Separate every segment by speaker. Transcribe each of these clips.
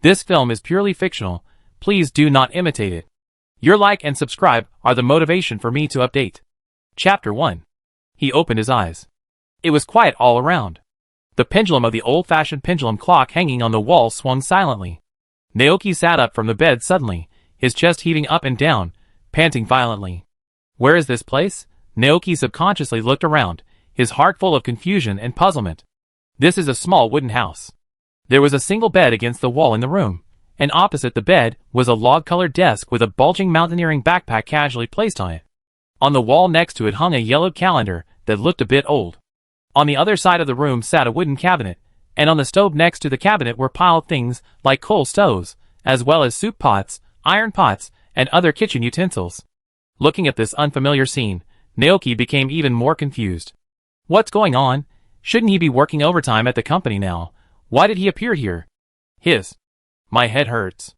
Speaker 1: This film is purely fictional. Please do not imitate it. Your like and subscribe are the motivation for me to update. Chapter 1. He opened his eyes. It was quiet all around. The pendulum of the old-fashioned pendulum clock hanging on the wall swung silently. Naoki sat up from the bed suddenly, his chest heaving up and down, panting violently. Where is this place? Naoki subconsciously looked around, his heart full of confusion and puzzlement. This is a small wooden house. There was a single bed against the wall in the room, and opposite the bed was a log-colored desk with a bulging mountaineering backpack casually placed on it. On the wall next to it hung a yellowed calendar that looked a bit old. On the other side of the room sat a wooden cabinet, and on the stove next to the cabinet were piled things like coal stoves, as well as soup pots, iron pots, and other kitchen utensils. Looking at this unfamiliar scene, Naoki became even more confused. What's going on? Shouldn't he be working overtime at the company now? Why did he appear here? My head hurts.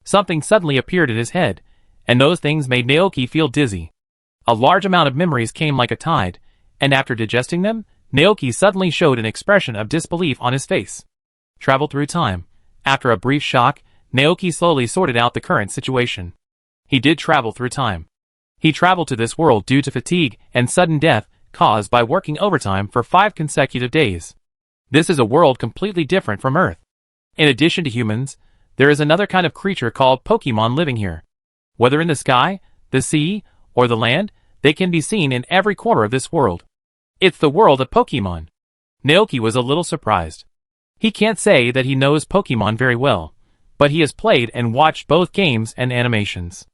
Speaker 1: Something suddenly appeared in his head, and those things made Naoki feel dizzy. A large amount of memories came like a tide, and after digesting them, Naoki suddenly showed an expression of disbelief on his face. Travel through time. After a brief shock, Naoki slowly sorted out the current situation. He did travel through time. He traveled to this world due to fatigue and sudden death caused by working overtime for 5 consecutive days. This is a world completely different from Earth. In addition to humans, there is another kind of creature called Pokemon living here. Whether in the sky, the sea, or the land, they can be seen in every corner of this world. It's the world of Pokemon. Naoki was a little surprised. He can't say that he knows Pokemon very well, but he has played and watched both games and animations.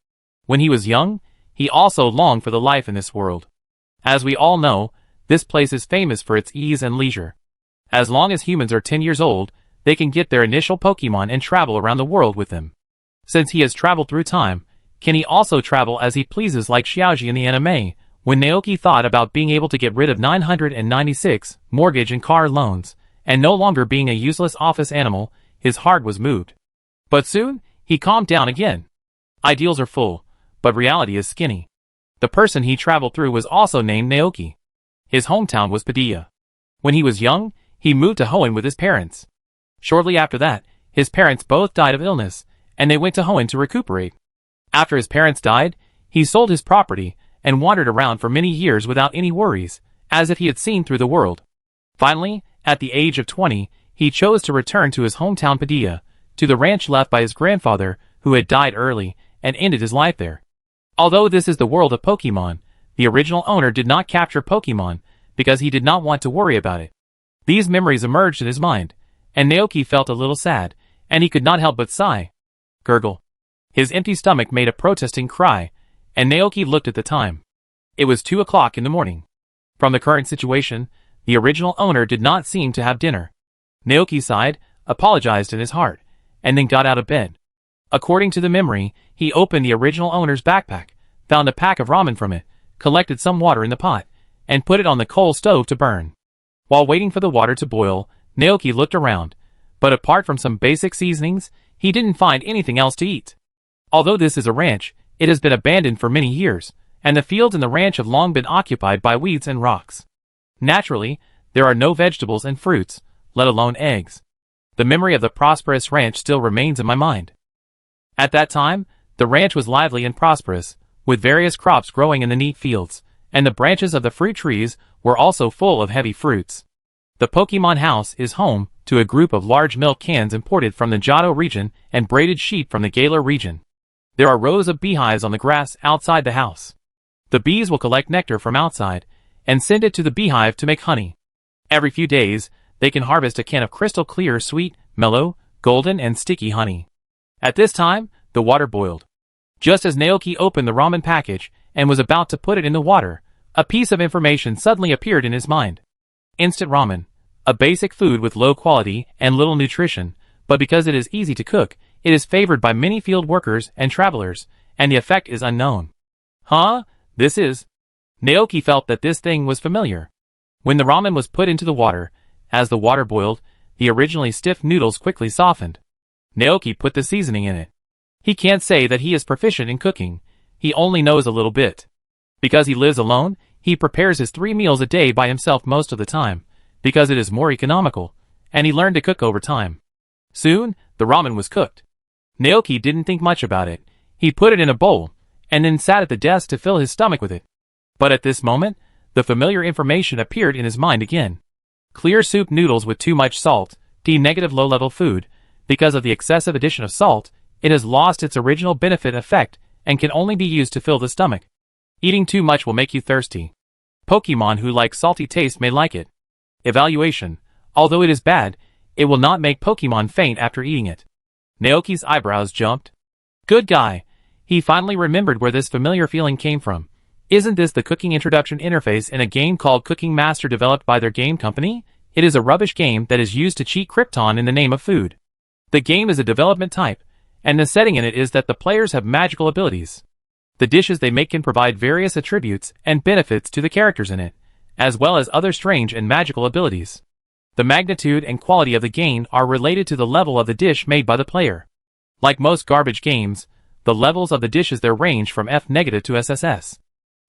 Speaker 1: When he was young, he also longed for the life in this world. As we all know, this place is famous for its ease and leisure. As long as humans are 10 years old, they can get their initial Pokemon and travel around the world with them. Since he has traveled through time, can he also travel as he pleases like Xiaoji in the anime? When Naoki thought about being able to get rid of 996 mortgage and car loans, and no longer being a useless office animal, his heart was moved. But soon, he calmed down again. Ideals are full, but reality is skinny. The person he traveled through was also named Naoki. His hometown was Padilla. When he was young, he moved to Hoenn with his parents. Shortly after that, his parents both died of illness, and they went to Hoenn to recuperate. After his parents died, he sold his property and wandered around for many years without any worries, as if he had seen through the world. Finally, at the age of 20, he chose to return to his hometown Padilla, to the ranch left by his grandfather, who had died early, and ended his life there. Although this is the world of Pokemon, the original owner did not capture Pokemon because he did not want to worry about it. These memories emerged in his mind, and Naoki felt a little sad, and he could not help but sigh. Gurgle. His empty stomach made a protesting cry, and Naoki looked at the time. It was 2 o'clock in the morning. From the current situation, the original owner did not seem to have dinner. Naoki sighed, apologized in his heart, and then got out of bed. According to the memory, he opened the original owner's backpack, found a pack of ramen from it, collected some water in the pot, and put it on the coal stove to burn. While waiting for the water to boil, Naoki looked around, but apart from some basic seasonings, he didn't find anything else to eat. Although this is a ranch, it has been abandoned for many years, and the fields in the ranch have long been occupied by weeds and rocks. Naturally, there are no vegetables and fruits, let alone eggs. The memory of the prosperous ranch still remains in my mind. At that time, the ranch was lively and prosperous, with various crops growing in the neat fields, and the branches of the fruit trees were also full of heavy fruits. The Pokemon house is home to a group of large milk cans imported from the Johto region and braided sheep from the Galar region. There are rows of beehives on the grass outside the house. The bees will collect nectar from outside and send it to the beehive to make honey. Every few days, they can harvest a can of crystal clear, sweet, mellow, golden, and sticky honey. At this time, the water boiled. Just as Naoki opened the ramen package and was about to put it in the water, a piece of information suddenly appeared in his mind. Instant ramen, a basic food with low quality and little nutrition, but because it is easy to cook, it is favored by many field workers and travelers, and the effect is unknown. This is... Naoki felt that this thing was familiar. When the ramen was put into the water, as the water boiled, the originally stiff noodles quickly softened. Naoki put the seasoning in it. He can't say that he is proficient in cooking, he only knows a little bit. Because he lives alone, he prepares his 3 meals a day by himself most of the time, because it is more economical, and he learned to cook over time. Soon, the ramen was cooked. Naoki didn't think much about it. He put it in a bowl, and then sat at the desk to fill his stomach with it. But at this moment, the familiar information appeared in his mind again. Clear soup noodles with too much salt, D-negative low-level food. Because of the excessive addition of salt, it has lost its original benefit effect and can only be used to fill the stomach. Eating too much will make you thirsty. Pokemon who like salty taste may like it. Evaluation. Although it is bad, it will not make Pokemon faint after eating it. Naoki's eyebrows jumped. Good guy. He finally remembered where this familiar feeling came from. Isn't this the cooking introduction interface in a game called Cooking Master developed by their game company? It is a rubbish game that is used to cheat Krypton in the name of food. The game is a development type, and the setting in it is that the players have magical abilities. The dishes they make can provide various attributes and benefits to the characters in it, as well as other strange and magical abilities. The magnitude and quality of the gain are related to the level of the dish made by the player. Like most garbage games, the levels of the dishes there range from F- to SSS.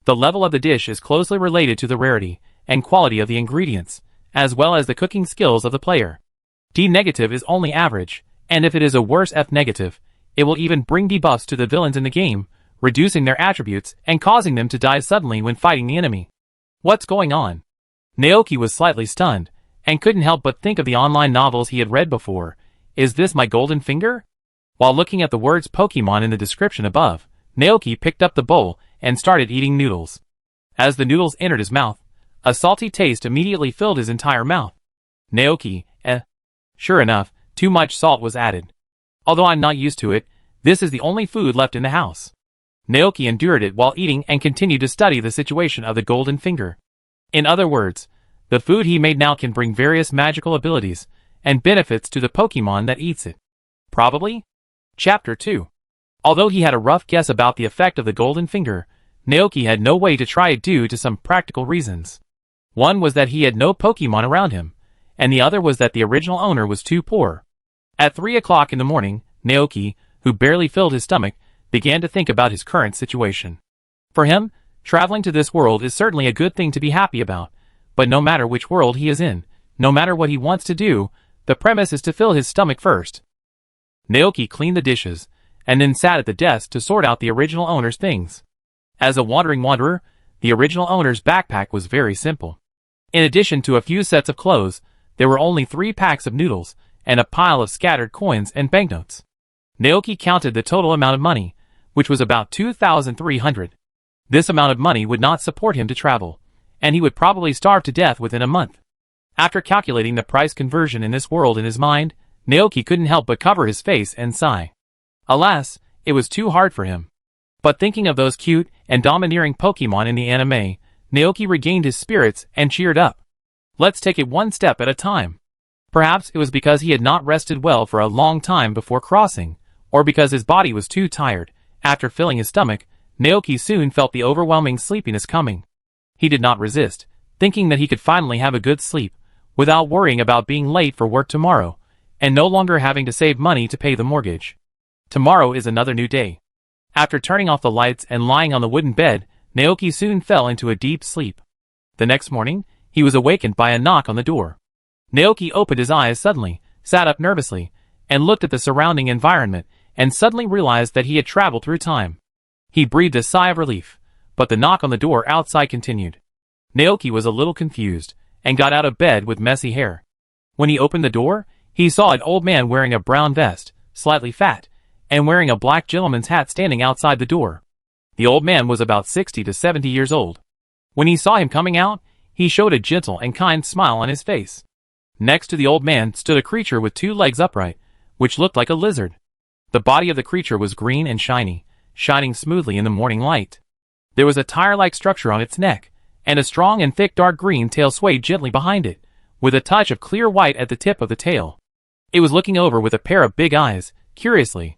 Speaker 1: The level of the dish is closely related to the rarity and quality of the ingredients, as well as the cooking skills of the player. D- is only average, and if it is a worse F-, it will even bring debuffs to the villains in the game, reducing their attributes and causing them to die suddenly when fighting the enemy. What's going on? Naoki was slightly stunned, and couldn't help but think of the online novels he had read before. Is this my golden finger? While looking at the words Pokemon in the description above, Naoki picked up the bowl and started eating noodles. As the noodles entered his mouth, a salty taste immediately filled his entire mouth. Naoki, Sure enough, too much salt was added. Although I'm not used to it, this is the only food left in the house. Naoki endured it while eating and continued to study the situation of the golden finger. In other words, the food he made now can bring various magical abilities and benefits to the Pokemon that eats it. Probably? Chapter 2. Although he had a rough guess about the effect of the golden finger, Naoki had no way to try it due to some practical reasons. One was that he had no Pokemon around him, and the other was that the original owner was too poor. At 3 o'clock in the morning, Naoki, who barely filled his stomach, began to think about his current situation. For him, traveling to this world is certainly a good thing to be happy about, but no matter which world he is in, no matter what he wants to do, the premise is to fill his stomach first. Naoki cleaned the dishes, and then sat at the desk to sort out the original owner's things. As a wandering wanderer, the original owner's backpack was very simple. In addition to a few sets of clothes, there were only 3 packs of noodles, and a pile of scattered coins and banknotes. Naoki counted the total amount of money, which was about 2,300. This amount of money would not support him to travel, and he would probably starve to death within a month. After calculating the price conversion in this world in his mind, Naoki couldn't help but cover his face and sigh. Alas, it was too hard for him. But thinking of those cute and domineering Pokemon in the anime, Naoki regained his spirits and cheered up. Let's take it one step at a time. Perhaps it was because he had not rested well for a long time before crossing, or because his body was too tired. After filling his stomach, Naoki soon felt the overwhelming sleepiness coming. He did not resist, thinking that he could finally have a good sleep, without worrying about being late for work tomorrow, and no longer having to save money to pay the mortgage. Tomorrow is another new day. After turning off the lights and lying on the wooden bed, Naoki soon fell into a deep sleep. The next morning, he was awakened by a knock on the door. Naoki opened his eyes suddenly, sat up nervously, and looked at the surrounding environment, and suddenly realized that he had traveled through time. He breathed a sigh of relief, but the knock on the door outside continued. Naoki was a little confused, and got out of bed with messy hair. When he opened the door, he saw an old man wearing a brown vest, slightly fat, and wearing a black gentleman's hat standing outside the door. The old man was about 60 to 70 years old. When he saw him coming out, he showed a gentle and kind smile on his face. Next to the old man stood a creature with 2 legs upright, which looked like a lizard. The body of the creature was green and shiny, shining smoothly in the morning light. There was a tire-like structure on its neck, and a strong and thick dark green tail swayed gently behind it, with a touch of clear white at the tip of the tail. It was looking over with a pair of big eyes, curiously.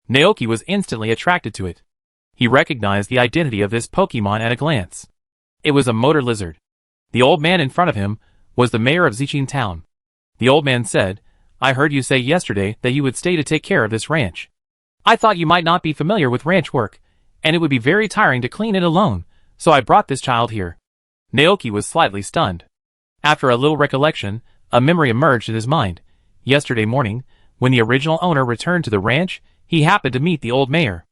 Speaker 1: Naoki was instantly attracted to it. He recognized the identity of this Pokemon at a glance. It was a motor lizard. The old man in front of him was the mayor of Zichin Town. The old man said, "I heard you say yesterday that you would stay to take care of this ranch. I thought you might not be familiar with ranch work, and it would be very tiring to clean it alone, so I brought this child here." Naoki was slightly stunned. After a little recollection, a memory emerged in his mind. Yesterday morning, When the original owner returned to the ranch, he happened to meet the old mayor.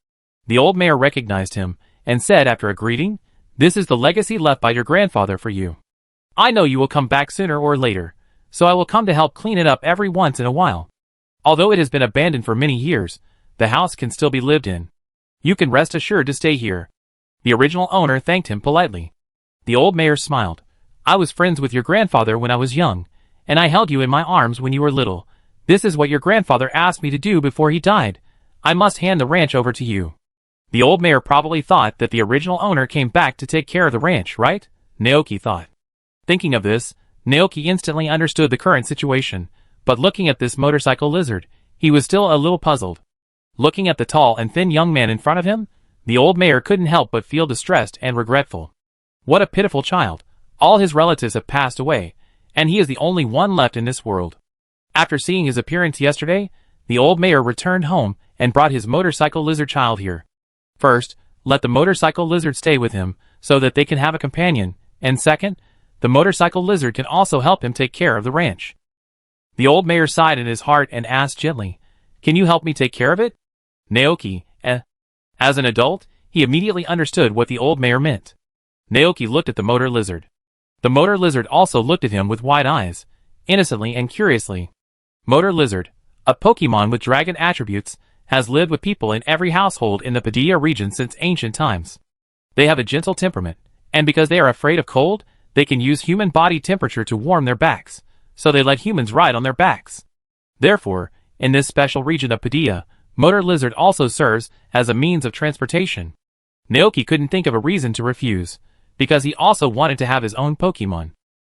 Speaker 1: The old mayor recognized him and said after a greeting, "This is the legacy left by your grandfather for you. I know you will come back sooner or later, so I will come to help clean it up every once in a while. Although it has been abandoned for many years, the house can still be lived in. You can rest assured to stay here." The original owner thanked him politely. The old mayor smiled. "I was friends with your grandfather when I was young, and I held you in my arms when you were little. This is what your grandfather asked me to do before he died. I must hand the ranch over to you." The old mayor probably thought that the original owner came back to take care of the ranch, right? Naoki thought. Thinking of this, Naoki instantly understood the current situation, but looking at this motorcycle lizard, he was still a little puzzled. Looking at the tall and thin young man in front of him, the old mayor couldn't help but feel distressed and regretful. What a pitiful child. All his relatives have passed away, and he is the only one left in this world. After seeing his appearance yesterday, the old mayor returned home and brought his motorcycle lizard child here. First, let the motorcycle lizard stay with him so that they can have a companion, and second, the motorcycle lizard can also help him take care of the ranch. The old mayor sighed in his heart and asked gently, "Can you help me take care of it?" Naoki, As an adult, he immediately understood what the old mayor meant. Naoki looked at the motor lizard. The motor lizard also looked at him with wide eyes, innocently and curiously. Motor lizard, a Pokemon with dragon attributes, has lived with people in every household in the Padilla region since ancient times. They have a gentle temperament, and because they are afraid of cold, they can use human body temperature to warm their backs, so they let humans ride on their backs. Therefore, in this special region of Padilla, motor lizard also serves as a means of transportation. Naoki couldn't think of a reason to refuse, because he also wanted to have his own Pokemon.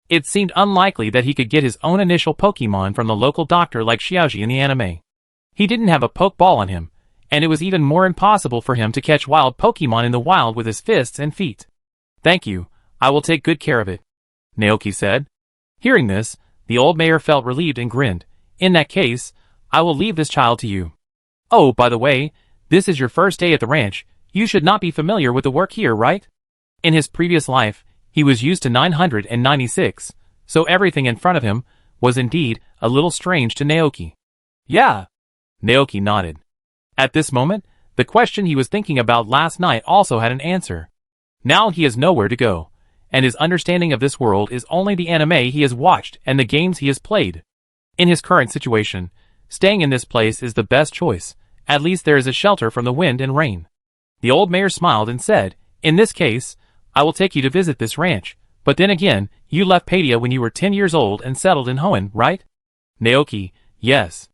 Speaker 1: It seemed unlikely that he could get his own initial Pokemon from the local doctor like Xiaoji in the anime. He didn't have a Pokeball on him, and it was even more impossible for him to catch wild Pokemon in the wild with his fists and feet. "Thank you, I will take good care of it," Naoki said. Hearing this, the old mayor felt relieved and grinned. "In that case, I will leave this child to you. Oh, by the way, this is your first day at the ranch. You should not be familiar with the work here, right?" In his previous life, he was used to 996, so everything in front of him was indeed a little strange to Naoki. "Yeah." Naoki nodded. At this moment, the question he was thinking about last night also had an answer. Now he has nowhere to go, and his understanding of this world is only the anime he has watched and the games he has played. In his current situation, staying in this place is the best choice. At least there is a shelter from the wind and rain. The old mayor smiled and said, "In this case, I will take you to visit this ranch, but then again, you left Padilla when you were 10 years old and settled in Hoenn, right?" Naoki, yes.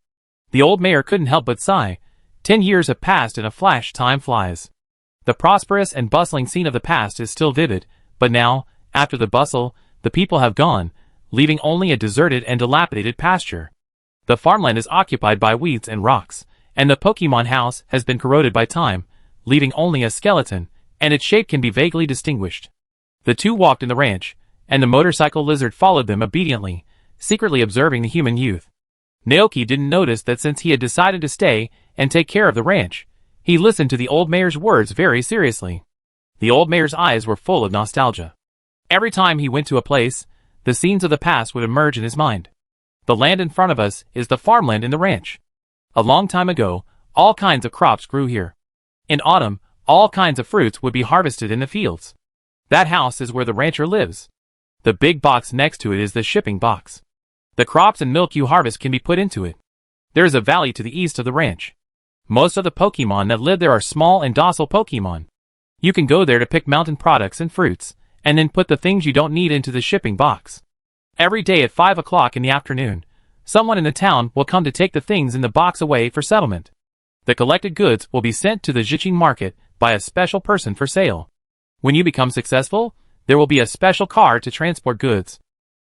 Speaker 1: The old mayor couldn't help but sigh. 10 years have passed in a flash. Time flies. The prosperous and bustling scene of the past is still vivid, but now, after the bustle, the people have gone, leaving only a deserted and dilapidated pasture. The farmland is occupied by weeds and rocks, and the Pokemon house has been corroded by time, leaving only a skeleton, and its shape can be vaguely distinguished. The two walked in the ranch, and the motorcycle lizard followed them obediently, secretly observing the human youth. Naoki didn't notice that since he had decided to stay and take care of the ranch, he listened to the old mayor's words very seriously. The old mayor's eyes were full of nostalgia. Every time he went to a place, the scenes of the past would emerge in his mind. The land in front of us is the farmland in the ranch. A long time ago, all kinds of crops grew here. In autumn, all kinds of fruits would be harvested in the fields. That house is where the rancher lives. The big box next to it is the shipping box. The crops and milk you harvest can be put into it. There is a valley to the east of the ranch. Most of the Pokemon that live there are small and docile Pokemon. You can go there to pick mountain products and fruits, and then put the things you don't need into the shipping box. Every day at 5 o'clock in the afternoon, someone in the town will come to take the things in the box away for settlement. The collected goods will be sent to the Jiqing market by a special person for sale. When you become successful, there will be a special car to transport goods.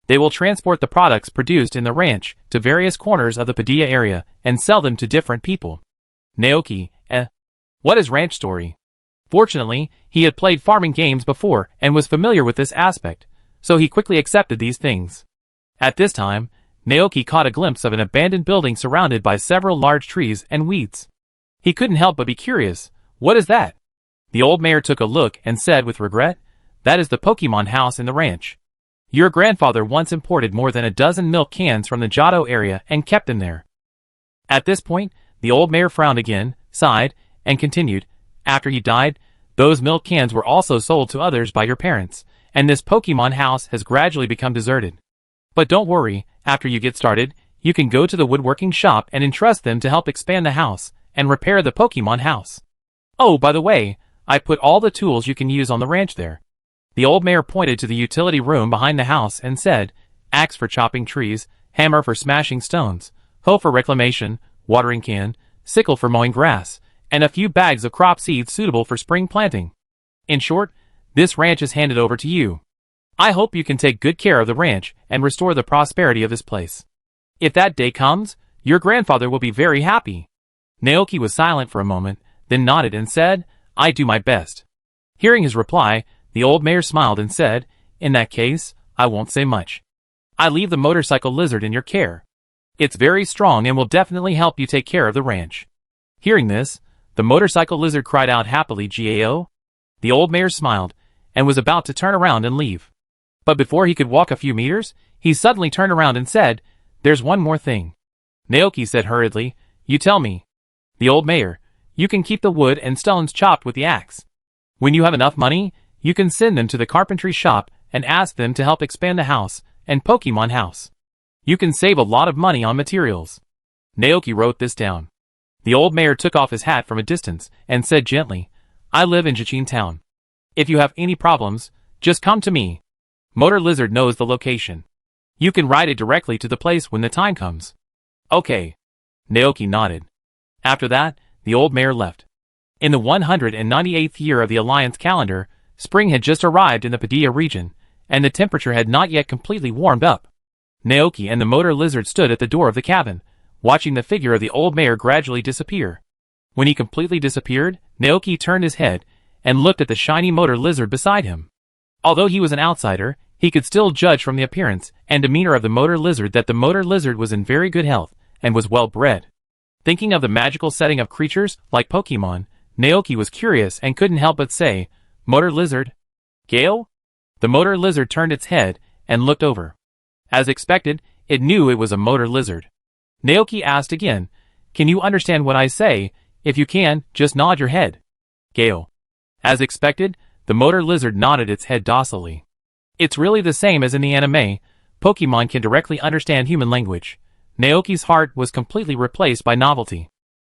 Speaker 1: They will transport the products produced in the ranch to various corners of the Padilla area and sell them to different people. Naoki, what is ranch story? Fortunately, he had played farming games before and was familiar with this aspect, so he quickly accepted these things. At this time, Naoki caught a glimpse of an abandoned building surrounded by several large trees and weeds. He couldn't help but be curious. What is that? The old mayor took a look and said with regret, "That is the Pokemon house in the ranch. Your grandfather once imported more than a dozen milk cans from the Johto area and kept them there. At this point, the old mayor frowned again, sighed, and continued, after he died, those milk cans were also sold to others by your parents, and this Pokemon house has gradually become deserted. But don't worry, after you get started, you can go to the woodworking shop and entrust them to help expand the house and repair the Pokemon house. Oh, by the way, I put all the tools you can use on the ranch there. The old mayor pointed to the utility room behind the house and said, axe for chopping trees, hammer for smashing stones, hoe for reclamation, watering can, sickle for mowing grass, and a few bags of crop seeds suitable for spring planting. In short, this ranch is handed over to you. I hope you can take good care of the ranch and restore the prosperity of this place. If that day comes, your grandfather will be very happy. Naoki was silent for a moment, then nodded and said, I do my best. Hearing his reply, the old mayor smiled and said, in that case, I won't say much. I leave the motorcycle lizard in your care. It's very strong and will definitely help you take care of the ranch. Hearing this, the motorcycle lizard cried out happily, GAO. The old mayor smiled, and was about to turn around and leave. But before he could walk a few meters, he suddenly turned around and said, there's one more thing. Naoki said hurriedly, you tell me. The old mayor, you can keep the wood and stones chopped with the axe. When you have enough money, you can send them to the carpentry shop and ask them to help expand the house and Pokemon house. You can save a lot of money on materials. Naoki wrote this down. The old mayor took off his hat from a distance and said gently, I live in Jichin Town. If you have any problems, just come to me. Motor Lizard knows the location. You can ride it directly to the place when the time comes. Okay. Naoki nodded. After that, the old mayor left. In the 198th year of the Alliance calendar, spring had just arrived in the Padilla region, and the temperature had not yet completely warmed up. Naoki and the Motor Lizard stood at the door of the cabin, watching the figure of the old mayor gradually disappear. When he completely disappeared, Naoki turned his head and looked at the shiny Motor Lizard beside him. Although he was an outsider, he could still judge from the appearance and demeanor of the Motor Lizard that the Motor Lizard was in very good health and was well bred. Thinking of the magical setting of creatures like Pokemon, Naoki was curious and couldn't help but say, Motor Lizard? Gale? The Motor Lizard turned its head and looked over. As expected, it knew it was a Motor Lizard. Naoki asked again, can you understand what I say? If you can, just nod your head. Gale. As expected, the Motor Lizard nodded its head docilely. It's really the same as in the anime. Pokemon can directly understand human language. Naoki's heart was completely replaced by novelty.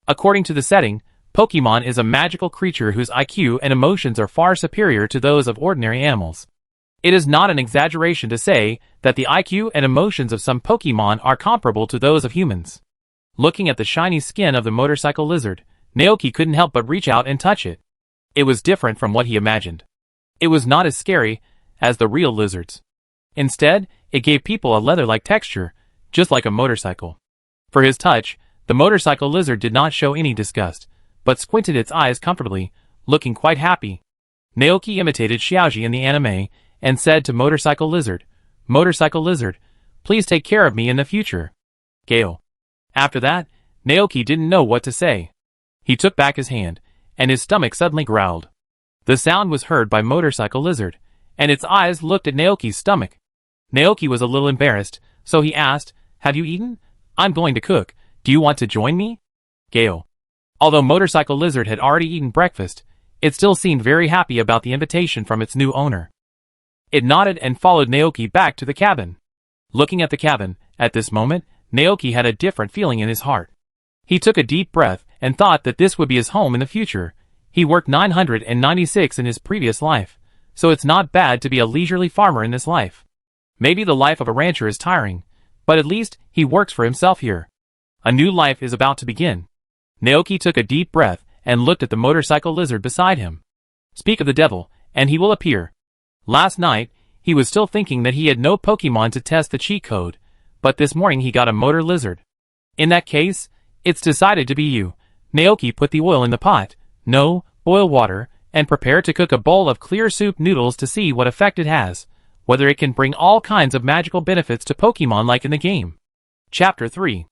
Speaker 1: According to the setting, Pokemon is a magical creature whose IQ and emotions are far superior to those of ordinary animals. It is not an exaggeration to say that the IQ and emotions of some Pokemon are comparable to those of humans. Looking at the shiny skin of the motorcycle lizard, Naoki couldn't help but reach out and touch it. It was different from what he imagined. It was not as scary as the real lizards. Instead, it gave people a leather-like texture, just like a motorcycle. For his touch, the motorcycle lizard did not show any disgust, but squinted its eyes comfortably, looking quite happy. Naoki imitated Xiaoji in the anime, and said to Motorcycle Lizard, please take care of me in the future. Gale. After that, Naoki didn't know what to say. He took back his hand, and his stomach suddenly growled. The sound was heard by Motorcycle Lizard, and its eyes looked at Naoki's stomach. Naoki was a little embarrassed, so he asked, have you eaten? I'm going to cook. Do you want to join me? Gale. Although Motorcycle Lizard had already eaten breakfast, it still seemed very happy about the invitation from its new owner. It nodded and followed Naoki back to the cabin. Looking at the cabin, at this moment, Naoki had a different feeling in his heart. He took a deep breath and thought that this would be his home in the future. He worked 996 in his previous life, so it's not bad to be a leisurely farmer in this life. Maybe the life of a rancher is tiring, but at least he works for himself here. A new life is about to begin. Naoki took a deep breath and looked at the motorcycle lizard beside him. Speak of the devil, and he will appear. Last night, he was still thinking that he had no Pokemon to test the cheat code, but this morning he got a Motor Lizard. In that case, it's decided to be you. Naoki put the oil in the pot, boil water, and prepare to cook a bowl of clear soup noodles to see what effect it has, whether it can bring all kinds of magical benefits to Pokemon like in the game. Chapter 3.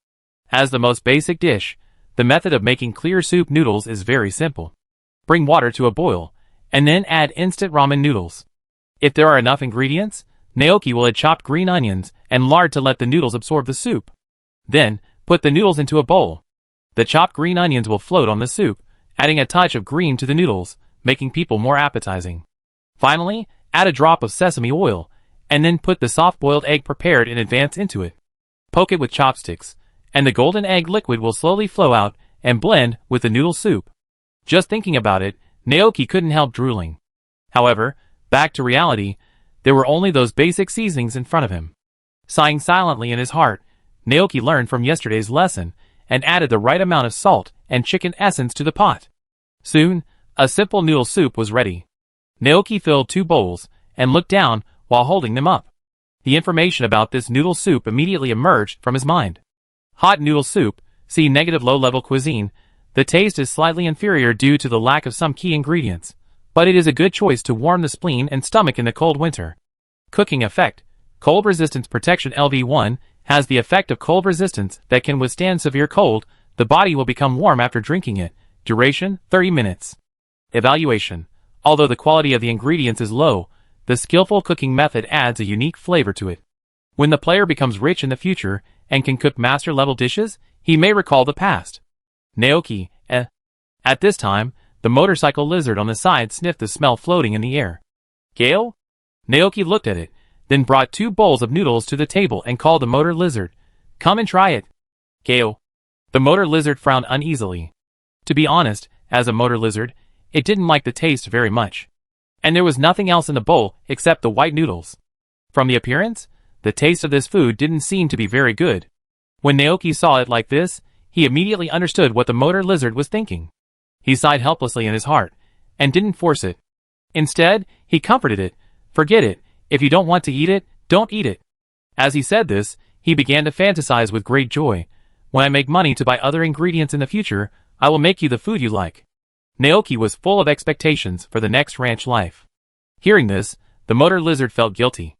Speaker 1: As the most basic dish, the method of making clear soup noodles is very simple. Bring water to a boil, and then add instant ramen noodles. If there are enough ingredients, Naoki will add chopped green onions and lard to let the noodles absorb the soup. Then, put the noodles into a bowl, The chopped green onions will float on the soup, adding a touch of green to the noodles, making people more appetizing. Finally, add a drop of sesame oil, and then put the soft-boiled egg prepared in advance into it. Poke it with chopsticks, and the golden egg liquid will slowly flow out and blend with the noodle soup. Just thinking about it, Naoki couldn't help drooling. However, back to reality, there were only those basic seasonings in front of him. Sighing silently in his heart, Naoki learned from yesterday's lesson and added the right amount of salt and chicken essence to the pot. Soon, a simple noodle soup was ready. Naoki filled 2 bowls and looked down while holding them up. The information about this noodle soup immediately emerged from his mind. Hot noodle soup, see negative low-level cuisine. The taste is slightly inferior due to the lack of some key ingredients, but it is a good choice to warm the spleen and stomach in the cold winter. Cooking effect. Cold resistance protection LV1 has the effect of cold resistance that can withstand severe cold. The body will become warm after drinking it. Duration, 30 minutes. Evaluation. Although the quality of the ingredients is low, the skillful cooking method adds a unique flavor to it. When the player becomes rich in the future and can cook master-level dishes, he may recall the past. Naoki, At this time, the motorcycle lizard on the side sniffed the smell floating in the air. Gale? Naoki looked at it, then brought 2 bowls of noodles to the table and called the motor lizard. Come and try it. Gale. The motor lizard frowned uneasily. To be honest, as a motor lizard, it didn't like the taste very much. And there was nothing else in the bowl except the white noodles. From the appearance, the taste of this food didn't seem to be very good. When Naoki saw it like this, he immediately understood what the motor lizard was thinking. He sighed helplessly in his heart, and didn't force it. Instead, he comforted it. Forget it, if you don't want to eat it, don't eat it. As he said this, he began to fantasize with great joy. When I make money to buy other ingredients in the future, I will make you the food you like. Naoki was full of expectations for the next ranch life. Hearing this, the motor lizard felt guilty.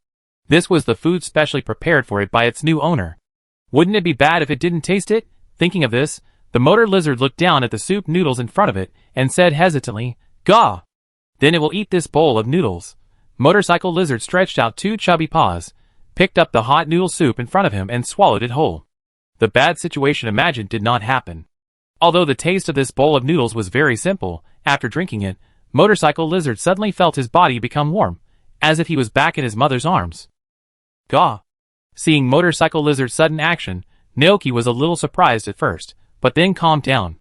Speaker 1: This was the food specially prepared for it by its new owner. Wouldn't it be bad if it didn't taste it? Thinking of this, the motor lizard looked down at the soup noodles in front of it and said hesitantly, Gah! Then it will eat this bowl of noodles. Motorcycle lizard stretched out 2 chubby paws, picked up the hot noodle soup in front of him and swallowed it whole. The bad situation imagined did not happen. Although the taste of this bowl of noodles was very simple, after drinking it, Motorcycle Lizard suddenly felt his body become warm, as if he was back in his mother's arms. Gah! Seeing Motorcycle Lizard's sudden action, Naoki was a little surprised at first, but then calmed down.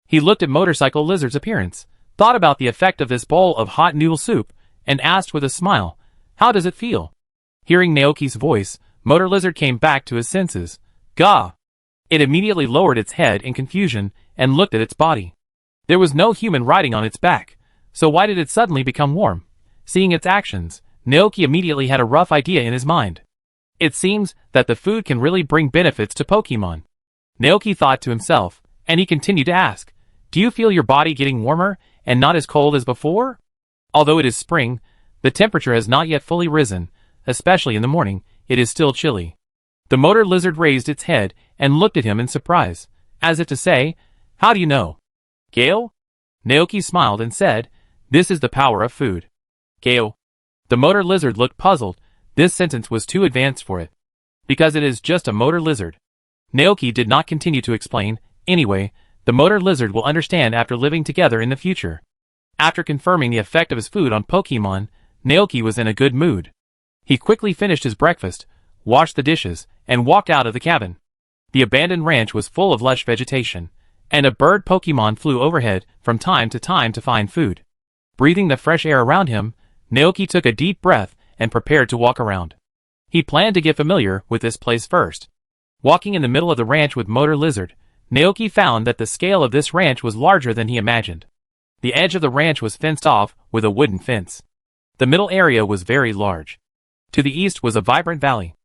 Speaker 1: He looked at Motorcycle Lizard's appearance, thought about the effect of this bowl of hot noodle soup, and asked with a smile, "How does it feel?" Hearing Naoki's voice, Motor Lizard came back to his senses. Gah! It immediately lowered its head in confusion and looked at its body. There was no human riding on its back, so why did it suddenly become warm? Seeing its actions, Naoki immediately had a rough idea in his mind. It seems that the food can really bring benefits to Pokemon. Naoki thought to himself, and he continued to ask, "Do you feel your body getting warmer and not as cold as before?" Although it is spring, the temperature has not yet fully risen, especially in the morning, it is still chilly. The Motor Lizard raised its head and looked at him in surprise, as if to say, "How do you know?" Gale? Naoki smiled and said, "This is the power of food." Gale. The Motor Lizard looked puzzled. This sentence was too advanced for it. Because it is just a Motor Lizard. Naoki did not continue to explain. Anyway, the Motor Lizard will understand after living together in the future. After confirming the effect of his food on Pokemon, Naoki was in a good mood. He quickly finished his breakfast, washed the dishes, and walked out of the cabin. The abandoned ranch was full of lush vegetation, and a bird Pokemon flew overhead from time to find food. Breathing the fresh air around him, Naoki took a deep breath and prepared to walk around. He planned to get familiar with this place first. Walking in the middle of the ranch with Motor Lizard, Naoki found that the scale of this ranch was larger than he imagined. The edge of the ranch was fenced off with a wooden fence. The middle area was very large. To the east was a vibrant valley.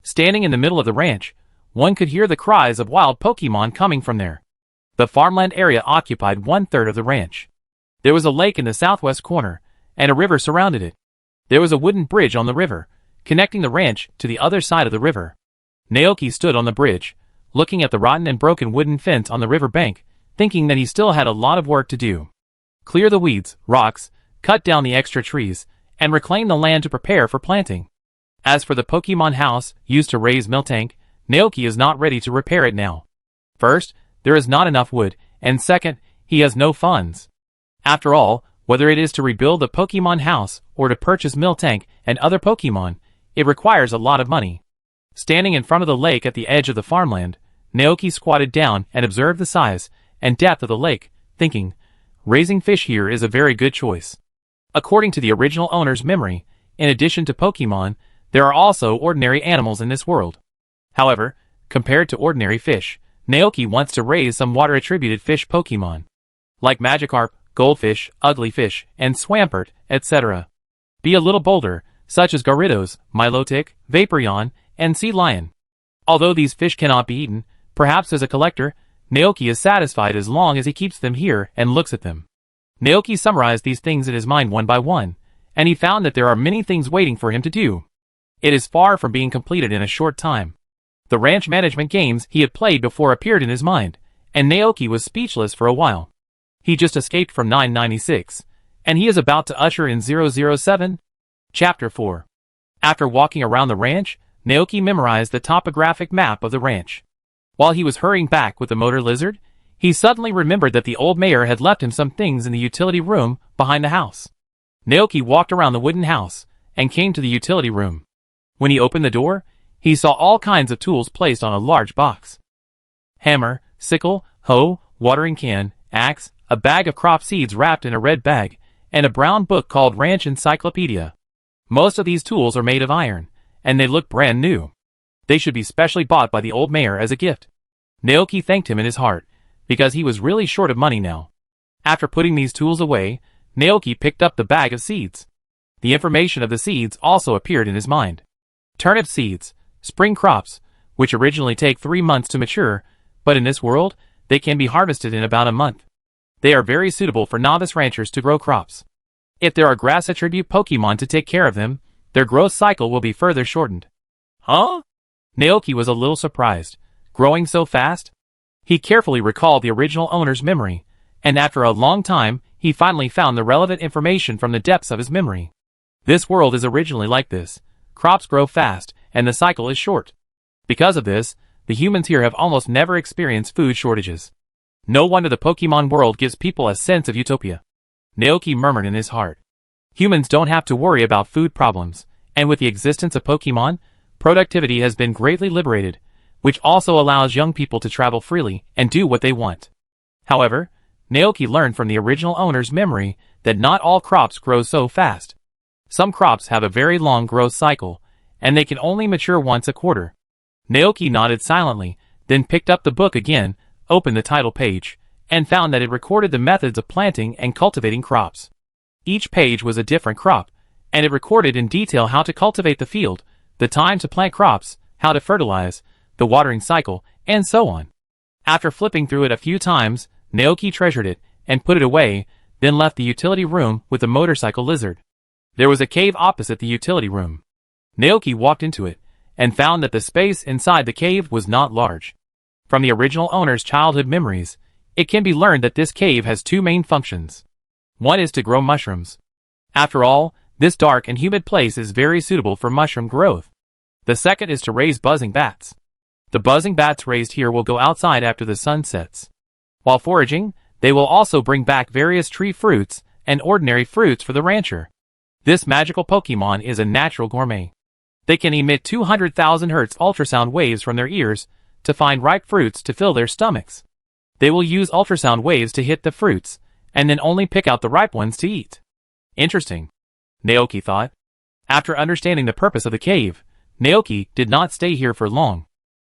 Speaker 1: Standing in the middle of the ranch, one could hear the cries of wild Pokemon coming from there. The farmland area occupied 1/3 of the ranch. There was a lake in the southwest corner, and a river surrounded it. There was a wooden bridge on the river, connecting the ranch to the other side of the river. Naoki stood on the bridge, looking at the rotten and broken wooden fence on the river bank, thinking that he still had a lot of work to do. Clear the weeds, rocks, cut down the extra trees, and reclaim the land to prepare for planting. As for the Pokemon house used to raise Miltank, Naoki is not ready to repair it now. First, there is not enough wood, and second, he has no funds. After all, whether it is to rebuild the Pokemon house or to purchase Miltank and other Pokemon, it requires a lot of money. Standing in front of the lake at the edge of the farmland, Naoki squatted down and observed the size and depth of the lake, thinking, raising fish here is a very good choice. According to the original owner's memory, in addition to Pokemon, there are also ordinary animals in this world. However, compared to ordinary fish, Naoki wants to raise some water-attributed fish Pokemon, like Magikarp, Goldfish, Uglyfish, and Swampert, etc. Be a little bolder, such as Gyarados, Milotic, Vaporeon, and Sea Lion. Although these fish cannot be eaten, perhaps as a collector, Naoki is satisfied as long as he keeps them here and looks at them. Naoki summarized these things in his mind one by one, and he found that there are many things waiting for him to do. It is far from being completed in a short time. The ranch management games he had played before appeared in his mind, and Naoki was speechless for a while. He just escaped from 996, and he is about to usher in 007. Chapter 4. After walking around the ranch, Naoki memorized the topographic map of the ranch. While he was hurrying back with the motor lizard, he suddenly remembered that the old mayor had left him some things in the utility room behind the house. Naoki walked around the wooden house and came to the utility room. When he opened the door, he saw all kinds of tools placed on a large box. Hammer, sickle, hoe, watering can, axe, a bag of crop seeds wrapped in a red bag, and a brown book called Ranch Encyclopedia. Most of these tools are made of iron, and they look brand new. They should be specially bought by the old mayor as a gift. Naoki thanked him in his heart, because he was really short of money now. After putting these tools away, Naoki picked up the bag of seeds. The information of the seeds also appeared in his mind. Turnip seeds, spring crops, which originally take 3 months to mature, but in this world, they can be harvested in about a month. They are very suitable for novice ranchers to grow crops. If there are grass attribute Pokemon to take care of them, their growth cycle will be further shortened. Huh? Naoki was a little surprised. Growing so fast? He carefully recalled the original owner's memory, and after a long time, he finally found the relevant information from the depths of his memory. This world is originally like this. Crops grow fast, and the cycle is short. Because of this, the humans here have almost never experienced food shortages. No wonder the Pokemon world gives people a sense of utopia. Naoki murmured in his heart. Humans don't have to worry about food problems, and with the existence of Pokemon, productivity has been greatly liberated, which also allows young people to travel freely and do what they want. However, Naoki learned from the original owner's memory that not all crops grow so fast. Some crops have a very long growth cycle, and they can only mature once a quarter. Naoki nodded silently, then picked up the book again, opened the title page, and found that it recorded the methods of planting and cultivating crops. Each page was a different crop, and it recorded in detail how to cultivate the field, the time to plant crops, how to fertilize, the watering cycle, and so on. After flipping through it a few times, Naoki treasured it and put it away, then left the utility room with the motorcycle lizard. There was a cave opposite the utility room. Naoki walked into it and found that the space inside the cave was not large. From the original owner's childhood memories, it can be learned that this cave has 2 main functions. One is to grow mushrooms. After all, this dark and humid place is very suitable for mushroom growth. The second is to raise buzzing bats. The buzzing bats raised here will go outside after the sun sets. While foraging, they will also bring back various tree fruits and ordinary fruits for the rancher. This magical Pokemon is a natural gourmet. They can emit 200,000 Hz ultrasound waves from their ears to find ripe fruits to fill their stomachs. They will use ultrasound waves to hit the fruits, and then only pick out the ripe ones to eat. Interesting, Naoki thought. After understanding the purpose of the cave, Naoki did not stay here for long.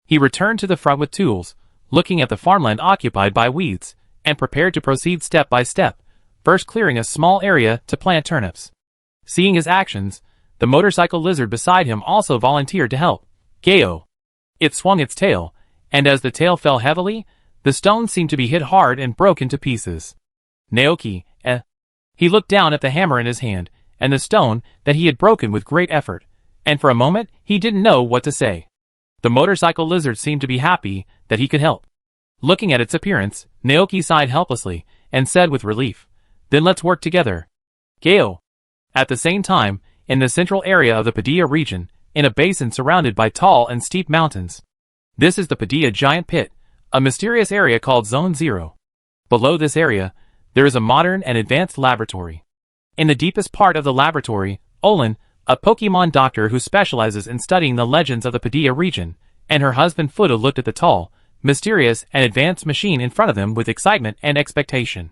Speaker 1: He returned to the front with tools, looking at the farmland occupied by weeds, and prepared to proceed step by step, first clearing a small area to plant turnips. Seeing his actions, the motorcycle lizard beside him also volunteered to help. Geo. It swung its tail, and as the tail fell heavily, the stone seemed to be hit hard and broke into pieces. Naoki, He looked down at the hammer in his hand, and the stone that he had broken with great effort, and for a moment he didn't know what to say. The motorcycle lizard seemed to be happy that he could help. Looking at its appearance, Naoki sighed helplessly, and said with relief, "Then let's work together." Geo. At the same time, in the central area of the Padilla region, in a basin surrounded by tall and steep mountains. This is the Padilla Giant Pit, a mysterious area called Zone 0. Below this area, there is a modern and advanced laboratory. In the deepest part of the laboratory, Olin, a Pokemon doctor who specializes in studying the legends of the Padilla region, and her husband Fuda looked at the tall, mysterious, and advanced machine in front of them with excitement and expectation.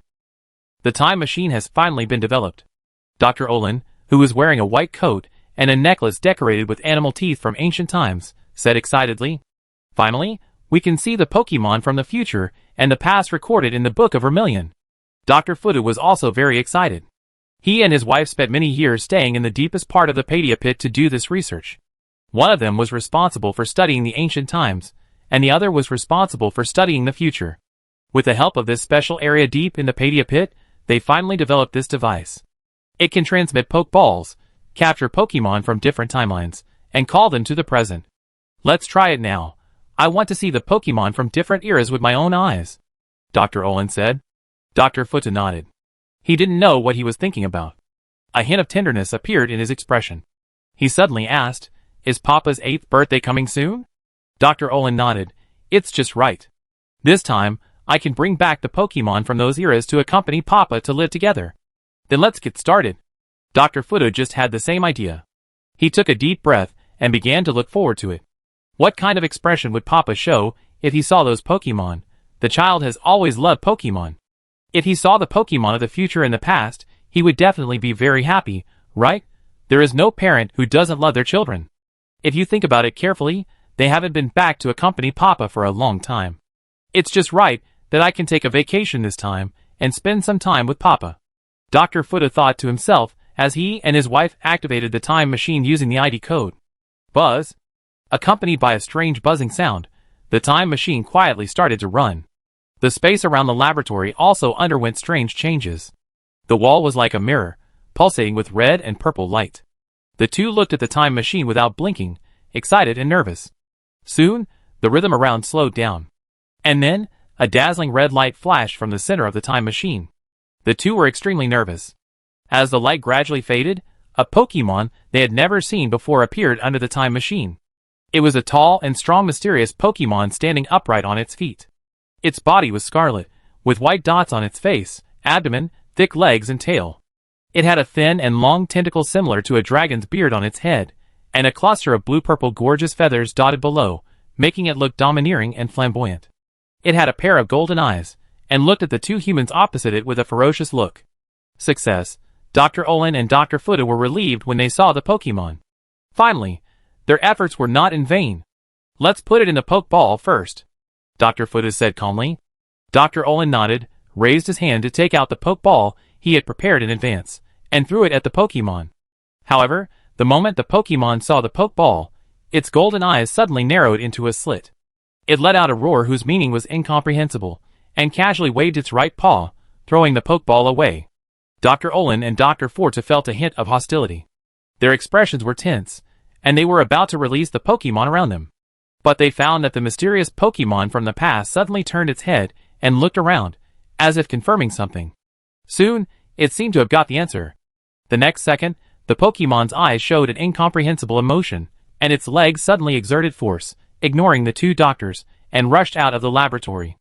Speaker 1: The time machine has finally been developed. Dr. Olin, who was wearing a white coat and a necklace decorated with animal teeth from ancient times, said excitedly, "Finally, we can see the Pokemon from the future and the past recorded in the Book of Vermilion." Dr. Fuda was also very excited. He and his wife spent many years staying in the deepest part of the Padilla pit to do this research. One of them was responsible for studying the ancient times, and the other was responsible for studying the future. With the help of this special area deep in the Padilla pit, they finally developed this device. It can transmit Pokeballs, capture Pokemon from different timelines, and call them to the present. "Let's try it now. I want to see the Pokemon from different eras with my own eyes," Dr. Olin said. Dr. Fuda nodded. He didn't know what he was thinking about. A hint of tenderness appeared in his expression. He suddenly asked, "Is Papa's 8th birthday coming soon?" Dr. Olin nodded. "It's just right. This time, I can bring back the Pokemon from those eras to accompany Papa to live together." "Then let's get started." Dr. Fuda just had the same idea. He took a deep breath and began to look forward to it. What kind of expression would Papa show if he saw those Pokemon? The child has always loved Pokemon. If he saw the Pokemon of the future and the past, he would definitely be very happy, right? There is no parent who doesn't love their children. If you think about it carefully, they haven't been back to accompany Papa for a long time. It's just right that I can take a vacation this time and spend some time with Papa. Dr. Fuda thought to himself as he and his wife activated the time machine using the ID code. Buzz. Accompanied by a strange buzzing sound, the time machine quietly started to run. The space around the laboratory also underwent strange changes. The wall was like a mirror, pulsating with red and purple light. The two looked at the time machine without blinking, excited and nervous. Soon, the rhythm around slowed down. And then, a dazzling red light flashed from the center of the time machine. The two were extremely nervous. As the light gradually faded, a Pokemon they had never seen before appeared under the time machine. It was a tall and strong mysterious Pokemon standing upright on its feet. Its body was scarlet, with white dots on its face, abdomen, thick legs and tail. It had a thin and long tentacle similar to a dragon's beard on its head, and a cluster of blue-purple gorgeous feathers dotted below, making it look domineering and flamboyant. It had a pair of golden eyes, and looked at the two humans opposite it with a ferocious look. Success. Dr. Olin and Dr. Fuda were relieved when they saw the Pokemon. Finally, their efforts were not in vain. "Let's put it in the Pokeball first," Dr. Fuda said calmly. Dr. Olin nodded, raised his hand to take out the Pokeball he had prepared in advance, and threw it at the Pokemon. However, the moment the Pokemon saw the Pokeball, its golden eyes suddenly narrowed into a slit. It let out a roar whose meaning was incomprehensible, and casually waved its right paw, throwing the Pokeball away. Dr. Olin and Dr. Fuda felt a hint of hostility. Their expressions were tense, and they were about to release the Pokemon around them. But they found that the mysterious Pokemon from the past suddenly turned its head and looked around, as if confirming something. Soon, it seemed to have got the answer. The next second, the Pokemon's eyes showed an incomprehensible emotion, and its legs suddenly exerted force, ignoring the two doctors, and rushed out of the laboratory.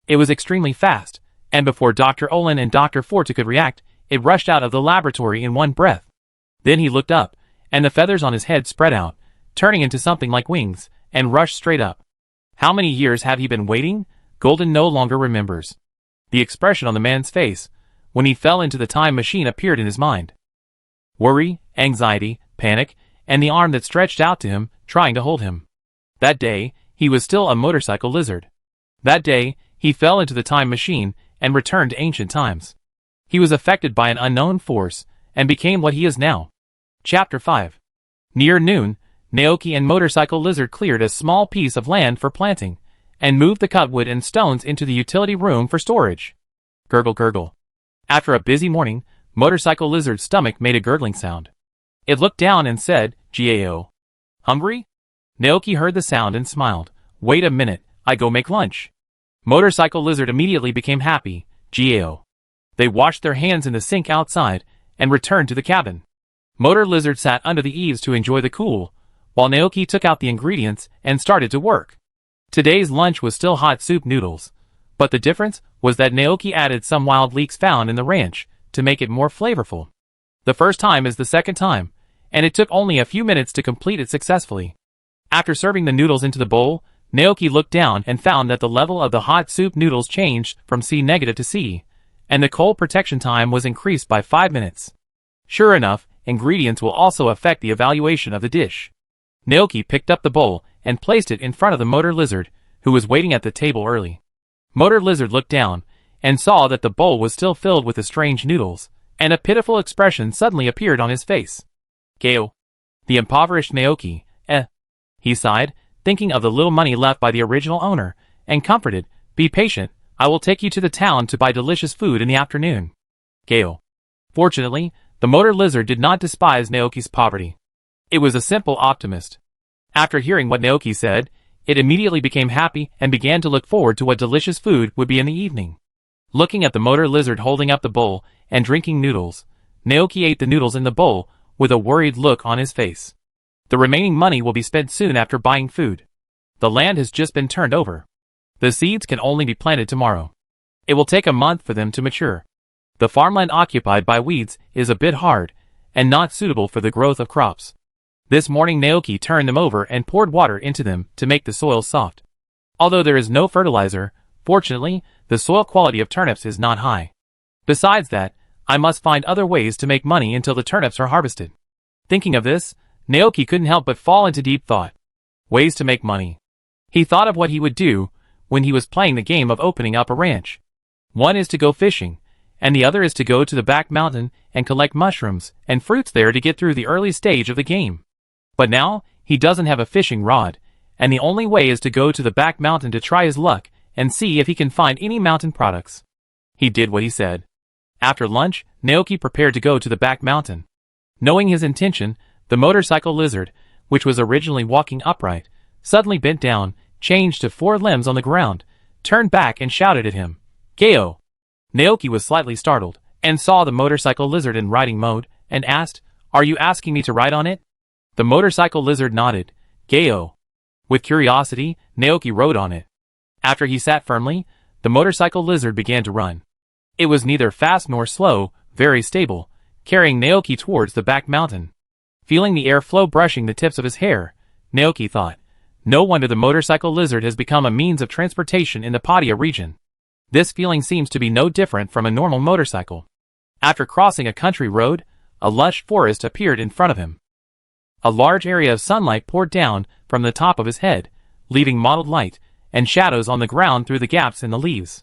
Speaker 1: It was extremely fast, and before Dr. Olin and Dr. Forte could react, it rushed out of the laboratory in one breath. Then he looked up, and the feathers on his head spread out, turning into something like wings, and rushed straight up. How many years had he been waiting? Golden no longer remembers. The expression on the man's face, when he fell into the time machine, appeared in his mind. Worry, anxiety, panic, and the arm that stretched out to him, trying to hold him. That day, he was still a motorcycle lizard. That day, he fell into the time machine, and returned to ancient times. He was affected by an unknown force, and became what he is now. Chapter 5. Near noon, Naoki and Motorcycle Lizard cleared a small piece of land for planting, and moved the cutwood and stones into the utility room for storage. Gurgle gurgle. After a busy morning, Motorcycle Lizard's stomach made a gurgling sound. It looked down and said, "Gao. Hungry?" Naoki heard the sound and smiled. "Wait a minute, I go make lunch." Motorcycle Lizard immediately became happy. "Gao." They washed their hands in the sink outside, and returned to the cabin. Motor Lizard sat under the eaves to enjoy the cool, while Naoki took out the ingredients and started to work. Today's lunch was still hot soup noodles, but the difference was that Naoki added some wild leeks found in the ranch to make it more flavorful. The first time is the second time, and it took only a few minutes to complete it successfully. After serving the noodles into the bowl, Naoki looked down and found that the level of the hot soup noodles changed from C- to C, and the cold protection time was increased by 5 minutes. Sure enough, ingredients will also affect the evaluation of the dish. Naoki picked up the bowl and placed it in front of the motor lizard, who was waiting at the table early. Motor lizard looked down and saw that the bowl was still filled with the strange noodles, and a pitiful expression suddenly appeared on his face. Gale. The impoverished Naoki, he sighed, thinking of the little money left by the original owner, and comforted, be patient, I will take you to the town to buy delicious food in the afternoon. Gale. Fortunately, the motor lizard did not despise Naoki's poverty. It was a simple optimist. After hearing what Naoki said, it immediately became happy and began to look forward to what delicious food would be in the evening. Looking at the motor lizard holding up the bowl and drinking noodles, Naoki ate the noodles in the bowl with a worried look on his face. The remaining money will be spent soon after buying food. The land has just been turned over. The seeds can only be planted tomorrow. It will take a month for them to mature. The farmland occupied by weeds is a bit hard and not suitable for the growth of crops. This morning Naoki turned them over and poured water into them to make the soil soft. Although there is no fertilizer, fortunately, the soil quality of turnips is not high. Besides that, I must find other ways to make money until the turnips are harvested. Thinking of this, Naoki couldn't help but fall into deep thought. Ways to make money. He thought of what he would do when he was playing the game of opening up a ranch. One is to go fishing, and the other is to go to the back mountain and collect mushrooms and fruits there to get through the early stage of the game. But now, he doesn't have a fishing rod, and the only way is to go to the back mountain to try his luck and see if he can find any mountain products. He did what he said. After lunch, Naoki prepared to go to the back mountain. Knowing his intention, the motorcycle lizard, which was originally walking upright, suddenly bent down, changed to 4 limbs on the ground, turned back and shouted at him, Geo! Naoki was slightly startled, and saw the motorcycle lizard in riding mode, and asked, Are you asking me to ride on it? The motorcycle lizard nodded, Geo. With curiosity, Naoki rode on it. After he sat firmly, the motorcycle lizard began to run. It was neither fast nor slow, very stable, carrying Naoki towards the back mountain. Feeling the airflow brushing the tips of his hair, Naoki thought, no wonder the motorcycle lizard has become a means of transportation in the Padia region. This feeling seems to be no different from a normal motorcycle. After crossing a country road, a lush forest appeared in front of him. A large area of sunlight poured down from the top of his head, leaving mottled light and shadows on the ground through the gaps in the leaves.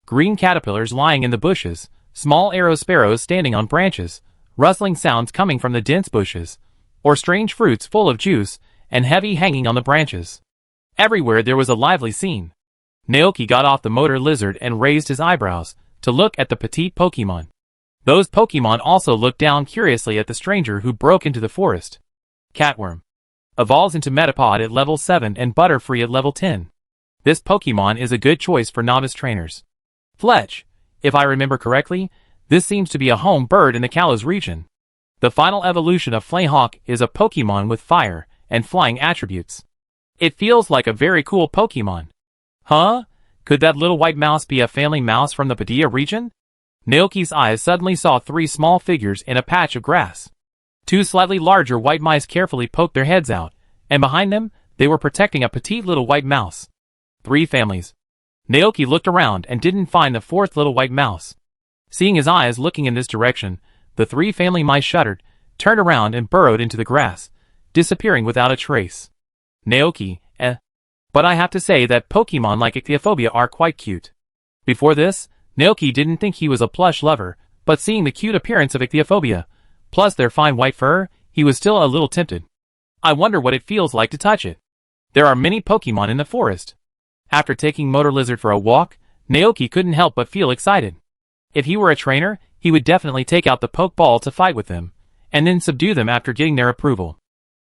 Speaker 1: Green caterpillars lying in the bushes, small arrow sparrows standing on branches, rustling sounds coming from the dense bushes, or strange fruits full of juice and heavy hanging on the branches. Everywhere there was a lively scene. Naoki got off the motor lizard and raised his eyebrows to look at the petite Pokemon. Those Pokemon also looked down curiously at the stranger who broke into the forest. Catworm. Evolves into Metapod at level 7 and Butterfree at level 10. This Pokemon is a good choice for novice trainers. Fletch. If I remember correctly, this seems to be a home bird in the Kalos region. The final evolution of Flayhawk is a Pokemon with fire and flying attributes. It feels like a very cool Pokemon. Huh? Could that little white mouse be a family mouse from the Padilla region? Naoki's eyes suddenly saw 3 small figures in a patch of grass. 2 slightly larger white mice carefully poked their heads out, and behind them, they were protecting a petite little white mouse. 3 families. Naoki looked around and didn't find the 4th little white mouse. Seeing his eyes looking in this direction, the 3 family mice shuddered, turned around and burrowed into the grass, disappearing without a trace. Naoki, But I have to say that Pokemon like Ichthyophobia are quite cute. Before this, Naoki didn't think he was a plush lover, but seeing the cute appearance of Ichthyophobia, plus their fine white fur, he was still a little tempted. I wonder what it feels like to touch it. There are many Pokemon in the forest. After taking Motor Lizard for a walk, Naoki couldn't help but feel excited. If he were a trainer, he would definitely take out the Pokeball to fight with them, and then subdue them after getting their approval.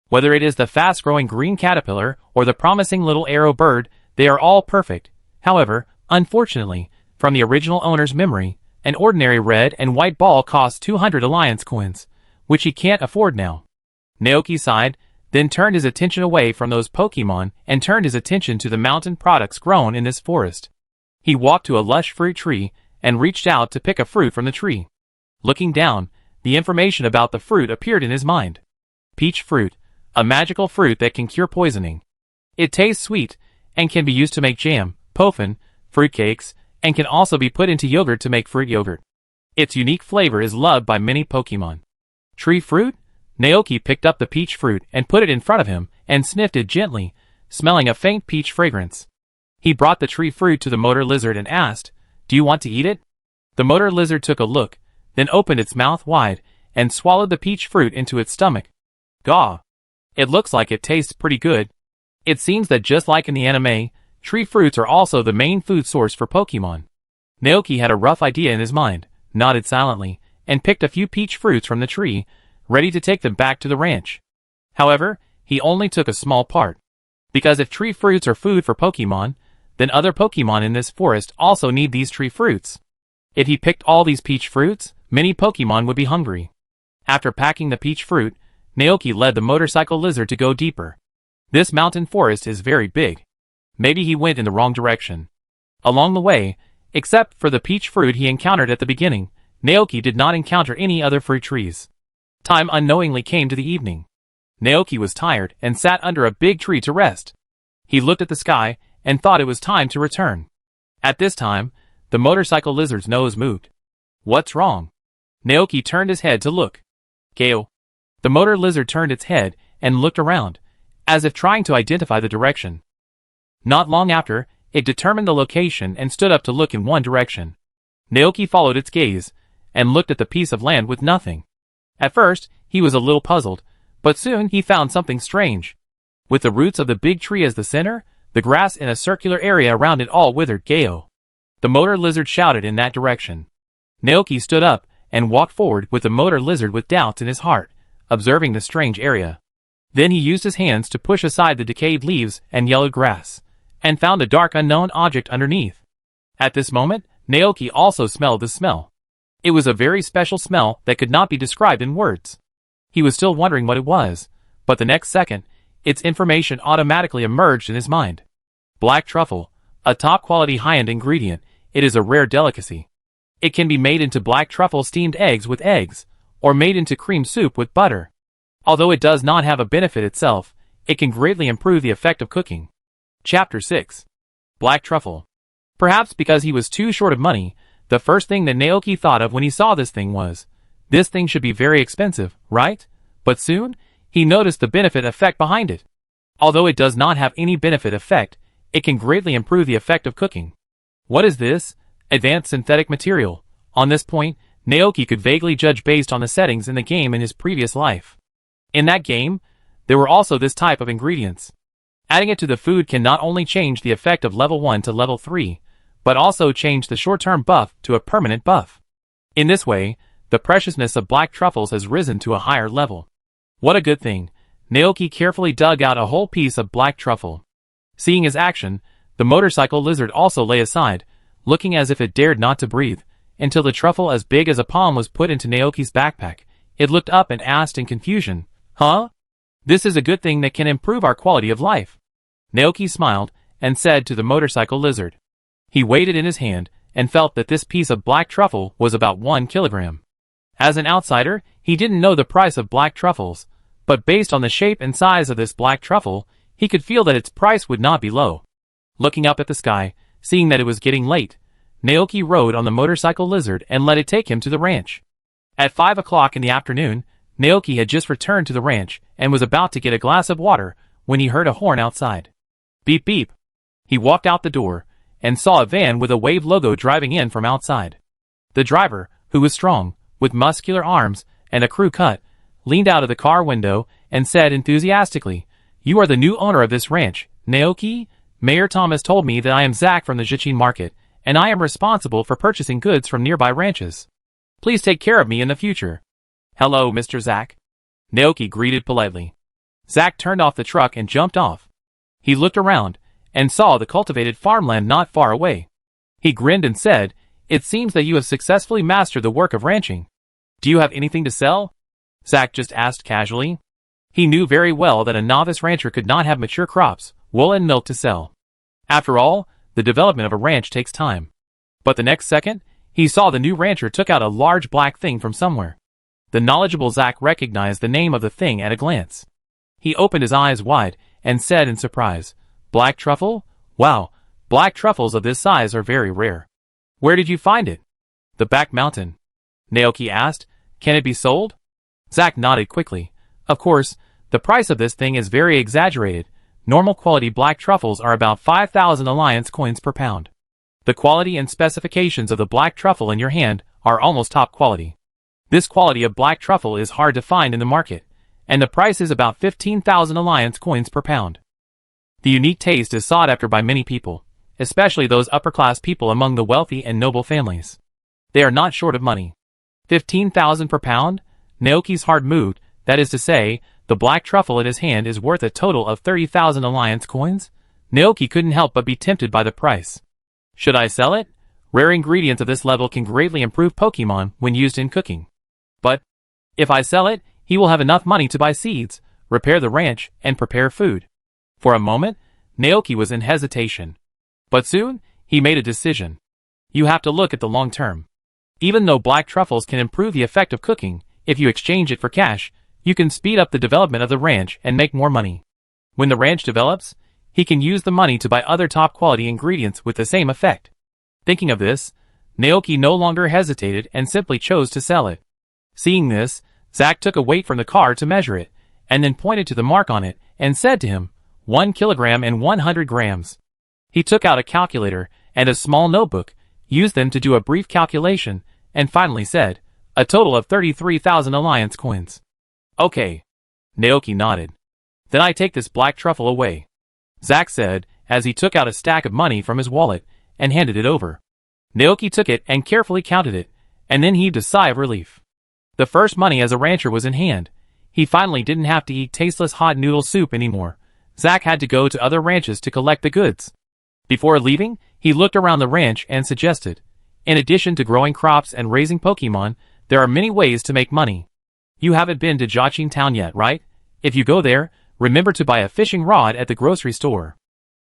Speaker 1: Whether it is the fast-growing green caterpillar or the promising little arrow bird, they are all perfect. However, unfortunately, from the original owner's memory, an ordinary red and white ball costs 200 alliance coins, which he can't afford now. Naoki sighed, then turned his attention away from those Pokemon and turned his attention to the mountain products grown in this forest. He walked to a lush fruit tree and reached out to pick a fruit from the tree. Looking down, the information about the fruit appeared in his mind. Peach fruit, a magical fruit that can cure poisoning. It tastes sweet and can be used to make jam, poffen, fruitcakes, and can also be put into yogurt to make fruit yogurt. Its unique flavor is loved by many Pokemon. Tree fruit? Naoki picked up the peach fruit and put it in front of him and sniffed it gently, smelling a faint peach fragrance. He brought the tree fruit to the motor lizard and asked, "Do you want to eat it?" The motor lizard took a look, then opened its mouth wide and swallowed the peach fruit into its stomach. Gaw! It looks like it tastes pretty good. It seems that just like in the anime, tree fruits are also the main food source for Pokemon. Naoki had a rough idea in his mind, nodded silently, and picked a few peach fruits from the tree, ready to take them back to the ranch. However, he only took a small part. Because if tree fruits are food for Pokemon, then other Pokemon in this forest also need these tree fruits. If he picked all these peach fruits, many Pokemon would be hungry. After packing the peach fruit, Naoki led the motorcycle lizard to go deeper. This mountain forest is very big. Maybe he went in the wrong direction. Along the way, except for the peach fruit he encountered at the beginning, Naoki did not encounter any other fruit trees. Time unknowingly came to the evening. Naoki was tired and sat under a big tree to rest. He looked at the sky and thought it was time to return. At this time, the motorcycle lizard's nose moved. What's wrong? Naoki turned his head to look. Gale. The motor lizard turned its head and looked around, as if trying to identify the direction. Not long after, it determined the location and stood up to look in one direction. Naoki followed its gaze and looked at the piece of land with nothing. At first, he was a little puzzled, but soon he found something strange. With the roots of the big tree as the center, the grass in a circular area around it all withered. Gale. The motor lizard shouted in that direction. Naoki stood up and walked forward with the motor lizard with doubts in his heart, observing the strange area. Then he used his hands to push aside the decayed leaves and yellowed grass, and found a dark unknown object underneath. At this moment, Naoki also smelled the smell. It was a very special smell that could not be described in words. He was still wondering what it was, but the next second, its information automatically emerged in his mind. Black truffle, a top-quality high-end ingredient, it is a rare delicacy. It can be made into black truffle steamed eggs with eggs, or made into cream soup with butter. Although it does not have a benefit itself, it can greatly improve the effect of cooking. Chapter 6. Black Truffle. Perhaps because he was too short of money, the first thing that Naoki thought of when he saw this thing was, this thing should be very expensive, right? But soon, he noticed the benefit effect behind it. Although it does not have any benefit effect, it can greatly improve the effect of cooking. What is this? Advanced synthetic material. On this point, Naoki could vaguely judge based on the settings in the game in his previous life. In that game, there were also this type of ingredients. Adding it to the food can not only change the effect of level 1 to level 3, but also change the short-term buff to a permanent buff. In this way, the preciousness of black truffles has risen to a higher level. What a good thing. Naoki carefully dug out a whole piece of black truffle. Seeing his action, the motorcycle lizard also lay aside, looking as if it dared not to breathe, until the truffle as big as a palm was put into Naoki's backpack. It looked up and asked in confusion, "Huh? This is a good thing that can improve our quality of life." Naoki smiled and said to the motorcycle lizard. He weighed it in his hand and felt that this piece of black truffle was about 1 kilogram. As an outsider, he didn't know the price of black truffles, but based on the shape and size of this black truffle, he could feel that its price would not be low. Looking up at the sky, seeing that it was getting late, Naoki rode on the motorcycle lizard and let it take him to the ranch. At 5 o'clock in the afternoon, Naoki had just returned to the ranch and was about to get a glass of water when he heard a horn outside. Beep beep. He walked out the door and saw a van with a Wave logo driving in from outside. The driver, who was strong, with muscular arms and a crew cut, leaned out of the car window and said enthusiastically, "You are the new owner of this ranch, Naoki? Mayor Thomas told me that I am Zach from the Jichin market, and I am responsible for purchasing goods from nearby ranches. Please take care of me in the future." "Hello, Mr. Zach." Naoki greeted politely. Zach turned off the truck and jumped off. He looked around and saw the cultivated farmland not far away. He grinned and said, "It seems that you have successfully mastered the work of ranching. Do you have anything to sell?" Zach just asked casually. He knew very well that a novice rancher could not have mature crops, wool and milk to sell. After all, the development of a ranch takes time. But the next second, he saw the new rancher took out a large black thing from somewhere. The knowledgeable Zach recognized the name of the thing at a glance. He opened his eyes wide and said in surprise, "Black truffle? Wow, black truffles of this size are very rare. Where did you find it?" "The back mountain." Naoki asked, "Can it be sold?" Zach nodded quickly. "Of course, the price of this thing is very exaggerated. Normal quality black truffles are about 5,000 alliance coins per pound. The quality and specifications of the black truffle in your hand are almost top quality. This quality of black truffle is hard to find in the market, and the price is about 15,000 alliance coins per pound. The unique taste is sought after by many people, especially those upper-class people among the wealthy and noble families. They are not short of money. 15,000 per pound? Naoki's heart moved. That is to say, the black truffle in his hand is worth a total of 30,000 alliance coins? Naoki couldn't help but be tempted by the price. Should I sell it? Rare ingredients of this level can greatly improve Pokemon when used in cooking. But if I sell it, he will have enough money to buy seeds, repair the ranch, and prepare food. For a moment, Naoki was in hesitation. But soon, he made a decision. You have to look at the long term. Even though black truffles can improve the effect of cooking, if you exchange it for cash, you can speed up the development of the ranch and make more money. When the ranch develops, he can use the money to buy other top-quality ingredients with the same effect. Thinking of this, Naoki no longer hesitated and simply chose to sell it. Seeing this, Zach took a weight from the car to measure it, and then pointed to the mark on it and said to him, 1 kilogram and 100 grams. He took out a calculator and a small notebook, used them to do a brief calculation, and finally said, a total of 33,000 alliance coins. Okay. Naoki nodded. Then I take this black truffle away, Zach said, as he took out a stack of money from his wallet and handed it over. Naoki took it and carefully counted it, and then heaved a sigh of relief. The first money as a rancher was in hand. He finally didn't have to eat tasteless hot noodle soup anymore. Zach had to go to other ranches to collect the goods. Before leaving, he looked around the ranch and suggested, in addition to growing crops and raising Pokemon, there are many ways to make money. You haven't been to Jiaqing Town yet, right? If you go there, remember to buy a fishing rod at the grocery store.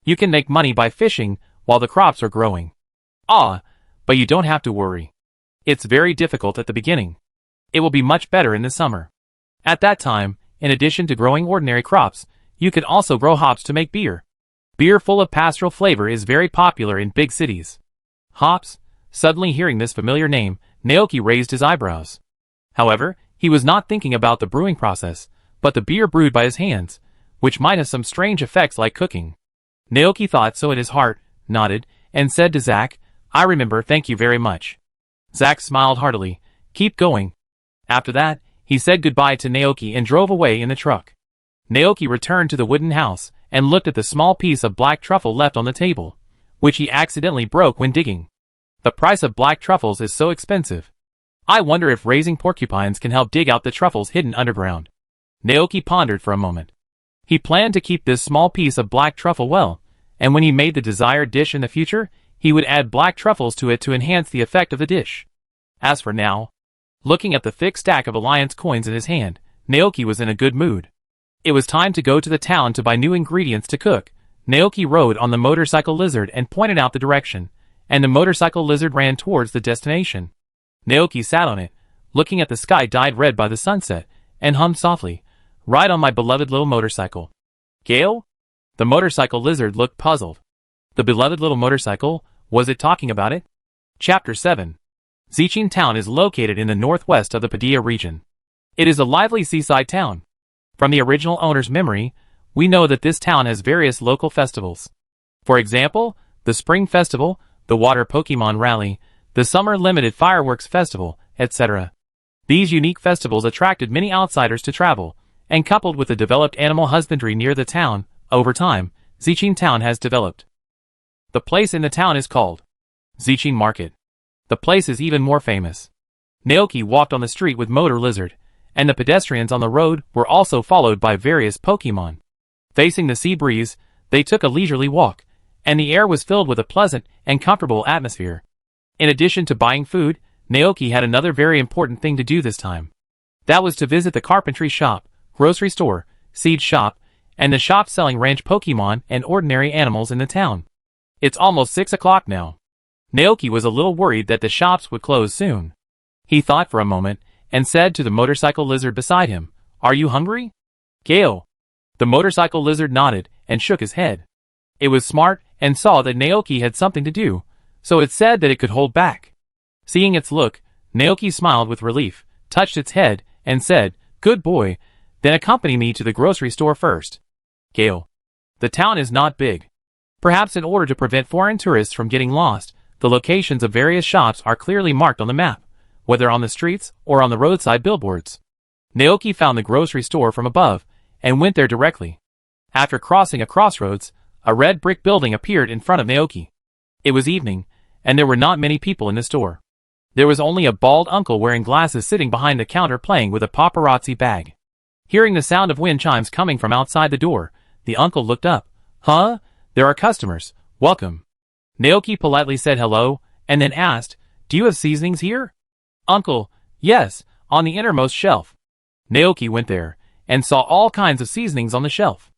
Speaker 1: You can make money by fishing while the crops are growing. But you don't have to worry. It's very difficult at the beginning. It will be much better in the summer. At that time, in addition to growing ordinary crops, you can also grow hops to make beer. Beer full of pastoral flavor is very popular in big cities. Hops? Suddenly hearing this familiar name, Naoki raised his eyebrows. However, he was not thinking about the brewing process, but the beer brewed by his hands, which might have some strange effects like cooking. Naoki thought so in his heart, nodded, and said to Zach, I remember, thank you very much. Zach smiled heartily. Keep going. After that, he said goodbye to Naoki and drove away in the truck. Naoki returned to the wooden house and looked at the small piece of black truffle left on the table, which he accidentally broke when digging. The price of black truffles is so expensive. I wonder if raising porcupines can help dig out the truffles hidden underground. Naoki pondered for a moment. He planned to keep this small piece of black truffle well, and when he made the desired dish in the future, he would add black truffles to it to enhance the effect of the dish. As for now, looking at the thick stack of alliance coins in his hand, Naoki was in a good mood. It was time to go to the town to buy new ingredients to cook. Naoki rode on the motorcycle lizard and pointed out the direction, and the motorcycle lizard ran towards the destination. Naoki sat on it, looking at the sky dyed red by the sunset, and hummed softly, Ride on my beloved little motorcycle. Gale? The motorcycle lizard looked puzzled. The beloved little motorcycle, was it talking about it? Chapter 7. Jiaqing Town is located in the northwest of the Padilla region. It is a lively seaside town. From the original owner's memory, we know that this town has various local festivals. For example, the Spring Festival, the Water Pokemon Rally, the Summer Limited Fireworks Festival, etc. These unique festivals attracted many outsiders to travel, and coupled with the developed animal husbandry near the town, over time, Jiaqing Town has developed. The place in the town is called Jiaqing Market. The place is even more famous. Naoki walked on the street with Motor Lizard, and the pedestrians on the road were also followed by various Pokemon. Facing the sea breeze, they took a leisurely walk, and the air was filled with a pleasant and comfortable atmosphere. In addition to buying food, Naoki had another very important thing to do this time. That was to visit the carpentry shop, grocery store, seed shop, and the shop selling ranch Pokemon and ordinary animals in the town. It's almost 6 o'clock now. Naoki was a little worried that the shops would close soon. He thought for a moment and said to the motorcycle lizard beside him, "Are you hungry?" "Gale." The motorcycle lizard nodded and shook his head. It was smart and saw that Naoki had something to do, so it said that it could hold back. Seeing its look, Naoki smiled with relief, touched its head, and said, "Good boy, then accompany me to the grocery store first." Gale. The town is not big. Perhaps in order to prevent foreign tourists from getting lost, the locations of various shops are clearly marked on the map, whether on the streets or on the roadside billboards. Naoki found the grocery store from above and went there directly. After crossing a crossroads, a red brick building appeared in front of Naoki. It was evening, and there were not many people in the store. There was only a bald uncle wearing glasses sitting behind the counter playing with a paparazzi bag. Hearing the sound of wind chimes coming from outside the door, the uncle looked up. "Huh? There are customers. Welcome." Naoki politely said hello, and then asked, "Do you have seasonings here?" "Uncle, yes, on the innermost shelf." Naoki went there, and saw all kinds of seasonings on the shelf.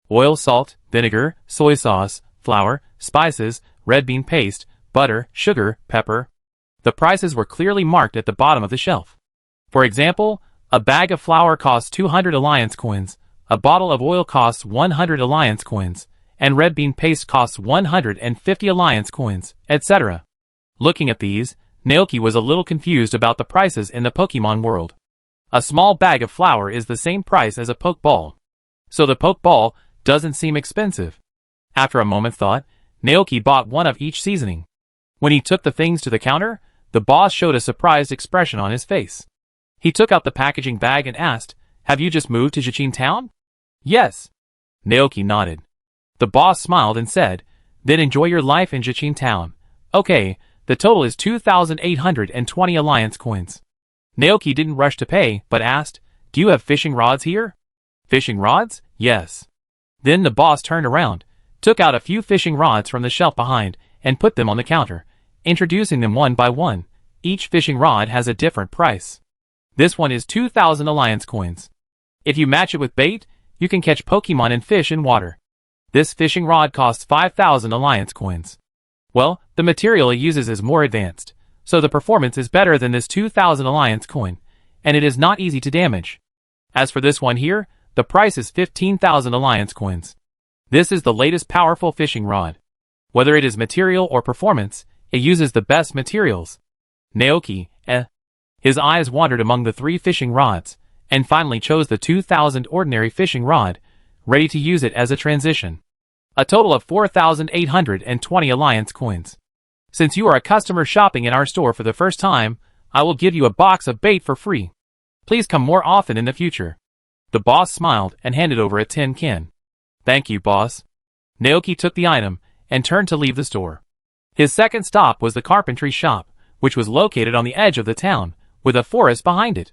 Speaker 1: Oil, salt, vinegar, soy sauce, flour, spices, red bean paste, butter, sugar, pepper. The prices were clearly marked at the bottom of the shelf. For example, a bag of flour costs 200 alliance coins, a bottle of oil costs 100 alliance coins, and red bean paste costs 150 alliance coins, etc. Looking at these, Naoki was a little confused about the prices in the Pokemon world. A small bag of flour is the same price as a Pokeball. So the Pokeball doesn't seem expensive. After a moment's thought, Naoki bought one of each seasoning. When he took the things to the counter, the boss showed a surprised expression on his face. He took out the packaging bag and asked, "Have you just moved to Jichin Town?" "Yes." Naoki nodded. The boss smiled and said, "Then enjoy your life in Jichin Town. Okay, the total is 2,820 alliance coins." Naoki didn't rush to pay, but asked, "Do you have fishing rods here?" "Fishing rods? Yes." Then the boss turned around, took out a few fishing rods from the shelf behind, and put them on the counter, introducing them one by one. Each fishing rod has a different price. This one is 2,000 alliance coins. If you match it with bait, you can catch Pokemon and fish in water. This fishing rod costs 5,000 alliance coins. Well, the material it uses is more advanced, so the performance is better than this 2,000 alliance coin, and it is not easy to damage. As for this one here, the price is 15,000 alliance coins. This is the latest powerful fishing rod. Whether it is material or performance, it uses the best materials. Naoki, His eyes wandered among the 3 fishing rods, and finally chose the 2,000 ordinary fishing rod, ready to use it as a transition. A total of 4,820 alliance coins. Since you are a customer shopping in our store for the first time, I will give you a box of bait for free. Please come more often in the future. The boss smiled and handed over a tin can. "Thank you, boss." Naoki took the item and turned to leave the store. His second stop was the carpentry shop, which was located on the edge of the town, with a forest behind it.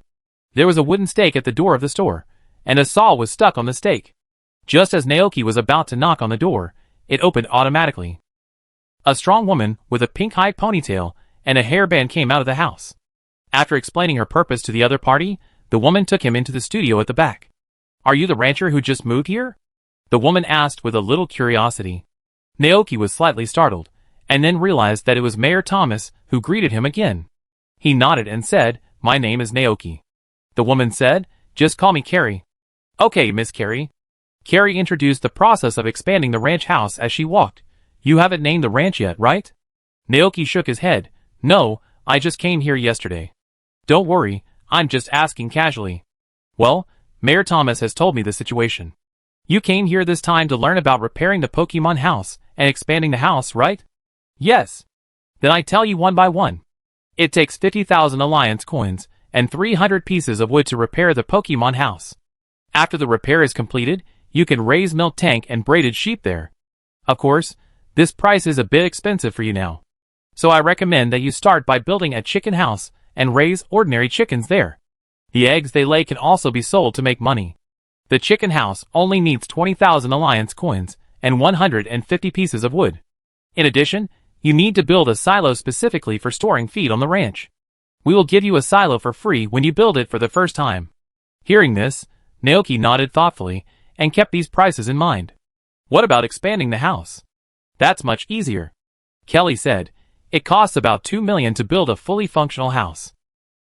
Speaker 1: There was a wooden stake at the door of the store, and a saw was stuck on the stake. Just as Naoki was about to knock on the door, it opened automatically. A strong woman with a pink high ponytail and a hairband came out of the house. After explaining her purpose to the other party, the woman took him into the studio at the back. "Are you the rancher who just moved here?" the woman asked with a little curiosity. Naoki was slightly startled, and then realized that it was Mayor Thomas who greeted him again. He nodded and said, "My name is Naoki." The woman said, "Just call me Carrie." "Okay, Miss Carrie." Carrie introduced the process of expanding the ranch house as she walked. "You haven't named the ranch yet, right?" Naoki shook his head. "No, I just came here yesterday." "Don't worry, I'm just asking casually." "Well, Mayor Thomas has told me the situation. You came here this time to learn about repairing the Pokemon house and expanding the house, right?" "Yes." "Then I tell you one by one. It takes 50,000 alliance coins and 300 pieces of wood to repair the Pokemon house. After the repair is completed, you can raise milk tank and braided sheep there. Of course, this price is a bit expensive for you now. So I recommend that you start by building a chicken house and raise ordinary chickens there. The eggs they lay can also be sold to make money. The chicken house only needs 20,000 alliance coins and 150 pieces of wood. In addition, you need to build a silo specifically for storing feed on the ranch. We will give you a silo for free when you build it for the first time." Hearing this, Naoki nodded thoughtfully and kept these prices in mind. What about expanding the house? That's much easier. Kelly said, it costs about $2 million to build a fully functional house.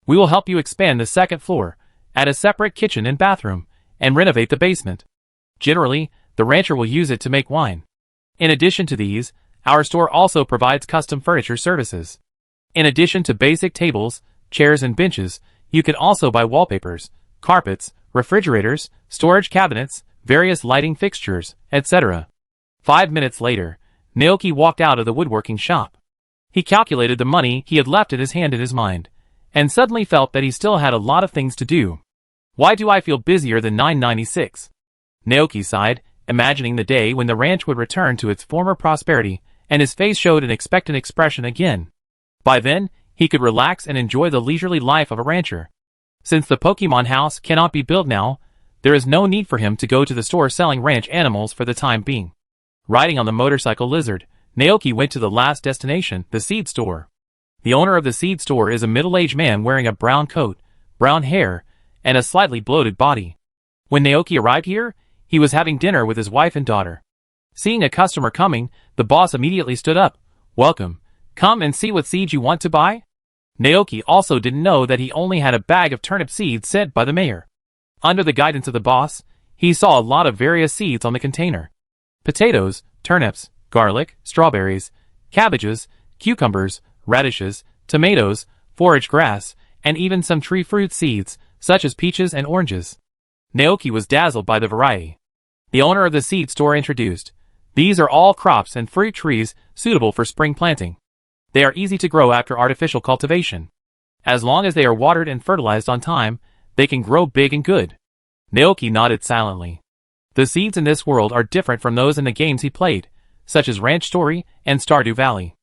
Speaker 1: We will help you expand the second floor, add a separate kitchen and bathroom, and renovate the basement. Generally, the rancher will use it to make wine. In addition to these, our store also provides custom furniture services. In addition to basic tables, chairs and benches, you can also buy wallpapers, carpets, refrigerators, storage cabinets, various lighting fixtures, etc. 5 minutes later, Naoki walked out of the woodworking shop. He calculated the money he had left in his hand in his mind, and suddenly felt that he still had a lot of things to do. Why do I feel busier than 996? Naoki sighed, imagining the day when the ranch would return to its former prosperity, and his face showed an expectant expression again. By then, he could relax and enjoy the leisurely life of a rancher. Since the Pokemon house cannot be built now, there is no need for him to go to the store selling ranch animals for the time being. Riding on the motorcycle Lizard, Naoki went to the last destination, the seed store. The owner of the seed store is a middle-aged man wearing a brown coat, brown hair, and a slightly bloated body. When Naoki arrived here, he was having dinner with his wife and daughter. Seeing a customer coming, the boss immediately stood up. Welcome. Come and see what seeds you want to buy? Naoki also didn't know that he only had a bag of turnip seeds sent by the mayor. Under the guidance of the boss, he saw a lot of various seeds on the container. Potatoes, turnips, garlic, strawberries, cabbages, cucumbers, radishes, tomatoes, forage grass, and even some tree fruit seeds, such as peaches and oranges. Naoki was dazzled by the variety. The owner of the seed store introduced, these are all crops and fruit trees suitable for spring planting. They are easy to grow after artificial cultivation. As long as they are watered and fertilized on time, they can grow big and good. Naoki nodded silently. The seeds in this world are different from those in the games he played, such as Ranch Story and Stardew Valley.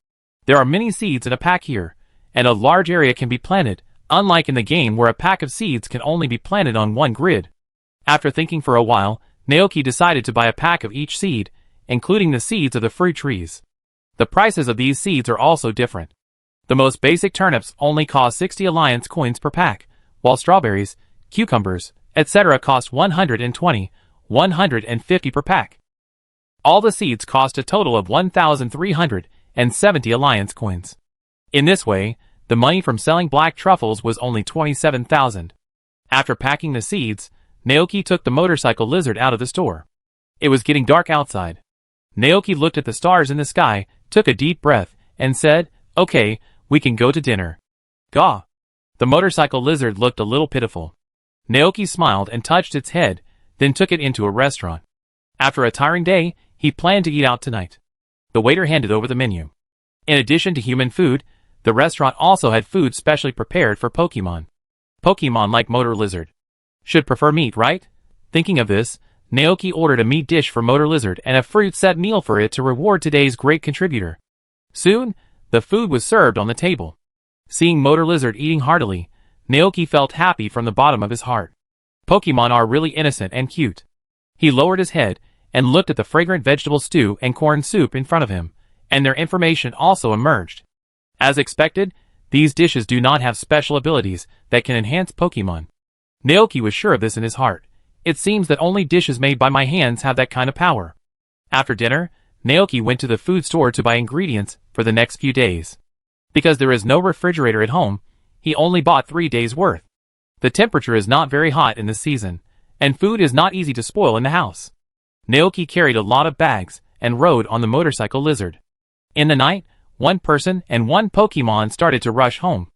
Speaker 1: There are many seeds in a pack here, and a large area can be planted, unlike in the game where a pack of seeds can only be planted on one grid. After thinking for a while, Naoki decided to buy a pack of each seed, including the seeds of the fruit trees. The prices of these seeds are also different. The most basic turnips only cost 60 alliance coins per pack, while strawberries, cucumbers, etc. cost 120, 150 per pack. All the seeds cost a total of 1,370 alliance coins. In this way, the money from selling black truffles was only 27,000. After packing the seeds, Naoki took the motorcycle Lizard out of the store. It was getting dark outside. Naoki looked at the stars in the sky, took a deep breath, and said, okay, we can go to dinner. Gah! The motorcycle Lizard looked a little pitiful. Naoki smiled and touched its head, then took it into a restaurant. After a tiring day, he planned to eat out tonight. The waiter handed over the menu. In addition to human food, the restaurant also had food specially prepared for Pokemon. Pokemon like Motor Lizard should prefer meat, right? Thinking of this, Naoki ordered a meat dish for Motor Lizard and a fruit-set meal for it to reward today's great contributor. Soon, the food was served on the table. Seeing Motor Lizard eating heartily, Naoki felt happy from the bottom of his heart. Pokemon are really innocent and cute. He lowered his head and looked at the fragrant vegetable stew and corn soup in front of him, and their information also emerged. As expected, these dishes do not have special abilities that can enhance Pokemon. Naoki was sure of this in his heart. It seems that only dishes made by my hands have that kind of power. After dinner, Naoki went to the food store to buy ingredients for the next few days. Because there is no refrigerator at home, he only bought 3 days' worth. The temperature is not very hot in this season, and food is not easy to spoil in the house. Naoki carried a lot of bags and rode on the motorcycle Lizard. In the night, one person and one Pokemon started to rush home.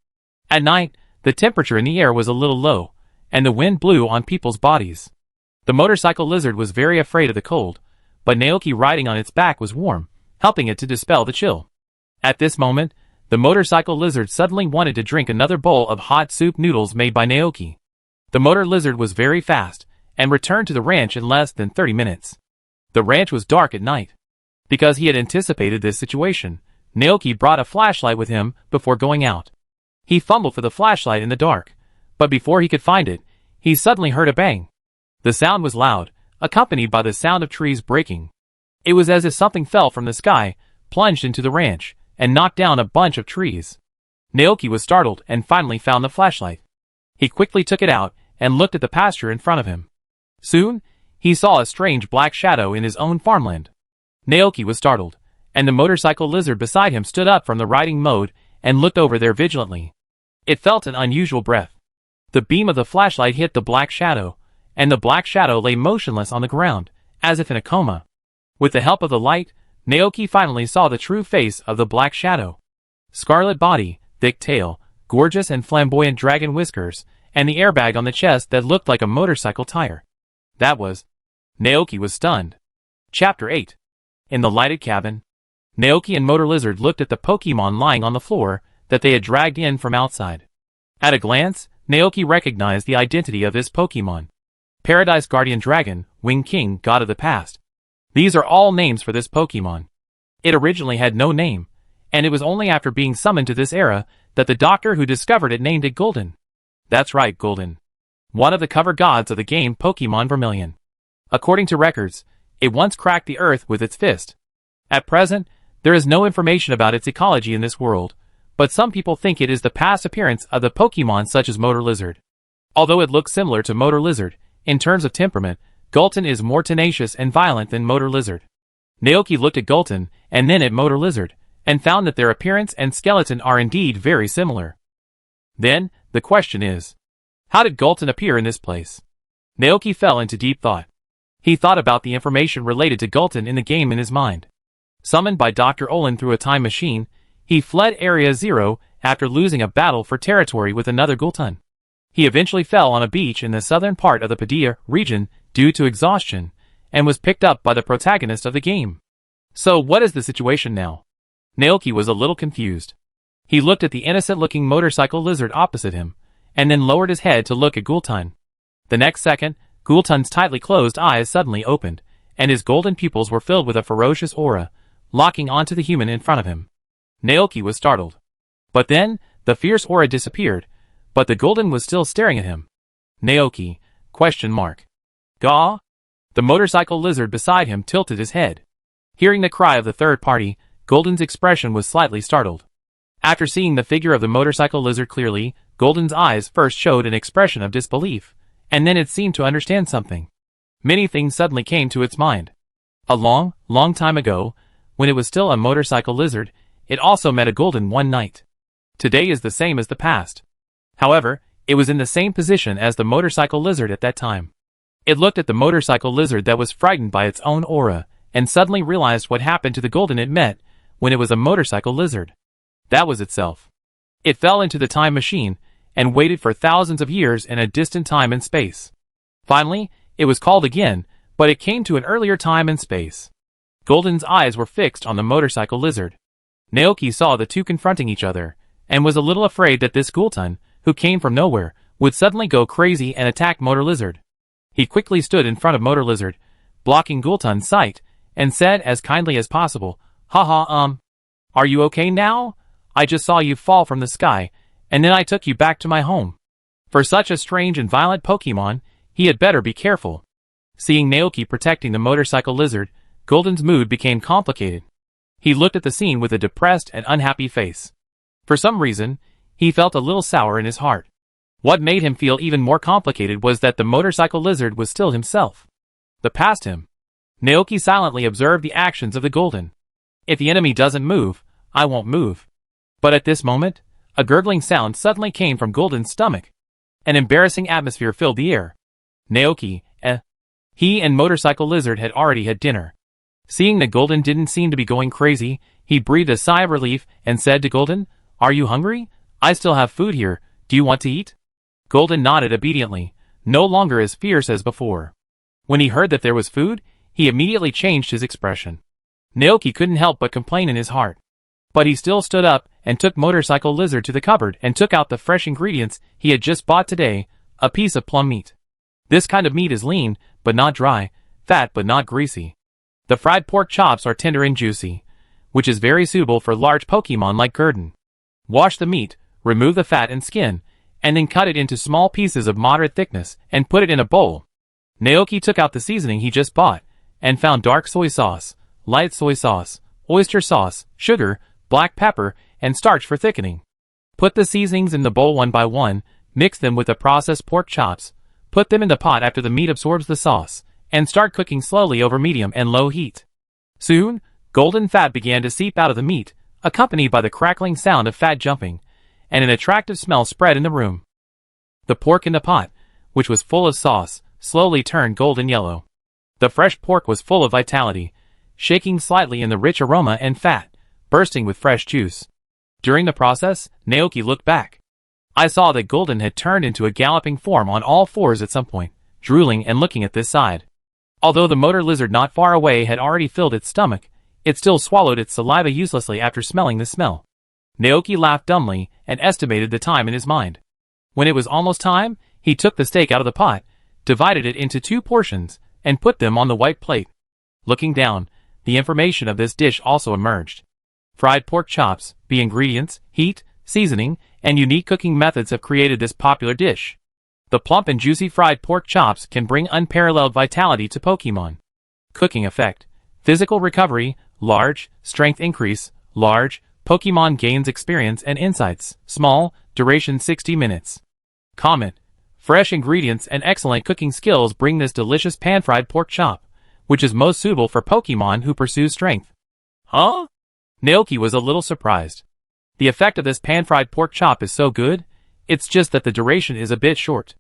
Speaker 1: At night, the temperature in the air was a little low, and the wind blew on people's bodies. The motorcycle Lizard was very afraid of the cold, but Naoki riding on its back was warm, helping it to dispel the chill. At this moment, the motorcycle Lizard suddenly wanted to drink another bowl of hot soup noodles made by Naoki. The motor Lizard was very fast, and returned to the ranch in less than 30 minutes. The ranch was dark at night. Because he had anticipated this situation, Naoki brought a flashlight with him before going out. He fumbled for the flashlight in the dark, but before he could find it, he suddenly heard a bang. The sound was loud, accompanied by the sound of trees breaking. It was as if something fell from the sky, plunged into the ranch, and knocked down a bunch of trees. Naoki was startled and finally found the flashlight. He quickly took it out and looked at the pasture in front of him. Soon, he saw a strange black shadow in his own farmland. Naoki was startled, and the motorcycle lizard beside him stood up from the riding mode and looked over there vigilantly. It felt an unusual breath. The beam of the flashlight hit the black shadow, and the black shadow lay motionless on the ground, as if in a coma. With the help of the light, Naoki finally saw the true face of the black shadow. Scarlet body, thick tail, gorgeous and flamboyant dragon whiskers, and the airbag on the chest that looked like a motorcycle tire. That was... Naoki was stunned. Chapter 8. In the lighted cabin, Naoki and Motor Lizard looked at the Pokemon lying on the floor that they had dragged in from outside. At a glance, Naoki recognized the identity of this Pokemon. Paradise Guardian Dragon, Wing King, God of the Past. These are all names for this Pokemon. It originally had no name, and it was only after being summoned to this era that the doctor who discovered it named it Golden. That's right, Golden. One of the cover gods of the game Pokemon Vermilion. According to records, it once cracked the earth with its fist. At present, there is no information about its ecology in this world, but some people think it is the past appearance of the Pokemon such as Motor Lizard. Although it looks similar to Motor Lizard, in terms of temperament, Gulton is more tenacious and violent than Motor Lizard. Naoki looked at Gulton and then at Motor Lizard, and found that their appearance and skeleton are indeed very similar. Then, the question is, how did Gulton appear in this place? Naoki fell into deep thought. He thought about the information related to Gulton in the game in his mind. Summoned by Dr. Olin through a time machine, he fled Area Zero after losing a battle for territory with another Gulton. He eventually fell on a beach in the southern part of the Padilla region due to exhaustion, and was picked up by the protagonist of the game. So what is the situation now? Naoki was a little confused. He looked at the innocent-looking motorcycle lizard opposite him, and then lowered his head to look at Gulton. The next second, Gulton's tightly closed eyes suddenly opened, and his golden pupils were filled with a ferocious aura, locking onto the human in front of him. Naoki was startled. But then, the fierce aura disappeared, but the Golden was still staring at him. Naoki? ? Gaw? The motorcycle lizard beside him tilted his head. Hearing the cry of the third party, Golden's expression was slightly startled. After seeing the figure of the motorcycle lizard clearly, Golden's eyes first showed an expression of disbelief, and then it seemed to understand something. Many things suddenly came to its mind. A long, long time ago, when it was still a motorcycle lizard, it also met a Golden one night. Today is the same as the past. However, it was in the same position as the motorcycle lizard at that time. It looked at the motorcycle lizard that was frightened by its own aura, and suddenly realized what happened to the Golden it met when it was a motorcycle lizard. That was itself. It fell into the time machine, and waited for thousands of years in a distant time and space. Finally, it was called again, but it came to an earlier time and space. Golden's eyes were fixed on the motorcycle lizard. Naoki saw the two confronting each other, and was a little afraid that this Gulton, who came from nowhere, would suddenly go crazy and attack Motor Lizard. He quickly stood in front of Motor Lizard, blocking Gulton's sight, and said as kindly as possible, Are you okay now? I just saw you fall from the sky, and then I took you back to my home. For such a strange and violent Pokemon, he had better be careful. Seeing Naoki protecting the motorcycle lizard, Golden's mood became complicated. He looked at the scene with a depressed and unhappy face. For some reason, he felt a little sour in his heart. What made him feel even more complicated was that the motorcycle lizard was still himself. The past him. Naoki silently observed the actions of the Golden. If the enemy doesn't move, I won't move. But at this moment, a gurgling sound suddenly came from Golden's stomach. An embarrassing atmosphere filled the air. Naoki, He and motorcycle lizard had already had dinner. Seeing that Golden didn't seem to be going crazy, he breathed a sigh of relief and said to Golden, Are you hungry? I still have food here, do you want to eat? Golden nodded obediently, no longer as fierce as before. When he heard that there was food, he immediately changed his expression. Naoki couldn't help but complain in his heart. But he still stood up and took motorcycle lizard to the cupboard and took out the fresh ingredients he had just bought today, a piece of plum meat. This kind of meat is lean, but not dry, fat but not greasy. The fried pork chops are tender and juicy, which is very suitable for large Pokemon like Gurdon. Wash the meat, remove the fat and skin, and then cut it into small pieces of moderate thickness and put it in a bowl. Naoki took out the seasoning he just bought, and found dark soy sauce, light soy sauce, oyster sauce, sugar, black pepper, and starch for thickening. Put the seasonings in the bowl one by one, mix them with the processed pork chops, Put them in the pot after the meat absorbs the sauce, and start cooking slowly over medium and low heat. Soon, golden fat began to seep out of the meat, accompanied by the crackling sound of fat jumping, and an attractive smell spread in the room. The pork in the pot, which was full of sauce, slowly turned golden yellow. The fresh pork was full of vitality, shaking slightly in the rich aroma and fat, bursting with fresh juice. During the process, Naoki looked back. I saw that Golden had turned into a galloping form on all fours at some point, drooling and looking at this side. Although the motor lizard not far away had already filled its stomach, it still swallowed its saliva uselessly after smelling the smell. Naoki laughed dumbly and estimated the time in his mind. When it was almost time, he took the steak out of the pot, divided it into 2 portions, and put them on the white plate. Looking down, the information of this dish also emerged. Fried pork chops, the ingredients, heat, seasoning, and unique cooking methods have created this popular dish. The plump and juicy fried pork chops can bring unparalleled vitality to Pokemon. Cooking effect. Physical recovery, large, strength increase, large, Pokemon gains experience and insights, small, duration 60 minutes. Comment. Fresh ingredients and excellent cooking skills bring this delicious pan-fried pork chop, which is most suitable for Pokemon who pursue strength. Huh? Naoki was a little surprised. The effect of this pan-fried pork chop is so good, it's just that the duration is a bit short.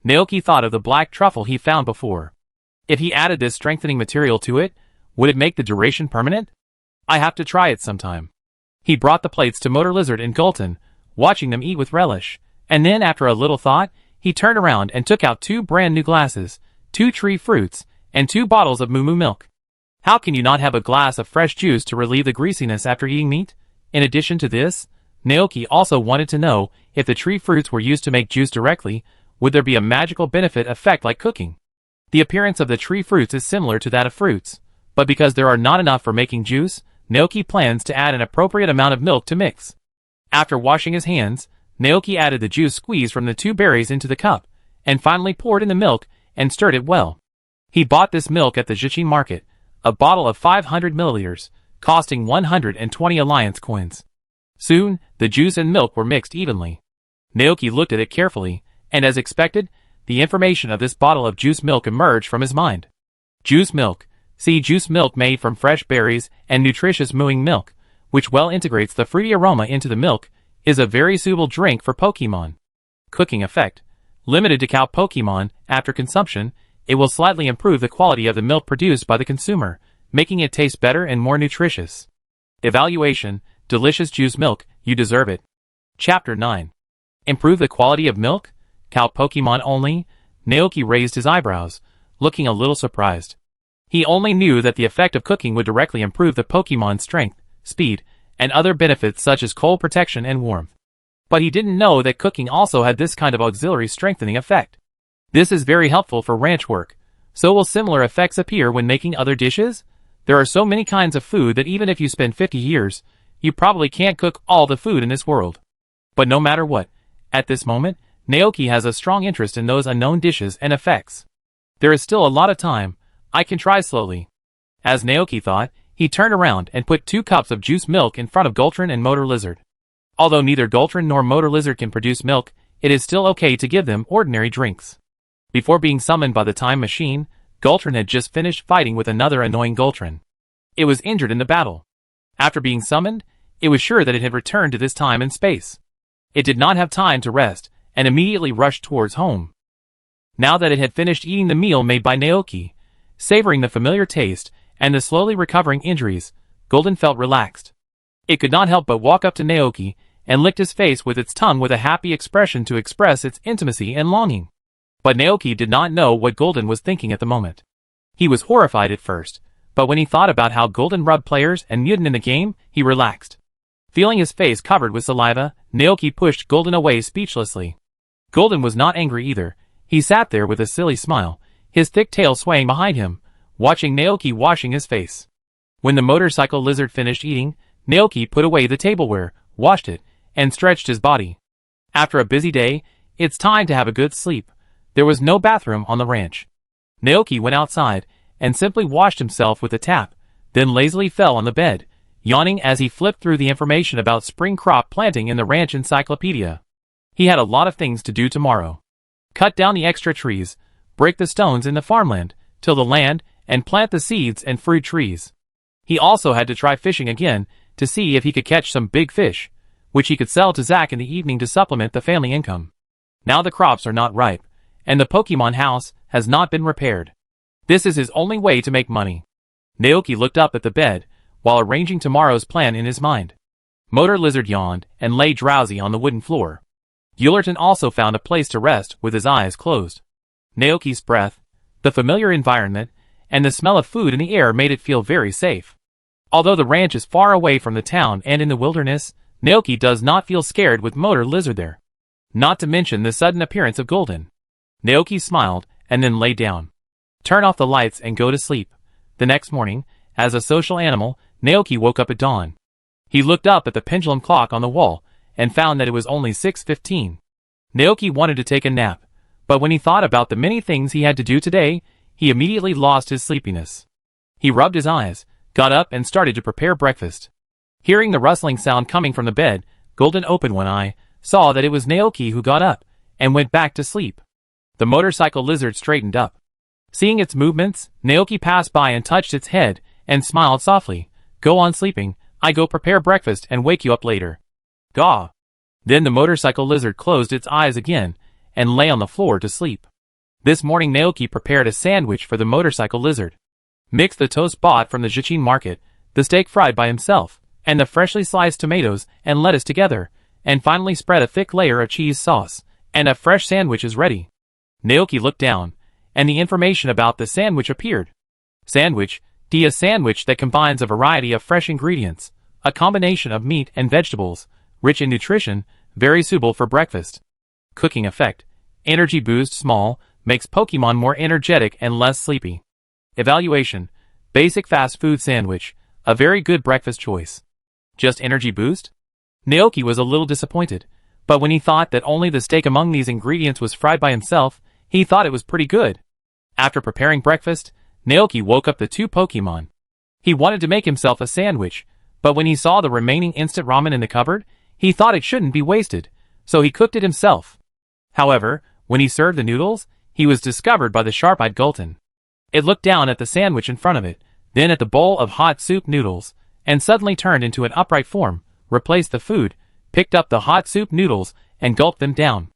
Speaker 1: Naoki thought of the black truffle he found before. If he added this strengthening material to it, would it make the duration permanent? I have to try it sometime. He brought the plates to Motor Lizard and Gulton, watching them eat with relish, and then after a little thought, he turned around and took out 2 brand new glasses, 2 tree fruits, and 2 bottles of Moo Moo milk. How can you not have a glass of fresh juice to relieve the greasiness after eating meat? In addition to this, Naoki also wanted to know if the tree fruits were used to make juice directly, would there be a magical benefit effect like cooking? The appearance of the tree fruits is similar to that of fruits, but because there are not enough for making juice, Naoki plans to add an appropriate amount of milk to mix. After washing his hands, Naoki added the juice squeezed from the 2 berries into the cup, and finally poured in the milk and stirred it well. He bought this milk at the Jichin market, a bottle of 500 milliliters, costing 120 alliance coins. Soon, the juice and milk were mixed evenly. Naoki looked at it carefully, and as expected, the information of this bottle of juice milk emerged from his mind. Juice milk. See juice milk made from fresh berries and nutritious mooing milk, which well integrates the fruity aroma into the milk, is a very suitable drink for Pokemon. Cooking effect. Limited to cow Pokemon, after consumption, it will slightly improve the quality of the milk produced by the consumer, making it taste better and more nutritious. Evaluation. Delicious juice milk, you deserve it. Chapter 9. Improve the quality of milk? Cow Pokemon only? Naoki raised his eyebrows, looking a little surprised. He only knew that the effect of cooking would directly improve the Pokemon's strength, speed, and other benefits such as cold protection and warmth. But he didn't know that cooking also had this kind of auxiliary strengthening effect. This is very helpful for ranch work. So will similar effects appear when making other dishes? There are so many kinds of food that even if you spend 50 years, you probably can't cook all the food in this world. But no matter what, at this moment, Naoki has a strong interest in those unknown dishes and effects. There is still a lot of time, I can try slowly. As Naoki thought, he turned around and put 2 cups of juice milk in front of Gultrin and Motor Lizard. Although neither Gultrin nor Motor Lizard can produce milk, it is still okay to give them ordinary drinks. Before being summoned by the time machine, Gultrin had just finished fighting with another annoying Gultrin. It was injured in the battle. After being summoned, it was sure that it had returned to this time and space. It did not have time to rest, and immediately rushed towards home. Now that it had finished eating the meal made by Naoki, savoring the familiar taste, and the slowly recovering injuries, Golden felt relaxed. It could not help but walk up to Naoki, and licked his face with its tongue with a happy expression to express its intimacy and longing. But Naoki did not know what Golden was thinking at the moment. He was horrified at first, but when he thought about how Golden rubbed players and Mutant in the game, he relaxed. Feeling his face covered with saliva, Naoki pushed Golden away speechlessly. Golden was not angry either. He sat there with a silly smile, his thick tail swaying behind him, watching Naoki washing his face. When the motorcycle lizard finished eating, Naoki put away the tableware, washed it, and stretched his body. After a busy day, it's time to have a good sleep. There was no bathroom on the ranch. Naoki went outside, and simply washed himself with a tap, then lazily fell on the bed, yawning as he flipped through the information about spring crop planting in the ranch encyclopedia. He had a lot of things to do tomorrow. cut down the extra trees, break the stones in the farmland, till the land, and plant the seeds and fruit trees. He also had to try fishing again to see if he could catch some big fish, which he could sell to Zack in the evening to supplement the family income. Now the crops are not ripe, and the Pokemon house has not been repaired. This is his only way to make money. Naoki looked up at the bed, while arranging tomorrow's plan in his mind. Motor Lizard yawned and lay drowsy on the wooden floor. Gullerton also found a place to rest with his eyes closed. Naoki's breath, the familiar environment, and the smell of food in the air made it feel very safe. Although the ranch is far away from the town and in the wilderness, Naoki does not feel scared with Motor Lizard there. Not to mention the sudden appearance of Golden. Naoki smiled and then lay down. Turn off the lights and go to sleep. The next morning, as a social animal, Naoki woke up at dawn. He looked up at the pendulum clock on the wall and found that it was only 6:15. Naoki wanted to take a nap, but when he thought about the many things he had to do today, he immediately lost his sleepiness. He rubbed his eyes, got up and started to prepare breakfast. Hearing the rustling sound coming from the bed, Golden opened one eye, saw that it was Naoki who got up, and went back to sleep. The motorcycle lizard straightened up. Seeing its movements, Naoki passed by and touched its head, and smiled softly. Go on sleeping, I go prepare breakfast and wake you up later. Gaw. Then the motorcycle lizard closed its eyes again, and lay on the floor to sleep. This morning Naoki prepared a sandwich for the motorcycle lizard. Mixed the toast bought from the Jichin market, the steak fried by himself, and the freshly sliced tomatoes and lettuce together, and finally spread a thick layer of cheese sauce, and a fresh sandwich is ready. Naoki looked down, and the information about the sandwich appeared. Sandwich, a sandwich that combines a variety of fresh ingredients, a combination of meat and vegetables, rich in nutrition, very suitable for breakfast. Cooking effect, energy boost small, makes Pokemon more energetic and less sleepy. Evaluation, basic fast food sandwich, a very good breakfast choice. Just energy boost? Naoki was a little disappointed, but when he thought that only the steak among these ingredients was fried by himself, he thought it was pretty good. After preparing breakfast, Naoki woke up the two Pokemon. He wanted to make himself a sandwich, but when he saw the remaining instant ramen in the cupboard, he thought it shouldn't be wasted, so he cooked it himself. However, when he served the noodles, he was discovered by the sharp-eyed Gulton. It looked down at the sandwich in front of it, then at the bowl of hot soup noodles, and suddenly turned into an upright form, replaced the food, picked up the hot soup noodles, and gulped them down.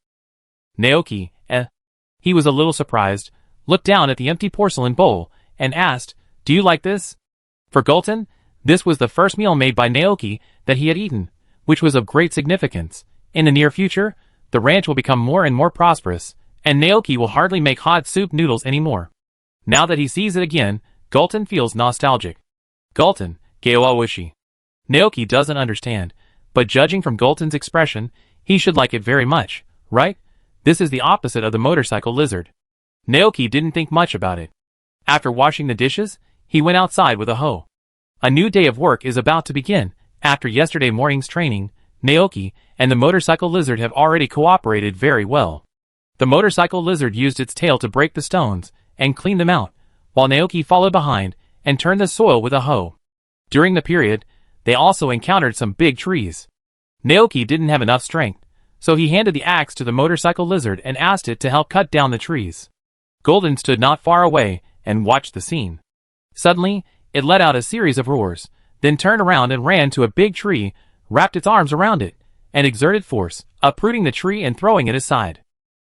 Speaker 1: Naoki, He was a little surprised, looked down at the empty porcelain bowl, and asked, Do you like this? For Gulton, this was the first meal made by Naoki that he had eaten, which was of great significance. In the near future, the ranch will become more and more prosperous, and Naoki will hardly make hot soup noodles anymore. Now that he sees it again, Gulton feels nostalgic. Gulton, Geowawushi. Naoki doesn't understand, but judging from Gulton's expression, he should like it very much, right? This is the opposite of the motorcycle lizard. Naoki didn't think much about it. After washing the dishes, he went outside with a hoe. A new day of work is about to begin. After yesterday morning's training, Naoki and the motorcycle lizard have already cooperated very well. The motorcycle lizard used its tail to break the stones and clean them out, while Naoki followed behind and turned the soil with a hoe. During the period, they also encountered some big trees. Naoki didn't have enough strength, so he handed the axe to the motorcycle lizard and asked it to help cut down the trees. Golden stood not far away and watched the scene. Suddenly, it let out a series of roars, then turned around and ran to a big tree, wrapped its arms around it, and exerted force, uprooting the tree and throwing it aside.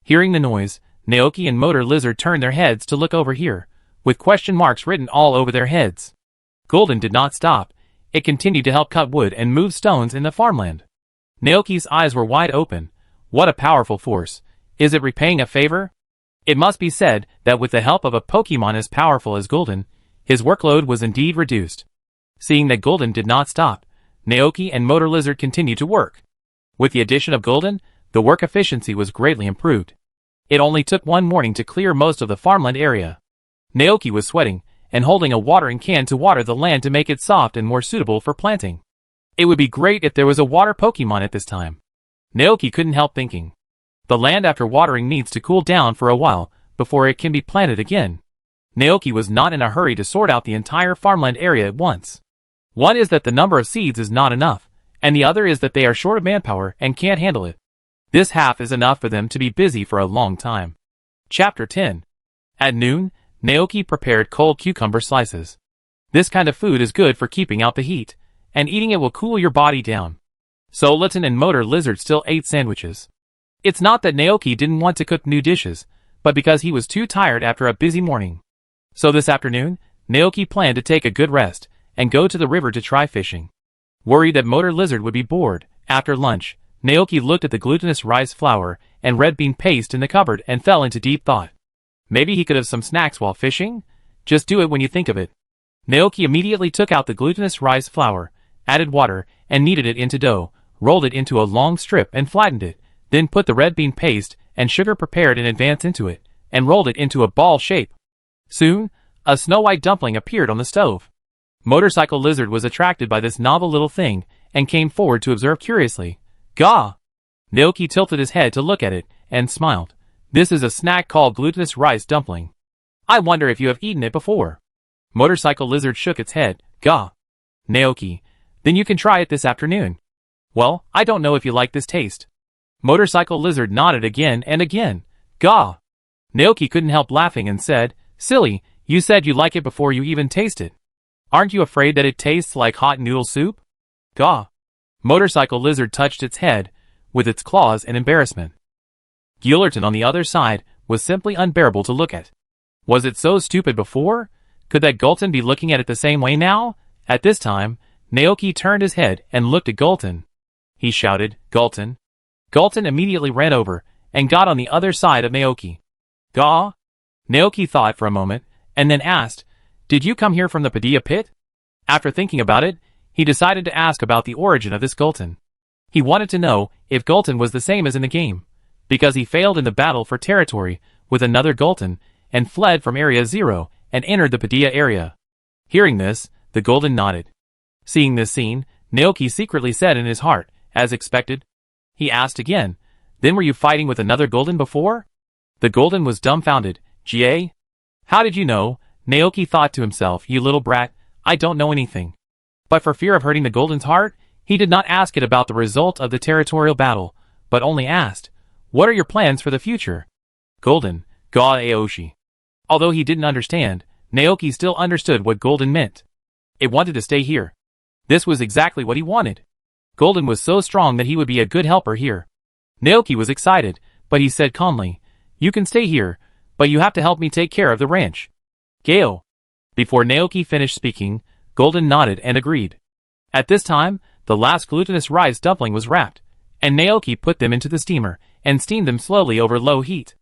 Speaker 1: Hearing the noise, Naoki and Motor Lizard turned their heads to look over here, with question marks written all over their heads. Golden did not stop. It continued to help cut wood and move stones in the farmland. Naoki's eyes were wide open. What a powerful force. Is it repaying a favor? It must be said that with the help of a Pokemon as powerful as Golden, his workload was indeed reduced. Seeing that Golden did not stop, Naoki and Motor Lizard continued to work. With the addition of Golden, the work efficiency was greatly improved. It only took one morning to clear most of the farmland area. Naoki was sweating and holding a watering can to water the land to make it soft and more suitable for planting. It would be great if there was a water Pokemon at this time. Naoki couldn't help thinking. The land after watering needs to cool down for a while before it can be planted again. Naoki was not in a hurry to sort out the entire farmland area at once. One is that the number of seeds is not enough, and the other is that they are short of manpower and can't handle it. This half is enough for them to be busy for a long time. Chapter 10. At noon, Naoki prepared cold cucumber slices. This kind of food is good for keeping out the heat, and eating it will cool your body down. So Litten and Motor Lizard still ate sandwiches. It's not that Naoki didn't want to cook new dishes, but because he was too tired after a busy morning. So this afternoon, Naoki planned to take a good rest, and go to the river to try fishing. Worried that Motor Lizard would be bored, after lunch, Naoki looked at the glutinous rice flour and red bean paste in the cupboard and fell into deep thought. Maybe he could have some snacks while fishing? Just do it when you think of it. Naoki immediately took out the glutinous rice flour, added water, and kneaded it into dough, rolled it into a long strip and flattened it, then put the red bean paste and sugar prepared in advance into it, and rolled it into a ball shape. Soon, a snow-white dumpling appeared on the stove. Motorcycle Lizard was attracted by this novel little thing, and came forward to observe curiously. Gah! Naoki tilted his head to look at it, and smiled. This is a snack called glutinous rice dumpling. I wonder if you have eaten it before. Motorcycle Lizard shook its head. Gah! Naoki, then you can try it this afternoon. Well, I don't know if you like this taste. Motorcycle Lizard nodded again and again. Gah! Naoki couldn't help laughing and said, Silly, you said you like it before you even taste it. Aren't you afraid that it tastes like hot noodle soup? Gah! Motorcycle Lizard touched its head, with its claws in embarrassment. Gillerton on the other side was simply unbearable to look at. Was it so stupid before? Could that Gulton be looking at it the same way now? At this time, Naoki turned his head and looked at Gulton. He shouted, Gulton. Gulton immediately ran over, and got on the other side of Naoki. Gah? Naoki thought for a moment, and then asked, Did you come here from the Padilla pit? After thinking about it, he decided to ask about the origin of this Gulton. He wanted to know if Gulton was the same as in the game, because he failed in the battle for territory with another Gulton, and fled from Area 0, and entered the Padilla area. Hearing this, the Gulton nodded. Seeing this scene, Naoki secretly said in his heart, as expected. He asked again, Then were you fighting with another Gulton before? The Gulton was dumbfounded. Ga? How did you know? Naoki thought to himself, You little brat, I don't know anything. But for fear of hurting the Gulton's heart, he did not ask it about the result of the territorial battle, but only asked, What are your plans for the future? Gulton, Ga Aoshi. Although he didn't understand, Naoki still understood what Gulton meant. It wanted to stay here. This was exactly what he wanted. Gulton was so strong that he would be a good helper here. Naoki was excited, but he said calmly, You can stay here, but you have to help me take care of the ranch. Gale. Before Naoki finished speaking, Gulton nodded and agreed. At this time, the last glutinous rice dumpling was wrapped, and Naoki put them into the steamer, and steamed them slowly over low heat.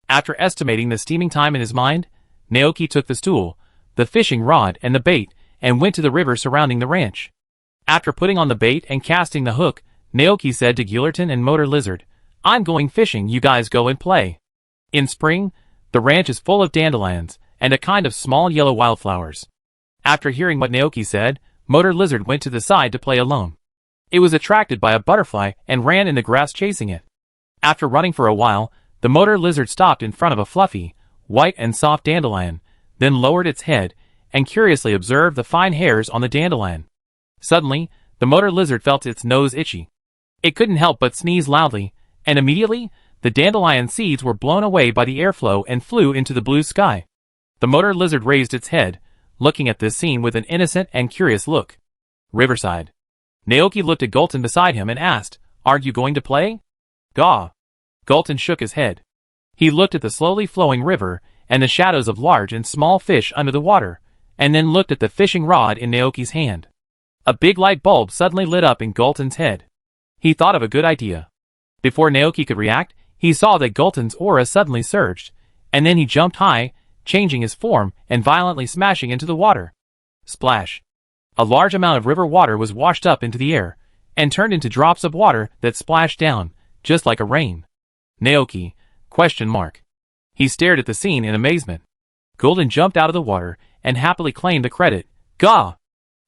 Speaker 1: After estimating the steaming time in his mind, Naoki took the stool, the fishing rod and the bait, and went to the river surrounding the ranch. After putting on the bait and casting the hook, Naoki said to Gillerton and Motor Lizard, I'm going fishing, you guys go and play. In spring, the ranch is full of dandelions, and a kind of small yellow wildflowers. After hearing what Naoki said, Motor Lizard went to the side to play alone. It was attracted by a butterfly and ran in the grass chasing it. After running for a while, the Motor Lizard stopped in front of a fluffy, white and soft dandelion, then lowered its head, and curiously observed the fine hairs on the dandelion. Suddenly, the Motor Lizard felt its nose itchy. It couldn't help but sneeze loudly, and immediately, the dandelion seeds were blown away by the airflow and flew into the blue sky. The Motor Lizard raised its head, looking at this scene with an innocent and curious look. Riverside. Naoki looked at Gulton beside him and asked, Aren't you going to play? Gah. Gulton shook his head. He looked at the slowly flowing river, and the shadows of large and small fish under the water, and then looked at the fishing rod in Naoki's hand. A big light bulb suddenly lit up in Gulton's head. He thought of a good idea. Before Naoki could react, he saw that Gulton's aura suddenly surged, and then he jumped high, changing his form and violently smashing into the water. Splash. A large amount of river water was washed up into the air, and turned into drops of water that splashed down, just like a rain. Naoki? ? He stared at the scene in amazement. Gulton jumped out of the water, and happily claimed the credit. Gah!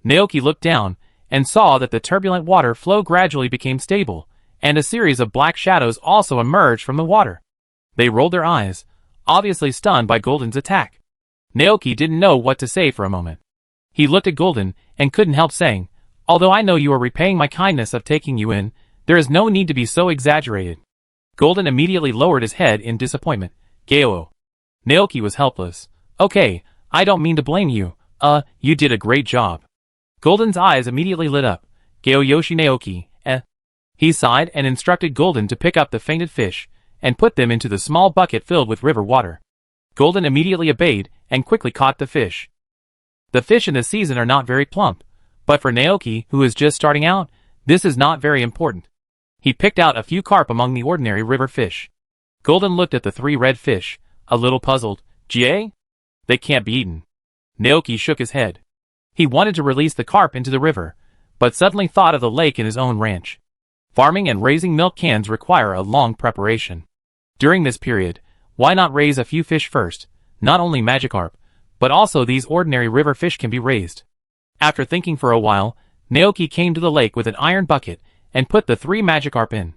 Speaker 1: Naoki looked down, and saw that the turbulent water flow gradually became stable, and a series of black shadows also emerged from the water. They rolled their eyes, obviously stunned by Gulton's attack. Naoki didn't know what to say for a moment. He looked at Gulton, and couldn't help saying, Although I know you are repaying my kindness of taking you in, there is no need to be so exaggerated. Gulton immediately lowered his head in disappointment. Gao. Naoki was helpless. Okay, I don't mean to blame you. You did a great job. Golden's eyes immediately lit up. Gao Yoshi Naoki, He sighed and instructed Golden to pick up the fainted fish and put them into the small bucket filled with river water. Golden immediately obeyed and quickly caught the fish. The fish in this season are not very plump, but for Naoki, who is just starting out, this is not very important. He picked out a few carp among the ordinary river fish. Golden looked at the 3 red fish, a little puzzled. Ga? They can't be eaten. Naoki shook his head. He wanted to release the carp into the river, but suddenly thought of the lake in his own ranch. Farming and raising milk cans require a long preparation. During this period, why not raise a few fish first? Not only Magikarp, but also these ordinary river fish can be raised. After thinking for a while, Naoki came to the lake with an iron bucket and put the 3 Magikarp in.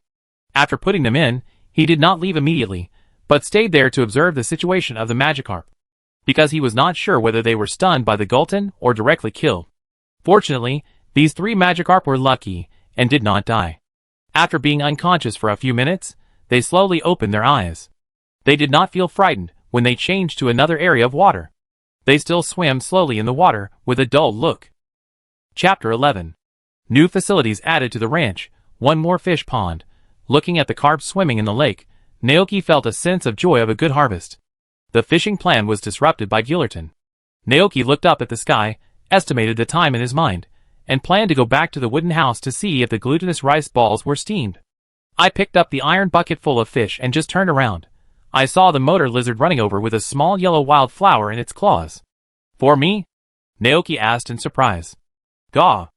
Speaker 1: After putting them in, he did not leave immediately, but stayed there to observe the situation of the Magikarp, because he was not sure whether they were stunned by the Gulton or directly killed. Fortunately, these 3 Magikarp were lucky and did not die. After being unconscious for a few minutes, they slowly opened their eyes. They did not feel frightened when they changed to another area of water. They still swam slowly in the water with a dull look. Chapter 11. New facilities added to the ranch, 1 more fish pond. Looking at the carp swimming in the lake, Naoki felt a sense of joy of a good harvest. The fishing plan was disrupted by Gillerton. Naoki looked up at the sky, estimated the time in his mind, and planned to go back to the wooden house to see if the glutinous rice balls were steamed. I picked up the iron bucket full of fish and just turned around. I saw the motor lizard running over with a small yellow wildflower in its claws. For me? Naoki asked in surprise. Gaw.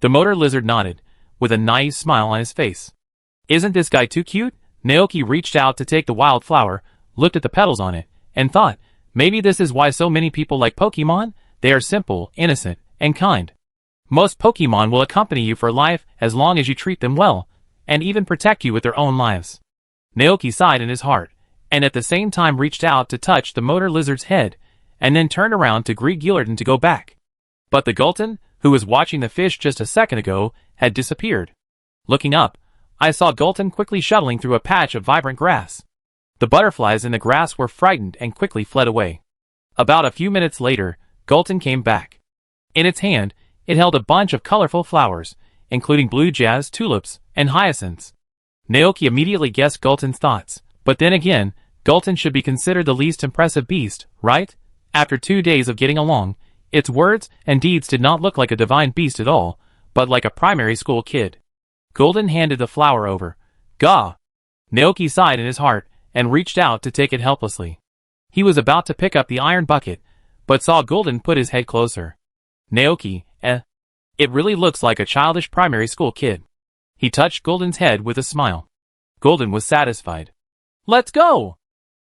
Speaker 1: The motor lizard nodded, with a naive smile on his face. Isn't this guy too cute? Naoki reached out to take the wildflower, looked at the petals on it, and thought, maybe this is why so many people like Pokemon? They are simple, innocent, and kind. Most Pokemon will accompany you for life as long as you treat them well, and even protect you with their own lives. Naoki sighed in his heart, and at the same time reached out to touch the motor lizard's head, and then turned around to greet Gillerton to go back. But the Gulton, who was watching the fish just a second ago, had disappeared. Looking up, I saw Gulton quickly shuttling through a patch of vibrant grass. The butterflies in the grass were frightened and quickly fled away. About a few minutes later, Gulton came back. In its hand, it held a bunch of colorful flowers, including blue jazz, tulips, and hyacinths. Naoki immediately guessed Gulton's thoughts, but then again, Gulton should be considered the least impressive beast, right? After 2 days of getting along, its words and deeds did not look like a divine beast at all, but like a primary school kid. Golden handed the flower over. Gaw! Naoki sighed in his heart and reached out to take it helplessly. He was about to pick up the iron bucket, but saw Golden put his head closer. Naoki, It really looks like a childish primary school kid. He touched Golden's head with a smile. Golden was satisfied. Let's go!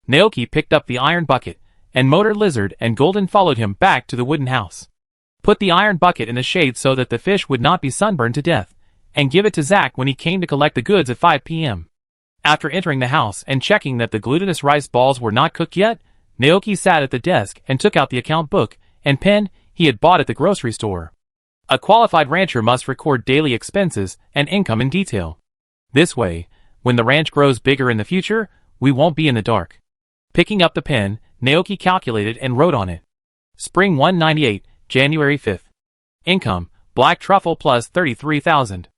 Speaker 1: Naoki picked up the iron bucket, and Motor Lizard and Golden followed him back to the wooden house. Put the iron bucket in the shade so that the fish would not be sunburned to death, and give it to Zack when he came to collect the goods at 5 p.m. After entering the house and checking that the glutinous rice balls were not cooked yet, Naoki sat at the desk and took out the account book and pen he had bought at the grocery store. A qualified rancher must record daily expenses and income in detail. This way, when the ranch grows bigger in the future, we won't be in the dark. Picking up the pen, Naoki calculated and wrote on it. Spring 198, January 5th. Income, black truffle plus 33,000.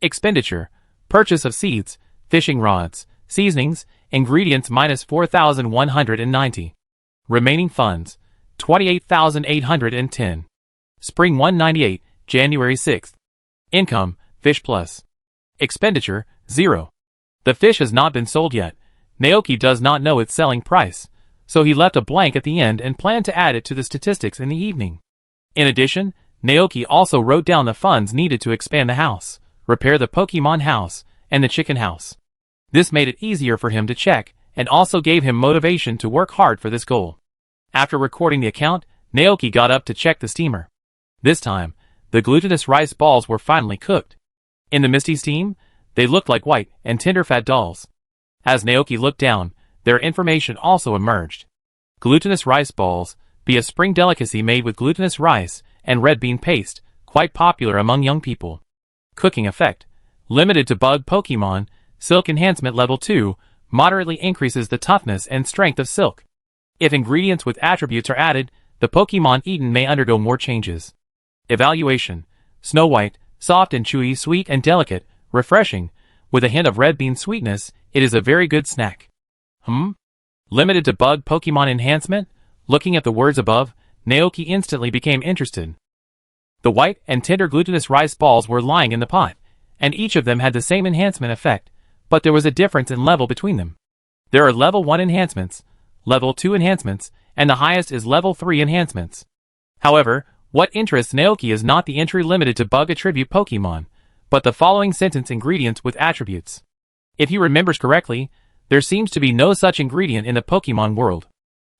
Speaker 1: Expenditure, purchase of seeds, fishing rods, seasonings, ingredients minus 4,190. Remaining funds, 28,810. Spring 198, January 6th. Income, fish plus. Expenditure, 0. The fish has not been sold yet. Naoki does not know its selling price, so he left a blank at the end and planned to add it to the statistics in the evening. In addition, Naoki also wrote down the funds needed to expand the house, repair the Pokemon house, and the chicken house. This made it easier for him to check, and also gave him motivation to work hard for this goal. After recording the account, Naoki got up to check the steamer. This time, the glutinous rice balls were finally cooked. In the misty steam, they looked like white and tender fat dolls. As Naoki looked down, their information also emerged. Glutinous rice balls, be a spring delicacy made with glutinous rice and red bean paste, quite popular among young people. Cooking effect, limited to bug Pokemon, silk enhancement level 2, moderately increases the toughness and strength of silk. If ingredients with attributes are added, the Pokemon eaten may undergo more changes. Evaluation: Snow White, soft and chewy, sweet and delicate, refreshing, with a hint of red bean sweetness, it is a very good snack. Limited to bug Pokemon enhancement? Looking at the words above, Naoki instantly became interested. The white and tender glutinous rice balls were lying in the pot, and each of them had the same enhancement effect, but there was a difference in level between them. There are level 1 enhancements, level 2 enhancements, and the highest is level 3 enhancements. However, what interests Naoki is not the entry limited to bug attribute Pokemon, but the following sentence: ingredients with attributes. If he remembers correctly, there seems to be no such ingredient in the Pokemon world.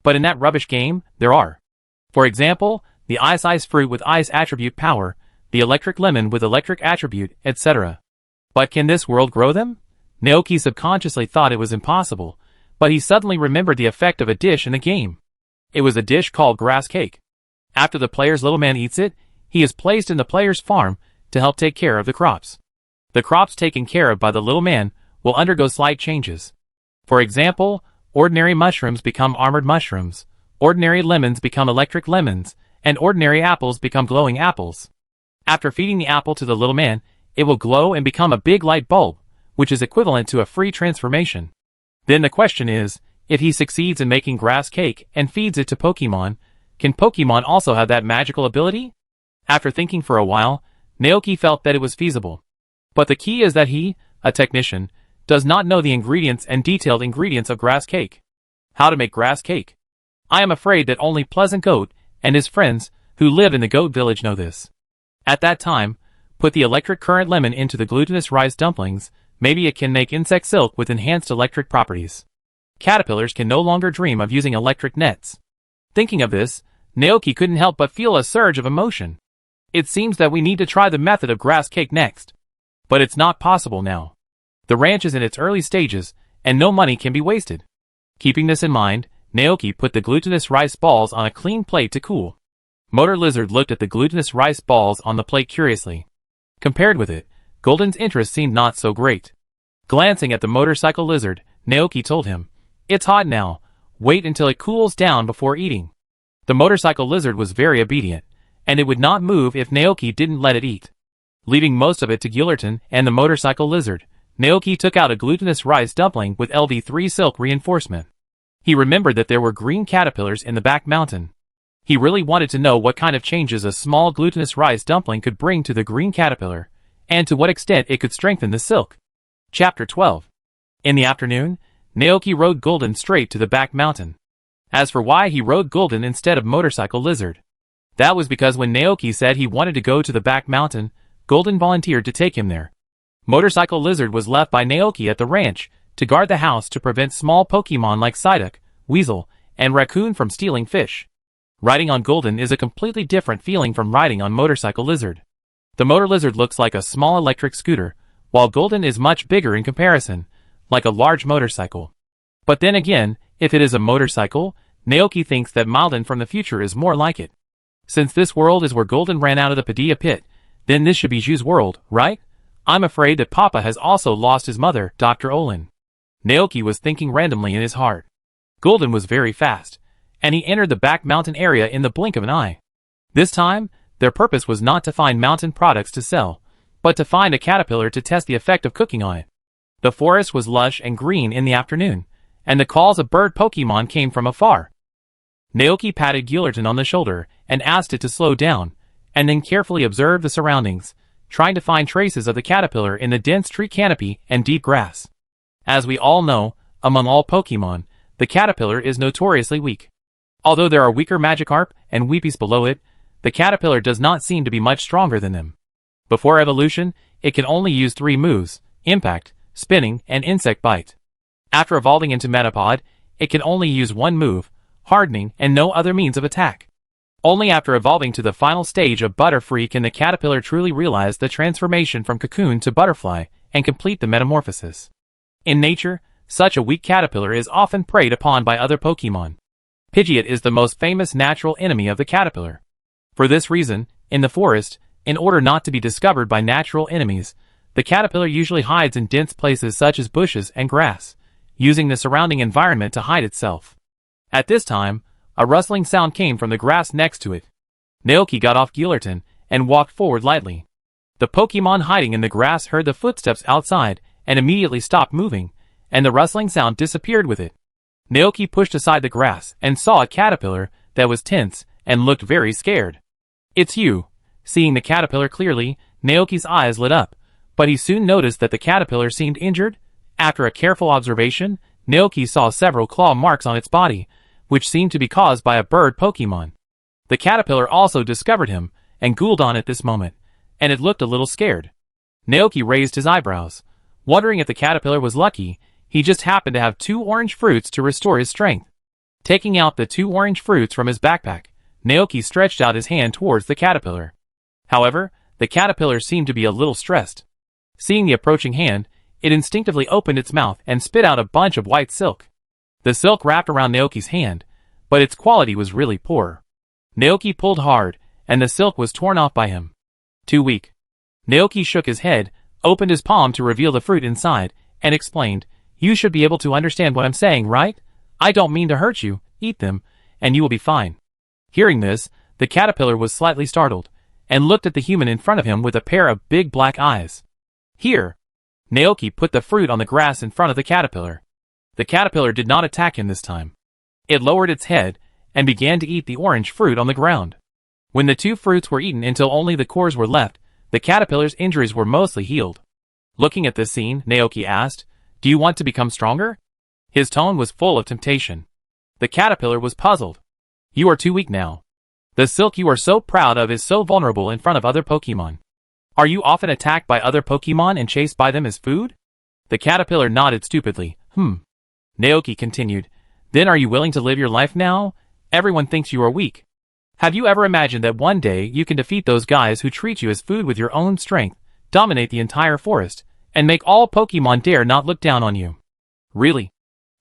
Speaker 1: But in that rubbish game, there are. For example, the ice fruit with ice attribute power, the electric lemon with electric attribute, etc. But can this world grow them? Naoki subconsciously thought it was impossible, but he suddenly remembered the effect of a dish in the game. It was a dish called grass cake. After the player's little man eats it, he is placed in the player's farm to help take care of the crops. The crops taken care of by the little man will undergo slight changes. For example, ordinary mushrooms become armored mushrooms, ordinary lemons become electric lemons, and ordinary apples become glowing apples. After feeding the apple to the little man, it will glow and become a big light bulb, which is equivalent to a free transformation. Then the question is, if he succeeds in making grass cake and feeds it to Pokemon, can Pokemon also have that magical ability? After thinking for a while, Naoki felt that it was feasible. But the key is that he, a technician, does not know the ingredients and detailed ingredients of grass cake. How to make grass cake? I am afraid that only Pleasant Goat and his friends who live in the goat village know this. At that time, put the electric current lemon into the glutinous rice dumplings. Maybe it can make insect silk with enhanced electric properties. Caterpillars can no longer dream of using electric nets. Thinking of this, Naoki couldn't help but feel a surge of emotion. It seems that we need to try the method of grass cake next. But it's not possible now. The ranch is in its early stages, and no money can be wasted. Keeping this in mind, Naoki put the glutinous rice balls on a clean plate to cool. Motor Lizard looked at the glutinous rice balls on the plate curiously. Compared with it, Golden's interest seemed not so great. Glancing at the motorcycle lizard, Naoki told him, "It's hot now. Wait until it cools down before eating." The motorcycle lizard was very obedient, and it would not move if Naoki didn't let it eat. Leaving most of it to Gillerton and the motorcycle lizard, Naoki took out a glutinous rice dumpling with LV3 silk reinforcement. He remembered that there were green caterpillars in the back mountain. He really wanted to know what kind of changes a small glutinous rice dumpling could bring to the green caterpillar, and to what extent it could strengthen the silk. Chapter 12. In the afternoon, Naoki rode Golden straight to the back mountain. As for why he rode Golden instead of motorcycle lizard, that was because when Naoki said he wanted to go to the back mountain, Golden volunteered to take him there. Motorcycle lizard was left by Naoki at the ranch to guard the house to prevent small Pokemon like Psyduck, Weasel, and Raccoon from stealing fish. Riding on Golden is a completely different feeling from riding on motorcycle lizard. The motor lizard looks like a small electric scooter, while Golden is much bigger in comparison, like a large motorcycle. But then again, if it is a motorcycle, Naoki thinks that Malden from the future is more like it. Since this world is where Golden ran out of the Padilla pit, then this should be Ju's world, right? I'm afraid that Papa has also lost his mother, Dr. Olin. Naoki was thinking randomly in his heart. Golden was very fast, and he entered the back mountain area in the blink of an eye. This time, their purpose was not to find mountain products to sell, but to find a caterpillar to test the effect of cooking on it. The forest was lush and green in the afternoon, and the calls of bird Pokemon came from afar. Naoki patted Gillerton on the shoulder and asked it to slow down, and then carefully observed the surroundings, trying to find traces of the caterpillar in the dense tree canopy and deep grass. As we all know, among all Pokemon, the caterpillar is notoriously weak. Although there are weaker Magikarp and Weepies below it, the caterpillar does not seem to be much stronger than them. Before evolution, it can only use 3 moves: Impact, Spinning, and Insect Bite. After evolving into Metapod, it can only use 1 move, Hardening, and no other means of attack. Only after evolving to the final stage of Butterfree can the caterpillar truly realize the transformation from cocoon to butterfly and complete the metamorphosis. In nature, such a weak caterpillar is often preyed upon by other Pokemon. Pidgeot is the most famous natural enemy of the caterpillar. For this reason, in the forest, in order not to be discovered by natural enemies, the caterpillar usually hides in dense places such as bushes and grass, using the surrounding environment to hide itself. At this time, a rustling sound came from the grass next to it. Naoki got off Gillerton and walked forward lightly. The Pokemon hiding in the grass heard the footsteps outside and immediately stopped moving, and the rustling sound disappeared with it. Naoki pushed aside the grass and saw a caterpillar that was tense and looked very scared. "It's you." Seeing the caterpillar clearly, Naoki's eyes lit up, but he soon noticed that the caterpillar seemed injured. After a careful observation, Naoki saw several claw marks on its body, which seemed to be caused by a bird Pokemon. The caterpillar also discovered him and Gul'dan at this moment, and it looked a little scared. Naoki raised his eyebrows, wondering if the caterpillar was lucky. He just happened to have 2 orange fruits to restore his strength. Taking out the 2 orange fruits from his backpack, Naoki stretched out his hand towards the caterpillar. However, the caterpillar seemed to be a little stressed. Seeing the approaching hand, it instinctively opened its mouth and spit out a bunch of white silk. The silk wrapped around Naoki's hand, but its quality was really poor. Naoki pulled hard, and the silk was torn off by him. Too weak. Naoki shook his head, opened his palm to reveal the fruit inside, and explained, "You should be able to understand what I'm saying, right? I don't mean to hurt you. Eat them, and you will be fine." Hearing this, the caterpillar was slightly startled, and looked at the human in front of him with a pair of big black eyes. "Here." Naoki put the fruit on the grass in front of the caterpillar. The caterpillar did not attack him this time. It lowered its head, and began to eat the orange fruit on the ground. When the 2 fruits were eaten until only the cores were left, the caterpillar's injuries were mostly healed. Looking at this scene, Naoki asked, "Do you want to become stronger?" His tone was full of temptation. The caterpillar was puzzled. "You are too weak now. The silk you are so proud of is so vulnerable in front of other Pokemon. Are you often attacked by other Pokemon and chased by them as food?" The caterpillar nodded stupidly. Naoki continued, "Then are you willing to live your life now? Everyone thinks you are weak. Have you ever imagined that one day you can defeat those guys who treat you as food with your own strength, dominate the entire forest, and make all Pokemon dare not look down on you?" "Really?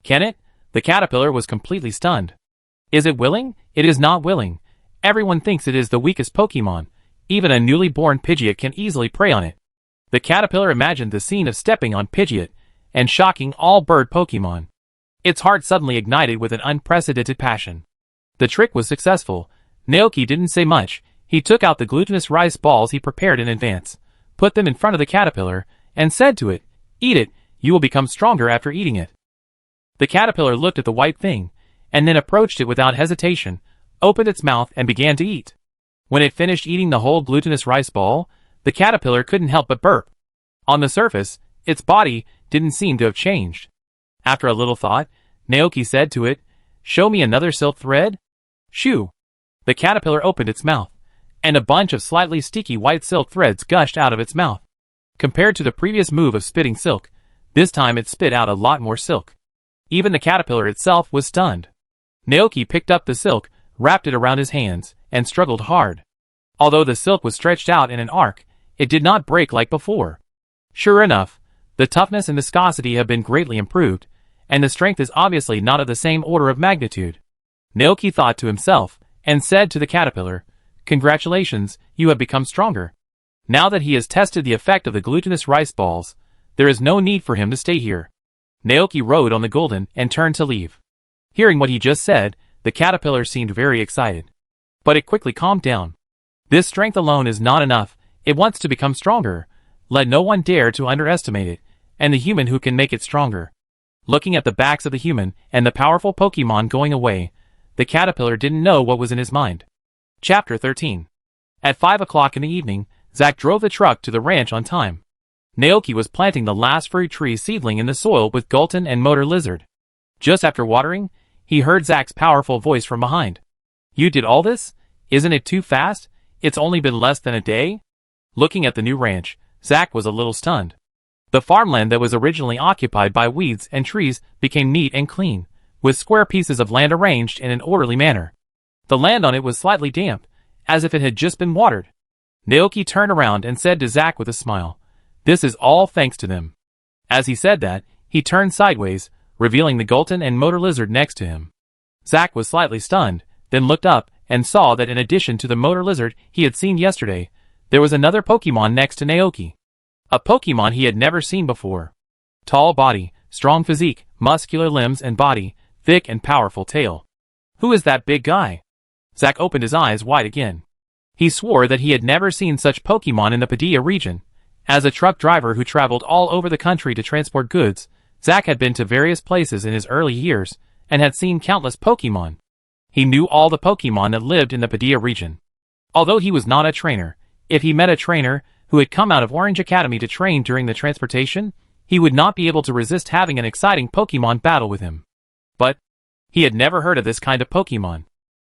Speaker 1: Can it?" The caterpillar was completely stunned. "Is it willing? It is not willing. Everyone thinks it is the weakest Pokemon. Even a newly born Pidgeot can easily prey on it." The caterpillar imagined the scene of stepping on Pidgeot and shocking all bird Pokemon. Its heart suddenly ignited with an unprecedented passion. The trick was successful. Naoki didn't say much. He took out the glutinous rice balls he prepared in advance, put them in front of the caterpillar, and said to it, "Eat it, you will become stronger after eating it." The caterpillar looked at the white thing, and then approached it without hesitation, opened its mouth and began to eat. When it finished eating the whole glutinous rice ball, the caterpillar couldn't help but burp. On the surface, its body didn't seem to have changed. After a little thought, Naoki said to it, "Show me another silk thread." "Shoo!" The caterpillar opened its mouth, and a bunch of slightly sticky white silk threads gushed out of its mouth. Compared to the previous move of spitting silk, this time it spit out a lot more silk. Even the caterpillar itself was stunned. Naoki picked up the silk, wrapped it around his hands, and struggled hard. Although the silk was stretched out in an arc, it did not break like before. Sure enough, the toughness and viscosity have been greatly improved, and the strength is obviously not of the same order of magnitude. Naoki thought to himself, and said to the caterpillar, "Congratulations, you have become stronger." Now that he has tested the effect of the glutinous rice balls, there is no need for him to stay here. Naoki rode on the Gul'dan and turned to leave. Hearing what he just said, the caterpillar seemed very excited. But it quickly calmed down. This strength alone is not enough. It wants to become stronger. Let no one dare to underestimate it, and the human who can make it stronger. Looking at the backs of the human and the powerful Pokemon going away, the caterpillar didn't know what was in his mind. Chapter 13. At 5 o'clock in the evening, Zack drove the truck to the ranch on time. Naoki was planting the last fruit tree seedling in the soil with Gul'dan and Motor Lizard. Just after watering, he heard Zack's powerful voice from behind. "You did all this? Isn't it too fast? It's only been less than a day?" Looking at the new ranch, Zack was a little stunned. The farmland that was originally occupied by weeds and trees became neat and clean, with square pieces of land arranged in an orderly manner. The land on it was slightly damp, as if it had just been watered. Naoki turned around and said to Zack with a smile, "This is all thanks to them." As he said that, he turned sideways, revealing the Gul'dan and Motor Lizard next to him. Zack was slightly stunned, then looked up and saw that in addition to the Motor Lizard he had seen yesterday, there was another Pokemon next to Naoki. A Pokemon he had never seen before. Tall body, strong physique, muscular limbs and body, thick and powerful tail. Who is that big guy? Zack opened his eyes wide again. He swore that he had never seen such Pokemon in the Padilla region. As a truck driver who traveled all over the country to transport goods, Zack had been to various places in his early years and had seen countless Pokemon. He knew all the Pokemon that lived in the Padilla region. Although he was not a trainer, if he met a trainer who had come out of Orange Academy to train during the transportation, he would not be able to resist having an exciting Pokemon battle with him. But he had never heard of this kind of Pokemon.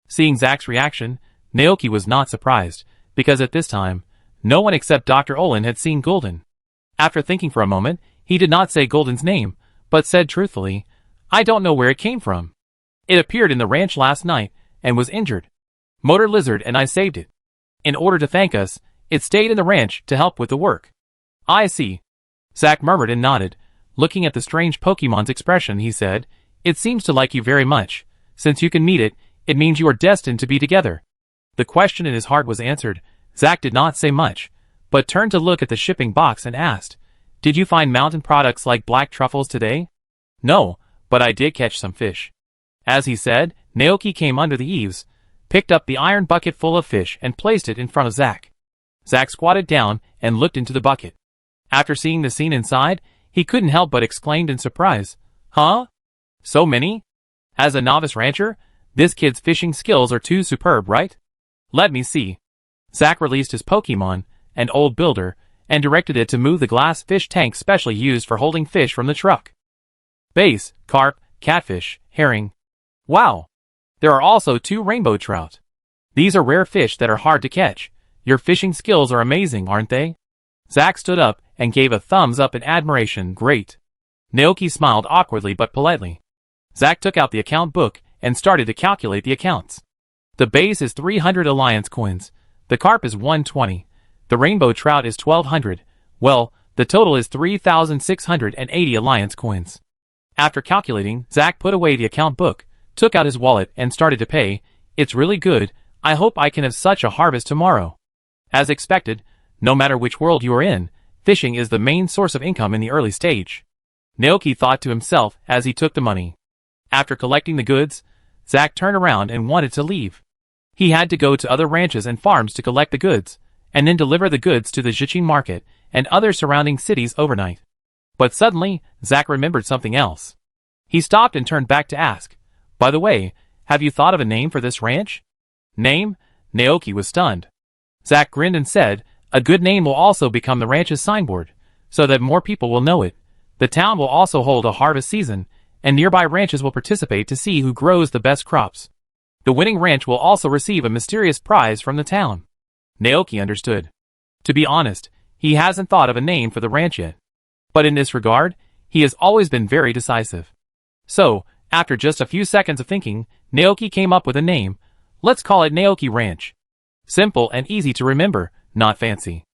Speaker 1: Seeing Zack's reaction, Naoki was not surprised, because at this time, no one except Dr. Olin had seen Golden. After thinking for a moment, he did not say Golden's name, but said truthfully, "I don't know where it came from. It appeared in the ranch last night, and was injured. Motor Lizard and I saved it. In order to thank us, it stayed in the ranch to help with the work." "I see." Zack murmured and nodded. Looking at the strange Pokemon's expression, he said, "It seems to like you very much. Since you can meet it, it means you are destined to be together." The question in his heart was answered. Zack did not say much, but turned to look at the shipping box and asked, "Did you find mountain products like black truffles today?" "No, but I did catch some fish." As he said, Naoki came under the eaves, picked up the iron bucket full of fish and placed it in front of Zack. Zack squatted down and looked into the bucket. After seeing the scene inside, he couldn't help but exclaimed in surprise, "Huh? So many? As a novice rancher, this kid's fishing skills are too superb, right? Let me see." Zack released his Pokemon, an old builder, and directed it to move the glass fish tank specially used for holding fish from the truck. Bass, carp, catfish, herring. Wow! There are also 2 rainbow trout. These are rare fish that are hard to catch. Your fishing skills are amazing, aren't they? Zack stood up and gave a thumbs up in admiration. Great. Naoki smiled awkwardly but politely. Zack took out the account book and started to calculate the accounts. The bass is 300 alliance coins. The carp is 120. The rainbow trout is 1200. Well, the total is 3680 alliance coins. After calculating, Zack put away the account book, took out his wallet and started to pay. "It's really good. I hope I can have such a harvest tomorrow." As expected, no matter which world you are in, fishing is the main source of income in the early stage. Naoki thought to himself as he took the money. After collecting the goods, Zack turned around and wanted to leave. He had to go to other ranches and farms to collect the goods, and then deliver the goods to the Jichin market and other surrounding cities overnight. But suddenly, Zack remembered something else. He stopped and turned back to ask, "By the way, have you thought of a name for this ranch?" "Name?" Naoki was stunned. Zack grinned and said, "A good name will also become the ranch's signboard, so that more people will know it. The town will also hold a harvest season, and nearby ranches will participate to see who grows the best crops. The winning ranch will also receive a mysterious prize from the town." Naoki understood. To be honest, he hasn't thought of a name for the ranch yet. But in this regard, he has always been very decisive. So, after just a few seconds of thinking, Naoki came up with a name. "Let's call it Naoki Ranch. Simple and easy to remember, not fancy.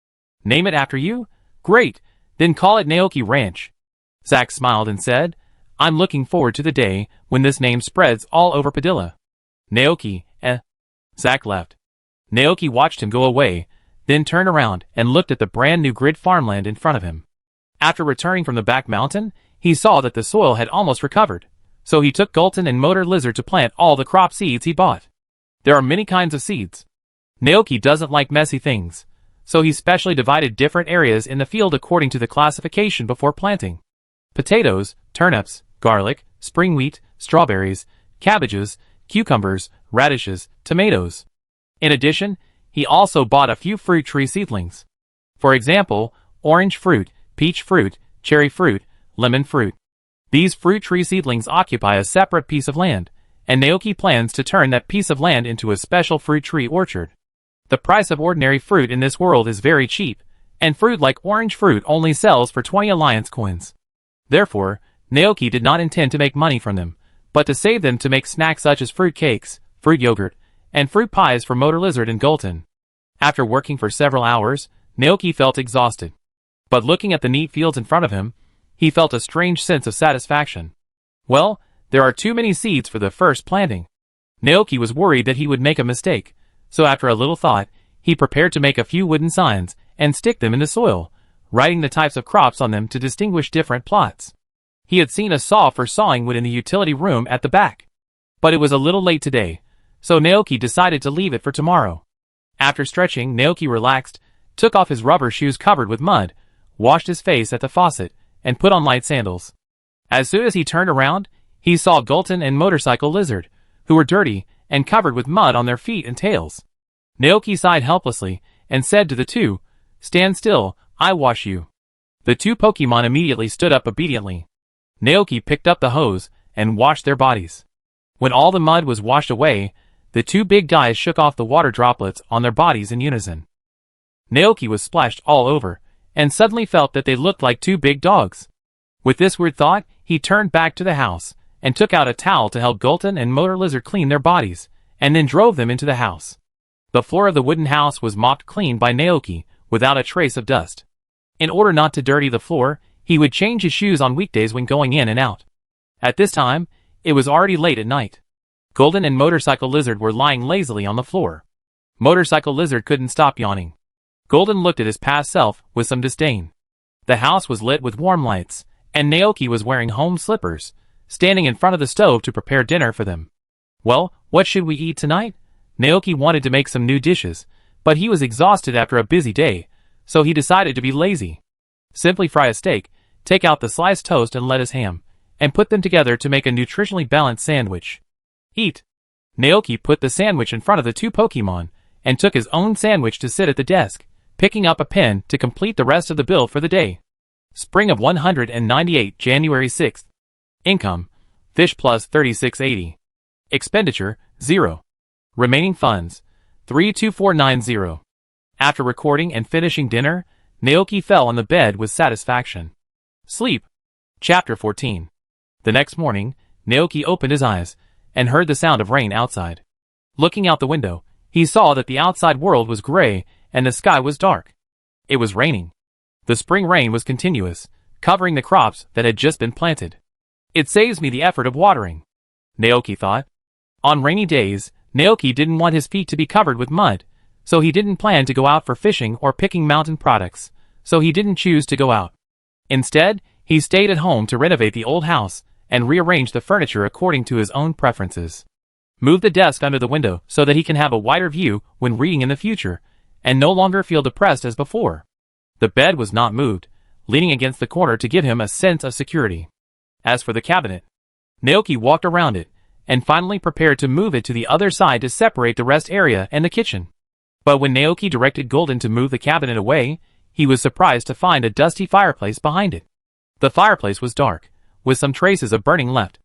Speaker 1: Name it after you? Great, then call it Naoki Ranch." Zack smiled and said, "I'm looking forward to the day when this name spreads all over Padilla." "Naoki, eh?" Zack left. Naoki watched him go away, then turned around and looked at the brand new grid farmland in front of him. After returning from the back mountain, he saw that the soil had almost recovered, so he took Gulton and Motor Lizard to plant all the crop seeds he bought. There are many kinds of seeds. Naoki doesn't like messy things, so he specially divided different areas in the field according to the classification before planting. Potatoes, turnips, garlic, spring wheat, strawberries, cabbages, cucumbers, radishes, tomatoes. In addition, he also bought a few fruit tree seedlings. For example, orange fruit, peach fruit, cherry fruit, lemon fruit. These fruit tree seedlings occupy a separate piece of land, and Naoki plans to turn that piece of land into a special fruit tree orchard. The price of ordinary fruit in this world is very cheap, and fruit like orange fruit only sells for 20 alliance coins. Therefore, Naoki did not intend to make money from them, but to save them to make snacks such as fruit cakes, fruit yogurt, and fruit pies for Motor Lizard and Gulton. After working for several hours, Naoki felt exhausted. But looking at the neat fields in front of him, he felt a strange sense of satisfaction. Well, there are too many seeds for the first planting. Naoki was worried that he would make a mistake, so after a little thought, he prepared to make a few wooden signs and stick them in the soil, writing the types of crops on them to distinguish different plots. He had seen a saw for sawing wood in the utility room at the back. But it was a little late today, so Naoki decided to leave it for tomorrow. After stretching, Naoki relaxed, took off his rubber shoes covered with mud, washed his face at the faucet, and put on light sandals. As soon as he turned around, he saw Gulton and Motorcycle Lizard, who were dirty and covered with mud on their feet and tails. Naoki sighed helplessly and said to the two, "Stand still, I wash you." The two Pokemon immediately stood up obediently. Naoki picked up the hose and washed their bodies. When all the mud was washed away, the two big guys shook off the water droplets on their bodies in unison. Naoki was splashed all over, and suddenly felt that they looked like two big dogs. With this weird thought, he turned back to the house, and took out a towel to help Gulton and Motor Lizard clean their bodies, and then drove them into the house. The floor of the wooden house was mopped clean by Naoki, without a trace of dust. In order not to dirty the floor, he would change his shoes on weekdays when going in and out. At this time, it was already late at night. Gulton and Motorcycle Lizard were lying lazily on the floor. Motorcycle Lizard couldn't stop yawning. Gulton looked at his past self with some disdain. The house was lit with warm lights, and Naoki was wearing home slippers, standing in front of the stove to prepare dinner for them. Well, what should we eat tonight? Naoki wanted to make some new dishes, but he was exhausted after a busy day, so he decided to be lazy. Simply fry a steak, take out the sliced toast and lettuce ham, and put them together to make a nutritionally balanced sandwich. Eat. Naoki put the sandwich in front of the two Pokemon, and took his own sandwich to sit at the desk, picking up a pen to complete the rest of the bill for the day. Spring of 198, January 6th. Income, fish plus 3680. Expenditure, 0. Remaining funds, 32490. After recording and finishing dinner, Naoki fell on the bed with satisfaction. Sleep. Chapter 14. The next morning, Naoki opened his eyes, and heard the sound of rain outside. Looking out the window, he saw that the outside world was gray, and the sky was dark. It was raining. The spring rain was continuous, covering the crops that had just been planted. It saves me the effort of watering, Naoki thought. On rainy days, Naoki didn't want his feet to be covered with mud, so he didn't plan to go out for fishing or picking mountain products, so he didn't choose to go out. Instead, he stayed at home to renovate the old house, and rearrange the furniture according to his own preferences. Move the desk under the window so that he can have a wider view when reading in the future, and no longer feel depressed as before. The bed was not moved, leaning against the corner to give him a sense of security. As for the cabinet, Naoki walked around it, and finally prepared to move it to the other side to separate the rest area and the kitchen. But when Naoki directed Gulton to move the cabinet away, he was surprised to find a dusty fireplace behind it. The fireplace was dark, with some traces of burning left.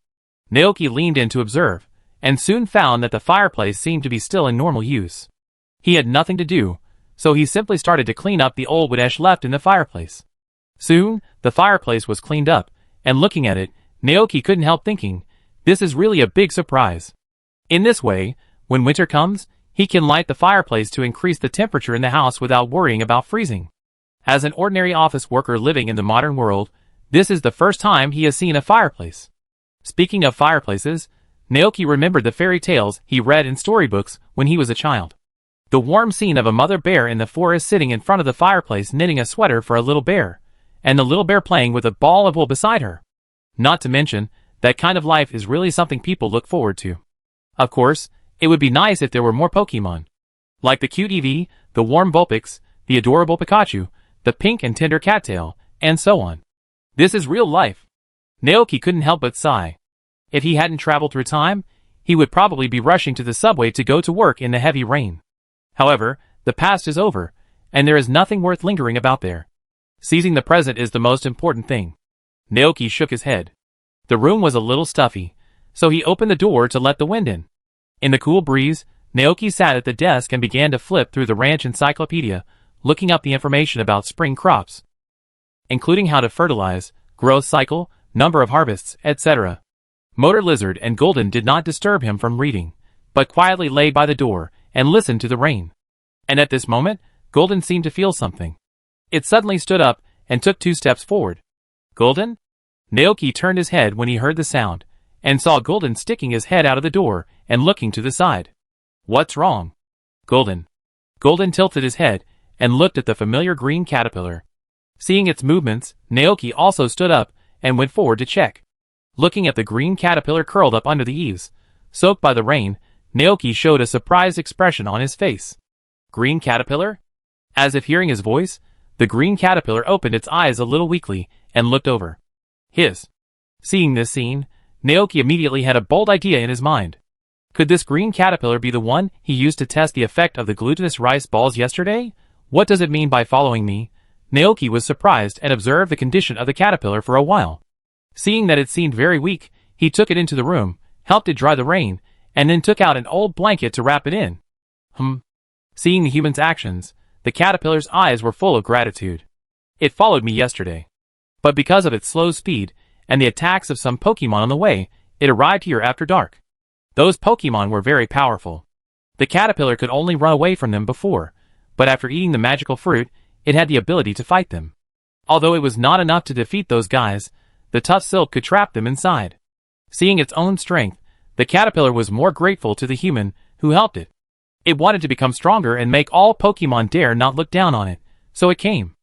Speaker 1: Naoki leaned in to observe, and soon found that the fireplace seemed to be still in normal use. He had nothing to do, so he simply started to clean up the old wood ash left in the fireplace. Soon, the fireplace was cleaned up, and looking at it, Naoki couldn't help thinking, this is really a big surprise. In this way, when winter comes, he can light the fireplace to increase the temperature in the house without worrying about freezing. As an ordinary office worker living in the modern world, this is the first time he has seen a fireplace. Speaking of fireplaces, Naoki remembered the fairy tales he read in storybooks when he was a child. The warm scene of a mother bear in the forest sitting in front of the fireplace knitting a sweater for a little bear, and the little bear playing with a ball of wool beside her. Not to mention, that kind of life is really something people look forward to. Of course, it would be nice if there were more Pokemon. Like the cute Eevee, the warm Vulpix, the adorable Pikachu, the pink and tender Cattail, and so on. This is real life. Naoki couldn't help but sigh. If he hadn't traveled through time, he would probably be rushing to the subway to go to work in the heavy rain. However, the past is over, and there is nothing worth lingering about there. Seizing the present is the most important thing. Naoki shook his head. The room was a little stuffy, so he opened the door to let the wind in. In the cool breeze, Naoki sat at the desk and began to flip through the ranch encyclopedia, looking up the information about spring crops, including how to fertilize, growth cycle, number of harvests, etc. Motor Lizard and Gulton did not disturb him from reading, but quietly lay by the door and listened to the rain. And at this moment, Gulton seemed to feel something. It suddenly stood up and took 2 steps forward. Gulton? Naoki turned his head when he heard the sound, and saw Gulton sticking his head out of the door and looking to the side. What's wrong? Gulton. Gulton tilted his head and looked at the familiar green caterpillar. Seeing its movements, Naoki also stood up and went forward to check. Looking at the green caterpillar curled up under the eaves, soaked by the rain, Naoki showed a surprised expression on his face. Green caterpillar? As if hearing his voice, the green caterpillar opened its eyes a little weakly and looked over. Seeing this scene, Naoki immediately had a bold idea in his mind. Could this green caterpillar be the one he used to test the effect of the glutinous rice balls yesterday? What does it mean by following me? Naoki was surprised and observed the condition of the caterpillar for a while. Seeing that it seemed very weak, he took it into the room, helped it dry the rain, and then took out an old blanket to wrap it in. Seeing the human's actions, the caterpillar's eyes were full of gratitude. It followed me yesterday. But because of its slow speed, and the attacks of some Pokemon on the way, it arrived here after dark. Those Pokemon were very powerful. The caterpillar could only run away from them before, but after eating the magical fruit, it had the ability to fight them. Although it was not enough to defeat those guys, the tough silk could trap them inside. Seeing its own strength, the caterpillar was more grateful to the human who helped it. It wanted to become stronger and make all Pokemon dare not look down on it, so it came.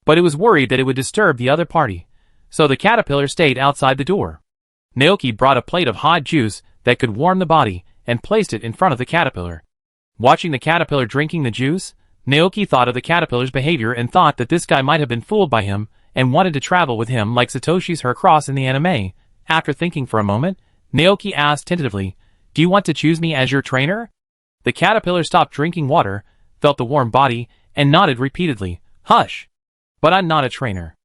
Speaker 1: But it was worried that it would disturb the other party, so the caterpillar stayed outside the door. Naoki brought a plate of hot juice that could warm the body and placed it in front of the caterpillar. Watching the caterpillar drinking the juice, Naoki thought of the caterpillar's behavior and thought that this guy might have been fooled by him and wanted to travel with him like Satoshi's Heracross in the anime. After thinking for a moment, Naoki asked tentatively, "Do you want to choose me as your trainer?" The caterpillar stopped drinking water, felt the warm body, and nodded repeatedly. "Hush! But I'm not a trainer."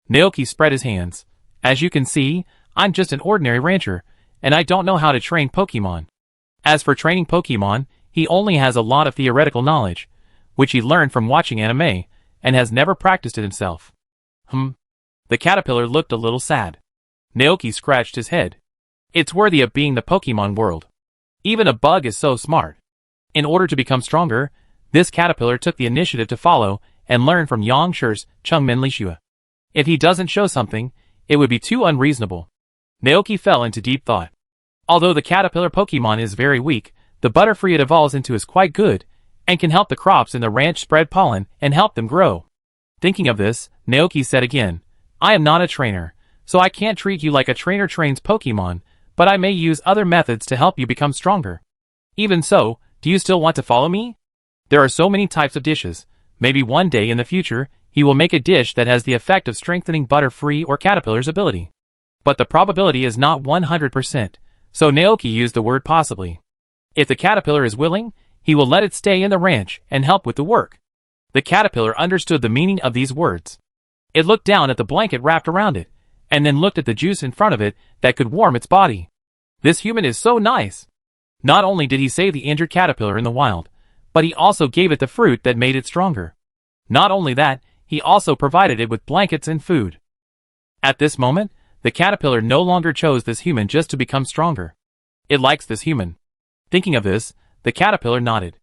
Speaker 1: Naoki spread his hands. "As you can see, I'm just an ordinary rancher, and I don't know how to train Pokemon. As for training Pokemon, he only has a lot of theoretical knowledge, which he learned from watching anime, and has never practiced it himself." The caterpillar looked a little sad. Naoki scratched his head. It's worthy of being the Pokemon world. Even a bug is so smart. In order to become stronger, this caterpillar took the initiative to follow and learn from Yang Shi's Chungmin Lishua. If he doesn't show something, it would be too unreasonable. Naoki fell into deep thought. Although the caterpillar Pokemon is very weak, the Butterfree it evolves into is quite good, and can help the crops in the ranch spread pollen and help them grow. Thinking of this, Naoki said again, "I am not a trainer, so I can't treat you like a trainer trains Pokemon, but I may use other methods to help you become stronger. Even so, do you still want to follow me? There are so many types of dishes. Maybe one day in the future, he will make a dish that has the effect of strengthening Butterfree or Caterpillar's ability. But the probability is not 100%, so Naoki used the word possibly. If the caterpillar is willing, he will let it stay in the ranch and help with the work." The caterpillar understood the meaning of these words. It looked down at the blanket wrapped around it, and then looked at the juice in front of it that could warm its body. This human is so nice. Not only did he save the injured caterpillar in the wild, but he also gave it the fruit that made it stronger. Not only that, he also provided it with blankets and food. At this moment, the caterpillar no longer chose this human just to become stronger. It likes this human. Thinking of this, the caterpillar nodded.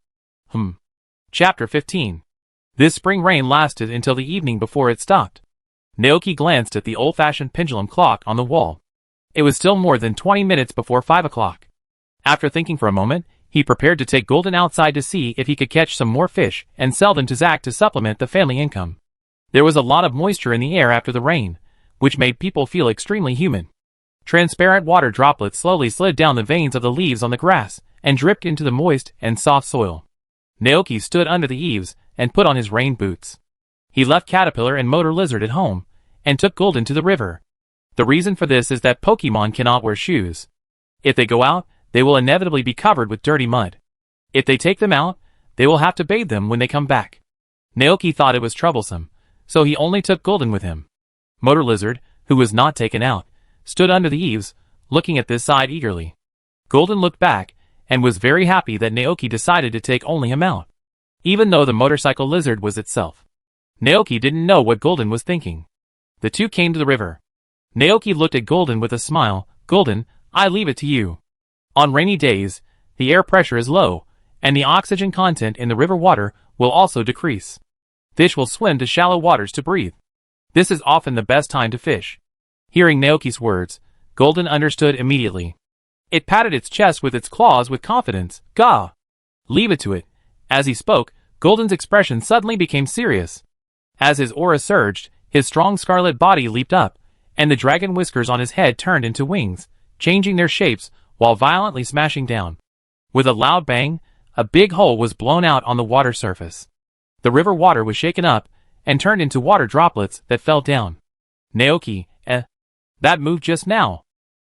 Speaker 1: Chapter 15. This spring rain lasted until the evening before it stopped. Naoki glanced at the old-fashioned pendulum clock on the wall. It was still more than 20 minutes before 5 o'clock. After thinking for a moment, he prepared to take Golden outside to see if he could catch some more fish and sell them to Zack to supplement the family income. There was a lot of moisture in the air after the rain, which made people feel extremely humid. Transparent water droplets slowly slid down the veins of the leaves on the grass and dripped into the moist and soft soil. Naoki stood under the eaves and put on his rain boots. He left Caterpillar and Motor Lizard at home and took Golden to the river. The reason for this is that Pokemon cannot wear shoes. If they go out, they will inevitably be covered with dirty mud. If they take them out, they will have to bathe them when they come back. Naoki thought it was troublesome, so he only took Golden with him. Motor Lizard, who was not taken out, stood under the eaves, looking at this side eagerly. Golden looked back, and was very happy that Naoki decided to take only him out, even though the motorcycle lizard was itself. Naoki didn't know what Golden was thinking. The two came to the river. Naoki looked at Golden with a smile. "Golden, I leave it to you. On rainy days, the air pressure is low, and the oxygen content in the river water will also decrease. Fish will swim to shallow waters to breathe. This is often the best time to fish." Hearing Naoki's words, Golden understood immediately. It patted its chest with its claws with confidence. "Gah! Leave it to it." As he spoke, Golden's expression suddenly became serious. As his aura surged, his strong scarlet body leaped up, and the dragon whiskers on his head turned into wings, changing their shapes while violently smashing down. With a loud bang, a big hole was blown out on the water surface. The river water was shaken up and turned into water droplets that fell down. Naoki, that move just now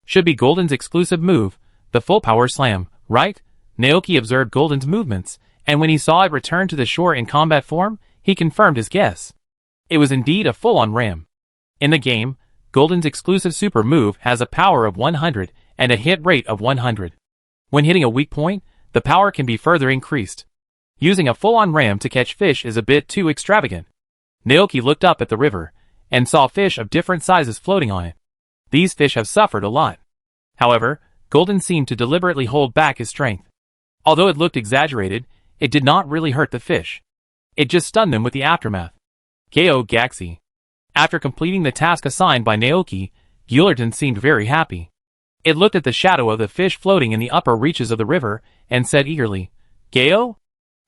Speaker 1: should be Golden's exclusive move, the full power slam, right? Naoki observed Golden's movements, and when he saw it return to the shore in combat form, he confirmed his guess. It was indeed a full-on ram. In the game, Golden's exclusive super move has a power of 100 and a hit rate of 100. When hitting a weak point, the power can be further increased. Using a full-on ram to catch fish is a bit too extravagant. Naoki looked up at the river and saw fish of different sizes floating on it. These fish have suffered a lot. However, Golden seemed to deliberately hold back his strength. Although it looked exaggerated, it did not really hurt the fish. It just stunned them with the aftermath. Ko Gaxi. After completing the task assigned by Naoki, Gullerton seemed very happy. It looked at the shadow of the fish floating in the upper reaches of the river and said eagerly, "Geo?"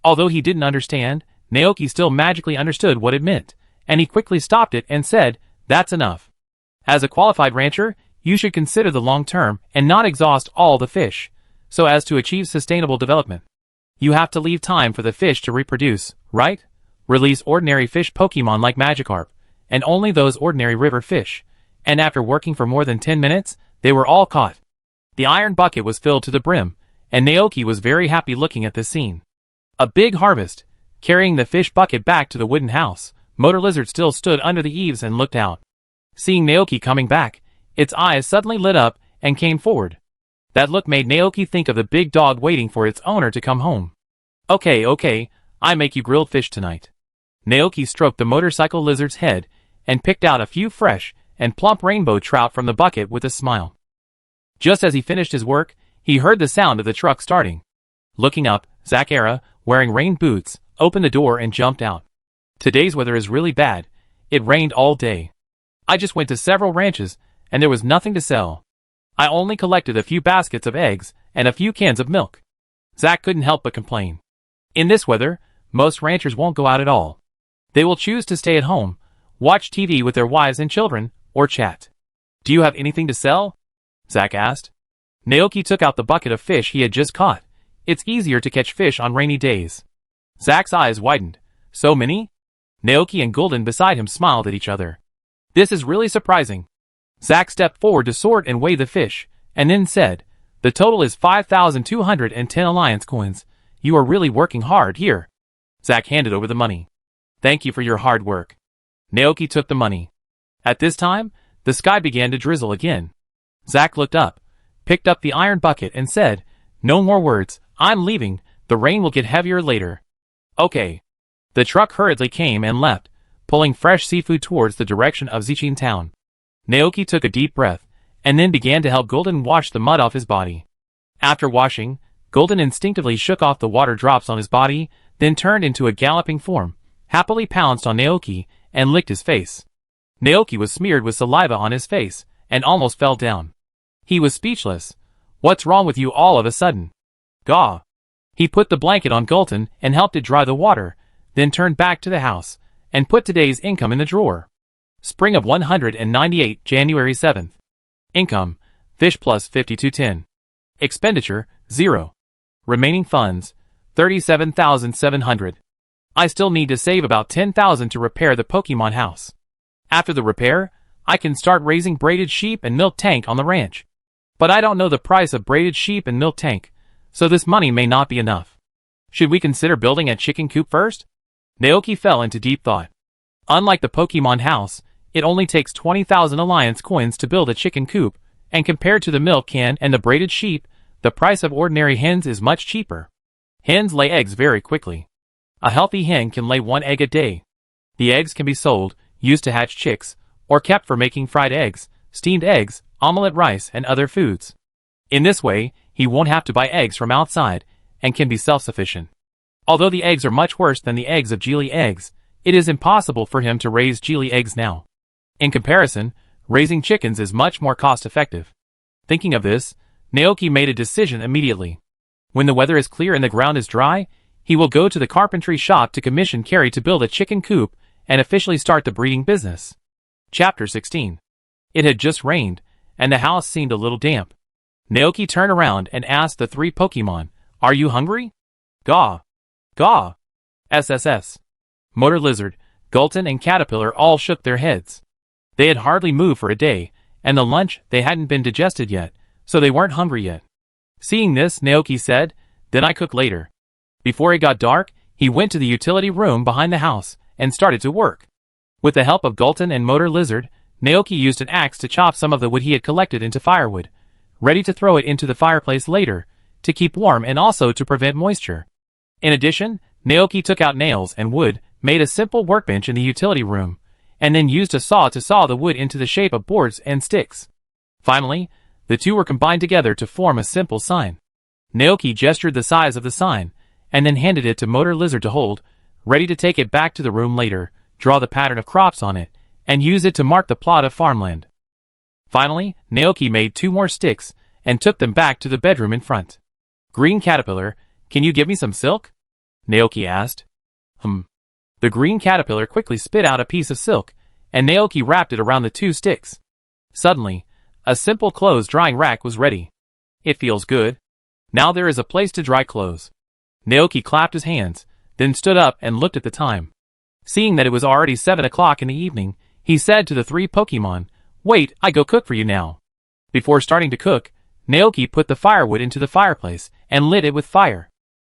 Speaker 1: Although he didn't understand, Naoki still magically understood what it meant, and he quickly stopped it and said, "That's enough. As a qualified rancher, you should consider the long term and not exhaust all the fish, so as to achieve sustainable development. You have to leave time for the fish to reproduce, right? Release ordinary fish Pokemon like Magikarp, and only those ordinary river fish, and after working for more than 10 minutes, they were all caught." The iron bucket was filled to the brim, and Naoki was very happy looking at this scene. A big harvest. Carrying the fish bucket back to the wooden house, Motor Lizard still stood under the eaves and looked out. Seeing Naoki coming back, its eyes suddenly lit up and came forward. That look made Naoki think of the big dog waiting for its owner to come home. Okay, I make you grilled fish tonight." Naoki stroked the motorcycle lizard's head and picked out a few fresh and plump rainbow trout from the bucket with a smile. Just as he finished his work, he heard the sound of the truck starting. Looking up, Zachara, wearing rain boots, opened the door and jumped out. "Today's weather is really bad. It rained all day. I just went to several ranches, and there was nothing to sell. I only collected a few baskets of eggs and a few cans of milk." Zach couldn't help but complain. In this weather, most ranchers won't go out at all. They will choose to stay at home, watch TV with their wives and children, or chat. "Do you have anything to sell?" Zach asked. Naoki took out the bucket of fish he had just caught. It's easier to catch fish on rainy days. Zach's eyes widened. "So many?" Naoki and Golden beside him smiled at each other. "This is really surprising." Zach stepped forward to sort and weigh the fish, and then said, "The total is 5,210 Alliance coins. You are really working hard here." Zach handed over the money. "Thank you for your hard work." Naoki took the money. At this time, the sky began to drizzle again. Zach looked up, picked up the iron bucket and said, "No more words, I'm leaving, the rain will get heavier later." "Okay." The truck hurriedly came and left, pulling fresh seafood towards the direction of Zichin town. Naoki took a deep breath, and then began to help Golden wash the mud off his body. After washing, Golden instinctively shook off the water drops on his body, then turned into a galloping form, happily pounced on Naoki, and licked his face. Naoki was smeared with saliva on his face, and almost fell down. He was speechless. "What's wrong with you all of a sudden?" "Gaw." He put the blanket on Golden and helped it dry the water, then turned back to the house, and put today's income in the drawer. Spring of 198, January 7th. Income, fish plus 5210. Expenditure, 0. Remaining funds, 37,700. I still need to save about 10,000 to repair the Pokemon house. After the repair, I can start raising braided sheep and milk tank on the ranch. But I don't know the price of braided sheep and milk tank, so this money may not be enough. Should we consider building a chicken coop first? Naoki fell into deep thought. Unlike the Pokemon house, it only takes 20,000 Alliance coins to build a chicken coop, and compared to the milk can and the braided sheep, the price of ordinary hens is much cheaper. Hens lay eggs very quickly. A healthy hen can lay 1 egg a day. The eggs can be sold, used to hatch chicks, or kept for making fried eggs, steamed eggs, omelette rice, and other foods. In this way, he won't have to buy eggs from outside, and can be self-sufficient. Although the eggs are much worse than the eggs of Geely eggs, it is impossible for him to raise Geely eggs now. In comparison, raising chickens is much more cost-effective. Thinking of this, Naoki made a decision immediately. When the weather is clear and the ground is dry, he will go to the carpentry shop to commission Carrie to build a chicken coop and officially start the breeding business. Chapter 16. It had just rained, and the house seemed a little damp. Naoki turned around and asked the 3 Pokemon, "Are you hungry?" "Gaw. Gaw. SSS." Motor Lizard, Gulton and Caterpillar all shook their heads. They had hardly moved for a day, and the lunch they hadn't been digested yet, so they weren't hungry yet. Seeing this, Naoki said, "Then I cook later." Before it got dark, he went to the utility room behind the house and started to work. With the help of Gulton and Motor Lizard, Naoki used an axe to chop some of the wood he had collected into firewood, ready to throw it into the fireplace later, to keep warm and also to prevent moisture. In addition, Naoki took out nails and wood, made a simple workbench in the utility room, and then used a saw to saw the wood into the shape of boards and sticks. Finally, the two were combined together to form a simple sign. Naoki gestured the size of the sign, and then handed it to Motor Lizard to hold, ready to take it back to the room later, draw the pattern of crops on it, and use it to mark the plot of farmland. Finally, Naoki made 2 more sticks, and took them back to the bedroom in front. "Green Caterpillar, can you give me some silk?" Naoki asked. The green caterpillar quickly spit out a piece of silk, and Naoki wrapped it around the 2 sticks. Suddenly, a simple clothes drying rack was ready. "It feels good. Now there is a place to dry clothes." Naoki clapped his hands, then stood up and looked at the time. Seeing that it was already 7 o'clock in the evening, he said to the 3 Pokemon, "Wait, I go cook for you now." Before starting to cook, Naoki put the firewood into the fireplace and lit it with fire.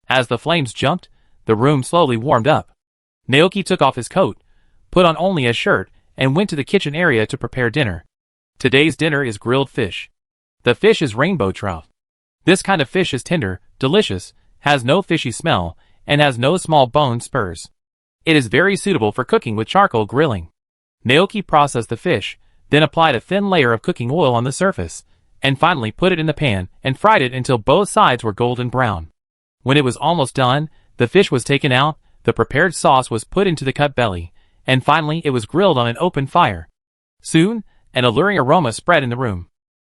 Speaker 1: As the flames jumped, the room slowly warmed up. Naoki took off his coat, put on only a shirt, and went to the kitchen area to prepare dinner. Today's dinner is grilled fish. The fish is rainbow trout. This kind of fish is tender, delicious, has no fishy smell, and has no small bone spurs. It is very suitable for cooking with charcoal grilling. Naoki processed the fish, then applied a thin layer of cooking oil on the surface, and finally put it in the pan and fried it until both sides were golden brown. When it was almost done, the fish was taken out, the prepared sauce was put into the cut belly, and finally it was grilled on an open fire. Soon, an alluring aroma spread in the room.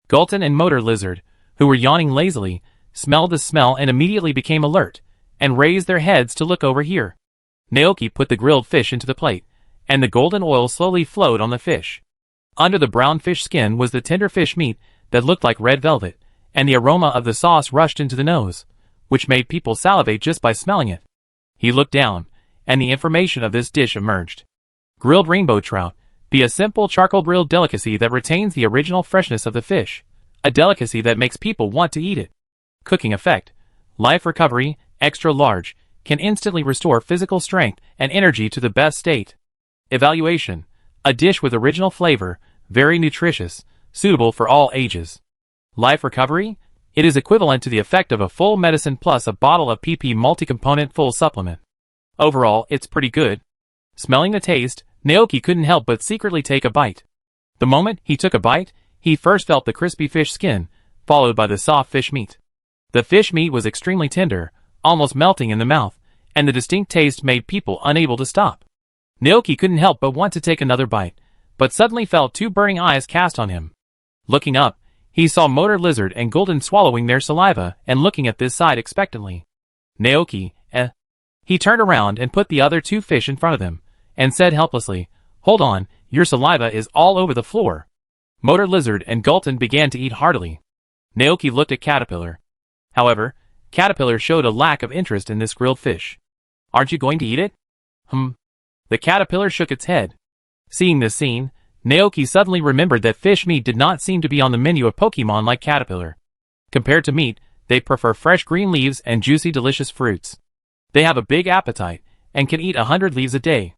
Speaker 1: Gulton and Motor Lizard, who were yawning lazily, smelled the smell and immediately became alert, and raised their heads to look over here. Naoki put the grilled fish into the plate, and the golden oil slowly flowed on the fish. Under the brown fish skin was the tender fish meat that looked like red velvet, and the aroma of the sauce rushed into the nose, which made people salivate just by smelling it. He looked down, and the information of this dish emerged. Grilled rainbow trout, be a simple charcoal grilled delicacy that retains the original freshness of the fish, a delicacy that makes people want to eat it. Cooking effect, life recovery, extra large, can instantly restore physical strength and energy to the best state. Evaluation, a dish with original flavor, very nutritious, suitable for all ages. Life recovery, it is equivalent to the effect of a full medicine plus a bottle of PP multi-component full supplement. Overall, it's pretty good. Smelling the taste, Naoki couldn't help but secretly take a bite. The moment he took a bite, he first felt the crispy fish skin, followed by the soft fish meat. The fish meat was extremely tender, almost melting in the mouth, and the distinct taste made people unable to stop. Naoki couldn't help but want to take another bite, but suddenly felt 2 burning eyes cast on him. Looking up, he saw Motor Lizard and Gulton swallowing their saliva and looking at this side expectantly. Naoki, He turned around and put the other 2 fish in front of them, and said helplessly, "Hold on, your saliva is all over the floor." Motor Lizard and Gulton began to eat heartily. Naoki looked at Caterpillar. However, Caterpillar showed a lack of interest in this grilled fish. "Aren't you going to eat it?" The caterpillar shook its head. Seeing this scene, Naoki suddenly remembered that fish meat did not seem to be on the menu of Pokemon like Caterpillar. Compared to meat, they prefer fresh green leaves and juicy delicious fruits. They have a big appetite, and can eat 100 leaves a day.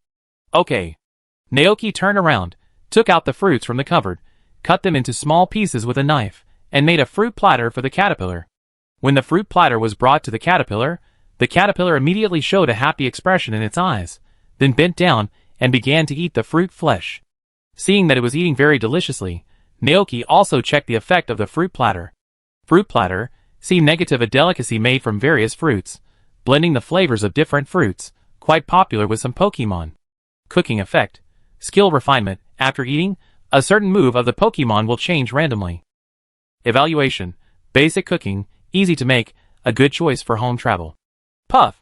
Speaker 1: Okay. Naoki turned around, took out the fruits from the cupboard, cut them into small pieces with a knife, and made a fruit platter for the caterpillar. When the fruit platter was brought to the caterpillar immediately showed a happy expression in its eyes, then bent down and began to eat the fruit flesh. Seeing that it was eating very deliciously, Naoki also checked the effect of the fruit platter. Fruit platter, C negative, a delicacy made from various fruits, blending the flavors of different fruits, quite popular with some Pokemon. Cooking effect, skill refinement, after eating, a certain move of the Pokemon will change randomly. Evaluation, basic cooking, easy to make, a good choice for home travel. Puff!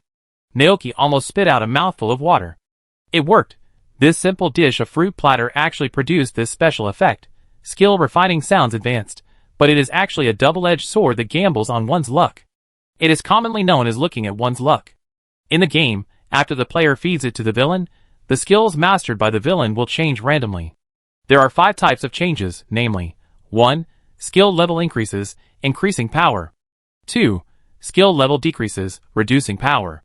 Speaker 1: Naoki almost spit out a mouthful of water. It worked. This simple dish of fruit platter actually produced this special effect, skill refining sounds advanced, but it is actually a double-edged sword that gambles on one's luck. It is commonly known as looking at one's luck. In the game, after the player feeds it to the villain, the skills mastered by the villain will change randomly. There are 5 types of changes, namely: 1. Skill level increases, increasing power. 2. Skill level decreases, reducing power.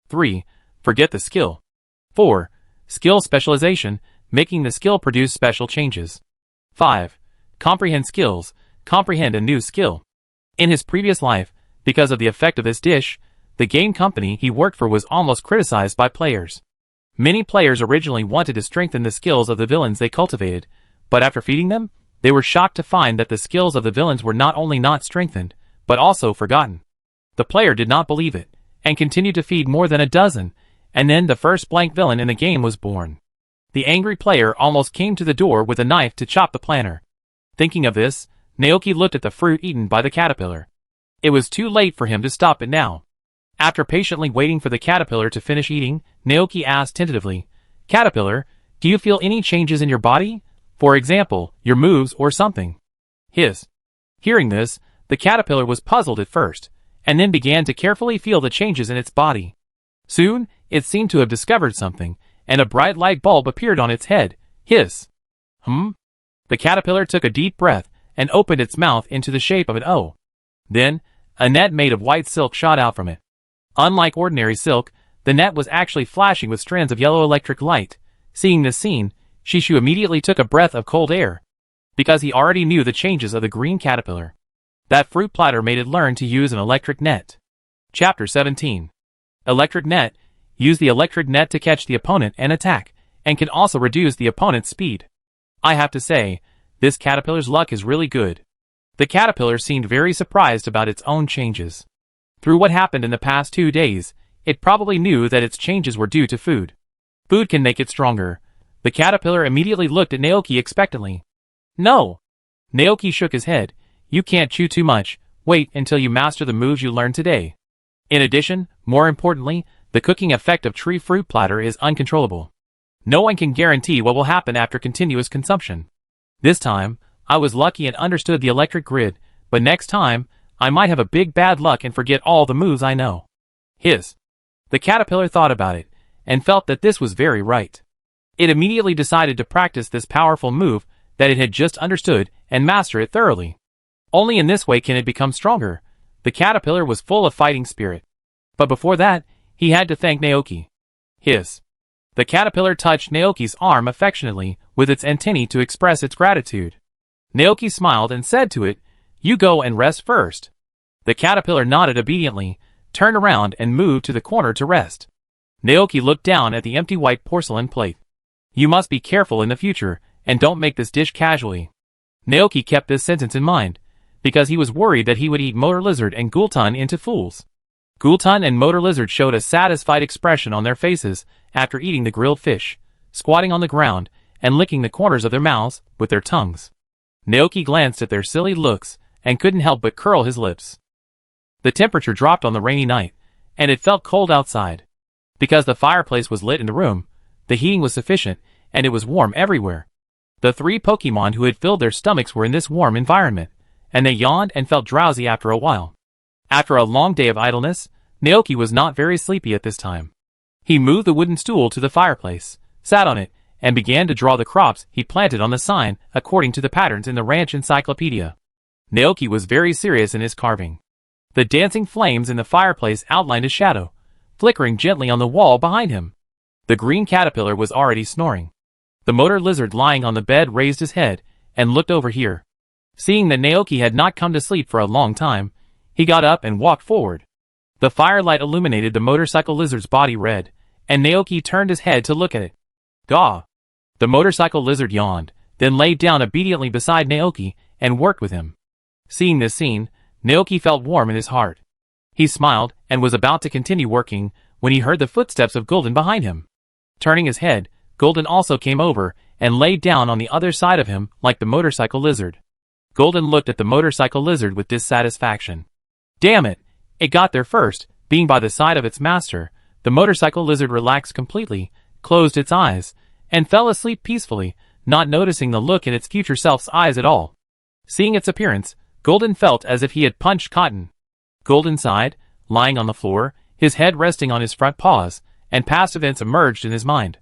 Speaker 1: 3. Forget the skill. 4. Skill specialization, making the skill produce special changes. 5. Comprehend skills, comprehend a new skill. In his previous life, because of the effect of this dish, the game company he worked for was almost criticized by players. Many players originally wanted to strengthen the skills of the villains they cultivated, but after feeding them, they were shocked to find that the skills of the villains were not only not strengthened, but also forgotten. The player did not believe it, and continued to feed more than a dozen, and then the first blank villain in the game was born. The angry player almost came to the door with a knife to chop the planter. Thinking of this, Naoki looked at the fruit eaten by the caterpillar. It was too late for him to stop it now. After patiently waiting for the caterpillar to finish eating, Naoki asked tentatively, "Caterpillar, do you feel any changes in your body? For example, your moves or something?" Hearing this, the caterpillar was puzzled at first, and then began to carefully feel the changes in its body. Soon, it seemed to have discovered something, and a bright light bulb appeared on its head. The caterpillar took a deep breath, and opened its mouth into the shape of an O. Then, a net made of white silk shot out from it. Unlike ordinary silk, the net was actually flashing with strands of yellow electric light. Seeing this scene, Shishu immediately took a breath of cold air, because he already knew the changes of the green caterpillar. That fruit platter made it learn to use an electric net. Chapter 17. Electric net. Use the electric net to catch the opponent and attack, and can also reduce the opponent's speed. I have to say, this caterpillar's luck is really good. The caterpillar seemed very surprised about its own changes. Through what happened in the past 2 days, it probably knew that its changes were due to food. Food can make it stronger. The caterpillar immediately looked at Naoki expectantly. "No." Naoki shook his head. "You can't chew too much. Wait until you master the moves you learned today." In addition, more importantly, the cooking effect of tree fruit platter is uncontrollable. No one can guarantee what will happen after continuous consumption. This time, I was lucky and understood the electric grid, but next time, I might have a big bad luck and forget all the moves I know. The caterpillar thought about it, and felt that this was very right. It immediately decided to practice this powerful move that it had just understood and master it thoroughly. Only in this way can it become stronger. The caterpillar was full of fighting spirit. But before that, he had to thank Naoki. The caterpillar touched Naoki's arm affectionately with its antennae to express its gratitude. Naoki smiled and said to it, "You go and rest first." The caterpillar nodded obediently, turned around and moved to the corner to rest. Naoki looked down at the empty white porcelain plate. "You must be careful in the future, and don't make this dish casually." Naoki kept this sentence in mind, because he was worried that he would eat Motor Lizard and Gultun into fools. Gultun and Motor Lizard showed a satisfied expression on their faces after eating the grilled fish, squatting on the ground and licking the corners of their mouths with their tongues. Naoki glanced at their silly looks and couldn't help but curl his lips. The temperature dropped on the rainy night, and it felt cold outside. Because the fireplace was lit in the room, the heating was sufficient, and it was warm everywhere. The 3 Pokemon who had filled their stomachs were in this warm environment, and they yawned and felt drowsy after a while. After a long day of idleness, Naoki was not very sleepy at this time. He moved the wooden stool to the fireplace, sat on it, and began to draw the crops he planted on the sign according to the patterns in the ranch encyclopedia. Naoki was very serious in his carving. The dancing flames in the fireplace outlined his shadow, flickering gently on the wall behind him. The green caterpillar was already snoring. The Motor Lizard lying on the bed raised his head and looked over here. Seeing that Naoki had not come to sleep for a long time, he got up and walked forward. The firelight illuminated the motorcycle lizard's body red, and Naoki turned his head to look at it. "Gaw!" The motorcycle lizard yawned, then laid down obediently beside Naoki and worked with him. Seeing this scene, Naoki felt warm in his heart. He smiled and was about to continue working when he heard the footsteps of Gulden behind him. Turning his head, Gulden also came over and laid down on the other side of him like the motorcycle lizard. Gulden looked at the motorcycle lizard with dissatisfaction. Damn it! It got there first. Being by the side of its master, the motorcycle lizard relaxed completely, closed its eyes, and fell asleep peacefully, not noticing the look in its future self's eyes at all. Seeing its appearance, Golden felt as if he had punched cotton. Golden sighed, lying on the floor, his head resting on his front paws, and past events emerged in his mind.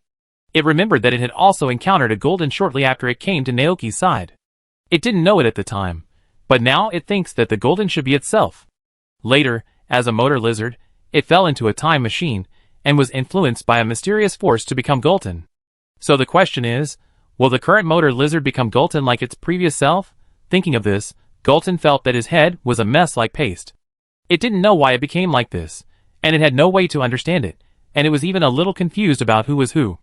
Speaker 1: It remembered that it had also encountered a Golden shortly after it came to Naoki's side. It didn't know it at the time, but now it thinks that the Golden should be itself. Later, as a motor lizard, it fell into a time machine, and was influenced by a mysterious force to become Golden. So the question is, will the current motor lizard become Golden like its previous self? Thinking of this, Golden felt that his head was a mess like paste. It didn't know why it became like this, and it had no way to understand it, and it was even a little confused about who was who.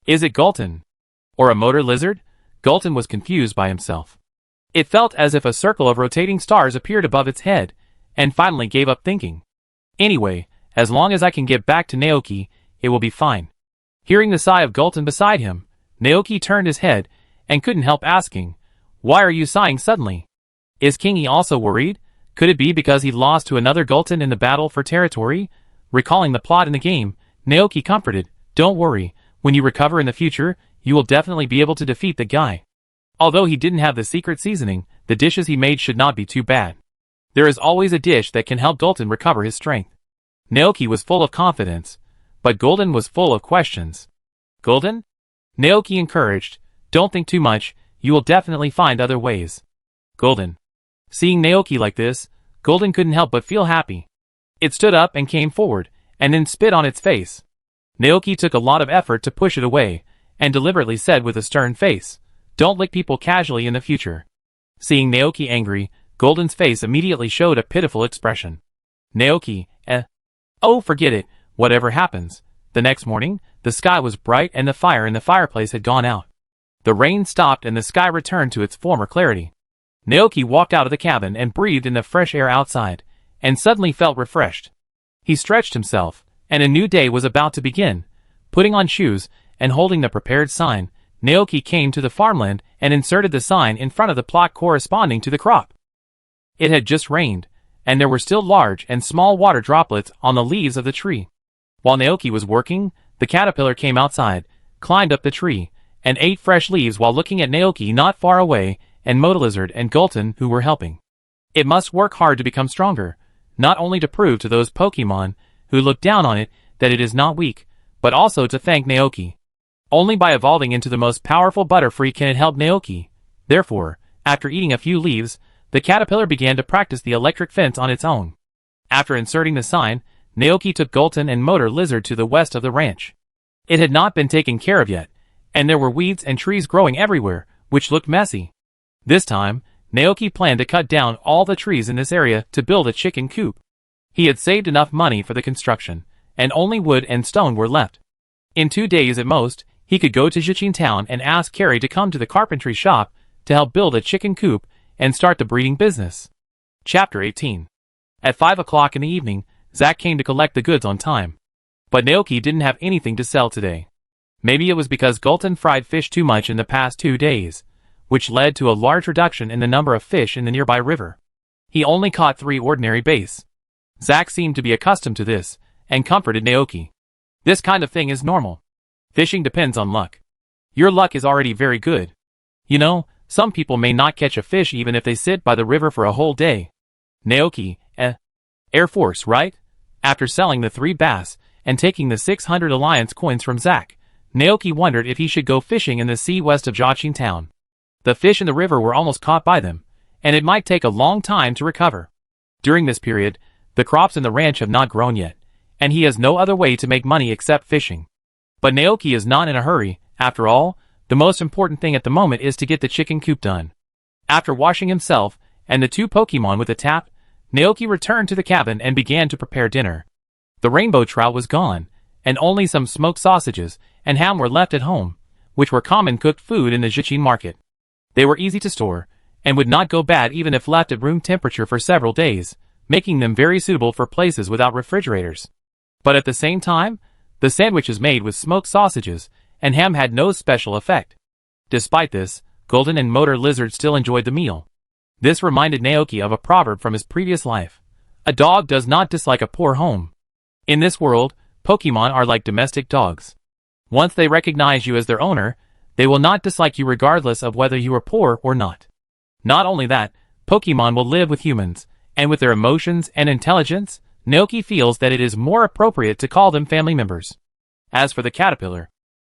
Speaker 1: Is it Golden? Or a motor lizard? Golden was confused by himself. It felt as if a circle of rotating stars appeared above its head, and finally gave up thinking. Anyway, as long as I can get back to Naoki, it will be fine. Hearing the sigh of Golden beside him, Naoki turned his head, and couldn't help asking, "Why are you sighing suddenly? Is Kingi also worried? Could it be because he lost to another Golden in the battle for territory?" Recalling the plot in the game, Naoki comforted, "Don't worry, when you recover in the future, you will definitely be able to defeat the guy. Although he didn't have the secret seasoning, the dishes he made should not be too bad. There is always a dish that can help Golden recover his strength." Naoki was full of confidence, but Golden was full of questions. "Golden?" Naoki encouraged, "Don't think too much, you will definitely find other ways." Golden. Seeing Naoki like this, Golden couldn't help but feel happy. It stood up and came forward, and then spit on its face. Naoki took a lot of effort to push it away, and deliberately said with a stern face, "Don't lick people casually in the future." Seeing Naoki angry, Golden's face immediately showed a pitiful expression. "Naoki, oh, forget it, whatever happens." The next morning, the sky was bright and the fire in the fireplace had gone out. The rain stopped and the sky returned to its former clarity. Naoki walked out of the cabin and breathed in the fresh air outside, and suddenly felt refreshed. He stretched himself, and a new day was about to begin. Putting on shoes, and holding the prepared sign, Naoki came to the farmland and inserted the sign in front of the plot corresponding to the crop. It had just rained, and there were still large and small water droplets on the leaves of the tree. While Naoki was working, the caterpillar came outside, climbed up the tree, and ate fresh leaves while looking at Naoki not far away, and Motolizard and Golden who were helping. It must work hard to become stronger, not only to prove to those Pokemon who look down on it that it is not weak, but also to thank Naoki. Only by evolving into the most powerful Butterfree can it help Naoki. Therefore, after eating a few leaves, the caterpillar began to practice the electric fence on its own. After inserting the sign, Naoki took Golden and Motor Lizard to the west of the ranch. It had not been taken care of yet, and there were weeds and trees growing everywhere, which looked messy. This time, Naoki planned to cut down all the trees in this area to build a chicken coop. He had saved enough money for the construction, and only wood and stone were left. In 2 days at most, he could go to Jichin Town and ask Carrie to come to the carpentry shop to help build a chicken coop and start the breeding business. Chapter 18. At 5 o'clock in the evening, Zack came to collect the goods on time. But Naoki didn't have anything to sell today. Maybe it was because Golden fried fish too much in the past 2 days, which led to a large reduction in the number of fish in the nearby river. He only caught 3 ordinary bass. Zack seemed to be accustomed to this, and comforted Naoki. "This kind of thing is normal. Fishing depends on luck. Your luck is already very good. You know, some people may not catch a fish even if they sit by the river for a whole day." Naoki, Air Force, right? After selling the 3 bass, and taking the 600 Alliance coins from Zack, Naoki wondered if he should go fishing in the sea west of Jichin Town. The fish in the river were almost caught by them, and it might take a long time to recover. During this period, the crops in the ranch have not grown yet, and he has no other way to make money except fishing. But Naoki is not in a hurry. After all, the most important thing at the moment is to get the chicken coop done. After washing himself and the 2 Pokemon with a tap, Naoki returned to the cabin and began to prepare dinner. The rainbow trout was gone, and only some smoked sausages and ham were left at home, which were common cooked food in the Jichin market. They were easy to store, and would not go bad even if left at room temperature for several days, making them very suitable for places without refrigerators. But at the same time, the sandwiches made with smoked sausages and ham had no special effect. Despite this, Golden and Motor Lizard still enjoyed the meal. This reminded Naoki of a proverb from his previous life. A dog does not dislike a poor home. In this world, Pokemon are like domestic dogs. Once they recognize you as their owner, They will not dislike you regardless of whether you are poor or not. Not only that, Pokemon will live with humans, and with their emotions and intelligence, Naoki feels that it is more appropriate to call them family members. As for the caterpillar,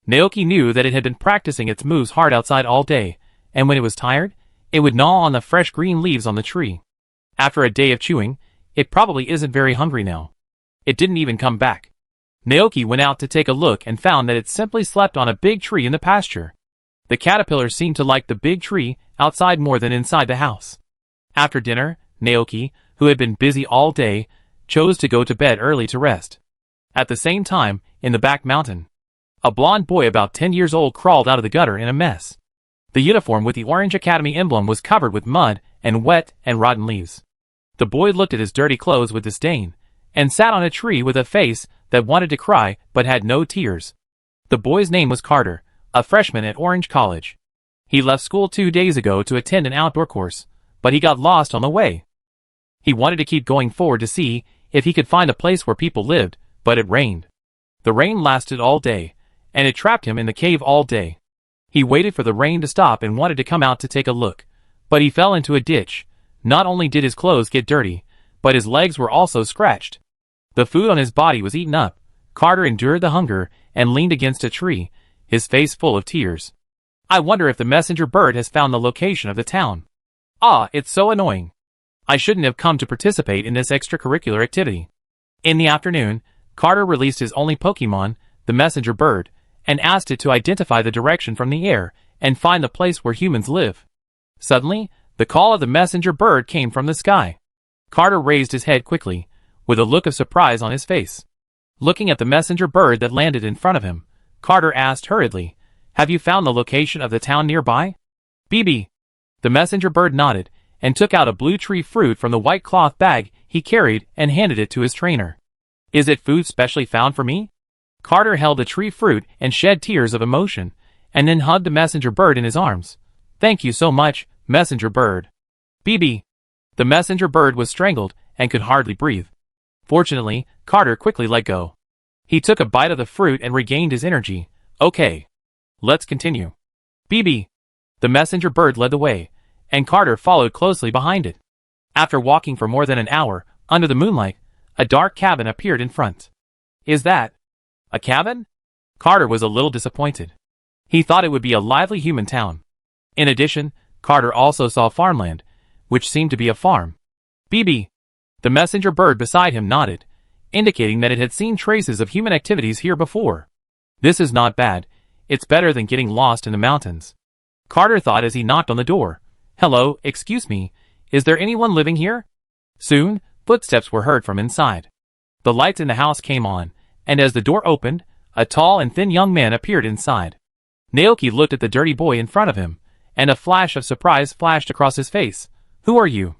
Speaker 1: Naoki knew that it had been practicing its moves hard outside all day, and when it was tired, it would gnaw on the fresh green leaves on the tree. After a day of chewing, it probably isn't very hungry now. It didn't even come back. Naoki went out to take a look and found that it simply slept on a big tree in the pasture. The caterpillar seemed to like the big tree outside more than inside the house. After dinner, Naoki, who had been busy all day, chose to go to bed early to rest. At the same time, in the back mountain, a blond boy about 10 years old crawled out of the gutter in a mess. The uniform with the Orange Academy emblem was covered with mud and wet and rotten leaves. The boy looked at his dirty clothes with disdain, and sat on a tree with a face that wanted to cry but had no tears. The boy's name was Carter, a freshman at Orange College. He left school 2 days ago to attend an outdoor course, but he got lost on the way. He wanted to keep going forward to see if he could find a place where people lived, but it rained. The rain lasted all day, and it trapped him in the cave all day. He waited for the rain to stop and wanted to come out to take a look, but he fell into a ditch. Not only did his clothes get dirty, but his legs were also scratched. The food on his body was eaten up. Carter endured the hunger and leaned against a tree, his face full of tears. I wonder if the messenger bird has found the location of the town. Ah, it's so annoying. I shouldn't have come to participate in this extracurricular activity. In the afternoon, Carter released his only Pokemon, the messenger bird, and asked it to identify the direction from the air and find the place where humans live. Suddenly, the call of the messenger bird came from the sky. Carter raised his head quickly, with a look of surprise on his face. Looking at the messenger bird that landed in front of him, Carter asked hurriedly, "Have you found the location of the town nearby?" "BB." The messenger bird nodded, and took out a blue tree fruit from the white cloth bag he carried and handed it to his trainer. "Is it food specially found for me?" Carter held the tree fruit and shed tears of emotion, and then hugged the messenger bird in his arms. "Thank you so much, messenger bird." "BB." The messenger bird was strangled and could hardly breathe. Fortunately, Carter quickly let go. He took a bite of the fruit and regained his energy. "Okay. Let's continue." "BB." The messenger bird led the way, and Carter followed closely behind it. After walking for more than an hour, under the moonlight, a dark cabin appeared in front. "Is that a cabin?" Carter was a little disappointed. He thought it would be a lively human town. In addition, Carter also saw farmland, which seemed to be a farm. "BB." The messenger bird beside him nodded, indicating that it had seen traces of human activities here before. "This is not bad. It's better than getting lost in the mountains." Carter thought as he knocked on the door. "Hello, excuse me, is there anyone living here?" Soon, footsteps were heard from inside. The lights in the house came on, and as the door opened, a tall and thin young man appeared inside. Naoki looked at the dirty boy in front of him, and a flash of surprise flashed across his face. "Who are you?"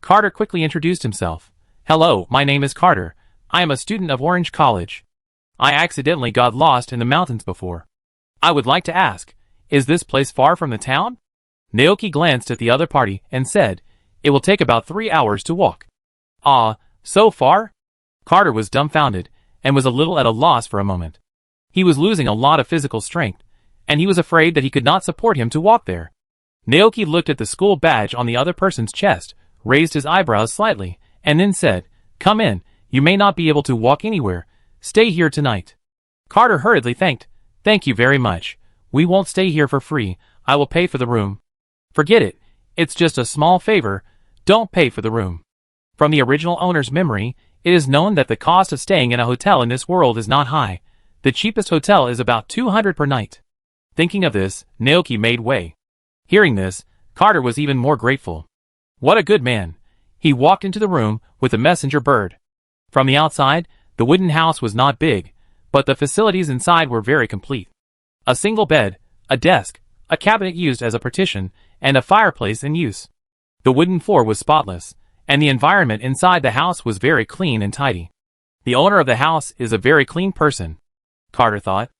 Speaker 1: Carter quickly introduced himself. "Hello, my name is Carter. I am a student of Orange College. I accidentally got lost in the mountains before. I would like to ask, is this place far from the town?" Naoki glanced at the other party and said, "It will take about 3 hours to walk." "Ah, so far?" Carter was dumbfounded, and was a little at a loss for a moment. He was losing a lot of physical strength, and he was afraid that he could not support him to walk there. Naoki looked at the school badge on the other person's chest, raised his eyebrows slightly, and then said, "Come in, you may not be able to walk anywhere. Stay here tonight." Carter hurriedly thanked, "Thank you very much. We won't stay here for free. I will pay for the room." "Forget it. It's just a small favor. Don't pay for the room." From the original owner's memory, it is known that the cost of staying in a hotel in this world is not high. The cheapest hotel is about 200 per night. Thinking of this, Naoki made way. Hearing this, Carter was even more grateful. What a good man. He walked into the room with the messenger bird. From the outside, the wooden house was not big, but the facilities inside were very complete. A single bed, a desk, a cabinet used as a partition, and a fireplace in use. The wooden floor was spotless, and the environment inside the house was very clean and tidy. The owner of the house is a very clean person, Carter thought.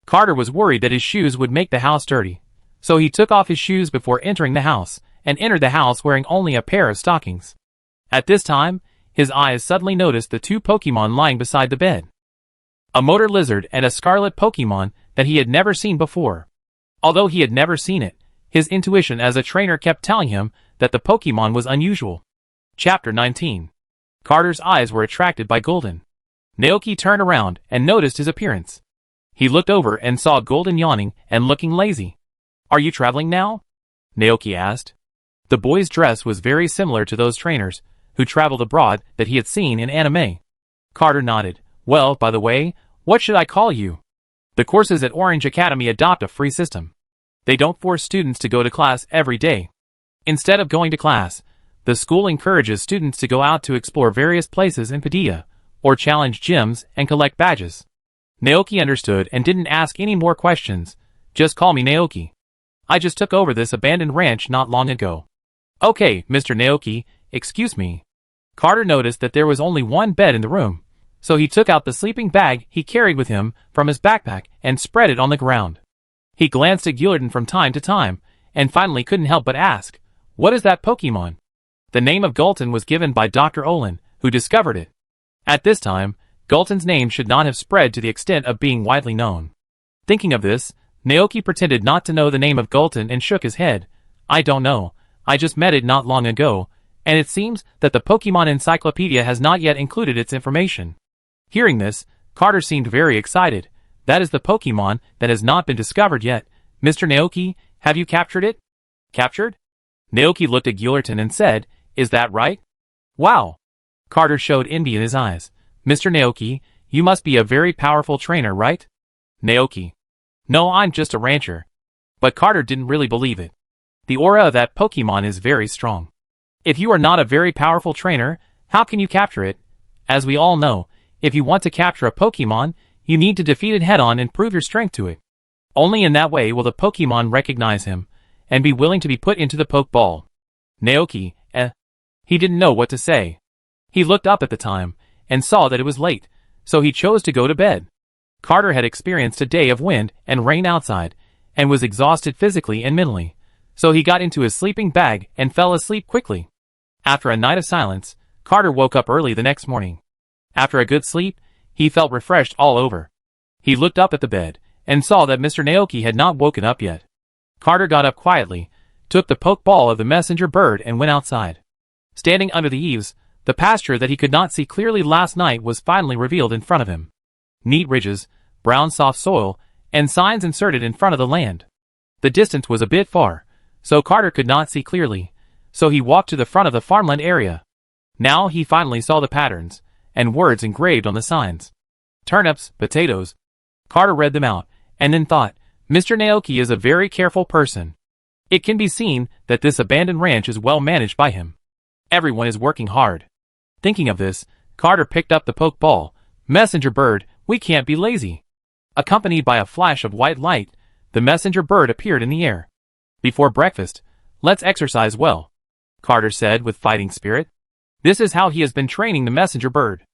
Speaker 1: Carter was worried that his shoes would make the house dirty, so he took off his shoes before entering the house, and entered the house wearing only a pair of stockings. At this time, his eyes suddenly noticed the 2 Pokemon lying beside the bed. A motor lizard and a scarlet Pokemon that he had never seen before. Although he had never seen it, his intuition as a trainer kept telling him that the Pokemon was unusual. Chapter 19. Carter's eyes were attracted by Golden. Naoki turned around and noticed his appearance. He looked over and saw Golden yawning and looking lazy. "Are you traveling now?" Naoki asked. The boy's dress was very similar to those trainers who traveled abroad that he had seen in anime. Carter nodded. "Well, by the way, what should I call you?" The courses at Orange Academy adopt a free system. They don't force students to go to class every day. Instead of going to class, the school encourages students to go out to explore various places in Padilla, or challenge gyms and collect badges. Naoki understood and didn't ask any more questions. "Just call me Naoki. I just took over this abandoned ranch not long ago." "Okay, Mr. Naoki, excuse me." Carter noticed that there was only one bed in the room, so he took out the sleeping bag he carried with him from his backpack and spread it on the ground. He glanced at Gillerton from time to time, and finally couldn't help but ask, "What is that Pokemon?" The name of Gulton was given by Dr. Olin, who discovered it. At this time, Gulton's name should not have spread to the extent of being widely known. Thinking of this, Naoki pretended not to know the name of Gulton and shook his head. "I don't know, I just met it not long ago, and it seems that the Pokemon Encyclopedia has not yet included its information." Hearing this, Carter seemed very excited. "That is the Pokemon that has not been discovered yet. Mr. Naoki, have you captured it?" "Captured?" Naoki looked at Gillerton and said, "Is that right?" "Wow." Carter showed envy in his eyes. "Mr. Naoki, you must be a very powerful trainer, right?" Naoki: "No, I'm just a rancher." But Carter didn't really believe it. The aura of that Pokemon is very strong. If you are not a very powerful trainer, how can you capture it? As we all know, if you want to capture a Pokemon, you need to defeat it head-on and prove your strength to it. Only in that way will the Pokemon recognize him, and be willing to be put into the Pokeball. Naoki, He didn't know what to say. He looked up at the time, and saw that it was late, so he chose to go to bed. Carter had experienced a day of wind and rain outside, and was exhausted physically and mentally, so he got into his sleeping bag and fell asleep quickly. After a night of silence, Carter woke up early the next morning. After a good sleep, he felt refreshed all over. He looked up at the bed, and saw that Mr. Naoki had not woken up yet. Carter got up quietly, took the Pokeball of the messenger bird and went outside. Standing under the eaves, the pasture that he could not see clearly last night was finally revealed in front of him. Neat ridges, brown soft soil, and signs inserted in front of the land. The distance was a bit far, so Carter could not see clearly, so he walked to the front of the farmland area. Now he finally saw the patterns, and words engraved on the signs. Turnips, potatoes. Carter read them out, and then thought, Mr. Naoki is a very careful person. It can be seen that this abandoned ranch is well managed by him. Everyone is working hard. Thinking of this, Carter picked up the Pokeball. Messenger bird, we can't be lazy. Accompanied by a flash of white light, the messenger bird appeared in the air. Before breakfast, let's exercise well, Carter said with fighting spirit. This is how he has been training the messenger bird.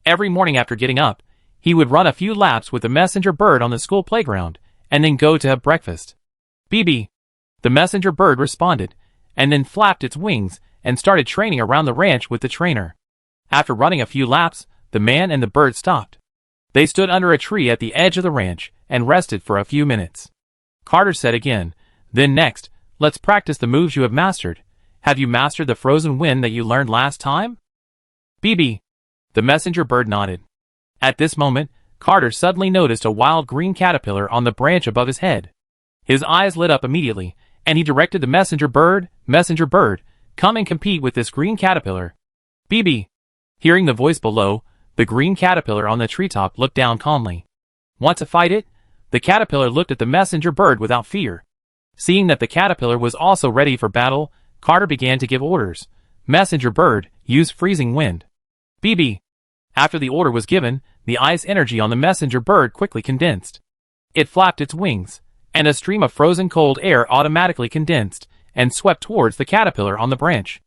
Speaker 1: Every morning after getting up, he would run a few laps with the messenger bird on the school playground, and then go to have breakfast. BB. The messenger bird responded, and then flapped its wings, and started training around the ranch with the trainer. After running a few laps, the man and the bird stopped. They stood under a tree at the edge of the ranch, and rested for a few minutes. Carter said again, then next, let's practice the moves you have mastered. Have you mastered the frozen wind that you learned last time? BB. The messenger bird nodded. At this moment, Carter suddenly noticed a wild green caterpillar on the branch above his head. His eyes lit up immediately, and he directed the messenger bird, come and compete with this green caterpillar. BB. Hearing the voice below, the green caterpillar on the treetop looked down calmly. Want to fight it? The caterpillar looked at the messenger bird without fear. Seeing that the caterpillar was also ready for battle, Carter began to give orders. Messenger bird, use freezing wind. BB. After the order was given, the ice energy on the messenger bird quickly condensed. It flapped its wings, and a stream of frozen cold air automatically condensed, and swept towards the caterpillar on the branch.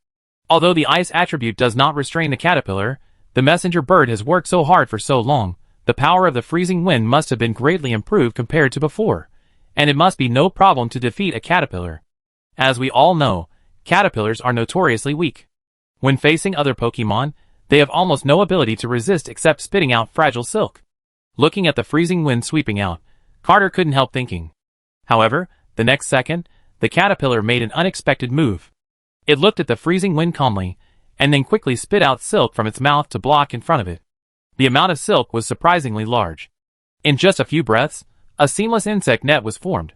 Speaker 1: Although the ice attribute does not restrain the caterpillar, the messenger bird has worked so hard for so long, the power of the freezing wind must have been greatly improved compared to before, and it must be no problem to defeat a caterpillar. As we all know, caterpillars are notoriously weak. When facing other Pokemon, they have almost no ability to resist except spitting out fragile silk. Looking at the freezing wind sweeping out, Carter couldn't help thinking. However, The next second, the caterpillar made an unexpected move. It looked at the freezing wind calmly, and then quickly spit out silk from its mouth to block in front of it. The amount of silk was surprisingly large. In just a few breaths, a seamless insect net was formed.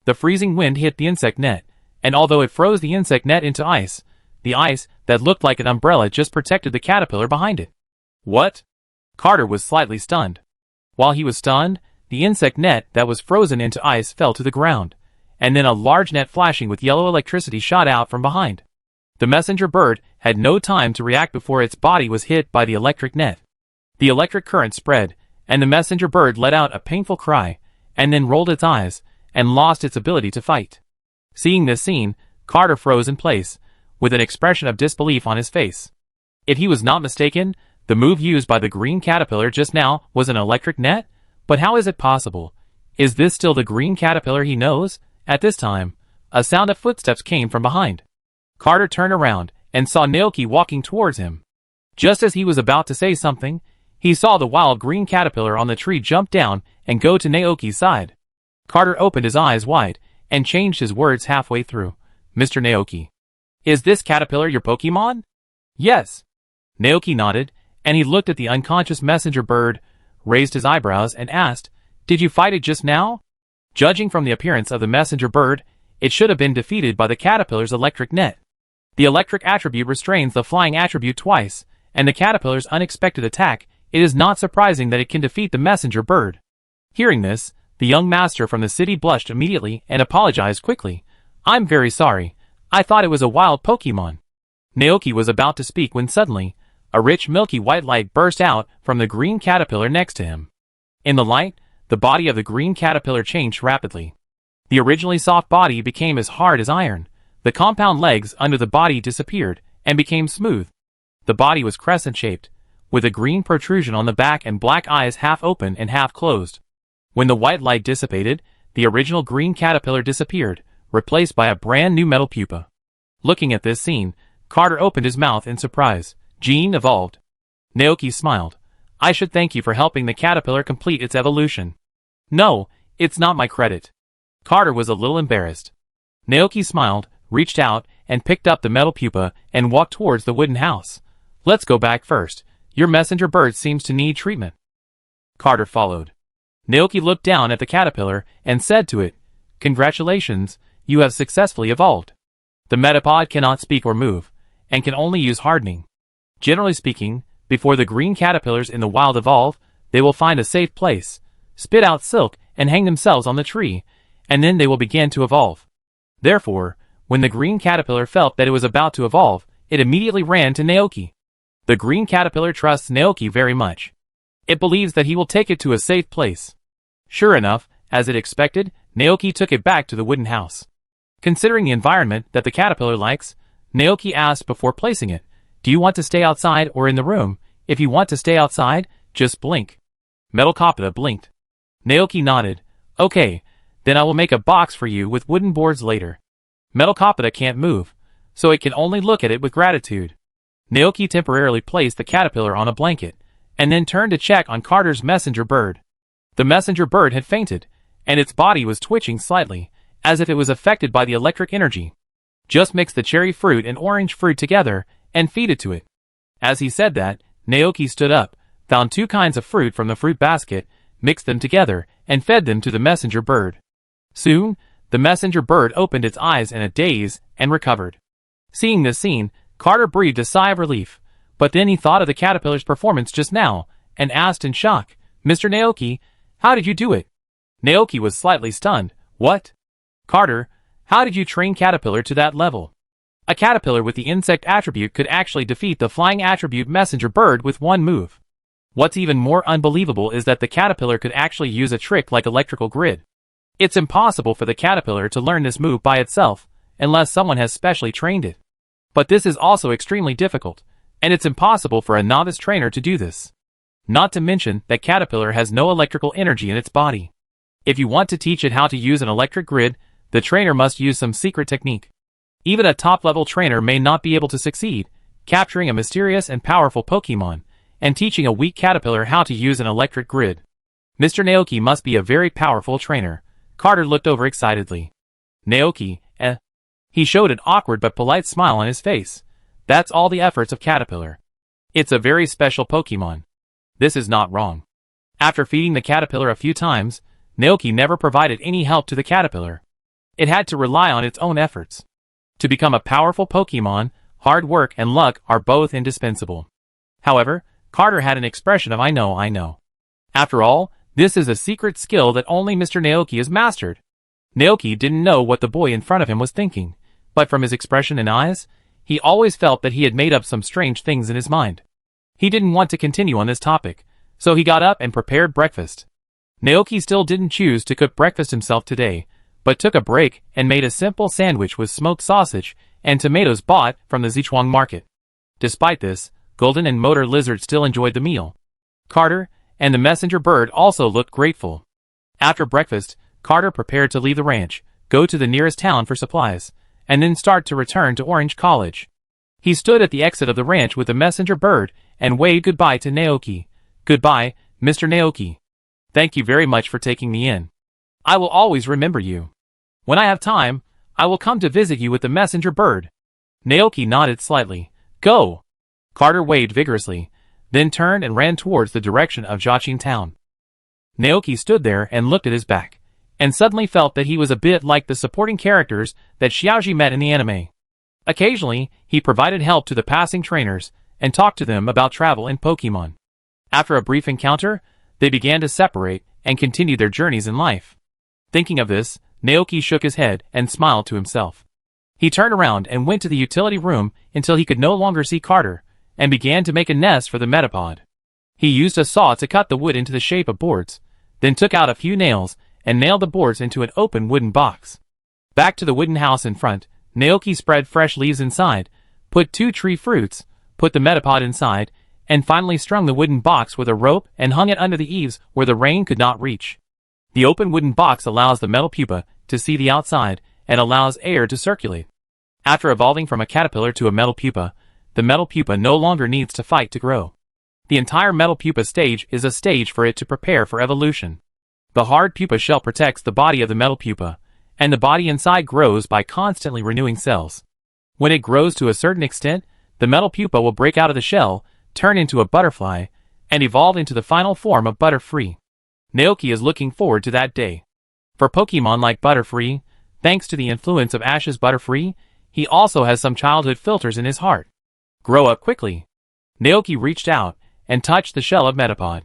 Speaker 1: The freezing wind hit the insect net, and although it froze the insect net into ice, the ice that looked like an umbrella just protected the caterpillar behind it. What? Carter was slightly stunned. While he was stunned, the insect net that was frozen into ice fell to the ground, and then a large net flashing with yellow electricity shot out from behind. The messenger bird had no time to react before its body was hit by the electric net. The electric current spread, and the messenger bird let out a painful cry, and then rolled its eyes, and lost its ability to fight. Seeing this scene, Carter froze in place, with an expression of disbelief on his face. If he was not mistaken, the move used by the green caterpillar just now was an electric net? But how is it possible? Is this still the green caterpillar he knows? At this time, a sound of footsteps came from behind. Carter turned around and saw Naoki walking towards him. Just as he was about to say something, he saw the wild green caterpillar on the tree jump down and go to Naoki's side. Carter opened his eyes wide and changed his words halfway through. Mr. Naoki. Is this caterpillar your Pokemon? Yes. Naoki nodded, and he looked at the unconscious messenger bird, raised his eyebrows and asked, Did you fight it just now? Judging from the appearance of the messenger bird, it should have been defeated by the caterpillar's electric net. The electric attribute restrains the flying attribute twice, and the caterpillar's unexpected attack, it is not surprising that it can defeat the messenger bird. Hearing this, the young master from the city blushed immediately and apologized quickly. I'm very sorry. I thought it was a wild Pokemon. Naoki was about to speak when suddenly, a rich milky white light burst out from the green caterpillar next to him. In the light, the body of the green caterpillar changed rapidly. The originally soft body became as hard as iron. The compound legs under the body disappeared and became smooth. The body was crescent-shaped, with a green protrusion on the back and black eyes half open and half closed. When the white light dissipated, the original green caterpillar disappeared, replaced by a brand new metal pupa. Looking at this scene, Carter opened his mouth in surprise. Gene evolved. Naoki smiled. I should thank you for helping the caterpillar complete its evolution. No, it's not my credit. Carter was a little embarrassed. Naoki smiled, reached out, and picked up the metal pupa and walked towards the wooden house. Let's go back first. Your messenger bird seems to need treatment. Carter followed. Naoki looked down at the caterpillar and said to it, Congratulations, you have successfully evolved. The Metapod cannot speak or move, and can only use hardening. Generally speaking, before the green caterpillars in the wild evolve, they will find a safe place, spit out silk, and hang themselves on the tree, and then they will begin to evolve. Therefore, when the green caterpillar felt that it was about to evolve, it immediately ran to Naoki. The green caterpillar trusts Naoki very much. It believes that he will take it to a safe place. Sure enough, as it expected, Naoki took it back to the wooden house. Considering the environment that the caterpillar likes, Naoki asked before placing it, Do you want to stay outside or in the room? If you want to stay outside, just blink. Metal Capita blinked. Naoki nodded. Okay, then I will make a box for you with wooden boards later. Metal Capita can't move, so it can only look at it with gratitude. Naoki temporarily placed the caterpillar on a blanket, and then turned to check on Carter's messenger bird. The messenger bird had fainted, and its body was twitching slightly, as if it was affected by the electric energy. Just mix the cherry fruit and orange fruit together, and feed it to it. As he said that, Naoki stood up, found 2 kinds of fruit from the fruit basket, mixed them together, and fed them to the messenger bird. Soon, the messenger bird opened its eyes in a daze, and recovered. Seeing this scene, Carter breathed a sigh of relief, but then he thought of the caterpillar's performance just now, and asked in shock, Mr. Naoki, how did you do it? Naoki was slightly stunned. What? Carter, how did you train Caterpillar to that level? A caterpillar with the insect attribute could actually defeat the flying attribute messenger bird with one move. What's even more unbelievable is that the caterpillar could actually use a trick like electrical grid. It's impossible for the caterpillar to learn this move by itself, unless someone has specially trained it. But this is also extremely difficult, and it's impossible for a novice trainer to do this. Not to mention that caterpillar has no electrical energy in its body. If you want to teach it how to use an electric grid, the trainer must use some secret technique. Even a top-level trainer may not be able to succeed, capturing a mysterious and powerful Pokemon, and teaching a weak caterpillar how to use an electric grid. Mr. Naoki must be a very powerful trainer. Carter looked over excitedly. Naoki, He showed an awkward but polite smile on his face. That's all the efforts of Caterpillar. It's a very special Pokemon. This is not wrong. After feeding the caterpillar a few times, Naoki never provided any help to the caterpillar. It had to rely on its own efforts. To become a powerful Pokemon, hard work and luck are both indispensable. However, Carter had an expression of I know. After all, this is a secret skill that only Mr. Naoki has mastered. Naoki didn't know what the boy in front of him was thinking, but from his expression and eyes, he always felt that he had made up some strange things in his mind. He didn't want to continue on this topic, so he got up and prepared breakfast. Naoki still didn't choose to cook breakfast himself today, but took a break and made a simple sandwich with smoked sausage and tomatoes bought from the Zichuang market. Despite this, Golden and Motor Lizard still enjoyed the meal. Carter and the messenger bird also looked grateful. After breakfast, Carter prepared to leave the ranch, go to the nearest town for supplies, and then start to return to Orange College. He stood at the exit of the ranch with the messenger bird and waved goodbye to Naoki. Goodbye, Mr. Naoki. Thank you very much for taking me in. I will always remember you. When I have time, I will come to visit you with the messenger bird. Naoki nodded slightly. Go! Carter waved vigorously, then turned and ran towards the direction of Jiaqing town. Naoki stood there and looked at his back, and suddenly felt that he was a bit like the supporting characters that Xiaoji met in the anime. Occasionally, he provided help to the passing trainers, and talked to them about travel and Pokemon. After a brief encounter, they began to separate and continue their journeys in life. Thinking of this, Naoki shook his head and smiled to himself. He turned around and went to the utility room until he could no longer see Carter, and began to make a nest for the Metapod. He used a saw to cut the wood into the shape of boards, then took out a few nails and nailed the boards into an open wooden box. Back to the wooden house in front, Naoki spread fresh leaves inside, put 2 tree fruits, put the Metapod inside, and finally strung the wooden box with a rope and hung it under the eaves where the rain could not reach. The open wooden box allows the metal pupa to see the outside and allows air to circulate. After evolving from a caterpillar to a metal pupa, the metal pupa no longer needs to fight to grow. The entire metal pupa stage is a stage for it to prepare for evolution. The hard pupa shell protects the body of the metal pupa, and the body inside grows by constantly renewing cells. When it grows to a certain extent, the metal pupa will break out of the shell, turn into a butterfly, and evolve into the final form of Butterfree. Naoki is looking forward to that day. For Pokemon like Butterfree, thanks to the influence of Ash's Butterfree, he also has some childhood filters in his heart. Grow up quickly. Naoki reached out and touched the shell of Metapod.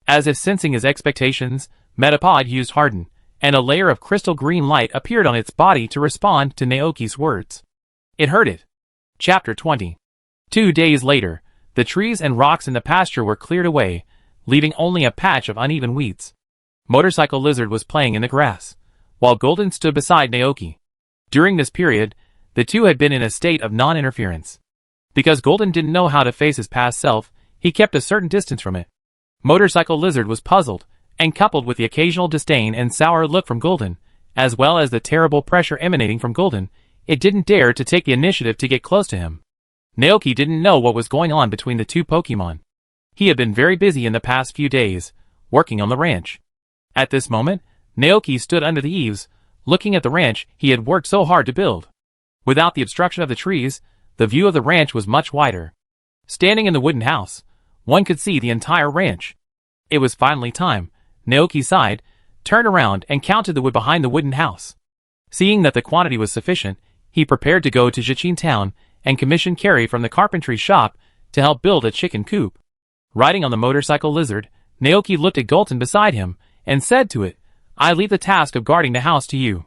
Speaker 1: As if sensing his expectations, Metapod used harden, and a layer of crystal green light appeared on its body to respond to Naoki's words. It heard it. Chapter 20. 2 days later, the trees and rocks in the pasture were cleared away, leaving only a patch of uneven weeds. Motorcycle Lizard was playing in the grass, while Golden stood beside Naoki. During this period, the two had been in a state of non-interference. Because Golden didn't know how to face his past self, he kept a certain distance from it. Motorcycle Lizard was puzzled, and coupled with the occasional disdain and sour look from Golden, as well as the terrible pressure emanating from Golden, it didn't dare to take the initiative to get close to him. Naoki didn't know what was going on between the two Pokemon. He had been very busy in the past few days, working on the ranch. At this moment, Naoki stood under the eaves, looking at the ranch he had worked so hard to build. Without the obstruction of the trees, the view of the ranch was much wider. Standing in the wooden house, one could see the entire ranch. It was finally time. Naoki sighed, turned around and counted the wood behind the wooden house. Seeing that the quantity was sufficient, he prepared to go to Jiaqing town and commission Carrie from the carpentry shop to help build a chicken coop. Riding on the motorcycle Lizard, Naoki looked at Gulton beside him and said to it, "I leave the task of guarding the house to you."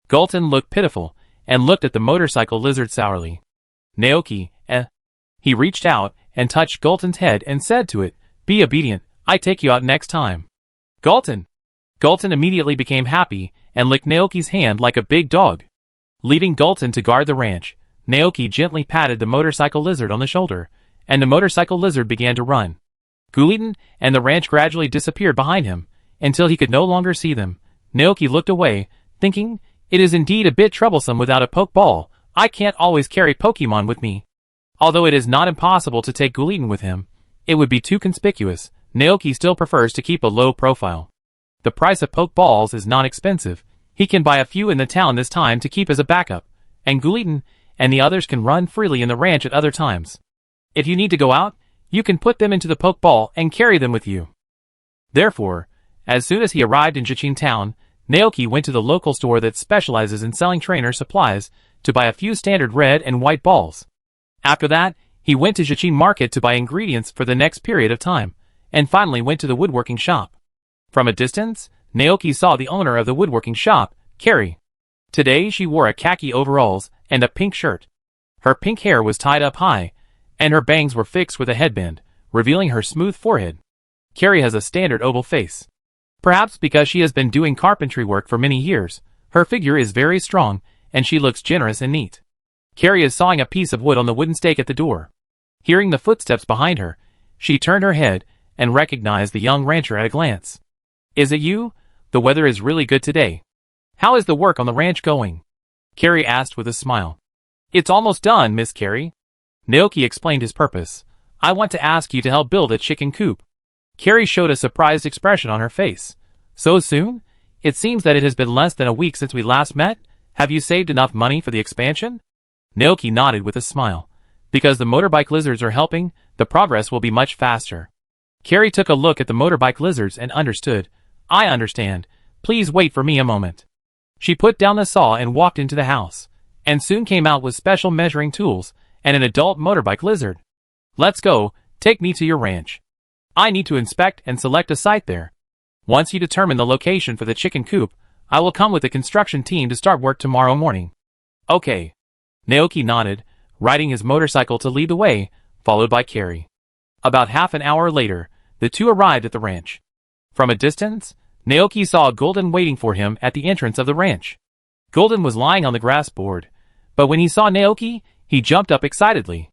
Speaker 1: Gulton looked pitiful and looked at the motorcycle Lizard sourly. Naoki, He reached out and touched Gulton's head and said to it, "Be obedient, I take you out next time." Gulton! Gulton immediately became happy and licked Naoki's hand like a big dog. Leaving Gulton to guard the ranch, Naoki gently patted the motorcycle Lizard on the shoulder, and the motorcycle Lizard began to run. Gulton and the ranch gradually disappeared behind him, until he could no longer see them. Naoki looked away, thinking, "It is indeed a bit troublesome without a Pokeball. I can't always carry Pokemon with me." Although it is not impossible to take Gulton with him, it would be too conspicuous. Naoki still prefers to keep a low profile. The price of Pokeballs is not expensive, He can buy a few in the town this time to keep as a backup, and Gulitan and the others can run freely in the ranch at other times. If you need to go out, you can put them into the pokeball and carry them with you. Therefore, as soon as he arrived in Jichin town, Naoki went to the local store that specializes in selling trainer supplies to buy a few standard red and white balls. After that, he went to Jichin market to buy ingredients for the next period of time, and finally went to the woodworking shop. From a distance, Naoki saw the owner of the woodworking shop, Carrie. Today she wore a khaki overalls and a pink shirt. Her pink hair was tied up high, and her bangs were fixed with a headband, revealing her smooth forehead. Carrie has a standard oval face. Perhaps because she has been doing carpentry work for many years, her figure is very strong, and she looks generous and neat. Carrie is sawing a piece of wood on the wooden stake at the door. Hearing the footsteps behind her, she turned her head and recognized the young rancher at a glance. "Is it you? The weather is really good today. How is the work on the ranch going?" Carrie asked with a smile. "It's almost done, Miss Carrie." Naoki explained his purpose. "I want to ask you to help build a chicken coop." Carrie showed a surprised expression on her face. "So soon? It seems that it has been less than a week since we last met. Have you saved enough money for the expansion?" Naoki nodded with a smile. "Because the motorbike lizards are helping, the progress will be much faster." Carrie took a look at the motorbike lizards and understood. "I understand. Please wait for me a moment." She put down the saw and walked into the house, and soon came out with special measuring tools and an adult motorbike lizard. "Let's go, take me to your ranch. I need to inspect and select a site there. Once you determine the location for the chicken coop, I will come with the construction team to start work tomorrow morning." "Okay." Naoki nodded, riding his motorcycle to lead the way, followed by Carrie. About half an hour later, the two arrived at the ranch. From a distance, Naoki saw Golden waiting for him at the entrance of the ranch. Golden was lying on the grass board, but when he saw Naoki, he jumped up excitedly.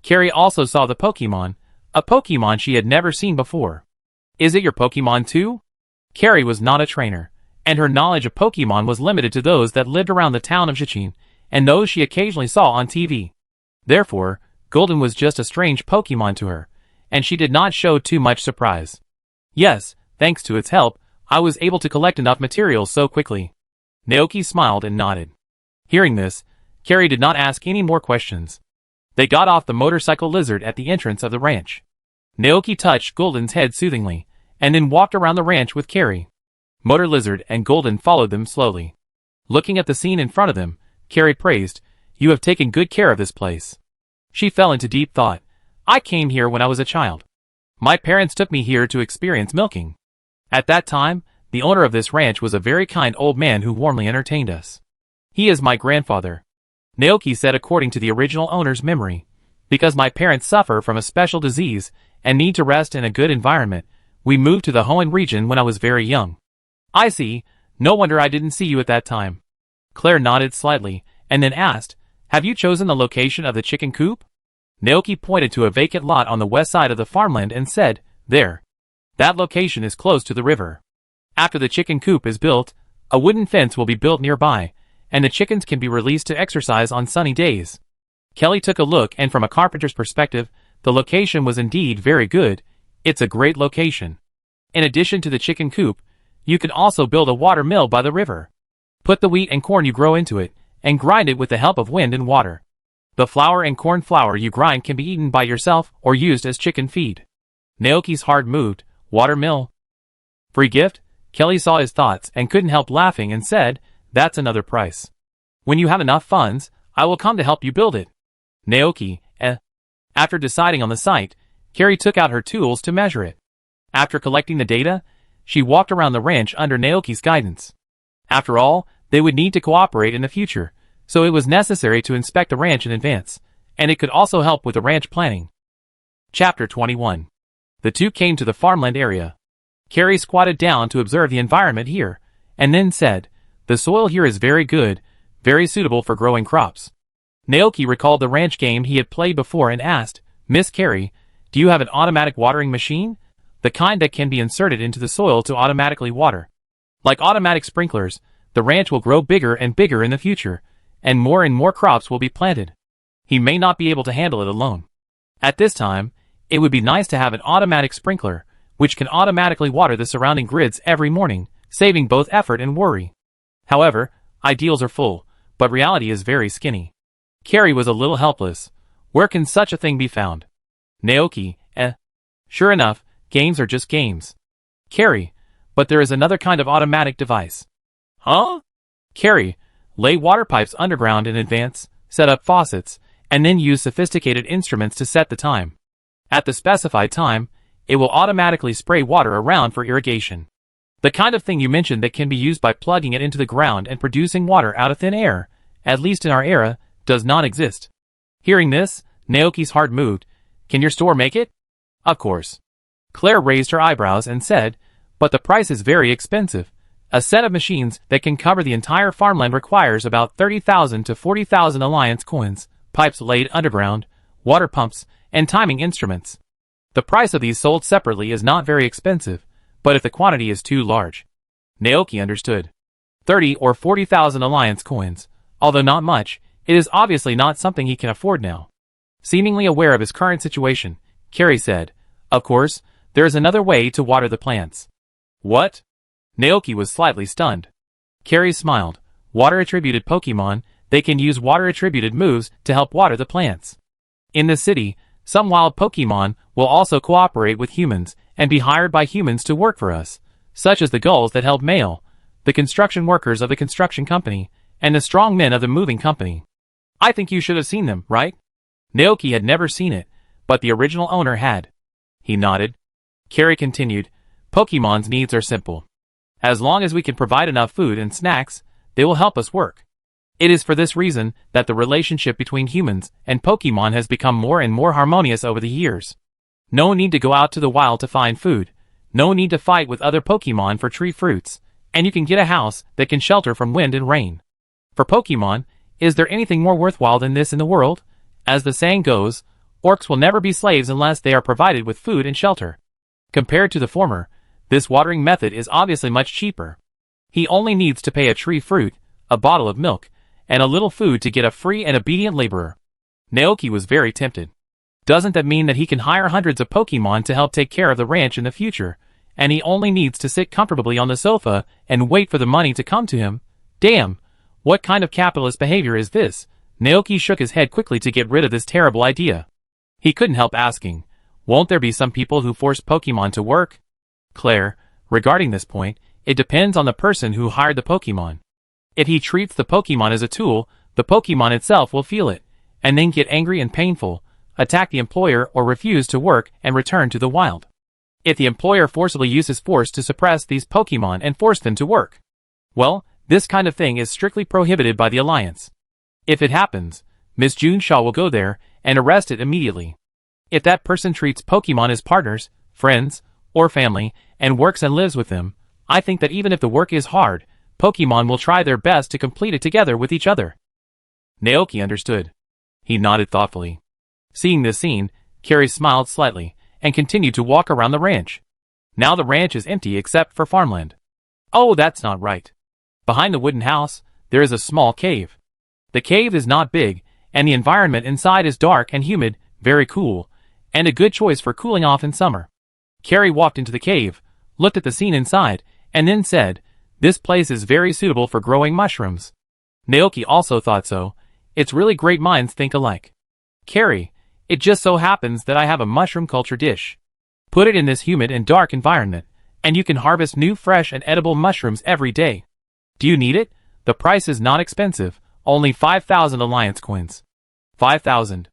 Speaker 1: Carrie also saw the Pokemon, a Pokemon she had never seen before. "Is it your Pokemon too?" Carrie was not a trainer, and her knowledge of Pokemon was limited to those that lived around the town of Jichin, and those she occasionally saw on TV. Therefore, Golden was just a strange Pokemon to her, and she did not show too much surprise. "Yes, thanks to its help, I was able to collect enough materials so quickly." Naoki smiled and nodded. Hearing this, Carrie did not ask any more questions. They got off the motorcycle lizard at the entrance of the ranch. Naoki touched Golden's head soothingly, and then walked around the ranch with Carrie. Motor Lizard and Golden followed them slowly. Looking at the scene in front of them, Carrie praised, "You have taken good care of this place." She fell into deep thought. "I came here when I was a child. My parents took me here to experience milking. At that time, the owner of this ranch was a very kind old man who warmly entertained us. He is my grandfather." Naoki said according to the original owner's memory. "Because my parents suffer from a special disease and need to rest in a good environment, we moved to the Hoenn region when I was very young." "I see. No wonder I didn't see you at that time." Claire nodded slightly, and then asked, "Have you chosen the location of the chicken coop?" Naoki pointed to a vacant lot on the west side of the farmland and said, "There. That location is close to the river. After the chicken coop is built, a wooden fence will be built nearby, and the chickens can be released to exercise on sunny days." Kelly took a look, and from a carpenter's perspective, the location was indeed very good. "It's a great location. In addition to the chicken coop, you can also build a water mill by the river. Put the wheat and corn you grow into it, and grind it with the help of wind and water. The flour and corn flour you grind can be eaten by yourself or used as chicken feed." Naoki's heart moved. Water mill? Free gift? Kelly saw his thoughts and couldn't help laughing and said, "That's another price. When you have enough funds, I will come to help you build it." Naoki, After deciding on the site, Carrie took out her tools to measure it. After collecting the data, she walked around the ranch under Naoki's guidance. After all, they would need to cooperate in the future, so it was necessary to inspect the ranch in advance, and it could also help with the ranch planning. Chapter 21. The two came to the farmland area. Carrie squatted down to observe the environment here, and then said, "The soil here is very good, very suitable for growing crops." Naoki recalled the ranch game he had played before and asked, "Miss Carrie, do you have an automatic watering machine? The kind that can be inserted into the soil to automatically water. Like automatic sprinklers, the ranch will grow bigger and bigger in the future, and more crops will be planted. He may not be able to handle it alone. At this time, it would be nice to have an automatic sprinkler, which can automatically water the surrounding grids every morning, saving both effort and worry." However, ideals are full, but reality is very skinny. Carrie was a little helpless. Where can such a thing be found? Naoki, Sure enough, games are just games. Carrie, but there is another kind of automatic device. Huh? Carrie, lay water pipes underground in advance, set up faucets, and then use sophisticated instruments to set the time. At the specified time, it will automatically spray water around for irrigation. The kind of thing you mentioned that can be used by plugging it into the ground and producing water out of thin air, at least in our era, does not exist. Hearing this, Naoki's heart moved. Can your store make it? Of course. Claire raised her eyebrows and said, but the price is very expensive. A set of machines that can cover the entire farmland requires about 30,000 to 40,000 alliance coins, pipes laid underground, water pumps, and timing instruments. The price of these sold separately is not very expensive, but if the quantity is too large. Naoki understood. 30 or 40,000 alliance coins, although not much, it is obviously not something he can afford now. Seemingly aware of his current situation, Carrie said, of course, there is another way to water the plants. What? Naoki was slightly stunned. Carrie smiled. Water-attributed Pokemon, they can use water-attributed moves to help water the plants. In the city, some wild Pokemon will also cooperate with humans and be hired by humans to work for us, such as the gulls that help Mail, the construction workers of the construction company, and the strong men of the moving company. I think you should have seen them, right? Naoki had never seen it, but the original owner had. He nodded. Carrie continued, Pokemon's needs are simple. As long as we can provide enough food and snacks, they will help us work. It is for this reason that the relationship between humans and Pokemon has become more and more harmonious over the years. No need to go out to the wild to find food, no need to fight with other Pokemon for tree fruits, and you can get a house that can shelter from wind and rain. For Pokemon, is there anything more worthwhile than this in the world? As the saying goes, orcs will never be slaves unless they are provided with food and shelter. Compared to the former, this watering method is obviously much cheaper. He only needs to pay a tree fruit, a bottle of milk, and a little food to get a free and obedient laborer. Naoki was very tempted. Doesn't that mean that he can hire hundreds of Pokemon to help take care of the ranch in the future, and he only needs to sit comfortably on the sofa and wait for the money to come to him? Damn, what kind of capitalist behavior is this? Naoki shook his head quickly to get rid of this terrible idea. He couldn't help asking, won't there be some people who force Pokemon to work? Claire, regarding this point, it depends on the person who hired the Pokemon. If he treats the Pokemon as a tool, the Pokemon itself will feel it, and then get angry and painful, attack the employer or refuse to work and return to the wild. If the employer forcibly uses force to suppress these Pokemon and force them to work, well, this kind of thing is strictly prohibited by the Alliance. If it happens, Miss June Shaw will go there and arrest it immediately. If that person treats Pokemon as partners, friends, or family, and works and lives with them, I think that even if the work is hard, Pokemon will try their best to complete it together with each other. Naoki understood. He nodded thoughtfully. Seeing this scene, Carrie smiled slightly, and continued to walk around the ranch. Now the ranch is empty except for farmland. Oh, that's not right. Behind the wooden house, there is a small cave. The cave is not big, and the environment inside is dark and humid, very cool, and a good choice for cooling off in summer. Carrie walked into the cave, looked at the scene inside, and then said, this place is very suitable for growing mushrooms. Naoki also thought so. It's really great minds think alike. Carrie, it just so happens that I have a mushroom culture dish. Put it in this humid and dark environment, and you can harvest new fresh and edible mushrooms every day. Do you need it? The price is not expensive, only 5,000 alliance coins. 5,000.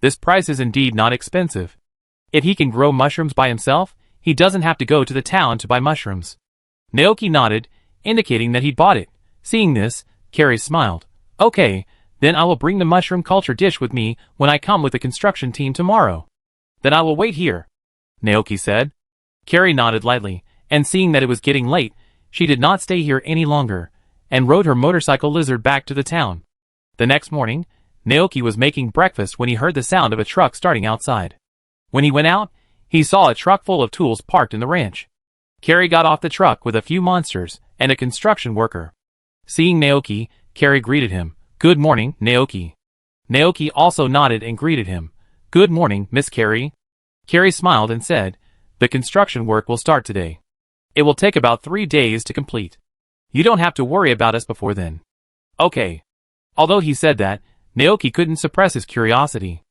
Speaker 1: This price is indeed not expensive. If he can grow mushrooms by himself, he doesn't have to go to the town to buy mushrooms. Naoki nodded, indicating that he'd bought it. Seeing this, Carrie smiled. Okay, then I will bring the mushroom culture dish with me when I come with the construction team tomorrow. Then I will wait here, Naoki said. Carrie nodded lightly, and seeing that it was getting late, she did not stay here any longer, and rode her motorcycle Lizard back to the town. The next morning, Naoki was making breakfast when he heard the sound of a truck starting outside. When he went out, he saw a truck full of tools parked in the ranch. Carrie got off the truck with a few monsters and a construction worker. Seeing Naoki, Carrie greeted him. Good morning, Naoki. Naoki also nodded and greeted him. Good morning, Miss Carrie. Carrie smiled and said, the construction work will start today. It will take about 3 days to complete. You don't have to worry about us before then. Okay. Although he said that, Naoki couldn't suppress his curiosity.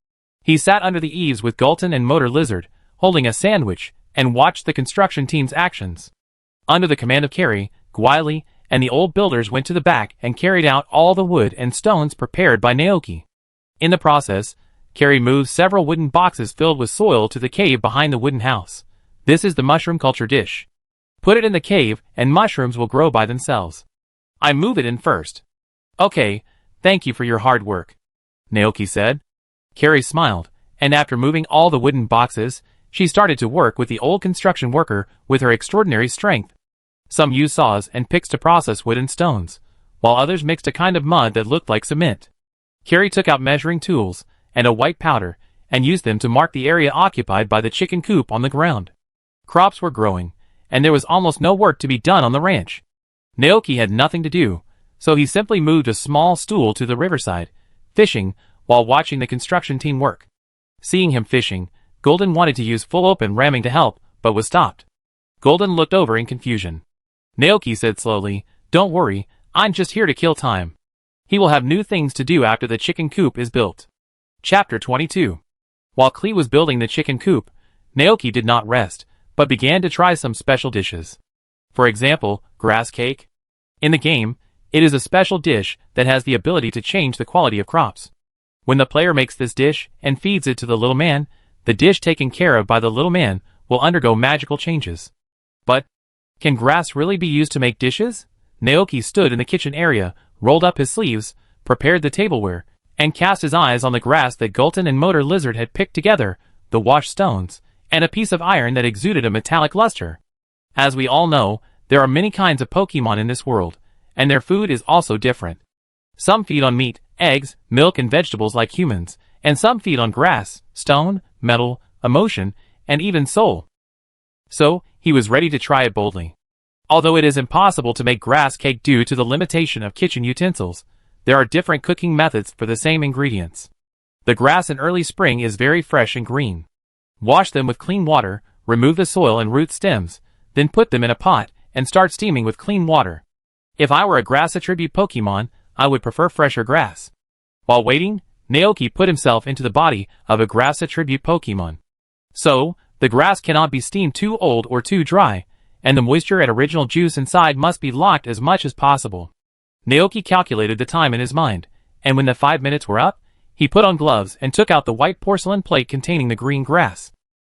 Speaker 1: He sat under the eaves with Gulton and Motor Lizard, holding a sandwich, and watched the construction team's actions. Under the command of Carrie, Gwiley, and the old builders went to the back and carried out all the wood and stones prepared by Naoki. In the process, Carrie moved several wooden boxes filled with soil to the cave behind the wooden house. This is the mushroom culture dish. Put it in the cave and mushrooms will grow by themselves. I move it in first. Okay, thank you for your hard work, Naoki said. Carrie smiled, and after moving all the wooden boxes, she started to work with the old construction worker with her extraordinary strength. Some used saws and picks to process wood and stones, while others mixed a kind of mud that looked like cement. Carrie took out measuring tools and a white powder and used them to mark the area occupied by the chicken coop on the ground. Crops were growing, and there was almost no work to be done on the ranch. Naoki had nothing to do, so he simply moved a small stool to the riverside, fishing while watching the construction team work. Seeing him fishing, Golden wanted to use full open ramming to help, but was stopped. Golden looked over in confusion. Naoki said slowly, "Don't worry, I'm just here to kill time. He will have new things to do after the chicken coop is built." Chapter 22. While Klee was building the chicken coop, Naoki did not rest, but began to try some special dishes. For example, grass cake. In the game, it is a special dish that has the ability to change the quality of crops. When the player makes this dish and feeds it to the little man, the dish taken care of by the little man will undergo magical changes. But, can grass really be used to make dishes? Naoki stood in the kitchen area, rolled up his sleeves, prepared the tableware, and cast his eyes on the grass that Gulton and Motor Lizard had picked together, the washed stones, and a piece of iron that exuded a metallic luster. As we all know, there are many kinds of Pokemon in this world, and their food is also different. Some feed on meat, eggs, milk and vegetables like humans, and some feed on grass, stone, metal, emotion, and even soul. So, he was ready to try it boldly. Although it is impossible to make grass cake due to the limitation of kitchen utensils, there are different cooking methods for the same ingredients. The grass in early spring is very fresh and green. Wash them with clean water, remove the soil and root stems, then put them in a pot and start steaming with clean water. If I were a grass attribute Pokemon, I would prefer fresher grass. While waiting, Naoki put himself into the body of a grass attribute Pokemon. So, the grass cannot be steamed too old or too dry, and the moisture and original juice inside must be locked as much as possible. Naoki calculated the time in his mind, and when the 5 minutes were up, he put on gloves and took out the white porcelain plate containing the green grass.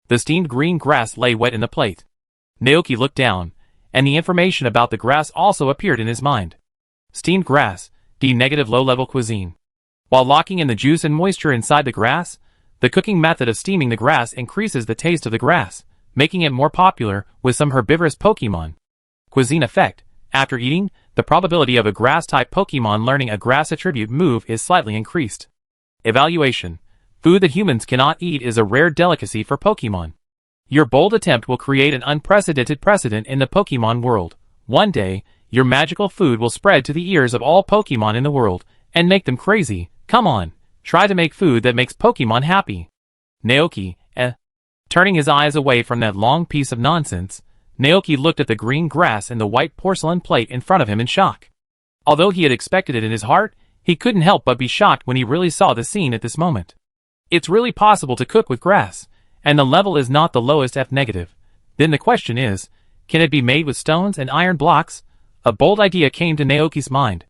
Speaker 1: The steamed green grass lay wet in the plate. Naoki looked down, and the information about the grass also appeared in his mind. Steamed grass, D- low-level cuisine. While locking in the juice and moisture inside the grass, the cooking method of steaming the grass increases the taste of the grass, making it more popular with some herbivorous Pokemon. Cuisine effect. After eating, the probability of a grass-type Pokemon learning a grass attribute move is slightly increased. Evaluation. Food that humans cannot eat is a rare delicacy for Pokemon. Your bold attempt will create an unprecedented precedent in the Pokemon world. One day, your magical food will spread to the ears of all Pokemon in the world, and make them crazy. Come on, try to make food that makes Pokemon happy. Naoki, Turning his eyes away from that long piece of nonsense, Naoki looked at the green grass and the white porcelain plate in front of him in shock. Although he had expected it in his heart, he couldn't help but be shocked when he really saw the scene at this moment. It's really possible to cook with grass, and the level is not the lowest F-. Then the question is, can it be made with stones and iron blocks? A bold idea came to Naoki's mind.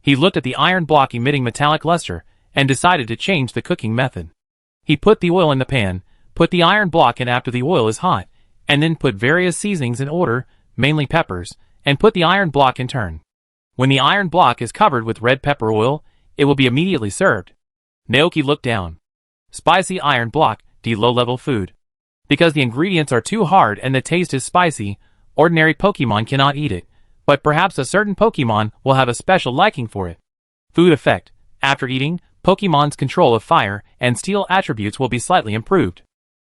Speaker 1: He looked at the iron block emitting metallic luster, and decided to change the cooking method. He put the oil in the pan, put the iron block in after the oil is hot, and then put various seasonings in order, mainly peppers, and put the iron block in turn. When the iron block is covered with red pepper oil, it will be immediately served. Naoki looked down. Spicy iron block, D low-level food. Because the ingredients are too hard and the taste is spicy, ordinary Pokemon cannot eat it, but perhaps a certain Pokemon will have a special liking for it. Food effect. After eating, Pokemon's control of fire and steel attributes will be slightly improved.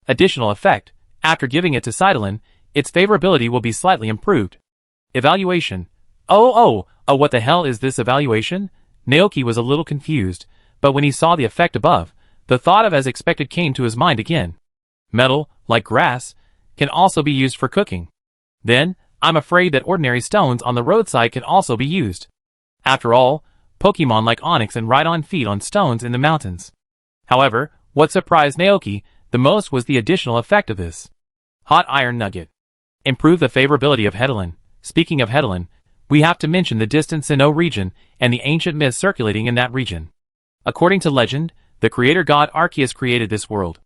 Speaker 1: Additional effect. After giving it to Sidolin, its favorability will be slightly improved. Evaluation. What the hell is this evaluation? Naoki was a little confused, but when he saw the effect above, the thought of as expected came to his mind again. Metal, like grass, can also be used for cooking. Then, I'm afraid that ordinary stones on the roadside can also be used. After all, Pokemon like Onix and Rhydon feed on stones in the mountains. However, what surprised Naoki the most was the additional effect of this. Hot Iron Nugget. Improve the favorability of Hedalin. Speaking of Hedalin, we have to mention the distant Sinnoh region and the ancient myths circulating in that region. According to legend, the creator god Arceus created this world.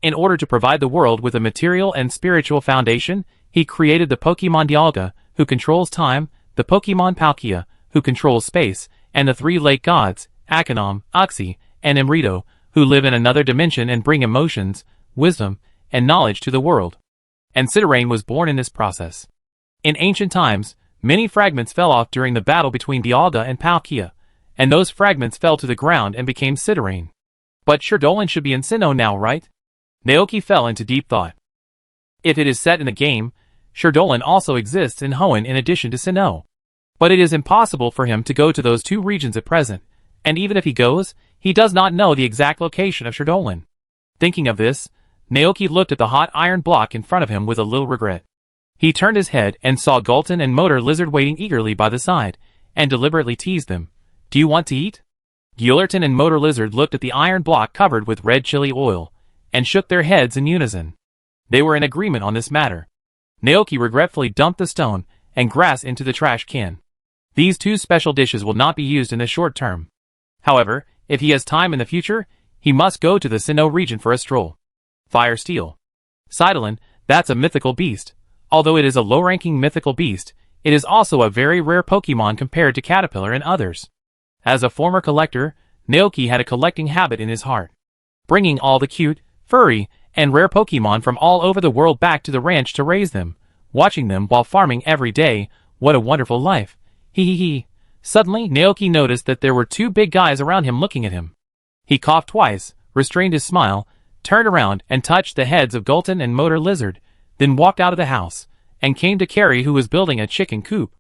Speaker 1: In order to provide the world with a material and spiritual foundation, he created the Pokemon Dialga, who controls time, the Pokemon Palkia, who controls space, and the three lake gods, Akanom, Uxie, and Imrito, who live in another dimension and bring emotions, wisdom, and knowledge to the world. And Cinderace was born in this process. In ancient times, many fragments fell off during the battle between Dialga and Palkia, and those fragments fell to the ground and became Cinderace. But Shurdolin should be in Sinnoh now, right? Naoki fell into deep thought. If it is set in the game, Shurdolin also exists in Hoenn in addition to Sinnoh. But it is impossible for him to go to those two regions at present, and even if he goes, he does not know the exact location of Shurdolin. Thinking of this, Naoki looked at the hot iron block in front of him with a little regret. He turned his head and saw Gulton and Motor Lizard waiting eagerly by the side, and deliberately teased them. Do you want to eat? Gullerton and Motor Lizard looked at the iron block covered with red chili oil, and shook their heads in unison. They were in agreement on this matter. Naoki regretfully dumped the stone and grass into the trash can. These two special dishes will not be used in the short term. However, if he has time in the future, he must go to the Sinnoh region for a stroll. Fire Steel. Sidolin, that's a mythical beast. Although it is a low-ranking mythical beast, it is also a very rare Pokemon compared to Caterpillar and others. As a former collector, Naoki had a collecting habit in his heart. Bringing all the cute, furry, and rare Pokemon from all over the world back to the ranch to raise them, watching them while farming every day. What a wonderful life. Hee. Suddenly, Naoki noticed that there were two big guys around him looking at him. He coughed twice, restrained his smile, turned around and touched the heads of Gulton and Motor Lizard, then walked out of the house, and came to Carrie, who was building a chicken coop.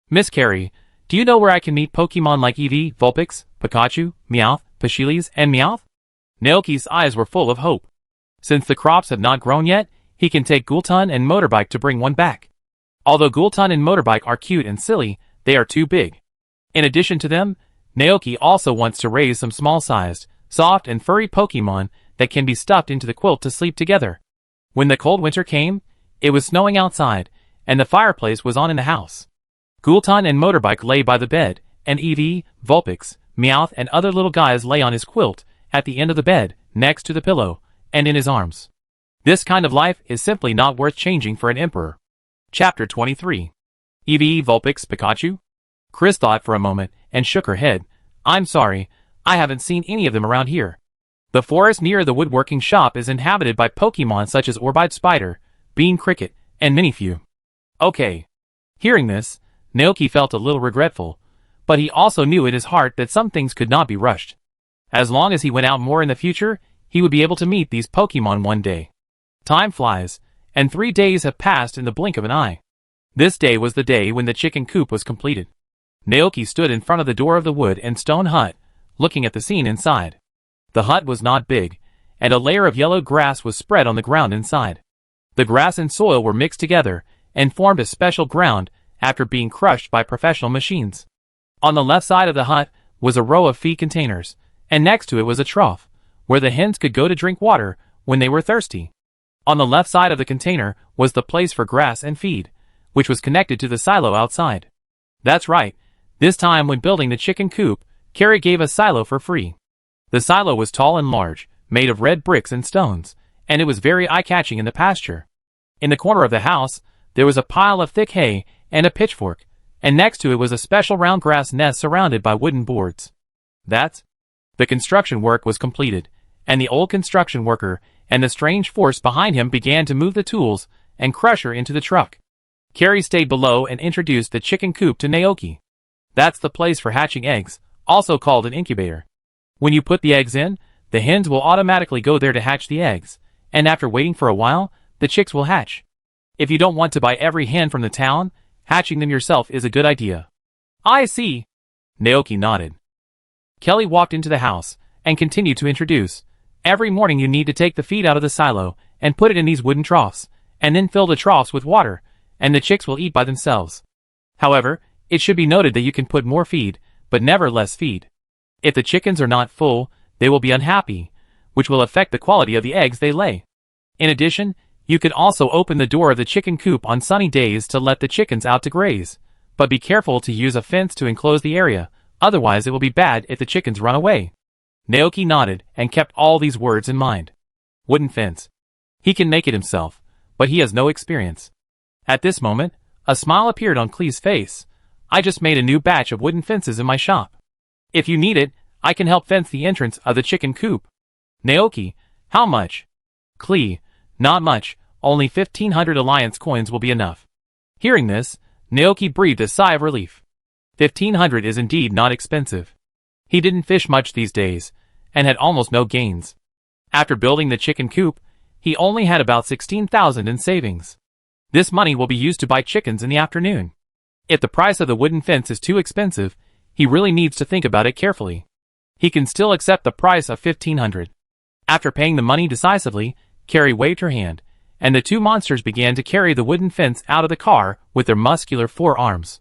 Speaker 1: Miss Carrie, do you know where I can meet Pokemon like Eevee, Vulpix, Pikachu, Meowth, Pashilis, and Meowth? Naoki's eyes were full of hope. Since the crops have not grown yet, he can take Gulton and Motorbike to bring one back. Although Gulton and Motorbike are cute and silly, they are too big. In addition to them, Naoki also wants to raise some small-sized, soft and furry Pokemon that can be stuffed into the quilt to sleep together. When the cold winter came, it was snowing outside, and the fireplace was on in the house. Gulton and Motorbike lay by the bed, and Eevee, Vulpix, Meowth, and other little guys lay on his quilt, at the end of the bed, next to the pillow, and in his arms. This kind of life is simply not worth changing for an emperor. Chapter 23. Eevee, Vulpix, Pikachu? Chris thought for a moment, and shook her head. I'm sorry, I haven't seen any of them around here. The forest near the woodworking shop is inhabited by Pokemon such as Orbite Spider, Bean Cricket, and Minifew. Okay. Hearing this, Naoki felt a little regretful, but he also knew in his heart that some things could not be rushed. As long as he went out more in the future, he would be able to meet these Pokemon one day. Time flies, and 3 days have passed in the blink of an eye. This day was the day when the chicken coop was completed. Naoki stood in front of the door of the wood and stone hut, looking at the scene inside. The hut was not big, and a layer of yellow grass was spread on the ground inside. The grass and soil were mixed together, and formed a special ground after being crushed by professional machines. On the left side of the hut was a row of feed containers, and next to it was a trough, where the hens could go to drink water when they were thirsty. On the left side of the container was the place for grass and feed, which was connected to the silo outside. That's right, this time when building the chicken coop, Carrie gave a silo for free. The silo was tall and large, made of red bricks and stones, and it was very eye-catching in the pasture. In the corner of the house, there was a pile of thick hay and a pitchfork, and next to it was a special round grass nest surrounded by wooden boards. The construction work was completed, and the old construction worker and the strange force behind him began to move the tools and crusher into the truck. Carrie stayed below and introduced the chicken coop to Naoki. That's the place for hatching eggs, also called an incubator. When you put the eggs in, the hens will automatically go there to hatch the eggs, and after waiting for a while, the chicks will hatch. If you don't want to buy every hen from the town, hatching them yourself is a good idea. I see. Naoki nodded. Kelly walked into the house and continued to introduce. Every morning you need to take the feed out of the silo and put it in these wooden troughs, and then fill the troughs with water, and the chicks will eat by themselves. However, it should be noted that you can put more feed, but never less feed. If the chickens are not full, they will be unhappy, which will affect the quality of the eggs they lay. In addition, you can also open the door of the chicken coop on sunny days to let the chickens out to graze, but be careful to use a fence to enclose the area, otherwise it will be bad if the chickens run away. Naoki nodded and kept all these words in mind. Wooden fence. He can make it himself, but he has no experience. At this moment, a smile appeared on Klee's face. I just made a new batch of wooden fences in my shop. If you need it, I can help fence the entrance of the chicken coop. Naoki, how much? Klee, not much, only 1,500 alliance coins will be enough. Hearing this, Naoki breathed a sigh of relief. 1,500 is indeed not expensive. He didn't fish much these days, and had almost no gains. After building the chicken coop, he only had about 16,000 in savings. This money will be used to buy chickens in the afternoon. If the price of the wooden fence is too expensive, he really needs to think about it carefully. He can still accept the price of 1,500. After paying the money decisively, Carrie waved her hand, and the two monsters began to carry the wooden fence out of the car with their muscular forearms.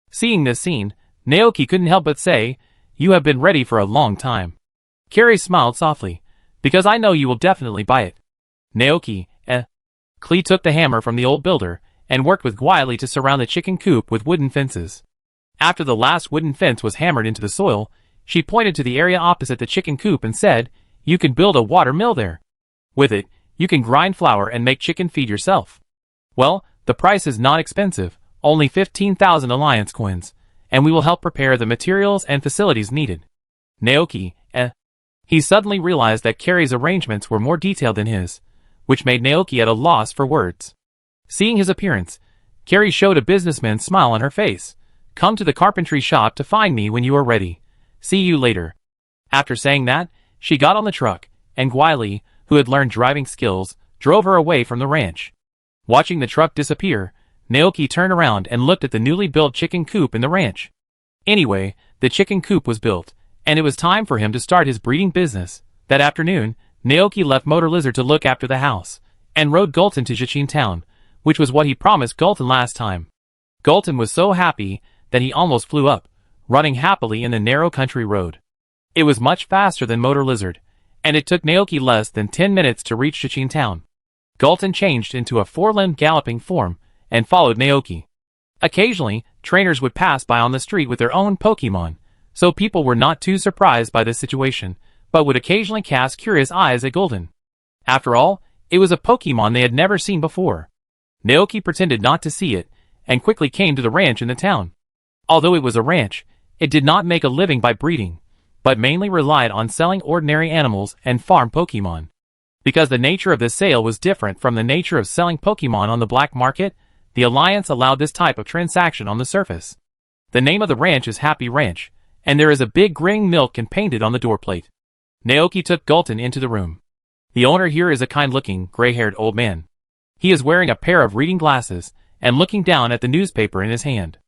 Speaker 1: Seeing this scene, Naoki couldn't help but say, "You have been ready for a long time." Carrie smiled softly, "Because I know you will definitely buy it." Naoki, Klee took the hammer from the old builder, and worked with Gwylie to surround the chicken coop with wooden fences. After the last wooden fence was hammered into the soil, she pointed to the area opposite the chicken coop and said, "You can build a water mill there. With it, you can grind flour and make chicken feed yourself." Well, the price is not expensive, only 15,000 alliance coins, and we will help prepare the materials and facilities needed. Naoki, He suddenly realized that Carrie's arrangements were more detailed than his, which made Naoki at a loss for words. Seeing his appearance, Carrie showed a businessman's smile on her face. "Come to the carpentry shop to find me when you are ready. See you later." After saying that, she got on the truck, and Gwylie, who had learned driving skills, drove her away from the ranch. Watching the truck disappear, Naoki turned around and looked at the newly built chicken coop in the ranch. Anyway, the chicken coop was built, and it was time for him to start his breeding business. That afternoon, Naoki left Motor Lizard to look after the house, and rode Gulton to Jichin Town, which was what he promised Gulton last time. Gulton was so happy that he almost flew up, running happily in the narrow country road. It was much faster than Motor Lizard, and it took Naoki less than 10 minutes to reach Jichin Town. Gulton changed into a four-limbed galloping form, and followed Naoki. Occasionally, trainers would pass by on the street with their own Pokemon, so people were not too surprised by this situation, but would occasionally cast curious eyes at Gulton. After all, it was a Pokemon they had never seen before. Naoki pretended not to see it, and quickly came to the ranch in the town. Although it was a ranch, it did not make a living by breeding, but mainly relied on selling ordinary animals and farm Pokemon. Because the nature of this sale was different from the nature of selling Pokemon on the black market, the Alliance allowed this type of transaction on the surface. The name of the ranch is Happy Ranch, and there is a big grinning milk can painted on the doorplate. Naoki took Gulton into the room. The owner here is a kind-looking, gray-haired old man. He is wearing a pair of reading glasses, and looking down at the newspaper in his hand.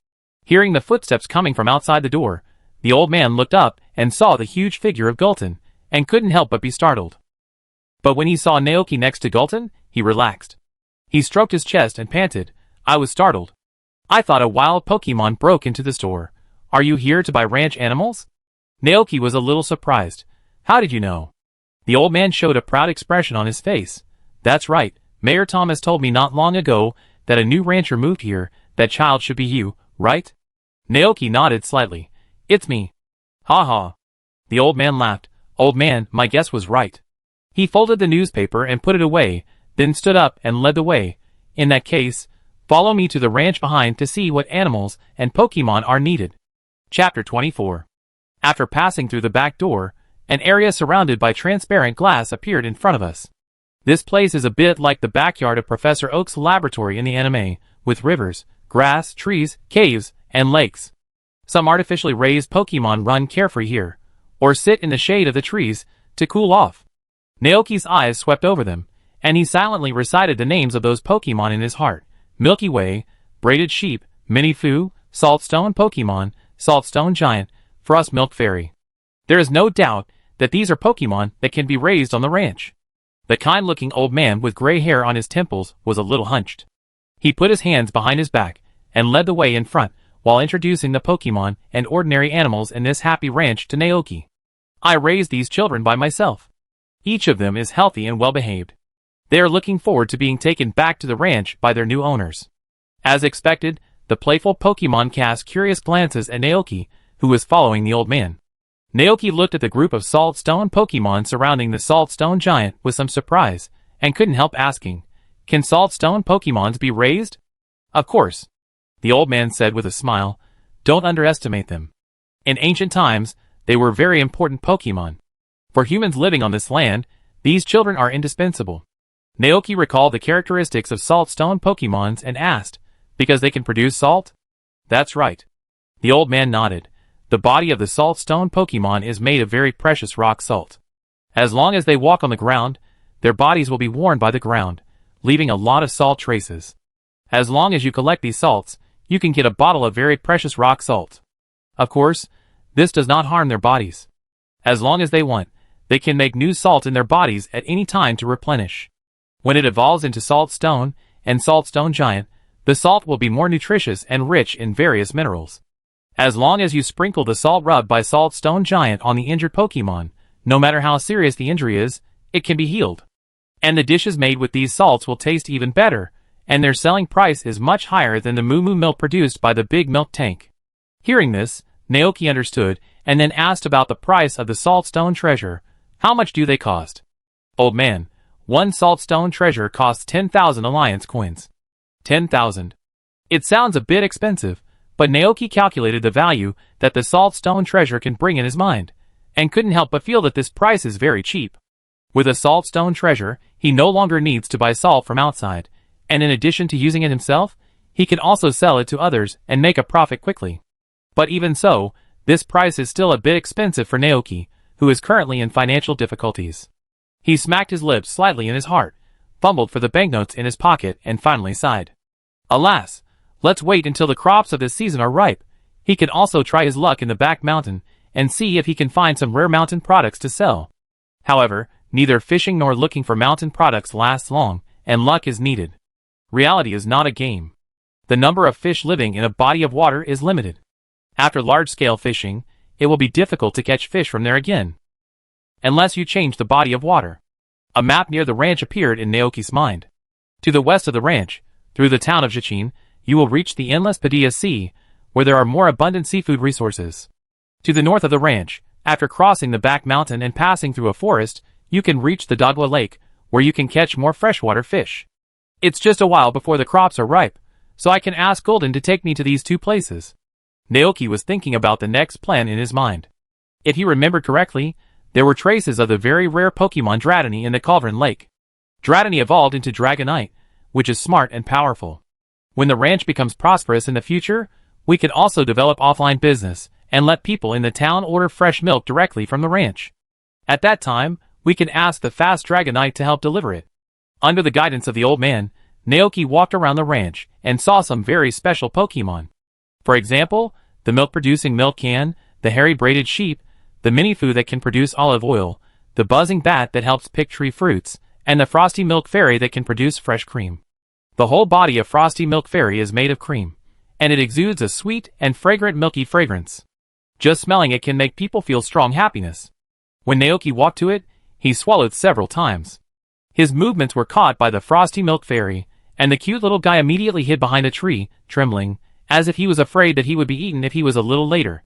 Speaker 1: Hearing the footsteps coming from outside the door, the old man looked up and saw the huge figure of Gulton, and couldn't help but be startled. But when he saw Naoki next to Gulton, he relaxed. He stroked his chest and panted, "I was startled. I thought a wild Pokemon broke into the store. Are you here to buy ranch animals?" Naoki was a little surprised. "How did you know?" The old man showed a proud expression on his face. "That's right, Mayor Thomas told me not long ago that a new rancher moved here. That child should be you, right?" Naoki nodded slightly. "It's me." "Ha ha." The old man laughed. "Old man, my guess was right." He folded the newspaper and put it away, then stood up and led the way. "In that case, follow me to the ranch behind to see what animals and Pokemon are needed." Chapter 24. After passing through the back door, an area surrounded by transparent glass appeared in front of us. This place is a bit like the backyard of Professor Oak's laboratory in the anime, with rivers, grass, trees, caves, and lakes. Some artificially raised Pokemon run carefree here, or sit in the shade of the trees to cool off. Naoki's eyes swept over them, and he silently recited the names of those Pokemon in his heart: Milky Way, Braided Sheep, Minifu, Saltstone Pokemon, Saltstone Giant, Frost Milk Fairy. There is no doubt that these are Pokemon that can be raised on the ranch. The kind-looking old man with gray hair on his temples was a little hunched. He put his hands behind his back and led the way in front while introducing the Pokemon and ordinary animals in this happy ranch to Naoki. I raised these children by myself. Each of them is healthy and well-behaved. They are looking forward to being taken back to the ranch by their new owners. As expected, the playful Pokemon cast curious glances at Naoki, who was following the old man. Naoki looked at the group of Saltstone Pokemon surrounding the Saltstone Giant with some surprise, and couldn't help asking, "Can Saltstone Pokemons be raised?" "Of course," the old man said with a smile. "Don't underestimate them. In ancient times, they were very important Pokemon. For humans living on this land, these children are indispensable." Naoki recalled the characteristics of Saltstone Pokemons and asked, "Because they can produce salt?" "That's right." The old man nodded. The body of the Saltstone Pokemon is made of very precious rock salt. As long as they walk on the ground, their bodies will be worn by the ground, leaving a lot of salt traces. As long as you collect these salts, you can get a bottle of very precious rock salt. Of course, this does not harm their bodies. As long as they want, they can make new salt in their bodies at any time to replenish. When it evolves into Saltstone and Saltstone Giant, the salt will be more nutritious and rich in various minerals. As long as you sprinkle the salt rubbed by Saltstone Giant on the injured Pokemon, no matter how serious the injury is, it can be healed. And the dishes made with these salts will taste even better, and their selling price is much higher than the moo milk produced by the big milk tank. Hearing this, Naoki understood, and then asked about the price of the Saltstone treasure. "How much do they cost?" "Old man, one Saltstone treasure costs 10,000 Alliance coins." 10,000. It sounds a bit expensive, but Naoki calculated the value that the Saltstone treasure can bring in his mind, and couldn't help but feel that this price is very cheap. With a Saltstone treasure, he no longer needs to buy salt from outside, and in addition to using it himself, he can also sell it to others and make a profit quickly. But even so, this price is still a bit expensive for Naoki, who is currently in financial difficulties. He smacked his lips slightly in his heart, fumbled for the banknotes in his pocket, and finally sighed. Alas! Let's wait until the crops of this season are ripe. He can also try his luck in the back mountain and see if he can find some rare mountain products to sell. However, neither fishing nor looking for mountain products lasts long, and luck is needed. Reality is not a game. The number of fish living in a body of water is limited. After large-scale fishing, it will be difficult to catch fish from there again, unless you change the body of water. A map near the ranch appeared in Naoki's mind. To the west of the ranch, through the town of Jichin, you will reach the endless Padilla Sea, where there are more abundant seafood resources. To the north of the ranch, after crossing the back mountain and passing through a forest, you can reach the Dagwa Lake, where you can catch more freshwater fish. It's just a while before the crops are ripe, so I can ask Golden to take me to these two places. Naoki was thinking about the next plan in his mind. If he remembered correctly, there were traces of the very rare Pokemon Dragonite in the Cauldron Lake. Dragonite evolved into Dragonite, which is smart and powerful. When the ranch becomes prosperous in the future, we can also develop offline business and let people in the town order fresh milk directly from the ranch. At that time, we can ask the fast Dragonite to help deliver it. Under the guidance of the old man, Naoki walked around the ranch and saw some very special Pokemon. For example, the milk-producing milk can, the hairy braided sheep, the mini-foo that can produce olive oil, the buzzing bat that helps pick tree fruits, and the frosty milk fairy that can produce fresh cream. The whole body of Frosty Milk Fairy is made of cream, and it exudes a sweet and fragrant milky fragrance. Just smelling it can make people feel strong happiness. When Naoki walked to it, he swallowed several times. His movements were caught by the Frosty Milk Fairy, and the cute little guy immediately hid behind a tree, trembling, as if he was afraid that he would be eaten if he was a little later.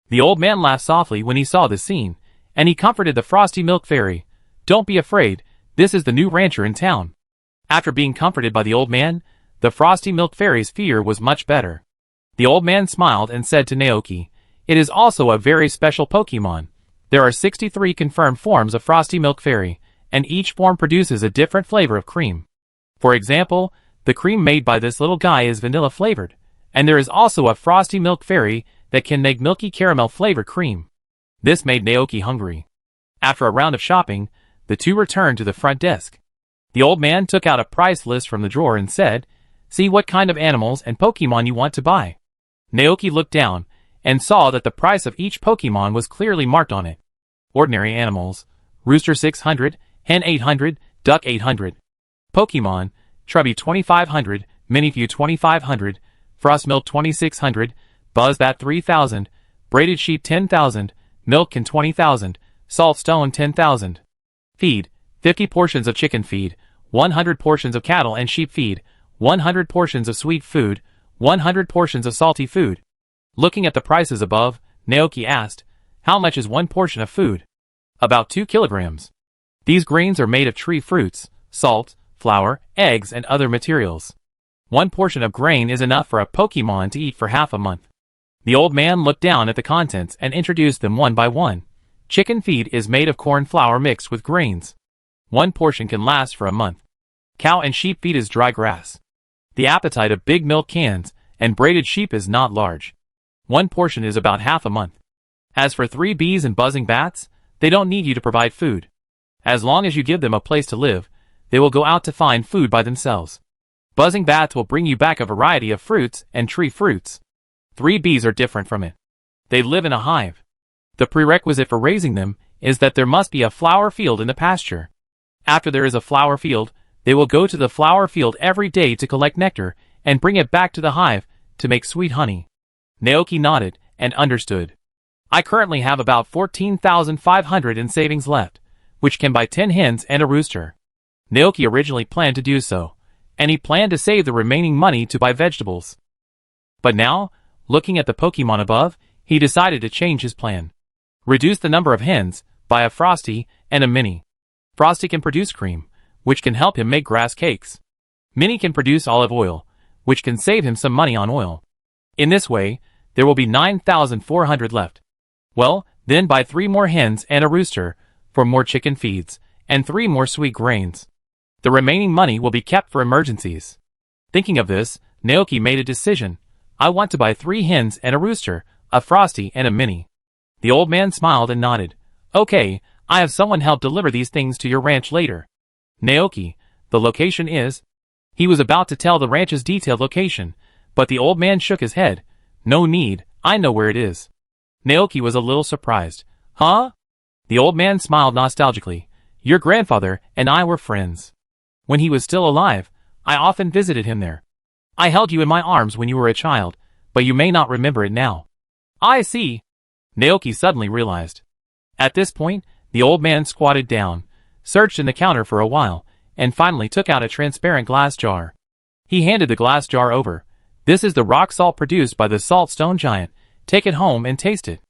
Speaker 1: The old man laughed softly when he saw this scene, and he comforted the Frosty Milk Fairy. "Don't be afraid, this is the new rancher in town." After being comforted by the old man, the Frosty Milk Fairy's fear was much better. The old man smiled and said to Naoki, "It is also a very special Pokemon. There are 63 confirmed forms of Frosty Milk Fairy, and each form produces a different flavor of cream. For example, the cream made by this little guy is vanilla flavored, and there is also a Frosty Milk Fairy that can make milky caramel flavored cream." This made Naoki hungry. After a round of shopping, the two returned to the front desk. The old man took out a price list from the drawer and said, "See what kind of animals and Pokemon you want to buy." Naoki looked down and saw that the price of each Pokemon was clearly marked on it. Ordinary animals: Rooster 600, Hen 800, Duck 800. Pokemon: Trubby 2500, Minifew 2500, Frostmilk 2600, Buzzbat 3000, Braided Sheep 10,000, Milkkin 20,000, Saltstone 10,000. Feed: 50 portions of chicken feed, 100 portions of cattle and sheep feed, 100 portions of sweet food, 100 portions of salty food. Looking at the prices above, Naoki asked, "How much is one portion of food?" "About 2 kilograms. These grains are made of tree fruits, salt, flour, eggs, and other materials. One portion of grain is enough for a Pokemon to eat for half a month." The old man looked down at the contents and introduced them one by one. Chicken feed is made of corn flour mixed with grains. One portion can last for a month. Cow and sheep feed is dry grass. The appetite of big milk cans and braided sheep is not large. One portion is about half a month. As for 3 bees and buzzing bats, they don't need you to provide food. As long as you give them a place to live, they will go out to find food by themselves. Buzzing bats will bring you back a variety of fruits and tree fruits. 3 bees are different from it. They live in a hive. The prerequisite for raising them is that there must be a flower field in the pasture. After there is a flower field, they will go to the flower field every day to collect nectar and bring it back to the hive to make sweet honey. Naoki nodded and understood. "I currently have about 14,500 in savings left, which can buy 10 hens and a rooster." Naoki originally planned to do so, and he planned to save the remaining money to buy vegetables. But now, looking at the Pokemon above, he decided to change his plan. Reduce the number of hens, buy a Frosty and a Mini. Frosty can produce cream, which can help him make grass cakes. Mini can produce olive oil, which can save him some money on oil. In this way, there will be 9,400 left. Well, then buy 3 more hens and a rooster for more chicken feeds, and 3 more sweet grains. The remaining money will be kept for emergencies. Thinking of this, Naoki made a decision. "I want to buy 3 hens and a rooster, a Frosty and a Mini." The old man smiled and nodded. "Okay, I have someone help deliver these things to your ranch later." "Naoki, the location is..." He was about to tell the ranch's detailed location, but the old man shook his head. "No need, I know where it is." Naoki was a little surprised. "Huh?" The old man smiled nostalgically. "Your grandfather and I were friends. When he was still alive, I often visited him there. I held you in my arms when you were a child, but you may not remember it now." "I see," Naoki suddenly realized. At this point, the old man squatted down, searched in the counter for a while, and finally took out a transparent glass jar. He handed the glass jar over. "This is the rock salt produced by the Saltstone Giant. Take it home and taste it."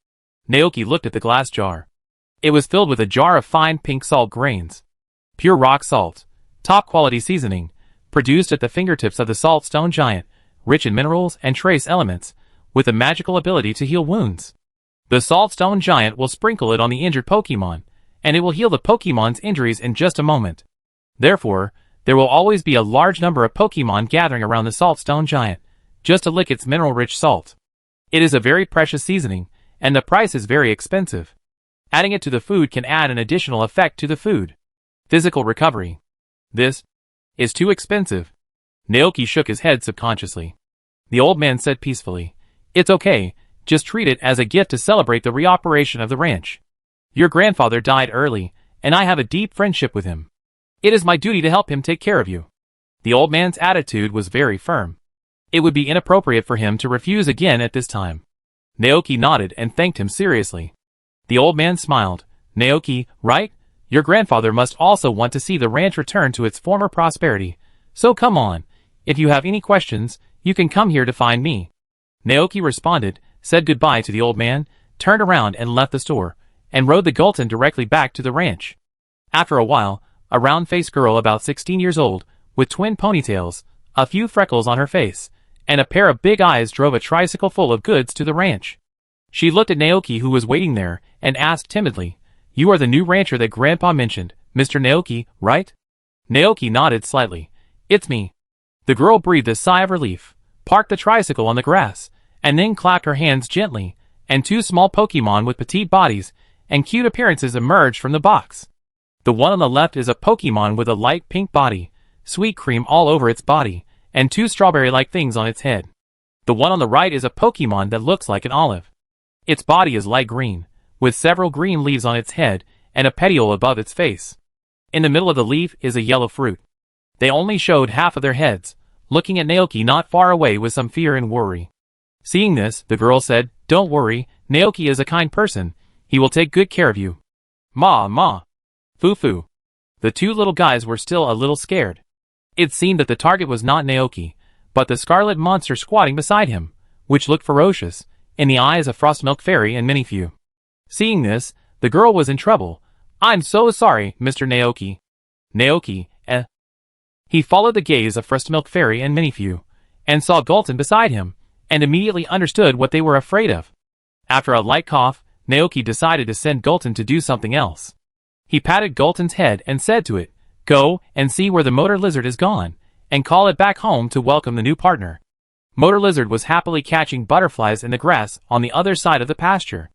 Speaker 1: Naoki looked at the glass jar. It was filled with a jar of fine pink salt grains. Pure rock salt, top quality seasoning, produced at the fingertips of the Saltstone Giant, rich in minerals and trace elements, with a magical ability to heal wounds. The Saltstone Giant will sprinkle it on the injured Pokemon, and it will heal the Pokemon's injuries in just a moment. Therefore, there will always be a large number of Pokemon gathering around the Saltstone Giant, just to lick its mineral-rich salt. It is a very precious seasoning, and the price is very expensive. Adding it to the food can add an additional effect to the food. Physical recovery. This is too expensive. Naoki shook his head subconsciously. The old man said peacefully, "It's okay, just treat it as a gift to celebrate the reoperation of the ranch. Your grandfather died early, and I have a deep friendship with him. It is my duty to help him take care of you." The old man's attitude was very firm. It would be inappropriate for him to refuse again at this time. Naoki nodded and thanked him seriously. The old man smiled. "Naoki, right? Your grandfather must also want to see the ranch return to its former prosperity. So come on, if you have any questions, you can come here to find me." Naoki responded, said goodbye to the old man, turned around and left the store, and rode the Gulton directly back to the ranch. After a while, a round-faced girl about 16 years old, with twin ponytails, a few freckles on her face, and a pair of big eyes drove a tricycle full of goods to the ranch. She looked at Naoki, who was waiting there, and asked timidly, "You are the new rancher that Grandpa mentioned, Mr. Naoki, right?" Naoki nodded slightly. "It's me." The girl breathed a sigh of relief, parked the tricycle on the grass, and then clapped her hands gently, and 2 small Pokemon with petite bodies and cute appearances emerged from the box. The one on the left is a Pokemon with a light pink body, sweet cream all over its body, and 2 strawberry-like things on its head. The one on the right is a Pokemon that looks like an olive. Its body is light green, with several green leaves on its head and a petiole above its face. In the middle of the leaf is a yellow fruit. They only showed half of their heads, looking at Naoki not far away with some fear and worry. Seeing this, the girl said, "Don't worry, Naoki is a kind person. He will take good care of you." Ma. Foo. The two little guys were still a little scared. It seemed that the target was not Naoki, but the scarlet monster squatting beside him, which looked ferocious, in the eyes of Frostmilk Fairy and Minifew. Seeing this, the girl was in trouble. "I'm so sorry, Mr. Naoki." Naoki, He followed the gaze of Frostmilk Fairy and Minifew, and saw Gulton beside him, and immediately understood what they were afraid of. After a light cough, Naoki decided to send Gulton to do something else. He patted Gulton's head and said to it, "Go and see where the motor lizard is gone, and call it back home to welcome the new partner." Motor Lizard was happily catching butterflies in the grass on the other side of the pasture.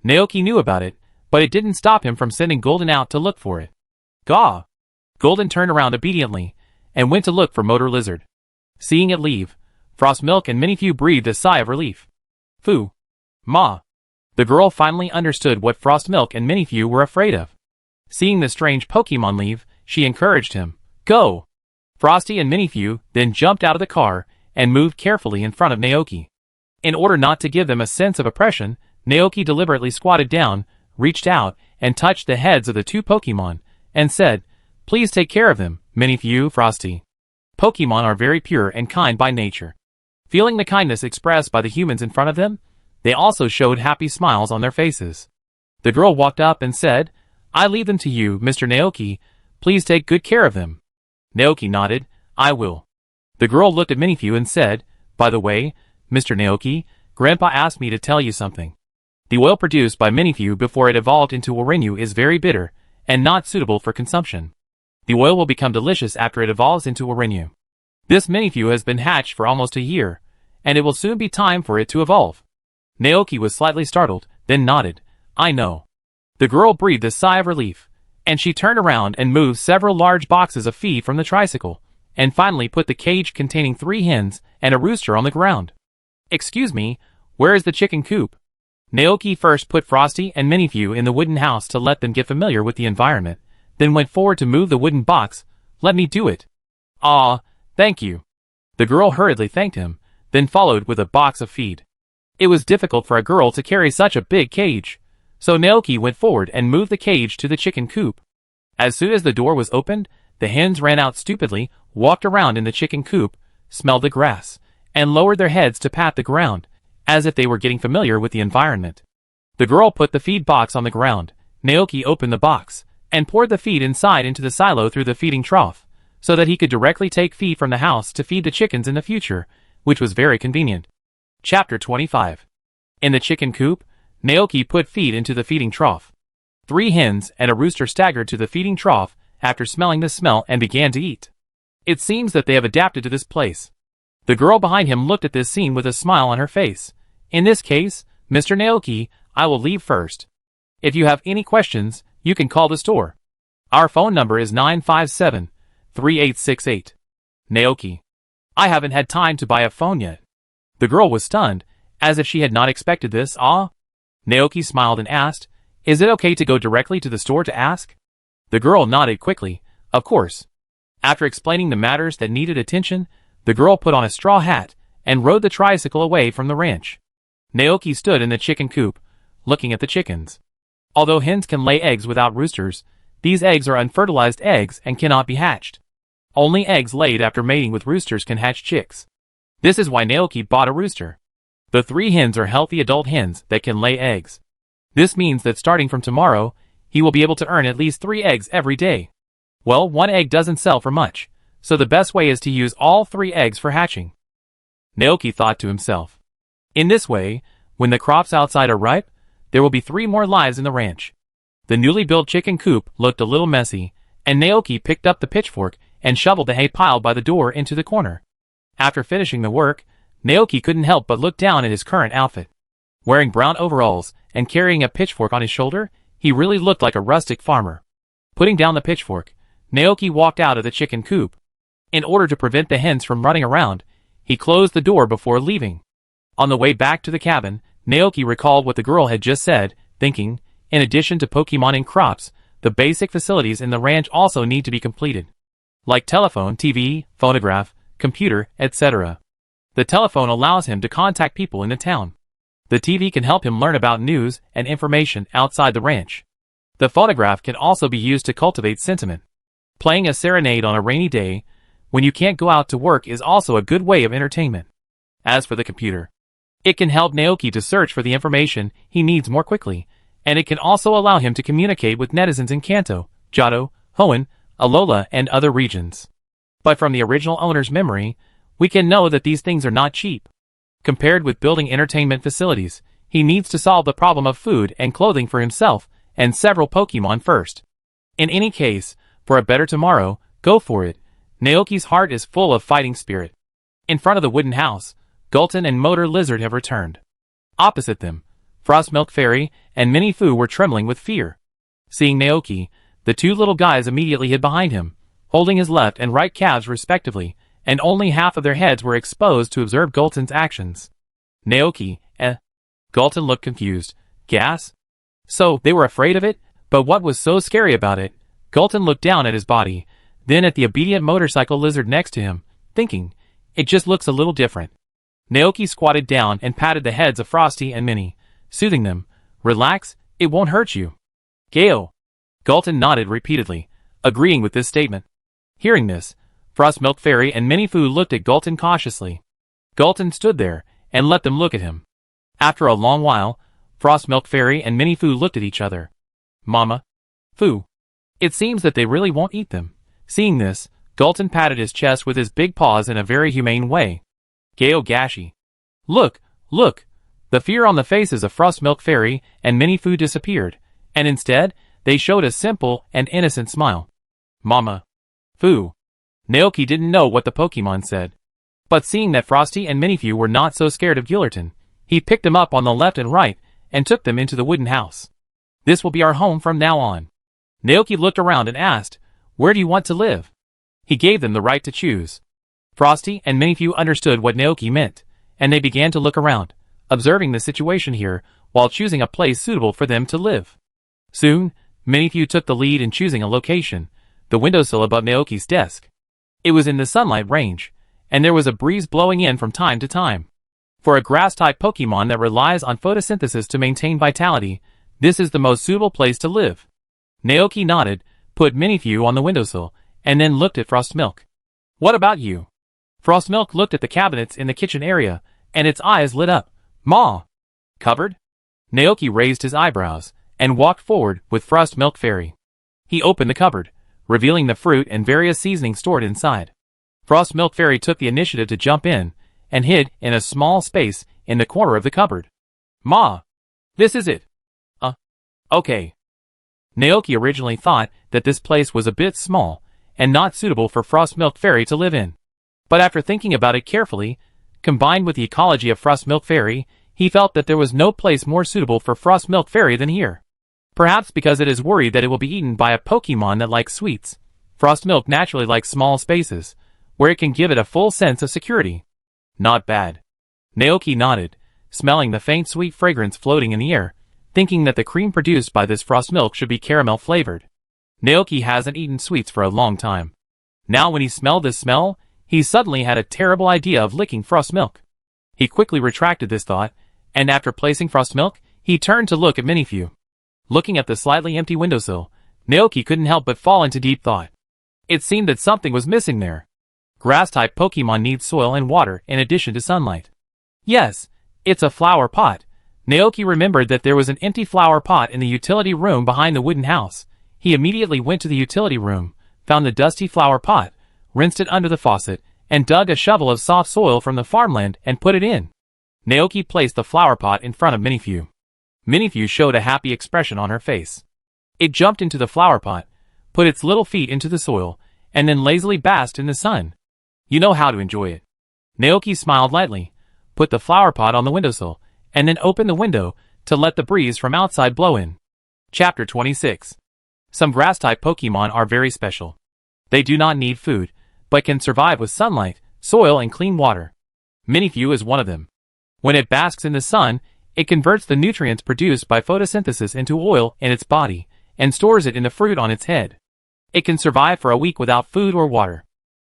Speaker 1: Naoki knew about it, but it didn't stop him from sending Golden out to look for it. Gaw! Golden turned around obediently, and went to look for Motor Lizard. Seeing it leave, Frostmilk and Minifew breathed a sigh of relief. Foo! Ma! The girl finally understood what Frostmilk and Minifew were afraid of. Seeing the strange Pokemon leave, she encouraged him. Go! Frosty and Minifew then jumped out of the car, and moved carefully in front of Naoki. In order not to give them a sense of oppression, Naoki deliberately squatted down, reached out, and touched the heads of the two Pokemon, and said, "Please take care of them, Minifew, Frosty." Pokemon are very pure and kind by nature. Feeling the kindness expressed by the humans in front of them, they also showed happy smiles on their faces. The girl walked up and said, "I leave them to you, Mr. Naoki. Please take good care of them." Naoki nodded, "I will." The girl looked at Minifew and said, "By the way, Mr. Naoki, Grandpa asked me to tell you something. The oil produced by Minifew before it evolved into a Renu is very bitter, and not suitable for consumption. The oil will become delicious after it evolves into a Renu. This Minifew has been hatched for almost a year, and it will soon be time for it to evolve." Naoki was slightly startled, then nodded, "I know." The girl breathed a sigh of relief, and she turned around and moved several large boxes of feed from the tricycle, and finally put the cage containing 3 hens and a rooster on the ground. "Excuse me, where is the chicken coop?" Naoki first put Frosty and Minifew in the wooden house to let them get familiar with the environment, then went forward to move the wooden box. "Let me do it." "Aw, thank you." The girl hurriedly thanked him, then followed with a box of feed. It was difficult for a girl to carry such a big cage, so Naoki went forward and moved the cage to the chicken coop. As soon as the door was opened, the hens ran out stupidly, walked around in the chicken coop, smelled the grass, and lowered their heads to pat the ground, as if they were getting familiar with the environment. The girl put the feed box on the ground. Naoki opened the box, and poured the feed inside into the silo through the feeding trough, so that he could directly take feed from the house to feed the chickens in the future, which was very convenient. Chapter 25. In the chicken coop, Naoki put feed into the feeding trough. 3 hens and a rooster staggered to the feeding trough after smelling the smell and began to eat. It seems that they have adapted to this place. The girl behind him looked at this scene with a smile on her face. "In this case, Mr. Naoki, I will leave first. If you have any questions, you can call the store. Our phone number is 957-3868. Naoki. "I haven't had time to buy a phone yet." The girl was stunned, as if she had not expected this. Naoki smiled and asked, "Is it okay to go directly to the store to ask?" The girl nodded quickly, "Of course." After explaining the matters that needed attention, the girl put on a straw hat, and rode the tricycle away from the ranch. Naoki stood in the chicken coop, looking at the chickens. Although hens can lay eggs without roosters, these eggs are unfertilized eggs and cannot be hatched. Only eggs laid after mating with roosters can hatch chicks. This is why Naoki bought a rooster. The 3 hens are healthy adult hens that can lay eggs. This means that starting from tomorrow, he will be able to earn at least 3 eggs every day. Well, 1 egg doesn't sell for much, so the best way is to use all 3 eggs for hatching. Naoki thought to himself. In this way, when the crops outside are ripe, there will be 3 more lives in the ranch. The newly built chicken coop looked a little messy, and Naoki picked up the pitchfork and shoveled the hay piled by the door into the corner. After finishing the work, Naoki couldn't help but look down at his current outfit. Wearing brown overalls and carrying a pitchfork on his shoulder, he really looked like a rustic farmer. Putting down the pitchfork, Naoki walked out of the chicken coop. In order to prevent the hens from running around, he closed the door before leaving. On the way back to the cabin, Naoki recalled what the girl had just said, thinking, in addition to Pokemon and crops, the basic facilities in the ranch also need to be completed. Like telephone, TV, phonograph, computer, etc. The telephone allows him to contact people in the town. The TV can help him learn about news and information outside the ranch. The photograph can also be used to cultivate sentiment. Playing a serenade on a rainy day, when you can't go out to work, is also a good way of entertainment. As for the computer, it can help Naoki to search for the information he needs more quickly, and it can also allow him to communicate with netizens in Kanto, Johto, Hoenn, Alola, and other regions. But from the original owner's memory, we can know that these things are not cheap. Compared with building entertainment facilities, he needs to solve the problem of food and clothing for himself and several Pokemon first. In any case, for a better tomorrow, go for it. Naoki's heart is full of fighting spirit. In front of the wooden house, Gulton and Motor Lizard have returned. Opposite them, Frostmilk Fairy and Minifu were trembling with fear. Seeing Naoki, the two little guys immediately hid behind him, holding his left and right calves respectively, and only half of their heads were exposed to observe Gulton's actions. Naoki, Gulton looked confused. Gas? So, they were afraid of it? But what was so scary about it? Gulton looked down at his body, then at the obedient motorcycle lizard next to him, thinking, it just looks a little different. Naoki squatted down and patted the heads of Frosty and Minnie, soothing them. Relax, it won't hurt you. Gale. Gulton nodded repeatedly, agreeing with this statement. Hearing this, Frostmilk Fairy and Minifu looked at Gulton cautiously. Gulton stood there and let them look at him. After a long while, Frostmilk Fairy and Minifu looked at each other. Mama. Fu. It seems that they really won't eat them. Seeing this, Gulton patted his chest with his big paws in a very humane way. Gale Gashi. Look, look! The fear on the faces of Frostmilk Fairy and Minifu disappeared, and instead, they showed a simple and innocent smile. Mama. Fu. Naoki didn't know what the Pokemon said. But seeing that Frosty and Minifu were not so scared of Gillerton, he picked them up on the left and right, and took them into the wooden house. This will be our home from now on. Naoki looked around and asked, where do you want to live? He gave them the right to choose. Frosty and Minifu understood what Naoki meant, and they began to look around, observing the situation here, while choosing a place suitable for them to live. Soon, Minifu took the lead in choosing a location, the windowsill above Naoki's desk. It was in the sunlight range, and there was a breeze blowing in from time to time. For a grass-type Pokemon that relies on photosynthesis to maintain vitality, this is the most suitable place to live. Naoki nodded, put Minifu on the windowsill, and then looked at Frostmilk. What about you? Frostmilk looked at the cabinets in the kitchen area, and its eyes lit up. Ma! Cupboard? Naoki raised his eyebrows, and walked forward with Frostmilk Fairy. He opened the cupboard, revealing the fruit and various seasonings stored inside. Frostmilk Fairy took the initiative to jump in, and hid in a small space in the corner of the cupboard. Ma! This is it. Okay. Naoki originally thought that this place was a bit small, and not suitable for Frostmilk Fairy to live in. But after thinking about it carefully, combined with the ecology of Frostmilk Fairy, he felt that there was no place more suitable for Frostmilk Fairy than here. Perhaps because it is worried that it will be eaten by a Pokemon that likes sweets. Frostmilk naturally likes small spaces, where it can give it a full sense of security. Not bad. Naoki nodded, smelling the faint sweet fragrance floating in the air, thinking that the cream produced by this Frostmilk should be caramel flavored. Naoki hasn't eaten sweets for a long time. Now when he smelled this smell, he suddenly had a terrible idea of licking Frostmilk. He quickly retracted this thought, and after placing Frostmilk, he turned to look at Minifu. Looking at the slightly empty windowsill, Naoki couldn't help but fall into deep thought. It seemed that something was missing there. Grass-type Pokemon need soil and water in addition to sunlight. Yes, it's a flower pot. Naoki remembered that there was an empty flower pot in the utility room behind the wooden house. He immediately went to the utility room, found the dusty flower pot, rinsed it under the faucet, and dug a shovel of soft soil from the farmland and put it in. Naoki placed the flower pot in front of Minifu. Minifu showed a happy expression on her face. It jumped into the flower pot, put its little feet into the soil, and then lazily basked in the sun. You know how to enjoy it. Naoki smiled lightly, put the flower pot on the windowsill, and then opened the window to let the breeze from outside blow in. Chapter 26. Some grass-type Pokemon are very special. They do not need food, but can survive with sunlight, soil, and clean water. Minifu is one of them. When it basks in the sun, it converts the nutrients produced by photosynthesis into oil in its body, and stores it in the fruit on its head. It can survive for a week without food or water.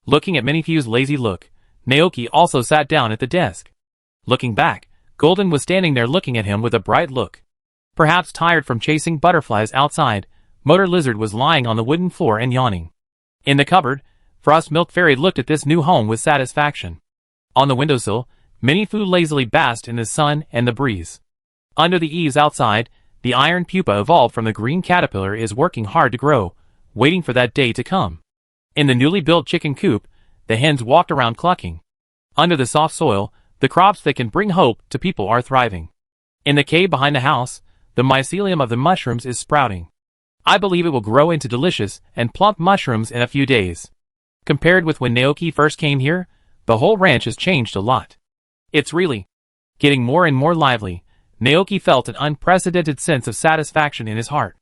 Speaker 1: Looking at Minifu's lazy look, Naoki also sat down at the desk. Looking back, Golden was standing there looking at him with a bright look. Perhaps tired from chasing butterflies outside, Motor Lizard was lying on the wooden floor and yawning. In the cupboard, Frost Milk Fairy looked at this new home with satisfaction. On the windowsill, Mini Fu lazily basked in the sun and the breeze. Under the eaves outside, the iron pupa evolved from the green caterpillar is working hard to grow, waiting for that day to come. In the newly built chicken coop, the hens walked around clucking. Under the soft soil, the crops that can bring hope to people are thriving. In the cave behind the house, the mycelium of the mushrooms is sprouting. I believe it will grow into delicious and plump mushrooms in a few days. Compared with when Naoki first came here, the whole ranch has changed a lot. It's really getting more and more lively. Naoki felt an unprecedented sense of satisfaction in his heart.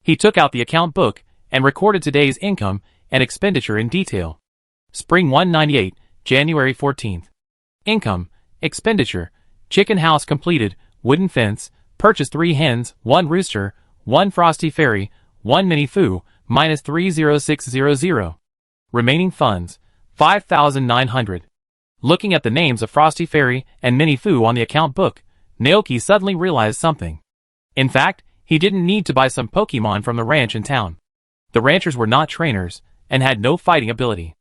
Speaker 1: He took out the account book and recorded today's income and expenditure in detail. Spring 198, January 14th. Income, expenditure, chicken house completed, wooden fence, purchased 3 hens, 1 rooster, 1 frosty fairy, 1 mini foo, minus 30600. Remaining funds, 5,900. Looking at the names of Frosty Fairy and Mini Foo on the account book, Naoki suddenly realized something. In fact, he didn't need to buy some Pokemon from the ranch in town. The ranchers were not trainers, and had no fighting ability.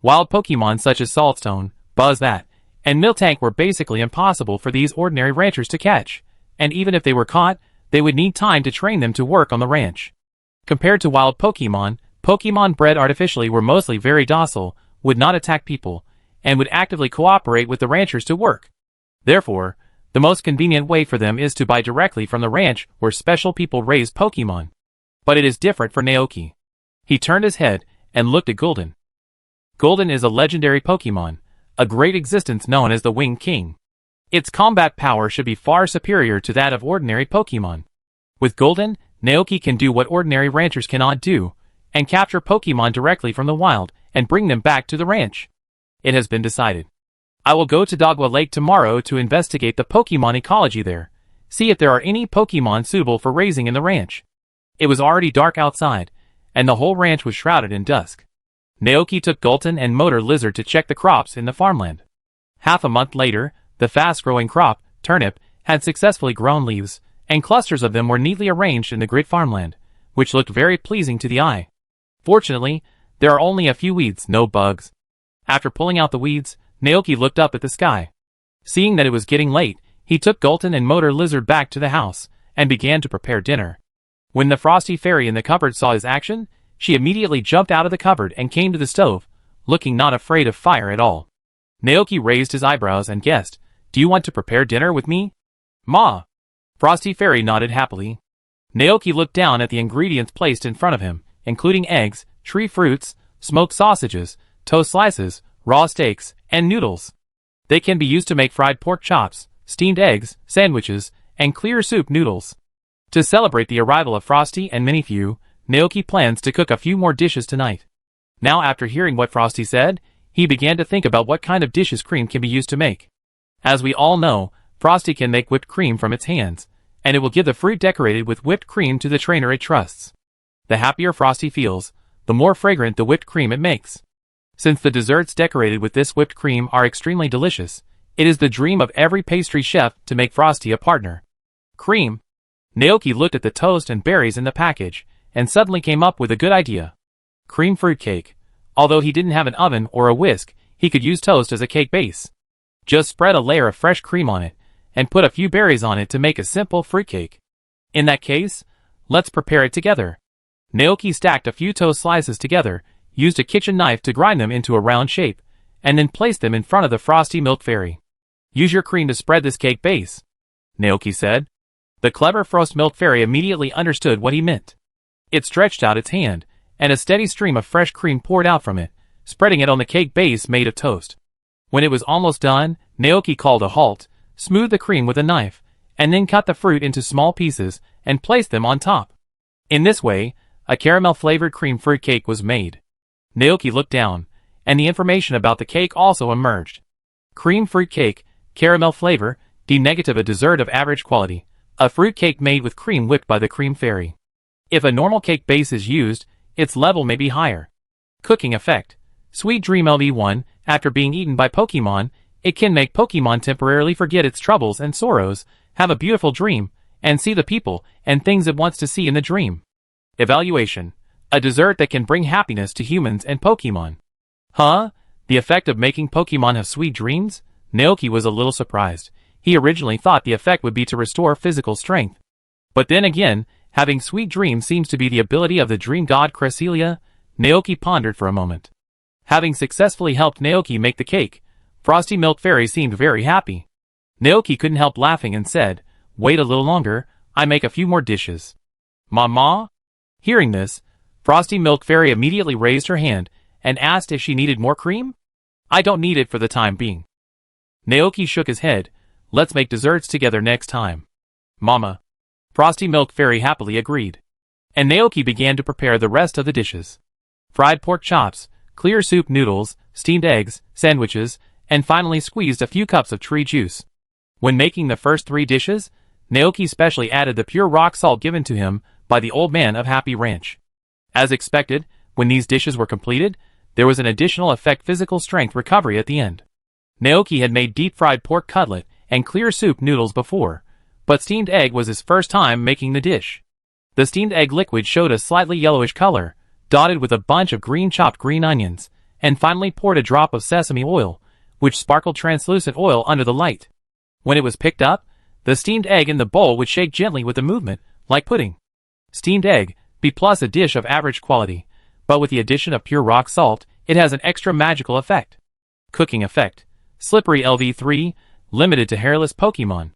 Speaker 1: Wild Pokemon such as Saltstone, Buzzbat, and Miltank were basically impossible for these ordinary ranchers to catch, and even if they were caught, they would need time to train them to work on the ranch. Compared to wild Pokemon, Pokemon bred artificially were mostly very docile, would not attack people, and would actively cooperate with the ranchers to work. Therefore, the most convenient way for them is to buy directly from the ranch where special people raise Pokemon. But it is different for Naoki. He turned his head and looked at Golden. Golden is a legendary Pokemon, a great existence known as the Winged King. Its combat power should be far superior to that of ordinary Pokemon. With Golden, Naoki can do what ordinary ranchers cannot do, and capture Pokemon directly from the wild and bring them back to the ranch. It has been decided. I will go to Dogwa Lake tomorrow to investigate the Pokemon ecology there, see if there are any Pokemon suitable for raising in the ranch. It was already dark outside, and the whole ranch was shrouded in dusk. Naoki took Gulton and Motor Lizard to check the crops in the farmland. Half a month later, the fast-growing crop, turnip, had successfully grown leaves, and clusters of them were neatly arranged in the grid farmland, which looked very pleasing to the eye. Fortunately, there are only a few weeds, no bugs. After pulling out the weeds, Naoki looked up at the sky. Seeing that it was getting late, he took Gulton and Motor Lizard back to the house, and began to prepare dinner. When the Frosty Fairy in the cupboard saw his action, she immediately jumped out of the cupboard and came to the stove, looking not afraid of fire at all. Naoki raised his eyebrows and guessed, "Do you want to prepare dinner with me?" "Ma." Frosty Fairy nodded happily. Naoki looked down at the ingredients placed in front of him, including eggs, tree fruits, smoked sausages, toast slices, raw steaks, and noodles. They can be used to make fried pork chops, steamed eggs, sandwiches, and clear soup noodles. To celebrate the arrival of Frosty and Minifew, Naoki plans to cook a few more dishes tonight. Now after hearing what Frosty said, he began to think about what kind of dishes cream can be used to make. As we all know, Frosty can make whipped cream from its hands, and it will give the fruit decorated with whipped cream to the trainer it trusts. The happier Frosty feels, the more fragrant the whipped cream it makes. Since the desserts decorated with this whipped cream are extremely delicious, it is the dream of every pastry chef to make Frosty a partner. Cream. Naoki looked at the toast and berries in the package, and suddenly came up with a good idea. Cream fruitcake. Although he didn't have an oven or a whisk, he could use toast as a cake base. Just spread a layer of fresh cream on it, and put a few berries on it to make a simple fruitcake. In that case, let's prepare it together. Naoki stacked a few toast slices together, used a kitchen knife to grind them into a round shape, and then placed them in front of the Frosty Milk Fairy. "Use your cream to spread this cake base," Naoki said. The clever Frost Milk Fairy immediately understood what he meant. It stretched out its hand, and a steady stream of fresh cream poured out from it, spreading it on the cake base made of toast. When it was almost done, Naoki called a halt, smoothed the cream with a knife, and then cut the fruit into small pieces and placed them on top. In this way, a caramel-flavored cream fruitcake was made. Naoki looked down, and the information about the cake also emerged. Cream fruitcake, caramel flavor, D-negative, a dessert of average quality, a fruitcake made with cream whipped by the cream fairy. If a normal cake base is used, its level may be higher. Cooking effect. Sweet Dream EP1, After being eaten by Pokemon, it can make Pokemon temporarily forget its troubles and sorrows, have a beautiful dream, and see the people and things it wants to see in the dream. Evaluation. A dessert that can bring happiness to humans and Pokemon. Huh? The effect of making Pokemon have sweet dreams? Naoki was a little surprised. He originally thought the effect would be to restore physical strength. But then again, having sweet dreams seems to be the ability of the dream god Cresselia. Naoki pondered for a moment. Having successfully helped Naoki make the cake, Frosty Milk Fairy seemed very happy. Naoki couldn't help laughing and said, "Wait a little longer, I make a few more dishes." Mama? Hearing this, Frosty Milk Fairy immediately raised her hand and asked if she needed more cream. "I don't need it for the time being." Naoki shook his head. "Let's make desserts together next time." Mama. Frosty Milk Fairy happily agreed. And Naoki began to prepare the rest of the dishes. Fried pork chops, clear soup noodles, steamed eggs, sandwiches, and finally squeezed a few cups of tree juice. When making the first 3 dishes, Naoki specially added the pure rock salt given to him by the old man of Happy Ranch. As expected, when these dishes were completed, there was an additional effect physical strength recovery at the end. Naoki had made deep-fried pork cutlet and clear soup noodles before, but steamed egg was his first time making the dish. The steamed egg liquid showed a slightly yellowish color, dotted with a bunch of chopped green onions, and finally poured a drop of sesame oil, which sparkled translucent oil under the light. When it was picked up, the steamed egg in the bowl would shake gently with a movement, like pudding. Steamed egg, B+, a dish of average quality, but with the addition of pure rock salt, it has an extra magical effect. Cooking effect. Slippery LV3, limited to hairless Pokemon.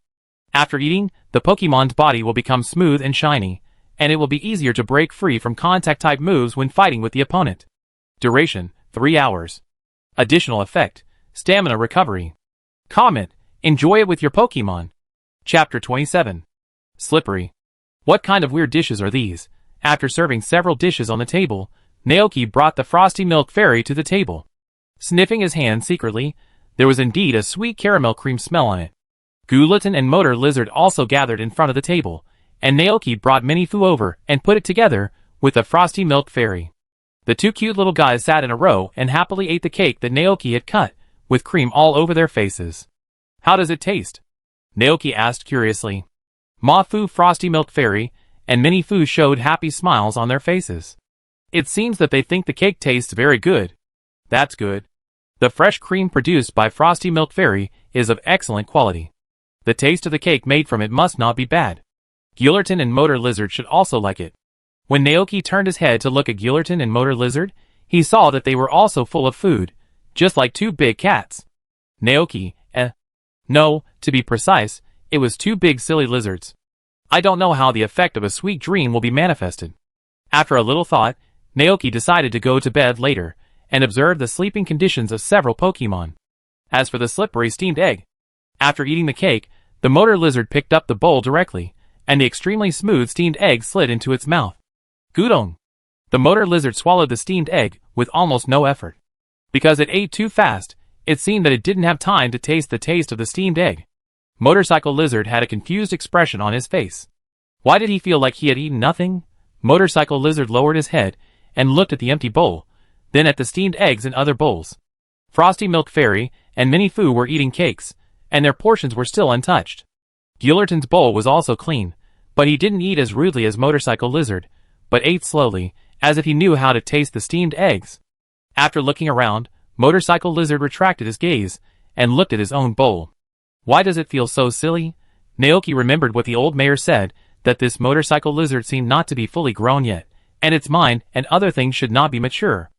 Speaker 1: After eating, the Pokemon's body will become smooth and shiny, and it will be easier to break free from contact-type moves when fighting with the opponent. Duration, 3 hours. Additional effect. Stamina recovery. Comment. Enjoy it with your Pokemon. Chapter 27. Slippery. What kind of weird dishes are these? After serving several dishes on the table, Naoki brought the Frosty Milk Fairy to the table. Sniffing his hand secretly, there was indeed a sweet caramel cream smell on it. Gulatin and Motor Lizard also gathered in front of the table, and Naoki brought Minifu over and put it together with the Frosty Milk Fairy. The 2 cute little guys sat in a row and happily ate the cake that Naoki had cut, with cream all over their faces. "How does it taste?" Naoki asked curiously. Mafu, Frosty Milk Fairy, and Minifu showed happy smiles on their faces. "It seems that they think the cake tastes very good." "That's good. The fresh cream produced by Frosty Milk Fairy is of excellent quality. The taste of the cake made from it must not be bad. Gulatin and Motor Lizard should also like it." When Naoki turned his head to look at Gulatin and Motor Lizard, he saw that they were also full of food, just like 2 big cats. Naoki, no, to be precise, it was 2 big silly lizards. "I don't know how the effect of a sweet dream will be manifested." After a little thought, Naoki decided to go to bed later, and observe the sleeping conditions of several Pokemon. As for the slippery steamed egg, after eating the cake, the Motor Lizard picked up the bowl directly, and the extremely smooth steamed egg slid into its mouth. Gudong! The Motor Lizard swallowed the steamed egg with almost no effort. Because it ate too fast, it seemed that it didn't have time to taste the taste of the steamed egg. Motorcycle Lizard had a confused expression on his face. Why did he feel like he had eaten nothing? Motorcycle Lizard lowered his head and looked at the empty bowl, then at the steamed eggs in other bowls. Frosty Milk Fairy and Minifu were eating cakes, and their portions were still untouched. Gulatin's bowl was also clean, but he didn't eat as rudely as Motorcycle Lizard, but ate slowly, as if he knew how to taste the steamed eggs. After looking around, Motorcycle Lizard retracted his gaze and looked at his own bowl. Why does it feel so silly? Naoki remembered what the old mayor said, that this Motorcycle Lizard seemed not to be fully grown yet, and its mind and other things should not be mature.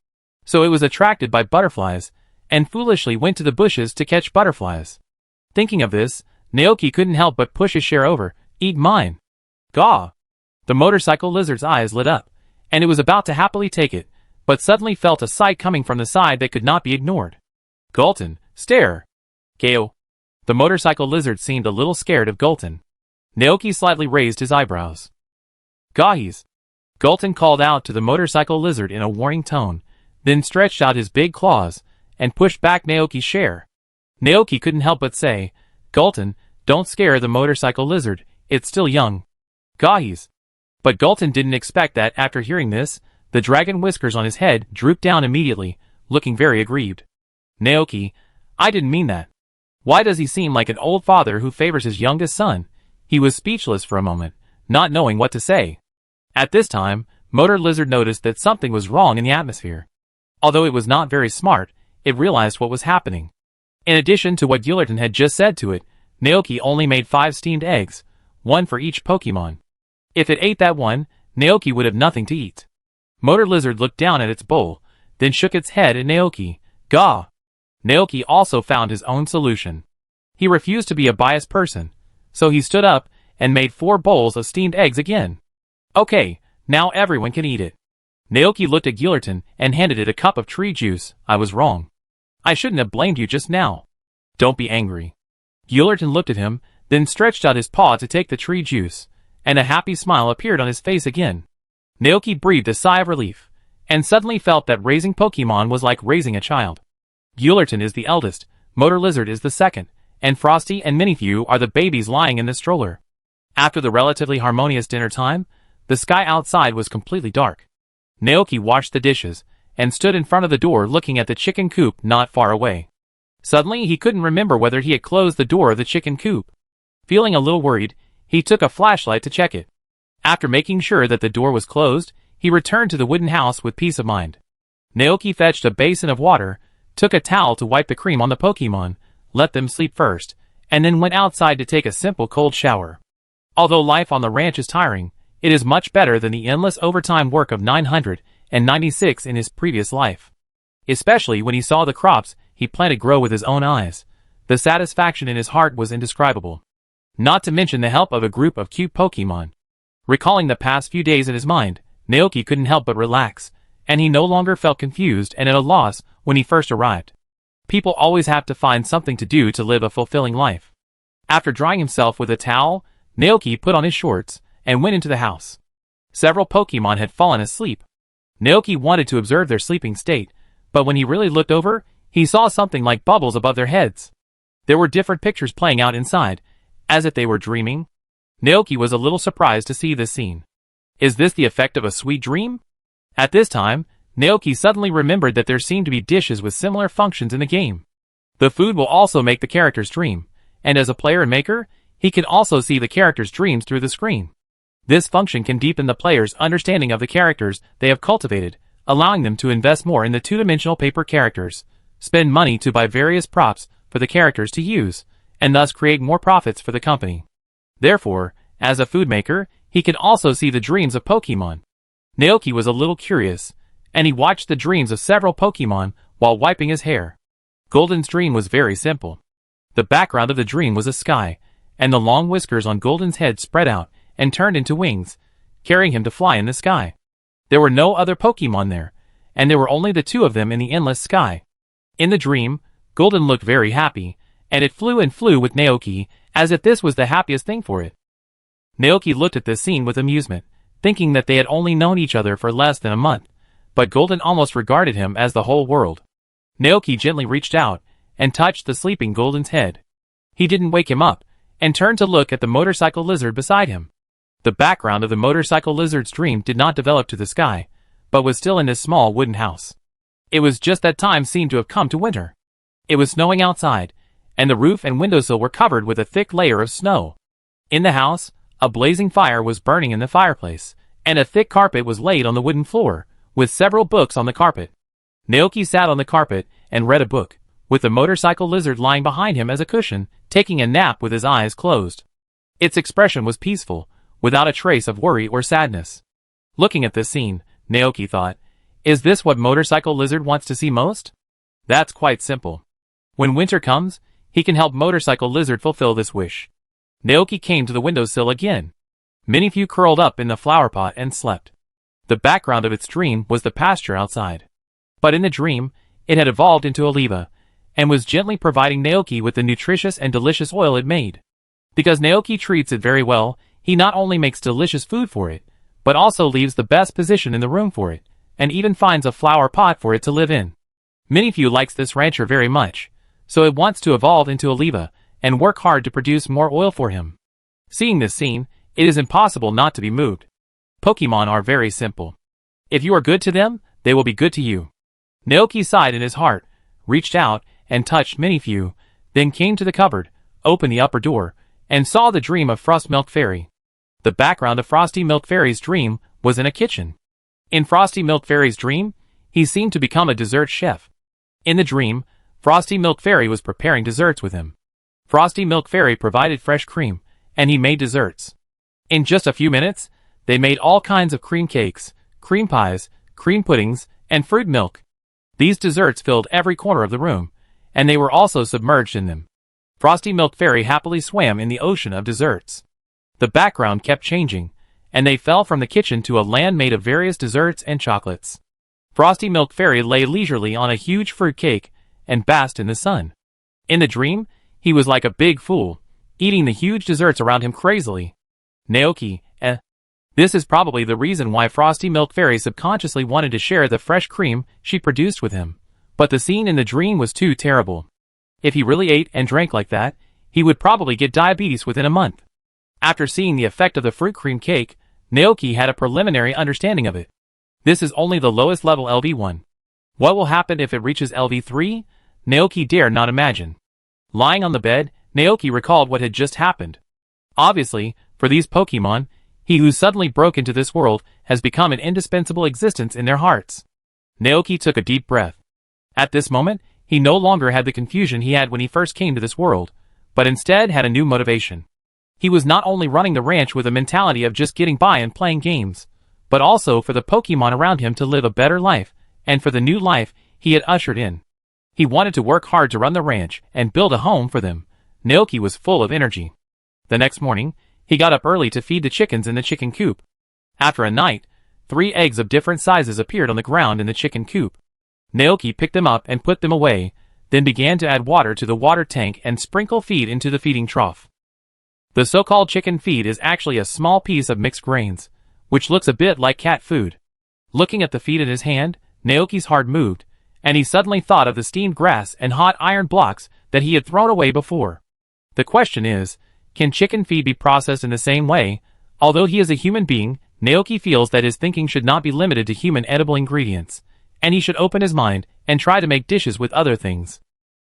Speaker 1: So it was attracted by butterflies, and foolishly went to the bushes to catch butterflies. Thinking of this, Naoki couldn't help but push his share over. "Eat mine." "Gaw!" The Motorcycle Lizard's eyes lit up, and it was about to happily take it, but suddenly felt a sight coming from the side that could not be ignored. Gulton, stare! Gale. The Motorcycle Lizard seemed a little scared of Gulton. Naoki slightly raised his eyebrows. "Gahis!" Gulton called out to the Motorcycle Lizard in a warning tone, then stretched out his big claws, and pushed back Naoki's share. Naoki couldn't help but say, "Gulton, don't scare the Motorcycle Lizard, it's still young." "Gahis!" But Gulton didn't expect that. After hearing this, the dragon whiskers on his head drooped down immediately, looking very aggrieved. Naoki, I didn't mean that. Why does he seem like an old father who favors his youngest son? He was speechless for a moment, not knowing what to say. At this time, Motor Lizard noticed that something was wrong in the atmosphere. Although it was not very smart, it realized what was happening. In addition to what Gillerton had just said to it, Naoki only made 5 steamed eggs, 1 for each Pokemon. If it ate that one, Naoki would have nothing to eat. Motor Lizard looked down at its bowl, then shook its head at Naoki. Gah! Naoki also found his own solution. He refused to be a biased person, so he stood up and made 4 bowls of steamed eggs again. Okay, now everyone can eat it. Naoki looked at Gillerton and handed it a cup of tree juice. I was wrong. I shouldn't have blamed you just now. Don't be angry. Gillerton looked at him, then stretched out his paw to take the tree juice, and a happy smile appeared on his face again. Naoki breathed a sigh of relief, and suddenly felt that raising Pokemon was like raising a child. Gillerton is the eldest, Motor Lizard is the second, and Frosty and Minifew are the babies lying in the stroller. After the relatively harmonious dinner time, the sky outside was completely dark. Naoki washed the dishes, and stood in front of the door looking at the chicken coop not far away. Suddenly he couldn't remember whether he had closed the door of the chicken coop. Feeling a little worried, he took a flashlight to check it. After making sure that the door was closed, he returned to the wooden house with peace of mind. Naoki fetched a basin of water, took a towel to wipe the cream on the Pokemon, let them sleep first, and then went outside to take a simple cold shower. Although life on the ranch is tiring, it is much better than the endless overtime work of 996 in his previous life. Especially when he saw the crops he planted grow with his own eyes. The satisfaction in his heart was indescribable. Not to mention the help of a group of cute Pokemon. Recalling the past few days in his mind, Naoki couldn't help but relax, and he no longer felt confused and at a loss when he first arrived. People always have to find something to do to live a fulfilling life. After drying himself with a towel, Naoki put on his shorts and went into the house. Several Pokemon had fallen asleep. Naoki wanted to observe their sleeping state, but when he really looked over, he saw something like bubbles above their heads. There were different pictures playing out inside, as if they were dreaming. Naoki was a little surprised to see this scene. Is this the effect of a sweet dream? At this time, Naoki suddenly remembered that there seemed to be dishes with similar functions in the game. The food will also make the characters dream, and as a player and maker, he can also see the characters' dreams through the screen. This function can deepen the player's understanding of the characters they have cultivated, allowing them to invest more in the two-dimensional paper characters, spend money to buy various props for the characters to use, and thus create more profits for the company. Therefore, as a food maker, he can also see the dreams of Pokemon. Naoki was a little curious, and he watched the dreams of several Pokemon while wiping his hair. Golden's dream was very simple. The background of the dream was a sky, and the long whiskers on Golden's head spread out and turned into wings, carrying him to fly in the sky. There were no other Pokemon there, and there were only the 2 of them in the endless sky. In the dream, Golden looked very happy, and it flew with Naoki, as if this was the happiest thing for it. Naoki looked at this scene with amusement, thinking that they had only known each other for less than a month, but Golden almost regarded him as the whole world. Naoki gently reached out and touched the sleeping Golden's head. He didn't wake him up, and turned to look at the motorcycle lizard beside him. The background of the motorcycle lizard's dream did not develop to the sky, but was still in his small wooden house. It was just that time seemed to have come to winter. It was snowing outside, and the roof and windowsill were covered with a thick layer of snow. In the house, a blazing fire was burning in the fireplace, and a thick carpet was laid on the wooden floor, with several books on the carpet. Naoki sat on the carpet and read a book, with the motorcycle lizard lying behind him as a cushion, taking a nap with his eyes closed. Its expression was peaceful, without a trace of worry or sadness. Looking at this scene, Naoki thought, is this what Motorcycle Lizard wants to see most? That's quite simple. When winter comes, he can help Motorcycle Lizard fulfill this wish. Naoki came to the windowsill again. Minifew curled up in the flower pot and slept. The background of its dream was the pasture outside. But in the dream, it had evolved into Oliva, and was gently providing Naoki with the nutritious and delicious oil it made. Because Naoki treats it very well, he not only makes delicious food for it, but also leaves the best position in the room for it, and even finds a flower pot for it to live in. Minifew likes this rancher very much, so it wants to evolve into Oliva, and work hard to produce more oil for him. Seeing this scene, it is impossible not to be moved. Pokemon are very simple. If you are good to them, they will be good to you. Naoki sighed in his heart, reached out, and touched many few, then came to the cupboard, opened the upper door, and saw the dream of Frost Milk Fairy. The background of Frosty Milk Fairy's dream was in a kitchen. In Frosty Milk Fairy's dream, he seemed to become a dessert chef. In the dream, Frosty Milk Fairy was preparing desserts with him. Frosty Milk Fairy provided fresh cream, and he made desserts. In just a few minutes, they made all kinds of cream cakes, cream pies, cream puddings, and fruit milk. These desserts filled every corner of the room, and they were also submerged in them. Frosty Milk Fairy happily swam in the ocean of desserts. The background kept changing, and they fell from the kitchen to a land made of various desserts and chocolates. Frosty Milk Fairy lay leisurely on a huge fruit cake and basked in the sun. In the dream, he was like a big fool, eating the huge desserts around him crazily. Naoki, This is probably the reason why Frosty Milk Fairy subconsciously wanted to share the fresh cream she produced with him. But the scene in the dream was too terrible. If he really ate and drank like that, he would probably get diabetes within a month. After seeing the effect of the fruit cream cake, Naoki had a preliminary understanding of it. This is only the lowest level LV1. What will happen if it reaches LV3? Naoki dared not imagine. Lying on the bed, Naoki recalled what had just happened. Obviously, for these Pokemon, he who suddenly broke into this world has become an indispensable existence in their hearts. Naoki took a deep breath. At this moment, he no longer had the confusion he had when he first came to this world, but instead had a new motivation. He was not only running the ranch with a mentality of just getting by and playing games, but also for the Pokemon around him to live a better life, and for the new life he had ushered in. He wanted to work hard to run the ranch and build a home for them. Naoki was full of energy. The next morning, he got up early to feed the chickens in the chicken coop. After a night, 3 eggs of different sizes appeared on the ground in the chicken coop. Naoki picked them up and put them away, then began to add water to the water tank and sprinkle feed into the feeding trough. The so-called chicken feed is actually a small piece of mixed grains, which looks a bit like cat food. Looking at the feed in his hand, Naoki's heart moved, and he suddenly thought of the steamed grass and hot iron blocks that he had thrown away before. The question is, can chicken feed be processed in the same way? Although he is a human being, Naoki feels that his thinking should not be limited to human edible ingredients, and he should open his mind and try to make dishes with other things.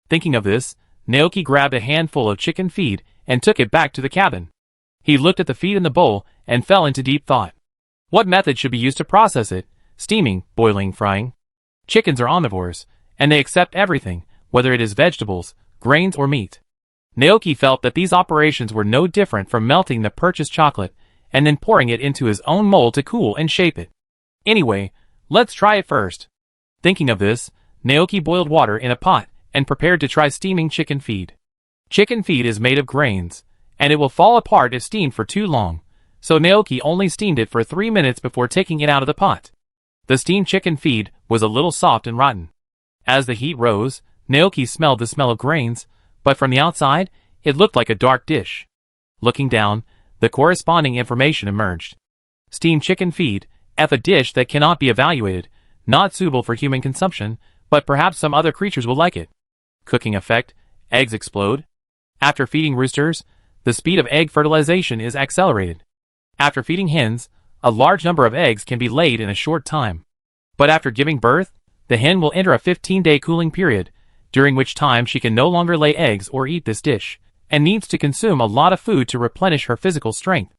Speaker 1: Thinking of this, Naoki grabbed a handful of chicken feed and took it back to the cabin. He looked at the feed in the bowl and fell into deep thought. What method should be used to process it? Steaming, boiling, frying? Chickens are omnivores, and they accept everything, whether it is vegetables, grains, or meat. Naoki felt that these operations were no different from melting the purchased chocolate and then pouring it into his own mold to cool and shape it. Anyway, let's try it first. Thinking of this, Naoki boiled water in a pot and prepared to try steaming chicken feed. Chicken feed is made of grains, and it will fall apart if steamed for too long, so Naoki only steamed it for 3 minutes before taking it out of the pot. The steamed chicken feed was a little soft and rotten. As the heat rose, Naoki smelled the smell of grains, but from the outside, it looked like a dark dish. Looking down, the corresponding information emerged. Steamed chicken feed, a dish that cannot be evaluated, not suitable for human consumption, but perhaps some other creatures will like it. Cooking effect, eggs explode. After feeding roosters, the speed of egg fertilization is accelerated. After feeding hens, a large number of eggs can be laid in a short time. But after giving birth, the hen will enter a 15-day cooling period, during which time she can no longer lay eggs or eat this dish, and needs to consume a lot of food to replenish her physical strength.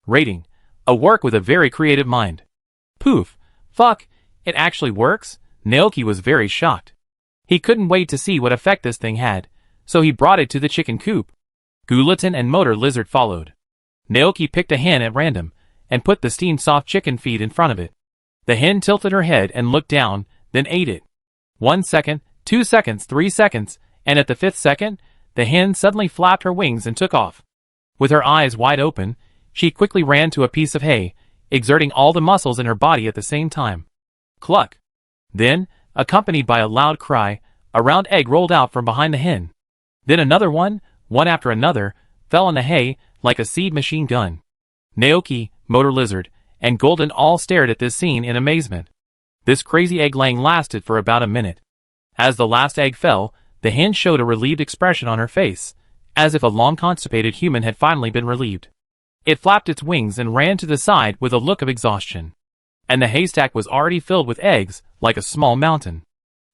Speaker 1: Rating: a work with a very creative mind. Poof! Fuck! It actually works? Naoki was very shocked. He couldn't wait to see what effect this thing had, so he brought it to the chicken coop. Gulatin and Motor Lizard followed. Naoki picked a hen at random, and put the steamed soft chicken feed in front of it. The hen tilted her head and looked down, then ate it. 1 second, 2 seconds, 3 seconds, and at the 5th second, the hen suddenly flapped her wings and took off. With her eyes wide open, she quickly ran to a piece of hay, exerting all the muscles in her body at the same time. Cluck! Then, accompanied by a loud cry, a round egg rolled out from behind the hen. Then another one after another, fell on the hay like a seed machine gun. Naoki, Motor Lizard, and Golden all stared at this scene in amazement. This crazy egg-laying lasted for about a minute. As the last egg fell, the hen showed a relieved expression on her face, as if a long-constipated human had finally been relieved. It flapped its wings and ran to the side with a look of exhaustion. And the haystack was already filled with eggs, like a small mountain.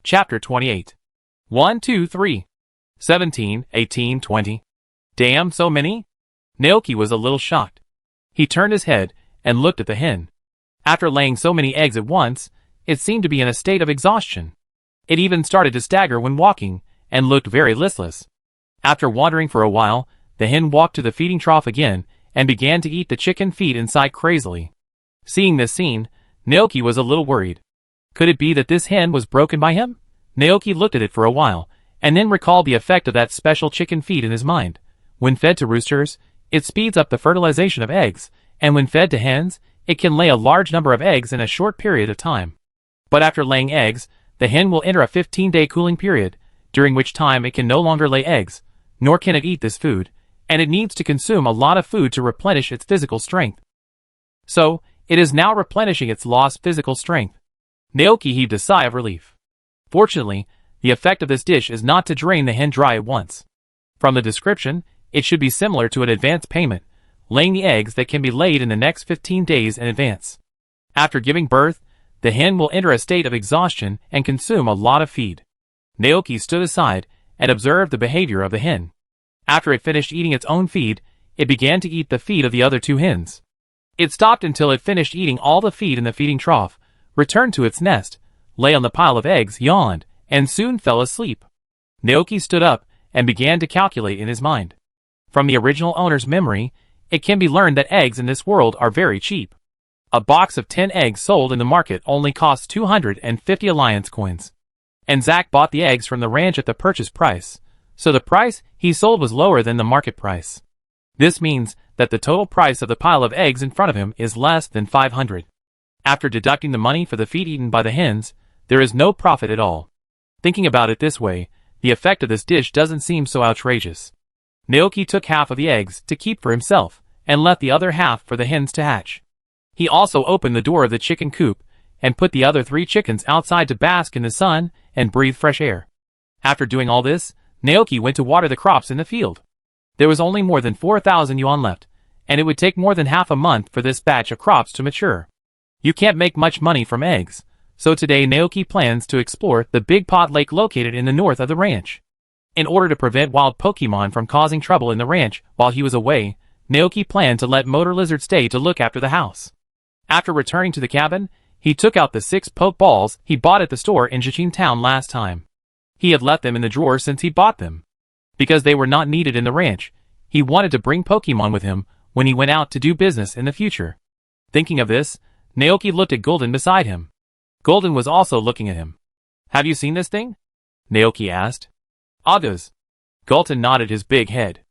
Speaker 1: Chapter 28. 1, 2, 3. 17, 18, 20. Damn, so many? Naoki was a little shocked. He turned his head and looked at the hen. After laying so many eggs at once, it seemed to be in a state of exhaustion. It even started to stagger when walking, and looked very listless. After wandering for a while, the hen walked to the feeding trough again, and began to eat the chicken feed inside crazily. Seeing this scene, Naoki was a little worried. Could it be that this hen was broken by him? Naoki looked at it for a while, and then recalled the effect of that special chicken feed in his mind. When fed to roosters, it speeds up the fertilization of eggs, and when fed to hens, it can lay a large number of eggs in a short period of time. But after laying eggs, the hen will enter a 15-day cooling period, during which time it can no longer lay eggs, nor can it eat this food, and it needs to consume a lot of food to replenish its physical strength. So, it is now replenishing its lost physical strength. Naoki heaved a sigh of relief. Fortunately, the effect of this dish is not to drain the hen dry at once. From the description, it should be similar to an advance payment, laying the eggs that can be laid in the next 15 days in advance. After giving birth, the hen will enter a state of exhaustion and consume a lot of feed. Naoki stood aside and observed the behavior of the hen. After it finished eating its own feed, it began to eat the feed of the other two hens. It stopped until it finished eating all the feed in the feeding trough, returned to its nest, lay on the pile of eggs, yawned, and soon fell asleep. Naoki stood up and began to calculate in his mind. From the original owner's memory, it can be learned that eggs in this world are very cheap. A box of 10 eggs sold in the market only costs 250 alliance coins. And Zach bought the eggs from the ranch at the purchase price, so the price he sold was lower than the market price. This means that the total price of the pile of eggs in front of him is less than 500. After deducting the money for the feed eaten by the hens, there is no profit at all. Thinking about it this way, the effect of this dish doesn't seem so outrageous. Naoki took half of the eggs to keep for himself, and left the other half for the hens to hatch. He also opened the door of the chicken coop, and put the other 3 chickens outside to bask in the sun and breathe fresh air. After doing all this, Naoki went to water the crops in the field. There was only more than 4,000 yuan left, and it would take more than half a month for this batch of crops to mature. You can't make much money from eggs, so today Naoki plans to explore the Big Pot Lake located in the north of the ranch. In order to prevent wild Pokemon from causing trouble in the ranch while he was away, Naoki planned to let Motor Lizard stay to look after the house. After returning to the cabin, he took out the 6 Pokeballs he bought at the store in Jichin Town last time. He had left them in the drawer since he bought them. Because they were not needed in the ranch, he wanted to bring Pokemon with him when he went out to do business in the future. Thinking of this, Naoki looked at Golden beside him. Golden was also looking at him. "Have you seen this thing?" Naoki asked. "Others." Golden nodded his big head.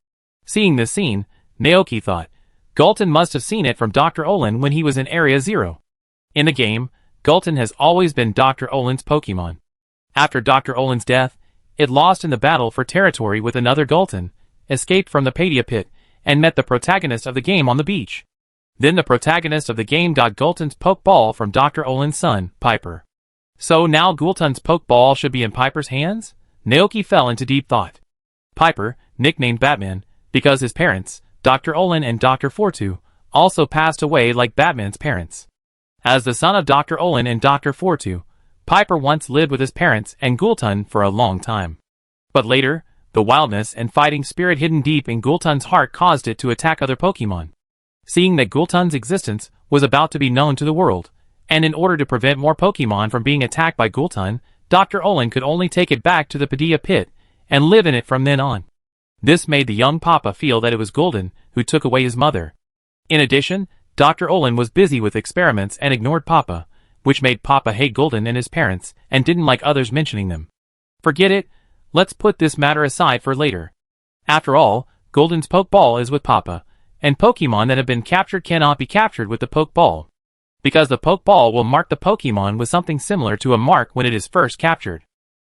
Speaker 1: Seeing this scene, Naoki thought, Golden must have seen it from Dr. Olin when he was in Area 0. In the game, Golden has always been Dr. Olin's Pokemon. After Dr. Olin's death, it lost in the battle for territory with another Golden, escaped from the Padia pit, and met the protagonist of the game on the beach. Then the protagonist of the game got Golden's Pokeball from Dr. Olin's son, Piper. So now Golden's Pokeball should be in Piper's hands? Naoki fell into deep thought. Piper, nicknamed Batman, because his parents, Dr. Olin and Dr. Fortu, also passed away like Batman's parents. As the son of Dr. Olin and Dr. Fortu, Piper once lived with his parents and Gultun for a long time. But later, the wildness and fighting spirit hidden deep in Gultun's heart caused it to attack other Pokemon. Seeing that Gultun's existence was about to be known to the world, and in order to prevent more Pokemon from being attacked by Gultun, Dr. Olin could only take it back to the Padia pit and live in it from then on. This made the young Papa feel that it was Golden who took away his mother. In addition, Dr. Olin was busy with experiments and ignored Papa, which made Papa hate Golden and his parents and didn't like others mentioning them. Forget it, let's put this matter aside for later. After all, Golden's Pokeball is with Papa, and Pokemon that have been captured cannot be captured with the Pokeball. Because the Pokeball will mark the Pokemon with something similar to a mark when it is first captured.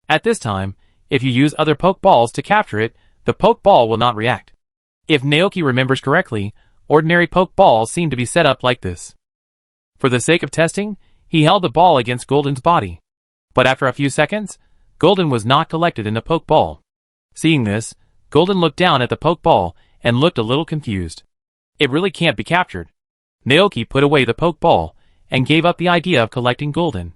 Speaker 1: At this time, if you use other Pokeballs to capture it, the Pokeball will not react. If Naoki remembers correctly, ordinary Pokeballs seem to be set up like this. For the sake of testing, he held the ball against Golden's body. But after a few seconds, Golden was not collected in the Pokeball. Seeing this, Golden looked down at the Pokeball and looked a little confused. It really can't be captured. Naoki put away the Pokeball and gave up the idea of collecting Golden.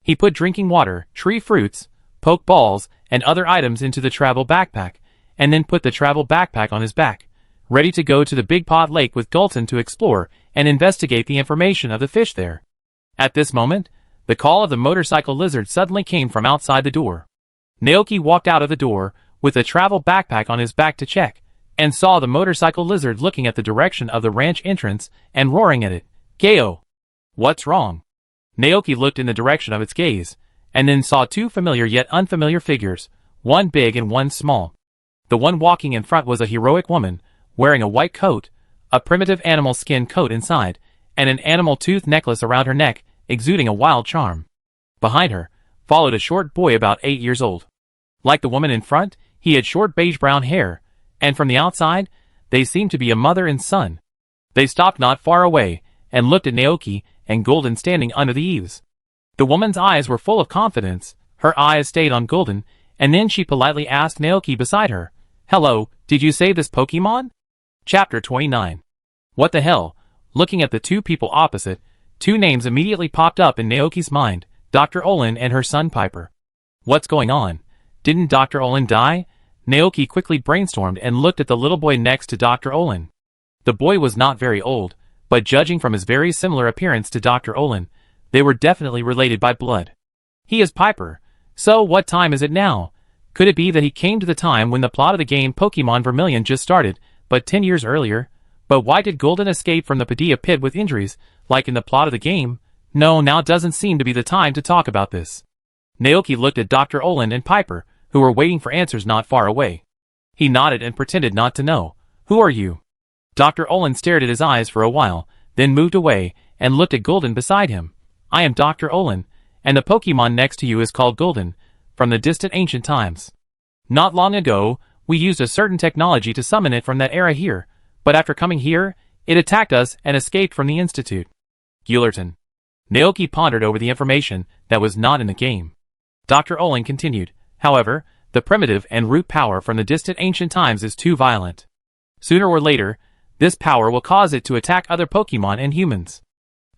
Speaker 1: He put drinking water, tree fruits, pokeballs, and other items into the travel backpack, and then put the travel backpack on his back, ready to go to the Big Pot Lake with Gulton to explore and investigate the information of the fish there. At this moment, the call of the motorcycle lizard suddenly came from outside the door. Naoki walked out of the door with the travel backpack on his back to check, and saw the motorcycle lizard looking at the direction of the ranch entrance and roaring at it. "Geo! What's wrong?" Naoki looked in the direction of its gaze, and then saw two familiar yet unfamiliar figures, one big and one small. The one walking in front was a heroic woman, wearing a white coat, a primitive animal skin coat inside, and an animal tooth necklace around her neck, exuding a wild charm. Behind her followed a short boy about 8 years old. Like the woman in front, he had short beige-brown hair, and from the outside, they seemed to be a mother and son. They stopped not far away, and looked at Naoki and Gulden standing under the eaves. The woman's eyes were full of confidence, her eyes stayed on Gulden, and then she politely asked Naoki beside her, "Hello, did you save this Pokemon?" Chapter 29. What the hell? Looking at the two people opposite, two names immediately popped up in Naoki's mind, Dr. Olin and her son Piper. What's going on? Didn't Dr. Olin die? Naoki quickly brainstormed and looked at the little boy next to Dr. Olin. The boy was not very old, but judging from his very similar appearance to Dr. Olin, they were definitely related by blood. He is Piper. So what time is it now? Could it be that he came to the time when the plot of the game Pokemon Vermilion just started, but 10 years earlier? But why did Gulden escape from the Padilla pit with injuries, like in the plot of the game? No, now doesn't seem to be the time to talk about this. Naoki looked at Dr. Olin and Piper, who were waiting for answers not far away. He nodded and pretended not to know. "Who are you?" Dr. Olin stared at his eyes for a while, then moved away, and looked at Gulden beside him. "I am Dr. Olin, and the Pokemon next to you is called Gulden, from the distant ancient times. Not long ago, we used a certain technology to summon it from that era here, but after coming here, it attacked us and escaped from the Institute." Gullerton. Naoki pondered over the information that was not in the game. Dr. Olin continued, "However, the primitive and root power from the distant ancient times is too violent. Sooner or later, this power will cause it to attack other Pokemon and humans."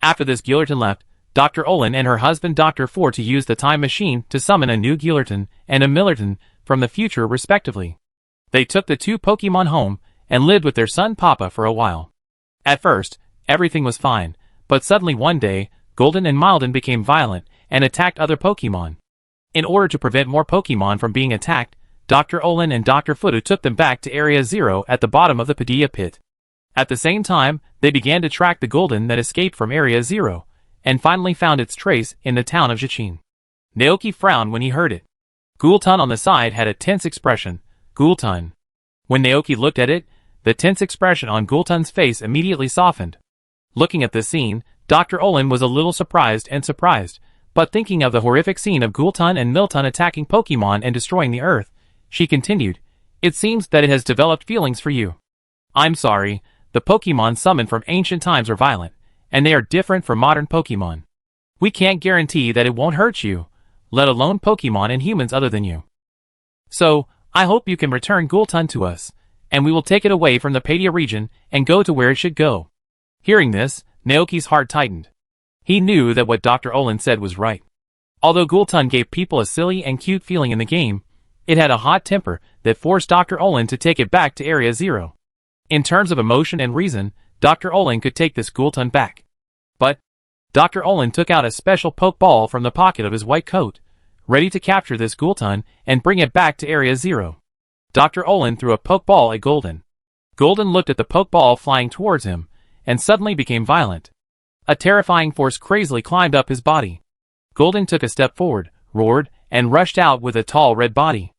Speaker 1: After this, Gullerton left Dr. Olin and her husband Dr. Four to use the time machine to summon a new Gullerton and a Millerton from the future respectively. They took the two Pokemon home and lived with their son Papa for a while. At first, everything was fine, but suddenly one day, Gulden and Milden became violent and attacked other Pokemon. In order to prevent more Pokemon from being attacked, Dr. Olin and Dr. Fudu took them back to Area 0 at the bottom of the Padilla pit. At the same time, they began to track the Gulden that escaped from Area 0, and finally found its trace in the town of Jichin. Naoki frowned when he heard it. Gulton on the side had a tense expression. Gulton. When Naoki looked at it, the tense expression on Gulton's face immediately softened. Looking at this scene, Dr. Olin was a little surprised, but thinking of the horrific scene of Gulton and Milton attacking Pokemon and destroying the Earth, she continued, "It seems that it has developed feelings for you. I'm sorry, the Pokemon summoned from ancient times are violent, and they are different from modern Pokemon. We can't guarantee that it won't hurt you, let alone Pokemon and humans other than you. So, I hope you can return Gulton to us, and we will take it away from the Padilla region and go to where it should go." Hearing this, Naoki's heart tightened. He knew that what Dr. Olin said was right. Although Gulton gave people a silly and cute feeling in the game, it had a hot temper that forced Dr. Olin to take it back to Area 0. In terms of emotion and reason, Dr. Olin could take this Gulton back. But Dr. Olin took out a special Pokeball from the pocket of his white coat, ready to capture this Gulton and bring it back to Area 0. Dr. Olin threw a Pokeball at Gulden. Gulden looked at the Pokeball flying towards him, and suddenly became violent. A terrifying force crazily climbed up his body. Gulden took a step forward, roared, and rushed out with a tall red body.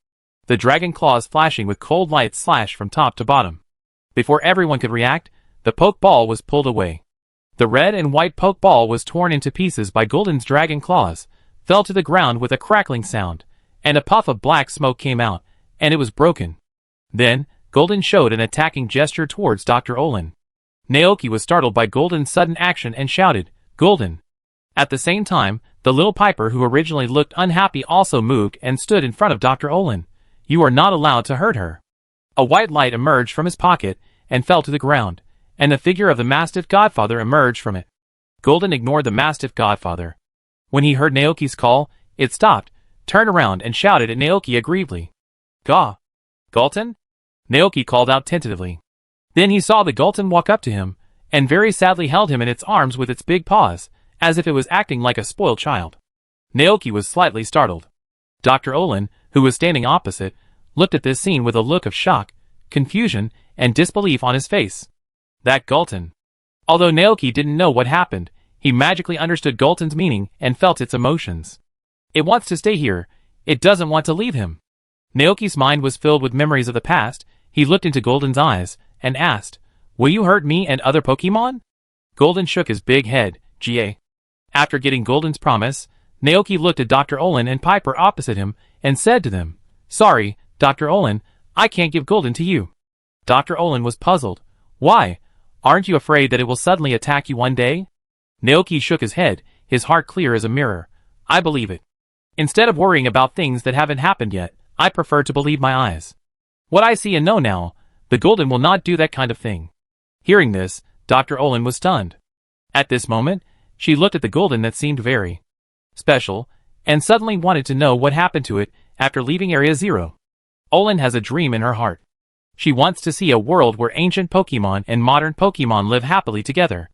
Speaker 1: The dragon claws flashing with cold light slashed from top to bottom. Before everyone could react, the Pokeball was pulled away. The red and white Pokeball was torn into pieces by Gulden's dragon claws, fell to the ground with a crackling sound, and a puff of black smoke came out, and it was broken. Then, Gulden showed an attacking gesture towards Dr. Olin. Naoki was startled by Gulden's sudden action and shouted, "Gulden!" At the same time, the little Piper who originally looked unhappy also moved and stood in front of Dr. Olin. "You are not allowed to hurt her." A white light emerged from his pocket and fell to the ground, and the figure of the Mastiff Godfather emerged from it. Gulden ignored the Mastiff Godfather. When he heard Naoki's call, it stopped, turned around and shouted at Naoki aggrievedly. "Gah! Gulton?" Naoki called out tentatively. Then he saw the Gulton walk up to him, and very sadly held him in its arms with its big paws, as if it was acting like a spoiled child. Naoki was slightly startled. Dr. Olin, who was standing opposite, looked at this scene with a look of shock, confusion, and disbelief on his face. That Gulton. Although Naoki didn't know what happened, he magically understood Gulton's meaning and felt its emotions. It wants to stay here. It doesn't want to leave him. Naoki's mind was filled with memories of the past. He looked into Golden's eyes and asked, "Will you hurt me and other Pokemon?" Golden shook his big head. "Ga." After getting Golden's promise, Naoki looked at Dr. Olin and Piper opposite him and said to them, "Sorry, Dr. Olin, I can't give Golden to you." Dr. Olin was puzzled. "Why? Aren't you afraid that it will suddenly attack you one day?" Naoki shook his head, his heart clear as a mirror. "I believe it. Instead of worrying about things that haven't happened yet, I prefer to believe my eyes. What I see and know now, the Golden will not do that kind of thing." Hearing this, Dr. Olin was stunned. At this moment, she looked at the Golden that seemed very special, and suddenly wanted to know what happened to it after leaving Area Zero. Olin has a dream in her heart. She wants to see a world where ancient Pokemon and modern Pokemon live happily together.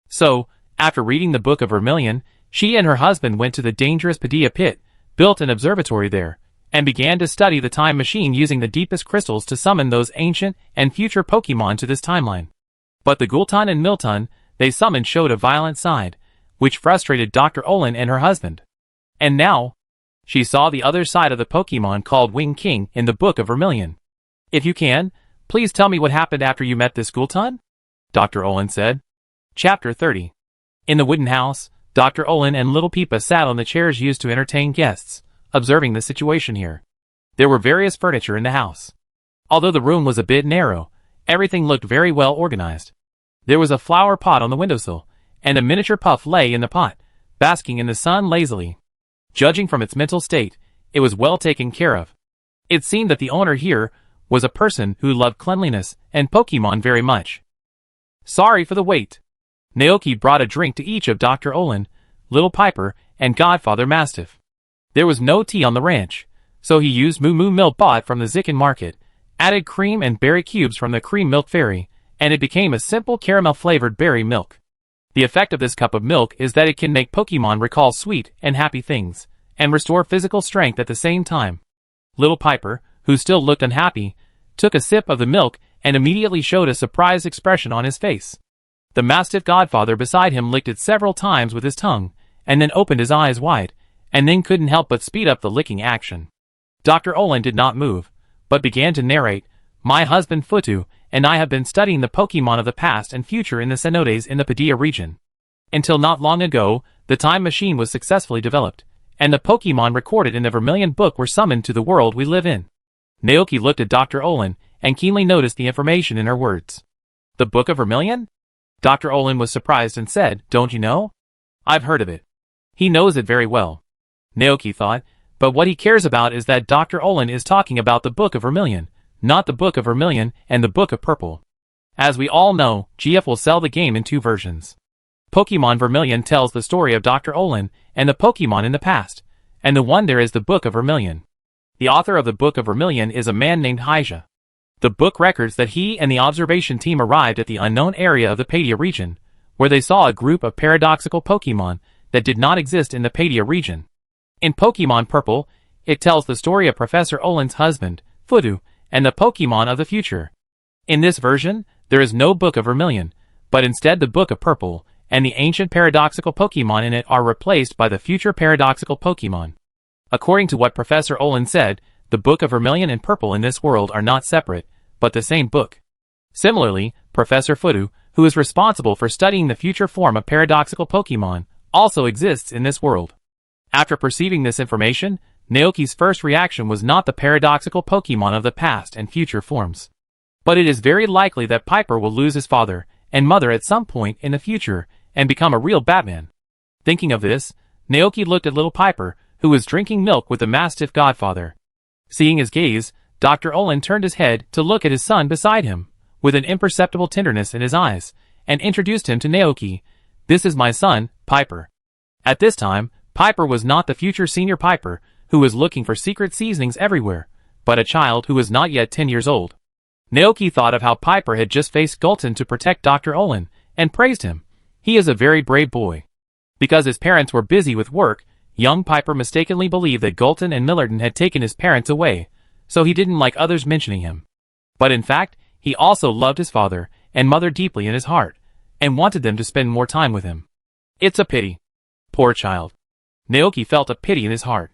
Speaker 1: So, after reading the Book of Vermilion, she and her husband went to the dangerous Padilla Pit, built an observatory there, and began to study the time machine using the deepest crystals to summon those ancient and future Pokemon to this timeline. But the Gulton and Milton they summoned showed a violent side, which frustrated Dr. Olin and her husband. And now, she saw the other side of the Pokemon called Wing King in the Book of Vermilion. "If you can, please tell me what happened after you met this Gulton?" Dr. Olin said. Chapter 30. In the wooden house, Dr. Olin and Little Peepa sat on the chairs used to entertain guests, observing the situation here. There were various furniture in the house. Although the room was a bit narrow, everything looked very well organized. There was a flower pot on the windowsill, and a miniature puff lay in the pot, basking in the sun lazily. Judging from its mental state, it was well taken care of. It seemed that the owner here was a person who loved cleanliness and Pokemon very much. "Sorry for the wait." Naoki brought a drink to each of Dr. Olin, Little Piper, and Godfather Mastiff. There was no tea on the ranch, so he used Moo Moo milk bought from the Zikin market, added cream and berry cubes from the Cream Milk Fairy, and it became a simple caramel-flavored berry milk. The effect of this cup of milk is that it can make Pokemon recall sweet and happy things, and restore physical strength at the same time. Little Piper, who still looked unhappy, took a sip of the milk and immediately showed a surprised expression on his face. The Mastiff Godfather beside him licked it several times with his tongue, and then opened his eyes wide, and then couldn't help but speed up the licking action. Dr. Olin did not move, but began to narrate, "My husband Futu and I have been studying the Pokemon of the past and future in the cenotes in the Padilla region. Until not long ago, the time machine was successfully developed, and the Pokemon recorded in the Vermilion book were summoned to the world we live in." Naoki looked at Dr. Olin and keenly noticed the information in her words. "The Book of Vermilion?" Dr. Olin was surprised and said, "Don't you know? I've heard of it." He knows it very well. Naoki thought, but what he cares about is that Dr. Olin is talking about the Book of Vermilion, not the Book of Vermilion and the Book of Purple. As we all know, GF will sell the game in two versions. Pokemon Vermilion tells the story of Dr. Olin and the Pokemon in the past, and the one there is the Book of Vermilion. The author of the Book of Vermilion is a man named Hyja. The book records that he and the observation team arrived at the unknown area of the Padilla region, where they saw a group of paradoxical Pokemon that did not exist in the Padilla region. In Pokemon Purple, it tells the story of Professor Olin's husband, Futu, and the Pokemon of the future. In this version, there is no Book of Vermilion, but instead the Book of Purple, and the ancient paradoxical Pokemon in it are replaced by the future paradoxical Pokemon. According to what Professor Olin said, the Book of Vermilion and Purple in this world are not separate, but the same book. Similarly, Professor Futu, who is responsible for studying the future form of paradoxical Pokemon, also exists in this world. After perceiving this information, Naoki's first reaction was not the paradoxical Pokemon of the past and future forms. But it is very likely that Piper will lose his father and mother at some point in the future and become a real Batman. Thinking of this, Naoki looked at little Piper, who was drinking milk with the Mastiff Godfather. Seeing his gaze, Dr. Olin turned his head to look at his son beside him, with an imperceptible tenderness in his eyes, and introduced him to Naoki. "This is my son, Piper." At this time, Piper was not the future senior Piper, who was looking for secret seasonings everywhere, but a child who was not yet 10 years old. Naoki thought of how Piper had just faced Gulton to protect Dr. Olin, and praised him. He is a very brave boy. Because his parents were busy with work, young Piper mistakenly believed that Gulton and Millerton had taken his parents away, so he didn't like others mentioning him. But in fact, he also loved his father and mother deeply in his heart, and wanted them to spend more time with him. It's a pity. Poor child. Naoki felt a pity in his heart.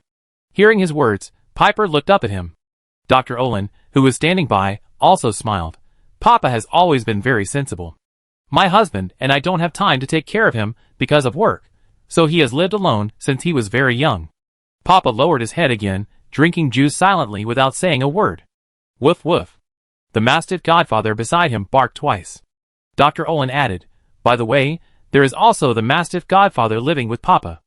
Speaker 1: Hearing his words, Piper looked up at him. Dr. Olin, who was standing by, also smiled. Papa has always been very sensible. My husband and I don't have time to take care of him because of work, so he has lived alone since he was very young. Papa lowered his head again, drinking juice silently without saying a word. Woof woof. The mastiff godfather beside him barked twice. Dr. Olin added, by the way, there is also the mastiff godfather living with Papa.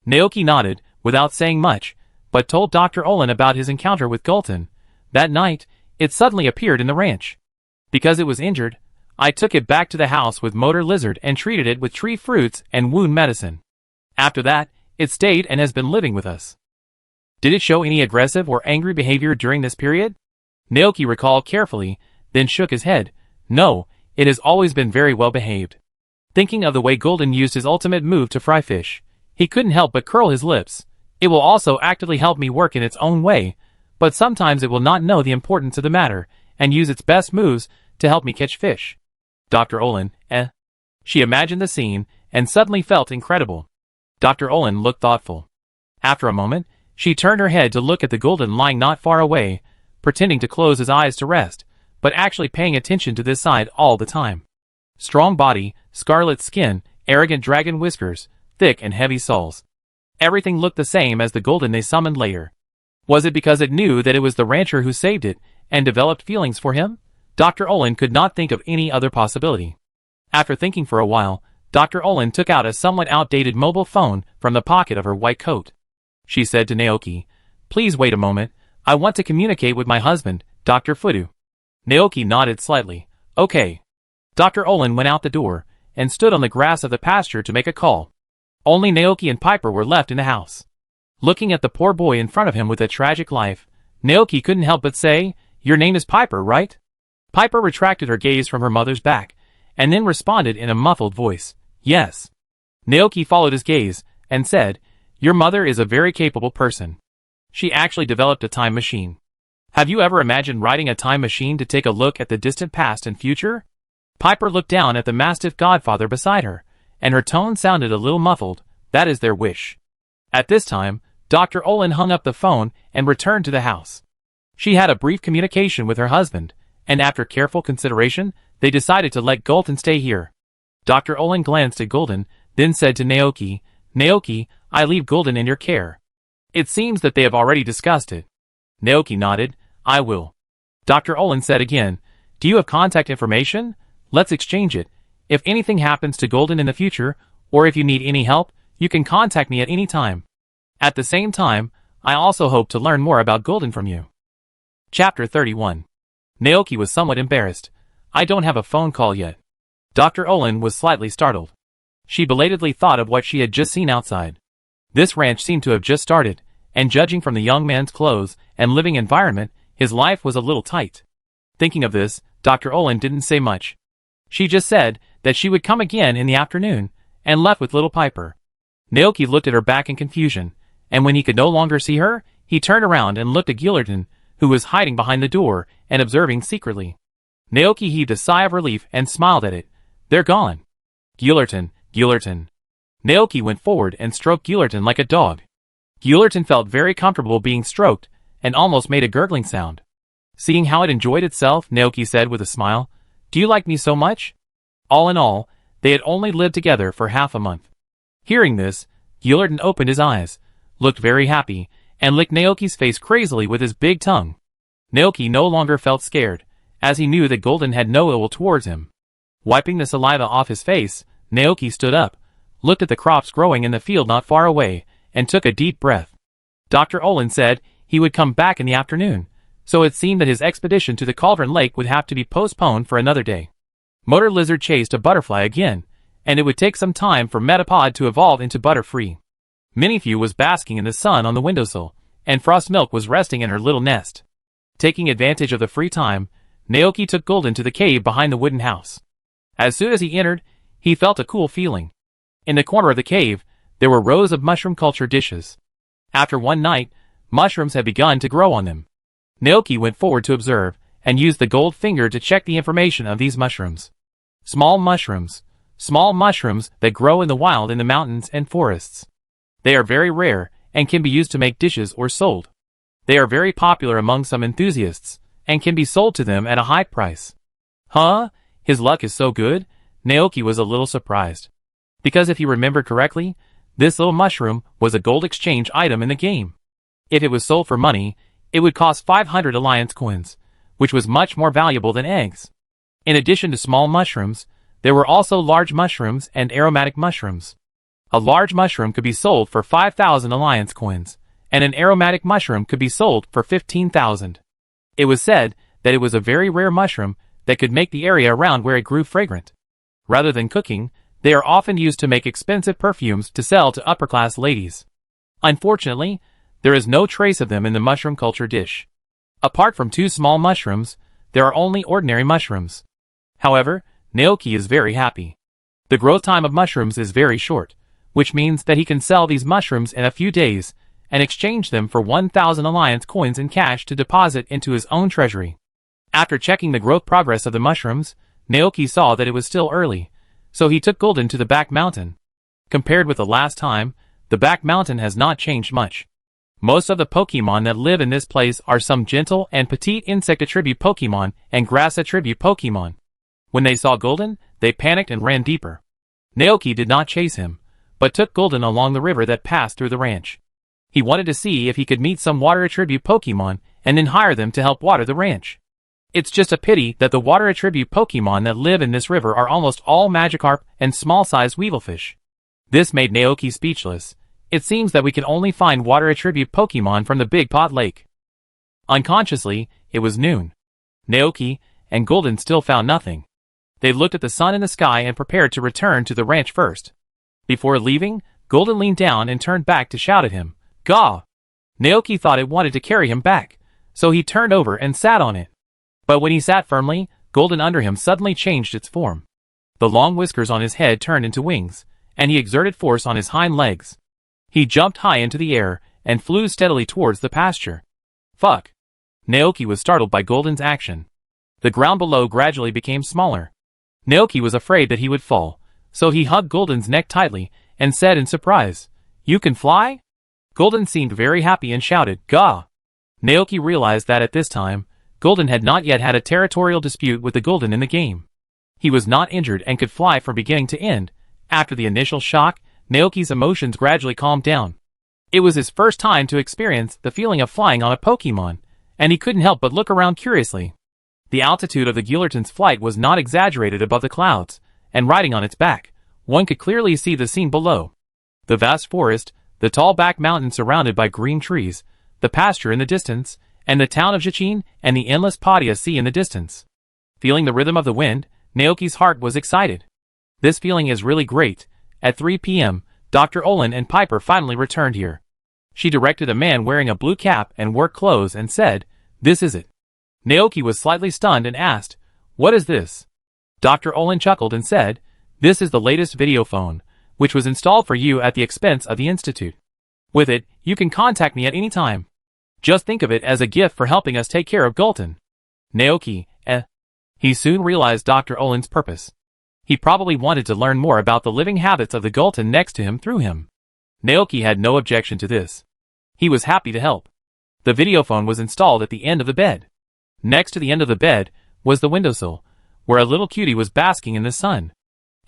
Speaker 1: Naoki nodded, without saying much, but told Dr. Olin about his encounter with Gulton. That night, it suddenly appeared in the ranch. Because it was injured, I took it back to the house with Motor Lizard and treated it with tree fruits and wound medicine. After that, it stayed and has been living with us. Did it show any aggressive or angry behavior during this period? Naoki recalled carefully, then shook his head. No, it has always been very well behaved. Thinking of the way Gulton used his ultimate move to fry fish, he couldn't help but curl his lips. It will also actively help me work in its own way, but sometimes it will not know the importance of the matter, and use its best moves to help me catch fish. Dr. Olin, She imagined the scene, and suddenly felt incredible. Dr. Olin looked thoughtful. After a moment, she turned her head to look at the Gulton lying not far away, pretending to close his eyes to rest, but actually paying attention to this side all the time. Strong body, scarlet skin, arrogant dragon whiskers, thick and heavy soles. Everything looked the same as the Gulton they summoned later. Was it because it knew that it was the rancher who saved it, and developed feelings for him? Dr. Olin could not think of any other possibility. After thinking for a while, Dr. Olin took out a somewhat outdated mobile phone from the pocket of her white coat. She said to Naoki, "Please wait a moment, I want to communicate with my husband, Dr. Fudu." Naoki nodded slightly. Okay. Dr. Olin went out the door, and stood on the grass of the pasture to make a call. Only Naoki and Piper were left in the house. Looking at the poor boy in front of him with a tragic life, Naoki couldn't help but say, "Your name is Piper, right?" Piper retracted her gaze from her mother's back, and then responded in a muffled voice, "Yes." Naoki followed his gaze, and said, "Your mother is a very capable person. She actually developed a time machine. Have you ever imagined riding a time machine to take a look at the distant past and future?" Piper looked down at the mastiff godfather beside her, and her tone sounded a little muffled. "That is their wish." At this time, Dr. Olin hung up the phone and returned to the house. She had a brief communication with her husband, and after careful consideration, they decided to let Gulton stay here. Dr. Olin glanced at Gulton, then said to Naoki, "Naoki, I leave Gulton in your care. It seems that they have already discussed it." Naoki nodded, "I will." Dr. Olin said again, "Do you have contact information? Let's exchange it. If anything happens to Gulton in the future, or if you need any help, you can contact me at any time. At the same time, I also hope to learn more about Gulton from you." Chapter 31. Naoki was somewhat embarrassed. "I don't have a phone call yet." Dr. Olin was slightly startled. She belatedly thought of what she had just seen outside. This ranch seemed to have just started, and judging from the young man's clothes and living environment, his life was a little tight. Thinking of this, Dr. Olin didn't say much. She just said that she would come again in the afternoon, and left with little Piper. Naoki looked at her back in confusion, and when he could no longer see her, he turned around and looked at Gillerton, who was hiding behind the door and observing secretly. Naoki heaved a sigh of relief and smiled at it. "They're gone." Gillerton, Gillerton. Naoki went forward and stroked Gillerton like a dog. Gillerton felt very comfortable being stroked, and almost made a gurgling sound. Seeing how it enjoyed itself, Naoki said with a smile, "Do you like me so much?" All in all, they had only lived together for half a month. Hearing this, Gillerton opened his eyes, looked very happy, and licked Naoki's face crazily with his big tongue. Naoki no longer felt scared, as he knew that Gulton had no ill will towards him. Wiping the saliva off his face, Naoki stood up, looked at the crops growing in the field not far away, and took a deep breath. Dr. Olin said he would come back in the afternoon, so it seemed that his expedition to the Cauldron Lake would have to be postponed for another day. Motor Lizard chased a butterfly again, and it would take some time for Metapod to evolve into Butterfree. Minifew was basking in the sun on the windowsill, and Frost Milk was resting in her little nest. Taking advantage of the free time, Naoki took Golden to the cave behind the wooden house. As soon as he entered, he felt a cool feeling. In the corner of the cave, there were rows of mushroom culture dishes. After one night, mushrooms had begun to grow on them. Naoki went forward to observe, and used the gold finger to check the information of these mushrooms. Small mushrooms that grow in the wild in the mountains and forests. They are very rare, and can be used to make dishes or sold. They are very popular among some enthusiasts, and can be sold to them at a high price. Huh? His luck is so good? Naoki was a little surprised. Because if he remembered correctly, this little mushroom was a gold exchange item in the game. If it was sold for money, it would cost 500 alliance coins, which was much more valuable than eggs. In addition to small mushrooms, there were also large mushrooms and aromatic mushrooms. A large mushroom could be sold for 5,000 alliance coins, and an aromatic mushroom could be sold for 15,000. It was said that it was a very rare mushroom that could make the area around where it grew fragrant. Rather than cooking, they are often used to make expensive perfumes to sell to upper-class ladies. Unfortunately, there is no trace of them in the mushroom culture dish. Apart from 2 small mushrooms, there are only ordinary mushrooms. However, Naoki is very happy. The growth time of mushrooms is very short, which means that he can sell these mushrooms in a few days and exchange them for 1,000 alliance coins in cash to deposit into his own treasury. After checking the growth progress of the mushrooms, Naoki saw that it was still early, so he took Golden to the back mountain. Compared with the last time, the back mountain has not changed much. Most of the Pokemon that live in this place are some gentle and petite insect attribute Pokemon and grass attribute Pokemon. When they saw Golden, they panicked and ran deeper. Naoki did not chase him, but took Golden along the river that passed through the ranch. He wanted to see if he could meet some water attribute Pokemon and then hire them to help water the ranch. It's just a pity that the water attribute Pokemon that live in this river are almost all Magikarp and small-sized Weevilfish. This made Naoki speechless. It seems that we can only find water attribute Pokemon from the Big Pot Lake. Unconsciously, it was noon. Naoki and Golden still found nothing. They looked at the sun in the sky and prepared to return to the ranch first. Before leaving, Golden leaned down and turned back to shout at him, "Gaw!" Naoki thought it wanted to carry him back, so he turned over and sat on it. But when he sat firmly, Golden under him suddenly changed its form. The long whiskers on his head turned into wings, and he exerted force on his hind legs. He jumped high into the air and flew steadily towards the pasture. Fuck! Naoki was startled by Golden's action. The ground below gradually became smaller. Naoki was afraid that he would fall, so he hugged Golden's neck tightly and said in surprise, "You can fly?" Golden seemed very happy and shouted, "Gaw!" Naoki realized that at this time, Golden had not yet had a territorial dispute with the Golden in the game. He was not injured and could fly from beginning to end. After the initial shock, Naoki's emotions gradually calmed down. It was his first time to experience the feeling of flying on a Pokemon, and he couldn't help but look around curiously. The altitude of the Guillotin's flight was not exaggerated above the clouds, and riding on its back, one could clearly see the scene below. The vast forest, the tall back mountain surrounded by green trees, the pasture in the distance, and the town of Jichin and the endless Padia Sea in the distance. Feeling the rhythm of the wind, Naoki's heart was excited. This feeling is really great. At 3 p.m., Dr. Olin and Piper finally returned here. She directed a man wearing a blue cap and work clothes and said, "This is it." Naoki was slightly stunned and asked, "What is this?" Dr. Olin chuckled and said, "This is the latest video phone, which was installed for you at the expense of the Institute. With it, you can contact me at any time. Just think of it as a gift for helping us take care of Gulton." Naoki, He soon realized Dr. Olin's purpose. He probably wanted to learn more about the living habits of the Gulton next to him through him. Naoki had no objection to this. He was happy to help. The videophone was installed at the end of the bed. Next to the end of the bed was the windowsill, where a little cutie was basking in the sun.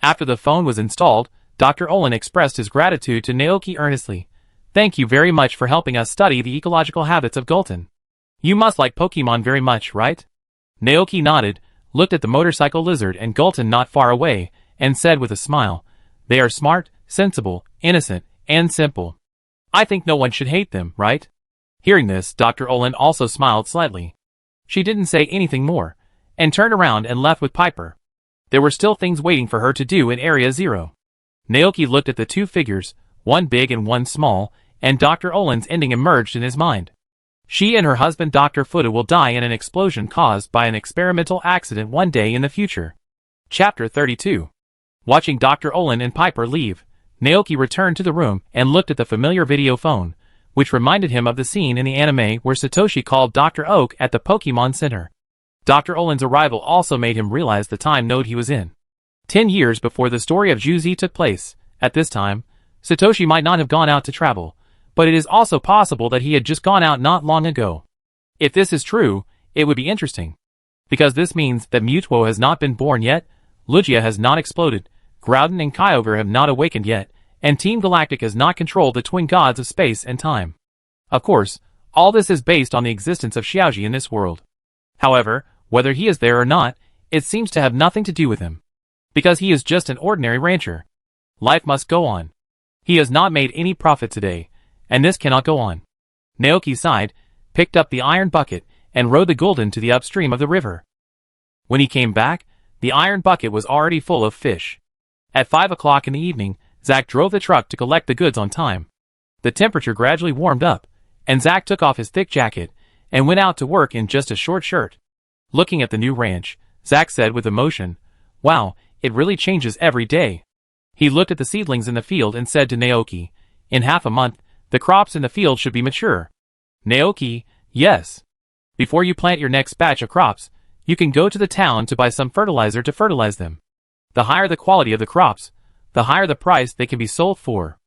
Speaker 1: After the phone was installed, Dr. Olin expressed his gratitude to Naoki earnestly. "Thank you very much for helping us study the ecological habits of Gulton. You must like Pokemon very much, right?" Naoki nodded, looked at the motorcycle lizard and Gulton not far away, and said with a smile, "They are smart, sensible, innocent, and simple. I think no one should hate them, right?" Hearing this, Dr. Olin also smiled slightly. She didn't say anything more, and turned around and left with Piper. There were still things waiting for her to do in Area 0. Naoki looked at the 2 figures, one big and one small, and Dr. Olin's ending emerged in his mind. She and her husband Dr. Fuda will die in an explosion caused by an experimental accident one day in the future. Chapter 32. Watching Dr. Olin and Piper leave, Naoki returned to the room and looked at the familiar video phone, which reminded him of the scene in the anime where Satoshi called Dr. Oak at the Pokemon Center. Dr. Olin's arrival also made him realize the time node he was in. 10 years before the story of Juzi took place, at this time, Satoshi might not have gone out to travel, but it is also possible that he had just gone out not long ago. If this is true, it would be interesting. Because this means that Mutuo has not been born yet, Lugia has not exploded, Groudon and Kyogre have not awakened yet, and Team Galactic has not controlled the twin gods of space and time. Of course, all this is based on the existence of Xiaoji in this world. However, whether he is there or not, it seems to have nothing to do with him. Because he is just an ordinary rancher. Life must go on. He has not made any profit today, and this cannot go on. Naoki sighed, picked up the iron bucket, and rowed the Gulden to the upstream of the river. When he came back, the iron bucket was already full of fish. At 5 o'clock in the evening, Zack drove the truck to collect the goods on time. The temperature gradually warmed up, and Zack took off his thick jacket and went out to work in just a short shirt. Looking at the new ranch, Zack said with emotion, "Wow, it really changes every day." He looked at the seedlings in the field and said to Naoki, "In half a month, the crops in the field should be mature." Naoki, "Yes. Before you plant your next batch of crops, you can go to the town to buy some fertilizer to fertilize them. The higher the quality of the crops, the higher the price they can be sold for."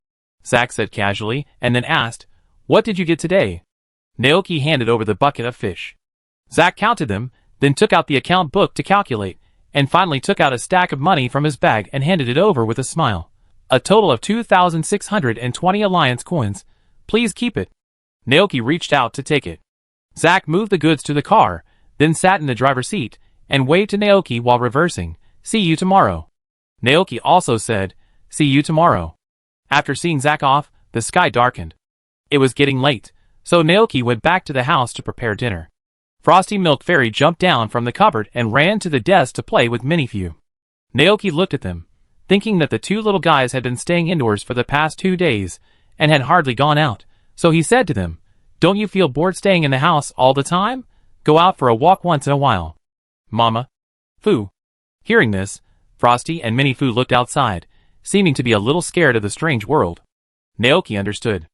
Speaker 1: Zack said casually, and then asked, "What did you get today?" Naoki handed over the bucket of fish. Zack counted them, then took out the account book to calculate, and finally took out a stack of money from his bag and handed it over with a smile. "A total of 2,620 Alliance coins. Please keep it." Naoki reached out to take it. Zack moved the goods to the car, then sat in the driver's seat, and waved to Naoki while reversing, "See you tomorrow." Naoki also said, "See you tomorrow." After seeing Zack off, the sky darkened. It was getting late, so Naoki went back to the house to prepare dinner. Frosty Milk Fairy jumped down from the cupboard and ran to the desk to play with Minifew. Naoki looked at them, thinking that the two little guys had been staying indoors for the past 2 days, and had hardly gone out, so he said to them, "Don't you feel bored staying in the house all the time? Go out for a walk once in a while." "Mama." Fu. Hearing this, Frosty and Minifew looked outside, seeming to be a little scared of the strange world. Naoki understood.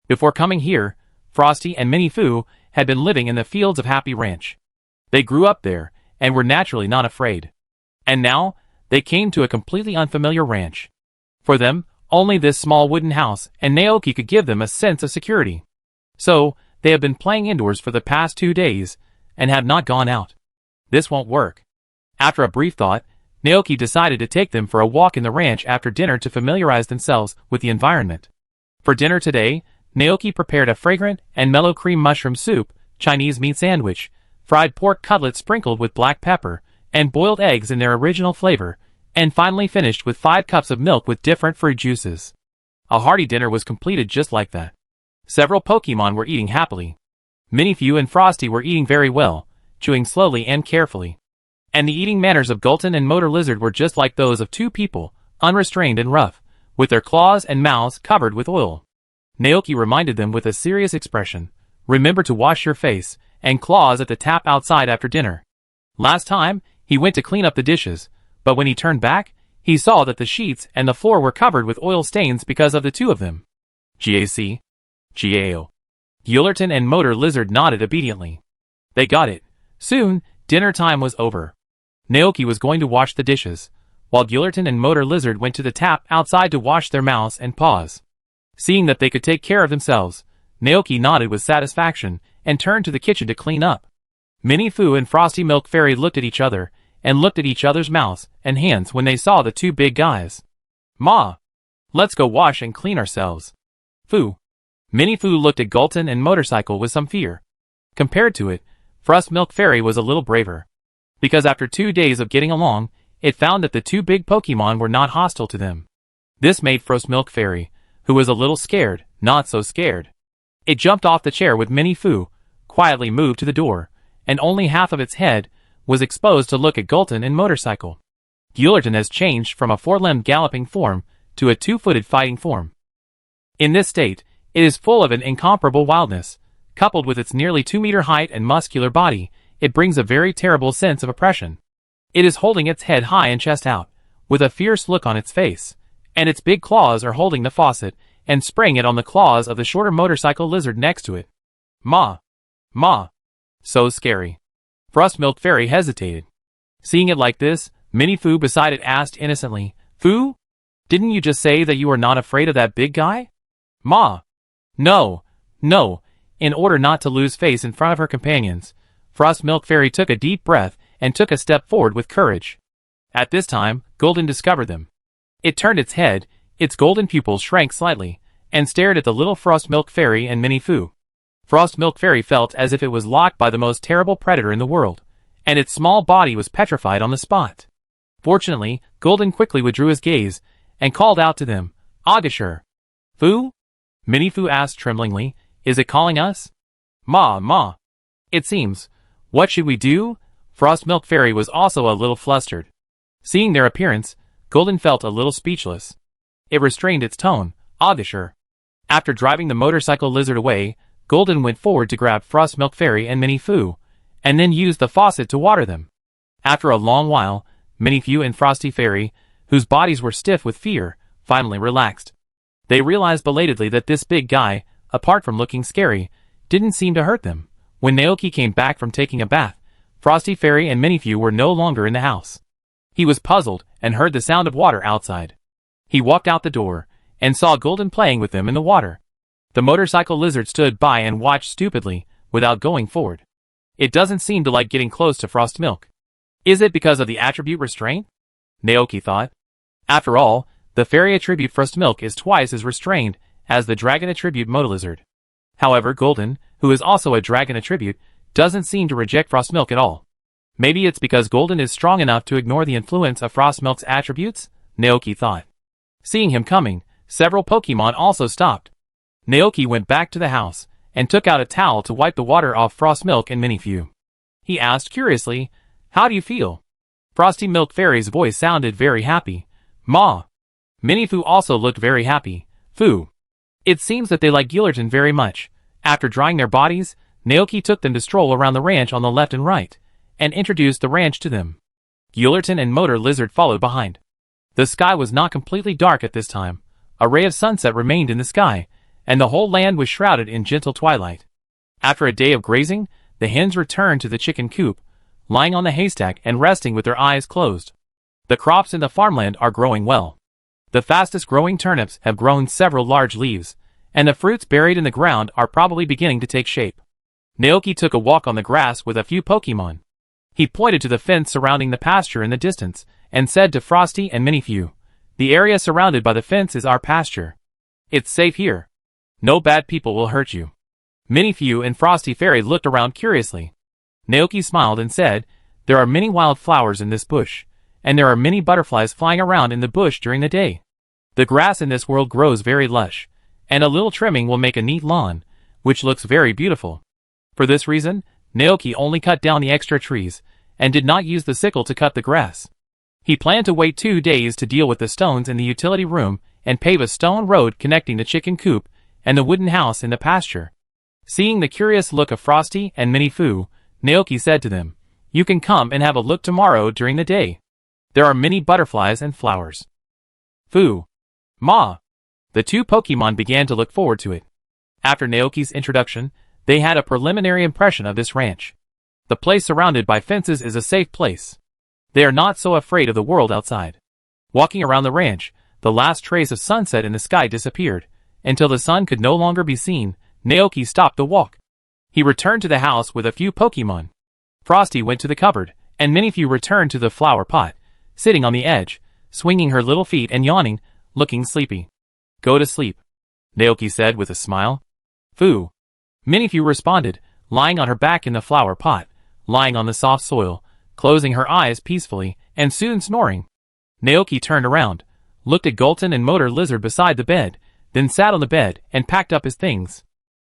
Speaker 1: Before coming here, Frosty and Minifew had been living in the fields of Happy Ranch. They grew up there, and were naturally not afraid. And now, they came to a completely unfamiliar ranch. For them, only this small wooden house and Naoki could give them a sense of security. So, they have been playing indoors for the past 2 days, and have not gone out. This won't work. After a brief thought, Naoki decided to take them for a walk in the ranch after dinner to familiarize themselves with the environment. For dinner today, Naoki prepared a fragrant and mellow cream mushroom soup, Chinese meat sandwich, fried pork cutlets sprinkled with black pepper, and boiled eggs in their original flavor, and finally finished with 5 cups of milk with different fruit juices. A hearty dinner was completed just like that. Several Pokemon were eating happily. Minifew and Frosty were eating very well, chewing slowly and carefully. And the eating manners of Gulton and Motor Lizard were just like those of 2 people, unrestrained and rough, with their claws and mouths covered with oil. Naoki reminded them with a serious expression, "Remember to wash your face and claws at the tap outside after dinner." Last time, he went to clean up the dishes, but when he turned back, he saw that the sheets and the floor were covered with oil stains because of the 2 of them. "GAC? GAO." Gullerton and Motor Lizard nodded obediently. They got it. Soon, dinner time was over. Naoki was going to wash the dishes, while Gullerton and Motor Lizard went to the tap outside to wash their mouths and paws. Seeing that they could take care of themselves, Naoki nodded with satisfaction and turned to the kitchen to clean up. Minifew and Frosty Milk Fairy looked at each other and looked at each other's mouths and hands when they saw the 2 big guys. "Ma, let's go wash and clean ourselves." "Fu." Minifew looked at Gulton and Motorcycle with some fear. Compared to it, Frost Milk Fairy was a little braver. Because after 2 days of getting along, it found that the 2 big Pokemon were not hostile to them. This made Frost Milk Fairy, who was a little scared, not so scared. It jumped off the chair with Minifew, quietly moved to the door, and only half of its head was exposed to look at Gulton and Motorcycle. Gullerton has changed from a 4-limbed galloping form to a 2-footed fighting form. In this state, It is full of an incomparable wildness. Coupled with its nearly 2-meter height and muscular body, it brings a very terrible sense of oppression. It is holding its head high and chest out, with a fierce look on its face, and its big claws are holding the faucet and spraying it on the claws of the shorter motorcycle lizard next to it. Ma! Ma! So scary. Frost Milk Fairy hesitated. Seeing it like this, Minnie Fu beside it asked innocently, Fu? Didn't you just say that you were not afraid of that big guy? Ma! No, no. In order not to lose face in front of her companions, Frost Milk Fairy took a deep breath and took a step forward with courage. At this time, Golden discovered them. It turned its head, its golden pupils shrank slightly, and stared at the little Frost Milk Fairy and Minnie Fu. Frost Milk Fairy felt as if it was locked by the most terrible predator in the world, and its small body was petrified on the spot. Fortunately, Golden quickly withdrew his gaze, and called out to them, Augusher. Fu? Minnie Fu asked tremblingly, Is it calling us? Ma, ma. It seems. What should we do? Frost Milk Fairy was also a little flustered. Seeing their appearance, Golden felt a little speechless. It restrained its tone, Augusher. After driving the motorcycle lizard away, Golden went forward to grab Frost Milk Fairy and Minnie Fu, and then used the faucet to water them. After a long while, Minnie Fu and Frosty Fairy, whose bodies were stiff with fear, finally relaxed. They realized belatedly that this big guy, apart from looking scary, didn't seem to hurt them. When Naoki came back from taking a bath, Frosty Fairy and Minnie Fu were no longer in the house. He was puzzled and heard the sound of water outside. He walked out the door and saw Golden playing with them in the water. The motorcycle lizard stood by and watched stupidly, without going forward. It doesn't seem to like getting close to Frost Milk. Is it because of the attribute restraint? Naoki thought. After all, the fairy attribute Frost Milk is twice as restrained as the dragon attribute Motolizard. However, Golden, who is also a dragon attribute, doesn't seem to reject Frost Milk at all. Maybe it's because Golden is strong enough to ignore the influence of Frost Milk's attributes? Naoki thought. Seeing him coming, several Pokemon also stopped. Naoki went back to the house, and took out a towel to wipe the water off Frost Milk and Minnie Fu. He asked curiously, How do you feel? Frosty Milk Fairy's voice sounded very happy. Ma. Minnie Fu also looked very happy. Fu. It seems that they like Gillerton very much. After drying their bodies, Naoki took them to stroll around the ranch on the left and right, and introduced the ranch to them. Gillerton and Motor Lizard followed behind. The sky was not completely dark at this time. A ray of sunset remained in the sky, and the whole land was shrouded in gentle twilight. After a day of grazing, the hens returned to the chicken coop, lying on the haystack and resting with their eyes closed. The crops in the farmland are growing well. The fastest growing turnips have grown several large leaves, and the fruits buried in the ground are probably beginning to take shape. Naoki took a walk on the grass with a few Pokemon. He pointed to the fence surrounding the pasture in the distance, and said to Frosty and Minnie Fu, The area surrounded by the fence is our pasture. It's safe here. No bad people will hurt you. Minnie Fu and Frosty Fairy looked around curiously. Naoki smiled and said, There are many wild flowers in this bush, and there are many butterflies flying around in the bush during the day. The grass in this world grows very lush, and a little trimming will make a neat lawn, which looks very beautiful. For this reason, Naoki only cut down the extra trees, and did not use the sickle to cut the grass. He planned to wait 2 days to deal with the stones in the utility room, and pave a stone road connecting the chicken coop and the wooden house in the pasture. Seeing the curious look of Frosty and Minnie Fu, Naoki said to them, You can come and have a look tomorrow during the day. There are many butterflies and flowers. Fu. Ma. The two Pokemon began to look forward to it. After Naoki's introduction, they had a preliminary impression of this ranch. The place surrounded by fences is a safe place. They are not so afraid of the world outside. Walking around the ranch, the last trace of sunset in the sky disappeared. Until the sun could no longer be seen, Naoki stopped the walk. He returned to the house with a few Pokemon. Frosty went to the cupboard, and Minnie Fu returned to the flower pot, sitting on the edge, swinging her little feet and yawning, looking sleepy. Go to sleep, Naoki said with a smile. Fu. Minnie Fu responded, lying on her back in the flower pot, lying on the soft soil, closing her eyes peacefully, and soon snoring. Naoki turned around, looked at Golden and Motor Lizard beside the bed, then sat on the bed and packed up his things.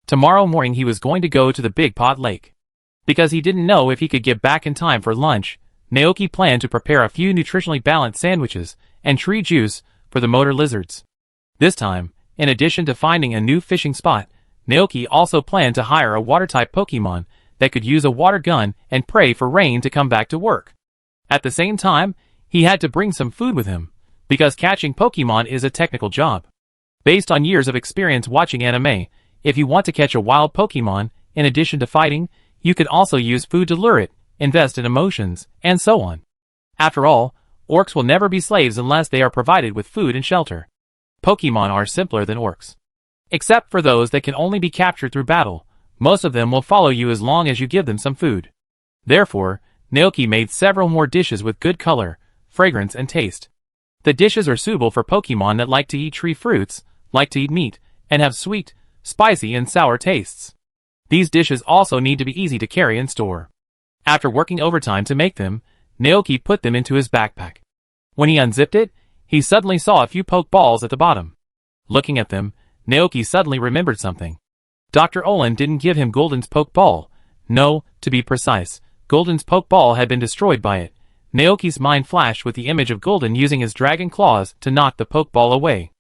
Speaker 1: Tomorrow morning he was going to go to the Big Pot Lake. Because he didn't know if he could get back in time for lunch, Naoki planned to prepare a few nutritionally balanced sandwiches and tree juice for the Motor Lizards. This time, In addition to finding a new fishing spot, Naoki also planned to hire a water-type Pokemon that could use a water gun and pray for rain to come back to work. At the same time, he had to bring some food with him, because catching Pokemon is a technical job. Based on years of experience watching anime, if you want to catch a wild Pokemon, in addition to fighting, you could also use food to lure it, invest in emotions, and so on. After all, orcs will never be slaves unless they are provided with food and shelter. Pokemon are simpler than orcs. Except for those that can only be captured through battle, most of them will follow you as long as you give them some food. Therefore, Naoki made several more dishes with good color, fragrance, and taste. The dishes are suitable for Pokemon that like to eat tree fruits, like to eat meat, and have sweet, spicy, and sour tastes. These dishes also need to be easy to carry and store. After working overtime to make them, Naoki put them into his backpack. When he unzipped it, he suddenly saw a few Pokeballs at the bottom. Looking at them, Naoki suddenly remembered something. Dr. Olin didn't give him Golden's Pokeball. No, to be precise, Golden's Pokeball had been destroyed by it. Naoki's mind flashed with the image of Golden using his dragon claws to knock the Pokeball away.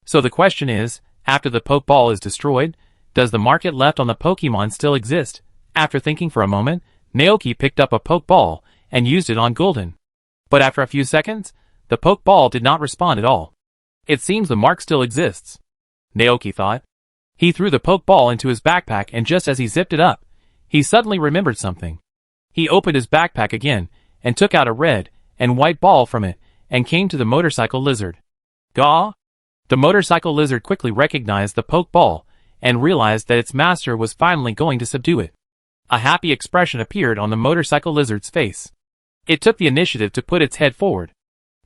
Speaker 1: So the question is, after the Pokeball is destroyed, does the market left on the Pokemon still exist? After thinking for a moment, Naoki picked up a Pokeball and used it on Golden. But after a few seconds, the Pokeball did not respond at all. It seems the mark still exists, Naoki thought. He threw the Pokeball into his backpack, and just as he zipped it up, he suddenly remembered something. He opened his backpack again and took out a red and white ball from it and came to the motorcycle lizard. Gaw! The motorcycle lizard quickly recognized the Pokeball and realized that its master was finally going to subdue it. A happy expression appeared on the motorcycle lizard's face. It took the initiative to put its head forward.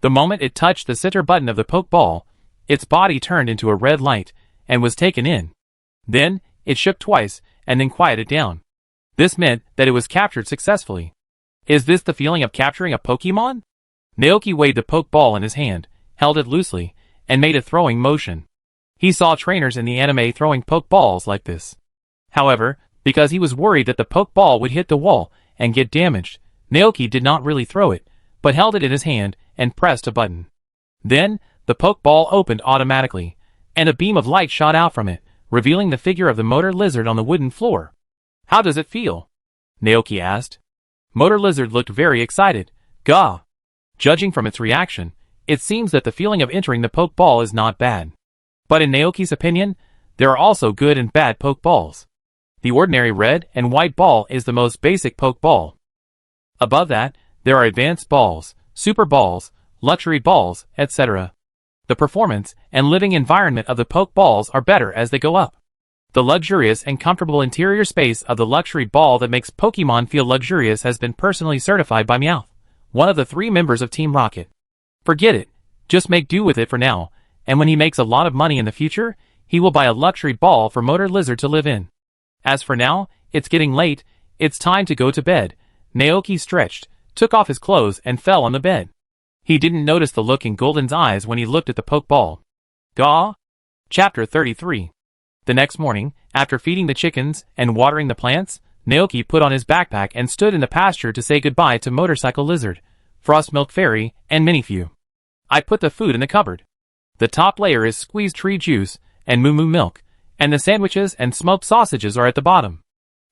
Speaker 1: The moment it touched the center button of the Pokeball, its body turned into a red light and was taken in. Then, it shook twice and then quieted down. This meant that it was captured successfully. Is this the feeling of capturing a Pokemon? Naoki weighed the Pokeball in his hand, held it loosely, and made a throwing motion. He saw trainers in the anime throwing Pokeballs like this. However, because he was worried that the Pokeball would hit the wall and get damaged, Naoki did not really throw it, but held it in his hand and pressed a button. Then, the Pokeball opened automatically, and a beam of light shot out from it, revealing the figure of the motor lizard on the wooden floor. How does it feel? Naoki asked. Motor lizard looked very excited. Gaw! Judging from its reaction, it seems that the feeling of entering the Pokeball is not bad. But in Naoki's opinion, there are also good and bad Pokeballs. The ordinary red and white ball is the most basic Pokeball. Above that, there are advanced balls, super balls, luxury balls, etc. The performance and living environment of the Pokeballs are better as they go up. The luxurious and comfortable interior space of the luxury ball that makes Pokemon feel luxurious has been personally certified by Meowth, one of the 3 members of Team Rocket. Forget it, just make do with it for now, and when he makes a lot of money in the future, he will buy a luxury ball for Motor Lizard to live in. As for now, it's getting late, it's time to go to bed. Naoki stretched, took off his clothes, and fell on the bed. He didn't notice the look in Golden's eyes when he looked at the Pokeball. Gaw! Chapter 33. The next morning, after feeding the chickens and watering the plants, Naoki put on his backpack and stood in the pasture to say goodbye to Motorcycle Lizard, Frost Milk Fairy, and Minifew. I put the food in the cupboard. The top layer is squeezed tree juice and moo moo milk, and the sandwiches and smoked sausages are at the bottom.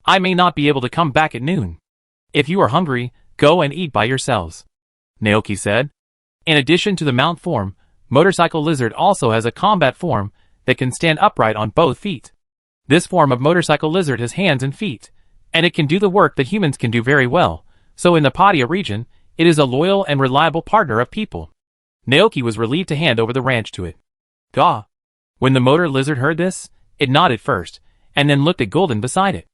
Speaker 1: I may not be able to come back at noon. If you are hungry, go and eat by yourselves, Naoki said. In addition to the mount form, Motorcycle Lizard also has a combat form that can stand upright on both feet. This form of Motorcycle Lizard has hands and feet, and it can do the work that humans can do very well, so in the Padia region, it is a loyal and reliable partner of people. Naoki was relieved to hand over the ranch to it. Gaw! When the Motor Lizard heard this, it nodded first, and then looked at Golden beside it.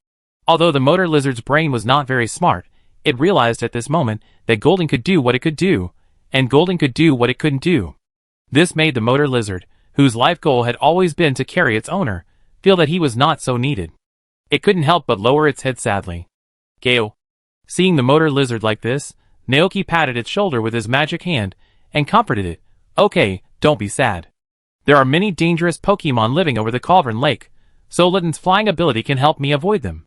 Speaker 1: Although the Motor Lizard's brain was not very smart, it realized at this moment that Golden could do what it could do, and Golden could do what it couldn't do. This made the Motor Lizard, whose life goal had always been to carry its owner, feel that he was not so needed. It couldn't help but lower its head sadly. Gale. Seeing the Motor Lizard like this, Naoki patted its shoulder with his magic hand and comforted it. Okay, don't be sad. There are many dangerous Pokemon living over the Cauldron Lake, so Litten's flying ability can help me avoid them.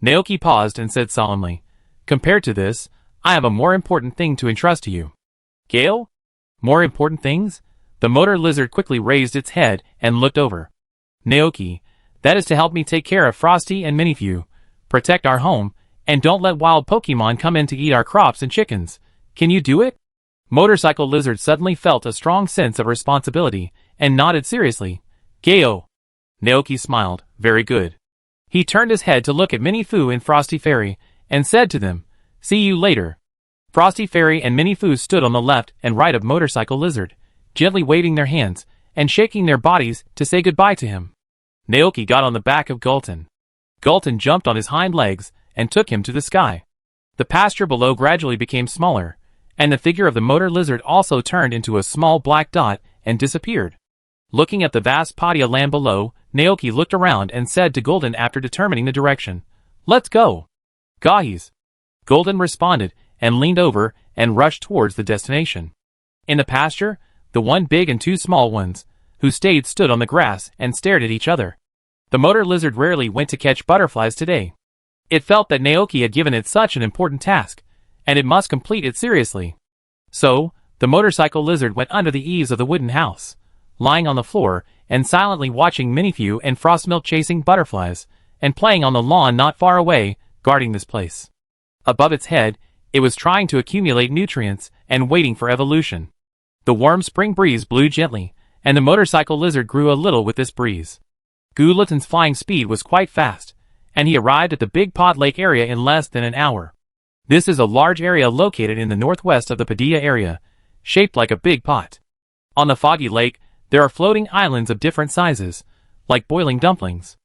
Speaker 1: Naoki paused and said solemnly, compared to this, I have a more important thing to entrust to you. Gale? More important things? The Motor Lizard quickly raised its head and looked over. Naoki, that is to help me take care of Frosty and Minifew, protect our home, and don't let wild Pokemon come in to eat our crops and chickens. Can you do it? Motorcycle Lizard suddenly felt a strong sense of responsibility, and nodded seriously. Gayo. Naoki smiled. Very good. He turned his head to look at Minifew and Frosty Fairy, and said to them, See you later. Frosty Fairy and Minifew stood on the left and right of Motorcycle Lizard, gently waving their hands, and shaking their bodies to say goodbye to him. Naoki got on the back of Gulton. Gulton jumped on his hind legs, and took him to the sky. The pasture below gradually became smaller, and the figure of the motor lizard also turned into a small black dot and disappeared. Looking at the vast Padia land below, Naoki looked around and said to Gulton after determining the direction, Let's go. Gahis. Gulton responded and leaned over and rushed towards the destination. In the pasture, the one big and two small ones, who stayed stood on the grass and stared at each other. The motor lizard rarely went to catch butterflies today. It felt that Naoki had given it such an important task, and it must complete it seriously. So, the motorcycle lizard went under the eaves of the wooden house, lying on the floor and silently watching Minifew and Frostmilk chasing butterflies, and playing on the lawn not far away, guarding this place. Above its head, it was trying to accumulate nutrients and waiting for evolution. The warm spring breeze blew gently, and the motorcycle lizard grew a little with this breeze. Gulatin's flying speed was quite fast, and he arrived at the Big Pot Lake area in less than an hour. This is a large area located in the northwest of the Padilla area, shaped like a big pot. On the foggy lake, there are floating islands of different sizes, like boiling dumplings.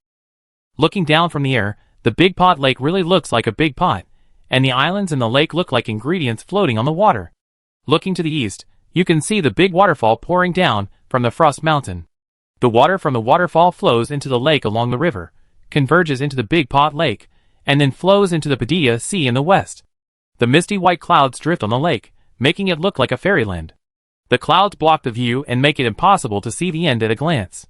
Speaker 1: Looking down from the air, the Big Pot Lake really looks like a big pot, and the islands in the lake look like ingredients floating on the water. Looking to the east, you can see the big waterfall pouring down from the Frost Mountain. The water from the waterfall flows into the lake along the river, converges into the Big Pot Lake, and then flows into the Padilla Sea in the west. The misty white clouds drift on the lake, making it look like a fairyland. The clouds block the view and make it impossible to see the end at a glance.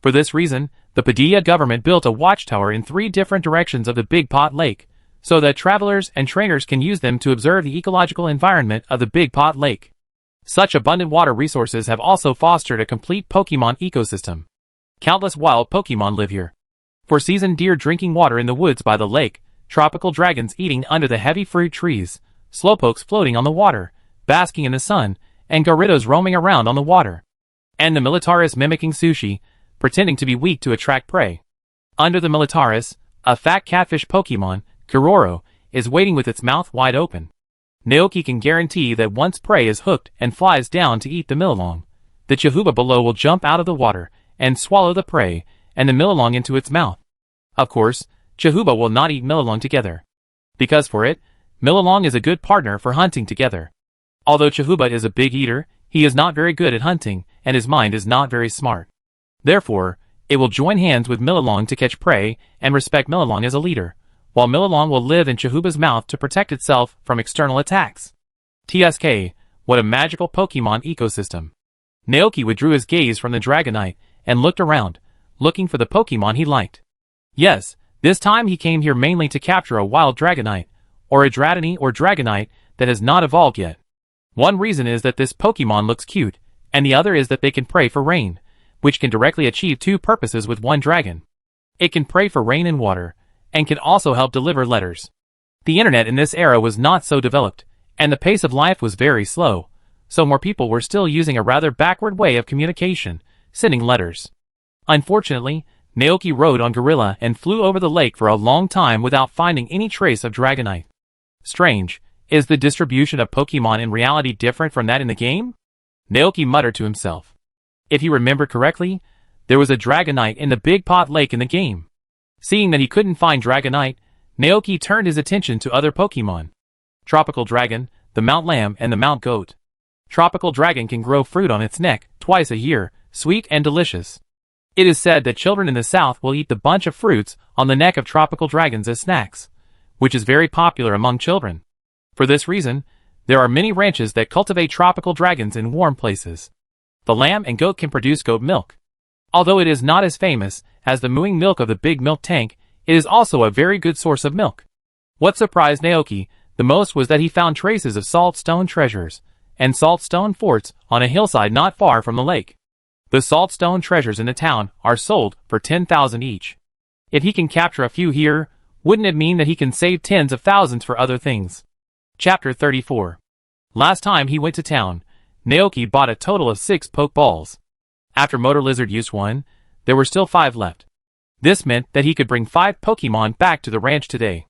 Speaker 1: For this reason, the Padilla government built a watchtower in 3 different directions of the Big Pot Lake, so that travelers and trainers can use them to observe the ecological environment of the Big Pot Lake. Such abundant water resources have also fostered a complete Pokemon ecosystem. Countless wild Pokemon live here. For seasoned deer drinking water in the woods by the lake, tropical dragons eating under the heavy fruit trees, slowpokes floating on the water, basking in the sun, and Gyarados roaming around on the water. And the Militaris mimicking sushi, pretending to be weak to attract prey. Under the Militaris, a fat catfish Pokemon, Kiroro, is waiting with its mouth wide open. Naoki can guarantee that once prey is hooked and flies down to eat the Mililong, the Chahuba below will jump out of the water and swallow the prey and the Mililong into its mouth. Of course, Chahuba will not eat Mililong together. Because for it, Mililong is a good partner for hunting together. Although Chahuba is a big eater, he is not very good at hunting, and his mind is not very smart. Therefore, it will join hands with Mililong to catch prey and respect Mililong as a leader, while Mililong will live in Chahuba's mouth to protect itself from external attacks. TSK, what a magical Pokemon ecosystem. Naoki withdrew his gaze from the Dragonite and looked around, looking for the Pokemon he liked. Yes, this time he came here mainly to capture a wild Dragonite, or a Dratini or Dragonite that has not evolved yet. One reason is that this Pokemon looks cute, and the other is that they can pray for rain, which can directly achieve 2 purposes with one dragon. It can pray for rain and water, and can also help deliver letters. The internet in this era was not so developed, and the pace of life was very slow, so more people were still using a rather backward way of communication, sending letters. Unfortunately, Naoki rode on Gorilla and flew over the lake for a long time without finding any trace of Dragonite. Strange, is the distribution of Pokemon in reality different from that in the game? Naoki muttered to himself. If he remembered correctly, there was a Dragonite in the Big Pot Lake in the game. Seeing that he couldn't find Dragonite, Naoki turned his attention to other Pokemon. Tropical Dragon, the Mount Lamb and the Mount Goat. Tropical Dragon can grow fruit on its neck twice a year, sweet and delicious. It is said that children in the south will eat the bunch of fruits on the neck of tropical dragons as snacks, which is very popular among children. For this reason, there are many ranches that cultivate tropical dragons in warm places. The lamb and goat can produce goat milk. Although it is not as famous as the mooing milk of the big milk tank, it is also a very good source of milk. What surprised Naoki the most was that he found traces of salt stone treasures and salt stone forts on a hillside not far from the lake. The saltstone treasures in the town are sold for 10,000 each. If he can capture a few here, wouldn't it mean that he can save tens of thousands for other things? Chapter 34. Last time he went to town, Naoki bought a total of 6 Pokeballs. After Motor Lizard used one, there were still 5 left. This meant that he could bring 5 Pokemon back to the ranch today.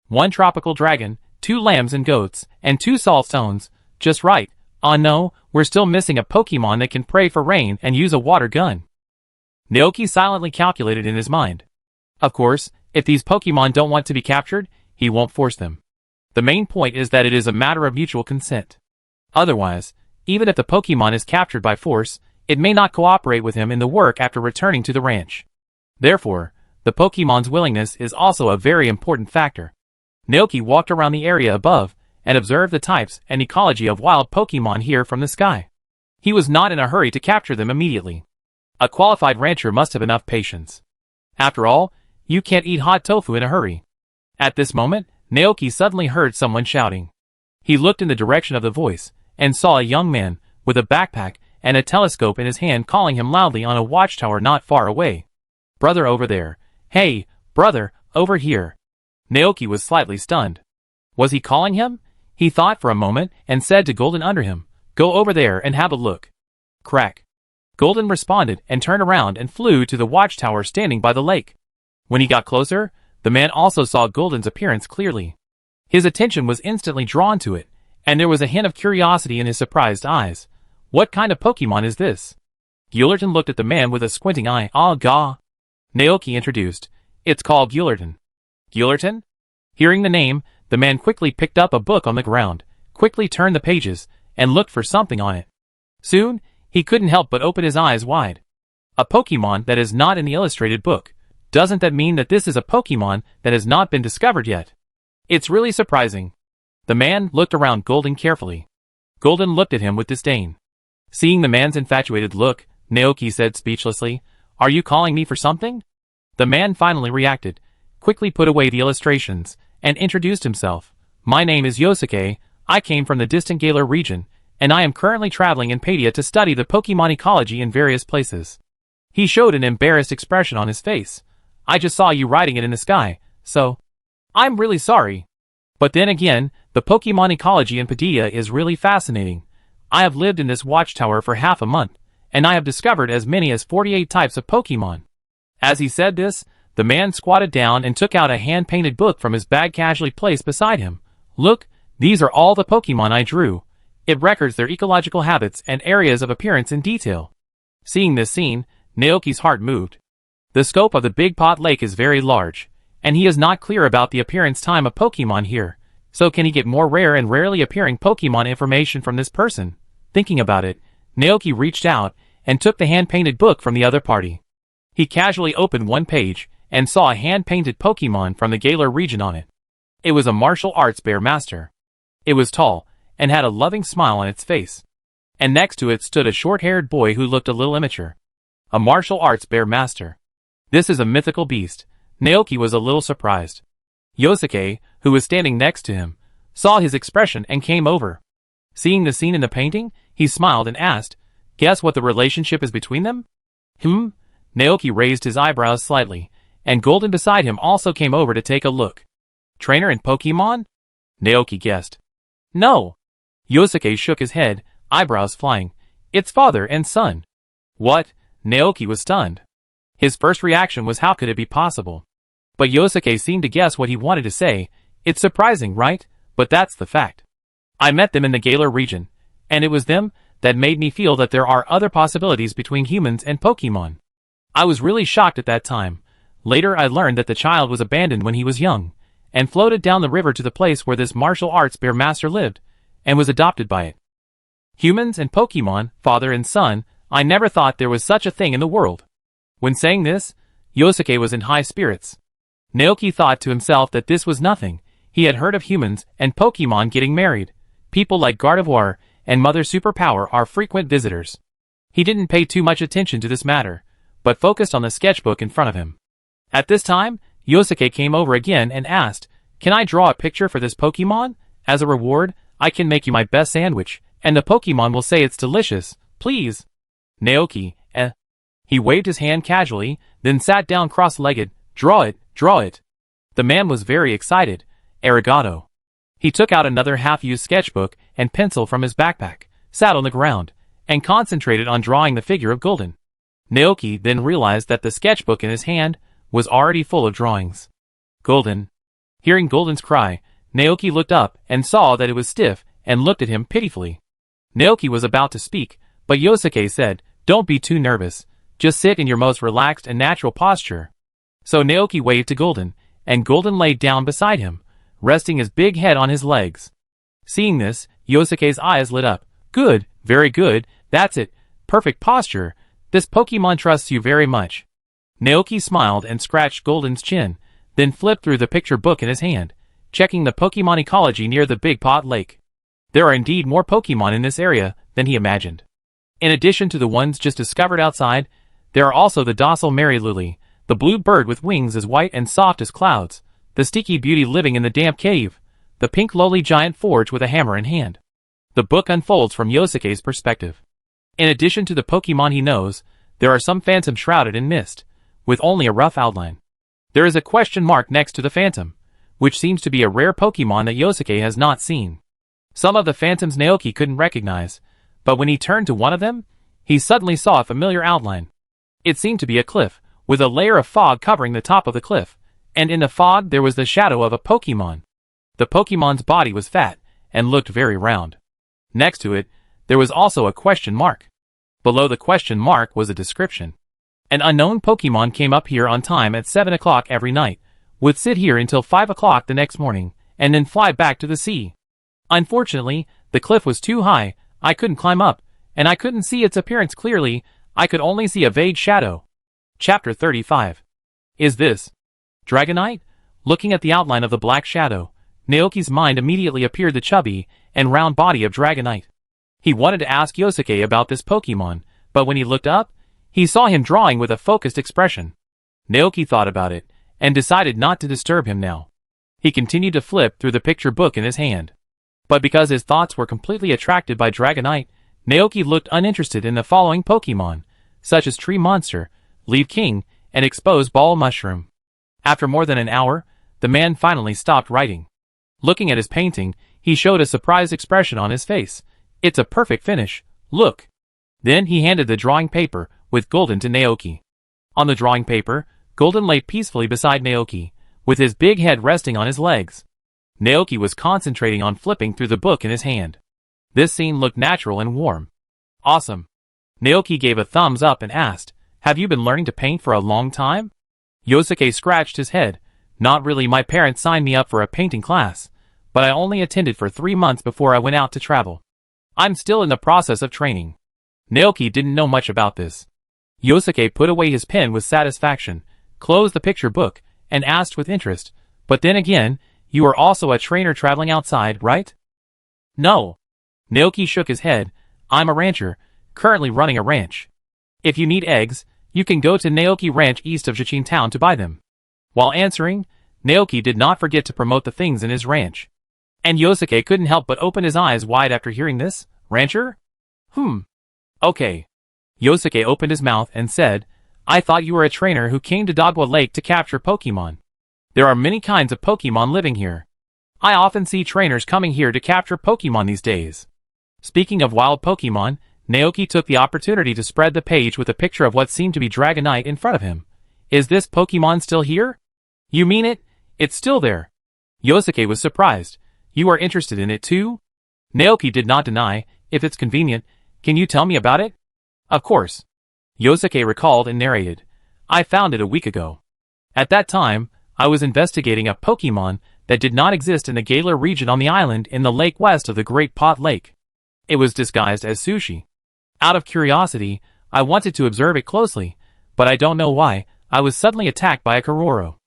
Speaker 1: 1 tropical dragon, 2 lambs and goats, and 2 saltstones. Just right. Oh no, we're still missing a Pokemon that can pray for rain and use a water gun. Naoki silently calculated in his mind. Of course, if these Pokemon don't want to be captured, he won't force them. The main point is that it is a matter of mutual consent. Otherwise, even if the Pokemon is captured by force, it may not cooperate with him in the work after returning to the ranch. Therefore, the Pokemon's willingness is also a very important factor. Naoki walked around the area above and observed the types and ecology of wild Pokemon here from the sky. He was not in a hurry to capture them immediately. A qualified rancher must have enough patience. After all, you can't eat hot tofu in a hurry. At this moment, Naoki suddenly heard someone shouting. He looked in the direction of the voice and saw a young man with a backpack and a telescope in his hand calling him loudly on a watchtower not far away. "Brother over there. Hey, brother, over here." Naoki was slightly stunned. Was he calling him? He thought for a moment and said to Golden under him, "Go over there and have a look." Crack. Golden responded and turned around and flew to the watchtower standing by the lake. When he got closer, the man also saw Golden's appearance clearly. His attention was instantly drawn to it, and there was a hint of curiosity in his surprised eyes. What kind of Pokemon is this? Gullerton looked at the man with a squinting eye. "Ah, gah." Naoki introduced. "It's called Gullerton." Gullerton? Hearing the name, the man quickly picked up a book on the ground, quickly turned the pages, and looked for something on it. Soon, he couldn't help but open his eyes wide. A Pokemon that is not in the illustrated book. Doesn't that mean that this is a Pokemon that has not been discovered yet? It's really surprising. The man looked around Golden carefully. Golden looked at him with disdain. Seeing the man's infatuated look, Naoki said speechlessly, "Are you calling me for something?" The man finally reacted, quickly put away the illustrations, and introduced himself. "My name is Yosuke, I came from the distant Galar region, and I am currently traveling in Padia to study the Pokemon ecology in various places." He showed an embarrassed expression on his face. "I just saw you writing it in the sky, so I'm really sorry. But then again, the Pokemon ecology in Padia is really fascinating. I have lived in this watchtower for half a month, and I have discovered as many as 48 types of Pokemon." As he said this, the man squatted down and took out a hand-painted book from his bag casually placed beside him. "Look, these are all the Pokemon I drew. It records their ecological habits and areas of appearance in detail." Seeing this scene, Naoki's heart moved. The scope of the Big Pot Lake is very large, and he is not clear about the appearance time of Pokemon here. So can he get more rare and rarely appearing Pokemon information from this person? Thinking about it, Naoki reached out and took the hand-painted book from the other party. He casually opened one page and saw a hand-painted Pokemon from the Galar region on it. It was a martial arts bear master. It was tall and had a loving smile on its face. And next to it stood a short-haired boy who looked a little immature. A martial arts bear master. This is a mythical beast. Naoki was a little surprised. Yosuke, who was standing next to him, saw his expression and came over. Seeing the scene in the painting, he smiled and asked, "Guess what the relationship is between them?" Naoki raised his eyebrows slightly, and Golden beside him also came over to take a look. "Trainer and Pokemon?" Naoki guessed. "No." Yosuke shook his head, eyebrows flying. "It's father and son." "What?" Naoki was stunned. His first reaction was how could it be possible? But Yosuke seemed to guess what he wanted to say. "It's surprising, right? But that's the fact. I met them in the Galar region, and it was them that made me feel that there are other possibilities between humans and Pokemon. I was really shocked at that time. Later I learned that the child was abandoned when he was young, and floated down the river to the place where this martial arts bear master lived, and was adopted by it. Humans and Pokemon, father and son, I never thought there was such a thing in the world." When saying this, Yosuke was in high spirits. Naoki thought to himself that this was nothing. He had heard of humans and Pokemon getting married. People like Gardevoir and Mother Superpower are frequent visitors. He didn't pay too much attention to this matter, but focused on the sketchbook in front of him. At this time, Yosuke came over again and asked, "Can I draw a picture for this Pokemon? As a reward, I can make you my best sandwich, and the Pokemon will say it's delicious, please." Naoki, He waved his hand casually, then sat down cross-legged. Draw it, draw it. The man was very excited. Arigato. He took out another half-used sketchbook and pencil from his backpack, sat on the ground, and concentrated on drawing the figure of Golden. Naoki then realized that the sketchbook in his hand was already full of drawings. Golden. Hearing Golden's cry, Naoki looked up and saw that it was stiff and looked at him pitifully. Naoki was about to speak, but Yosuke said, "Don't be too nervous. Just sit in your most relaxed and natural posture." So Naoki waved to Golden, and Golden laid down beside him, resting his big head on his legs. Seeing this, Yosuke's eyes lit up. "Good, very good, that's it. Perfect posture. This Pokemon trusts you very much." Naoki smiled and scratched Golden's chin, then flipped through the picture book in his hand, checking the Pokemon ecology near the Big Pot Lake. There are indeed more Pokemon in this area than he imagined. In addition to the ones just discovered outside, there are also the docile Mariluli, the blue bird with wings as white and soft as clouds, the sticky beauty living in the damp cave, the pink lowly giant forge with a hammer in hand. The book unfolds from Yosuke's perspective. In addition to the Pokemon he knows, there are some Phantom shrouded in mist, with only a rough outline. There is a question mark next to the Phantom, which seems to be a rare Pokemon that Yosuke has not seen. Some of the Phantoms Naoki couldn't recognize, but when he turned to one of them, he suddenly saw a familiar outline. It seemed to be a cliff, with a layer of fog covering the top of the cliff, and in the fog there was the shadow of a Pokemon. The Pokemon's body was fat, and looked very round. Next to it, there was also a question mark. Below the question mark was a description. An unknown Pokemon came up here on time at 7 o'clock every night, would sit here until 5 o'clock the next morning, and then fly back to the sea. Unfortunately, the cliff was too high, I couldn't climb up, and I couldn't see its appearance clearly, I could only see a vague shadow. Chapter 35. Is this Dragonite? Looking at the outline of the black shadow, Naoki's mind immediately appeared the chubby and round body of Dragonite. He wanted to ask Yosuke about this Pokemon, but when he looked up, he saw him drawing with a focused expression. Naoki thought about it, and decided not to disturb him now. He continued to flip through the picture book in his hand. But because his thoughts were completely attracted by Dragonite, Naoki looked uninterested in the following Pokemon, such as Tree Monster, Leaf King, and Exposed Ball Mushroom. After more than an hour, the man finally stopped writing. Looking at his painting, he showed a surprised expression on his face. "It's a perfect finish, look." Then he handed the drawing paper with Golden to Naoki. On the drawing paper, Golden lay peacefully beside Naoki, with his big head resting on his legs. Naoki was concentrating on flipping through the book in his hand. This scene looked natural and warm. "Awesome." Naoki gave a thumbs up and asked, "Have you been learning to paint for a long time?" Yosuke scratched his head. "Not really, my parents signed me up for a painting class, but I only attended for 3 months before I went out to travel. I'm still in the process of training." Naoki didn't know much about this. Yosuke put away his pen with satisfaction, closed the picture book, and asked with interest, "But then again, you are also a trainer traveling outside, right?" "No." Naoki shook his head. "I'm a rancher, currently running a ranch. If you need eggs, you can go to Naoki Ranch east of Jichin Town to buy them." While answering, Naoki did not forget to promote the things in his ranch. And Yosuke couldn't help but open his eyes wide after hearing this. "Rancher? Okay." Yosuke opened his mouth and said, "I thought you were a trainer who came to Dogwa Lake to capture Pokemon. There are many kinds of Pokemon living here. I often see trainers coming here to capture Pokemon these days." Speaking of wild Pokemon, Naoki took the opportunity to spread the page with a picture of what seemed to be Dragonite in front of him. "Is this Pokemon still here?" "You mean it? It's still there." Yosuke was surprised. "You are interested in it too?" Naoki did not deny. "If it's convenient, can you tell me about it?" "Of course." Yosuke recalled and narrated. "I found it a week ago. At that time, I was investigating a Pokemon that did not exist in the Galar region on the island in the lake west of the Great Pot Lake. It was disguised as sushi. Out of curiosity, I wanted to observe it closely, but I don't know why, I was suddenly attacked by a Kororo.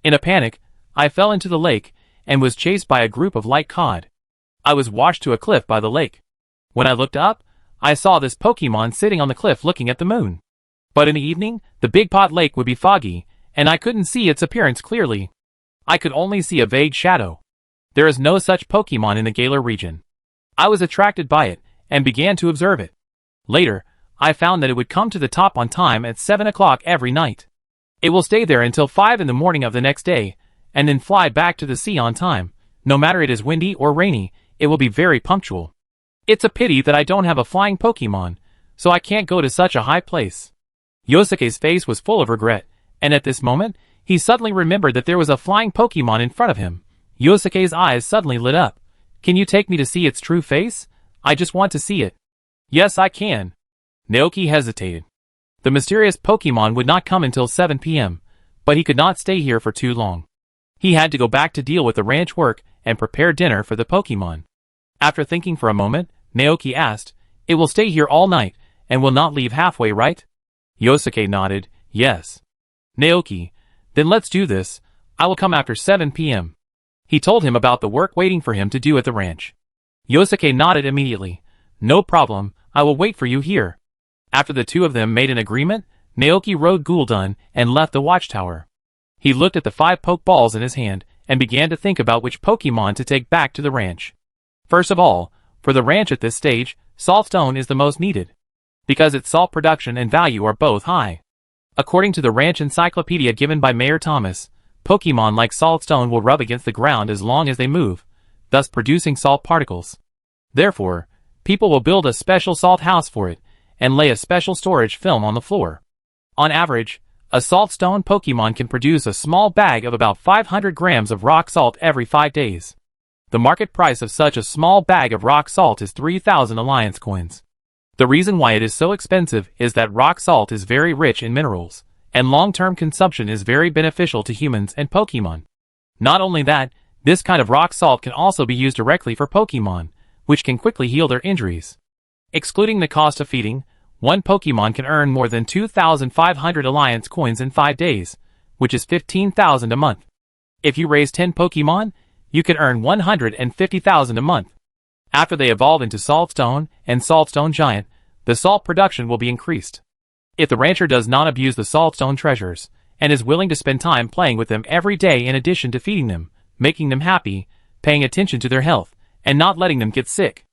Speaker 1: In a panic, I fell into the lake, and was chased by a group of light cod. I was washed to a cliff by the lake. When I looked up, I saw this Pokemon sitting on the cliff looking at the moon. But in the evening, the Big Pot Lake would be foggy, and I couldn't see its appearance clearly. I could only see a vague shadow. There is no such Pokemon in the Galar region. I was attracted by it, and began to observe it. Later, I found that it would come to the top on time at 7 o'clock every night. It will stay there until 5 in the morning of the next day, and then fly back to the sea on time. No matter it is windy or rainy, it will be very punctual. It's a pity that I don't have a flying Pokemon, so I can't go to such a high place. Yosuke's face was full of regret, and at this moment, he suddenly remembered that there was a flying Pokemon in front of him. Yosuke's eyes suddenly lit up. Can you take me to see its true face? I just want to see it. Yes, I can. Naoki hesitated. The mysterious Pokemon would not come until 7 p.m., but he could not stay here for too long. He had to go back to deal with the ranch work and prepare dinner for the Pokemon. After thinking for a moment, Naoki asked, "It will stay here all night, and will not leave halfway, right?" Yosuke nodded, "Yes." "Naoki, then let's do this. I will come after 7 p.m. He told him about the work waiting for him to do at the ranch. Yosuke nodded immediately. "No problem, I will wait for you here." After the two of them made an agreement, Naoki rode Gul'dan and left the watchtower. He looked at the 5 Pokeballs in his hand and began to think about which Pokemon to take back to the ranch. First of all, for the ranch at this stage, Saltstone is the most needed, because its salt production and value are both high. According to the ranch encyclopedia given by Mayor Thomas, Pokemon like Saltstone will rub against the ground as long as they move, thus producing salt particles. Therefore, people will build a special salt house for it, and lay a special storage film on the floor. On average, a Saltstone Pokemon can produce a small bag of about 500 grams of rock salt every 5 days. The market price of such a small bag of rock salt is 3,000 Alliance coins. The reason why it is so expensive is that rock salt is very rich in minerals, and long-term consumption is very beneficial to humans and Pokemon. Not only that, this kind of rock salt can also be used directly for Pokemon, which can quickly heal their injuries. Excluding the cost of feeding, one Pokemon can earn more than 2,500 Alliance coins in 5 days, which is 15,000 a month. If you raise 10 Pokemon, you can earn 150,000 a month. After they evolve into Saltstone and Saltstone Giant, the salt production will be increased. If the rancher does not abuse the Saltstone treasures, and is willing to spend time playing with them every day in addition to feeding them, making them happy, paying attention to their health, and not letting them get sick,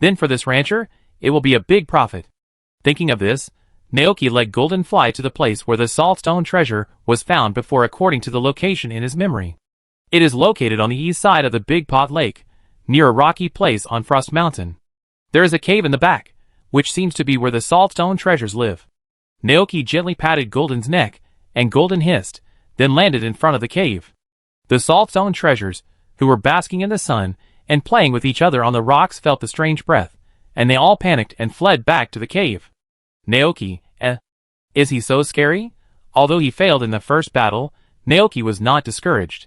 Speaker 1: then for this rancher, it will be a big profit. Thinking of this, Naoki let Gul'dan fly to the place where the Saltstone treasure was found before according to the location in his memory. It is located on the east side of the Big Pot Lake, near a rocky place on Frost Mountain. There is a cave in the back, which seems to be where the Saltstone treasures live. Naoki gently patted Gul'dan's neck, and Gul'dan hissed, then landed in front of the cave. The Saltstone treasures, who were basking in the sun and playing with each other on the rocks, felt the strange breath, and they all panicked and fled back to the cave. Naoki, is he so scary? Although he failed in the first battle, Naoki was not discouraged.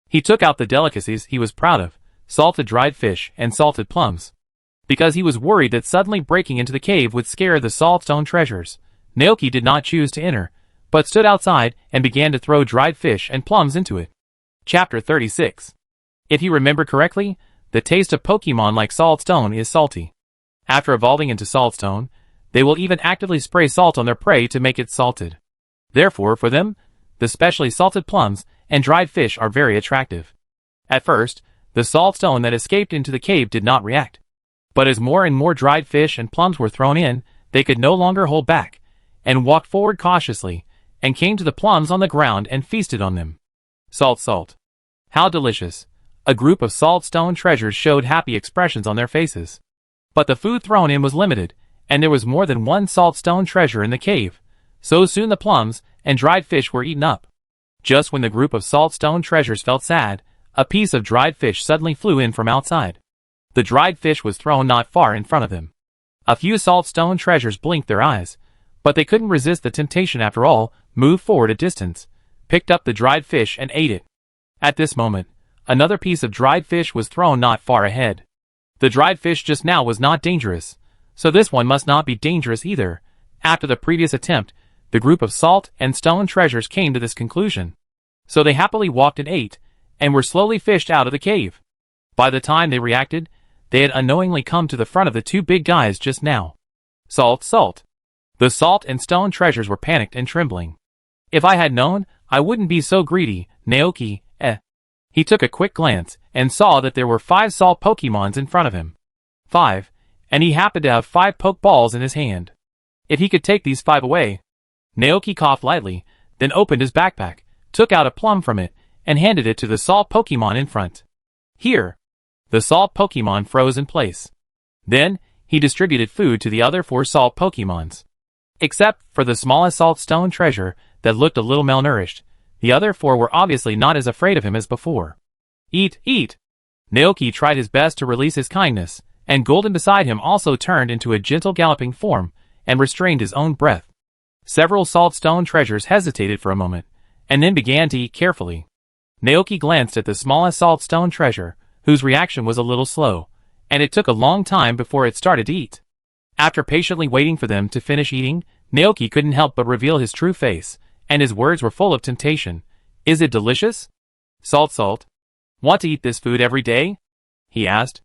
Speaker 1: He took out the delicacies he was proud of, salted dried fish and salted plums. Because he was worried that suddenly breaking into the cave would scare the Saltstone treasures, Naoki did not choose to enter, but stood outside and began to throw dried fish and plums into it. Chapter 36. If you remember correctly, the taste of Pokemon like Saltstone is salty. After evolving into Saltstone, they will even actively spray salt on their prey to make it salted. Therefore, for them, the specially salted plums and dried fish are very attractive. At first, the Saltstone that escaped into the cave did not react. But as more and more dried fish and plums were thrown in, they could no longer hold back, and walked forward cautiously, and came to the plums on the ground and feasted on them. Salt. How delicious. A group of Saltstone treasures showed happy expressions on their faces. But the food thrown in was limited, and there was more than one Saltstone treasure in the cave, so soon the plums and dried fish were eaten up. Just when the group of Saltstone treasures felt sad, a piece of dried fish suddenly flew in from outside. The dried fish was thrown not far in front of them. A few Saltstone treasures blinked their eyes, but they couldn't resist the temptation after all, moved forward a distance, picked up the dried fish and ate it. At this moment, another piece of dried fish was thrown not far ahead. The dried fish just now was not dangerous, so this one must not be dangerous either. After the previous attempt, the group of salt and stone treasures came to this conclusion. So they happily walked and ate, and were slowly fished out of the cave. By the time they reacted, they had unknowingly come to the front of the two big guys just now. Salt. The salt and stone treasures were panicked and trembling. If I had known, I wouldn't be so greedy, Naoki, He took a quick glance, and saw that there were 5 salt Pokemons in front of him. 5, and he happened to have 5 Pokeballs in his hand. If he could take these 5 away. Naoki coughed lightly, then opened his backpack, took out a plum from it, and handed it to the salt Pokemon in front. Here. The salt Pokemon froze in place. Then, he distributed food to the other 4 salt Pokemons. Except for the smallest salt stone treasure that looked a little malnourished, the other 4 were obviously not as afraid of him as before. Eat, eat! Naoki tried his best to release his kindness, and Golden beside him also turned into a gentle galloping form, and restrained his own breath. Several salt stone treasures hesitated for a moment, and then began to eat carefully. Naoki glanced at the smallest salt stone treasure, whose reaction was a little slow, and it took a long time before it started to eat. After patiently waiting for them to finish eating, Naoki couldn't help but reveal his true face, and his words were full of temptation. Is it delicious? Salt. Want to eat this food every day? He asked.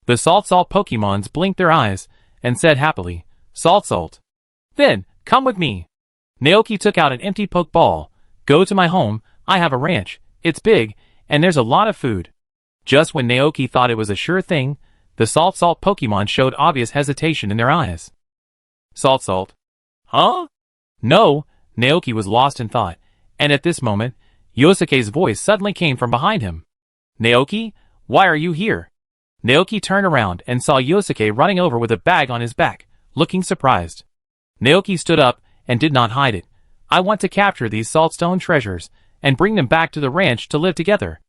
Speaker 1: The salt Pokemons blinked their eyes, and said happily, Salt. Then, come with me. Naoki took out an empty Pokeball. Go to my home, I have a ranch, it's big, and there's a lot of food. Just when Naoki thought it was a sure thing, the salt Pokemon showed obvious hesitation in their eyes. Salt. Huh? No, Naoki was lost in thought, and at this moment, Yosuke's voice suddenly came from behind him. Naoki, why are you here? Naoki turned around and saw Yosuke running over with a bag on his back, looking surprised. Naoki stood up and did not hide it. I want to capture these saltstone treasures and bring them back to the ranch to live together.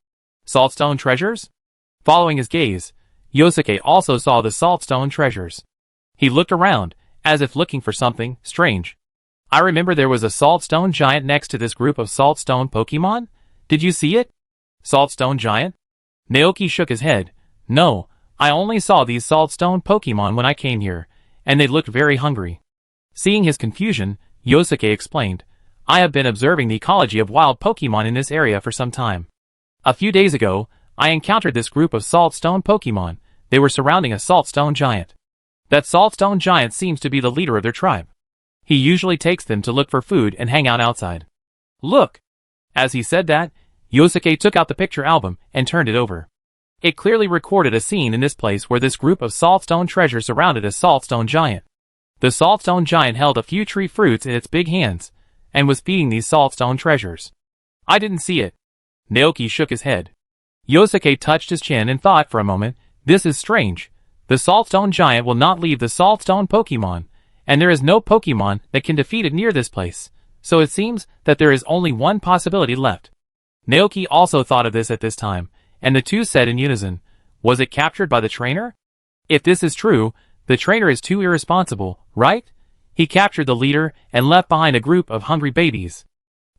Speaker 1: Saltstone treasures? Following his gaze, Yosuke also saw the saltstone treasures. He looked around, as if looking for something strange. I remember there was a saltstone giant next to this group of saltstone Pokemon? Did you see it? Saltstone giant? Naoki shook his head. No, I only saw these saltstone Pokemon when I came here, and they looked very hungry. Seeing his confusion, Yosuke explained, I have been observing the ecology of wild Pokemon in this area for some time. A few days ago, I encountered this group of saltstone Pokemon. They were surrounding a saltstone giant. That saltstone giant seems to be the leader of their tribe. He usually takes them to look for food and hang out outside. Look! As he said that, Yosuke took out the picture album and turned it over. It clearly recorded a scene in this place where this group of saltstone treasures surrounded a saltstone giant. The saltstone giant held a few tree fruits in its big hands, and was feeding these saltstone treasures. I didn't see it. Naoki shook his head. Yosuke touched his chin and thought for a moment, this is strange. The saltstone giant will not leave the saltstone Pokemon, and there is no Pokemon that can defeat it near this place, so it seems that there is only one possibility left. Naoki also thought of this at this time, and the two said in unison, was it captured by the trainer? If this is true, the trainer is too irresponsible, right? He captured the leader and left behind a group of hungry babies.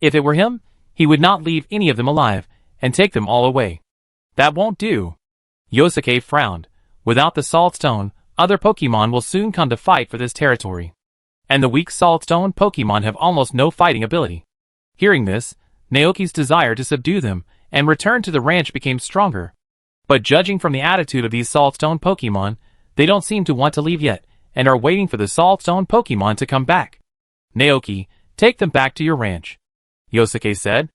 Speaker 1: If it were him, he would not leave any of them alive, and take them all away. That won't do. Yosuke frowned. Without the saltstone, other Pokemon will soon come to fight for this territory. And the weak saltstone Pokemon have almost no fighting ability. Hearing this, Naoki's desire to subdue them and return to the ranch became stronger. But judging from the attitude of these saltstone Pokemon, they don't seem to want to leave yet, and are waiting for the saltstone Pokemon to come back. Naoki, take them back to your ranch. Yosuke said.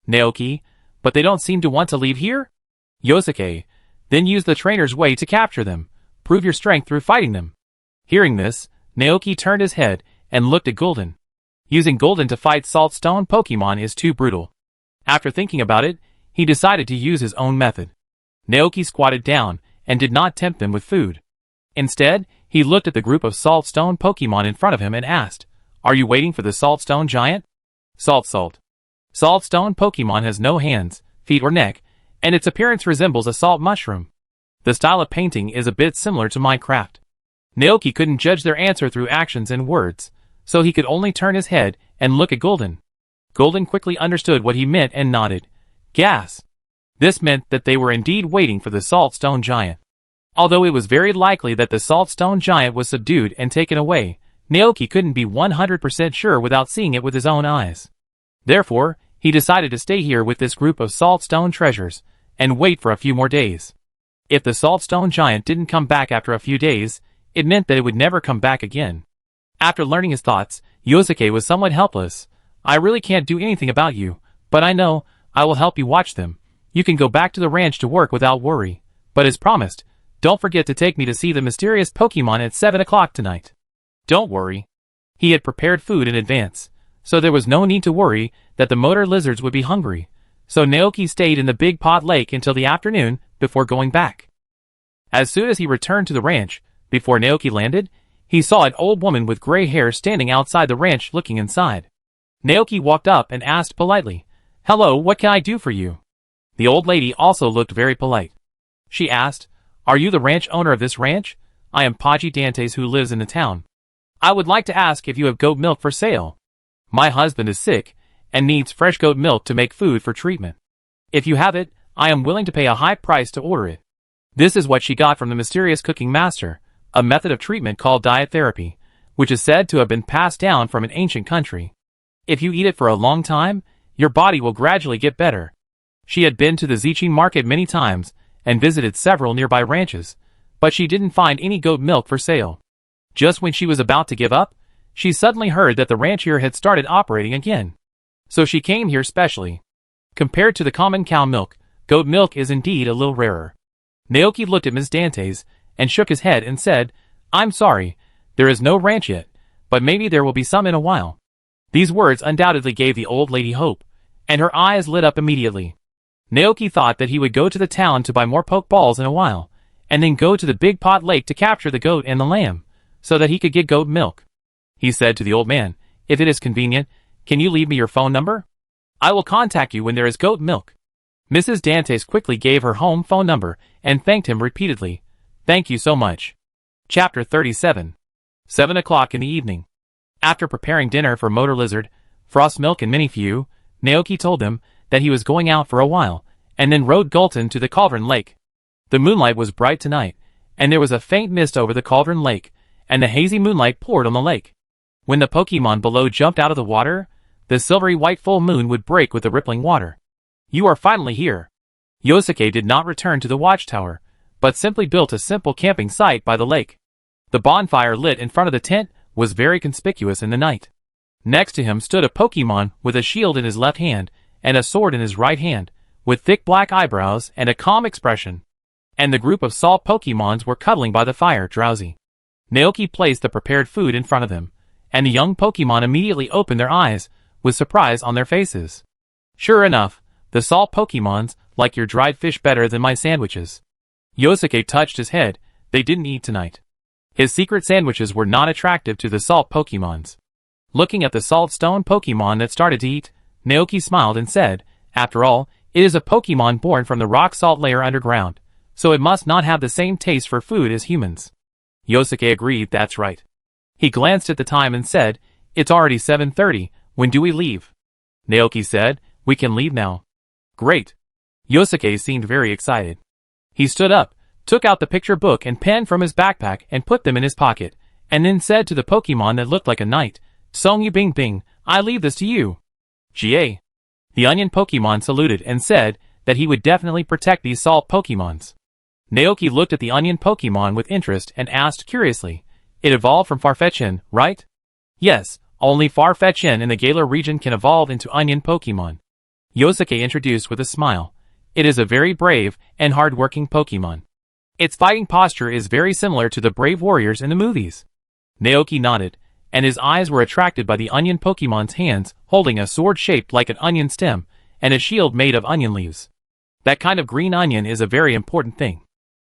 Speaker 1: Naoki, but they don't seem to want to leave here? Yosuke, then use the trainer's way to capture them. Prove your strength through fighting them. Hearing this, Naoki turned his head and looked at Golden. Using Golden to fight saltstone Pokemon is too brutal. After thinking about it, he decided to use his own method. Naoki squatted down and did not tempt them with food. Instead, he looked at the group of saltstone Pokemon in front of him and asked, Are you waiting for the saltstone giant? Salt. Saltstone Pokemon has no hands, feet or neck, and its appearance resembles a salt mushroom. The style of painting is a bit similar to Minecraft. Naoki couldn't judge their answer through actions and words, so he could only turn his head and look at Golden. Golden quickly understood what he meant and nodded. Gas. This meant that they were indeed waiting for the saltstone giant. Although it was very likely that the saltstone giant was subdued and taken away, Naoki couldn't be 100% sure without seeing it with his own eyes. Therefore, he decided to stay here with this group of saltstone treasures, and wait for a few more days. If the saltstone giant didn't come back after a few days, it meant that it would never come back again. After learning his thoughts, Yosuke was somewhat helpless. I really can't do anything about you, but I know I will help you watch them. You can go back to the ranch to work without worry. But as promised, don't forget to take me to see the mysterious Pokemon at 7 o'clock tonight. Don't worry. He had prepared food in advance, so there was no need to worry that the motor lizards would be hungry, so Naoki stayed in the big pot lake until the afternoon before going back. As soon as he returned to the ranch, before Naoki landed, he saw an old woman with gray hair standing outside the ranch looking inside. Naoki walked up and asked politely, "Hello, what can I do for you?" The old lady also looked very polite. She asked, "Are you the ranch owner of this ranch? I am Paji Dantes who lives in the town. I would like to ask if you have goat milk for sale. My husband is sick and needs fresh goat milk to make food for treatment. If you have it, I am willing to pay a high price to order it." This is what she got from the mysterious cooking master, a method of treatment called diet therapy, which is said to have been passed down from an ancient country. If you eat it for a long time, your body will gradually get better. She had been to the Zichin market many times and visited several nearby ranches, but she didn't find any goat milk for sale. Just when she was about to give up, she suddenly heard that the ranch here had started operating again. So she came here specially. Compared to the common cow milk, goat milk is indeed a little rarer. Naoki looked at Ms. Dantes and shook his head and said, "I'm sorry, there is no ranch yet, but maybe there will be some in a while." These words undoubtedly gave the old lady hope, and her eyes lit up immediately. Naoki thought that he would go to the town to buy more poke balls in a while, and then go to the big pot lake to capture the goat and the lamb, so that he could get goat milk. He said to the old man, "If it is convenient, can you leave me your phone number? I will contact you when there is goat milk." Mrs. Dantes quickly gave her home phone number and thanked him repeatedly. "Thank you so much." Chapter 37. 7 o'clock in the evening. After preparing dinner for Motor Lizard, Frost Milk and Minifew, Naoki told them that he was going out for a while, and then rode Gulton to the Cauldron Lake. The moonlight was bright tonight, and there was a faint mist over the Cauldron Lake, and the hazy moonlight poured on the lake. When the Pokemon below jumped out of the water, the silvery white full moon would break with the rippling water. "You are finally here." Yosuke did not return to the watchtower, but simply built a simple camping site by the lake. The bonfire lit in front of the tent was very conspicuous in the night. Next to him stood a Pokemon with a shield in his left hand and a sword in his right hand, with thick black eyebrows and a calm expression. And the group of salt Pokemons were cuddling by the fire, drowsy. Naoki placed the prepared food in front of them, and the young Pokemon immediately opened their eyes, with surprise on their faces. "Sure enough, the salt Pokemons like your dried fish better than my sandwiches." Yosuke touched his head. They didn't eat tonight. His secret sandwiches were not attractive to the salt Pokemons. Looking at the salt stone Pokemon that started to eat, Naoki smiled and said, "After all, it is a Pokemon born from the rock salt layer underground, so it must not have the same taste for food as humans." Yosuke agreed, "That's right." He glanced at the time and said, "It's already 7:30, when do we leave?" Naoki said, "We can leave now." "Great." Yosuke seemed very excited. He stood up, took out the picture book and pen from his backpack and put them in his pocket, and then said to the Pokemon that looked like a knight, "Song Bing Bing, I leave this to you." "Ga." The onion Pokemon saluted and said that he would definitely protect these salt Pokemons. Naoki looked at the onion Pokemon with interest and asked curiously, "It evolved from Farfetch'd, right?" "Yes, only Farfetch'd in the Galar region can evolve into onion Pokemon." Yosuke introduced with a smile. "It is a very brave and hard-working Pokemon. Its fighting posture is very similar to the brave warriors in the movies." Naoki nodded, and his eyes were attracted by the onion Pokemon's hands holding a sword shaped like an onion stem, and a shield made of onion leaves. That kind of green onion is a very important thing.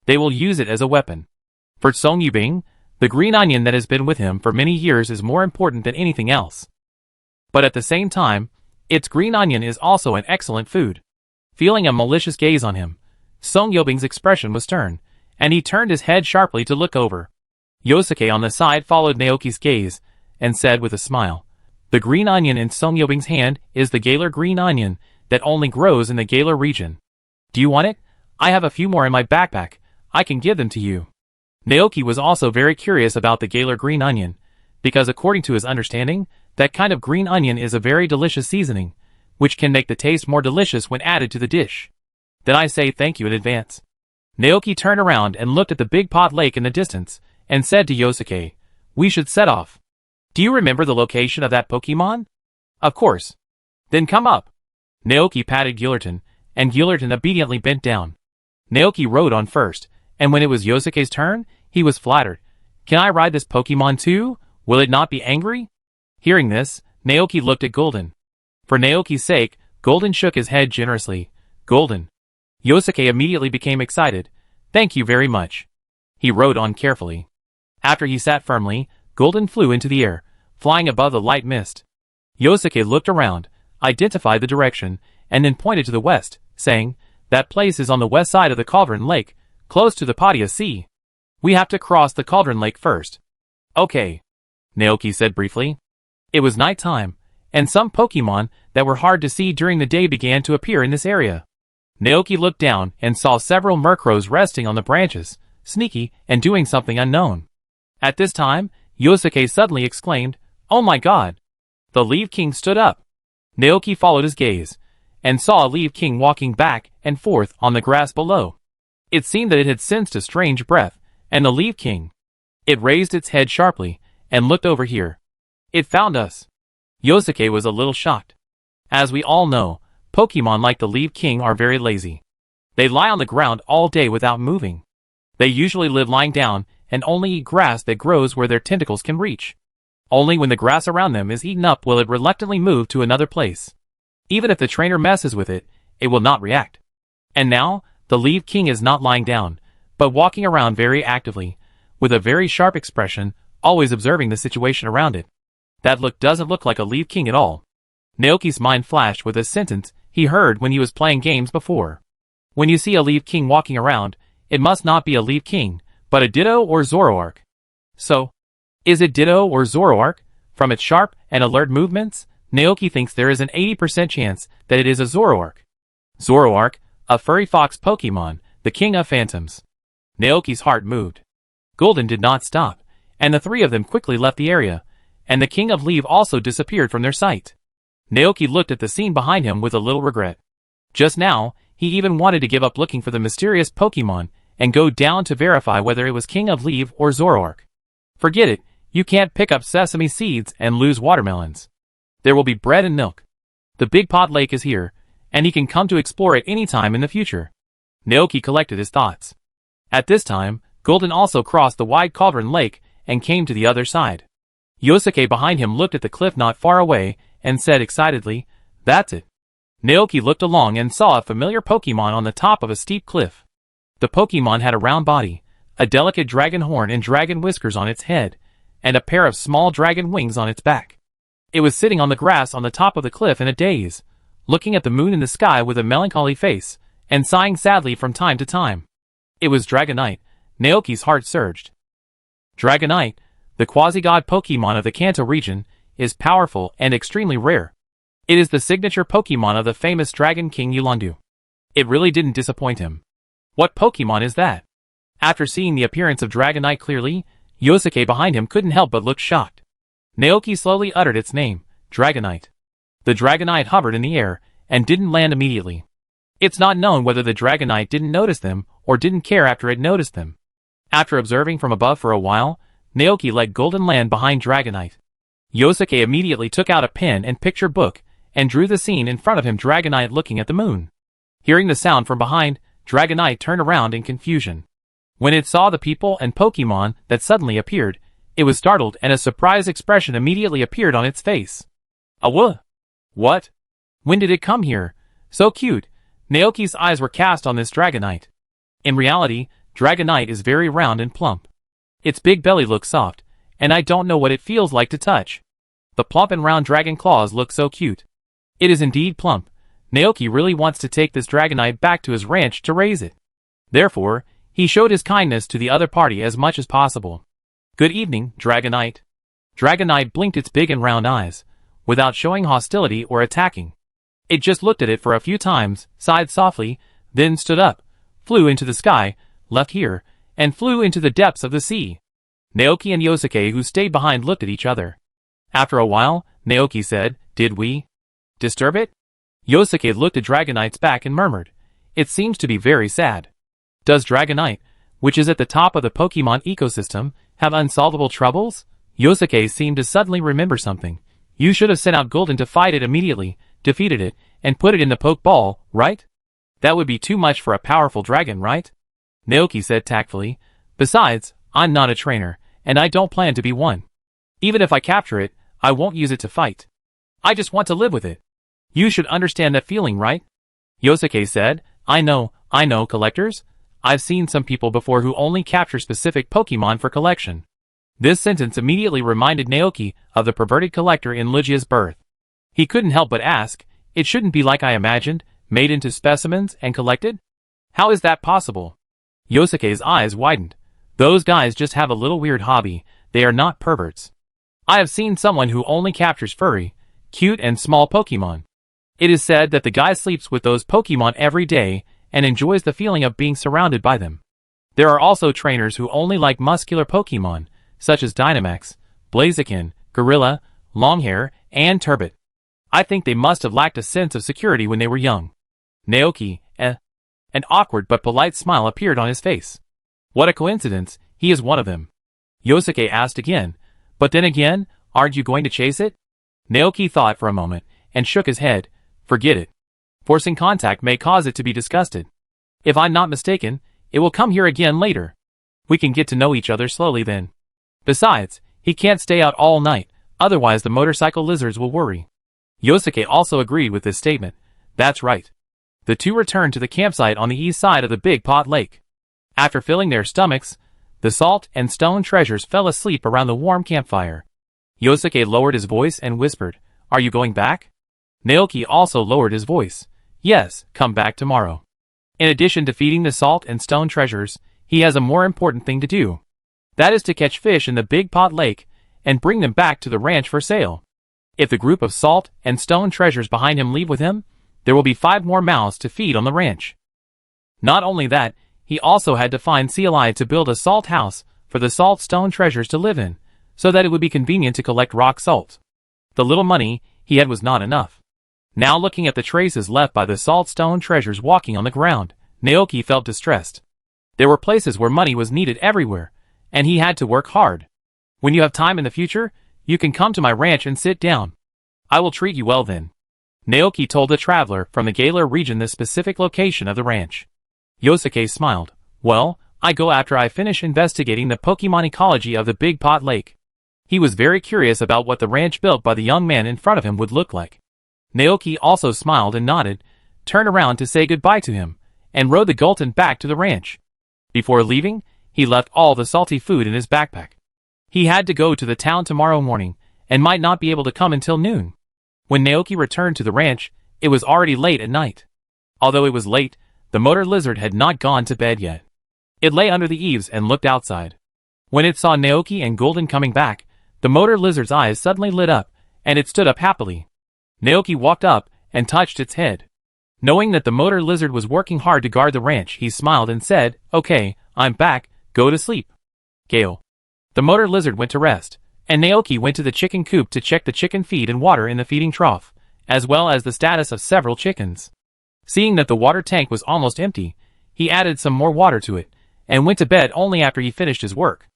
Speaker 1: They will use it as a weapon. For Song Yubing, the green onion that has been with him for many years is more important than anything else. But at the same time, its green onion is also an excellent food. Feeling a malicious gaze on him, Song Yobing's expression was stern, and he turned his head sharply to look over. Yosuke on the side followed Naoki's gaze, and said with a smile, "The green onion in Song Yobing's hand is the Galar green onion that only grows in the Galar region. Do you want it? I have a few more in my backpack. I can give them to you." Naoki was also very curious about the Galar green onion, because according to his understanding, that kind of green onion is a very delicious seasoning, which can make the taste more delicious when added to the dish. "Then I say thank you in advance." Naoki turned around and looked at the big pot lake in the distance, and said to Yosuke, "We should set off. Do you remember the location of that Pokemon?" "Of course." "Then come up." Naoki patted Gillerton, and Gillerton obediently bent down. Naoki rode on first, and when it was Yosuke's turn, he was flattered. "Can I ride this Pokemon too? Will it not be angry?" Hearing this, Naoki looked at Golden. For Naoki's sake, Golden shook his head generously. Golden. Yosuke immediately became excited. Thank you very much. He rode on carefully. After he sat firmly, Golden flew into the air, flying above the light mist. Yosuke looked around, identified the direction, and then pointed to the west, saying, that place is on the west side of the Cauldron Lake, close to the Padia Sea. We have to cross the Cauldron Lake first. Okay. Naoki said briefly. It was night time, and some Pokemon that were hard to see during the day began to appear in this area. Naoki looked down and saw several Murkrows resting on the branches, sneaky and doing something unknown. At this time, Yosuke suddenly exclaimed, Oh my god! The Leaf King stood up. Naoki followed his gaze, and saw a Leaf King walking back and forth on the grass below. It seemed that it had sensed a strange breath, and the Leaf King. It raised its head sharply, and looked over here. It found us. Yosuke was a little shocked. As we all know, Pokemon like the Leaf King are very lazy. They lie on the ground all day without moving. They usually live lying down and only eat grass that grows where their tentacles can reach. Only when the grass around them is eaten up will it reluctantly move to another place. Even if the trainer messes with it, it will not react. And now, the Leaf King is not lying down, but walking around very actively, with a very sharp expression, always observing the situation around it. That look doesn't look like a Leaf King at all. Naoki's mind flashed with a sentence he heard when he was playing games before. When you see a Leaf King walking around, it must not be a Leaf King, but a Ditto or Zoroark. So, is it Ditto or Zoroark? From its sharp and alert movements, Naoki thinks there is an 80% chance that it is a Zoroark. Zoroark, a furry fox Pokemon, the king of phantoms. Naoki's heart moved. Golden did not stop, and the three of them quickly left the area, and the King of Leaf also disappeared from their sight. Naoki looked at the scene behind him with a little regret. Just now, he even wanted to give up looking for the mysterious Pokemon and go down to verify whether it was King of Leaf or Zoroark. Forget it, you can't pick up sesame seeds and lose watermelons. There will be bread and milk. The Big Pot Lake is here, and he can come to explore it any time in the future. Naoki collected his thoughts. At this time, Golden also crossed the wide Cauldron Lake and came to the other side. Yosuke behind him looked at the cliff not far away and said excitedly, That's it. Naoki looked along and saw a familiar Pokemon on the top of a steep cliff. The Pokemon had a round body, a delicate dragon horn and dragon whiskers on its head, and a pair of small dragon wings on its back. It was sitting on the grass on the top of the cliff in a daze, looking at the moon in the sky with a melancholy face, and sighing sadly from time to time. It was Dragonite. Naoki's heart surged. Dragonite, the quasi-god Pokemon of the Kanto region, is powerful and extremely rare. It is the signature Pokemon of the famous Dragon King Yolondu. It really didn't disappoint him. What Pokemon is that? After seeing the appearance of Dragonite clearly, Yosuke behind him couldn't help but look shocked. Naoki slowly uttered its name, Dragonite. The Dragonite hovered in the air, and didn't land immediately. It's not known whether the Dragonite didn't notice them, or didn't care after it noticed them. After observing from above for a while, Naoki let Golden land behind Dragonite. Yosuke immediately took out a pen and picture book, and drew the scene in front of him, Dragonite looking at the moon. Hearing the sound from behind, Dragonite turned around in confusion. When it saw the people and Pokemon that suddenly appeared, it was startled and a surprised expression immediately appeared on its face. What? When did it come here? So cute. Naoki's eyes were cast on this Dragonite. In reality, Dragonite is very round and plump. Its big belly looks soft, and I don't know what it feels like to touch. The plump and round dragon claws look so cute. It is indeed plump. Naoki really wants to take this Dragonite back to his ranch to raise it. Therefore, he showed his kindness to the other party as much as possible. Good evening, Dragonite. Dragonite blinked its big and round eyes, without showing hostility or attacking. It just looked at it for a few times, sighed softly, then stood up, flew into the sky, left here, and flew into the depths of the sea. Naoki and Yosuke, who stayed behind, looked at each other. After a while, Naoki said, Did we disturb it? Yosuke looked at Dragonite's back and murmured, It seems to be very sad. Does Dragonite, which is at the top of the Pokemon ecosystem, have unsolvable troubles? Yosuke seemed to suddenly remember something. You should have sent out Golden to fight it immediately, defeated it, and put it in the Pokeball, right? That would be too much for a powerful dragon, right? Naoki said tactfully. Besides, I'm not a trainer, and I don't plan to be one. Even if I capture it, I won't use it to fight. I just want to live with it. You should understand that feeling, right? Yosuke said, I know, collectors. I've seen some people before who only capture specific Pokemon for collection. This sentence immediately reminded Naoki of the perverted collector in Lygia's birth. He couldn't help but ask, it shouldn't be like I imagined, made into specimens and collected? How is that possible? Yosuke's eyes widened. Those guys just have a little weird hobby, they are not perverts. I have seen someone who only captures furry, cute and small Pokemon. It is said that the guy sleeps with those Pokemon every day and enjoys the feeling of being surrounded by them. There are also trainers who only like muscular Pokemon, such as Dynamax, Blaziken, Gorilla, Longhair, and Turbot. I think they must have lacked a sense of security when they were young. Naoki, An awkward but polite smile appeared on his face. What a coincidence, he is one of them. Yosuke asked again, but then again, aren't you going to chase it? Naoki thought for a moment, and shook his head. Forget it. Forcing contact may cause it to be disgusted. If I'm not mistaken, it will come here again later. We can get to know each other slowly then. Besides, he can't stay out all night, otherwise the motorcycle lizards will worry. Yosuke also agreed with this statement. That's right. The two returned to the campsite on the east side of the Big Pot Lake. After filling their stomachs, the salt and stone treasures fell asleep around the warm campfire. Yosuke lowered his voice and whispered, Are you going back? Naoki also lowered his voice. Yes, come back tomorrow. In addition to feeding the salt and stone treasures, he has a more important thing to do. That is to catch fish in the Big Pot Lake and bring them back to the ranch for sale. If the group of salt and stone treasures behind him leave with him, there will be 5 more mouths to feed on the ranch. Not only that, he also had to find CLI to build a salt house for the salt stone treasures to live in, so that it would be convenient to collect rock salt. The little money he had was not enough. Now looking at the traces left by the salt stone treasures walking on the ground, Naoki felt distressed. There were places where money was needed everywhere, and he had to work hard. When you have time in the future, you can come to my ranch and sit down. I will treat you well then. Naoki told the traveler from the Galar region the specific location of the ranch. Yosuke smiled. Well, I go after I finish investigating the Pokemon ecology of the Big Pot Lake. He was very curious about what the ranch built by the young man in front of him would look like. Naoki also smiled and nodded, turned around to say goodbye to him, and rode the Gulton back to the ranch. Before leaving, he left all the salty food in his backpack. He had to go to the town tomorrow morning, and might not be able to come until noon. When Naoki returned to the ranch, it was already late at night. Although it was late, the motor lizard had not gone to bed yet. It lay under the eaves and looked outside. When it saw Naoki and Golden coming back, the motor lizard's eyes suddenly lit up, and it stood up happily. Naoki walked up and touched its head. Knowing that the motor lizard was working hard to guard the ranch, he smiled and said, Okay, I'm back, go to sleep. Gale. The motor lizard went to rest, and Naoki went to the chicken coop to check the chicken feed and water in the feeding trough, as well as the status of several chickens. Seeing that the water tank was almost empty, he added some more water to it, and went to bed only after he finished his work.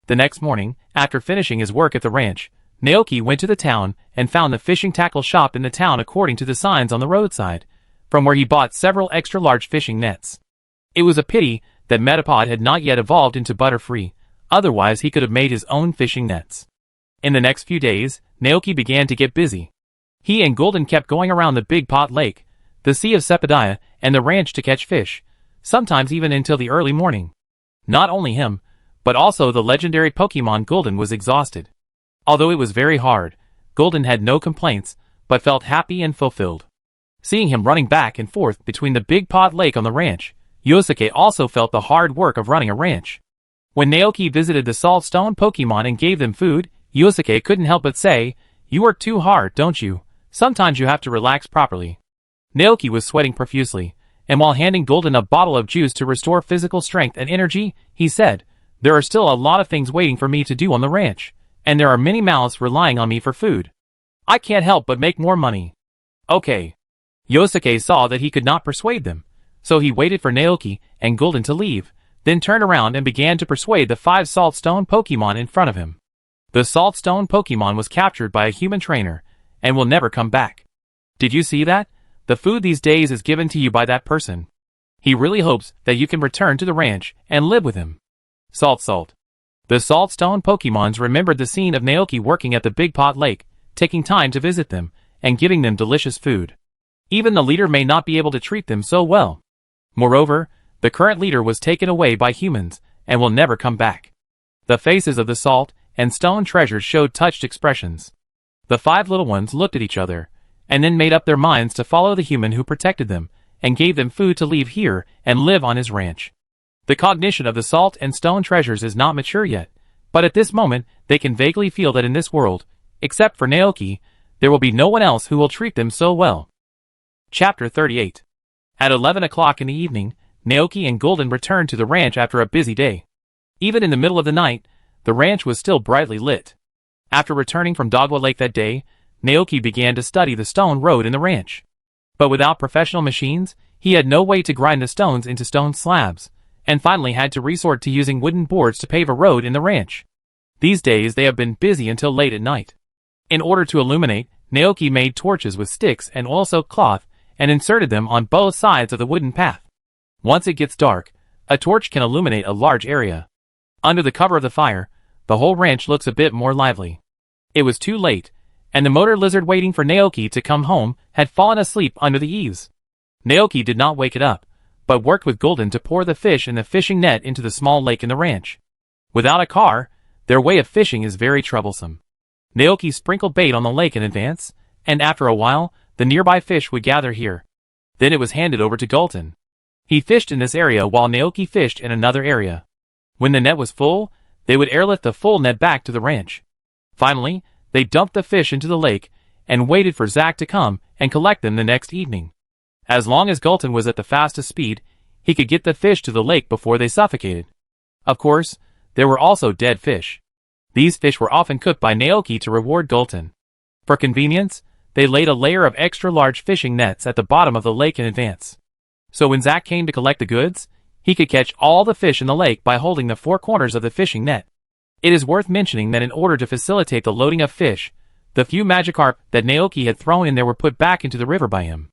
Speaker 1: The next morning, after finishing his work at the ranch, Naoki went to the town and found the fishing tackle shop in the town according to the signs on the roadside, from where he bought several extra-large fishing nets. It was a pity that Metapod had not yet evolved into Butterfree, otherwise he could have made his own fishing nets. In the next few days, Naoki began to get busy. He and Golden kept going around the Big Pot Lake, the Sea of Sepideh, and the ranch to catch fish, sometimes even until the early morning. Not only him, but also the legendary Pokemon Golden was exhausted. Although it was very hard, Golden had no complaints, but felt happy and fulfilled. Seeing him running back and forth between the Big Pot Lake on the ranch, Yosuke also felt the hard work of running a ranch. When Naoki visited the Saltstone Pokemon and gave them food, Yosuke couldn't help but say, You work too hard, don't you? Sometimes you have to relax properly. Naoki was sweating profusely, and while handing Golden a bottle of juice to restore physical strength and energy, he said, There are still a lot of things waiting for me to do on the ranch, and there are many mouths relying on me for food. I can't help but make more money. Okay. Yosuke saw that he could not persuade them, so he waited for Naoki and Golden to leave, then turned around and began to persuade the 5 Saltstone Pokemon in front of him. The Saltstone Pokemon was captured by a human trainer, and will never come back. Did you see that? The food these days is given to you by that person. He really hopes that you can return to the ranch and live with him. Salt. The Saltstone Pokemons remembered the scene of Naoki working at the Big Pot Lake, taking time to visit them, and giving them delicious food. Even the leader may not be able to treat them so well. Moreover, the current leader was taken away by humans, and will never come back. The faces of the salt and stone treasures showed touched expressions. The 5 little ones looked at each other, and then made up their minds to follow the human who protected them, and gave them food to leave here and live on his ranch. The cognition of the salt and stone treasures is not mature yet, but at this moment they can vaguely feel that in this world, except for Naoki, there will be no one else who will treat them so well. Chapter 38. At 11 o'clock in the evening, Naoki and Golden returned to the ranch after a busy day. Even in the middle of the night, the ranch was still brightly lit. After returning from Dogwa Lake that day, Naoki began to study the stone road in the ranch. But without professional machines, he had no way to grind the stones into stone slabs, and finally had to resort to using wooden boards to pave a road in the ranch. These days they have been busy until late at night. In order to illuminate, Naoki made torches with sticks and oil-soaked cloth and inserted them on both sides of the wooden path. Once it gets dark, a torch can illuminate a large area. Under the cover of the fire, the whole ranch looks a bit more lively. It was too late, and the motor lizard waiting for Naoki to come home had fallen asleep under the eaves. Naoki did not wake it up, but worked with Golden to pour the fish in the fishing net into the small lake in the ranch. Without a car, their way of fishing is very troublesome. Naoki sprinkled bait on the lake in advance, and after a while, the nearby fish would gather here. Then it was handed over to Golden. He fished in this area while Naoki fished in another area. When the net was full, they would airlift the full net back to the ranch. Finally, they dumped the fish into the lake, and waited for Zack to come and collect them the next evening. As long as Golden was at the fastest speed, he could get the fish to the lake before they suffocated. Of course, there were also dead fish. These fish were often cooked by Naoki to reward Golden. For convenience, they laid a layer of extra large fishing nets at the bottom of the lake in advance. So when Zack came to collect the goods, he could catch all the fish in the lake by holding the 4 corners of the fishing net. It is worth mentioning that in order to facilitate the loading of fish, the few Magikarp that Naoki had thrown in there were put back into the river by him.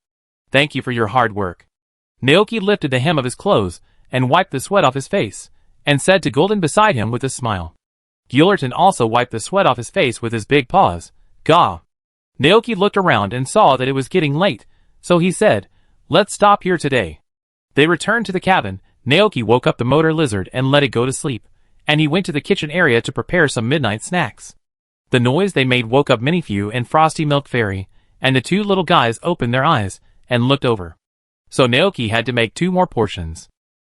Speaker 1: Thank you for your hard work. Naoki lifted the hem of his clothes and wiped the sweat off his face, and said to Golden beside him with a smile. Gillerton also wiped the sweat off his face with his big paws. Gah! Naoki looked around and saw that it was getting late, so he said, "Let's stop here today." They returned to the cabin. Naoki woke up the motor lizard and let it go to sleep, and he went to the kitchen area to prepare some midnight snacks. The noise they made woke up Minifew and Frosty Milk Fairy, and the 2 little guys opened their eyes and looked over. So Naoki had to make 2 more portions.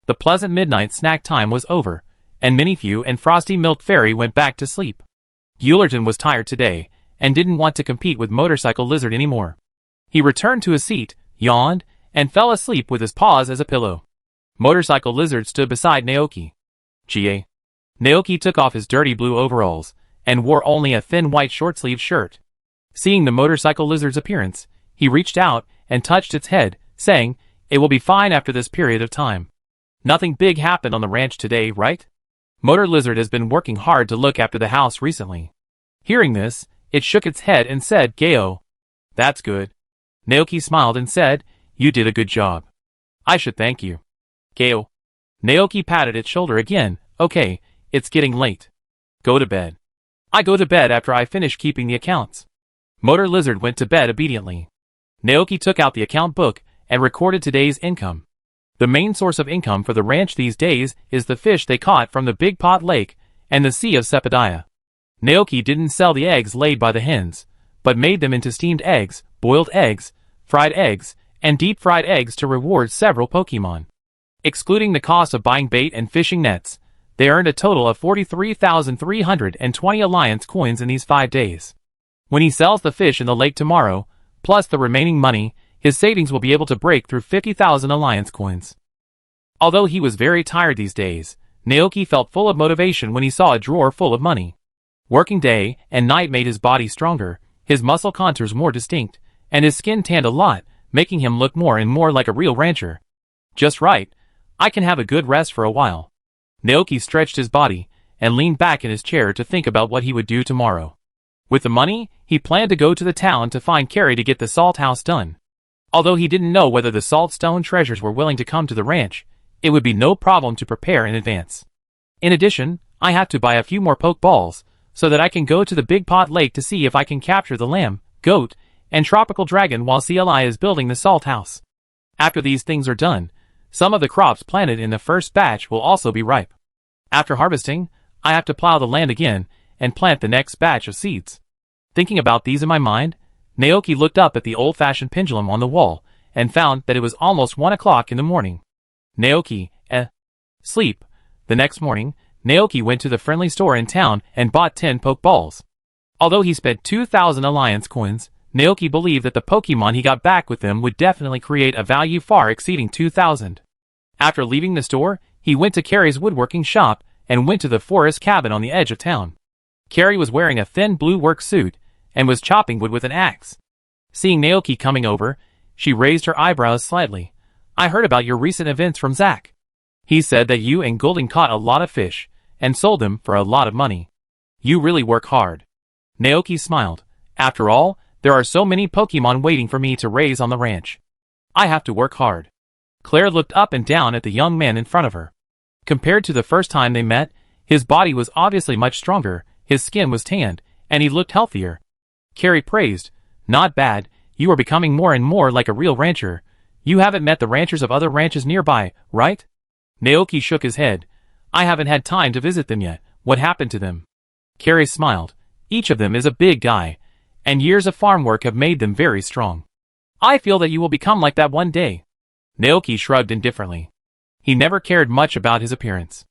Speaker 1: The pleasant midnight snack time was over, and Minifew and Frosty Milk Fairy went back to sleep. Gillerton was tired today, and didn't want to compete with Motorcycle Lizard anymore. He returned to his seat, yawned, and fell asleep with his paws as a pillow. Motorcycle Lizard stood beside Naoki. Chie. Naoki took off his dirty blue overalls, and wore only a thin white short-sleeved shirt. Seeing the Motorcycle Lizard's appearance, he reached out and touched its head, saying, "It will be fine after this period of time. Nothing big happened on the ranch today, right? Motor Lizard has been working hard to look after the house recently." Hearing this, it shook its head and said, "Geo." "That's good." Naoki smiled and said, "You did a good job. I should thank you." "Geo." Naoki patted its shoulder again. "Okay, it's getting late. Go to bed." "I go to bed after I finish keeping the accounts." Motor Lizard went to bed obediently. Naoki took out the account book and recorded today's income. The main source of income for the ranch these days is the fish they caught from the Big Pot Lake and the Sea of Sepidaya. Naoki didn't sell the eggs laid by the hens, but made them into steamed eggs, boiled eggs, fried eggs, and deep-fried eggs to reward several Pokemon. Excluding the cost of buying bait and fishing nets, they earned a total of 43,320 Alliance coins in these 5 days. When he sells the fish in the lake tomorrow, plus the remaining money, his savings will be able to break through 50,000 Alliance coins. Although he was very tired these days, Naoki felt full of motivation when he saw a drawer full of money. Working day and night made his body stronger, his muscle contours more distinct, and his skin tanned a lot, making him look more and more like a real rancher. Just right, I can have a good rest for a while. Naoki stretched his body and leaned back in his chair to think about what he would do tomorrow. With the money, he planned to go to the town to find Carrie to get the salt house done. Although he didn't know whether the salt stone treasures were willing to come to the ranch, it would be no problem to prepare in advance. In addition, I have to buy a few more poke balls, so that I can go to the Big Pot Lake to see if I can capture the lamb, goat, and tropical dragon while CLI is building the salt house. After these things are done, some of the crops planted in the first batch will also be ripe. After harvesting, I have to plow the land again and plant the next batch of seeds. Thinking about these in my mind, Naoki looked up at the old-fashioned pendulum on the wall and found that it was almost 1 o'clock in the morning. Naoki, sleep. The next morning, Naoki went to the friendly store in town and bought 10 Pokeballs. Although he spent 2,000 Alliance coins, Naoki believed that the Pokemon he got back with them would definitely create a value far exceeding 2,000. After leaving the store, he went to Carrie's woodworking shop and went to the forest cabin on the edge of town. Carrie was wearing a thin blue work suit and was chopping wood with an axe. Seeing Naoki coming over, she raised her eyebrows slightly. I heard about your recent events from Zach. He said that you and Golden caught a lot of fish and sold them for a lot of money. You really work hard. Naoki smiled. After all, there are so many Pokemon waiting for me to raise on the ranch. I have to work hard. Claire looked up and down at the young man in front of her. Compared to the first time they met, his body was obviously much stronger, his skin was tanned, and he looked healthier. Carrie praised, "Not bad, you are becoming more and more like a real rancher. You haven't met the ranchers of other ranches nearby, right?" Naoki shook his head. "I haven't had time to visit them yet. What happened to them?" Carrie smiled. "Each of them is a big guy, and years of farm work have made them very strong. I feel that you will become like that one day." Naoki shrugged indifferently. He never cared much about his appearance.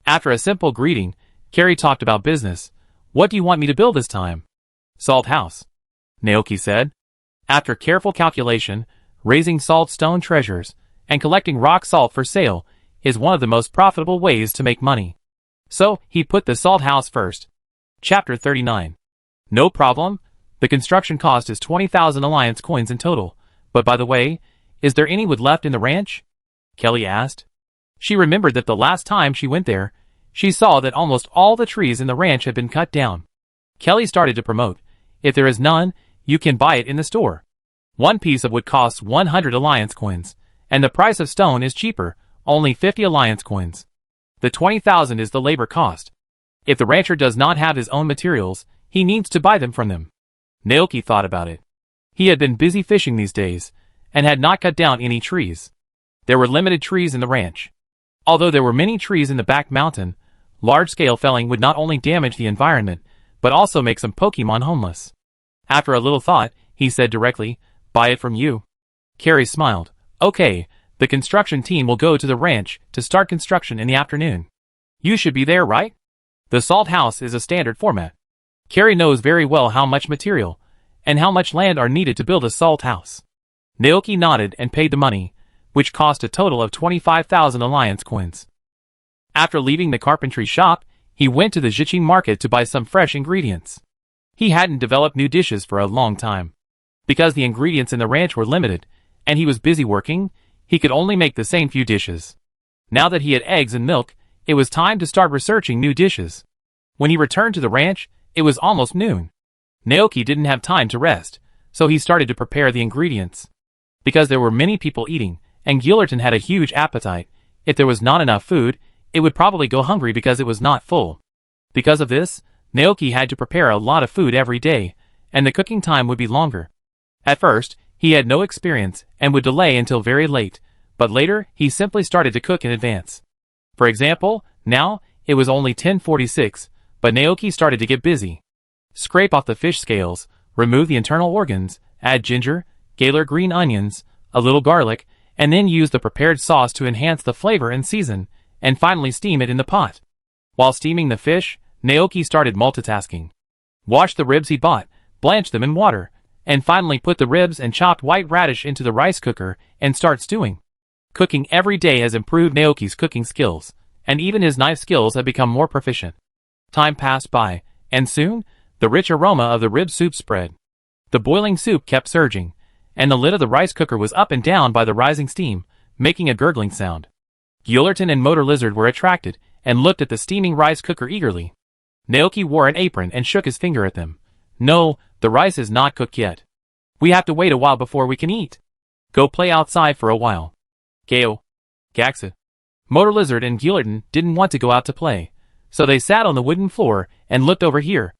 Speaker 1: After a simple greeting, Carrie talked about business. "What do you want me to build this time?" "Salt house," Naoki said. After careful calculation, raising salt stone treasures and collecting rock salt for sale is one of the most profitable ways to make money. So, he put the salt house first. Chapter 39. No problem. The construction cost is 20,000 Alliance coins in total. But by the way, is there any wood left in the ranch? Kelly asked. She remembered that the last time she went there, she saw that almost all the trees in the ranch had been cut down. Kelly started to promote. If there is none, you can buy it in the store. One piece of wood costs 100 Alliance coins, and the price of stone is cheaper, only 50 Alliance coins. The 20,000 is the labor cost. If the rancher does not have his own materials, he needs to buy them from them. Naoki thought about it. He had been busy fishing these days, and had not cut down any trees. There were limited trees in the ranch. Although there were many trees in the back mountain, large-scale felling would not only damage the environment, but also make some Pokemon homeless. After a little thought, he said directly, "Buy it from you." Carrie smiled. "Okay, the construction team will go to the ranch to start construction in the afternoon. You should be there, right?" The salt house is a standard format. Carrie knows very well how much material and how much land are needed to build a salt house. Naoki nodded and paid the money, which cost a total of 25,000 Alliance coins. After leaving the carpentry shop, he went to the Jiqing market to buy some fresh ingredients. He hadn't developed new dishes for a long time. Because the ingredients in the ranch were limited, and he was busy working, he could only make the same few dishes. Now that he had eggs and milk, it was time to start researching new dishes. When he returned to the ranch, it was almost noon. Naoki didn't have time to rest, so he started to prepare the ingredients. Because there were many people eating, and Gillerton had a huge appetite, if there was not enough food, it would probably go hungry because it was not full. Because of this, Naoki had to prepare a lot of food every day, and the cooking time would be longer. At first, he had no experience and would delay until very late, but later he simply started to cook in advance. For example, now, it was only 10:46, but Naoki started to get busy. Scrape off the fish scales, remove the internal organs, add ginger, Gaylor green onions, a little garlic, and then use the prepared sauce to enhance the flavor and season, and finally steam it in the pot. While steaming the fish, Naoki started multitasking. Wash the ribs he bought, blanch them in water, and finally put the ribs and chopped white radish into the rice cooker and start stewing. Cooking every day has improved Naoki's cooking skills, and even his knife skills have become more proficient. Time passed by, and soon, the rich aroma of the rib soup spread. The boiling soup kept surging, and the lid of the rice cooker was up and down by the rising steam, making a gurgling sound. Gillerton and Motor Lizard were attracted, and looked at the steaming rice cooker eagerly. Naoki wore an apron and shook his finger at them. "No, the rice is not cooked yet. We have to wait a while before we can eat. Go play outside for a while." Geo. Gaxa. Motor Lizard and Gillerton didn't want to go out to play, So they sat on the wooden floor and looked over here.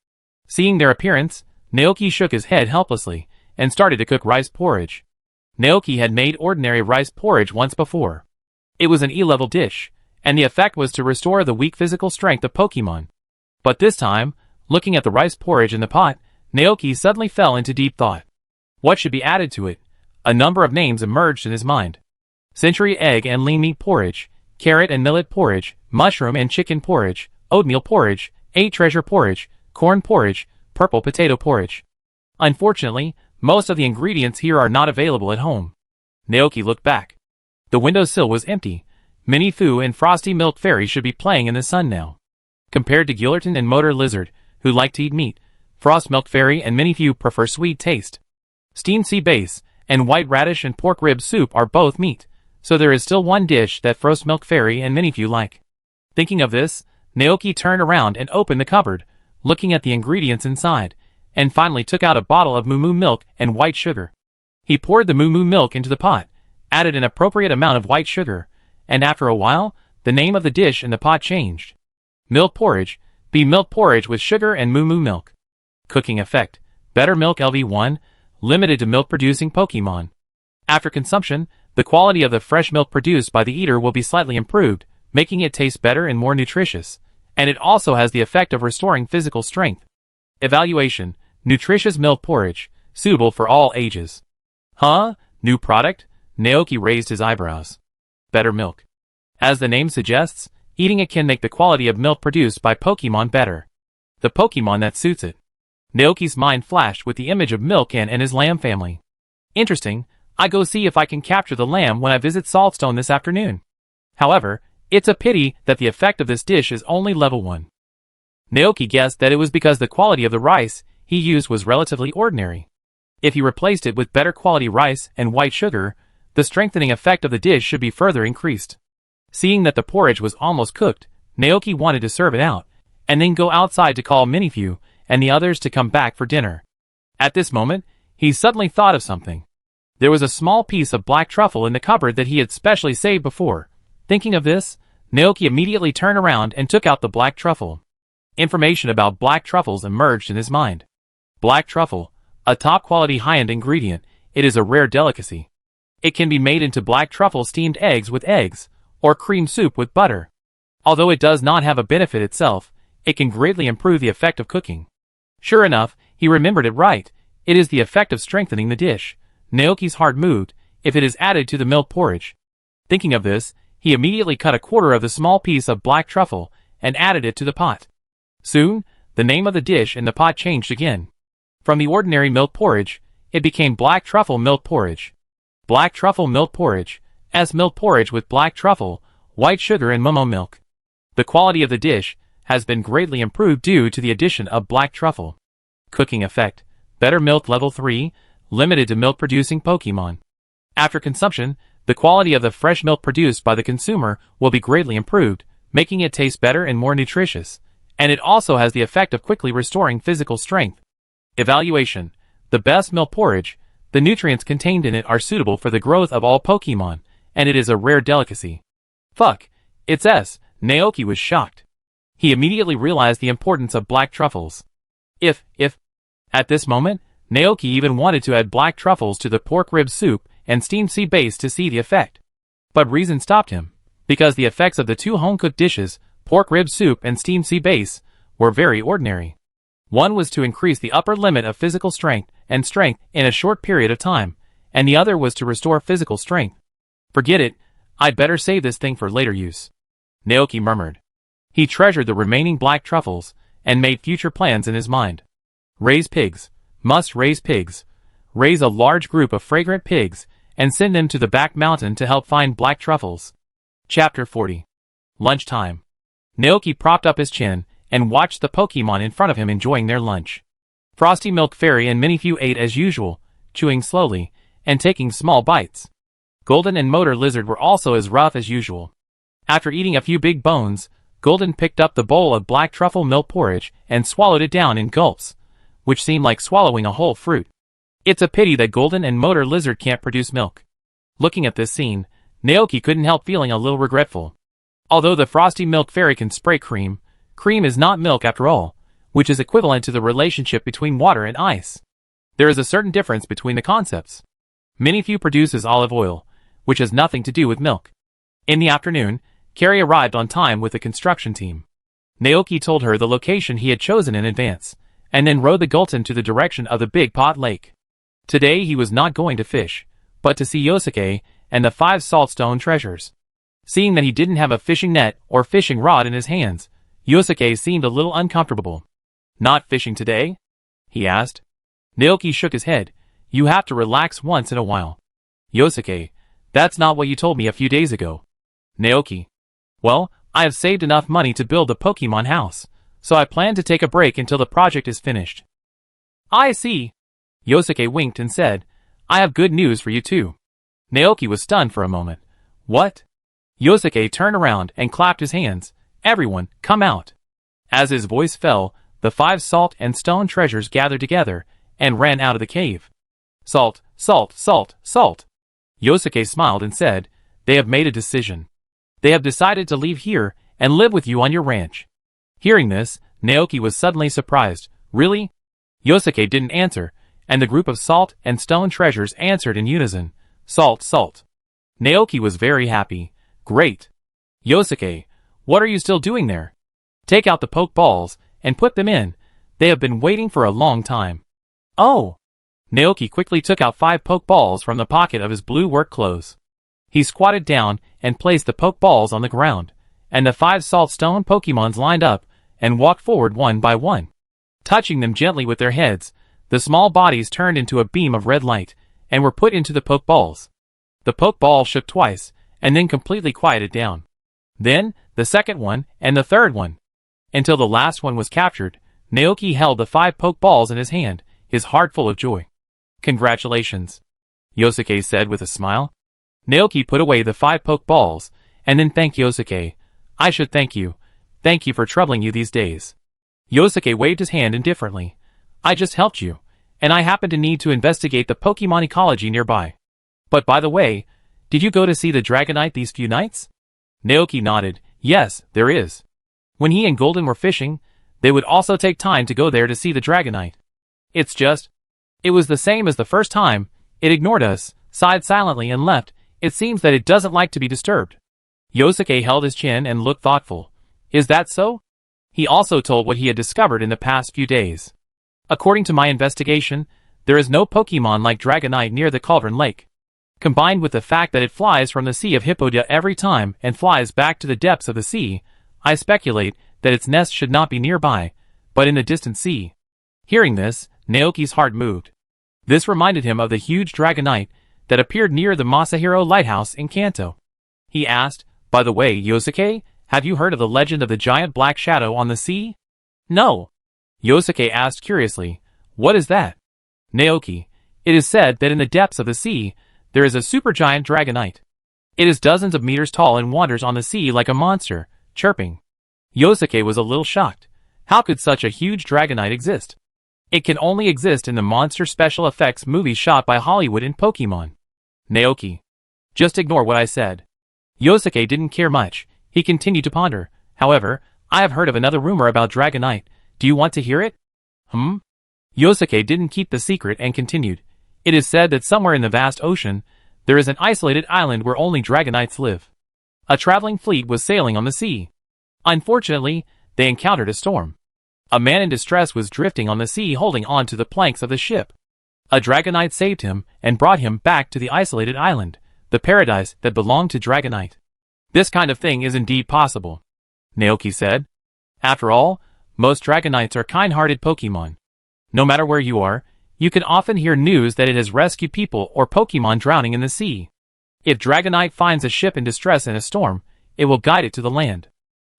Speaker 1: Seeing their appearance, Naoki shook his head helplessly and started to cook rice porridge. Naoki had made ordinary rice porridge once before. It was an E-level dish, and the effect was to restore the weak physical strength of Pokemon. But this time, looking at the rice porridge in the pot, Naoki suddenly fell into deep thought. What should be added to it? A number of names emerged in his mind. Century egg and lean meat porridge, carrot and millet porridge, mushroom and chicken porridge, oatmeal porridge, 8 treasure porridge, corn porridge, purple potato porridge. Unfortunately, most of the ingredients here are not available at home. Naoki looked back. The windowsill was empty. Minifu and Frosty Milk Fairy should be playing in the sun now. Compared to Gillerton and Motor Lizard, who like to eat meat, Frost Milk Fairy and Minifu prefer sweet taste. Steamed sea bass and white radish and pork rib soup are both meat, so there is still one dish that Frost Milk Fairy and Minifu like. Thinking of this, Naoki turned around and opened the cupboard, looking at the ingredients inside, and finally took out a bottle of moo milk and white sugar. He poured the moo milk into the pot, added an appropriate amount of white sugar, and after a while, the name of the dish in the pot changed. Milk porridge, be milk porridge with sugar and moo milk. Cooking effect, better milk LV1, limited to milk-producing Pokemon. After consumption, the quality of the fresh milk produced by the eater will be slightly improved, making it taste better and more nutritious, and it also has the effect of restoring physical strength. Evaluation, nutritious milk porridge, suitable for all ages. Huh? New product? Naoki raised his eyebrows. Better milk. As the name suggests, eating it can make the quality of milk produced by Pokemon better. The Pokemon that suits it. Naoki's mind flashed with the image of Milken and his lamb family. Interesting, I go see if I can capture the lamb when I visit Saltstone this afternoon. However, it's a pity that the effect of this dish is only level 1. Naoki guessed that it was because the quality of the rice he used was relatively ordinary. If he replaced it with better quality rice and white sugar, the strengthening effect of the dish should be further increased. Seeing that the porridge was almost cooked, Naoki wanted to serve it out, and then go outside to call Minifu and the others to come back for dinner. At this moment, he suddenly thought of something. There was a small piece of black truffle in the cupboard that he had specially saved before. Thinking of this, Naoki immediately turned around and took out the black truffle. Information about black truffles emerged in his mind. Black truffle, a top-quality high-end ingredient, it is a rare delicacy. It can be made into black truffle steamed eggs with eggs, or cream soup with butter. Although it does not have a benefit itself, it can greatly improve the effect of cooking. Sure enough, he remembered it right. It is the effect of strengthening the dish. Naoki's heart moved, if it is added to the milk porridge. Thinking of this, he immediately cut a quarter of the small piece of black truffle and added it to the pot. Soon, the name of the dish in the pot changed again. From the ordinary milk porridge, it became black truffle milk porridge. Black truffle milk porridge, as milk porridge with black truffle, white sugar and momo milk. The quality of the dish has been greatly improved due to the addition of black truffle. Cooking effect, better milk level 3, limited to milk-producing Pokemon. After consumption, the quality of the fresh milk produced by the consumer will be greatly improved, making it taste better and more nutritious, and it also has the effect of quickly restoring physical strength. Evaluation, the best milk porridge, the nutrients contained in it are suitable for the growth of all Pokemon, and it is a rare delicacy. Fuck, it's S. Naoki was shocked. He immediately realized the importance of black truffles. At this moment, Naoki even wanted to add black truffles to the pork rib soup and steamed sea bass to see the effect. But reason stopped him, because the effects of the two home-cooked dishes, pork rib soup and steamed sea bass, were very ordinary. One was to increase the upper limit of physical strength in a short period of time, and the other was to restore physical strength. Forget it, I'd better save this thing for later use. Naoki murmured. He treasured the remaining black truffles, and made future plans in his mind. Raise pigs. Must raise pigs. Raise a large group of fragrant pigs, and send them to the back mountain to help find black truffles. Chapter 40. Lunchtime. Naoki propped up his chin, and watched the Pokemon in front of him enjoying their lunch. Frosty Milk Fairy and Minifu ate as usual, chewing slowly, and taking small bites. Golden and Motor Lizard were also as rough as usual. After eating a few big bones, Golden picked up the bowl of black truffle milk porridge and swallowed it down in gulps, which seemed like swallowing a whole fruit. It's a pity that Golden and Motor Lizard can't produce milk. Looking at this scene, Naoki couldn't help feeling a little regretful. Although the Frosty Milk Fairy can spray cream Cream is not milk after all, which is equivalent to the relationship between water and ice. There is a certain difference between the concepts. Few produces olive oil, which has nothing to do with milk. In the afternoon, Carrie arrived on time with the construction team. Naoki told her the location he had chosen in advance, and then rode the Gulton to the direction of the Big Pot Lake. Today he was not going to fish, but to see Yosuke and the 5 saltstone treasures. Seeing that he didn't have a fishing net or fishing rod in his hands, Yosuke seemed a little uncomfortable. "Not fishing today?" he asked. Naoki shook his head. "You have to relax once in a while." "Yosuke, that's not what you told me a few days ago." Naoki: "Well, I have saved enough money to build the Pokemon house, so I plan to take a break until the project is finished." "I see." Yosuke winked and said, "I have good news for you too." Naoki was stunned for a moment. "What?" Yosuke turned around and clapped his hands. "Everyone, come out." As his voice fell, the 5 salt and stone treasures gathered together and ran out of the cave. "Salt, salt, salt, salt." Yosuke smiled and said, "They have made a decision. They have decided to leave here and live with you on your ranch." Hearing this, Naoki was suddenly surprised. "Really?" Yosuke didn't answer, and the group of salt and stone treasures answered in unison, "Salt, salt." Naoki was very happy. "Great. Yosuke, what are you still doing there? Take out the poke balls and put them in. They have been waiting for a long time." "Oh." Naoki quickly took out 5 poke balls from the pocket of his blue work clothes. He squatted down and placed the poke balls on the ground, and the 5 saltstone Pokemons lined up and walked forward one by one. Touching them gently with their heads, the small bodies turned into a beam of red light and were put into the poke balls. The poke ball shook twice and then completely quieted down. Then, the second one and the third one. Until the last one was captured, Naoki held the 5 poke balls in his hand, his heart full of joy. "Congratulations," Yosuke said with a smile. Naoki put away the 5 poke balls, and then thanked Yosuke. "I should thank you. Thank you for troubling you these days." Yosuke waved his hand indifferently. "I just helped you, and I happen to need to investigate the Pokemon ecology nearby. But by the way, did you go to see the Dragonite these few nights?" Naoki nodded. "Yes, there is. When he and Golden were fishing, they would also take time to go there to see the Dragonite. It was the same as the first time. It ignored us, sighed silently and left. It seems that it doesn't like to be disturbed." Yosuke held his chin and looked thoughtful. "Is that so?" He also told what he had discovered in the past few days. "According to my investigation, there is no Pokemon like Dragonite near the Cauldron Lake. Combined with the fact that it flies from the Sea of Hippodia every time and flies back to the depths of the sea, I speculate that its nest should not be nearby, but in the distant sea." Hearing this, Naoki's heart moved. This reminded him of the huge Dragonite that appeared near the Masahiro Lighthouse in Kanto. He asked, "By the way, Yosuke, have you heard of the legend of the giant black shadow on the sea?" "No." Yosuke asked curiously, "What is that?" "Naoki, it is said that in the depths of the sea, there is a supergiant Dragonite. It is dozens of meters tall and wanders on the sea like a monster, chirping." Yosuke was a little shocked. How could such a huge Dragonite exist? It can only exist in the monster special effects movies shot by Hollywood in Pokemon. "Naoki, just ignore what I said." Yosuke didn't care much. He continued to ponder. "However, I have heard of another rumor about Dragonite. Do you want to hear it?" Yosuke didn't keep the secret and continued. "It is said that somewhere in the vast ocean, there is an isolated island where only Dragonites live. A traveling fleet was sailing on the sea. Unfortunately, they encountered a storm. A man in distress was drifting on the sea holding on to the planks of the ship. A Dragonite saved him and brought him back to the isolated island, the paradise that belonged to Dragonite. This kind of thing is indeed possible," Naoki said. "After all, most Dragonites are kind-hearted Pokemon. No matter where you are, you can often hear news that it has rescued people or Pokemon drowning in the sea. If Dragonite finds a ship in distress in a storm, it will guide it to the land.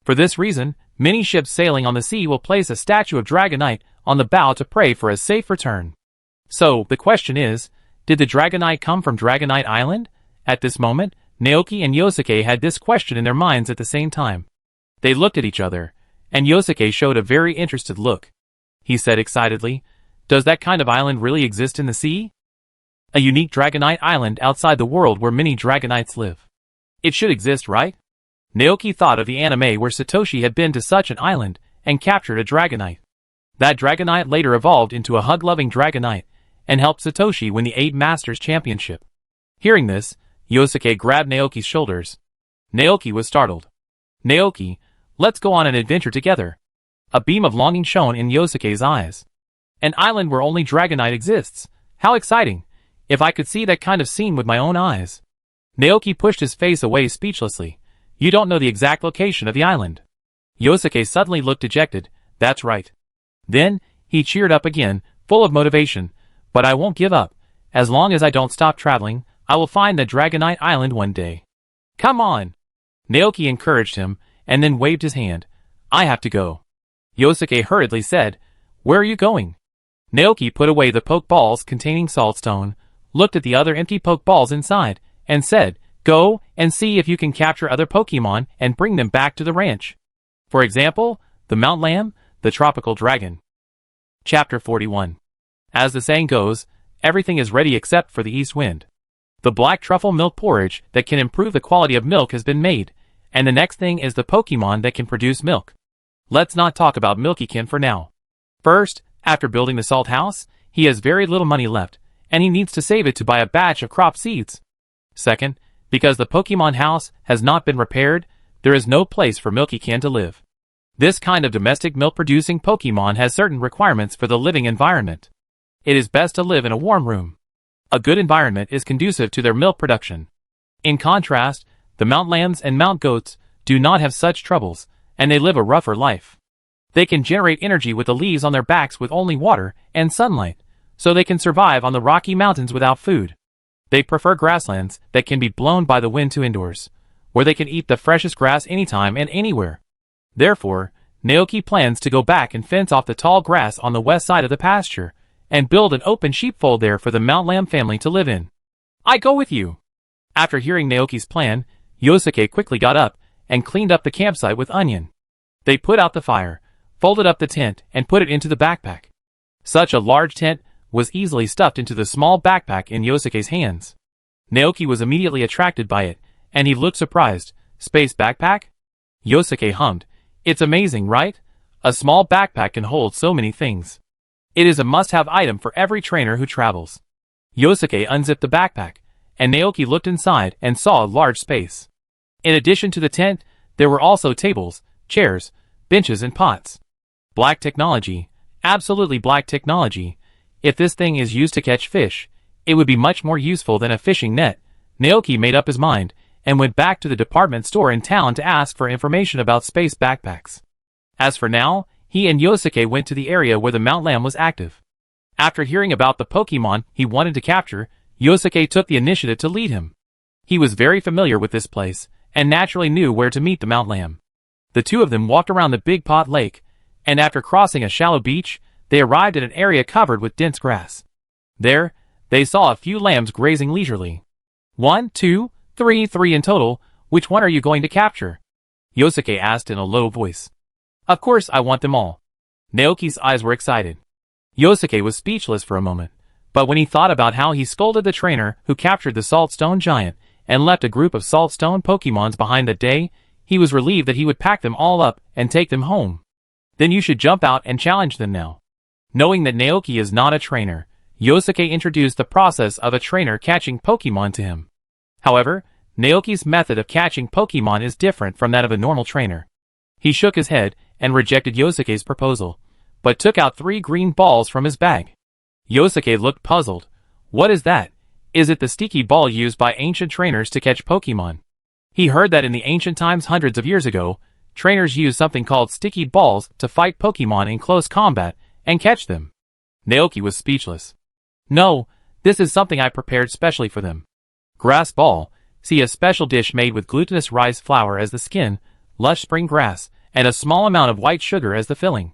Speaker 1: For this reason, many ships sailing on the sea will place a statue of Dragonite on the bow to pray for a safe return. So, the question is, did the Dragonite come from Dragonite Island?" At this moment, Naoki and Yosuke had this question in their minds at the same time. They looked at each other, and Yosuke showed a very interested look. He said excitedly, "Does that kind of island really exist in the sea? A unique Dragonite island outside the world where many Dragonites live. It should exist, right?" Naoki thought of the anime where Satoshi had been to such an island, and captured a Dragonite. That Dragonite later evolved into a hug-loving Dragonite and helped Satoshi win the 8 Masters Championship. Hearing this, Yosuke grabbed Naoki's shoulders. Naoki was startled. "Naoki, let's go on an adventure together." A beam of longing shone in Yosuke's eyes. "An island where only Dragonite exists. How exciting! If I could see that kind of scene with my own eyes." Naoki pushed his face away speechlessly. "You don't know the exact location of the island." Yosuke suddenly looked dejected. "That's right." Then, he cheered up again, full of motivation. "But I won't give up. As long as I don't stop traveling, I will find the Dragonite Island one day." "Come on!" Naoki encouraged him, and then waved his hand. "I have to go." Yosuke hurriedly said, "Where are you going?" Naoki put away the poke balls containing saltstone, looked at the other empty poke balls inside, and said, "Go and see if you can capture other Pokemon and bring them back to the ranch. For example, the Mount Lamb, the tropical dragon." Chapter 41. As the saying goes, everything is ready except for the east wind. The black truffle milk porridge that can improve the quality of milk has been made, and the next thing is the Pokemon that can produce milk. Let's not talk about Milkykin for now. First, after building the salt house, he has very little money left, and he needs to save it to buy a batch of crop seeds. Second, because the Pokemon house has not been repaired, there is no place for Milkykin to live. This kind of domestic milk-producing Pokemon has certain requirements for the living environment. It is best to live in a warm room. A good environment is conducive to their milk production. In contrast, the Mount Lambs and Mount Goats do not have such troubles, and they live a rougher life. They can generate energy with the leaves on their backs with only water and sunlight, so they can survive on the Rocky Mountains without food. They prefer grasslands that can be blown by the wind to indoors, where they can eat the freshest grass anytime and anywhere. Therefore, Naoki plans to go back and fence off the tall grass on the west side of the pasture, and build an open sheepfold there for the Mount Lamb family to live in. "I go with you." After hearing Naoki's plan, Yosuke quickly got up and cleaned up the campsite with onion. They put out the fire, folded up the tent, and put it into the backpack. Such a large tent was easily stuffed into the small backpack in Yosuke's hands. Naoki was immediately attracted by it, and he looked surprised. "Space backpack?" Yosuke hummed. "It's amazing, right? A small backpack can hold so many things. It is a must-have item for every trainer who travels." Yosuke unzipped the backpack, and Naoki looked inside and saw a large space. In addition to the tent, there were also tables, chairs, benches and pots. Black technology. Absolutely black technology. If this thing is used to catch fish, it would be much more useful than a fishing net. Naoki made up his mind, and went back to the department store in town to ask for information about space backpacks. As for now, he and Yosuke went to the area where the Mount Lamb was active. After hearing about the Pokemon he wanted to capture, Yosuke took the initiative to lead him. He was very familiar with this place, and naturally knew where to meet the Mount Lamb. The two of them walked around the Big Pot Lake, and after crossing a shallow beach, they arrived at an area covered with dense grass. There, they saw a few lambs grazing leisurely. "1, 2, 3 in total. Which one are you going to capture?" Yosuke asked in a low voice. "Of course I want them all." Naoki's eyes were excited. Yosuke was speechless for a moment, but when he thought about how he scolded the trainer who captured the Saltstone Giant and left a group of Saltstone Pokemons behind that day, he was relieved that he would pack them all up and take them home. "Then you should jump out and challenge them now." Knowing that Naoki is not a trainer, Yosuke introduced the process of a trainer catching Pokemon to him. However, Naoki's method of catching Pokemon is different from that of a normal trainer. He shook his head and rejected Yosuke's proposal, but took out 3 green balls from his bag. Yosuke looked puzzled. "What is that? Is it the sticky ball used by ancient trainers to catch Pokemon?" He heard that in the ancient times hundreds of years ago, trainers used something called sticky balls to fight Pokemon in close combat and catch them. Naoki was speechless. "No, this is something I prepared specially for them. Grass ball. See, a special dish made with glutinous rice flour as the skin, lush spring grass, and a small amount of white sugar as the filling.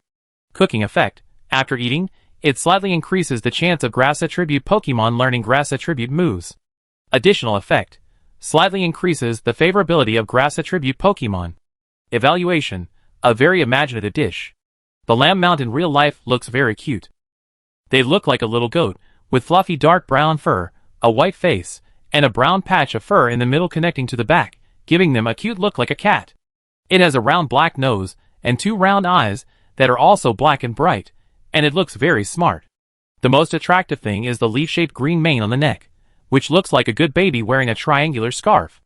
Speaker 1: Cooking effect. After eating, it slightly increases the chance of grass attribute Pokemon learning grass attribute moves. Additional effect. Slightly increases the favorability of grass attribute Pokemon. Evaluation. A very imaginative dish. The lamb mount in real life looks very cute. They look like a little goat, with fluffy dark brown fur, a white face, and a brown patch of fur in the middle connecting to the back, giving them a cute look like a cat. It has a round black nose, and 2 round eyes that are also black and bright, and it looks very smart. The most attractive thing is the leaf-shaped green mane on the neck, which looks like a good baby wearing a triangular scarf.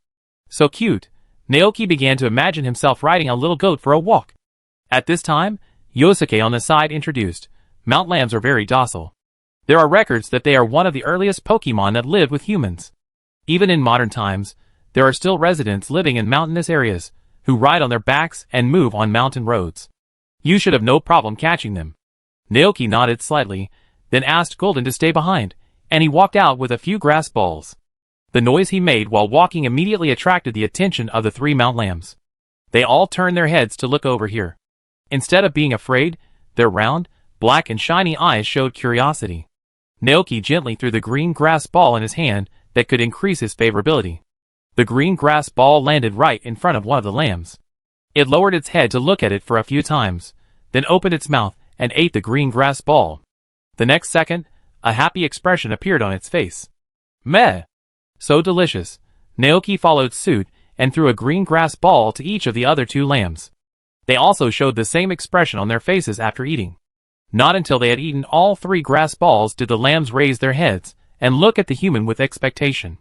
Speaker 1: So cute, Naoki began to imagine himself riding a little goat for a walk. At this time, Yosuke on the side introduced, Mount lambs are very docile. There are records that they are one of the earliest Pokemon that lived with humans. Even in modern times, there are still residents living in mountainous areas, who ride on their backs and move on mountain roads. You should have no problem catching them. Naoki nodded slightly, then asked Golden to stay behind, and he walked out with a few grass balls. The noise he made while walking immediately attracted the attention of the 3 Mount lambs. They all turned their heads to look over here. Instead of being afraid, their round, black and shiny eyes showed curiosity. Naoki gently threw the green grass ball in his hand that could increase his favorability. The green grass ball landed right in front of one of the lambs. It lowered its head to look at it for a few times, then opened its mouth and ate the green grass ball. The next second, a happy expression appeared on its face. Meh! So delicious. Naoki followed suit and threw a green grass ball to each of the other 2 lambs. They also showed the same expression on their faces after eating. Not until they had eaten all 3 grass balls did the lambs raise their heads and look at the human with expectation.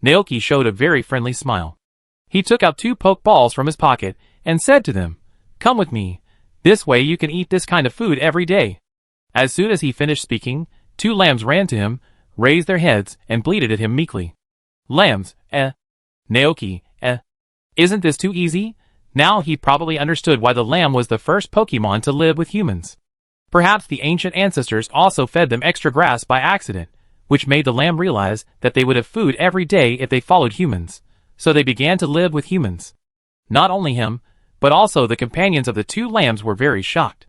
Speaker 1: Naoki showed a very friendly smile. He took out 2 poke balls from his pocket and said to them, "Come with me. This way you can eat this kind of food every day." As soon as he finished speaking, 2 lambs ran to him, raised their heads, and bleated at him meekly. Lambs, Naoki, Isn't this too easy? Now he probably understood why the lamb was the first Pokemon to live with humans. Perhaps the ancient ancestors also fed them extra grass by accident, which made the lamb realize that they would have food every day if they followed humans, so they began to live with humans. Not only him, but also the companions of the 2 lambs were very shocked.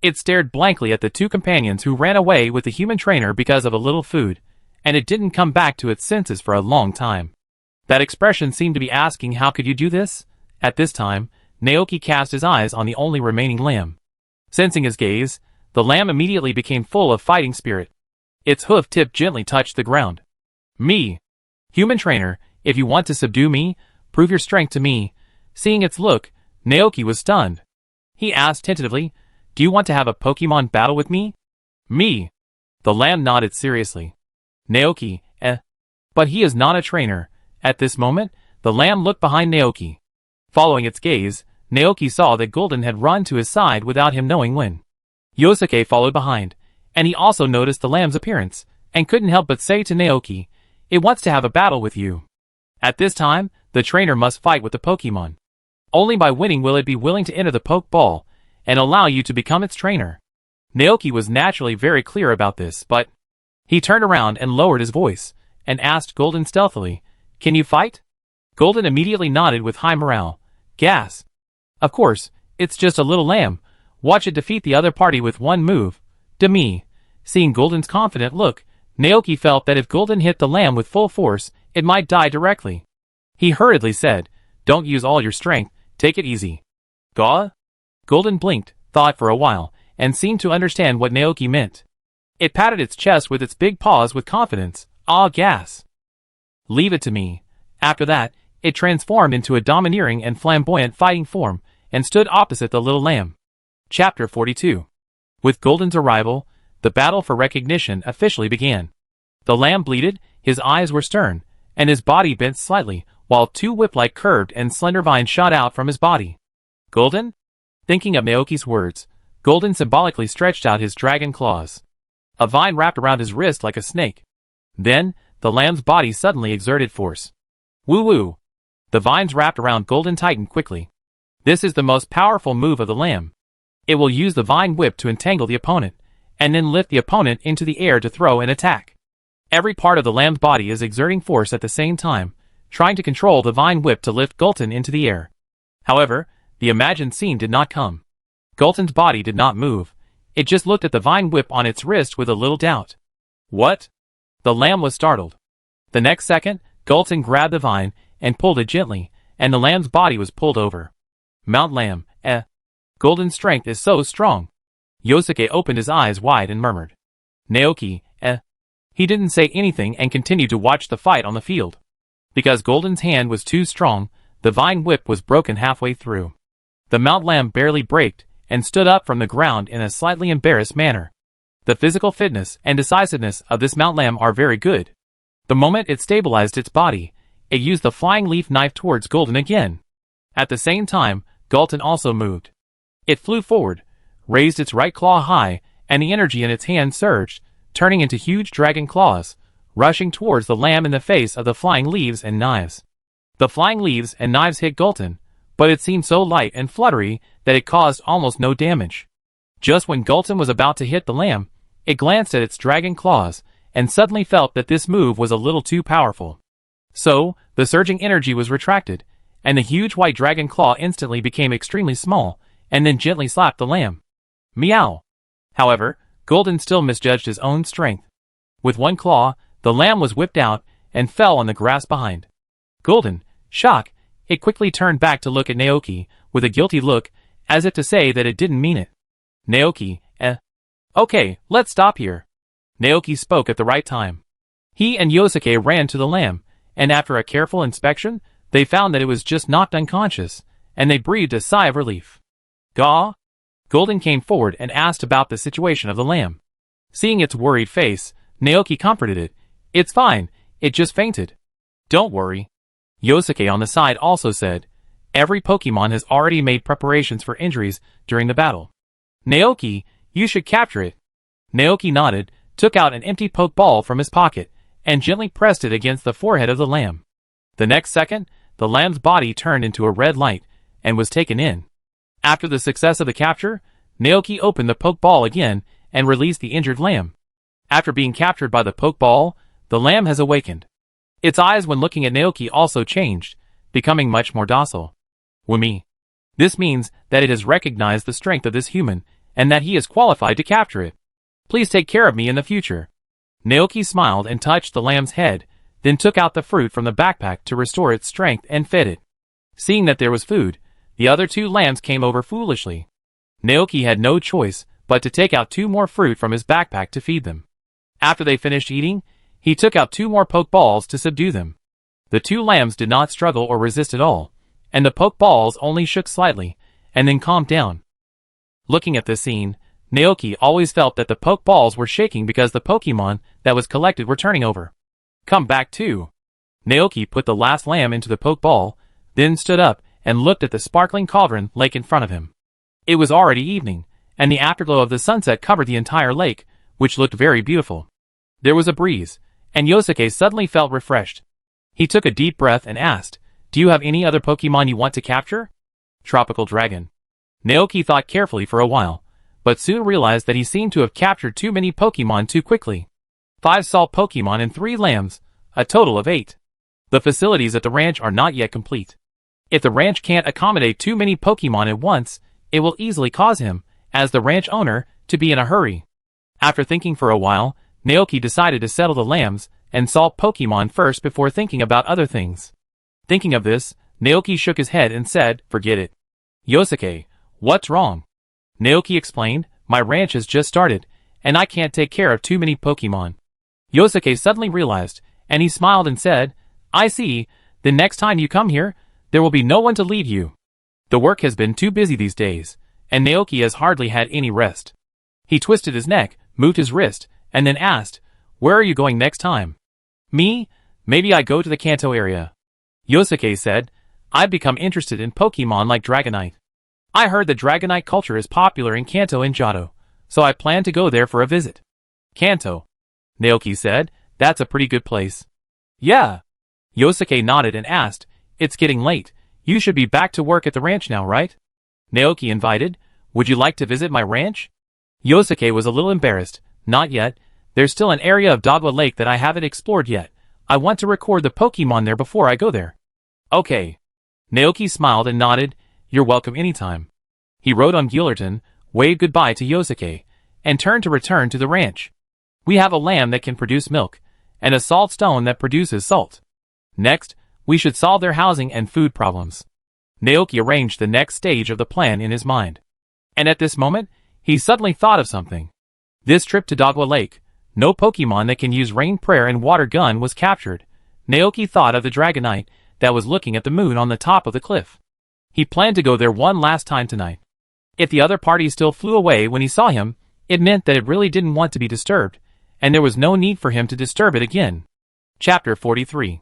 Speaker 1: It stared blankly at the 2 companions who ran away with the human trainer because of a little food, and it didn't come back to its senses for a long time. That expression seemed to be asking, how could you do this? At this time, Naoki cast his eyes on the only remaining lamb. Sensing his gaze, the lamb immediately became full of fighting spirit. Its hoof tip gently touched the ground. Me. Human trainer, if you want to subdue me, prove your strength to me. Seeing its look, Naoki was stunned. He asked tentatively, "Do you want to have a Pokemon battle with me?" Me. The lamb nodded seriously. Naoki, But he is not a trainer. At this moment, the lamb looked behind Naoki. Following its gaze, Naoki saw that Golden had run to his side without him knowing when. Yosuke followed behind, and he also noticed the lamb's appearance, and couldn't help but say to Naoki, "It wants to have a battle with you." At this time, the trainer must fight with the Pokemon. Only by winning will it be willing to enter the Pokeball, and allow you to become its trainer. Naoki was naturally very clear about this, but he turned around and lowered his voice, and asked Golden stealthily, "Can you fight?" Golden immediately nodded with high morale. Gas. Of course, it's just a little lamb. Watch it defeat the other party with one move. Demi. Seeing Golden's confident look, Naoki felt that if Golden hit the lamb with full force, it might die directly. He hurriedly said, "Don't use all your strength, take it easy." Gaw? Golden blinked, thought for a while, and seemed to understand what Naoki meant. It patted its chest with its big paws with confidence. Ah, gas. Leave it to me. After that, it transformed into a domineering and flamboyant fighting form, and stood opposite the little lamb. Chapter 42. With Golden's arrival, the battle for recognition officially began. The lamb bleated, his eyes were stern, and his body bent slightly, while 2 whip-like curved and slender vines shot out from his body. Golden? Thinking of Naoki's words, Golden symbolically stretched out his dragon claws. A vine wrapped around his wrist like a snake. Then, the lamb's body suddenly exerted force. Woo-woo! The vines wrapped around Golden tightened quickly. This is the most powerful move of the lamb. It will use the vine whip to entangle the opponent, and then lift the opponent into the air to throw an attack. Every part of the lamb's body is exerting force at the same time, trying to control the vine whip to lift Golden into the air. However, the imagined scene did not come. Golden's body did not move. It just looked at the vine whip on its wrist with a little doubt. What? The lamb was startled. The next second, Golden grabbed the vine and pulled it gently, and the lamb's body was pulled over. Mount Lamb, Golden's strength is so strong. Yosuke opened his eyes wide and murmured. Naoki, He didn't say anything and continued to watch the fight on the field. Because Golden's hand was too strong, the vine whip was broken halfway through. The Mount Lamb barely braked, and stood up from the ground in a slightly embarrassed manner. The physical fitness and decisiveness of this Mount Lamb are very good. The moment it stabilized its body, it used the flying leaf knife towards Golden again. At the same time, Golden also moved. It flew forward, raised its right claw high, and the energy in its hand surged, turning into huge dragon claws, rushing towards the lamb in the face of the flying leaves and knives. The flying leaves and knives hit Golden, but it seemed so light and fluttery that it caused almost no damage. Just when Golden was about to hit the lamb, it glanced at its dragon claws, and suddenly felt that this move was a little too powerful. So, the surging energy was retracted, and the huge white dragon claw instantly became extremely small, and then gently slapped the lamb. Meow! However, Golden still misjudged his own strength. With one claw, the lamb was whipped out, and fell on the grass behind. Golden, shocked, it quickly turned back to look at Naoki, with a guilty look, as if to say that it didn't mean it. Naoki, Okay, let's stop here. Naoki spoke at the right time. He and Yosuke ran to the lamb, and after a careful inspection, they found that it was just knocked unconscious, and they breathed a sigh of relief. Gaw? Golden came forward and asked about the situation of the lamb. Seeing its worried face, Naoki comforted it. It's fine, it just fainted. Don't worry. Yosuke on the side also said, every Pokemon has already made preparations for injuries during the battle. Naoki, you should capture it. Naoki nodded, took out an empty Pokeball from his pocket, and gently pressed it against the forehead of the lamb. The next second, the lamb's body turned into a red light, and was taken in. After the success of the capture, Naoki opened the Pokeball again, and released the injured lamb. After being captured by the Pokeball, the lamb has awakened. Its eyes when looking at Naoki also changed, becoming much more docile. Wumi. This means that it has recognized the strength of this human, and that he is qualified to capture it. Please take care of me in the future. Naoki smiled and touched the lamb's head, then took out the fruit from the backpack to restore its strength and fed it. Seeing that there was food, the other two lambs came over foolishly. Naoki had no choice but to take out 2 more fruit from his backpack to feed them. After they finished eating, he took out 2 more Pokeballs to subdue them. The 2 lambs did not struggle or resist at all, and the Pokeballs only shook slightly, and then calmed down. Looking at this scene, Naoki always felt that the Pokeballs were shaking because the Pokemon that was collected were turning over. Come back too. Naoki put the last lamb into the Pokeball, then stood up and looked at the sparkling cauldron lake in front of him. It was already evening, and the afterglow of the sunset covered the entire lake, which looked very beautiful. There was a breeze, and Yosuke suddenly felt refreshed. He took a deep breath and asked, do you have any other Pokemon you want to capture? Tropical Dragon. Naoki thought carefully for a while, but soon realized that he seemed to have captured too many Pokemon too quickly. 5 salt Pokemon and 3 lambs, a total of 8. The facilities at the ranch are not yet complete. If the ranch can't accommodate too many Pokemon at once, it will easily cause him, as the ranch owner, to be in a hurry. After thinking for a while, Naoki decided to settle the lambs and salt Pokemon first before thinking about other things. Thinking of this, Naoki shook his head and said, forget it. Yosuke, what's wrong? Naoki explained, my ranch has just started, and I can't take care of too many Pokemon. Yosuke suddenly realized, and he smiled and said, I see, then next time you come here, there will be no one to lead you. The work has been too busy these days, and Naoki has hardly had any rest. He twisted his neck, moved his wrist, and then asked, where are you going next time? Me? Maybe I go to the Kanto area. Yosuke said, I've become interested in Pokemon like Dragonite. I heard that Dragonite culture is popular in Kanto and Johto, so I plan to go there for a visit. Kanto. Naoki said, that's a pretty good place. Yeah. Yosuke nodded and asked, it's getting late, you should be back to work at the ranch now, right? Naoki invited, would you like to visit my ranch? Yosuke was a little embarrassed, not yet, there's still an area of Dogwa Lake that I haven't explored yet. I want to record the Pokemon there before I go there. Okay. Naoki smiled and nodded, you're welcome anytime. He rode on Guillerton, waved goodbye to Yosuke, and turned to return to the ranch. We have a lamb that can produce milk, and a salt stone that produces salt. Next, we should solve their housing and food problems. Naoki arranged the next stage of the plan in his mind. And at this moment, he suddenly thought of something. This trip to Dogwa Lake, no Pokemon that can use Rain Prayer and Water Gun was captured. Naoki thought of the Dragonite that was looking at the moon on the top of the cliff. He planned to go there one last time tonight. If the other party still flew away when he saw him, it meant that it really didn't want to be disturbed, and there was no need for him to disturb it again. Chapter 43.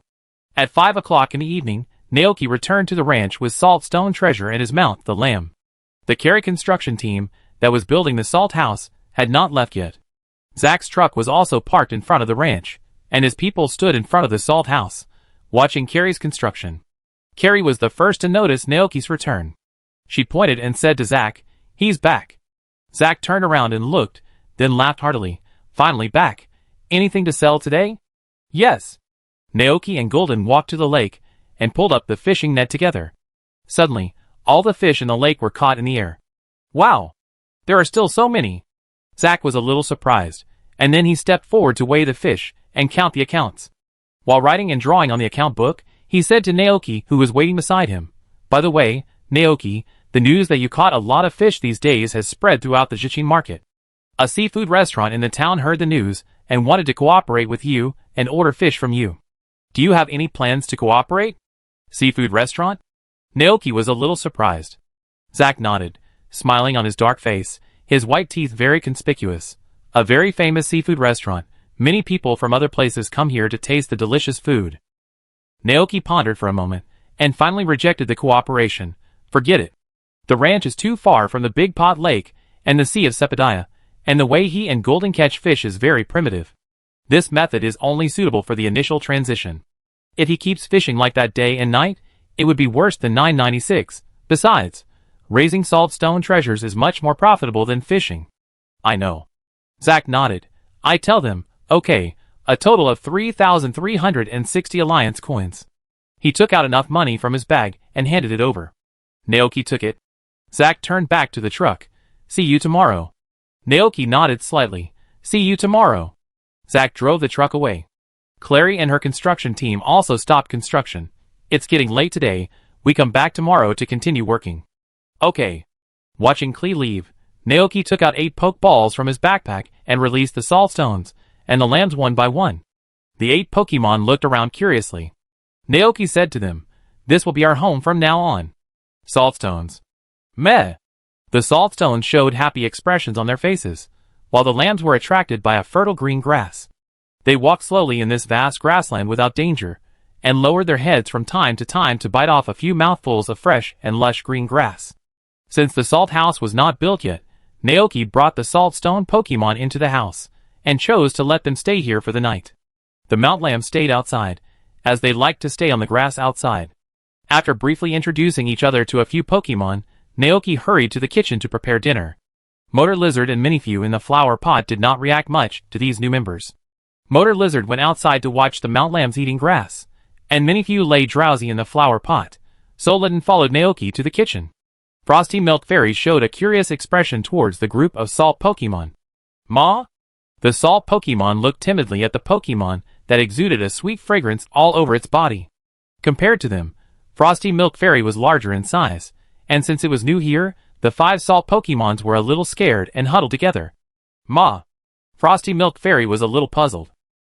Speaker 1: At 5 o'clock in the evening, Naoki returned to the ranch with Saltstone Treasure and his mount, the lamb. The Carey construction team that was building the salt house had not left yet. Zach's truck was also parked in front of the ranch, and his people stood in front of the salt house, watching Carey's construction. Carey was the first to notice Naoki's return. She pointed and said to Zach, "He's back." Zach turned around and looked, then laughed heartily. "Finally back. Anything to sell today?" "Yes." Naoki and Golden walked to the lake and pulled up the fishing net together. Suddenly, all the fish in the lake were caught in the air. "Wow! There are still so many." Zach was a little surprised, and then he stepped forward to weigh the fish and count the accounts. While writing and drawing on the account book, he said to Naoki, who was waiting beside him, "By the way, Naoki, the news that you caught a lot of fish these days has spread throughout the Jichin market. A seafood restaurant in the town heard the news and wanted to cooperate with you and order fish from you. Do you have any plans to cooperate?" "Seafood restaurant?" Naoki was a little surprised. Zach nodded, smiling on his dark face, his white teeth very conspicuous. "A very famous seafood restaurant. Many people from other places come here to taste the delicious food." Naoki pondered for a moment, and finally rejected the cooperation. "Forget it. The ranch is too far from the Big Pot Lake and the Sea of Sepidaya, and the way he and Golden catch fish is very primitive. This method is only suitable for the initial transition. If he keeps fishing like that day and night, it would be worse than 996. Besides, raising saltstone treasures is much more profitable than fishing." "I know." Zach nodded. "I tell them, okay, a total of 3,360 Alliance coins." He took out enough money from his bag and handed it over. Naoki took it. Zach turned back to the truck. "See you tomorrow." Naoki nodded slightly. "See you tomorrow." Zach drove the truck away. Clary and her construction team also stopped construction. "It's getting late today. We come back tomorrow to continue working." "Okay." Watching Klee leave, Naoki took out 8 poke balls from his backpack and released the saltstones, and the lambs one by one. The 8 Pokemon looked around curiously. Naoki said to them, "This will be our home from now on." "Saltstones." "Meh." The saltstones showed happy expressions on their faces, while the lambs were attracted by a fertile green grass. They walked slowly in this vast grassland without danger, and lowered their heads from time to time to bite off a few mouthfuls of fresh and lush green grass. Since the salt house was not built yet, Naoki brought the saltstone Pokemon into the house, and chose to let them stay here for the night. The Mount Lamb stayed outside, as they liked to stay on the grass outside. After briefly introducing each other to a few Pokemon, Naoki hurried to the kitchen to prepare dinner. Motor Lizard and Minifew in the flower pot did not react much to these new members. Motor Lizard went outside to watch the Mount Lambs eating grass, and Minifew lay drowsy in the flower pot. Soledin followed Naoki to the kitchen. Frosty Milk Fairy showed a curious expression towards the group of salt Pokemon. "Ma?" The salt Pokemon looked timidly at the Pokemon that exuded a sweet fragrance all over its body. Compared to them, Frosty Milk Fairy was larger in size, and since it was new here, the 5 salt Pokemons were a little scared and huddled together. "Ma." Frosty Milk Fairy was a little puzzled.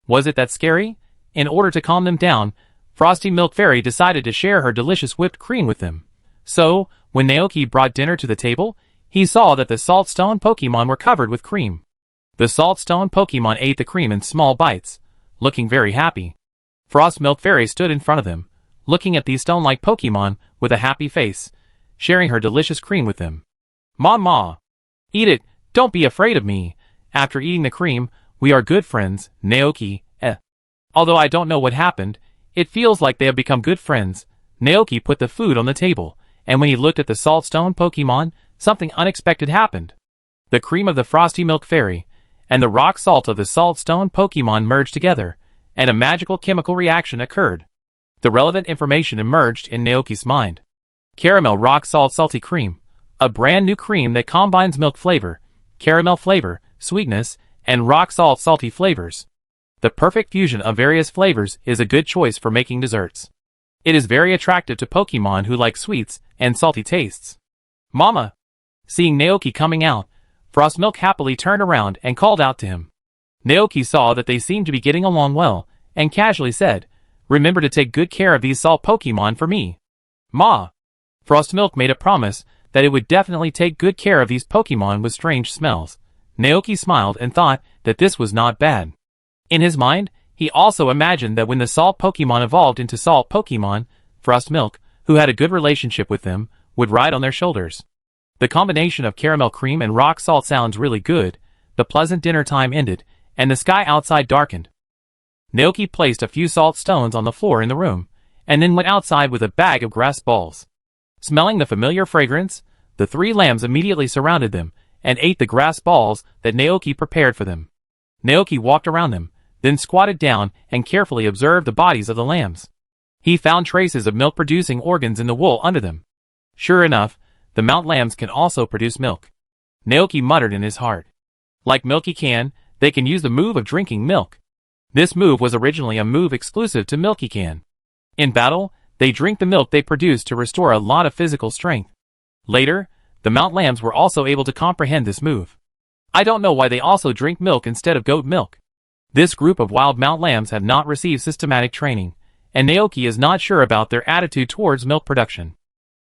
Speaker 1: Was it that scary? In order to calm them down, Frosty Milk Fairy decided to share her delicious whipped cream with them. So, when Naoki brought dinner to the table, he saw that the saltstone Pokemon were covered with cream. The saltstone Pokemon ate the cream in small bites, looking very happy. Frost Milk Fairy stood in front of them, looking at these stone-like Pokemon with a happy face, sharing her delicious cream with them. "Ma. Eat it, don't be afraid of me. After eating the cream, we are good friends, Naoki, Although I don't know what happened, it feels like they have become good friends." Naoki put the food on the table, and when he looked at the saltstone Pokemon, something unexpected happened. The cream of the Frosty Milk Fairy and the rock salt of the saltstone Pokemon merged together, and a magical chemical reaction occurred. The relevant information emerged in Naoki's mind. Caramel Rock Salt Salty Cream, a brand new cream that combines milk flavor, caramel flavor, sweetness, and rock salt salty flavors. The perfect fusion of various flavors is a good choice for making desserts. It is very attractive to Pokemon who like sweets and salty tastes. "Mama." Seeing Naoki coming out, Frostmilk happily turned around and called out to him. Naoki saw that they seemed to be getting along well, and casually said, "Remember to take good care of these salt Pokemon for me." "Ma." Frostmilk made a promise that it would definitely take good care of these Pokemon with strange smells. Naoki smiled and thought that this was not bad. In his mind, he also imagined that when the Salt Pokemon evolved into Salt Pokemon, Frost Milk, who had a good relationship with them, would ride on their shoulders. The combination of caramel cream and rock salt sounds really good. The pleasant dinner time ended, and the sky outside darkened. Naoki placed a few salt stones on the floor in the room, and then went outside with a bag of grass balls. Smelling the familiar fragrance, the 3 lambs immediately surrounded them, and ate the grass balls that Naoki prepared for them. Naoki walked around them, then squatted down and carefully observed the bodies of the lambs. He found traces of milk-producing organs in the wool under them. Sure enough, the mount lambs can also produce milk. Naoki muttered in his heart. Like Milky Can, they can use the move of drinking milk. This move was originally a move exclusive to Milky Can. In battle, they drink the milk they produce to restore a lot of physical strength. Later, the mount lambs were also able to comprehend this move. I don't know why they also drink milk instead of goat milk. This group of wild mount lambs have not received systematic training, and Naoki is not sure about their attitude towards milk production.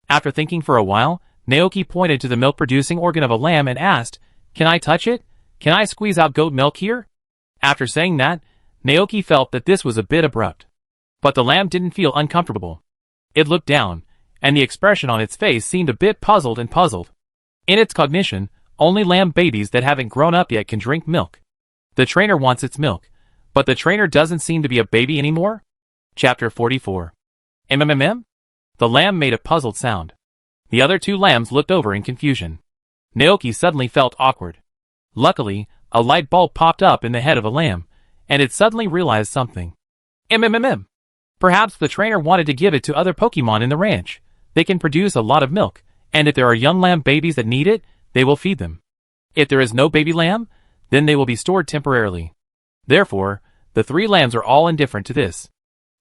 Speaker 1: After thinking for a while, Naoki pointed to the milk-producing organ of a lamb and asked, "Can I touch it? Can I squeeze out goat milk here?" After saying that, Naoki felt that this was a bit abrupt. But the lamb didn't feel uncomfortable. It looked down, and the expression on its face seemed a bit puzzled. In its cognition, only lamb babies that haven't grown up yet can drink milk. The trainer wants its milk, but the trainer doesn't seem to be a baby anymore? Chapter 44. The lamb made a puzzled sound. The other 2 lambs looked over in confusion. Naoki suddenly felt awkward. Luckily, a light bulb popped up in the head of a lamb, and it suddenly realized something. Perhaps the trainer wanted to give it to other Pokemon in the ranch. They can produce a lot of milk, and if there are young lamb babies that need it, they will feed them. If there is no baby lamb, then they will be stored temporarily. Therefore, the 3 lambs are all indifferent to this.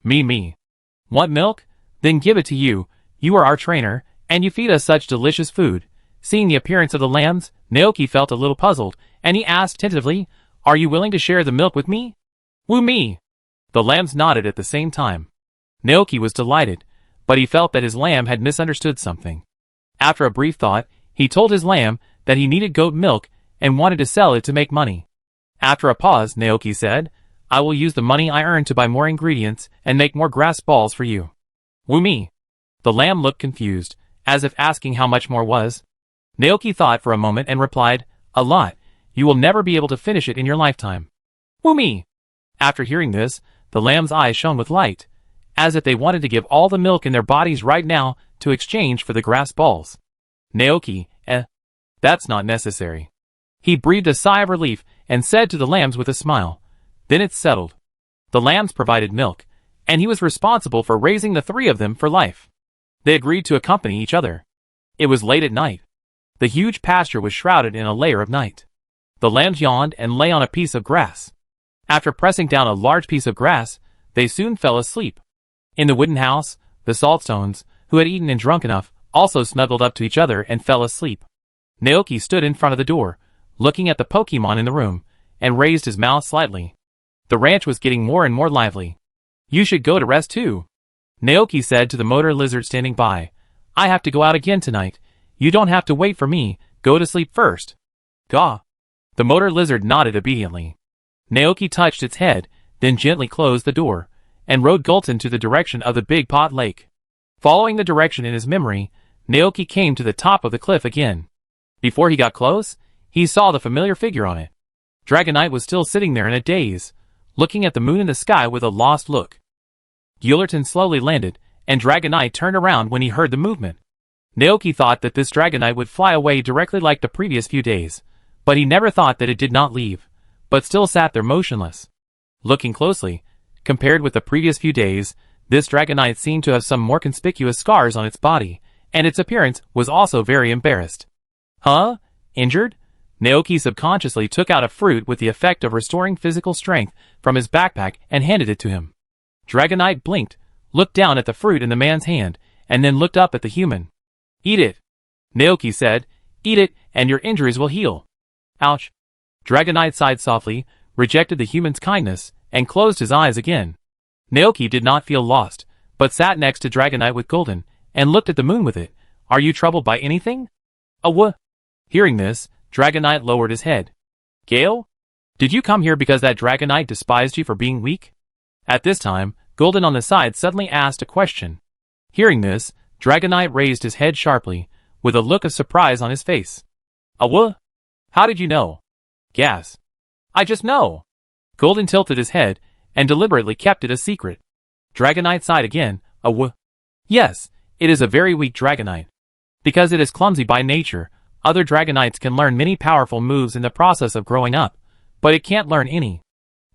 Speaker 1: Me. Want milk? Then give it to you. You are our trainer, and you feed us such delicious food. Seeing the appearance of the lambs, Naoki felt a little puzzled, and he asked tentatively, "Are you willing to share the milk with me?" "Woo me!" The lambs nodded at the same time. Naoki was delighted, but he felt that his lamb had misunderstood something. After a brief thought, he told his lamb that he needed goat milk and wanted to sell it to make money. After a pause, Naoki said, "I will use the money I earn to buy more ingredients and make more grass balls for you." "Woo me!" The lamb looked confused, as if asking how much more was. Naoki thought for a moment and replied, "A lot. You will never be able to finish it in your lifetime." "Woo me!" After hearing this, the lamb's eyes shone with light, as if they wanted to give all the milk in their bodies right now to exchange for the grass balls. Naoki, that's not necessary. He breathed a sigh of relief and said to the lambs with a smile, "Then it's settled." The lambs provided milk, and he was responsible for raising the 3 of them for life. They agreed to accompany each other. It was late at night. The huge pasture was shrouded in a layer of night. The lambs yawned and lay on a piece of grass. After pressing down a large piece of grass, they soon fell asleep. In the wooden house, the Saltstones, who had eaten and drunk enough, also snuggled up to each other and fell asleep. Naoki stood in front of the door, looking at the Pokemon in the room, and raised his mouth slightly. The ranch was getting more and more lively. "You should go to rest too," Naoki said to the motor lizard standing by. "I have to go out again tonight. You don't have to wait for me. Go to sleep first." "Gah." The motor lizard nodded obediently. Naoki touched its head, then gently closed the door, and rode Gulton to the direction of the Big Pot Lake. Following the direction in his memory, Naoki came to the top of the cliff again. Before he got close, he saw the familiar figure on it. Dragonite was still sitting there in a daze, looking at the moon in the sky with a lost look. Gullerton slowly landed, and Dragonite turned around when he heard the movement. Naoki thought that this Dragonite would fly away directly like the previous few days, but he never thought that it did not leave, but still sat there motionless. Looking closely, compared with the previous few days, this Dragonite seemed to have some more conspicuous scars on its body, and its appearance was also very embarrassed. "Huh? Injured?" Naoki subconsciously took out a fruit with the effect of restoring physical strength from his backpack and handed it to him. Dragonite blinked, looked down at the fruit in the man's hand, and then looked up at the human. "Eat it," Naoki said. "Eat it, and your injuries will heal." "Ouch." Dragonite sighed softly, rejected the human's kindness, and closed his eyes again. Naoki did not feel lost, but sat next to Dragonite with Gulton, and looked at the moon with it. "Are you troubled by anything?" Hearing this, Dragonite lowered his head. Gale? Did you come here because that Dragonite despised you for being weak? At this time, Golden on the side suddenly asked a question. Hearing this, Dragonite raised his head sharply, with a look of surprise on his face. How did you know? Gas. I just know. Golden tilted his head, and deliberately kept it a secret. Dragonite sighed again. Yes, it is a very weak Dragonite. Because it is clumsy by nature, other Dragonites can learn many powerful moves in the process of growing up, but it can't learn any.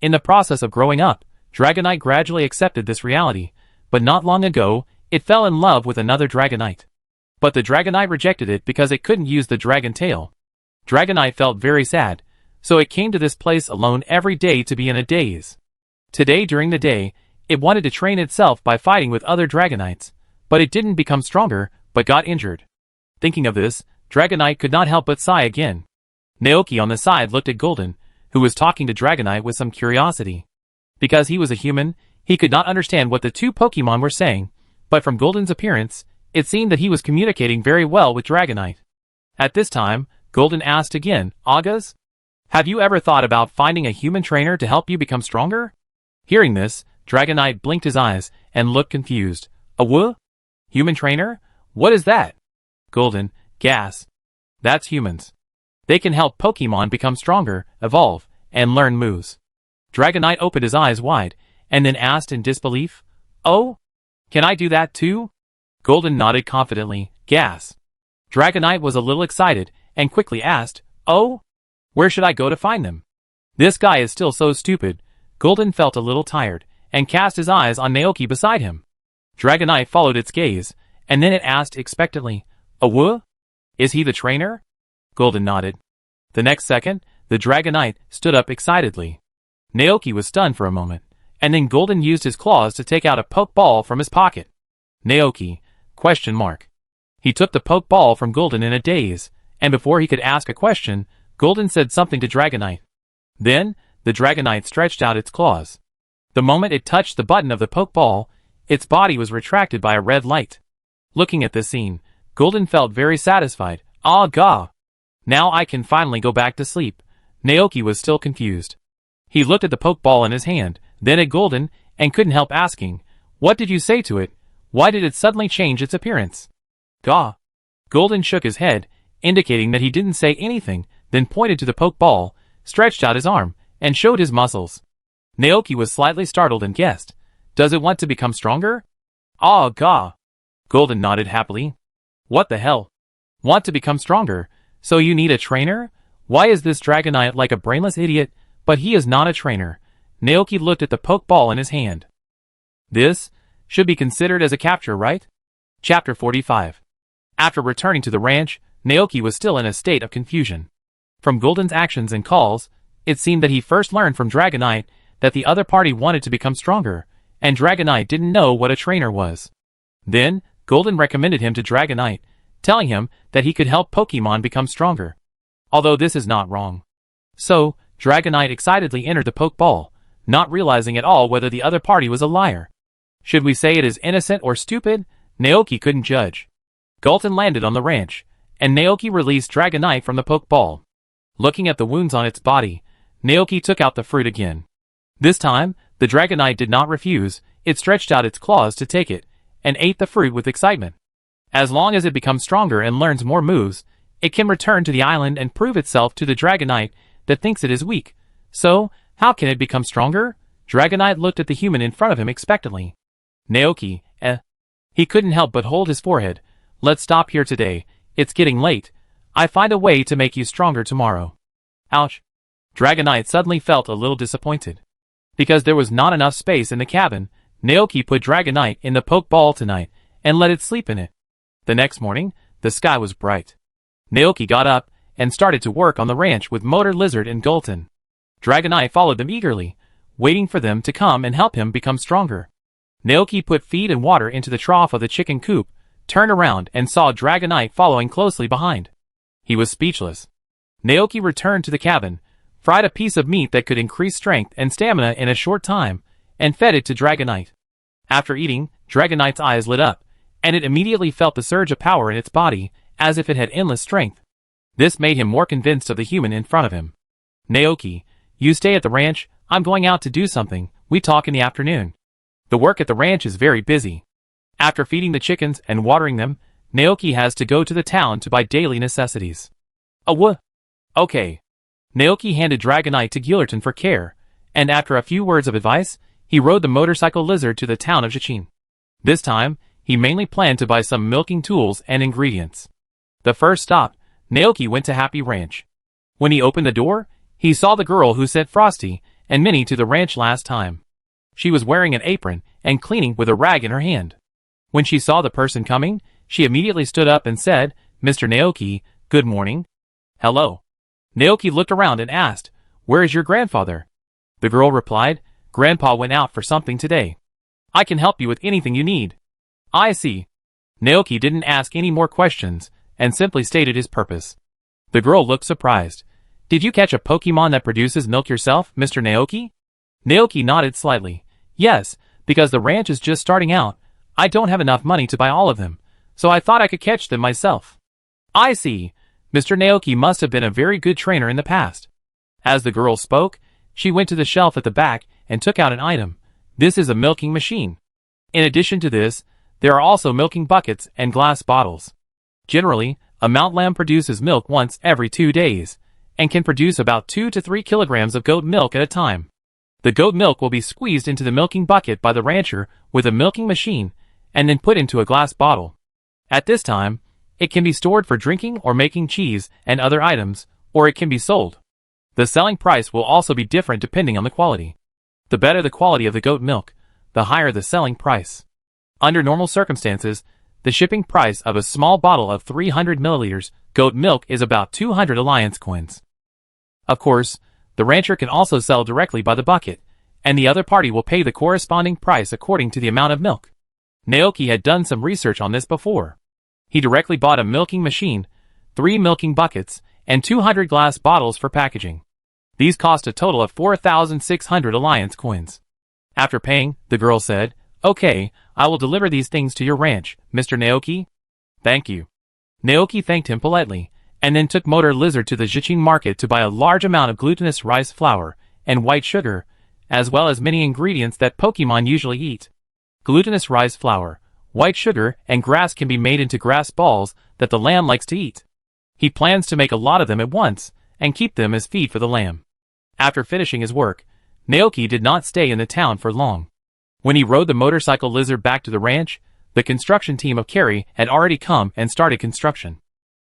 Speaker 1: In the process of growing up, Dragonite gradually accepted this reality, but not long ago, it fell in love with another Dragonite. But the Dragonite rejected it because it couldn't use the dragon tail. Dragonite felt very sad, so it came to this place alone every day to be in a daze. Today during the day, it wanted to train itself by fighting with other Dragonites, but it didn't become stronger, but got injured. Thinking of this, Dragonite could not help but sigh again. Naoki on the side looked at Golden, who was talking to Dragonite with some curiosity. Because he was a human, he could not understand what the two Pokemon were saying, but from Golden's appearance, it seemed that he was communicating very well with Dragonite. At this time, Golden asked again, Agas? Have you ever thought about finding a human trainer to help you become stronger? Hearing this, Dragonite blinked his eyes and looked confused. Human trainer? What is that? Golden, gas. That's humans. They can help Pokemon become stronger, evolve, and learn moves. Dragonite opened his eyes wide, and then asked in disbelief, Oh? Can I do that too? Golden nodded confidently, gas. Dragonite was a little excited, and quickly asked, Oh? Where should I go to find them? This guy is still so stupid. Golden felt a little tired, and cast his eyes on Naoki beside him. Dragonite followed its gaze, and then it asked expectantly, Is he the trainer? Golden nodded. The next second, the Dragonite stood up excitedly. Naoki was stunned for a moment, and then Golden used his claws to take out a Pokeball from his pocket. Naoki? ? He took the Pokeball from Golden in a daze, and before he could ask a question, Golden said something to Dragonite. Then, the Dragonite stretched out its claws. The moment it touched the button of the Pokeball, its body was retracted by a red light. Looking at this scene, Golden felt very satisfied. Ah gah! Now I can finally go back to sleep. Naoki was still confused. He looked at the Pokeball in his hand, then at Golden, and couldn't help asking, What did you say to it? Why did it suddenly change its appearance? Gah! Golden shook his head, indicating that he didn't say anything, then pointed to the Pokeball, stretched out his arm, and showed his muscles. Naoki was slightly startled and guessed, Does it want to become stronger? Ah gah! Golden nodded happily. What the hell? Want to become stronger? So you need a trainer? Why is this Dragonite like a brainless idiot? But he is not a trainer. Naoki looked at the Pokeball in his hand. This should be considered as a capture, right? Chapter 45. After returning to the ranch, Naoki was still in a state of confusion. From Golden's actions and calls, it seemed that he first learned from Dragonite that the other party wanted to become stronger, and Dragonite didn't know what a trainer was. Then, Golden recommended him to Dragonite, telling him that he could help Pokemon become stronger. Although this is not wrong. So, Dragonite excitedly entered the Pokeball, not realizing at all whether the other party was a liar. Should we say it is innocent or stupid? Naoki couldn't judge. Golden landed on the ranch, and Naoki released Dragonite from the Pokeball. Looking at the wounds on its body, Naoki took out the fruit again. This time, the Dragonite did not refuse, it stretched out its claws to take it, and ate the fruit with excitement. As long as it becomes stronger and learns more moves, it can return to the island and prove itself to the Dragonite that thinks it is weak. So, how can it become stronger? Dragonite looked at the human in front of him expectantly. Naoki, He couldn't help but hold his forehead. Let's stop here today, it's getting late. I find a way to make you stronger tomorrow. Ouch. Dragonite suddenly felt a little disappointed. Because there was not enough space in the cabin, Naoki put Dragonite in the Pokeball tonight, and let it sleep in it. The next morning, the sky was bright. Naoki got up, and started to work on the ranch with Motor Lizard and Golden. Dragonite followed them eagerly, waiting for them to come and help him become stronger. Naoki put feed and water into the trough of the chicken coop, turned around and saw Dragonite following closely behind. He was speechless. Naoki returned to the cabin, fried a piece of meat that could increase strength and stamina in a short time, and fed it to Dragonite. After eating, Dragonite's eyes lit up, and it immediately felt the surge of power in its body as if it had endless strength. This made him more convinced of the human in front of him. Naoki, you stay at the ranch, I'm going out to do something, we talk in the afternoon. The work at the ranch is very busy. After feeding the chickens and watering them, Naoki has to go to the town to buy daily necessities. Okay. Naoki handed Dragonite to Gillerton for care, and after a few words of advice, he rode the motorcycle lizard to the town of Jichin. This time, he mainly planned to buy some milking tools and ingredients. The first stop, Naoki went to Happy Ranch. When he opened the door, he saw the girl who sent Frosty and Minnie to the ranch last time. She was wearing an apron and cleaning with a rag in her hand. When she saw the person coming, she immediately stood up and said, "Mr. Naoki, good morning." "Hello." Naoki looked around and asked, "Where is your grandfather?" The girl replied, "Grandpa went out for something today. I can help you with anything you need." "I see." Naoki didn't ask any more questions and simply stated his purpose. The girl looked surprised. "Did you catch a Pokemon that produces milk yourself, Mr. Naoki?" Naoki nodded slightly. "Yes, because the ranch is just starting out. I don't have enough money to buy all of them, so I thought I could catch them myself." "I see. Mr. Naoki must have been a very good trainer in the past." As the girl spoke, she went to the shelf at the back and took out an item. This is a milking machine. In addition to this, there are also milking buckets and glass bottles. Generally, a mount lamb produces milk once every 2 days, and can produce about 2 to 3 kilograms of goat milk at a time. The goat milk will be squeezed into the milking bucket by the rancher with a milking machine, and then put into a glass bottle. At this time, it can be stored for drinking or making cheese and other items, or it can be sold. The selling price will also be different depending on the quality. The better the quality of the goat milk, the higher the selling price. Under normal circumstances, the shipping price of a small bottle of 300 milliliters goat milk is about 200 alliance coins. Of course, the rancher can also sell directly by the bucket, and the other party will pay the corresponding price according to the amount of milk. Naoki had done some research on this before. He directly bought a milking machine, 3 milking buckets, and 200 glass bottles for packaging. These cost a total of 4,600 alliance coins. After paying, the girl said, "Okay, I will deliver these things to your ranch, Mr. Naoki." "Thank you." Naoki thanked him politely, and then took Motor Lizard to the Jichin market to buy a large amount of glutinous rice flour and white sugar, as well as many ingredients that Pokemon usually eat. Glutinous rice flour, white sugar, and grass can be made into grass balls that the lamb likes to eat. He plans to make a lot of them at once, and keep them as feed for the lamb. After finishing his work, Naoki did not stay in the town for long. When he rode the motorcycle lizard back to the ranch, the construction team of Carrie had already come and started construction.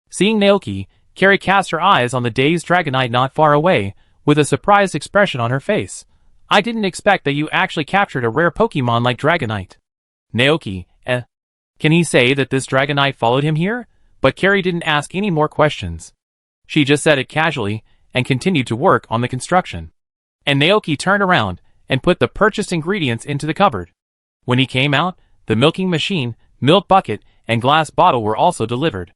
Speaker 1: Seeing Naoki, Carrie cast her eyes on the dazed Dragonite not far away, with a surprised expression on her face. "I didn't expect that you actually captured a rare Pokemon like Dragonite." Naoki, Can he say that this Dragonite followed him here? But Carrie didn't ask any more questions. She just said it casually, and continued to work on the construction. And Naoki turned around, and put the purchased ingredients into the cupboard. When he came out, the milking machine, milk bucket, and glass bottle were also delivered.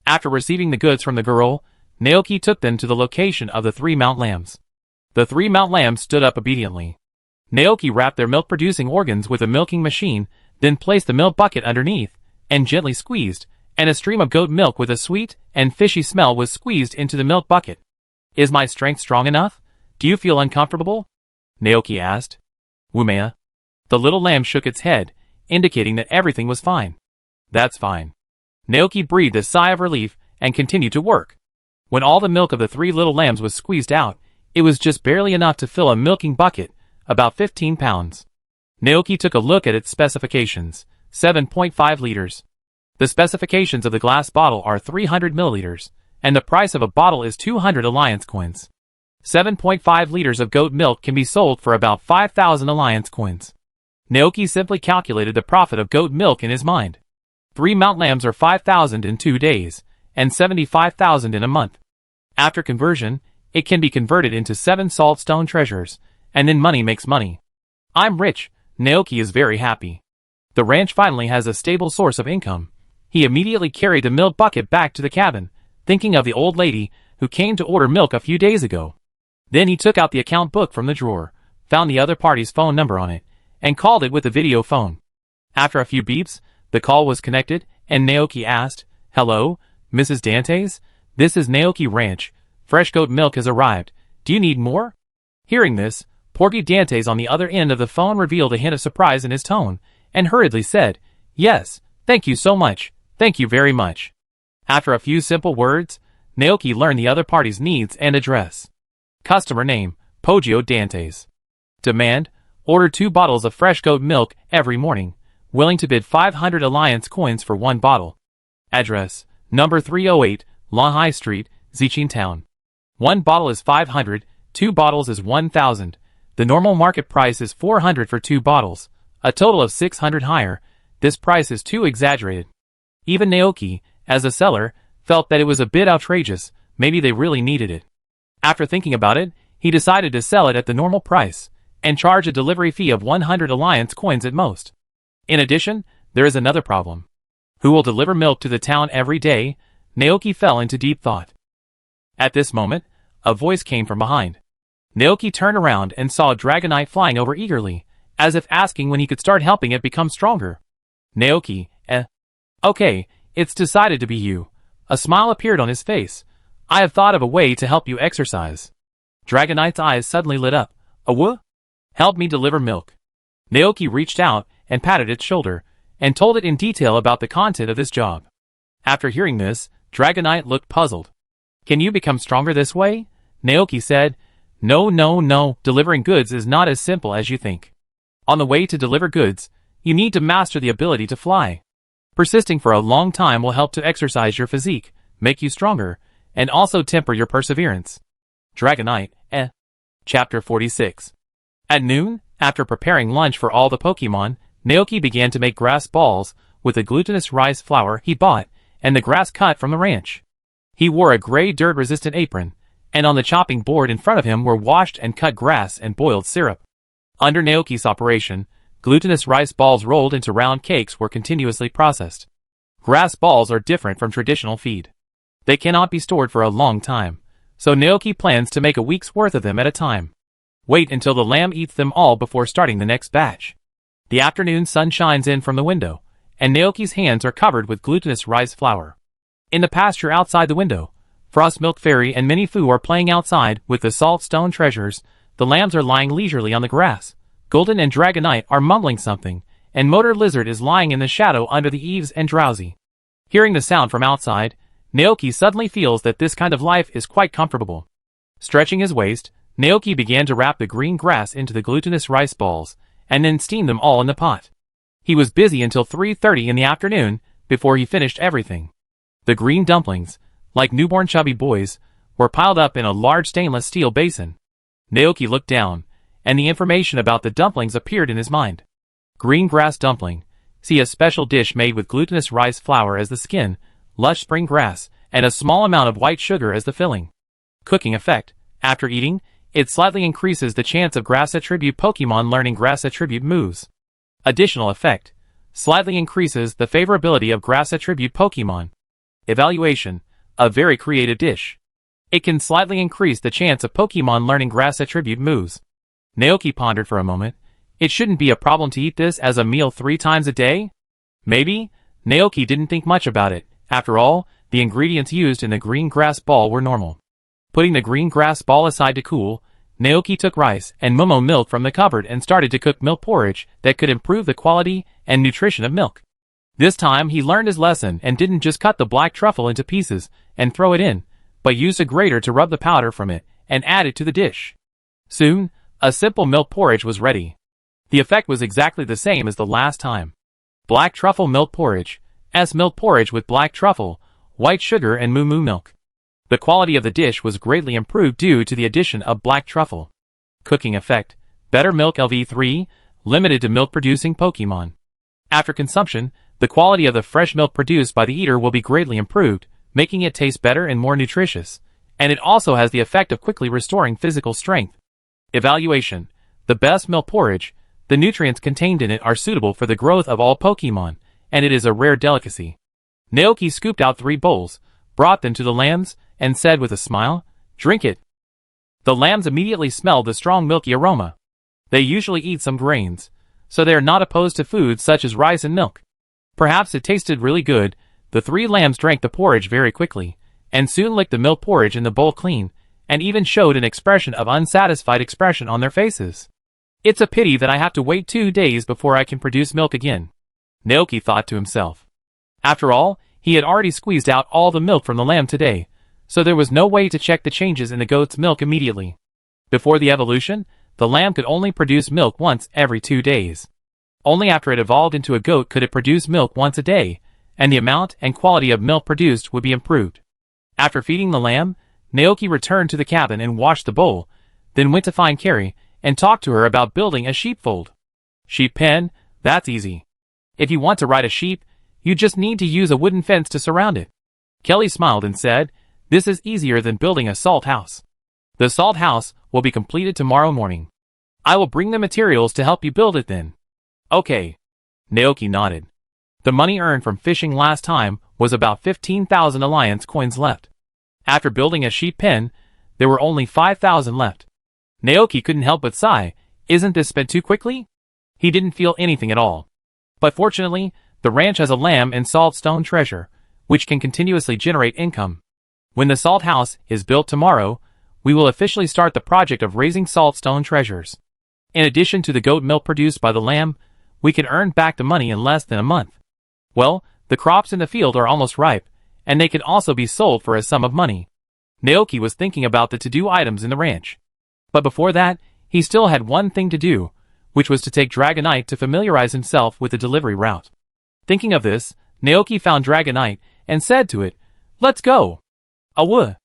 Speaker 1: After receiving the goods from the girl, Naoki took them to the location of the 3 mount lambs. The 3 mount lambs stood up obediently. Naoki wrapped their milk-producing organs with a milking machine, then placed the milk bucket underneath, and gently squeezed, and a stream of goat milk with a sweet and fishy smell was squeezed into the milk bucket. "Is my strength strong enough? Do you feel uncomfortable?" Naoki asked. "Wumea." The little lamb shook its head, indicating that everything was fine. "That's fine." Naoki breathed a sigh of relief and continued to work. When all the milk of the 3 little lambs was squeezed out, it was just barely enough to fill a milking bucket, about 15 pounds. Naoki took a look at its specifications, 7.5 liters. The specifications of the glass bottle are 300 milliliters, and the price of a bottle is 200 alliance coins. 7.5 liters of goat milk can be sold for about 5,000 alliance coins. Naoki simply calculated the profit of goat milk in his mind. 3 mount lambs are 5,000 in 2 days, and 75,000 in a month. After conversion, it can be converted into 7 salt stone treasures, and then money makes money. "I'm rich." Naoki is very happy. The ranch finally has a stable source of income. He immediately carried the milk bucket back to the cabin, thinking of the old lady who came to order milk a few days ago. Then he took out the account book from the drawer, found the other party's phone number on it, and called it with the video phone. After a few beeps, the call was connected, and Naoki asked, "Hello, Mrs. Dantes? This is Naoki Ranch. Fresh goat milk has arrived. Do you need more? Hearing this, Porgy Dantes on the other end of the phone revealed a hint of surprise in his tone, and hurriedly said, "Yes, thank you so much. Thank you very much." After a few simple words, Naoki learned the other party's needs and address. Customer name, Poggio Dantes. Demand, order 2 bottles of fresh goat milk every morning. Willing to bid 500 Alliance coins for 1 bottle. Address, number 308, Long High Street, Zichin Town. 1 bottle is 500, 2 bottles is 1,000. The normal market price is 400 for 2 bottles, a total of 600 higher. This price is too exaggerated. Even Naoki, as a seller, felt that it was a bit outrageous. Maybe they really needed it. After thinking about it, he decided to sell it at the normal price, and charge a delivery fee of 100 Alliance coins at most. In addition, there is another problem. Who will deliver milk to the town every day? Naoki fell into deep thought. At this moment, a voice came from behind. Naoki turned around and saw a Dragonite flying over eagerly, as if asking when he could start helping it become stronger. Naoki, Okay, it's decided to be you. A smile appeared on his face. I have thought of a way to help you exercise. Dragonite's eyes suddenly lit up. What? Help me deliver milk. Naoki reached out and patted its shoulder, and told it in detail about the content of this job. After hearing this, Dragonite looked puzzled. Can you become stronger this way? Naoki said, No, delivering goods is not as simple as you think. On the way to deliver goods, you need to master the ability to fly. Persisting for a long time will help to exercise your physique, make you stronger, and also temper your perseverance. Dragonite, Chapter 46. At noon, after preparing lunch for all the Pokemon, Naoki began to make grass balls with the glutinous rice flour he bought and the grass cut from the ranch. He wore a gray dirt-resistant apron, and on the chopping board in front of him were washed and cut grass and boiled syrup. Under Naoki's operation, glutinous rice balls rolled into round cakes were continuously processed. Grass balls are different from traditional feed. They cannot be stored for a long time, so Naoki plans to make a week's worth of them at a time. Wait until the lamb eats them all before starting the next batch. The afternoon sun shines in from the window, and Naoki's hands are covered with glutinous rice flour. In the pasture outside the window, Frost Milk Fairy and Minnie Fu are playing outside with the salt stone treasures. The lambs are lying leisurely on the grass. Golden and Dragonite are mumbling something, and Motor Lizard is lying in the shadow under the eaves and drowsy. Hearing the sound from outside, Naoki suddenly feels that this kind of life is quite comfortable. Stretching his waist, Naoki began to wrap the green grass into the glutinous rice balls, and then steam them all in the pot. He was busy until 3:30 in the afternoon before he finished everything. The green dumplings, like newborn chubby boys, were piled up in a large stainless steel basin. Naoki looked down, and the information about the dumplings appeared in his mind. Green grass dumpling. See a special dish made with glutinous rice flour as the skin, lush spring grass, and a small amount of white sugar as the filling. Cooking effect. After eating, it slightly increases the chance of grass attribute Pokemon learning grass attribute moves. Additional effect. Slightly increases the favorability of grass attribute Pokemon. Evaluation. A very creative dish. It can slightly increase the chance of Pokemon learning grass attribute moves. Naoki pondered for a moment. It shouldn't be a problem to eat this as a meal 3 times a day? Maybe? Naoki didn't think much about it. After all, the ingredients used in the green grass ball were normal. Putting the green grass ball aside to cool, Naoki took rice and Momo milk from the cupboard and started to cook milk porridge that could improve the quality and nutrition of milk. This time he learned his lesson and didn't just cut the black truffle into pieces and throw it in, but used a grater to rub the powder from it and add it to the dish. Soon, a simple milk porridge was ready. The effect was exactly the same as the last time. Black truffle milk porridge, milk porridge with black truffle, white sugar and moo milk. The quality of the dish was greatly improved due to the addition of black truffle. Cooking effect. Better milk LV3, limited to milk-producing Pokemon. After consumption, the quality of the fresh milk produced by the eater will be greatly improved, making it taste better and more nutritious, and it also has the effect of quickly restoring physical strength. Evaluation. The best milk porridge. The nutrients contained in it are suitable for the growth of all Pokemon, and it is a rare delicacy. Naoki scooped out 3 bowls, brought them to the lambs, and said with a smile, "Drink it." The lambs immediately smelled the strong milky aroma. They usually eat some grains, so they are not opposed to foods such as rice and milk. Perhaps it tasted really good. The 3 lambs drank the porridge very quickly, and soon licked the milk porridge in the bowl clean, and even showed an expression of unsatisfied expression on their faces. It's a pity that I have to wait 2 days before I can produce milk again, Naoki thought to himself. After all, he had already squeezed out all the milk from the lamb today, so there was no way to check the changes in the goat's milk immediately. Before the evolution, the lamb could only produce milk once every 2 days. Only after it evolved into a goat could it produce milk once a day, and the amount and quality of milk produced would be improved. After feeding the lamb, Naoki returned to the cabin and washed the bowl, then went to find Carrie and talked to her about building a sheepfold. Sheep pen, that's easy. If you want to ride a sheep, you just need to use a wooden fence to surround it. Kelly smiled and said, "This is easier than building a salt house. The salt house will be completed tomorrow morning. I will bring the materials to help you build it then." "Okay." Naoki nodded. The money earned from fishing last time was about 15,000 alliance coins left. After building a sheep pen, there were only 5,000 left. Naoki couldn't help but sigh, isn't this spent too quickly? He didn't feel anything at all. But fortunately, the ranch has a lamb and salt stone treasure, which can continuously generate income. When the salt house is built tomorrow, we will officially start the project of raising salt stone treasures. In addition to the goat milk produced by the lamb, we can earn back the money in less than a month. Well, the crops in the field are almost ripe, and they can also be sold for a sum of money. Naoki was thinking about the to-do items in the ranch. But before that, he still had one thing to do, which was to take Dragonite to familiarize himself with the delivery route. Thinking of this, Naoki found Dragonite and said to it, "Let's go." "Awoo!"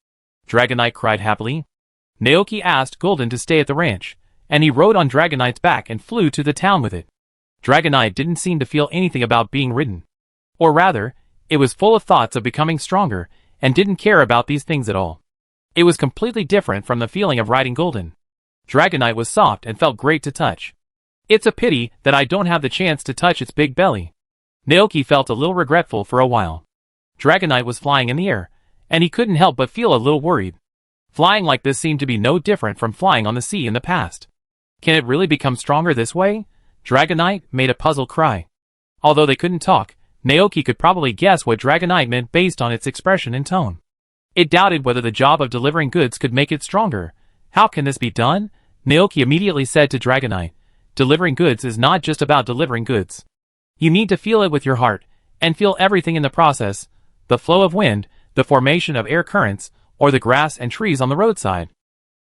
Speaker 1: Dragonite cried happily. Naoki asked Golden to stay at the ranch, and he rode on Dragonite's back and flew to the town with it. Dragonite didn't seem to feel anything about being ridden. Or rather, it was full of thoughts of becoming stronger and didn't care about these things at all. It was completely different from the feeling of riding Golden. Dragonite was soft and felt great to touch. It's a pity that I don't have the chance to touch its big belly. Naoki felt a little regretful for a while. Dragonite was flying in the air, and he couldn't help but feel a little worried. Flying like this seemed to be no different from flying on the sea in the past. Can it really become stronger this way? Dragonite made a puzzled cry. Although they couldn't talk, Naoki could probably guess what Dragonite meant based on its expression and tone. It doubted whether the job of delivering goods could make it stronger. How can this be done? Naoki immediately said to Dragonite, "Delivering goods is not just about delivering goods. You need to feel it with your heart, and feel everything in the process, the flow of wind, the formation of air currents, or the grass and trees on the roadside.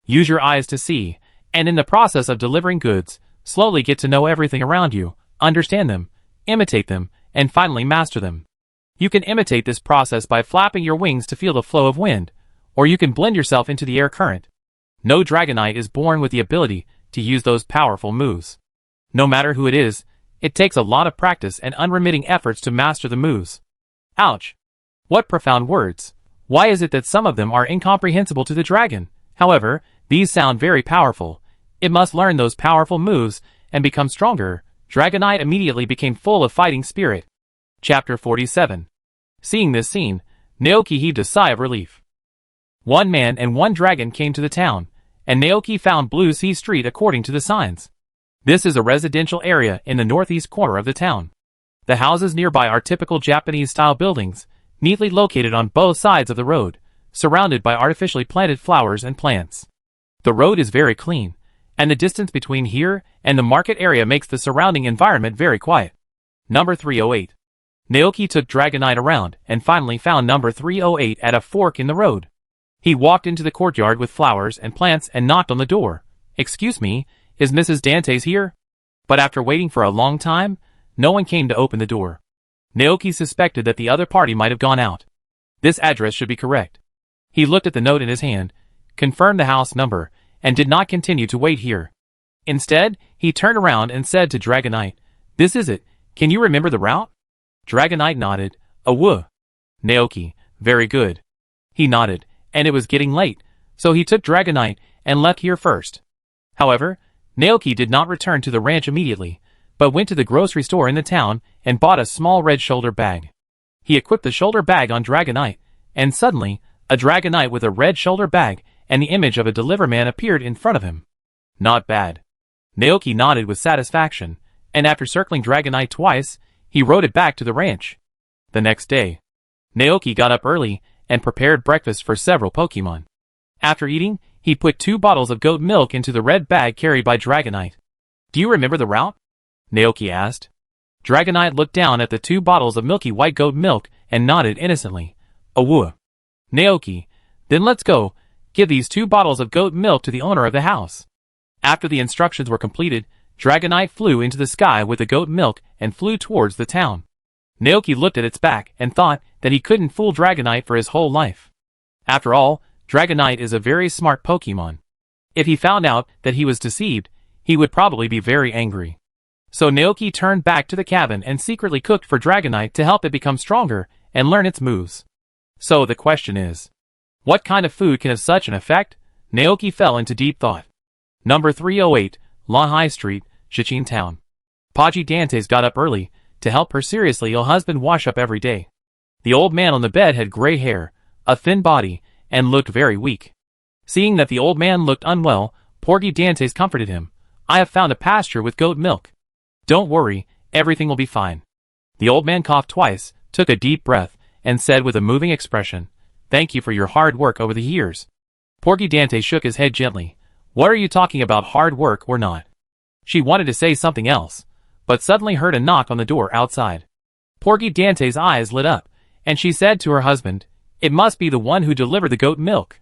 Speaker 1: Use your eyes to see, and in the process of delivering goods, slowly get to know everything around you, understand them, imitate them, and finally master them. You can imitate this process by flapping your wings to feel the flow of wind, or you can blend yourself into the air current. No Dragonite is born with the ability to use those powerful moves. No matter who it is, it takes a lot of practice and unremitting efforts to master the moves." Ouch! What profound words! Why is it that some of them are incomprehensible to the dragon? However, these sound very powerful. It must learn those powerful moves and become stronger. Dragonite immediately became full of fighting spirit. Chapter 47. Seeing this scene, Naoki heaved a sigh of relief. One man and one dragon came to the town, and Naoki found Blue Sea Street according to the signs. This is a residential area in the northeast corner of the town. The houses nearby are typical Japanese-style buildings, neatly located on both sides of the road, surrounded by artificially planted flowers and plants. The road is very clean, and the distance between here and the market area makes the surrounding environment very quiet. Number 308. Naoki took Dragonite around and finally found number 308 at a fork in the road. He walked into the courtyard with flowers and plants and knocked on the door. "Excuse me, is Mrs. Dantes here?" But after waiting for a long time, no one came to open the door. Naoki suspected that the other party might have gone out. This address should be correct. He looked at the note in his hand, confirmed the house number, and did not continue to wait here. Instead, he turned around and said to Dragonite, "This is it. Can you remember the route?" Dragonite nodded. "Awoo." Naoki, "Very good." He nodded, and it was getting late, so he took Dragonite and left here first. However, Naoki did not return to the ranch immediately, but went to the grocery store in the town and bought a small red shoulder bag. He equipped the shoulder bag on Dragonite, and suddenly, a Dragonite with a red shoulder bag and the image of a deliverman appeared in front of him. Not bad. Naoki nodded with satisfaction, and after circling Dragonite twice, he rode it back to the ranch. The next day, Naoki got up early and prepared breakfast for several Pokemon. After eating, he put 2 bottles of goat milk into the red bag carried by Dragonite. Do you remember the route? Naoki asked. Dragonite looked down at the 2 bottles of milky white goat milk and nodded innocently. Awoo. Naoki, then let's go. Give these 2 bottles of goat milk to the owner of the house. After the instructions were completed, Dragonite flew into the sky with the goat milk and flew towards the town. Naoki looked at its back and thought that he couldn't fool Dragonite for his whole life. After all, Dragonite is a very smart Pokemon. If he found out that he was deceived, he would probably be very angry. So Naoki turned back to the cabin and secretly cooked for Dragonite to help it become stronger and learn its moves. So the question is, what kind of food can have such an effect? Naoki fell into deep thought. Number 308, La High Street, Shichin Town. Paji Dantes got up early to help her seriously ill husband wash up every day. The old man on the bed had gray hair, a thin body, and looked very weak. Seeing that the old man looked unwell, Porgy Dantes comforted him. I have found a pasture with goat milk. Don't worry, everything will be fine. The old man coughed twice, took a deep breath, and said with a moving expression, Thank you for your hard work over the years. Porgy Dantes shook his head gently. What are you talking about, hard work or not? She wanted to say something else, but suddenly heard a knock on the door outside. Porgy Dantes' eyes lit up, and she said to her husband, It must be the one who delivered the goat milk.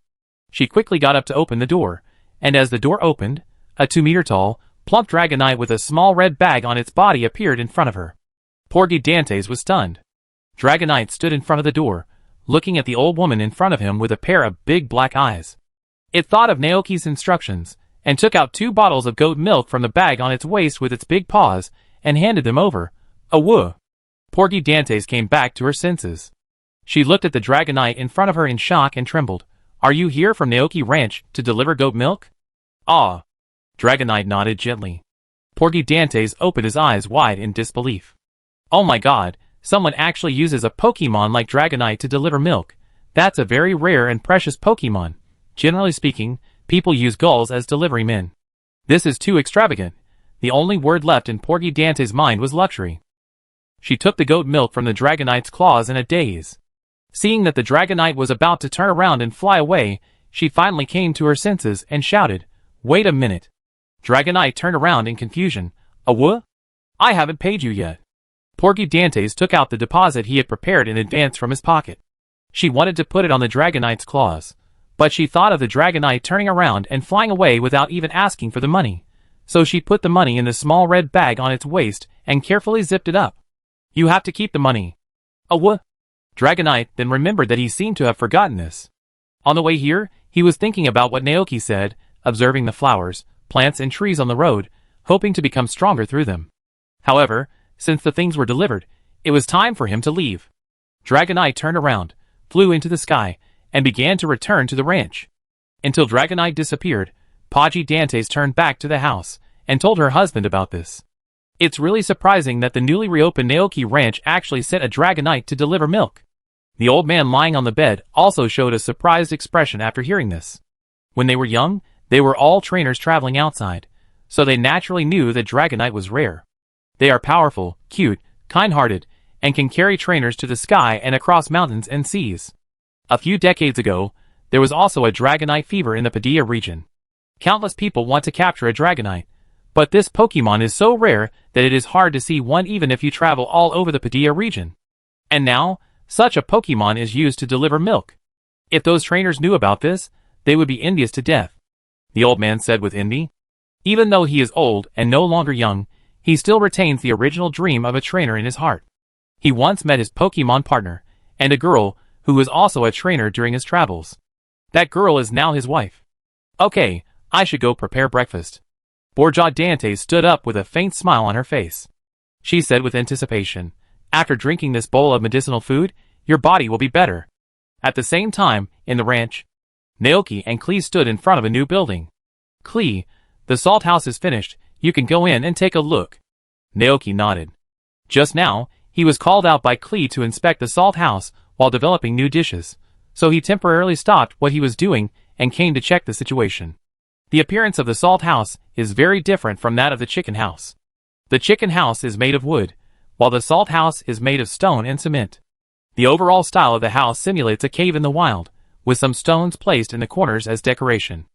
Speaker 1: She quickly got up to open the door, and as the door opened, a 2-meter-tall, plump Dragonite with a small red bag on its body appeared in front of her. Porgy Dantes was stunned. Dragonite stood in front of the door, looking at the old woman in front of him with a pair of big black eyes. It thought of Naoki's instructions, and took out 2 bottles of goat milk from the bag on its waist with its big paws, and handed them over. Awoo! Porgy Dantes came back to her senses. She looked at the Dragonite in front of her in shock and trembled. Are you here from Naoki Ranch to deliver goat milk? Ah. Dragonite nodded gently. Porgy Dantes opened his eyes wide in disbelief. Oh my god, someone actually uses a Pokemon like Dragonite to deliver milk. That's a very rare and precious Pokemon. Generally speaking, people use gulls as delivery men. This is too extravagant. The only word left in Porgy Dantes' mind was luxury. She took the goat milk from the Dragonite's claws in a daze. Seeing that the Dragonite was about to turn around and fly away, she finally came to her senses and shouted, Wait a minute. Dragonite turned around in confusion. Awoo? I haven't paid you yet. Porgy Dantes took out the deposit he had prepared in advance from his pocket. She wanted to put it on the Dragonite's claws, but she thought of the Dragonite turning around and flying away without even asking for the money. So she put the money in the small red bag on its waist and carefully zipped it up. You have to keep the money. Awoo? Dragonite then remembered that he seemed to have forgotten this. On the way here, he was thinking about what Naoki said, observing the flowers, plants and trees on the road, hoping to become stronger through them. However, since the things were delivered, it was time for him to leave. Dragonite turned around, flew into the sky, and began to return to the ranch. Until Dragonite disappeared, Paji Dantes turned back to the house, and told her husband about this. It's really surprising that the newly reopened Naoki Ranch actually sent a Dragonite to deliver milk. The old man lying on the bed also showed a surprised expression after hearing this. When they were young, they were all trainers traveling outside, so they naturally knew that Dragonite was rare. They are powerful, cute, kind-hearted, and can carry trainers to the sky and across mountains and seas. A few decades ago, there was also a Dragonite fever in the Padilla region. Countless people want to capture a Dragonite, but this Pokemon is so rare that it is hard to see one even if you travel all over the Padilla region. And now, such a Pokemon is used to deliver milk. If those trainers knew about this, they would be envious to death. The old man said with envy. Even though he is old and no longer young, he still retains the original dream of a trainer in his heart. He once met his Pokemon partner, and a girl, who was also a trainer during his travels. That girl is now his wife. Okay, I should go prepare breakfast. Porgy Dantes stood up with a faint smile on her face. She said with anticipation, After drinking this bowl of medicinal food, your body will be better. At the same time, in the ranch, Naoki and Klee stood in front of a new building. Klee, the salt house is finished, you can go in and take a look. Naoki nodded. Just now, he was called out by Klee to inspect the salt house while developing new dishes, so he temporarily stopped what he was doing and came to check the situation. The appearance of the salt house is very different from that of the chicken house. The chicken house is made of wood, while the salt house is made of stone and cement. The overall style of the house simulates a cave in the wild, with some stones placed in the corners as decoration.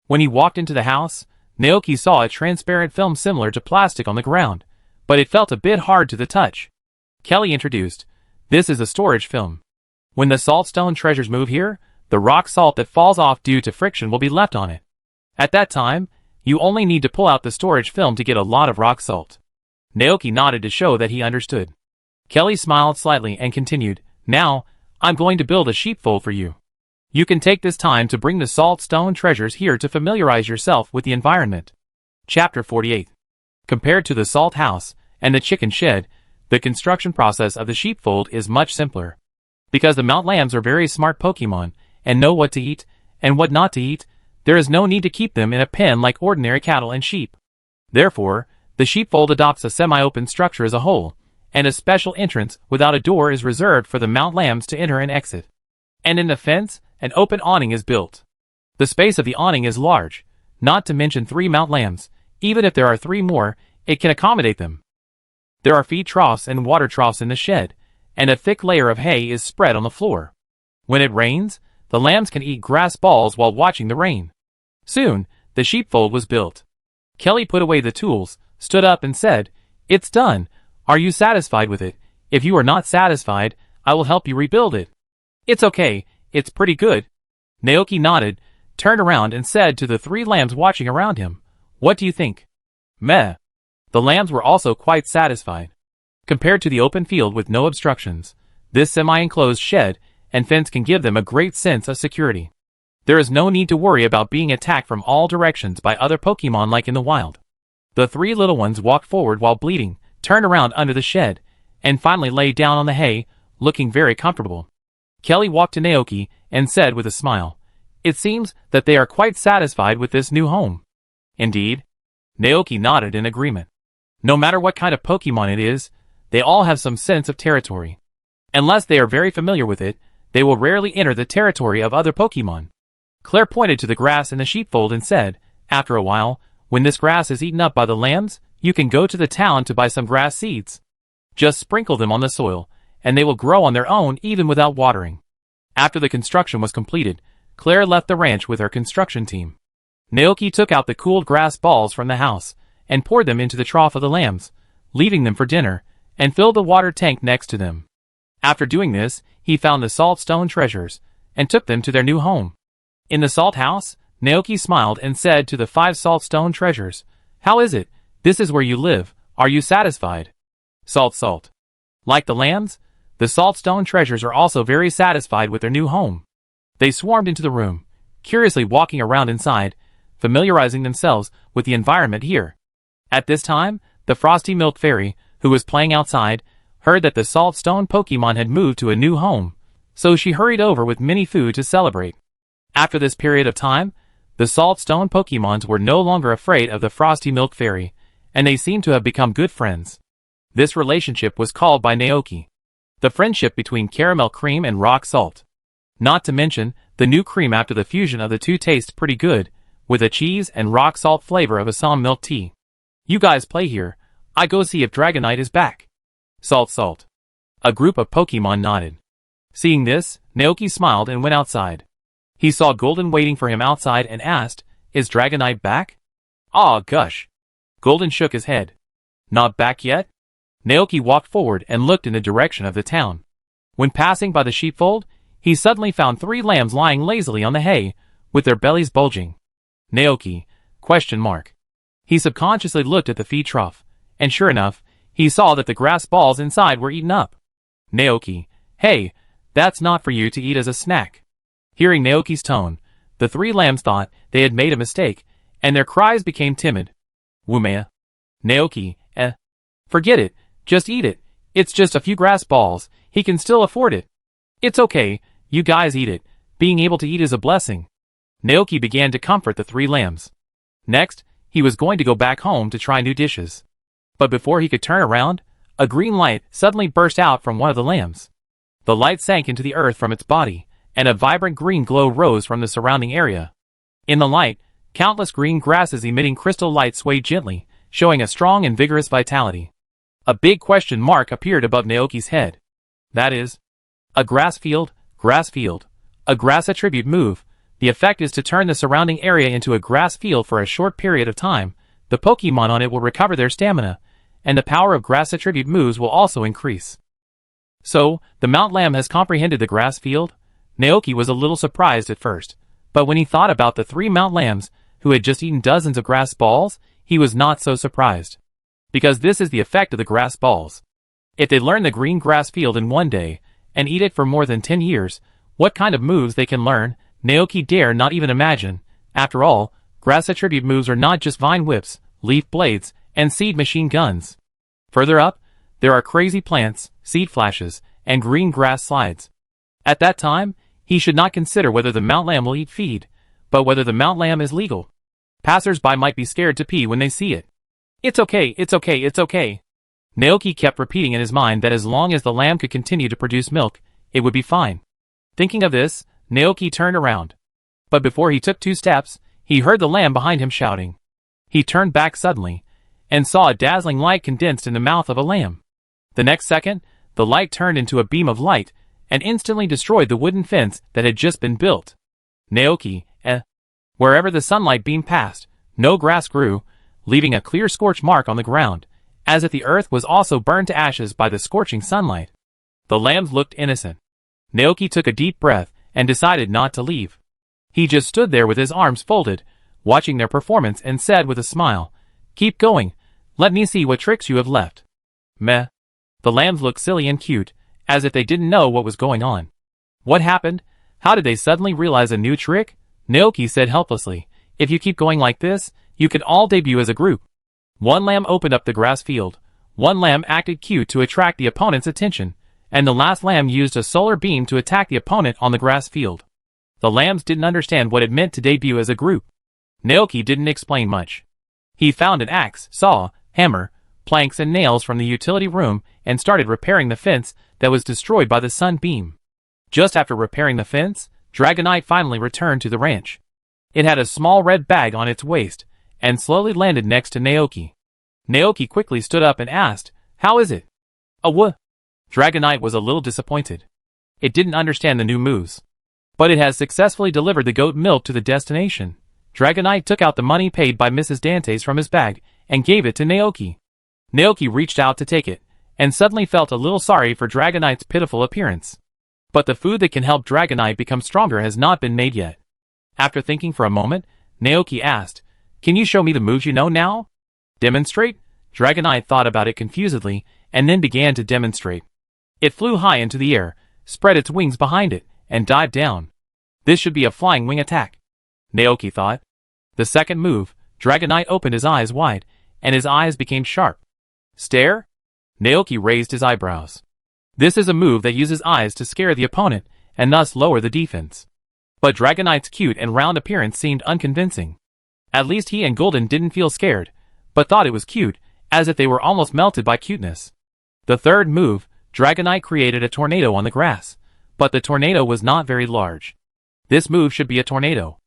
Speaker 1: When he walked into the house, Naoki saw a transparent film similar to plastic on the ground, but it felt a bit hard to the touch. Kelly introduced, "This is a storage film. When the saltstone treasures move here, the rock salt that falls off due to friction will be left on it. At that time, you only need to pull out the storage film to get a lot of rock salt." Naoki nodded to show that he understood. Kelly smiled slightly and continued, "Now, I'm going to build a sheepfold for you. You can take this time to bring the saltstone treasures here to familiarize yourself with the environment." Chapter 48. Compared to the salt house and the chicken shed, the construction process of the sheepfold is much simpler. Because the Mount Lambs are very smart Pokemon and know what to eat and what not to eat, there is no need to keep them in a pen like ordinary cattle and sheep. Therefore, the sheepfold adopts a semi-open structure as a whole, and a special entrance without a door is reserved for the Mount Lambs to enter and exit. And in the fence, an open awning is built. The space of the awning is large, not to mention 3 Mount Lambs. Even if there are 3 more, it can accommodate them. There are feed troughs and water troughs in the shed, and a thick layer of hay is spread on the floor. When it rains, the lambs can eat grass balls while watching the rain. Soon, the sheepfold was built. Kelly put away the tools, stood up and said, "It's done. Are you satisfied with it? If you are not satisfied, I will help you rebuild it." "It's okay, it's pretty good." Naoki nodded, turned around and said to the 3 lambs watching around him, "What do you think?" "Meh." The lambs were also quite satisfied. Compared to the open field with no obstructions, this semi-enclosed shed and fence can give them a great sense of security. There is no need to worry about being attacked from all directions by other Pokemon like in the wild. The 3 little ones walked forward while bleating, turned around under the shed, and finally lay down on the hay, looking very comfortable. Kelly walked to Naoki and said with a smile, "It seems that they are quite satisfied with this new home." "Indeed." Naoki nodded in agreement. No matter what kind of Pokemon it is, they all have some sense of territory. Unless they are very familiar with it, they will rarely enter the territory of other Pokemon. Claire pointed to the grass in the sheepfold and said, "After a while, when this grass is eaten up by the lambs, you can go to the town to buy some grass seeds. Just sprinkle them on the soil, and they will grow on their own even without watering." After the construction was completed, Claire left the ranch with her construction team. Naoki took out the cooled grass balls from the house and poured them into the trough of the lambs, leaving them for dinner, and filled the water tank next to them. After doing this, he found the saltstone treasures and took them to their new home. In the salt house, Naoki smiled and said to the 5 saltstone treasures, "How is it? This is where you live. Are you satisfied?" Salt. Like the lambs, the saltstone treasures are also very satisfied with their new home. They swarmed into the room, curiously walking around inside, familiarizing themselves with the environment here. At this time, the Frosty Milk Fairy, who was playing outside, heard that the saltstone Pokemon had moved to a new home, so she hurried over with mini food to celebrate. After this period of time, the saltstone Pokemons were no longer afraid of the Frosty Milk Fairy, and they seemed to have become good friends. This relationship was called by Naoki the friendship between caramel cream and rock salt. Not to mention, the new cream after the fusion of the two tastes pretty good, with a cheese and rock salt flavor of Assam milk tea. "You guys play here. I go see if Dragonite is back." Salt. A group of Pokemon nodded. Seeing this, Naoki smiled and went outside. He saw Golden waiting for him outside and asked, "Is Dragonite back?" "Aw, gosh." Golden shook his head. "Not back yet?" Naoki walked forward and looked in the direction of the town. When passing by the sheepfold, he suddenly found 3 lambs lying lazily on the hay, with their bellies bulging. Naoki? He subconsciously looked at the feed trough, and sure enough, he saw that the grass balls inside were eaten up. Naoki: "Hey, that's not for you to eat as a snack." Hearing Naoki's tone, the 3 lambs thought they had made a mistake, and their cries became timid. "Wumea." Naoki: Forget it, just eat it. It's just a few grass balls, he can still afford it." "It's okay, you guys eat it. Being able to eat is a blessing." Naoki began to comfort the 3 lambs. Next, he was going to go back home to try new dishes. But before he could turn around, a green light suddenly burst out from one of the lambs. The light sank into the earth from its body, and a vibrant green glow rose from the surrounding area. In the light, countless green grasses emitting crystal light swayed gently, showing a strong and vigorous vitality. A big question mark appeared above Naoki's head. That is, A grass field, grass field. A grass attribute move. The effect is to turn the surrounding area into a grass field for a short period of time. The Pokemon on it will recover their stamina, and the power of grass attribute moves will also increase. So, the Mount Lamb has comprehended the grass field? Naoki was a little surprised at first, but when he thought about the 3 Mount Lambs, who had just eaten dozens of grass balls, he was not so surprised. Because this is the effect of the grass balls. If they learn the green grass field in one day, and eat it for more than 10 years, what kind of moves they can learn, Naoki dare not even imagine. After all, grass attribute moves are not just vine whips, leaf blades, and seed machine guns. Further up, there are crazy plants, seed flashes, and green grass slides. At that time, he should not consider whether the Mount Lamb will eat feed, but whether the Mount Lamb is legal. Passers-by might be scared to pee when they see it. It's okay, it's okay, it's okay. Naoki kept repeating in his mind that as long as the lamb could continue to produce milk, it would be fine. Thinking of this, Naoki turned around. But before he took 2 steps, he heard the lamb behind him shouting. He turned back suddenly, and saw a dazzling light condensed in the mouth of a lamb. The next second, the light turned into a beam of light, and instantly destroyed the wooden fence that had just been built. Naoki, Wherever the sunlight beam passed, no grass grew, leaving a clear scorch mark on the ground, as if the earth was also burned to ashes by the scorching sunlight. The lambs looked innocent. Naoki took a deep breath and decided not to leave. He just stood there with his arms folded, watching their performance, and said with a smile, "Keep going. Let me see what tricks you have left." Meh. The lambs looked silly and cute, as if they didn't know what was going on. What happened? How did they suddenly realize a new trick? Naoki said helplessly, "If you keep going like this, you could all debut as a group." One lamb opened up the grass field. One lamb acted cute to attract the opponent's attention, and the last lamb used a solar beam to attack the opponent on the grass field. The lambs didn't understand what it meant to debut as a group. Naoki didn't explain much. He found an axe, saw, hammer, planks and nails from the utility room and started repairing the fence that was destroyed by the sun beam. Just after repairing the fence, Dragonite finally returned to the ranch. It had a small red bag on its waist, and slowly landed next to Naoki. Naoki quickly stood up and asked, "How is it?" Dragonite was a little disappointed. It didn't understand the new moves. But it has successfully delivered the goat milk to the destination. Dragonite took out the money paid by Mrs. Dantes from his bag, and gave it to Naoki. Naoki reached out to take it, and suddenly felt a little sorry for Dragonite's pitiful appearance. But the food that can help Dragonite become stronger has not been made yet. After thinking for a moment, Naoki asked, "Can you show me the moves you know now?" "Demonstrate?" Dragonite thought about it confusedly, and then began to demonstrate. It flew high into the air, spread its wings behind it, and dived down. This should be a flying wing attack, Naoki thought. The second move, Dragonite opened his eyes wide, and his eyes became sharp. "Stare?" Naoki raised his eyebrows. This is a move that uses eyes to scare the opponent, and thus lower the defense. But Dragonite's cute and round appearance seemed unconvincing. At least he and Golden didn't feel scared, but thought it was cute, as if they were almost melted by cuteness. The third move, Dragonite created a tornado on the grass, but the tornado was not very large. This move should be a tornado.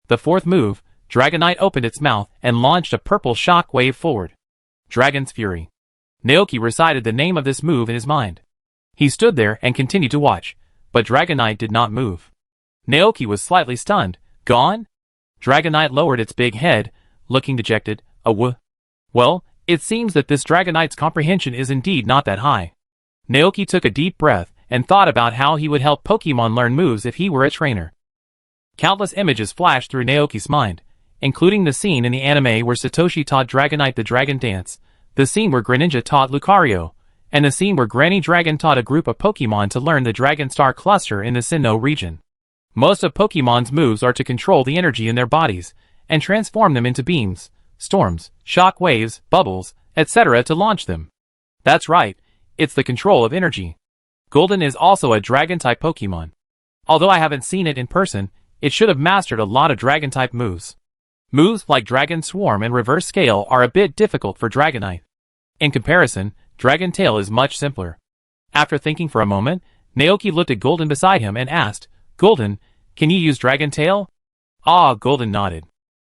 Speaker 1: The fourth move, Dragonite opened its mouth and launched a purple shock wave forward. Dragon's Fury. Naoki recited the name of this move in his mind. He stood there and continued to watch, but Dragonite did not move. Naoki was slightly stunned. "Gone?" Dragonite lowered its big head, looking dejected. Well, it seems that this Dragonite's comprehension is indeed not that high. Naoki took a deep breath and thought about how he would help Pokemon learn moves if he were a trainer. Countless images flashed through Naoki's mind, including the scene in the anime where Satoshi taught Dragonite the Dragon Dance, the scene where Greninja taught Lucario, and the scene where Granny Dragon taught a group of Pokemon to learn the Dragon Star Cluster in the Sinnoh region. Most of Pokemon's moves are to control the energy in their bodies, and transform them into beams, storms, shock waves, bubbles, etc. to launch them. That's right, it's the control of energy. Golden is also a Dragon-type Pokemon. Although I haven't seen it in person, it should have mastered a lot of Dragon-type moves. Moves like Dragon Swarm and Reverse Scale are a bit difficult for Dragonite. In comparison, Dragon Tail is much simpler. After thinking for a moment, Naoki looked at Golden beside him and asked, "Golden, can you use Dragon Tail?" Golden nodded.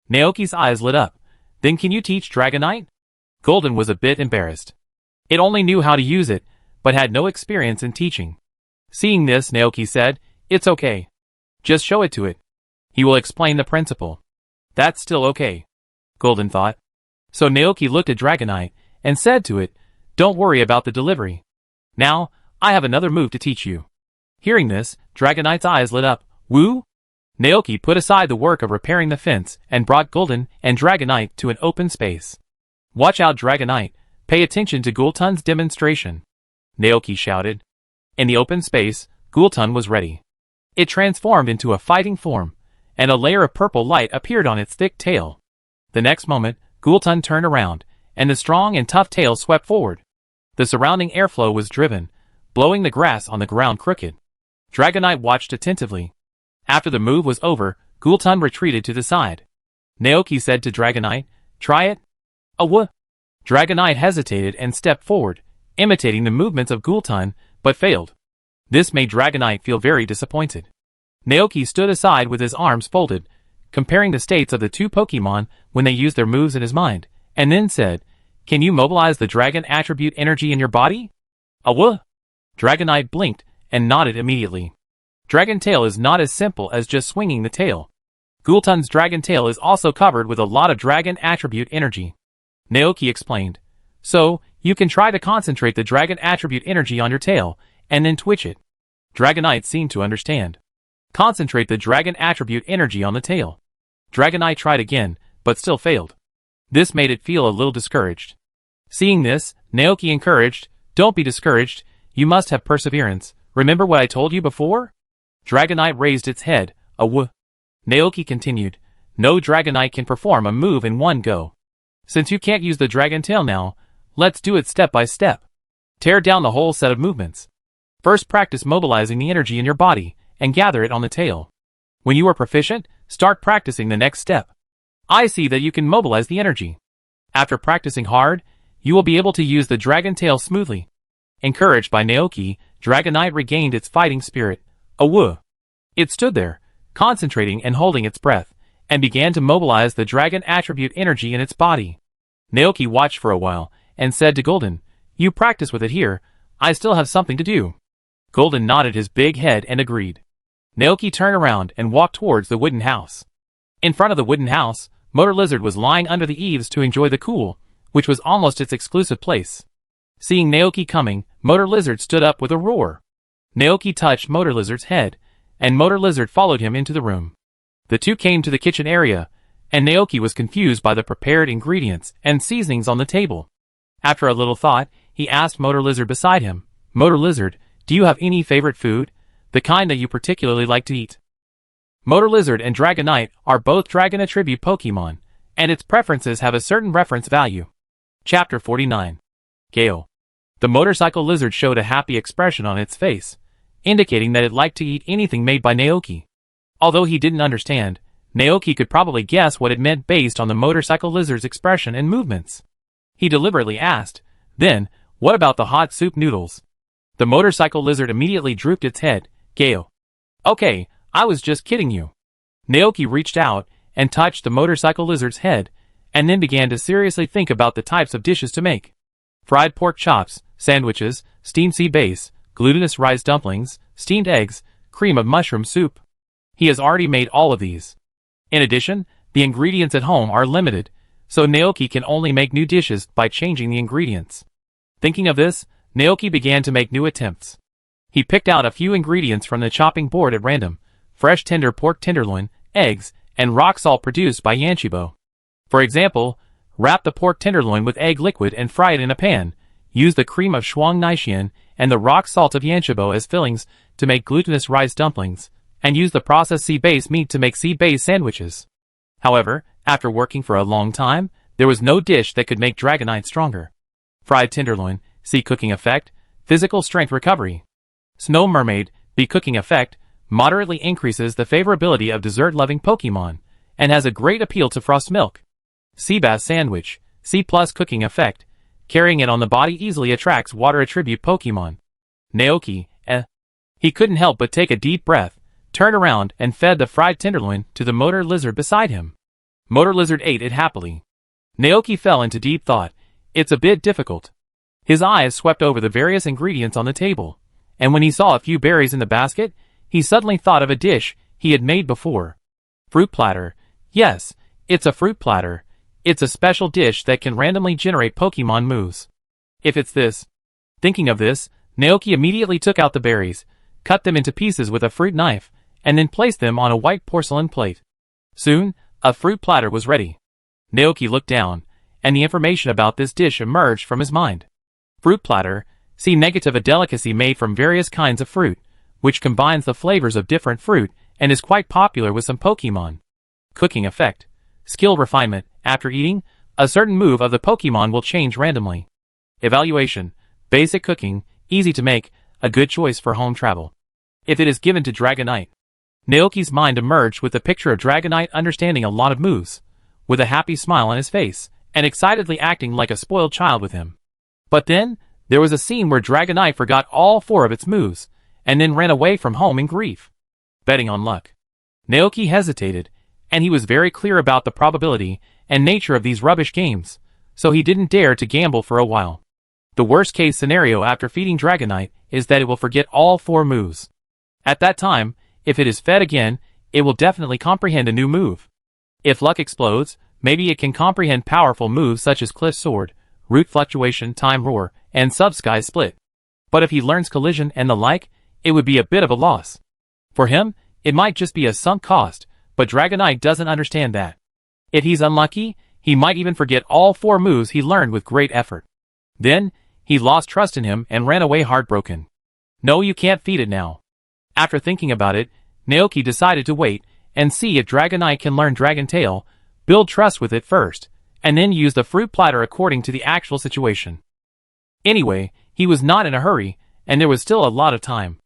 Speaker 1: Naoki's eyes lit up. "Then can you teach Dragonite?" Golden was a bit embarrassed. It only knew how to use it, but had no experience in teaching. Seeing this, Naoki said, "It's okay. Just show it to it. He will explain the principle." That's still okay, Golden thought. So Naoki looked at Dragonite and said to it, "Don't worry about the delivery. Now, I have another move to teach you." Hearing this, Dragonite's eyes lit up. Woo! Naoki put aside the work of repairing the fence and brought Golden and Dragonite to an open space. "Watch out, Dragonite. Pay attention to Gultun's demonstration," Naoki shouted. In the open space, Gultun was ready. It transformed into a fighting form, and a layer of purple light appeared on its thick tail. The next moment, Gultun turned around, and the strong and tough tail swept forward. The surrounding airflow was driven, blowing the grass on the ground crooked. Dragonite watched attentively. After the move was over, Gultun retreated to the side. Naoki said to Dragonite, "Try it." "What?" Dragonite hesitated and stepped forward, imitating the movements of Gultun, but failed. This made Dragonite feel very disappointed. Naoki stood aside with his arms folded, comparing the states of the two Pokemon when they used their moves in his mind, and then said, "Can you mobilize the dragon attribute energy in your body?" "What?" Dragonite blinked and nodded immediately. Dragon Tail is not as simple as just swinging the tail. Gultun's Dragon Tail is also covered with a lot of dragon attribute energy, Naoki explained. So, you can try to concentrate the dragon attribute energy on your tail, and then twitch it. Dragonite seemed to understand. Concentrate the dragon attribute energy on the tail. Dragonite tried again, but still failed. This made it feel a little discouraged. Seeing this, Naoki encouraged, "Don't be discouraged, you must have perseverance. Remember what I told you before?" Dragonite raised its head. Naoki continued, "No Dragonite can perform a move in one go. Since you can't use the dragon tail now, let's do it step by step. Tear down the whole set of movements. First practice mobilizing the energy in your body, and gather it on the tail. When you are proficient, start practicing the next step. I see that you can mobilize the energy. After practicing hard, you will be able to use the dragon tail smoothly." Encouraged by Naoki, Dragonite regained its fighting spirit. It stood there, concentrating and holding its breath, and began to mobilize the dragon attribute energy in its body. Naoki watched for a while, and said to Golden, "You practice with it here, I still have something to do." Golden nodded his big head and agreed. Naoki turned around and walked towards the wooden house. In front of the wooden house, Motor Lizard was lying under the eaves to enjoy the cool, which was almost its exclusive place. Seeing Naoki coming, Motor Lizard stood up with a roar. Naoki touched Motor Lizard's head, and Motor Lizard followed him into the room. The two came to the kitchen area, and Naoki was confused by the prepared ingredients and seasonings on the table. After a little thought, he asked Motor Lizard beside him, "Motor Lizard, do you have any favorite food? The kind that you particularly like to eat?" Motor Lizard and Dragonite are both dragon attribute Pokemon, and its preferences have a certain reference value. Chapter 49. Gale. The motorcycle lizard showed a happy expression on its face, indicating that it liked to eat anything made by Naoki. Although he didn't understand, Naoki could probably guess what it meant based on the motorcycle lizard's expression and movements. He deliberately asked, "Then, what about the hot soup noodles?" The motorcycle lizard immediately drooped its head. "Gale. Okay, I was just kidding you." Naoki reached out and touched the motorcycle lizard's head, and then began to seriously think about the types of dishes to make. Fried pork chops, sandwiches, steamed sea bass, glutinous rice dumplings, steamed eggs, cream of mushroom soup. He has already made all of these. In addition, the ingredients at home are limited, so Naoki can only make new dishes by changing the ingredients. Thinking of this, Naoki began to make new attempts. He picked out a few ingredients from the chopping board at random: fresh tender pork tenderloin, eggs, and rock salt produced by Yanshibo. For example, wrap the pork tenderloin with egg liquid and fry it in a pan. Use the cream of Shuang Naishian and the rock salt of Yanshibo as fillings to make glutinous rice dumplings, and use the processed sea-based meat to make sea-based sandwiches. However, after working for a long time, there was no dish that could make Dragonite stronger. Fried tenderloin, C cooking effect, physical strength recovery. Snow mermaid, B cooking effect, moderately increases the favorability of dessert-loving Pokemon, and has a great appeal to frost milk. Sea bass sandwich, C plus cooking effect, carrying it on the body easily attracts water attribute Pokemon. Naoki, He couldn't help but take a deep breath, turned around and fed the fried tenderloin to the motor lizard beside him. Motor lizard ate it happily. Naoki fell into deep thought. It's a bit difficult. His eyes swept over the various ingredients on the table, and when he saw a few berries in the basket, he suddenly thought of a dish he had made before. Fruit platter. Yes, it's a fruit platter. It's a special dish that can randomly generate Pokemon moves. If it's this. Thinking of this, Naoki immediately took out the berries, cut them into pieces with a fruit knife, and then placed them on a white porcelain plate. Soon, a fruit platter was ready. Naoki looked down, and the information about this dish emerged from his mind. Fruit platter, see negative, a delicacy made from various kinds of fruit, which combines the flavors of different fruit and is quite popular with some Pokemon. Cooking effect. Skill refinement. After eating, a certain move of the Pokemon will change randomly. Evaluation. Basic cooking, easy to make, a good choice for home travel. If it is given to Dragonite. Naoki's mind emerged with the picture of Dragonite understanding a lot of moves, with a happy smile on his face, and excitedly acting like a spoiled child with him. But then, there was a scene where Dragonite forgot all 4 of its moves, and then ran away from home in grief. Betting on luck. Naoki hesitated, and he was very clear about the probability and nature of these rubbish games, so he didn't dare to gamble for a while. The worst case scenario after feeding Dragonite is that it will forget all 4 moves. At that time, if it is fed again, it will definitely comprehend a new move. If luck explodes, maybe it can comprehend powerful moves such as Cliff Sword, Root Fluctuation, Time Roar, and Sub-Sky Split. But if he learns Collision and the like, it would be a bit of a loss. For him, it might just be a sunk cost, but Dragonite doesn't understand that. If he's unlucky, he might even forget all 4 moves he learned with great effort. Then, he lost trust in him and ran away heartbroken. No, you can't feed it now. After thinking about it, Naoki decided to wait and see if Dragonite can learn Dragon Tail, build trust with it first, and then use the fruit platter according to the actual situation. Anyway, he was not in a hurry, and there was still a lot of time.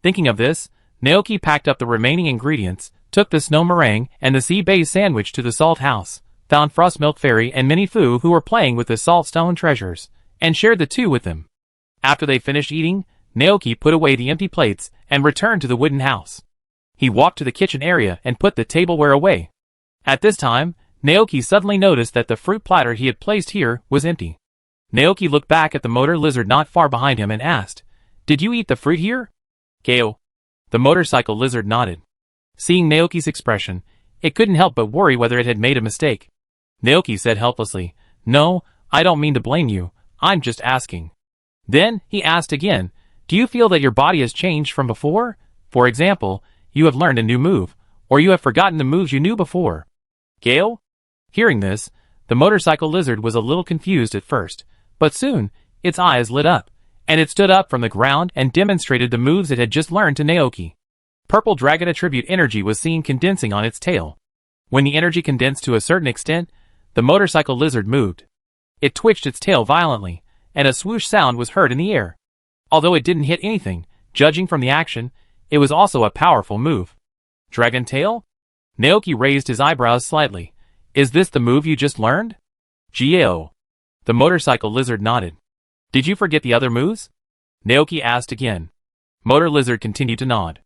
Speaker 1: Thinking of this, Naoki packed up the remaining ingredients, took the snow meringue and the sea-based sandwich to the salt house, found Frost Milk Fairy and Minnie Fu who were playing with the salt stone treasures, and shared the 2 with them. After they finished eating, Naoki put away the empty plates and returned to the wooden house. He walked to the kitchen area and put the tableware away. At this time, Naoki suddenly noticed that the fruit platter he had placed here was empty. Naoki looked back at the motor lizard not far behind him and asked, "Did you eat the fruit here?" "Ko." The motorcycle lizard nodded. Seeing Naoki's expression, it couldn't help but worry whether it had made a mistake. Naoki said helplessly, "No, I don't mean to blame you, I'm just asking." Then, he asked again, "Do you feel that your body has changed from before? For example, you have learned a new move, or you have forgotten the moves you knew before?" "Ko?" Hearing this, the motorcycle lizard was a little confused at first, but soon, its eyes lit up, and it stood up from the ground and demonstrated the moves it had just learned to Naoki. Purple Dragon Attribute energy was seen condensing on its tail. When the energy condensed to a certain extent, the motorcycle lizard moved. It twitched its tail violently, and a swoosh sound was heard in the air. Although it didn't hit anything, judging from the action, it was also a powerful move. Dragon Tail? Naoki raised his eyebrows slightly. "Is this the move you just learned?" "Gao." The motorcycle lizard nodded. "Did you forget the other moves?" Naoki asked again. Motor lizard continued to nod.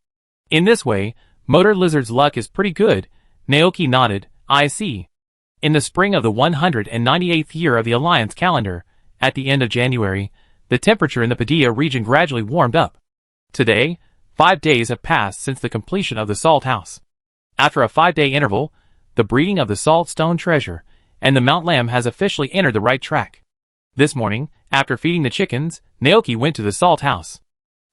Speaker 1: In this way, motor lizard's luck is pretty good. Naoki nodded. "I see." In the spring of the 198th year of the Alliance calendar, at the end of January, the temperature in the Padilla region gradually warmed up. Today, 5 days have passed since the completion of the salt house. After a 5-day interval, the breeding of the salt stone treasure, and the Mount Lamb has officially entered the right track. This morning, after feeding the chickens, Naoki went to the salt house.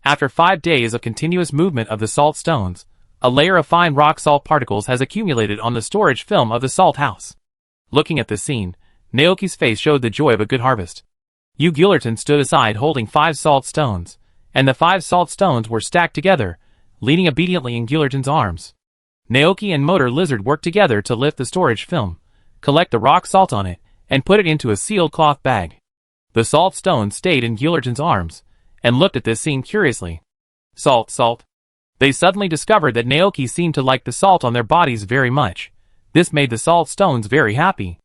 Speaker 1: After 5 days of continuous movement of the salt stones, a layer of fine rock salt particles has accumulated on the storage film of the salt house. Looking at this scene, Naoki's face showed the joy of a good harvest. Hugh Gillerton stood aside holding 5 salt stones, and the 5 salt stones were stacked together, leaning obediently in Gillerton's arms. Naoki and Motor Lizard worked together to lift the storage film, collect the rock salt on it, and put it into a sealed cloth bag. The salt stones stayed in Gillerton's arms, and looked at this scene curiously. Salt, salt. They suddenly discovered that Naoki seemed to like the salt on their bodies very much. This made the salt stones very happy.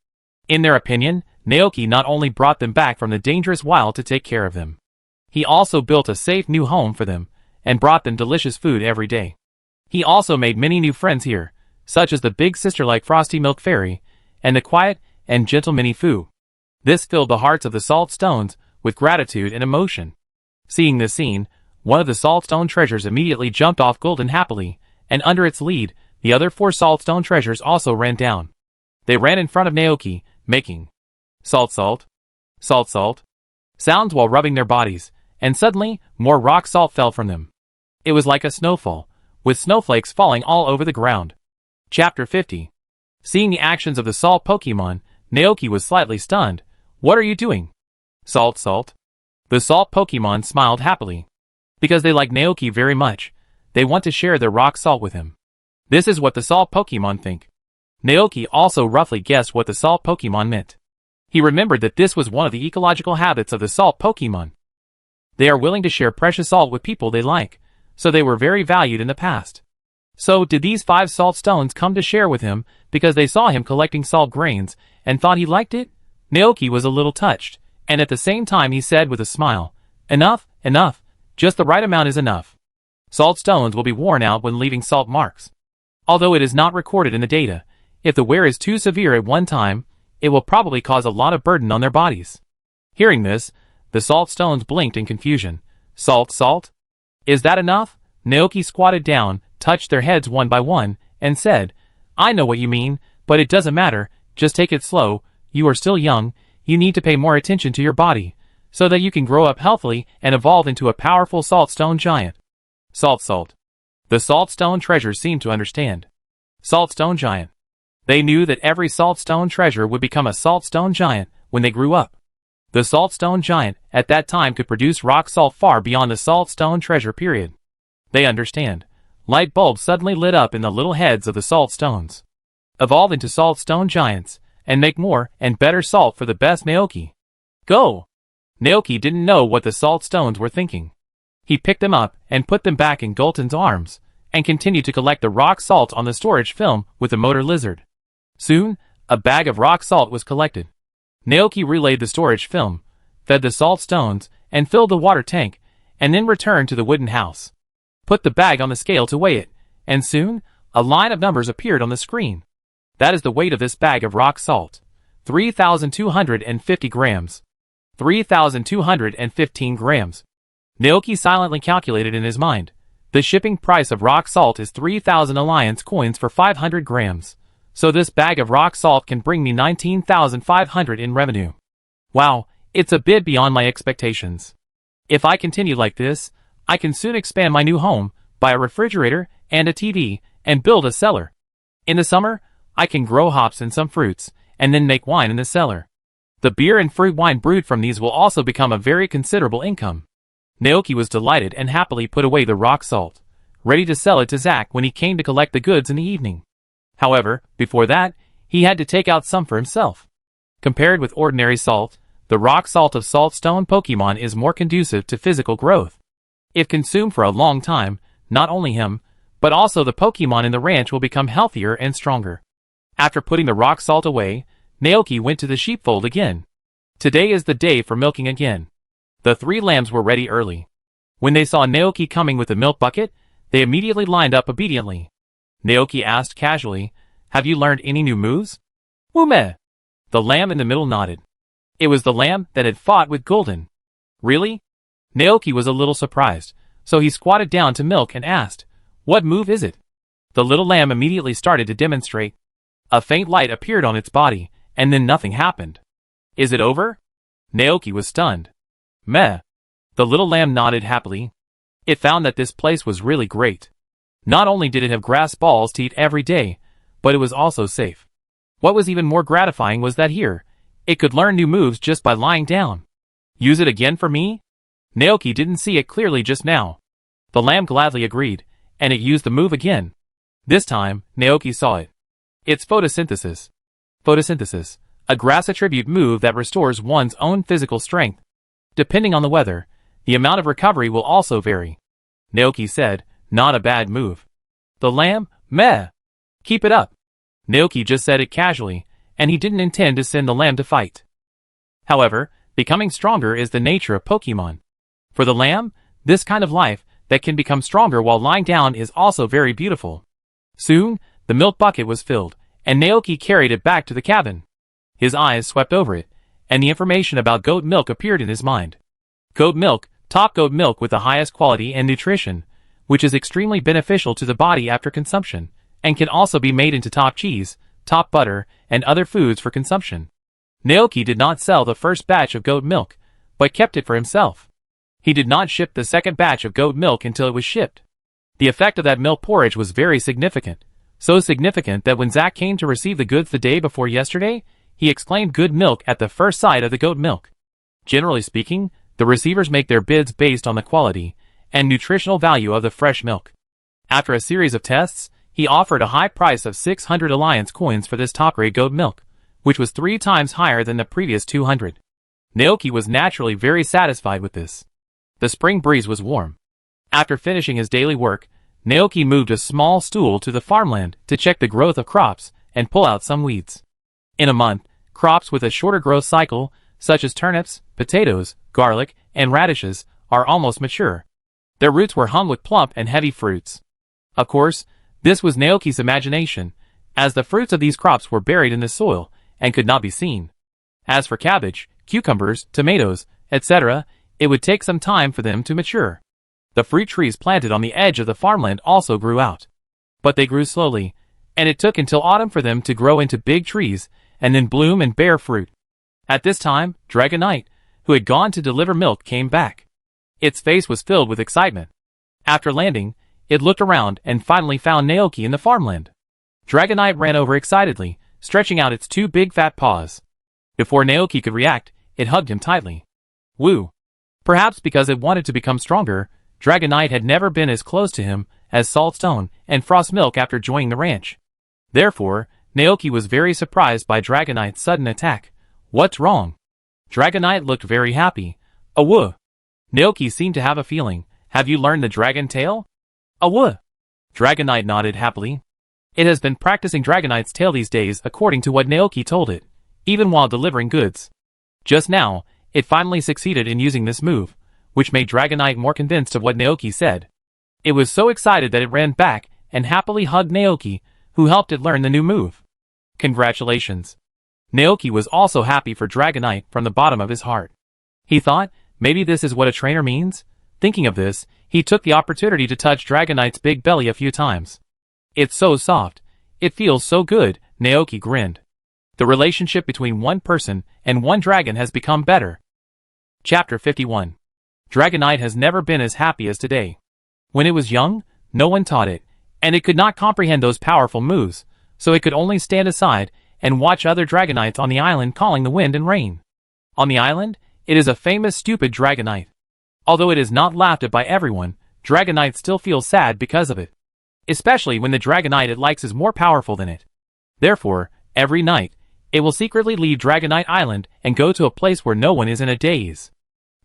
Speaker 1: In their opinion, Naoki not only brought them back from the dangerous wild to take care of them. He also built a safe new home for them, and brought them delicious food every day. He also made many new friends here, such as the big sister-like Frosty Milk Fairy, and the quiet and gentle Minnie Fu. This filled the hearts of the salt stones with gratitude and emotion. Seeing this scene, One of the saltstone treasures immediately jumped off Golden happily, and under its lead, the other 4 saltstone treasures also ran down. They ran in front of Naoki, making salt salt, salt salt sounds while rubbing their bodies, and suddenly, more rock salt fell from them. It was like a snowfall, with snowflakes falling all over the ground. Chapter 50. Seeing the actions of the salt Pokemon, Naoki was slightly stunned. What are you doing? Salt salt. The salt Pokemon smiled happily. Because they like Naoki very much, they want to share their rock salt with him. This is what the salt Pokemon think. Naoki also roughly guessed what the salt Pokemon meant. He remembered that this was one of the ecological habits of the salt Pokemon. They are willing to share precious salt with people they like, so they were very valued in the past. So did these 5 salt stones come to share with him because they saw him collecting salt grains and thought he liked it? Naoki was a little touched, and at the same time he said with a smile, Enough, enough, just the right amount is enough. Salt stones will be worn out when leaving salt marks. Although it is not recorded in the data, if the wear is too severe at one time, it will probably cause a lot of burden on their bodies. Hearing this, the salt stones blinked in confusion. Salt, salt? Is that enough? Naoki squatted down, touched their heads one by one, and said, I know what you mean, but it doesn't matter, just take it slow, you are still young, you need to pay more attention to your body, so that you can grow up healthily and evolve into a powerful saltstone giant. Salt salt. The saltstone treasures seemed to understand. Saltstone giant. They knew that every saltstone treasure would become a saltstone giant when they grew up. The saltstone giant at that time could produce rock salt far beyond the saltstone treasure period. They understand. Light bulbs suddenly lit up in the little heads of the salt stones. Evolve into saltstone giants, and make more and better salt for the best Naoki. Go! Naoki didn't know what the salt stones were thinking. He picked them up and put them back in Gulton's arms, and continued to collect the rock salt on the storage film with the motor lizard. Soon, a bag of rock salt was collected. Naoki relayed the storage film, fed the salt stones, and filled the water tank, and then returned to the wooden house. Put the bag on the scale to weigh it, and soon, a line of numbers appeared on the screen. That is the weight of this bag of rock salt. 3,250 grams. 3,215 grams. Naoki silently calculated in his mind. The shipping price of rock salt is 3,000 alliance coins for 500 grams. So this bag of rock salt can bring me 19,500 in revenue. Wow, it's a bit beyond my expectations. If I continue like this, I can soon expand my new home, buy a refrigerator and a TV, and build a cellar. In the summer, I can grow hops and some fruits, and then make wine in the cellar. The beer and fruit wine brewed from these will also become a very considerable income. Naoki was delighted and happily put away the rock salt, ready to sell it to Zack when he came to collect the goods in the evening. However, before that, he had to take out some for himself. Compared with ordinary salt, the rock salt of saltstone Pokemon is more conducive to physical growth. If consumed for a long time, not only him, but also the Pokemon in the ranch will become healthier and stronger. After putting the rock salt away, Naoki went to the sheepfold again. Today is the day for milking again. The 3 lambs were ready early. When they saw Naoki coming with the milk bucket, they immediately lined up obediently. Naoki asked casually, Have you learned any new moves? Meh. The lamb in the middle nodded. It was the lamb that had fought with Golden. Really? Naoki was a little surprised, so he squatted down to milk and asked, What move is it? The little lamb immediately started to demonstrate. A faint light appeared on its body, and then nothing happened. Is it over? Naoki was stunned. Meh. The little lamb nodded happily. It found that this place was really great. Not only did it have grass balls to eat every day, but it was also safe. What was even more gratifying was that here, it could learn new moves just by lying down. Use it again for me? Naoki didn't see it clearly just now. The lamb gladly agreed, and it used the move again. This time, Naoki saw it. It's photosynthesis. Photosynthesis, a grass attribute move that restores one's own physical strength. Depending on the weather, the amount of recovery will also vary. Naoki said, Not a bad move. The lamb, meh. Keep it up. Naoki just said it casually, and he didn't intend to send the lamb to fight. However, becoming stronger is the nature of Pokemon. For the lamb, this kind of life that can become stronger while lying down is also very beautiful. Soon, the milk bucket was filled, and Naoki carried it back to the cabin. His eyes swept over it, and the information about goat milk appeared in his mind. Goat milk, Top goat milk with the highest quality and nutrition, which is extremely beneficial to the body after consumption, and can also be made into top cheese, top butter, and other foods for consumption. Naoki did not sell the first batch of goat milk, but kept it for himself. He did not ship the second batch of goat milk until it was shipped. The effect of that milk porridge was very significant, so significant that when Zach came to receive the goods the day before yesterday, he exclaimed good milk at the first sight of the goat milk. Generally speaking, the receivers make their bids based on the quality and nutritional value of the fresh milk. After a series of tests, he offered a high price of 600 alliance coins for this top-grade goat milk, which was 3 times higher than the previous 200. Naoki was naturally very satisfied with this. The spring breeze was warm. After finishing his daily work, Naoki moved a small stool to the farmland to check the growth of crops and pull out some weeds. In a month, crops with a shorter growth cycle, such as turnips, potatoes, garlic, and radishes, are almost mature. Their roots were hung with plump and heavy fruits. Of course, this was Naoki's imagination, as the fruits of these crops were buried in the soil and could not be seen. As for cabbage, cucumbers, tomatoes, etc., it would take some time for them to mature. The fruit trees planted on the edge of the farmland also grew out. But they grew slowly, and it took until autumn for them to grow into big trees and then bloom and bear fruit. At this time, Dragonite, who had gone to deliver milk, came back. Its face was filled with excitement. After landing, it looked around and finally found Naoki in the farmland. Dragonite ran over excitedly, stretching out its 2 big fat paws. Before Naoki could react, it hugged him tightly. Woo! Perhaps because it wanted to become stronger, Dragonite had never been as close to him as Saltstone and Frost Milk after joining the ranch. Therefore, Naoki was very surprised by Dragonite's sudden attack. What's wrong? Dragonite looked very happy. Awoo! Naoki seemed to have a feeling. Have you learned the dragon tail? Awoo! Dragonite nodded happily. It has been practicing Dragonite's tail these days according to what Naoki told it, even while delivering goods. Just now, it finally succeeded in using this move, which made Dragonite more convinced of what Naoki said. It was so excited that it ran back and happily hugged Naoki, who helped it learn the new move. Congratulations. Naoki was also happy for Dragonite from the bottom of his heart. He thought, maybe this is what a trainer means? Thinking of this, he took the opportunity to touch Dragonite's big belly a few times. It's so soft. It feels so good, Naoki grinned. The relationship between one person and one dragon has become better. Chapter 51. Dragonite has never been as happy as today. When it was young, no one taught it, and it could not comprehend those powerful moves, so it could only stand aside and watch other Dragonites on the island calling the wind and rain. On the island, it is a famous stupid Dragonite. Although it is not laughed at by everyone, Dragonite still feels sad because of it. Especially when the Dragonite it likes is more powerful than it. Therefore, every night, it will secretly leave Dragonite Island and go to a place where no one is in a daze.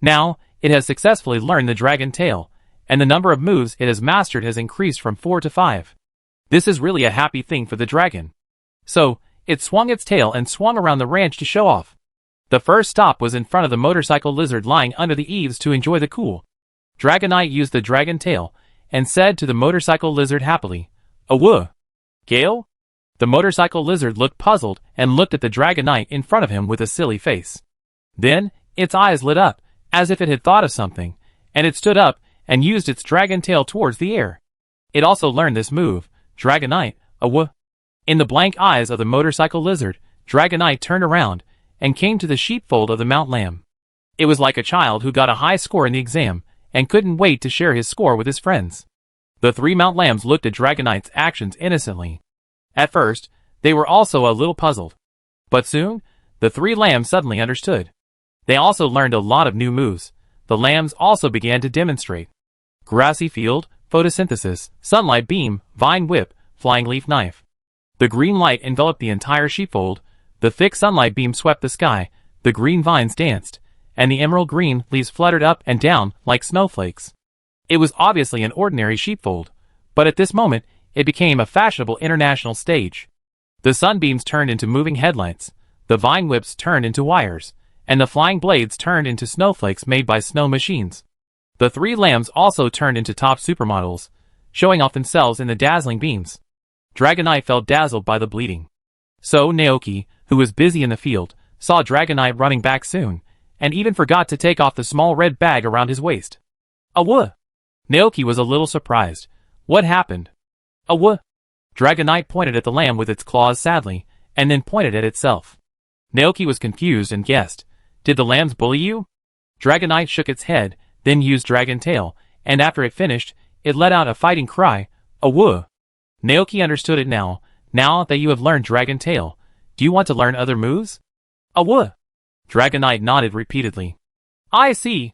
Speaker 1: Now, it has successfully learned the dragon tail, and the number of moves it has mastered has increased from 4 to 5. This is really a happy thing for the dragon. So, it swung its tail and swung around the ranch to show off. The first stop was in front of the motorcycle lizard lying under the eaves to enjoy the cool. Dragonite used the dragon tail, and said to the motorcycle lizard happily, Awoo! Gale? The motorcycle lizard looked puzzled and looked at the Dragonite in front of him with a silly face. Then, its eyes lit up, as if it had thought of something, and it stood up and used its dragon tail towards the air. It also learned this move, Dragonite, Awoo! In the blank eyes of the motorcycle lizard, Dragonite turned around and came to the sheepfold of the Mount Lamb. It was like a child who got a high score in the exam and couldn't wait to share his score with his friends. The 3 Mount Lambs looked at Dragonite's actions innocently. At first, they were also a little puzzled. But soon, the 3 lambs suddenly understood. They also learned a lot of new moves. The lambs also began to demonstrate. Grassy field, photosynthesis, sunlight beam, vine whip, flying leaf knife. The green light enveloped the entire sheepfold, the thick sunlight beam swept the sky, the green vines danced, and the emerald green leaves fluttered up and down like snowflakes. It was obviously an ordinary sheepfold, but at this moment, it became a fashionable international stage. The sunbeams turned into moving headlights, the vine whips turned into wires, and the flying blades turned into snowflakes made by snow machines. The 3 lambs also turned into top supermodels, showing off themselves in the dazzling beams. Dragonite felt dazzled by the bleeding. So Naoki, who was busy in the field, saw Dragonite running back soon, and even forgot to take off the small red bag around his waist. Aww! Naoki was a little surprised. What happened? Aww! Dragonite pointed at the lamb with its claws sadly, and then pointed at itself. Naoki was confused and guessed, "Did the lambs bully you?" Dragonite shook its head, then used Dragon Tail, and after it finished, it let out a fighting cry, "Awoo!" Naoki understood it now. "Now that you have learned Dragon Tail, do you want to learn other moves?" "Awoo!" Dragonite nodded repeatedly. "I see."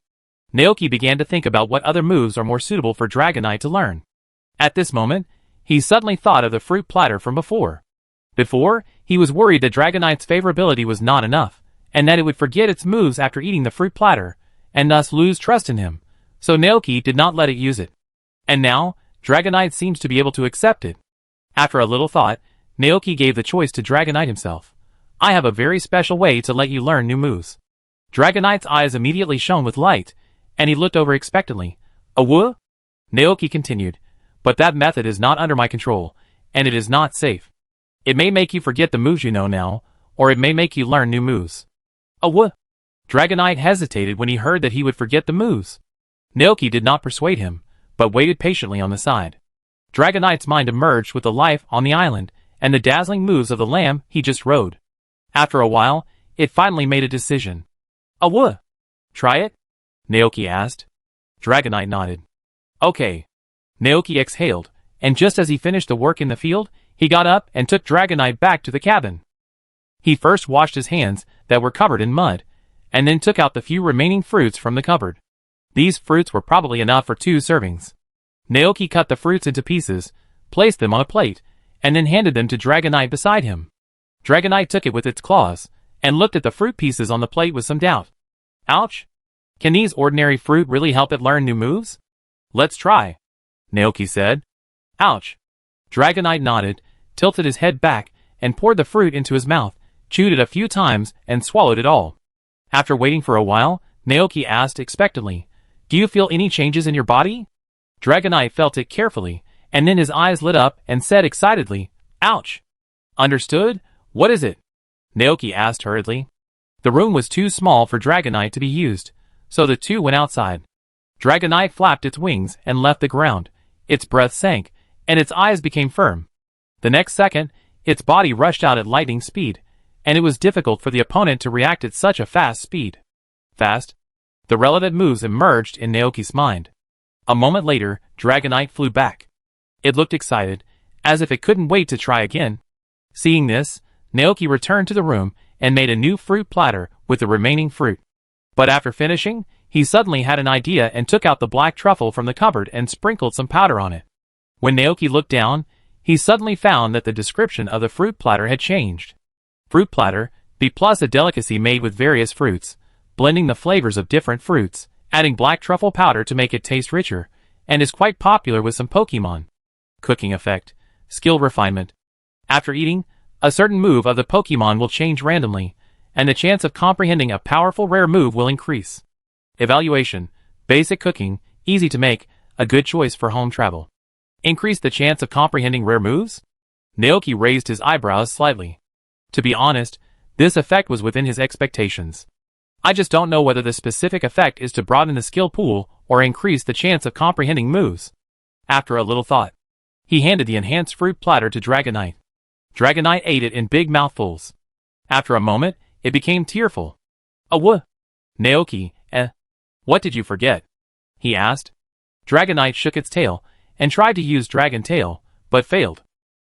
Speaker 1: Naoki began to think about what other moves are more suitable for Dragonite to learn. At this moment, he suddenly thought of the fruit platter from before. Before, he was worried that Dragonite's favorability was not enough, and that it would forget its moves after eating the fruit platter, and thus lose trust in him, so Naoki did not let it use it. And now, Dragonite seems to be able to accept it. After a little thought, Naoki gave the choice to Dragonite himself. "I have a very special way to let you learn new moves." Dragonite's eyes immediately shone with light, and he looked over expectantly. "Awoo?" Naoki continued, "But that method is not under my control, and it is not safe. It may make you forget the moves you know now, or it may make you learn new moves." "Awoo?" Dragonite hesitated when he heard that he would forget the moves. Naoki did not persuade him, but waited patiently on the side. Dragonite's mind emerged with the life on the island, and the dazzling moves of the lamb he just rode. After a while, it finally made a decision. "Awoo! Try it?" Naoki asked. Dragonite nodded. "Okay." Naoki exhaled, and just as he finished the work in the field, he got up and took Dragonite back to the cabin. He first washed his hands that were covered in mud, and then took out the few remaining fruits from the cupboard. These fruits were probably enough for 2 servings. Naoki cut the fruits into pieces, placed them on a plate, and then handed them to Dragonite beside him. Dragonite took it with its claws, and looked at the fruit pieces on the plate with some doubt. "Ouch! Can these ordinary fruit really help it learn new moves?" "Let's try," Naoki said. "Ouch!" Dragonite nodded, tilted his head back, and poured the fruit into his mouth, chewed it a few times, and swallowed it all. After waiting for a while, Naoki asked expectantly, "Do you feel any changes in your body?" Dragonite felt it carefully, and then his eyes lit up and said excitedly, "Ouch!" "Understood? What is it?" Naoki asked hurriedly. The room was too small for Dragonite to be used, so the two went outside. Dragonite flapped its wings and left the ground. Its breath sank, and its eyes became firm. The next second, its body rushed out at lightning speed, and it was difficult for the opponent to react at such a fast speed. Fast? The relevant moves emerged in Naoki's mind. A moment later, Dragonite flew back. It looked excited, as if it couldn't wait to try again. Seeing this, Naoki returned to the room and made a new fruit platter with the remaining fruit. But after finishing, he suddenly had an idea and took out the black truffle from the cupboard and sprinkled some powder on it. When Naoki looked down, he suddenly found that the description of the fruit platter had changed. Fruit platter, B+, a delicacy made with various fruits, blending the flavors of different fruits, adding black truffle powder to make it taste richer, and is quite popular with some Pokemon. Cooking effect, skill refinement. After eating, a certain move of the Pokemon will change randomly, and the chance of comprehending a powerful rare move will increase. Evaluation, basic cooking, easy to make, a good choice for home travel. Increase the chance of comprehending rare moves? Naoki raised his eyebrows slightly. To be honest, this effect was within his expectations. I just don't know whether the specific effect is to broaden the skill pool or increase the chance of comprehending moves. After a little thought, he handed the enhanced fruit platter to Dragonite. Dragonite ate it in big mouthfuls. After a moment, it became tearful. "Awoo!" "Naoki, what did you forget?" he asked. Dragonite shook its tail, and tried to use Dragon Tail, but failed.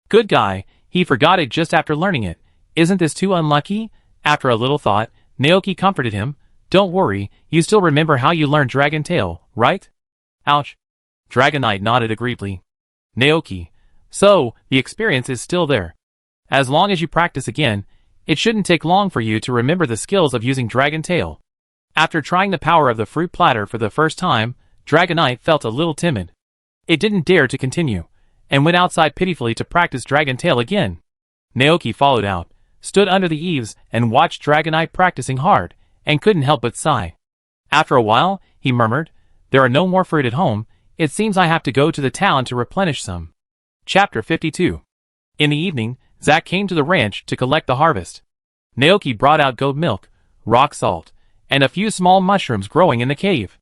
Speaker 1: "Good guy, he forgot it just after learning it. Isn't this too unlucky?" After a little thought, Naoki comforted him. "Don't worry, you still remember how you learned Dragon Tail, right?" "Ouch." Dragonite nodded agreeably. "Naoki, so, the experience is still there. As long as you practice again, it shouldn't take long for you to remember the skills of using Dragon Tail." After trying the power of the fruit platter for the first time, Dragonite felt a little timid. It didn't dare to continue, and went outside pitifully to practice Dragon Tail again. Naoki followed out, stood under the eaves, and watched Dragonite practicing hard, and couldn't help but sigh. After a while, he murmured, "There are no more fruit at home, it seems I have to go to the town to replenish some." Chapter 52. In the evening, Zack came to the ranch to collect the harvest. Naoki brought out goat milk, rock salt, and a few small mushrooms growing in the cave.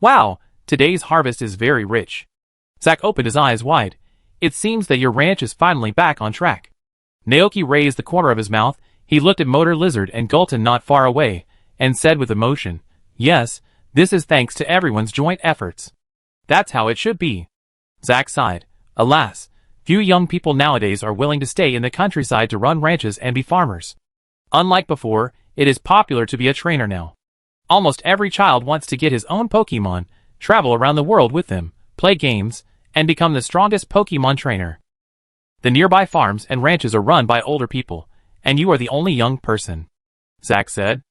Speaker 1: Wow, today's harvest is very rich. Zack opened his eyes wide. It seems that your ranch is finally back on track. Naoki raised the corner of his mouth. He looked at Motor Lizard and Gulton not far away, and said with emotion, "Yes, this is thanks to everyone's joint efforts. That's how it should be." Zack sighed. Alas, few young people nowadays are willing to stay in the countryside to run ranches and be farmers. Unlike before, it is popular to be a trainer now. Almost every child wants to get his own Pokemon, travel around the world with them, play games, and become the strongest Pokemon trainer. The nearby farms and ranches are run by older people, and you are the only young person, Zack said.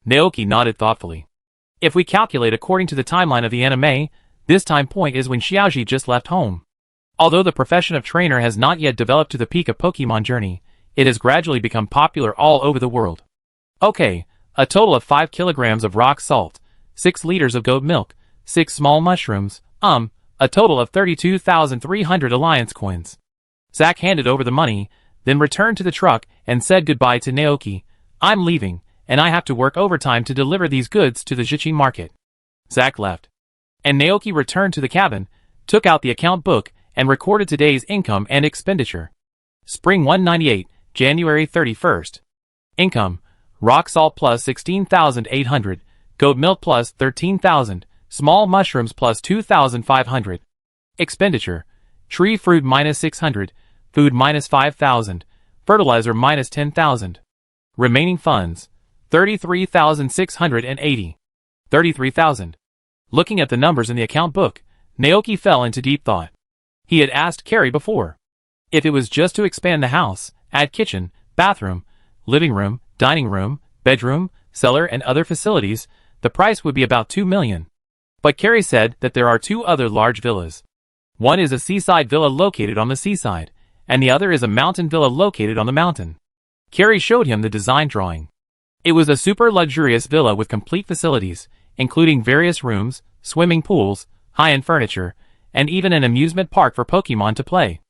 Speaker 1: Naoki nodded thoughtfully. If we calculate according to the timeline of the anime, this time point is when Xiaoji just left home. Although the profession of trainer has not yet developed to the peak of Pokemon Journey, it has gradually become popular all over the world. Okay, a total of 5 kilograms of rock salt, 6 liters of goat milk, 6 small mushrooms, a total of 32,300 Alliance coins. Zack handed over the money, then returned to the truck and said goodbye to Naoki. I'm leaving, and I have to work overtime to deliver these goods to the Jiqi market. Zack left. And Naoki returned to the cabin, took out the account book, and recorded today's income and expenditure. Spring 198, January 31st. Income: rock salt plus 16,800, goat milk plus 13,000, small mushrooms plus 2,500. Expenditure: tree fruit minus 600, food minus 5,000, fertilizer minus 10,000. Remaining funds: 33,680. 33,000. Looking at the numbers in the account book, Naoki fell into deep thought. He had asked Carrie before. If it was just to expand the house, add kitchen, bathroom, living room, dining room, bedroom, cellar and other facilities, the price would be about 2 million. But Carrie said that there are 2 other large villas. One is a seaside villa located on the seaside, and the other is a mountain villa located on the mountain. Carrie showed him the design drawing. It was a super luxurious villa with complete facilities, including various rooms, swimming pools, high-end furniture, and even an amusement park for Pokemon to play.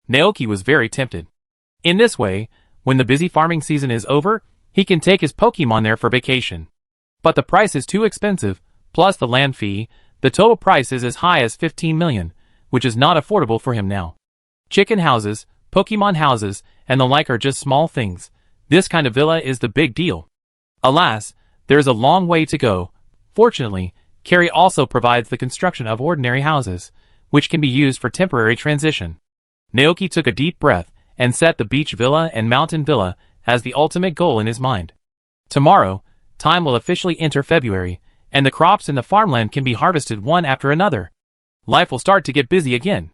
Speaker 1: Naoki was very tempted. In this way, when the busy farming season is over, he can take his Pokemon there for vacation. But the price is too expensive, plus the land fee. The total price is as high as 15 million, which is not affordable for him now. Chicken houses, Pokemon houses, and the like are just small things. This kind of villa is the big deal. Alas, there is a long way to go. Fortunately, Carrie also provides the construction of ordinary houses, which can be used for temporary transition. Naoki took a deep breath and set the beach villa and mountain villa as the ultimate goal in his mind. Tomorrow, time will officially enter February, and the crops in the farmland can be harvested one after another. Life will start to get busy again.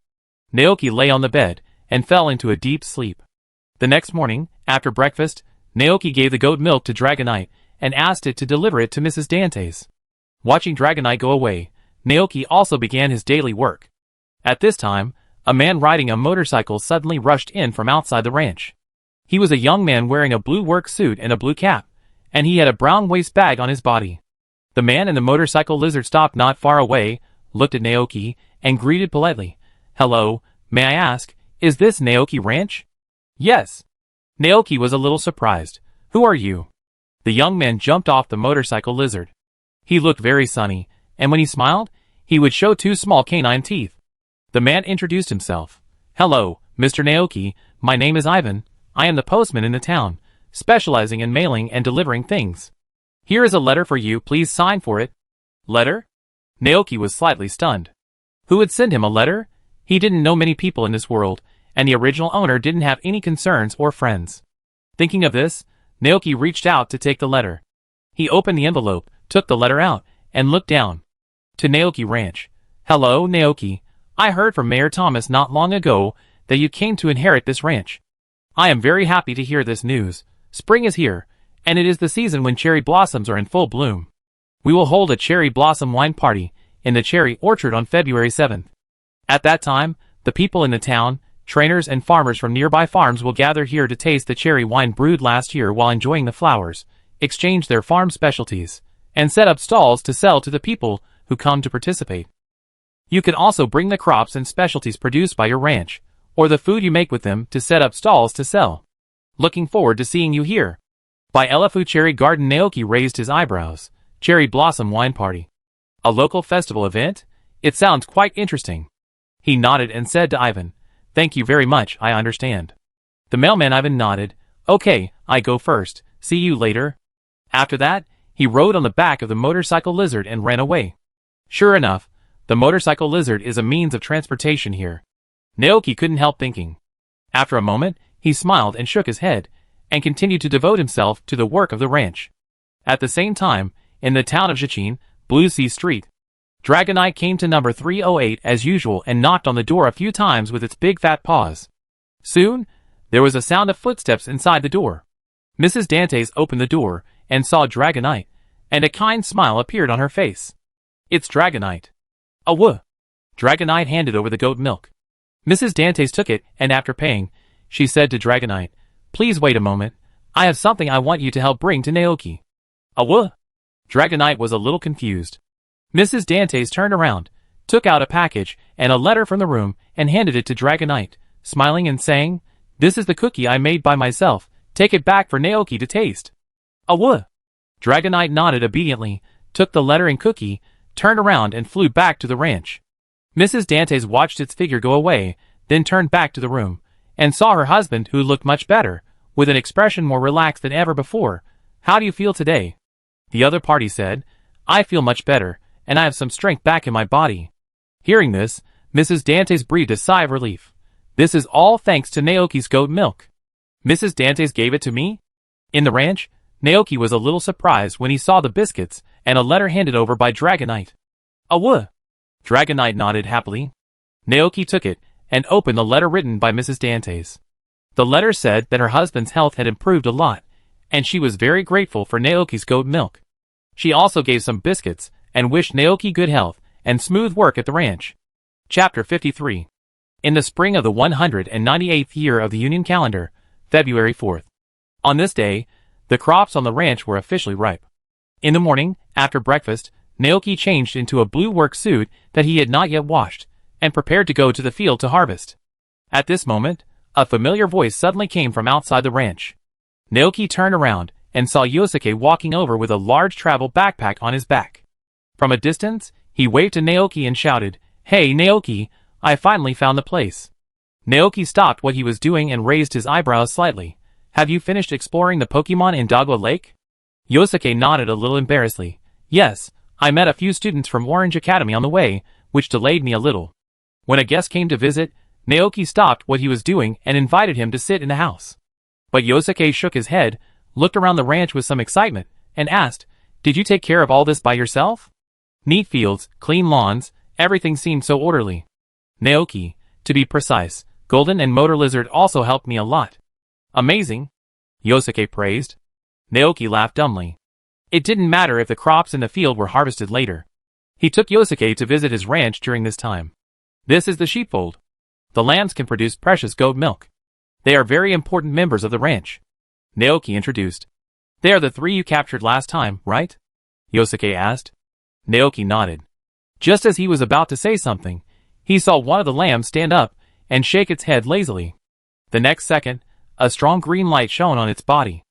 Speaker 1: Naoki lay on the bed and fell into a deep sleep. The next morning, after breakfast, Naoki gave the goat milk to Dragonite and asked it to deliver it to Mrs. Dante's. Watching Dragonite go away, Naoki also began his daily work. At this time, a man riding a motorcycle suddenly rushed in from outside the ranch. He was a young man wearing a blue work suit and a blue cap, and he had a brown waist bag on his body. The man in the motorcycle lizard stopped not far away, looked at Naoki, and greeted politely. "Hello, may I ask, is this Naoki Ranch?" "Yes." Naoki was a little surprised. "Who are you?" The young man jumped off the motorcycle lizard. He looked very sunny, and when he smiled, he would show 2 small canine teeth. The man introduced himself. "Hello, Mr. Naoki, my name is Ivan. I am the postman in the town, specializing in mailing and delivering things. Here is a letter for you, please sign for it." "Letter?" Naoki was slightly stunned. Who would send him a letter? He didn't know many people in this world, and the original owner didn't have any concerns or friends. Thinking of this, Naoki reached out to take the letter. He opened the envelope, took the letter out, and looked down. To Naoki Ranch. "Hello, Naoki. I heard from Mayor Thomas not long ago that you came to inherit this ranch. I am very happy to hear this news. Spring is here, and it is the season when cherry blossoms are in full bloom. We will hold a cherry blossom wine party in the cherry orchard on February 7th. At that time, the people in the town, trainers and farmers from nearby farms will gather here to taste the cherry wine brewed last year while enjoying the flowers, exchange their farm specialties, and set up stalls to sell to the people who come to participate. You can also bring the crops and specialties produced by your ranch, or the food you make with them to set up stalls to sell. Looking forward to seeing you here." By Elefu Cherry Garden. Naoki raised his eyebrows. Cherry Blossom Wine Party. A local festival event? It sounds quite interesting. He nodded and said to Ivan, "Thank you very much, I understand." The mailman Ivan nodded. "Okay, I go first. See you later." After that, he rode on the back of the motorcycle lizard and ran away. Sure enough, the motorcycle lizard is a means of transportation here. Naoki couldn't help thinking. After a moment, he smiled and shook his head, and continued to devote himself to the work of the ranch. At the same time, in the town of Jichin, Blue Sea Street, Dragonite came to number 308 as usual and knocked on the door a few times with its big fat paws. Soon, there was a sound of footsteps inside the door. Mrs. Dantes opened the door and saw Dragonite, and a kind smile appeared on her face. "It's Dragonite." "Aww." Dragonite handed over the goat milk. Mrs. Dantes took it, and after paying, she said to Dragonite, "Please wait a moment. I have something I want you to help bring to Naoki." "Aww." Dragonite was a little confused. Mrs. Dantes turned around, took out a package and a letter from the room, and handed it to Dragonite, smiling and saying, "This is the cookie I made by myself. Take it back for Naoki to taste." "Aww." Dragonite nodded obediently, took the letter and cookie, turned around and flew back to the ranch. Mrs. Dantes watched its figure go away, then turned back to the room, and saw her husband, who looked much better, with an expression more relaxed than ever before. "How do you feel today?" The other party said, "I feel much better, and I have some strength back in my body." Hearing this, Mrs. Dantes breathed a sigh of relief. "This is all thanks to Naoki's goat milk. Mrs. Dantes gave it to me?" In the ranch, Naoki was a little surprised when he saw the biscuits and a letter handed over by Dragonite. "Aww." Dragonite nodded happily. Naoki took it and opened the letter written by Mrs. Dantes. The letter said that her husband's health had improved a lot, and she was very grateful for Naoki's goat milk. She also gave some biscuits and wished Naoki good health and smooth work at the ranch. Chapter 53. In the spring of the 198th year of the Union calendar, February 4th. On this day, the crops on the ranch were officially ripe. In the morning, after breakfast, Naoki changed into a blue work suit that he had not yet washed, and prepared to go to the field to harvest. At this moment, a familiar voice suddenly came from outside the ranch. Naoki turned around and saw Yosuke walking over with a large travel backpack on his back. From a distance, he waved to Naoki and shouted, "Hey Naoki, I finally found the place." Naoki stopped what he was doing and raised his eyebrows slightly. "Have you finished exploring the Pokemon in Dagwa Lake?" Yosuke nodded a little embarrassedly. "Yes, I met a few students from Orange Academy on the way, which delayed me a little." When a guest came to visit, Naoki stopped what he was doing and invited him to sit in the house. But Yosuke shook his head, looked around the ranch with some excitement, and asked, "Did you take care of all this by yourself?" Neat fields, clean lawns, everything seemed so orderly. "Naoki, to be precise, Golden and Motor Lizard also helped me a lot." "Amazing," Yosuke praised. Naoki laughed dumbly. It didn't matter if the crops in the field were harvested later. He took Yosuke to visit his ranch during this time. "This is the sheepfold. The lambs can produce precious goat milk. They are very important members of the ranch," Naoki introduced. "They are the 3 you captured last time, right?" Yosuke asked. Naoki nodded. Just as he was about to say something, he saw one of the lambs stand up and shake its head lazily. The next second, a strong green light shone on its body.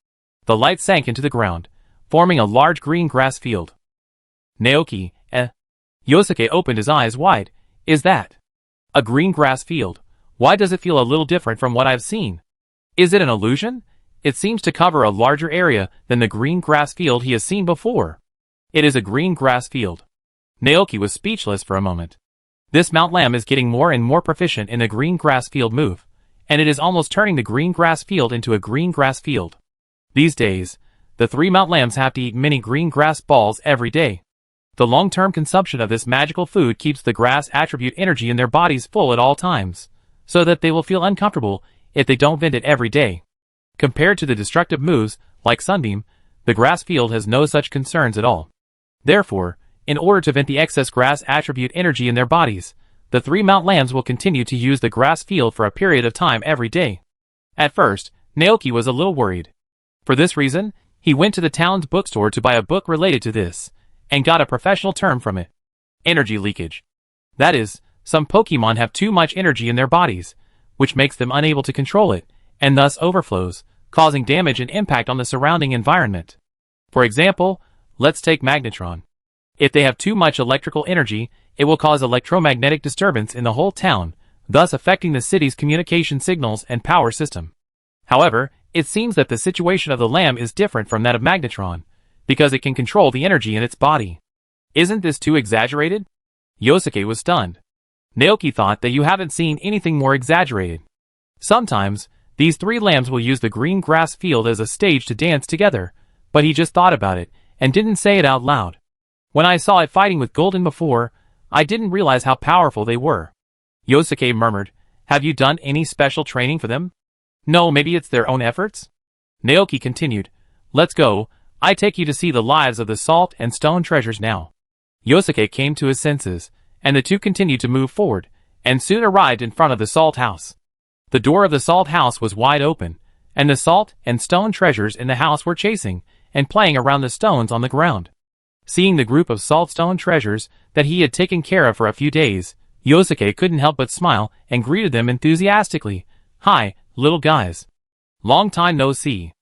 Speaker 1: The light sank into the ground, forming a large green grass field. "Naoki, Yosuke opened his eyes wide. "Is that a green grass field? Why does it feel a little different from what I've seen? Is it an illusion? It seems to cover a larger area than the green grass field he has seen before." "It is a green grass field." Naoki was speechless for a moment. This Mount Lamb is getting more and more proficient in the green grass field move, and it is almost turning the green grass field into a green grass field. These days, the 3 Mount Lambs have to eat many green grass balls every day. The long-term consumption of this magical food keeps the grass attribute energy in their bodies full at all times, so that they will feel uncomfortable if they don't vent it every day. Compared to the destructive moves, like Sunbeam, the grass field has no such concerns at all. Therefore, in order to vent the excess grass attribute energy in their bodies, the 3 Mount Lambs will continue to use the grass field for a period of time every day. At first, Naoki was a little worried. For this reason, he went to the town's bookstore to buy a book related to this, and got a professional term from it. Energy leakage. That is, some Pokemon have too much energy in their bodies, which makes them unable to control it, and thus overflows, causing damage and impact on the surrounding environment. For example, Let's take Magnetron. If they have too much electrical energy, it will cause electromagnetic disturbance in the whole town, thus affecting the city's communication signals and power system. However, it seems that the situation of the lamb is different from that of Magnetron, because it can control the energy in its body. Isn't this too exaggerated? Yosuke was stunned. Naoki thought that you haven't seen anything more exaggerated. Sometimes, these three lambs will use the green grass field as a stage to dance together, but he just thought about it, and didn't say it out loud. When I saw it fighting with Golden before, I didn't realize how powerful they were. Yosuke murmured, have you done any special training for them? No, maybe it's their own efforts? Naoki continued, let's go, I take you to see the lives of the salt and stone treasures now. Yosuke came to his senses, and the two continued to move forward, and soon arrived in front of the salt house. The door of the salt house was wide open, and the salt and stone treasures in the house were chasing and playing around the stones on the ground. Seeing the group of saltstone treasures that he had taken care of for a few days, Yosuke couldn't help but smile and greeted them enthusiastically. Hi, little guys. Long time no see.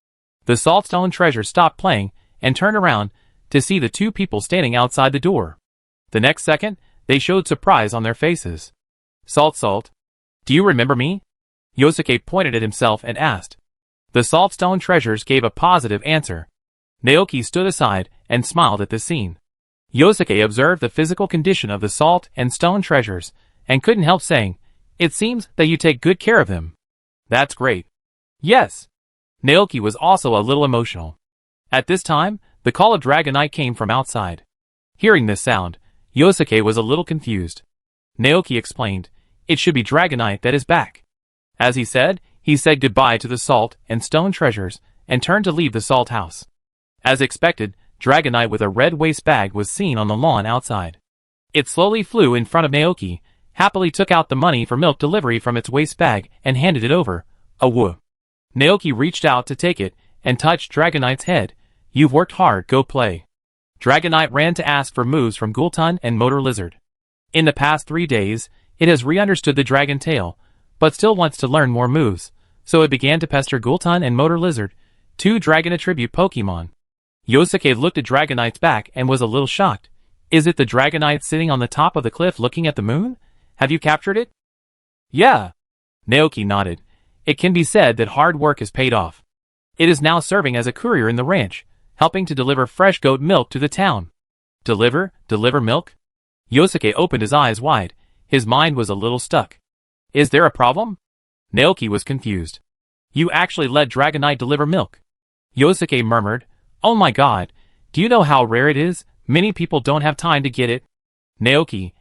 Speaker 1: The saltstone treasures stopped playing and turned around to see the two people standing outside the door. The next second, they showed surprise on their faces. Salt, do you remember me? Yosuke pointed at himself and asked. The saltstone treasures gave a positive answer. Naoki stood aside and smiled at the scene. Yosuke observed the physical condition of the salt and stone treasures, and couldn't help saying, it seems that you take good care of them. That's great. Yes. Naoki was also a little emotional. At this time, the call of Dragonite came from outside. Hearing this sound, Yosuke was a little confused. Naoki explained, it should be Dragonite that is back. As he said goodbye to the salt and stone treasures, and turned to leave the salt house. As expected, Dragonite with a red waste bag was seen on the lawn outside. It slowly flew in front of Naoki, happily took out the money for milk delivery from its waste bag and handed it over. Woo. Naoki reached out to take it and touched Dragonite's head. You've worked hard, go play. Dragonite ran to ask for moves from Gultun and Motor Lizard. In the past 3 days, it has re-understood the Dragon Tail, but still wants to learn more moves, so it began to pester Gultun and Motor Lizard, two Dragon Attribute Pokemon. Yosuke looked at Dragonite's back and was a little shocked. Is it the Dragonite sitting on the top of the cliff looking at the moon? Have you captured it? Yeah. Naoki nodded. It can be said that hard work has paid off. It is now serving as a courier in the ranch, helping to deliver fresh goat milk to the town. Deliver milk? Yosuke opened his eyes wide. His mind was a little stuck. Is there a problem? Naoki was confused. You actually let Dragonite deliver milk? Yosuke murmured. Oh my god, do you know how rare it is? Many people don't have time to get it. Naoki,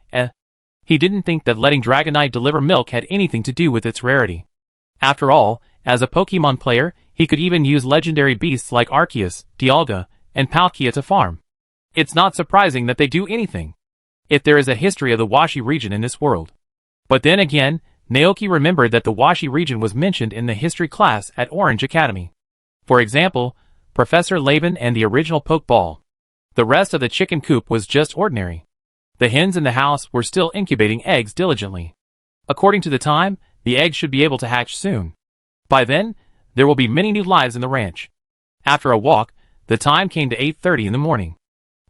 Speaker 1: He didn't think that letting Dragonite deliver milk had anything to do with its rarity. After all, as a Pokemon player, he could even use legendary beasts like Arceus, Dialga, and Palkia to farm. It's not surprising that they do anything, if there is a history of the Washi region in this world. But then again, Naoki remembered that the Washi region was mentioned in the history class at Orange Academy. For example, Professor Laban and the original Pokeball. The rest of the chicken coop was just ordinary. The hens in the house were still incubating eggs diligently. According to the time, the eggs should be able to hatch soon. By then, there will be many new lives in the ranch. After a walk, the time came to 8:30 in the morning.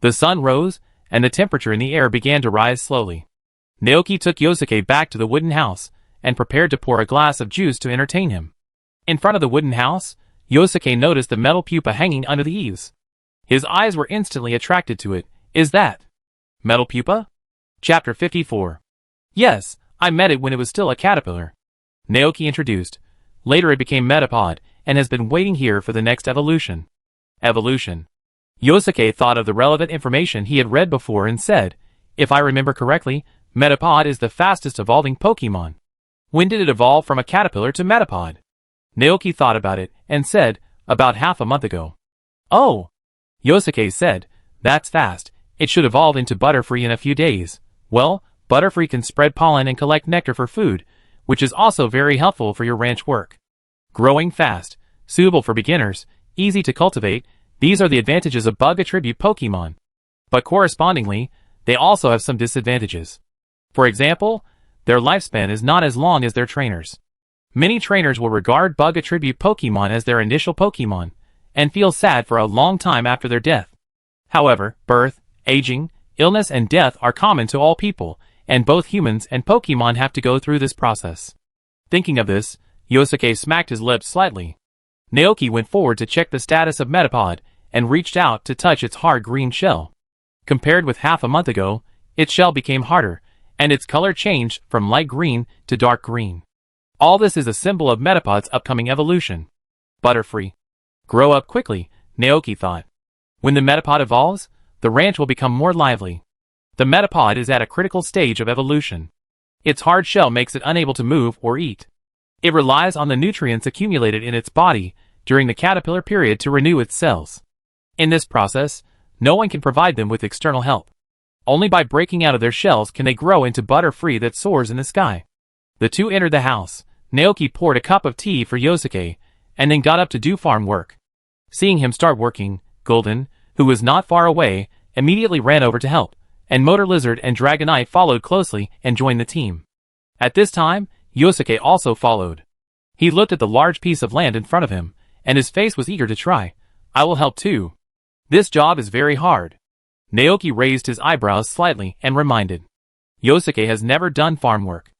Speaker 1: The sun rose, and the temperature in the air began to rise slowly. Naoki took Yosuke back to the wooden house, and prepared to pour a glass of juice to entertain him. In front of the wooden house, Yosuke noticed the metal pupa hanging under the eaves. His eyes were instantly attracted to it. Is that metal pupa? Chapter 54. Yes, I met it when it was still a caterpillar. Naoki introduced. Later it became Metapod, and has been waiting here for the next evolution. Evolution. Yosuke thought of the relevant information he had read before and said, if I remember correctly, Metapod is the fastest evolving Pokemon. When did it evolve from a caterpillar to Metapod? Naoki thought about it, and said, about half a month ago. Oh! Yosuke said, that's fast, it should evolve into Butterfree in a few days. Well, Butterfree can spread pollen and collect nectar for food, which is also very helpful for your ranch work. Growing fast, suitable for beginners, easy to cultivate, these are the advantages of bug attribute Pokemon. But correspondingly, they also have some disadvantages. For example, their lifespan is not as long as their trainers. Many trainers will regard bug attribute Pokemon as their initial Pokemon, and feel sad for a long time after their death. However, birth, aging, illness and death are common to all people, and both humans and Pokemon have to go through this process. Thinking of this, Yosuke smacked his lips slightly. Naoki went forward to check the status of Metapod, and reached out to touch its hard green shell. Compared with half a month ago, its shell became harder, and its color changed from light green to dark green. All this is a symbol of Metapod's upcoming evolution. Butterfree. Grow up quickly, Naoki thought. When the Metapod evolves, the ranch will become more lively. The Metapod is at a critical stage of evolution. Its hard shell makes it unable to move or eat. It relies on the nutrients accumulated in its body during the caterpillar period to renew its cells. In this process, no one can provide them with external help. Only by breaking out of their shells can they grow into Butterfree that soars in the sky. The two entered the house. Naoki poured a cup of tea for Yosuke, and then got up to do farm work. Seeing him start working, Golden, who was not far away, immediately ran over to help, and Motor Lizard and Dragonite followed closely and joined the team. At this time, Yosuke also followed. He looked at the large piece of land in front of him, and his face was eager to try. I will help too. This job is very hard. Naoki raised his eyebrows slightly and reminded. Yosuke has never done farm work.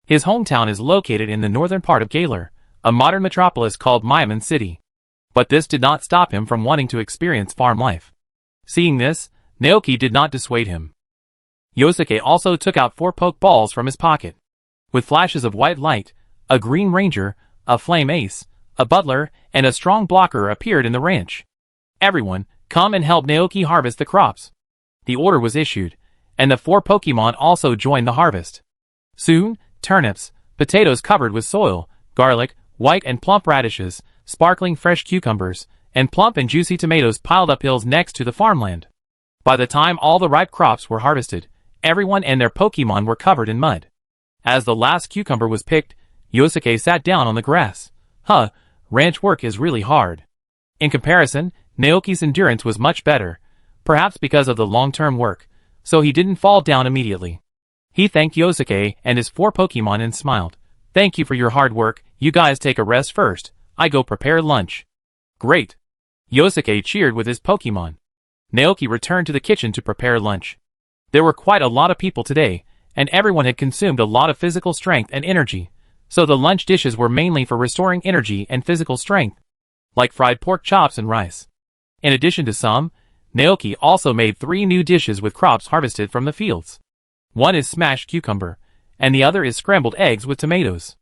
Speaker 1: His hometown is located in the northern part of Galar, a modern metropolis called Maiman City. But this did not stop him from wanting to experience farm life. Seeing this, Naoki did not dissuade him. Yosuke also took out 4 Pokeballs from his pocket. With flashes of white light, a Green Ranger, a Flame Ace, a Butler, and a strong blocker appeared in the ranch. Everyone, come and help Naoki harvest the crops. The order was issued, and the 4 Pokemon also joined the harvest. Soon, turnips, potatoes covered with soil, garlic, white and plump radishes, sparkling fresh cucumbers, and plump and juicy tomatoes piled up hills next to the farmland. By the time all the ripe crops were harvested, everyone and their Pokemon were covered in mud. As the last cucumber was picked, Yosuke sat down on the grass. Ranch work is really hard. In comparison, Naoki's endurance was much better, perhaps because of the long-term work, so he didn't fall down immediately. He thanked Yosuke and his 4 Pokemon and smiled. Thank you for your hard work, you guys take a rest first, I go prepare lunch. Great. Yosuke cheered with his Pokemon. Naoki returned to the kitchen to prepare lunch. There were quite a lot of people today, and everyone had consumed a lot of physical strength and energy, so the lunch dishes were mainly for restoring energy and physical strength, like fried pork chops and rice. In addition to some, Naoki also made 3 new dishes with crops harvested from the fields. One is smashed cucumber, and the other is scrambled eggs with tomatoes.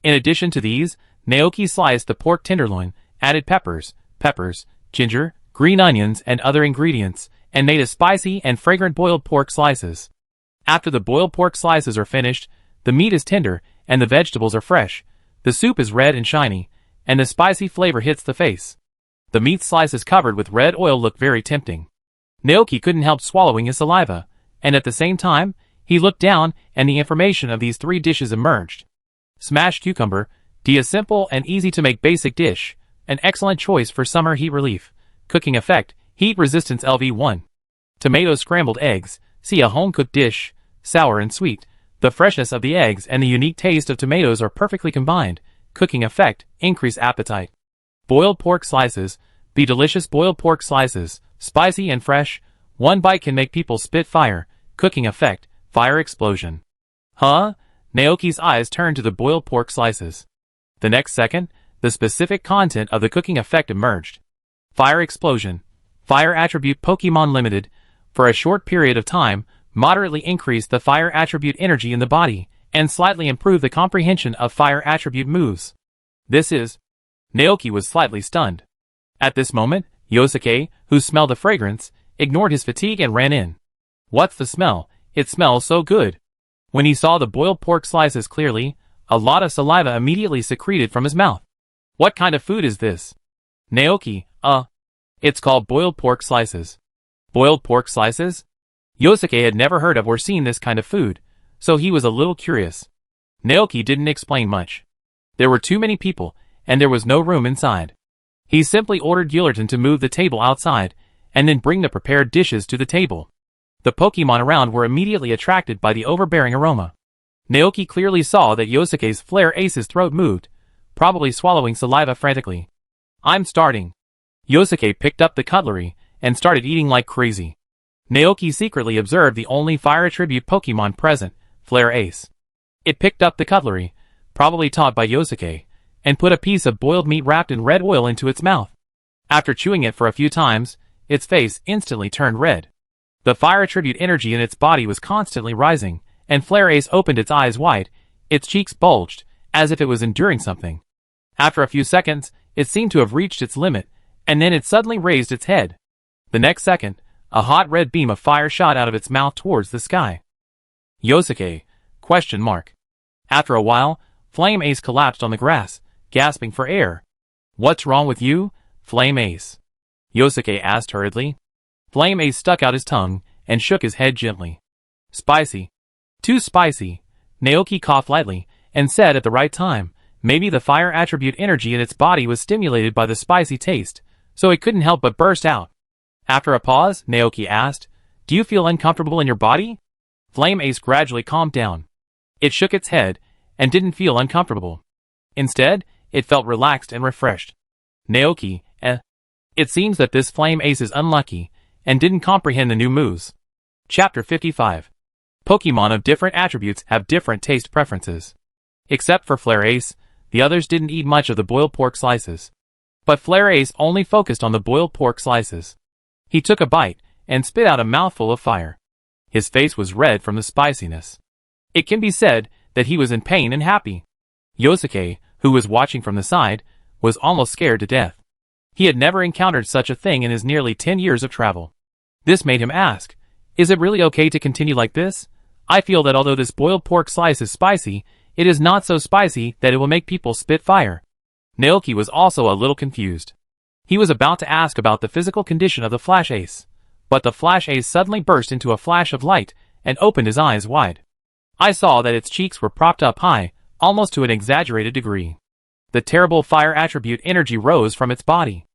Speaker 1: In addition to these, Naoki sliced the pork tenderloin, added peppers, ginger, green onions and other ingredients, and made a spicy and fragrant boiled pork slices. After the boiled pork slices are finished, the meat is tender and the vegetables are fresh, the soup is red and shiny, and the spicy flavor hits the face. The meat slices covered with red oil look very tempting. Naoki couldn't help swallowing his saliva, and at the same time, he looked down and the information of these 3 dishes emerged. Smashed cucumber, a simple and easy to make basic dish, an excellent choice for summer heat relief. Cooking effect, heat resistance LV1. Tomato scrambled eggs, see a home-cooked dish, sour and sweet. The freshness of the eggs and the unique taste of tomatoes are perfectly combined. Cooking effect, increase appetite. Boiled pork slices, be delicious boiled pork slices, spicy and fresh. 1 bite can make people spit fire. Cooking effect, fire explosion. Naoki's eyes turned to the boiled pork slices. The next second, the specific content of the cooking effect emerged. Fire explosion. Fire attribute Pokemon limited. For a short period of time, moderately increase the fire attribute energy in the body, and slightly improve the comprehension of fire attribute moves. This is... Naoki was slightly stunned. At this moment, Yosuke, who smelled the fragrance, ignored his fatigue and ran in. What's the smell? It smells so good. When he saw the boiled pork slices clearly, a lot of saliva immediately secreted from his mouth. What kind of food is this? Naoki, it's called boiled pork slices. Boiled pork slices? Yosuke had never heard of or seen this kind of food, so he was a little curious. Naoki didn't explain much. There were too many people, and there was no room inside. He simply ordered Gillerton to move the table outside, and then bring the prepared dishes to the table. The Pokemon around were immediately attracted by the overbearing aroma. Naoki clearly saw that Yosuke's Flare Ace's throat moved, probably swallowing saliva frantically. I'm starting. Yosuke picked up the cutlery, and started eating like crazy. Naoki secretly observed the only fire attribute Pokemon present, Flare Ace. It picked up the cutlery, probably taught by Yosuke, and put a piece of boiled meat wrapped in red oil into its mouth. After chewing it for a few times, its face instantly turned red. The fire attribute energy in its body was constantly rising, and Flare Ace opened its eyes wide, its cheeks bulged, as if it was enduring something. After a few seconds, it seemed to have reached its limit, and then it suddenly raised its head. The next second, a hot red beam of fire shot out of its mouth towards the sky. Yosuke? ? After a while, Flame Ace collapsed on the grass, gasping for air. What's wrong with you, Flame Ace? Yosuke asked hurriedly. Flame Ace stuck out his tongue and shook his head gently. Spicy. Too spicy. Naoki coughed lightly and said at the right time, maybe the fire attribute energy in its body was stimulated by the spicy taste, so it couldn't help but burst out. After a pause, Naoki asked, do you feel uncomfortable in your body? Flame Ace gradually calmed down. It shook its head and didn't feel uncomfortable. Instead, it felt relaxed and refreshed. Naoki, It seems that this Flame Ace is unlucky and didn't comprehend the new moves. Chapter 55. Pokemon of different attributes have different taste preferences. Except for Flare Ace, the others didn't eat much of the boiled pork slices. But Flare Ace only focused on the boiled pork slices. He took a bite and spit out a mouthful of fire. His face was red from the spiciness. It can be said that he was in pain and happy. Yosuke, who was watching from the side, was almost scared to death. He had never encountered such a thing in his nearly 10 years of travel. This made him ask, is it really okay to continue like this? I feel that although this boiled pork slice is spicy, it is not so spicy that it will make people spit fire. Naoki was also a little confused. He was about to ask about the physical condition of the Flash Ace, but the Flash Ace suddenly burst into a flash of light and opened his eyes wide. I saw that its cheeks were propped up high, almost to an exaggerated degree. The terrible fire attribute energy rose from its body.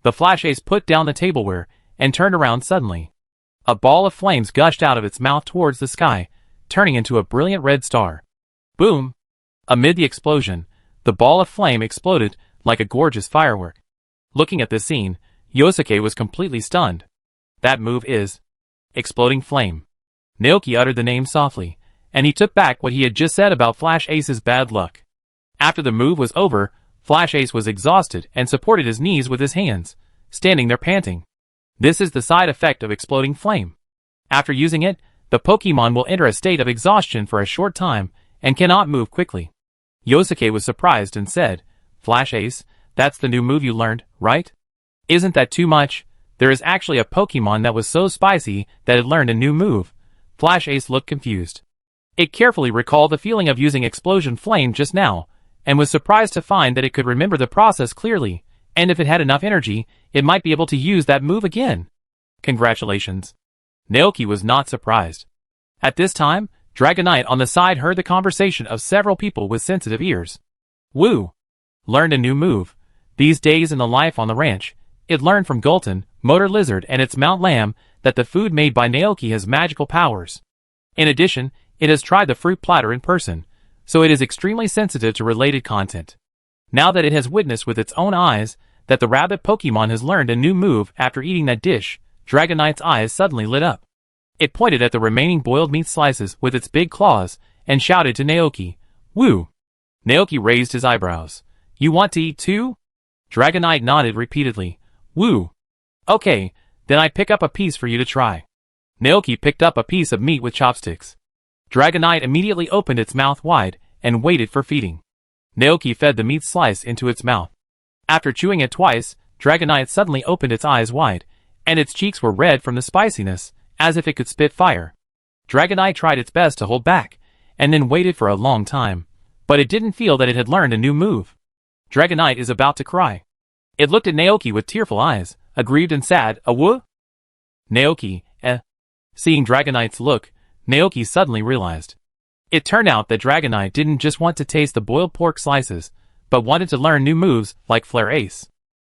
Speaker 1: The Flash Ace put down the tableware and turned around suddenly. A ball of flames gushed out of its mouth towards the sky, turning into a brilliant red star. Boom! Amid the explosion, the ball of flame exploded like a gorgeous firework. Looking at this scene, Yosuke was completely stunned. That move is Exploding Flame. Naoki uttered the name softly, and he took back what he had just said about Flash Ace's bad luck. After the move was over, Flash Ace was exhausted and supported his knees with his hands, standing there panting. This is the side effect of Exploding Flame. After using it, the Pokemon will enter a state of exhaustion for a short time and cannot move quickly. Yosuke was surprised and said, Flash Ace, that's the new move you learned, right? Isn't that too much? There is actually a Pokemon that was so spicy that it learned a new move. Flash Ace looked confused. It carefully recalled the feeling of using Explosion Flame just now, and was surprised to find that it could remember the process clearly, and if it had enough energy, it might be able to use that move again. Congratulations. Naoki was not surprised. At this time, Dragonite on the side heard the conversation of several people with sensitive ears. Woo! Learned a new move. These days in the life on the ranch, it learned from Gulton, Motor Lizard and its Mount Lamb that the food made by Naoki has magical powers. In addition, it has tried the fruit platter in person, so it is extremely sensitive to related content. Now that it has witnessed with its own eyes that the rabbit Pokemon has learned a new move after eating that dish, Dragonite's eyes suddenly lit up. It pointed at the remaining boiled meat slices with its big claws and shouted to Naoki, Woo! Naoki raised his eyebrows. You want to eat too? Dragonite nodded repeatedly. Woo! Okay, then I pick up a piece for you to try. Naoki picked up a piece of meat with chopsticks. Dragonite immediately opened its mouth wide and waited for feeding. Naoki fed the meat slice into its mouth. After chewing it twice, Dragonite suddenly opened its eyes wide, and its cheeks were red from the spiciness, as if it could spit fire. Dragonite tried its best to hold back, and then waited for a long time, but it didn't feel that it had learned a new move. Dragonite is about to cry. It looked at Naoki with tearful eyes, aggrieved and sad. Woo? Naoki, Seeing Dragonite's look, Naoki suddenly realized. It turned out that Dragonite didn't just want to taste the boiled pork slices, but wanted to learn new moves like Flare Ace.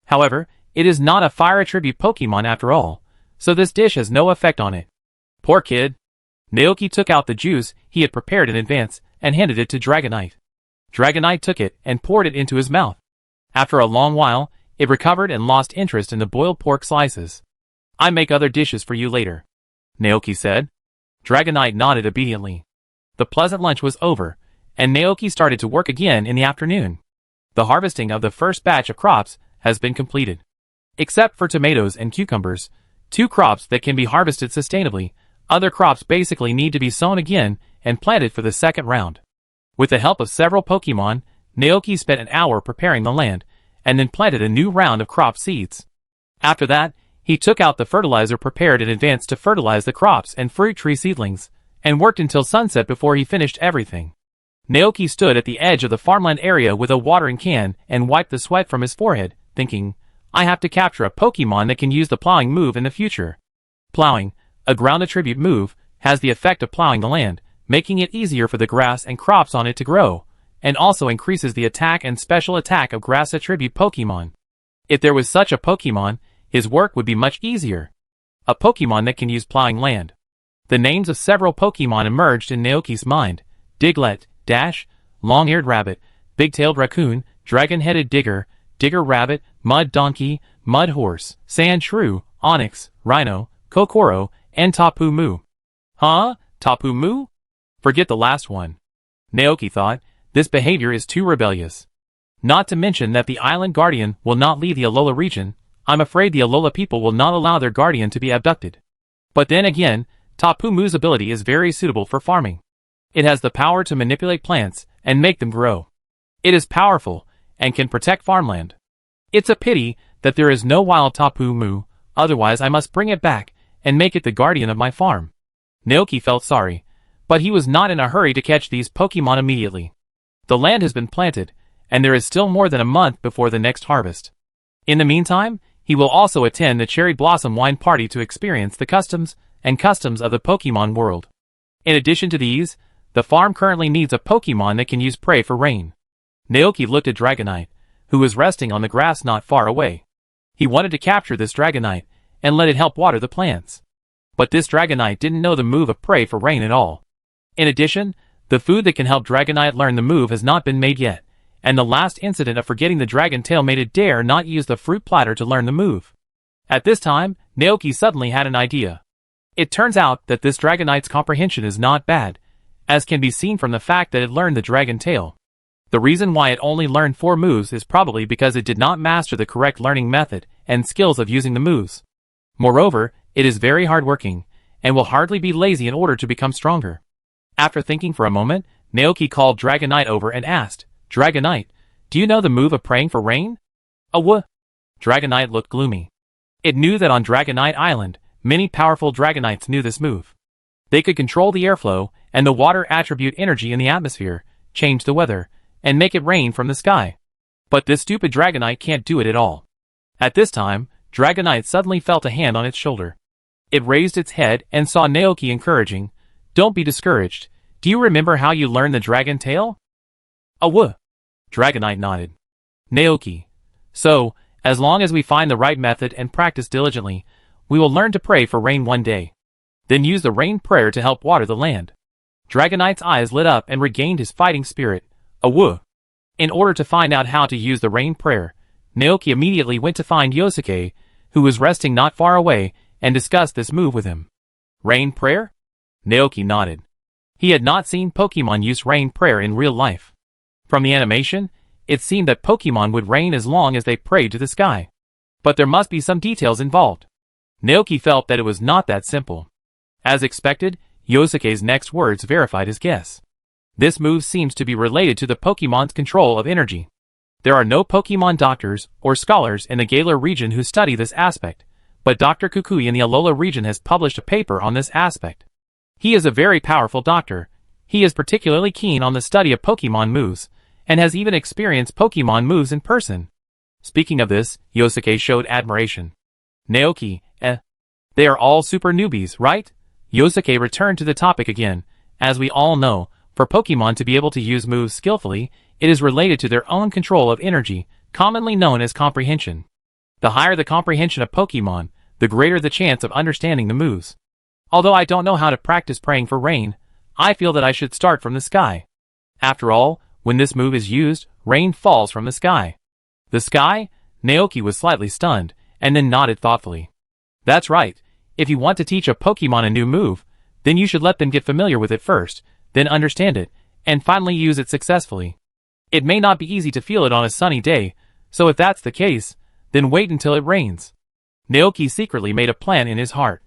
Speaker 1: However, it is not a fire attribute Pokemon after all, so this dish has no effect on it. Poor kid. Naoki took out the juice he had prepared in advance and handed it to Dragonite. Dragonite took it and poured it into his mouth. After a long while, it recovered and lost interest in the boiled pork slices. I make other dishes for you later, Naoki said. Dragonite nodded obediently. The pleasant lunch was over, and Naoki started to work again in the afternoon. The harvesting of the first batch of crops has been completed. Except for tomatoes and cucumbers, 2 crops that can be harvested sustainably, other crops basically need to be sown again and planted for the second round. With the help of several Pokemon, Naoki spent an hour preparing the land, and then planted a new round of crop seeds. After that, he took out the fertilizer prepared in advance to fertilize the crops and fruit tree seedlings, and worked until sunset before he finished everything. Naoki stood at the edge of the farmland area with a watering can and wiped the sweat from his forehead, thinking, I have to capture a Pokemon that can use the plowing move in the future. Plowing, a ground attribute move, has the effect of plowing the land, making it easier for the grass and crops on it to grow, and also increases the attack and special attack of grass attribute Pokemon. If there was such a Pokemon, his work would be much easier. A Pokemon that can use plowing land. The names of several Pokemon emerged in Naoki's mind: Diglett, Dash, Long-Eared Rabbit, Big-Tailed Raccoon, Dragon-Headed Digger, Digger Rabbit, Mud Donkey, Mud Horse, Sand Shrew, Onyx, Rhino, Kokoro, and Tapu Mu. Huh? Tapu Mu? Forget the last one. Naoki thought, this behavior is too rebellious. Not to mention that the island guardian will not leave the Alola region. I'm afraid the Alola people will not allow their guardian to be abducted. But then again, Tapu Mu's ability is very suitable for farming. It has the power to manipulate plants and make them grow. It is powerful and can protect farmland. It's a pity that there is no wild Tapu Mu, otherwise I must bring it back and make it the guardian of my farm. Naoki felt sorry, but he was not in a hurry to catch these Pokemon immediately. The land has been planted, and there is still more than a month before the next harvest. In the meantime, he will also attend the Cherry Blossom Wine Party to experience the customs of the Pokemon world. In addition to these, the farm currently needs a Pokemon that can use Pray for Rain. Naoki looked at Dragonite, who was resting on the grass not far away. He wanted to capture this Dragonite and let it help water the plants. But this Dragonite didn't know the move of Pray for Rain at all. In addition, the food that can help Dragonite learn the move has not been made yet, and the last incident of forgetting the Dragon Tail made it dare not use the fruit platter to learn the move. At this time, Naoki suddenly had an idea. It turns out that this Dragonite's comprehension is not bad, as can be seen from the fact that it learned the Dragon Tail. The reason why it only learned 4 moves is probably because it did not master the correct learning method and skills of using the moves. Moreover, it is very hardworking, and will hardly be lazy in order to become stronger. After thinking for a moment, Naoki called Dragonite over and asked, Dragonite, do you know the move of Praying for Rain? Dragonite looked gloomy. It knew that on Dragonite Island, many powerful Dragonites knew this move. They could control the airflow and the water attribute energy in the atmosphere, change the weather, and make it rain from the sky. But this stupid Dragonite can't do it at all. At this time, Dragonite suddenly felt a hand on its shoulder. It raised its head and saw Naoki encouraging, Don't be discouraged. Do you remember how you learned the Dragon Tail? Dragonite nodded. Naoki. So, as long as we find the right method and practice diligently, we will learn to pray for rain one day. Then use the rain prayer to help water the land. Dragonite's eyes lit up and regained his fighting spirit. In order to find out how to use the rain prayer, Naoki immediately went to find Yosuke, who was resting not far away, and discussed this move with him. Rain prayer? Naoki nodded. He had not seen Pokemon use rain prayer in real life. From the animation, it seemed that Pokemon would rain as long as they prayed to the sky. But there must be some details involved. Naoki felt that it was not that simple. As expected, Yosuke's next words verified his guess. This move seems to be related to the Pokemon's control of energy. There are no Pokemon doctors or scholars in the Galar region who study this aspect, but Dr. Kukui in the Alola region has published a paper on this aspect. He is a very powerful doctor. He is particularly keen on the study of Pokemon moves, and has even experienced Pokemon moves in person. Speaking of this, Yosuke showed admiration. Naoki, they are all super newbies, right? Yosuke returned to the topic again. As we all know, for Pokemon to be able to use moves skillfully, it is related to their own control of energy, commonly known as comprehension. The higher the comprehension of Pokemon, the greater the chance of understanding the moves. Although I don't know how to practice praying for rain, I feel that I should start from the sky. After all, when this move is used, rain falls from the sky. The sky? Naoki was slightly stunned, and then nodded thoughtfully. That's right. If you want to teach a Pokemon a new move, then you should let them get familiar with it first, then understand it, and finally use it successfully. It may not be easy to feel it on a sunny day, so if that's the case, then wait until it rains. Naoki secretly made a plan in his heart.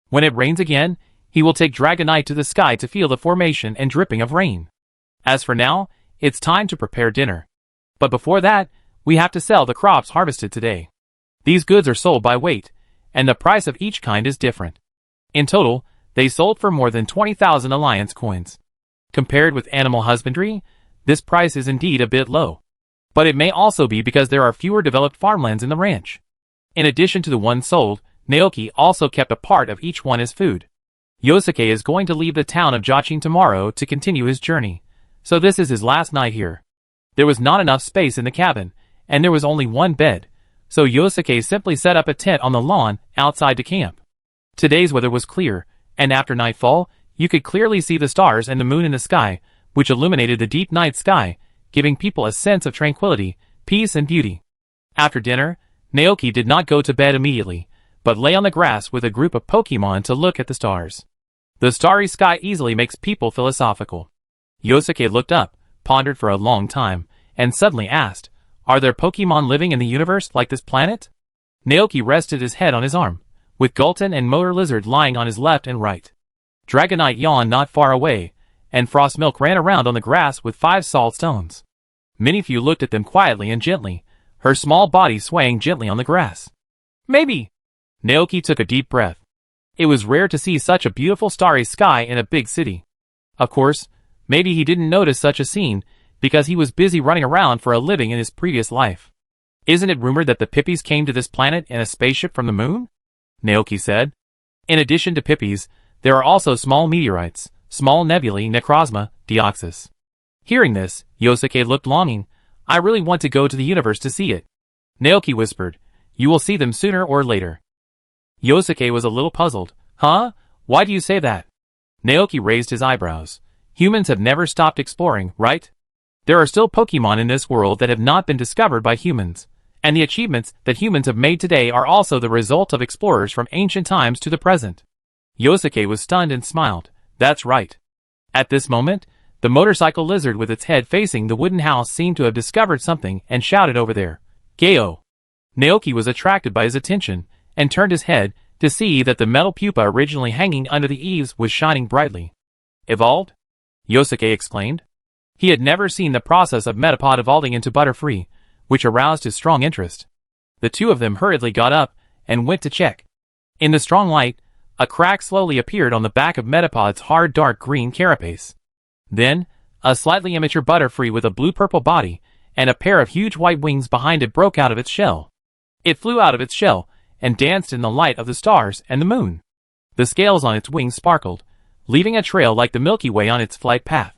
Speaker 1: When it rains again, he will take Dragonite to the sky to feel the formation and dripping of rain. As for now, it's time to prepare dinner. But before that, we have to sell the crops harvested today. These goods are sold by weight, and the price of each kind is different. In total, they sold for more than 20,000 alliance coins. Compared with animal husbandry, this price is indeed a bit low. But it may also be because there are fewer developed farmlands in the ranch. In addition to the ones sold, Naoki also kept a part of each one as food. Yosuke is going to leave the town of Jachin tomorrow to continue his journey, so this is his last night here. There was not enough space in the cabin, and there was only one bed, so Yosuke simply set up a tent on the lawn outside to camp. Today's weather was clear, and after nightfall, you could clearly see the stars and the moon in the sky, which illuminated the deep night sky, giving people a sense of tranquility, peace and beauty. After dinner, Naoki did not go to bed immediately, but lay on the grass with a group of Pokemon to look at the stars. The starry sky easily makes people philosophical. Yosuke looked up, pondered for a long time, and suddenly asked, "Are there Pokemon living in the universe like this planet?" Naoki rested his head on his arm, with Gulton and Motor Lizard lying on his left and right. Dragonite yawned not far away, and Frostmilk ran around on the grass with 5 salt stones. Minifew looked at them quietly and gently, her small body swaying gently on the grass. Maybe. Naoki took a deep breath. It was rare to see such a beautiful starry sky in a big city. Of course, maybe he didn't notice such a scene because he was busy running around for a living in his previous life. Isn't it rumored that the Pippies came to this planet in a spaceship from the moon? Naoki said. In addition to Pippies, there are also small meteorites, small nebulae Necrozma, Deoxys. Hearing this, Yosuke looked longing. I really want to go to the universe to see it. Naoki whispered, you will see them sooner or later. Yosuke was a little puzzled. Huh? Why do you say that? Naoki raised his eyebrows. Humans have never stopped exploring, right? There are still Pokemon in this world that have not been discovered by humans, and the achievements that humans have made today are also the result of explorers from ancient times to the present. Yosuke was stunned and smiled. That's right. At this moment, the motorcycle lizard with its head facing the wooden house seemed to have discovered something and shouted over there, Geo. Naoki was attracted by his attention, and turned his head to see that the metal pupa originally hanging under the eaves was shining brightly. Evolved? Yosuke exclaimed. He had never seen the process of Metapod evolving into Butterfree, which aroused his strong interest. The two of them hurriedly got up and went to check. In the strong light, a crack slowly appeared on the back of Metapod's hard dark green carapace. Then, a slightly immature Butterfree with a blue-purple body and a pair of huge white wings behind it broke out of its shell. It flew out of its shell and danced in the light of the stars and the moon. The scales on its wings sparkled, leaving a trail like the Milky Way on its flight path.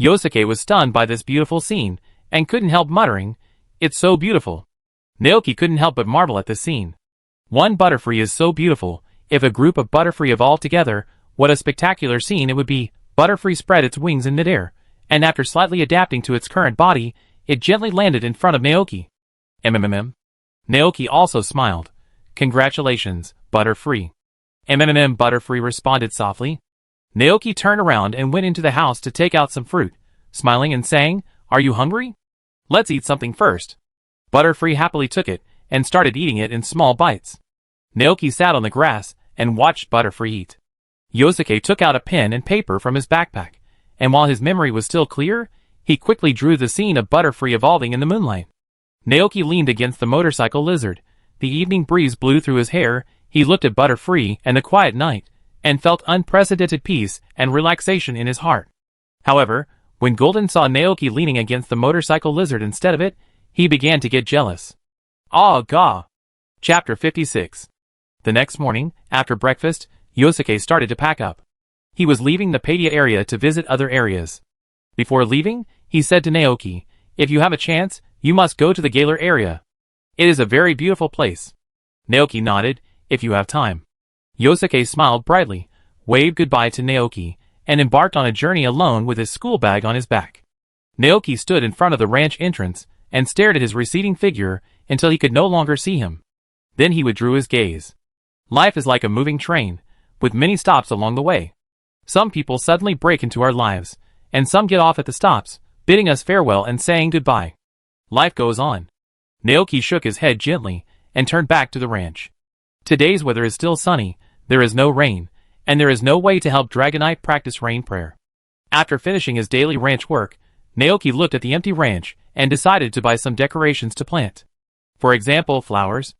Speaker 1: Yosuke was stunned by this beautiful scene and couldn't help muttering, it's so beautiful. Naoki couldn't help but marvel at the scene. One Butterfree is so beautiful. If a group of Butterfree evolved together, what a spectacular scene it would be. Butterfree spread its wings in midair, and after slightly adapting to its current body, it gently landed in front of Naoki. Naoki also smiled. Congratulations, Butterfree. Butterfree responded softly. Naoki turned around and went into the house to take out some fruit, smiling and saying, Are you hungry? Let's eat something first. Butterfree happily took it and started eating it in small bites. Naoki sat on the grass and watched Butterfree eat. Yosuke took out a pen and paper from his backpack, and while his memory was still clear, he quickly drew the scene of Butterfree evolving in the moonlight. Naoki leaned against the motorcycle lizard. The evening breeze blew through his hair. He looked at Butterfree and the quiet night, and felt unprecedented peace and relaxation in his heart. However, when Golden saw Naoki leaning against the motorcycle lizard instead of it, he began to get jealous. Ah, gah! Chapter 56. The next morning, after breakfast, Yosuke started to pack up. He was leaving the Padia area to visit other areas. Before leaving, he said to Naoki, If you have a chance, you must go to the Galar area. It is a very beautiful place. Naoki nodded, if you have time. Yosuke smiled brightly, waved goodbye to Naoki, and embarked on a journey alone with his school bag on his back. Naoki stood in front of the ranch entrance and stared at his receding figure until he could no longer see him. Then he withdrew his gaze. Life is like a moving train, with many stops along the way. Some people suddenly break into our lives, and some get off at the stops, bidding us farewell and saying goodbye. Life goes on. Naoki shook his head gently and turned back to the ranch. Today's weather is still sunny, there is no rain, and there is no way to help Dragonite practice rain prayer. After finishing his daily ranch work, Naoki looked at the empty ranch and decided to buy some decorations to plant. For example, flowers.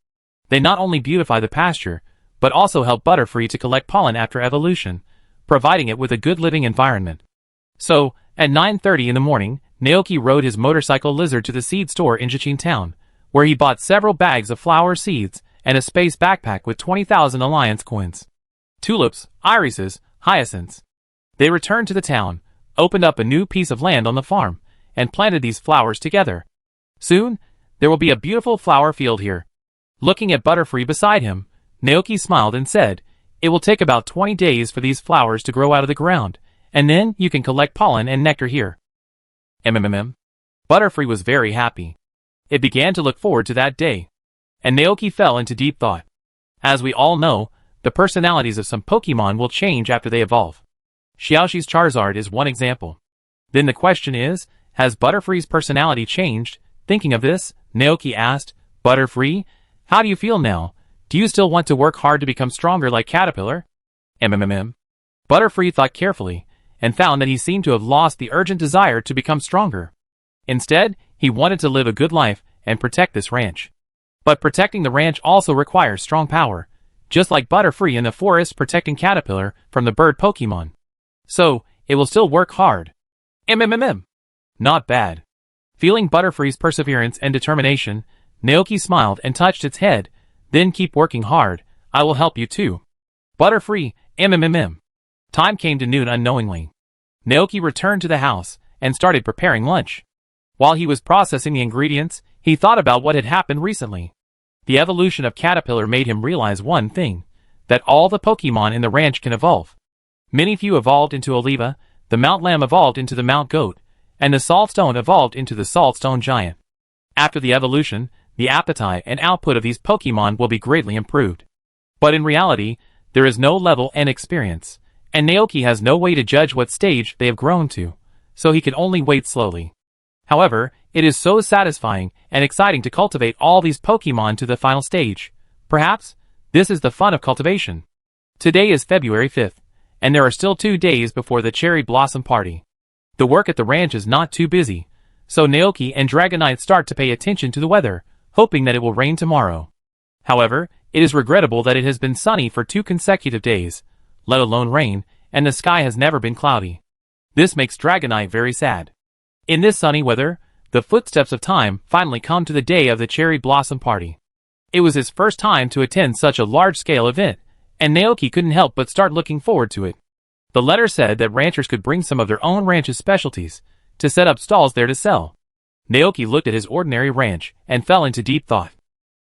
Speaker 1: They not only beautify the pasture, but also help Butterfree to collect pollen after evolution, providing it with a good living environment. So, at 9:30 in the morning, Naoki rode his motorcycle Lizard to the seed store in Jichin town, where he bought several bags of flower seeds and a space backpack with 20,000 alliance coins. Tulips, irises, hyacinths. They returned to the town, opened up a new piece of land on the farm, and planted these flowers together. Soon, there will be a beautiful flower field here. Looking at Butterfree beside him, Naoki smiled and said, "It will take about 20 days for these flowers to grow out of the ground, and then you can collect pollen and nectar here." Butterfree was very happy. It began to look forward to that day. And Naoki fell into deep thought. As we all know, the personalities of some Pokemon will change after they evolve. Xiaoxi's Charizard is one example. Then the question is, has Butterfree's personality changed? Thinking of this, Naoki asked, "Butterfree, how do you feel now? Do you still want to work hard to become stronger like Caterpillar?" Butterfree thought carefully, and found that he seemed to have lost the urgent desire to become stronger. Instead, he wanted to live a good life and protect this ranch. But protecting the ranch also requires strong power, just like Butterfree in the forest protecting Caterpillar from the bird Pokemon. So, it will still work hard. Not bad. Feeling Butterfree's perseverance and determination, Naoki smiled and touched its head. "Then keep working hard, I will help you too." Butterfree, Time came to noon unknowingly. Naoki returned to the house and started preparing lunch. While he was processing the ingredients, he thought about what had happened recently. The evolution of Caterpillar made him realize one thing, that all the Pokemon in the ranch can evolve. Many few evolved into Oliva, the Mount Lamb evolved into the Mount Goat, and the Saltstone evolved into the Saltstone Giant. After the evolution, the appetite and output of these Pokemon will be greatly improved. But in reality, there is no level and experience, and Naoki has no way to judge what stage they have grown to, so he can only wait slowly. However, it is so satisfying and exciting to cultivate all these Pokemon to the final stage. Perhaps, this is the fun of cultivation. Today is February 5th, and there are still 2 days before the Cherry Blossom Party. The work at the ranch is not too busy, so Naoki and Dragonite start to pay attention to the weather, hoping that it will rain tomorrow. However, it is regrettable that it has been sunny for 2 consecutive days, let alone rain, and the sky has never been cloudy. This makes Dragonite very sad. In this sunny weather, the footsteps of time finally come to the day of the Cherry Blossom Party. It was his first time to attend such a large-scale event, and Naoki couldn't help but start looking forward to it. The letter said that ranchers could bring some of their own ranch's specialties to set up stalls there to sell. Naoki looked at his ordinary ranch and fell into deep thought.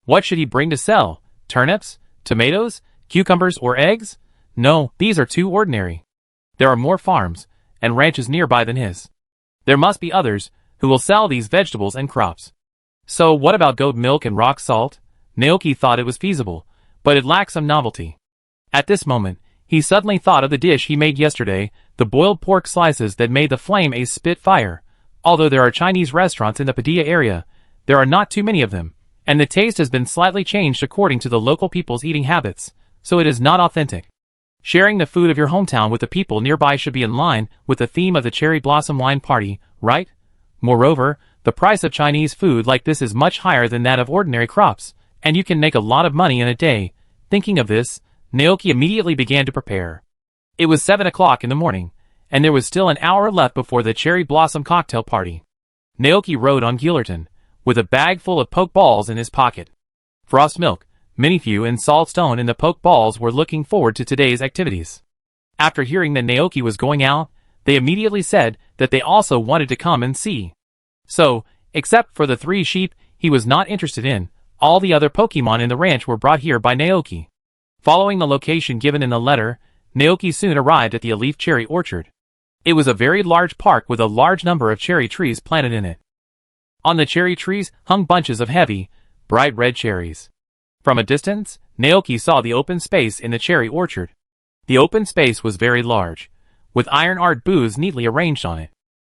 Speaker 1: What should he bring to sell? Turnips? Tomatoes? Cucumbers or eggs? No, these are too ordinary. There are more farms and ranches nearby than his. There must be others who will sell these vegetables and crops. So what about goat milk and rock salt? Naoki thought it was feasible, but it lacked some novelty. At this moment, he suddenly thought of the dish he made yesterday, the boiled pork slices that made the flame a spit fire. Although there are Chinese restaurants in the Padilla area, there are not too many of them, and the taste has been slightly changed according to the local people's eating habits, so it is not authentic. Sharing the food of your hometown with the people nearby should be in line with the theme of the Cherry Blossom Wine Party, right? Moreover, the price of Chinese food like this is much higher than that of ordinary crops, and you can make a lot of money in a day. Thinking of this, Naoki immediately began to prepare. It was 7 o'clock in the morning, and there was still an hour left before the Cherry Blossom Cocktail Party. Naoki rode on Gillerton, with a bag full of poke balls in his pocket. Frost Milk, Minifew and Saltstone and the poke balls were looking forward to today's activities. After hearing that Naoki was going out, they immediately said that they also wanted to come and see. So, except for the 3 sheep he was not interested in, all the other Pokemon in the ranch were brought here by Naoki. Following the location given in the letter, Naoki soon arrived at the Leaf Cherry Orchard. It was a very large park with a large number of cherry trees planted in it. On the cherry trees hung bunches of heavy, bright red cherries. From a distance, Naoki saw the open space in the cherry orchard. The open space was very large, with iron art booths neatly arranged on it.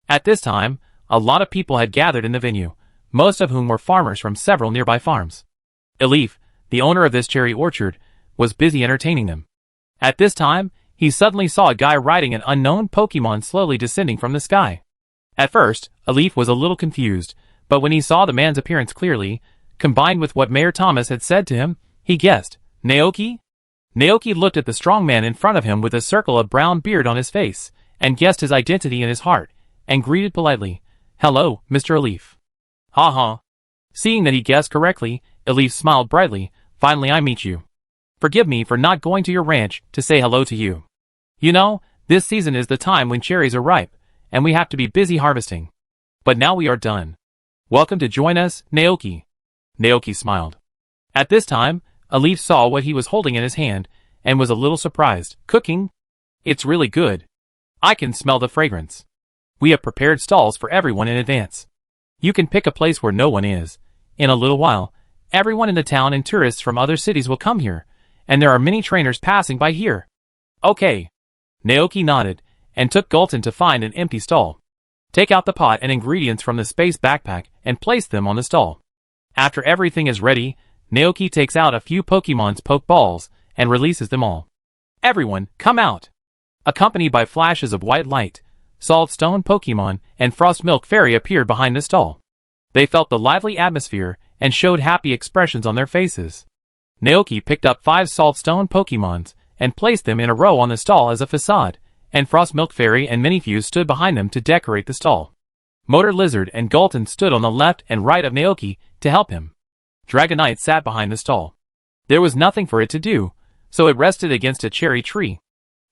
Speaker 1: At this time, a lot of people had gathered in the venue, most of whom were farmers from several nearby farms. Elif, the owner of this cherry orchard, was busy entertaining them. At this time, he suddenly saw a guy riding an unknown Pokemon slowly descending from the sky. At first, Elif was a little confused, but when he saw the man's appearance clearly, combined with what Mayor Thomas had said to him, he guessed, Naoki? Naoki looked at the strong man in front of him with a circle of brown beard on his face, and guessed his identity in his heart, and greeted politely, Hello, Mr. Elif. Ha ha. Seeing that he guessed correctly, Elif smiled brightly, Finally I meet you. Forgive me for not going to your ranch to say hello to you. You know, this season is the time when cherries are ripe, and we have to be busy harvesting. But now we are done. Welcome to join us, Naoki. Naoki smiled. At this time, Elif saw what he was holding in his hand, and was a little surprised. Cooking? It's really good. I can smell the fragrance. We have prepared stalls for everyone in advance. You can pick a place where no one is. In a little while, everyone in the town and tourists from other cities will come here, and there are many trainers passing by here. Okay. Naoki nodded, and took Gulton to find an empty stall. Take out the pot and ingredients from the space backpack and place them on the stall. After everything is ready, Naoki takes out a few Pokemon's Pokeballs and releases them all. Everyone, come out! Accompanied by flashes of white light, Saltstone Pokemon and Frost Milk Fairy appeared behind the stall. They felt the lively atmosphere and showed happy expressions on their faces. Naoki picked up 5 Saltstone Pokemons and placed them in a row on the stall as a facade, and Frost Milk Fairy and Minifuse stood behind them to decorate the stall. Motor Lizard and Gulton stood on the left and right of Naoki to help him. Dragonite sat behind the stall. There was nothing for it to do, so it rested against a cherry tree.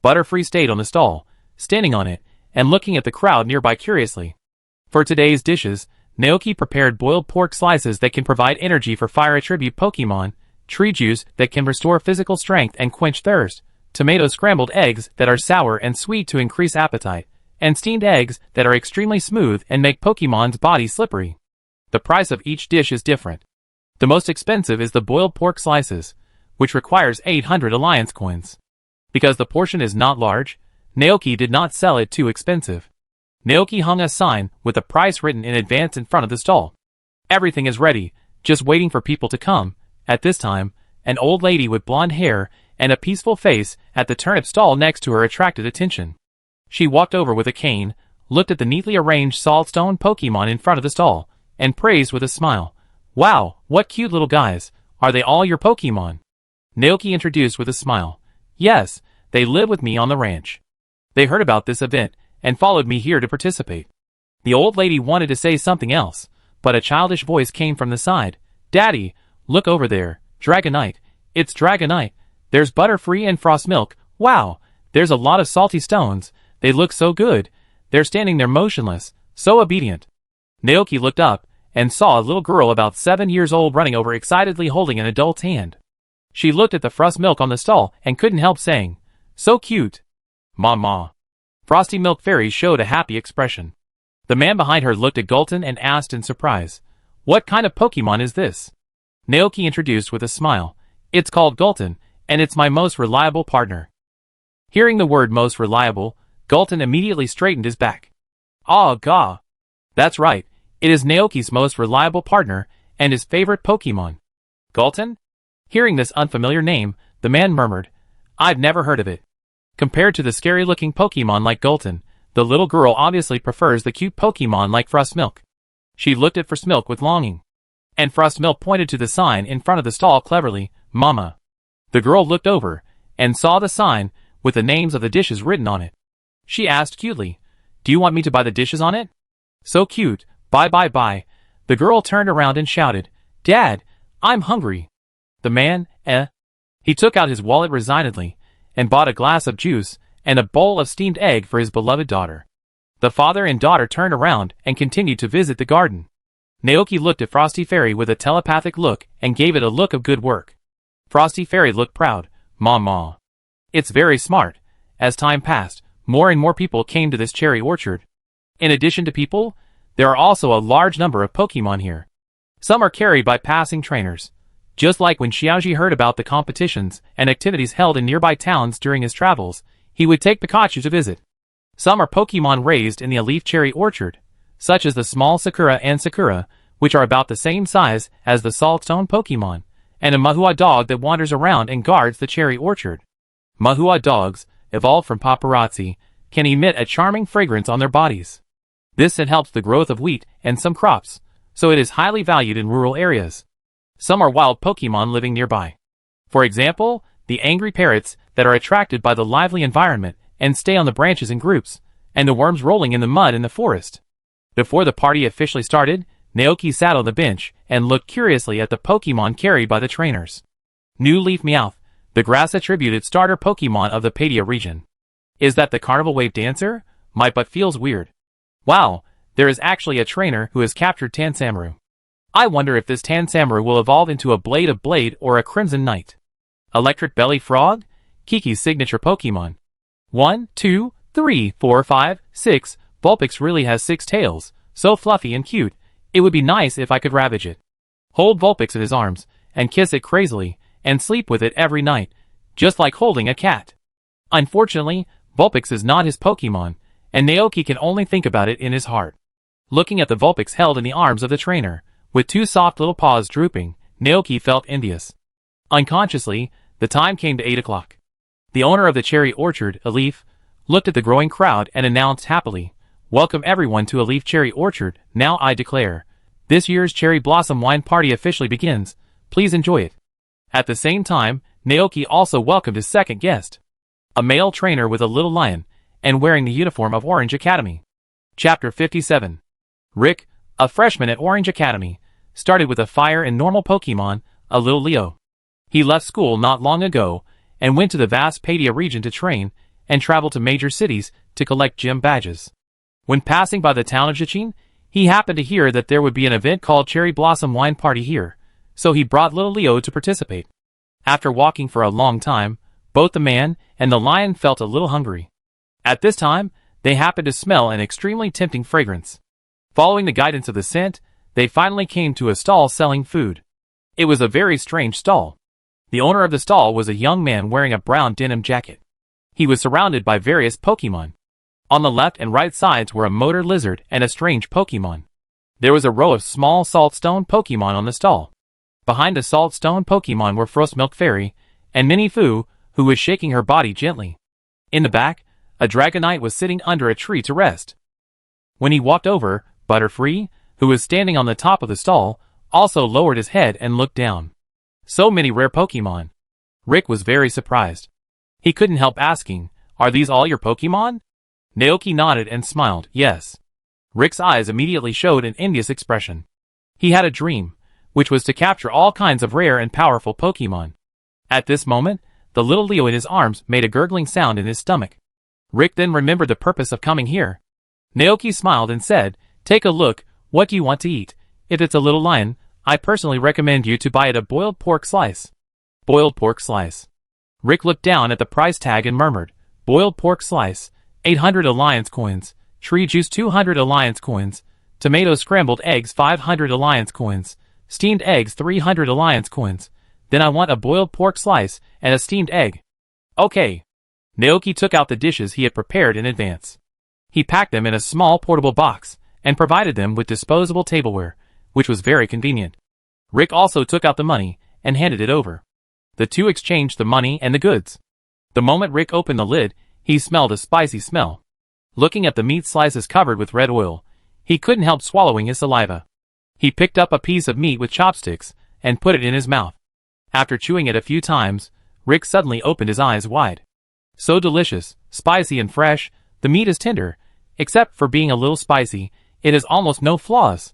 Speaker 1: Butterfree stayed on the stall, standing on it, and looking at the crowd nearby curiously. For today's dishes, Naoki prepared boiled pork slices that can provide energy for fire attribute Pokemon, tree juice that can restore physical strength and quench thirst, tomato scrambled eggs that are sour and sweet to increase appetite, and steamed eggs that are extremely smooth and make Pokemon's body slippery. The price of each dish is different. The most expensive is the boiled pork slices, which requires 800 Alliance coins. Because the portion is not large, Naoki did not sell it too expensive. Naoki hung a sign with the price written in advance in front of the stall. Everything is ready, just waiting for people to come. At this time, an old lady with blonde hair and a peaceful face at the turnip stall next to her attracted attention. She walked over with a cane, looked at the neatly arranged Saltstone Pokemon in front of the stall, and praised with a smile. Wow, what cute little guys. Are they all your Pokemon? Naoki introduced with a smile. Yes, they live with me on the ranch. They heard about this event and followed me here to participate. The old lady wanted to say something else, but a childish voice came from the side. Daddy, look over there. Dragonite. It's Dragonite. There's Butterfree and Frost Milk. Wow, there's a lot of salty stones. They look so good. They're standing there motionless, so obedient. Naoki looked up and saw a little girl about 7 years old running over excitedly holding an adult's hand. She looked at the Frost Milk on the stall and couldn't help saying, So cute. Mama. Frosty Milk Fairy showed a happy expression. The man behind her looked at Gulton and asked in surprise, What kind of Pokemon is this? Naoki introduced with a smile. It's called Gulton, and it's my most reliable partner. Hearing the word most reliable, Gulton immediately straightened his back. Ah, gah. That's right, it is Naoki's most reliable partner, and his favorite Pokemon. Gulton? Hearing this unfamiliar name, the man murmured, I've never heard of it. Compared to the scary-looking Pokemon like Gulton, the little girl obviously prefers the cute Pokemon like Frost Milk. She looked at Frost Milk with longing. And Frost Milk pointed to the sign in front of the stall cleverly, Mama. The girl looked over, and saw the sign, with the names of the dishes written on it. She asked cutely, Do you want me to buy the dishes on it? So cute, buy. The girl turned around and shouted, Dad, I'm hungry. The man, He took out his wallet resignedly, and bought a glass of juice and a bowl of steamed egg for his beloved daughter. The father and daughter turned around and continued to visit the garden. Naoki looked at Frosty Fairy with a telepathic look and gave it a look of good work. Frosty Fairy looked proud. Mama. It's very smart. As time passed, more and more people came to this cherry orchard. In addition to people, there are also a large number of Pokemon here. Some are carried by passing trainers. Just like when Xiaoji heard about the competitions and activities held in nearby towns during his travels, he would take Pikachu to visit. Some are Pokemon raised in the leaf cherry orchard, such as the small Sakura and Sakura, which are about the same size as the Saltstone Pokemon, and a Mahua dog that wanders around and guards the cherry orchard. Mahua dogs, evolved from paparazzi, can emit a charming fragrance on their bodies. This scent helps the growth of wheat and some crops, so it is highly valued in rural areas. Some are wild Pokemon living nearby. For example, the angry parrots that are attracted by the lively environment and stay on the branches in groups, and the worms rolling in the mud in the forest. Before the party officially started, Naoki sat on the bench and looked curiously at the Pokemon carried by the trainers. New Leaf Meowth, the grass-attributed starter Pokemon of the Padia region. Is that the Carnival Wave Dancer? My butt feels weird. Wow, there is actually a trainer who has captured Tansamaru. I wonder if this Tansamaru will evolve into a Blade of Blade or a Crimson Knight. Electric Belly Frog? Kiki's signature Pokemon. 1, 2, 3, 4, 5, 6. Vulpix really has 6 tails, so fluffy and cute. It would be nice if I could ravage it. Hold Vulpix in his arms, and kiss it crazily, and sleep with it every night, just like holding a cat. Unfortunately, Vulpix is not his Pokemon, and Naoki can only think about it in his heart. Looking at the Vulpix held in the arms of the trainer, with 2 soft little paws drooping, Naoki felt envious. Unconsciously, the time came to 8 o'clock. The owner of the cherry orchard, Alif, looked at the growing crowd and announced happily, "Welcome everyone to Alif Cherry Orchard. Now I declare, this year's Cherry Blossom Wine Party officially begins. Please enjoy it." At the same time, Naoki also welcomed his second guest, a male trainer with a little lion, and wearing the uniform of Orange Academy. Chapter 57. Rick, a freshman at Orange Academy, started with a fire and normal Pokemon, a little Leo. He left school not long ago, and went to the vast Padia region to train, and travel to major cities to collect gym badges. When passing by the town of Jichin, he happened to hear that there would be an event called Cherry Blossom Wine Party here, so he brought little Leo to participate. After walking for a long time, both the man and the lion felt a little hungry. At this time, they happened to smell an extremely tempting fragrance. Following the guidance of the scent, they finally came to a stall selling food. It was a very strange stall. The owner of the stall was a young man wearing a brown denim jacket. He was surrounded by various Pokemon. On the left and right sides were a motor lizard and a strange Pokemon. There was a row of small Saltstone Pokemon on the stall. Behind the Saltstone Pokemon were Frostmilk Fairy and Minnie Fu, who was shaking her body gently. In the back, a Dragonite was sitting under a tree to rest. When he walked over, Butterfree, who was standing on the top of the stall, also lowered his head and looked down. So many rare Pokemon. Rick was very surprised. He couldn't help asking, "Are these all your Pokemon?" Naoki nodded and smiled, "Yes." Rick's eyes immediately showed an envious expression. He had a dream, which was to capture all kinds of rare and powerful Pokemon. At this moment, the little Leo in his arms made a gurgling sound in his stomach. Rick then remembered the purpose of coming here. Naoki smiled and said, "Take a look, what do you want to eat? If it's a little lion, I personally recommend you to buy it a boiled pork slice." Boiled pork slice. Rick looked down at the price tag and murmured, "Boiled pork slice, 800 Alliance coins, tree juice 200 Alliance coins, tomato scrambled eggs 500 Alliance coins, steamed eggs 300 Alliance coins. Then I want a boiled pork slice and a steamed egg." Okay. Naoki took out the dishes he had prepared in advance. He packed them in a small portable box and provided them with disposable tableware, which was very convenient. Rick also took out the money and handed it over. The two exchanged the money and the goods. The moment Rick opened the lid, he smelled a spicy smell. Looking at the meat slices covered with red oil, he couldn't help swallowing his saliva. He picked up a piece of meat with chopsticks and put it in his mouth. After chewing it a few times, Rick suddenly opened his eyes wide. So delicious, spicy and fresh, the meat is tender. Except for being a little spicy, it has almost no flaws.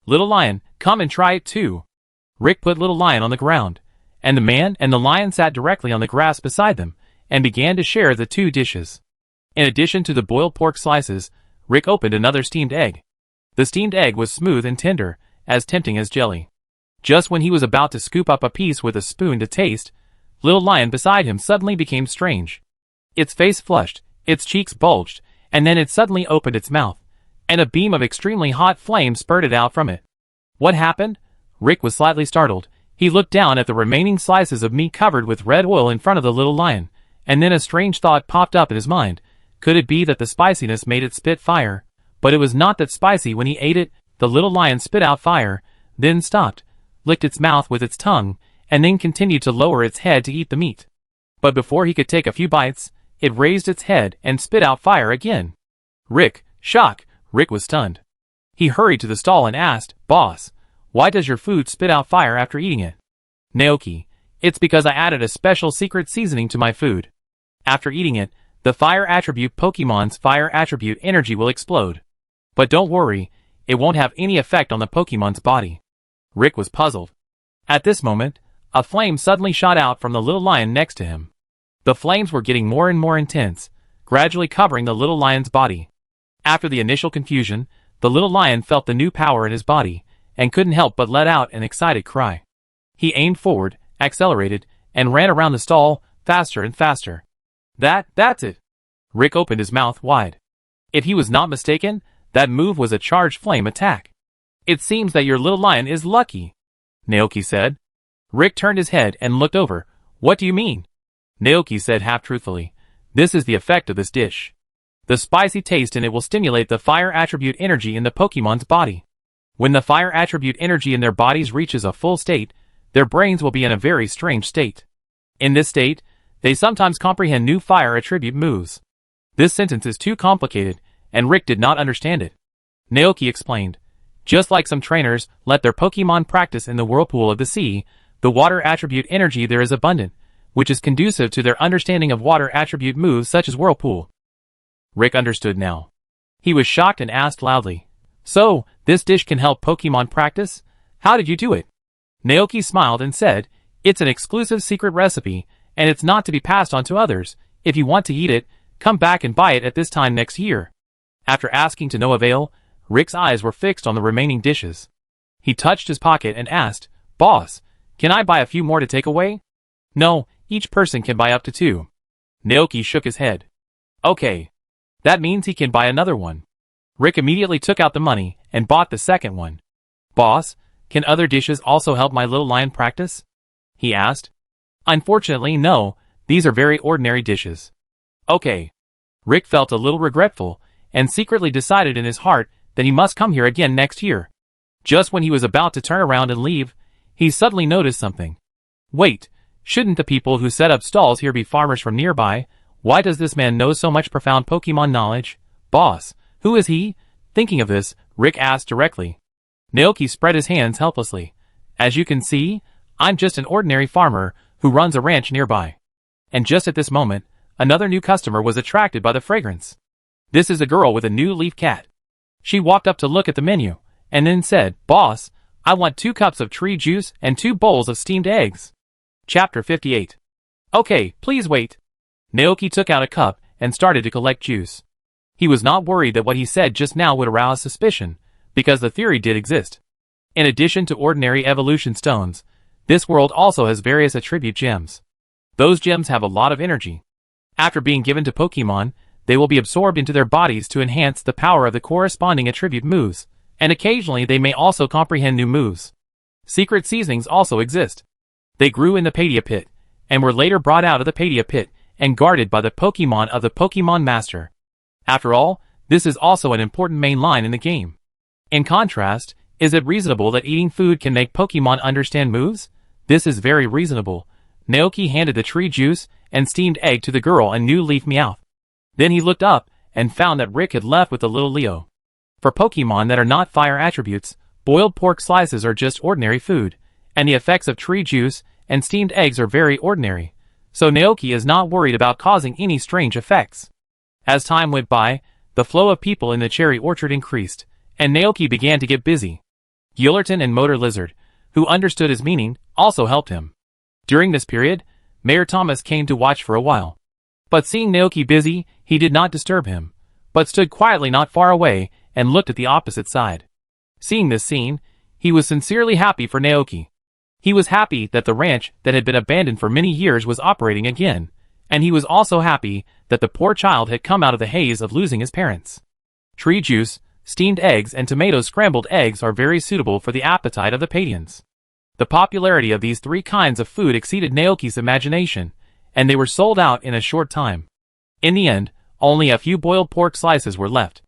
Speaker 1: "Little Lion, come and try it too." Rick put Little Lion on the ground, and the man and the lion sat directly on the grass beside them, and began to share the two dishes. In addition to the boiled pork slices, Rick opened another steamed egg. The steamed egg was smooth and tender, as tempting as jelly. Just when he was about to scoop up a piece with a spoon to taste, Little Lion beside him suddenly became strange. Its face flushed, its cheeks bulged, and then it suddenly opened its mouth, and a beam of extremely hot flame spurted out from it. What happened? Rick was slightly startled. He looked down at the remaining slices of meat covered with red oil in front of the little lion, and then a strange thought popped up in his mind. Could it be that the spiciness made it spit fire? But it was not that spicy when he ate it. The little lion spit out fire, then stopped, licked its mouth with its tongue, and then continued to lower its head to eat the meat. But before he could take a few bites, it raised its head and spit out fire again. Rick was stunned. He hurried to the stall and asked, "Boss, why does your food spit out fire after eating it?" "Naoki, it's because I added a special secret seasoning to my food. After eating it, the fire attribute Pokemon's fire attribute energy will explode. But don't worry, it won't have any effect on the Pokemon's body." Rick was puzzled. At this moment, a flame suddenly shot out from the little lion next to him. The flames were getting more and more intense, gradually covering the little lion's body. After the initial confusion, the little lion felt the new power in his body, and couldn't help but let out an excited cry. He aimed forward, accelerated, and ran around the stall, faster and faster. That's it. Rick opened his mouth wide. If he was not mistaken, that move was a charged flame attack. "It seems that your little lion is lucky," Naoki said. Rick turned his head and looked over. "What do you mean?" Naoki said half-truthfully, "This is the effect of this dish. The spicy taste in it will stimulate the fire attribute energy in the Pokemon's body. When the fire attribute energy in their bodies reaches a full state, their brains will be in a very strange state. In this state, they sometimes comprehend new fire attribute moves." This sentence is too complicated, and Rick did not understand it. Naoki explained, "Just like some trainers let their Pokemon practice in the whirlpool of the sea, the water attribute energy there is abundant, which is conducive to their understanding of water attribute moves such as whirlpool." Rick understood now. He was shocked and asked loudly, "So, this dish can help Pokemon practice? How did you do it?" Naoki smiled and said, "It's an exclusive secret recipe, and it's not to be passed on to others. If you want to eat it, come back and buy it at this time next year." After asking to no avail, Rick's eyes were fixed on the remaining dishes. He touched his pocket and asked, "Boss, can I buy a few more to take away?" "No, each person can buy up to 2. Naoki shook his head. "Okay. That means he can buy another one." Rick immediately took out the money and bought the second one. "Boss, can other dishes also help my little lion practice?" he asked. "Unfortunately, no. These are very ordinary dishes." "Okay." Rick felt a little regretful, and secretly decided in his heart that he must come here again next year. Just when he was about to turn around and leave, he suddenly noticed something. Wait, shouldn't the people who set up stalls here be farmers from nearby? Why does this man know so much profound Pokemon knowledge? Boss, who is he? Thinking of this, Rick asked directly. Naoki spread his hands helplessly. "As you can see, I'm just an ordinary farmer who runs a ranch nearby." And just at this moment, another new customer was attracted by the fragrance. This is a girl with a new leaf cat. She walked up to look at the menu, and then said, "Boss, I want 2 cups of tree juice and 2 bowls of steamed eggs." Chapter 58. "Okay, please wait." Naoki took out a cup and started to collect juice. He was not worried that what he said just now would arouse suspicion, because the theory did exist. In addition to ordinary evolution stones, this world also has various attribute gems. Those gems have a lot of energy. After being given to Pokemon, they will be absorbed into their bodies to enhance the power of the corresponding attribute moves, and occasionally they may also comprehend new moves. Secret seasonings also exist. They grew in the Padia pit, and were later brought out of the Padia pit, and guarded by the Pokemon of the Pokemon Master. After all, this is also an important main line in the game. In contrast, is it reasonable that eating food can make Pokemon understand moves? This is very reasonable. Naoki handed the tree juice and steamed egg to the girl and new leaf Meowth. Then he looked up and found that Rick had left with the little Leo. For Pokemon that are not fire attributes, boiled pork slices are just ordinary food, and the effects of tree juice and steamed eggs are very ordinary. So Naoki is not worried about causing any strange effects. As time went by, the flow of people in the cherry orchard increased, and Naoki began to get busy. Gillerton and Motor Lizard, who understood his meaning, also helped him. During this period, Mayor Thomas came to watch for a while. But seeing Naoki busy, he did not disturb him, but stood quietly not far away and looked at the opposite side. Seeing this scene, he was sincerely happy for Naoki. He was happy that the ranch that had been abandoned for many years was operating again, and he was also happy that the poor child had come out of the haze of losing his parents. Tree juice, steamed eggs and tomato scrambled eggs are very suitable for the appetite of the Padians. The popularity of these three kinds of food exceeded Naoki's imagination, and they were sold out in a short time. In the end, only a few boiled pork slices were left.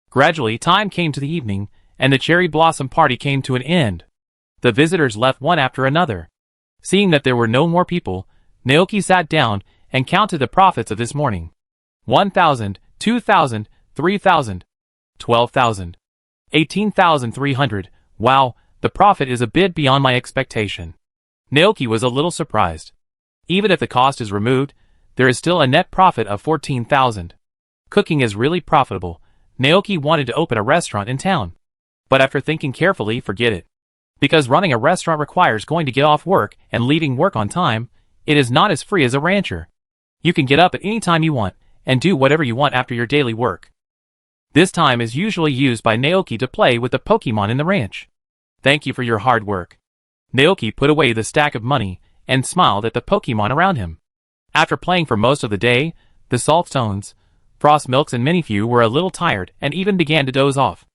Speaker 1: Gradually, time came to the evening, and the cherry blossom party came to an end. The visitors left one after another. Seeing that there were no more people, Naoki sat down and counted the profits of this morning. 1,000, 2,000, 3,000, 12,000, 18,300. Wow, the profit is a bit beyond my expectation. Naoki was a little surprised. Even if the cost is removed, there is still a net profit of 14,000. Cooking is really profitable. Naoki wanted to open a restaurant in town. But after thinking carefully, forget it. Because running a restaurant requires going to get off work and leaving work on time, it is not as free as a rancher. You can get up at any time you want and do whatever you want after your daily work. This time is usually used by Naoki to play with the Pokemon in the ranch. Thank you for your hard work. Naoki put away the stack of money and smiled at the Pokemon around him. After playing for most of the day, the Saltstones, Frost Milks and Minifew were a little tired and even began to doze off.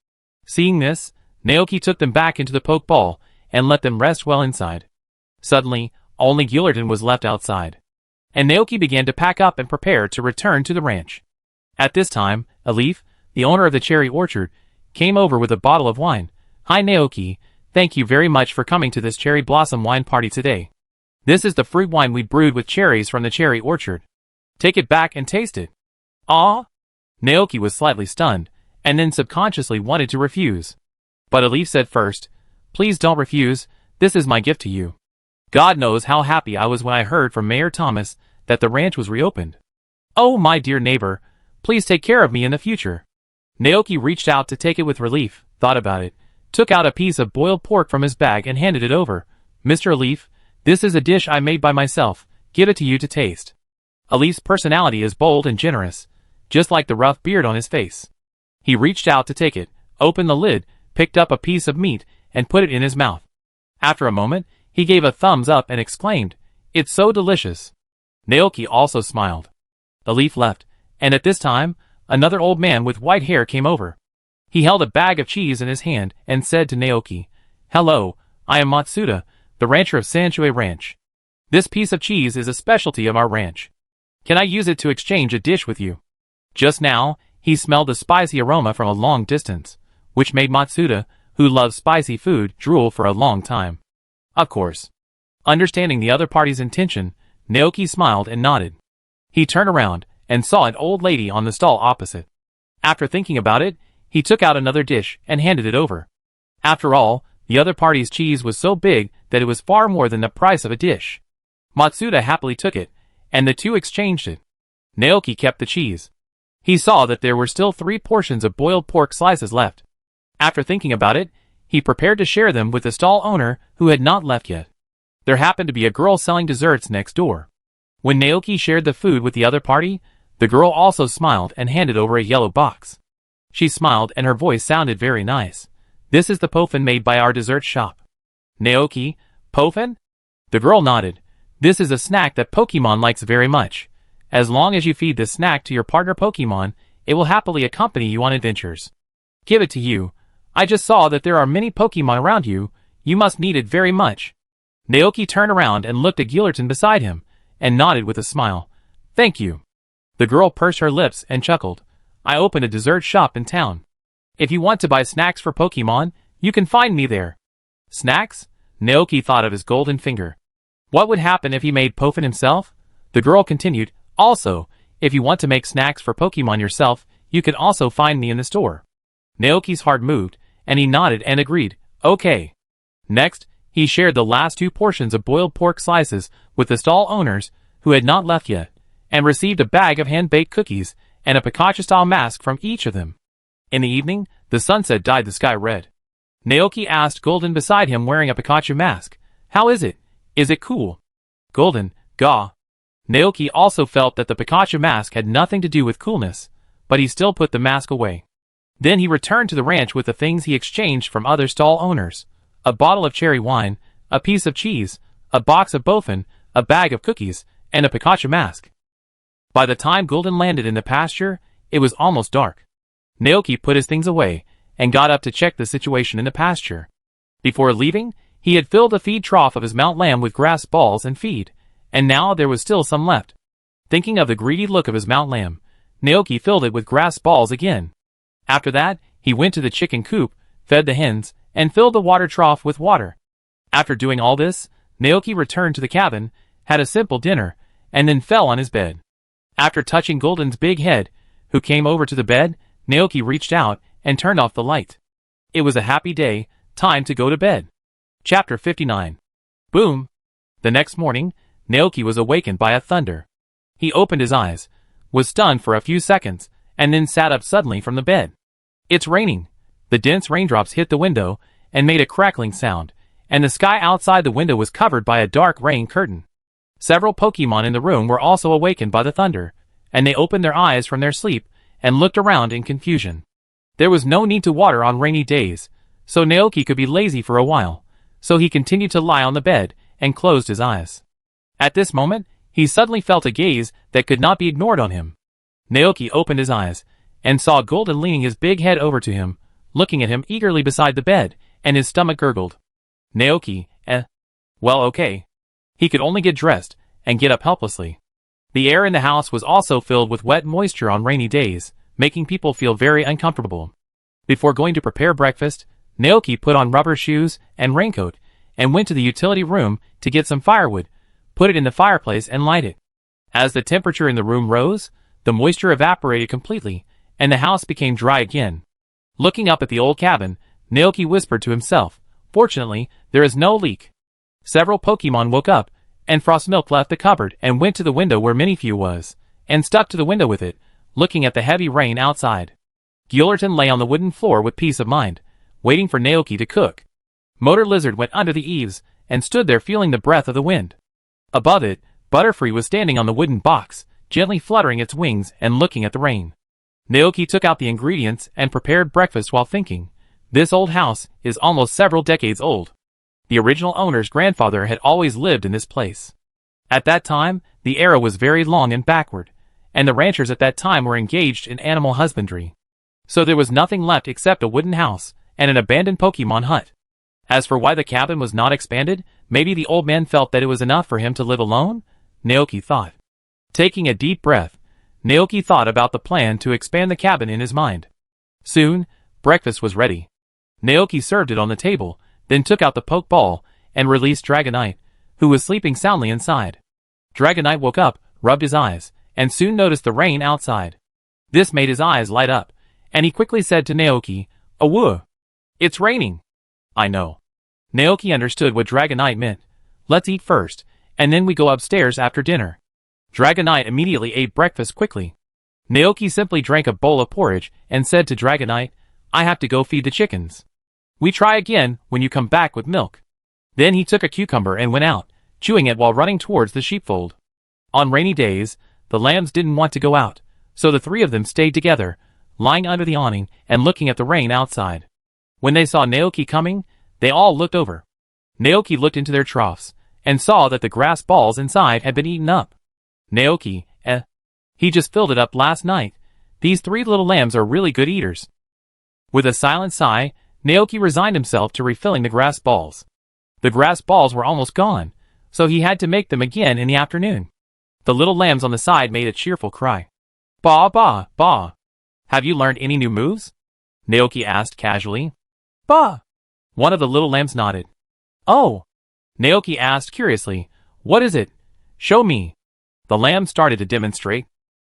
Speaker 1: Seeing this, Naoki took them back into the Pokeball and let them rest well inside. Suddenly, only Gillerton was left outside. And Naoki began to pack up and prepare to return to the ranch. At this time, Elif, the owner of the cherry orchard, came over with a bottle of wine. Hi Naoki, thank you very much for coming to this cherry blossom wine party today. This is the fruit wine we brewed with cherries from the cherry orchard. Take it back and taste it. Ah? Naoki was slightly stunned, and then subconsciously wanted to refuse. But Elif said first, please don't refuse, this is my gift to you. God knows how happy I was when I heard from Mayor Thomas that the ranch was reopened. Oh my dear neighbor, please take care of me in the future. Naoki reached out to take it with relief, thought about it, took out a piece of boiled pork from his bag and handed it over. Mr. Elif, this is a dish I made by myself, give it to you to taste. Elif's personality is bold and generous, just like the rough beard on his face. He reached out to take it, opened the lid, picked up a piece of meat, and put it in his mouth. After a moment, he gave a thumbs up and exclaimed, it's so delicious. Naoki also smiled. Elif left, and at this time, another old man with white hair came over. He held a bag of cheese in his hand and said to Naoki, hello, I am Matsuda, the rancher of Sanshui Ranch. This piece of cheese is a specialty of our ranch. Can I use it to exchange a dish with you? Just now, he smelled the spicy aroma from a long distance, which made Matsuda, who loves spicy food, drool for a long time. Of course. Understanding the other party's intention, Naoki smiled and nodded. He turned around and saw an old lady on the stall opposite. After thinking about it, he took out another dish and handed it over. After all, the other party's cheese was so big that it was far more than the price of a dish. Matsuda happily took it, and the two exchanged it. Naoki kept the cheese. He saw that there were still 3 portions of boiled pork slices left. After thinking about it, he prepared to share them with the stall owner who had not left yet. There happened to be a girl selling desserts next door. When Naoki shared the food with the other party, the girl also smiled and handed over a yellow box. She smiled and her voice sounded very nice. This is the Pofin made by our dessert shop. Naoki, Pofin? The girl nodded. This is a snack that Pokemon likes very much. As long as you feed this snack to your partner Pokemon, it will happily accompany you on adventures. Give it to you. I just saw that there are many Pokemon around you. You must need it very much. Naoki turned around and looked at Gillerton beside him, and nodded with a smile. Thank you. The girl pursed her lips and chuckled. I opened a dessert shop in town. If you want to buy snacks for Pokemon, you can find me there. Snacks? Naoki thought of his golden finger. What would happen if he made Pofin himself? The girl continued, also, if you want to make snacks for Pokemon yourself, you can also find me in the store. Naoki's heart moved, and he nodded and agreed, okay. Next, he shared the last 2 portions of boiled pork slices with the stall owners, who had not left yet, and received a bag of hand-baked cookies and a Pikachu-style mask from each of them. In the evening, the sunset dyed the sky red. Naoki asked Golden beside him wearing a Pikachu mask, how is it? Is it cool? Golden, gaw. Naoki also felt that the Pikachu mask had nothing to do with coolness, but he still put the mask away. Then he returned to the ranch with the things he exchanged from other stall owners. A bottle of cherry wine, a piece of cheese, a box of Bofin, a bag of cookies, and a Pikachu mask. By the time Golden landed in the pasture, it was almost dark. Naoki put his things away, and got up to check the situation in the pasture. Before leaving, He had filled the feed trough of his mount lamb with grass balls and feed, and now there was still some left. Thinking of the greedy look of his mount lamb, Naoki filled it with grass balls again. After that, he went to the chicken coop, fed the hens, and filled the water trough with water. After doing all this, Naoki returned to the cabin, had a simple dinner, and then fell on his bed. After touching Golden's big head, who came over to the bed, Naoki reached out and turned off the light. It was a happy day, time to go to bed. Chapter 59. Boom! The next morning, Naoki was awakened by a thunder. He opened his eyes, was stunned for a few seconds, and then sat up suddenly from the bed. It's raining. The dense raindrops hit the window and made a crackling sound, and the sky outside the window was covered by a dark rain curtain. Several Pokemon in the room were also awakened by the thunder, and they opened their eyes from their sleep and looked around in confusion. There was no need to water on rainy days, so Naoki could be lazy for a while, so he continued to lie on the bed and closed his eyes. At this moment, he suddenly felt a gaze that could not be ignored on him. Naoki opened his eyes and saw Golden leaning his big head over to him, looking at him eagerly beside the bed, and his stomach gurgled. Naoki, well, okay. He could only get dressed and get up helplessly. The air in the house was also filled with wet moisture on rainy days, making people feel very uncomfortable. Before going to prepare breakfast, Naoki put on rubber shoes and raincoat and went to the utility room to get some firewood, put it in the fireplace and light it. As the temperature in the room rose, the moisture evaporated completely, and the house became dry again. Looking up at the old cabin, Naoki whispered to himself, "Fortunately, there is no leak." Several Pokemon woke up, and Frostmilk left the cupboard and went to the window where Minifew was, and stuck to the window with it, looking at the heavy rain outside. Guillerton lay on the wooden floor with peace of mind, waiting for Naoki to cook. Motor Lizard went under the eaves, and stood there feeling the breath of the wind. Above it, Butterfree was standing on the wooden box, gently fluttering its wings and looking at the rain. Naoki took out the ingredients and prepared breakfast while thinking, this old house is almost several decades old. The original owner's grandfather had always lived in this place. At that time, the era was very long and backward, and the ranchers at that time were engaged in animal husbandry. So there was nothing left except a wooden house and an abandoned Pokemon hut. As for why the cabin was not expanded, maybe the old man felt that it was enough for him to live alone, Naoki thought. Taking a deep breath, Naoki thought about the plan to expand the cabin in his mind. Soon, breakfast was ready. Naoki served it on the table, then took out the Pokeball and released Dragonite, who was sleeping soundly inside. Dragonite woke up, rubbed his eyes, and soon noticed the rain outside. This made his eyes light up, and he quickly said to Naoki, "Awoo! It's raining." "I know." Naoki understood what Dragonite meant. "Let's eat first, and then we go upstairs after dinner." Dragonite immediately ate breakfast quickly. Naoki simply drank a bowl of porridge and said to Dragonite, "I have to go feed the chickens. We try again when you come back with milk." Then he took a cucumber and went out, chewing it while running towards the sheepfold. On rainy days, the lambs didn't want to go out, so the three of them stayed together, lying under the awning and looking at the rain outside. When they saw Naoki coming, they all looked over. Naoki looked into their troughs, and saw that the grass balls inside had been eaten up. Naoki, he just filled it up last night. These three little lambs are really good eaters. With a silent sigh, Naoki resigned himself to refilling the grass balls. The grass balls were almost gone, so he had to make them again in the afternoon. The little lambs on the side made a cheerful cry. "Ba ba ba. Have you learned any new moves?" Naoki asked casually. "Ba." One of the little lambs nodded. "Oh." Naoki asked curiously, "What is it? Show me." The lamb started to demonstrate.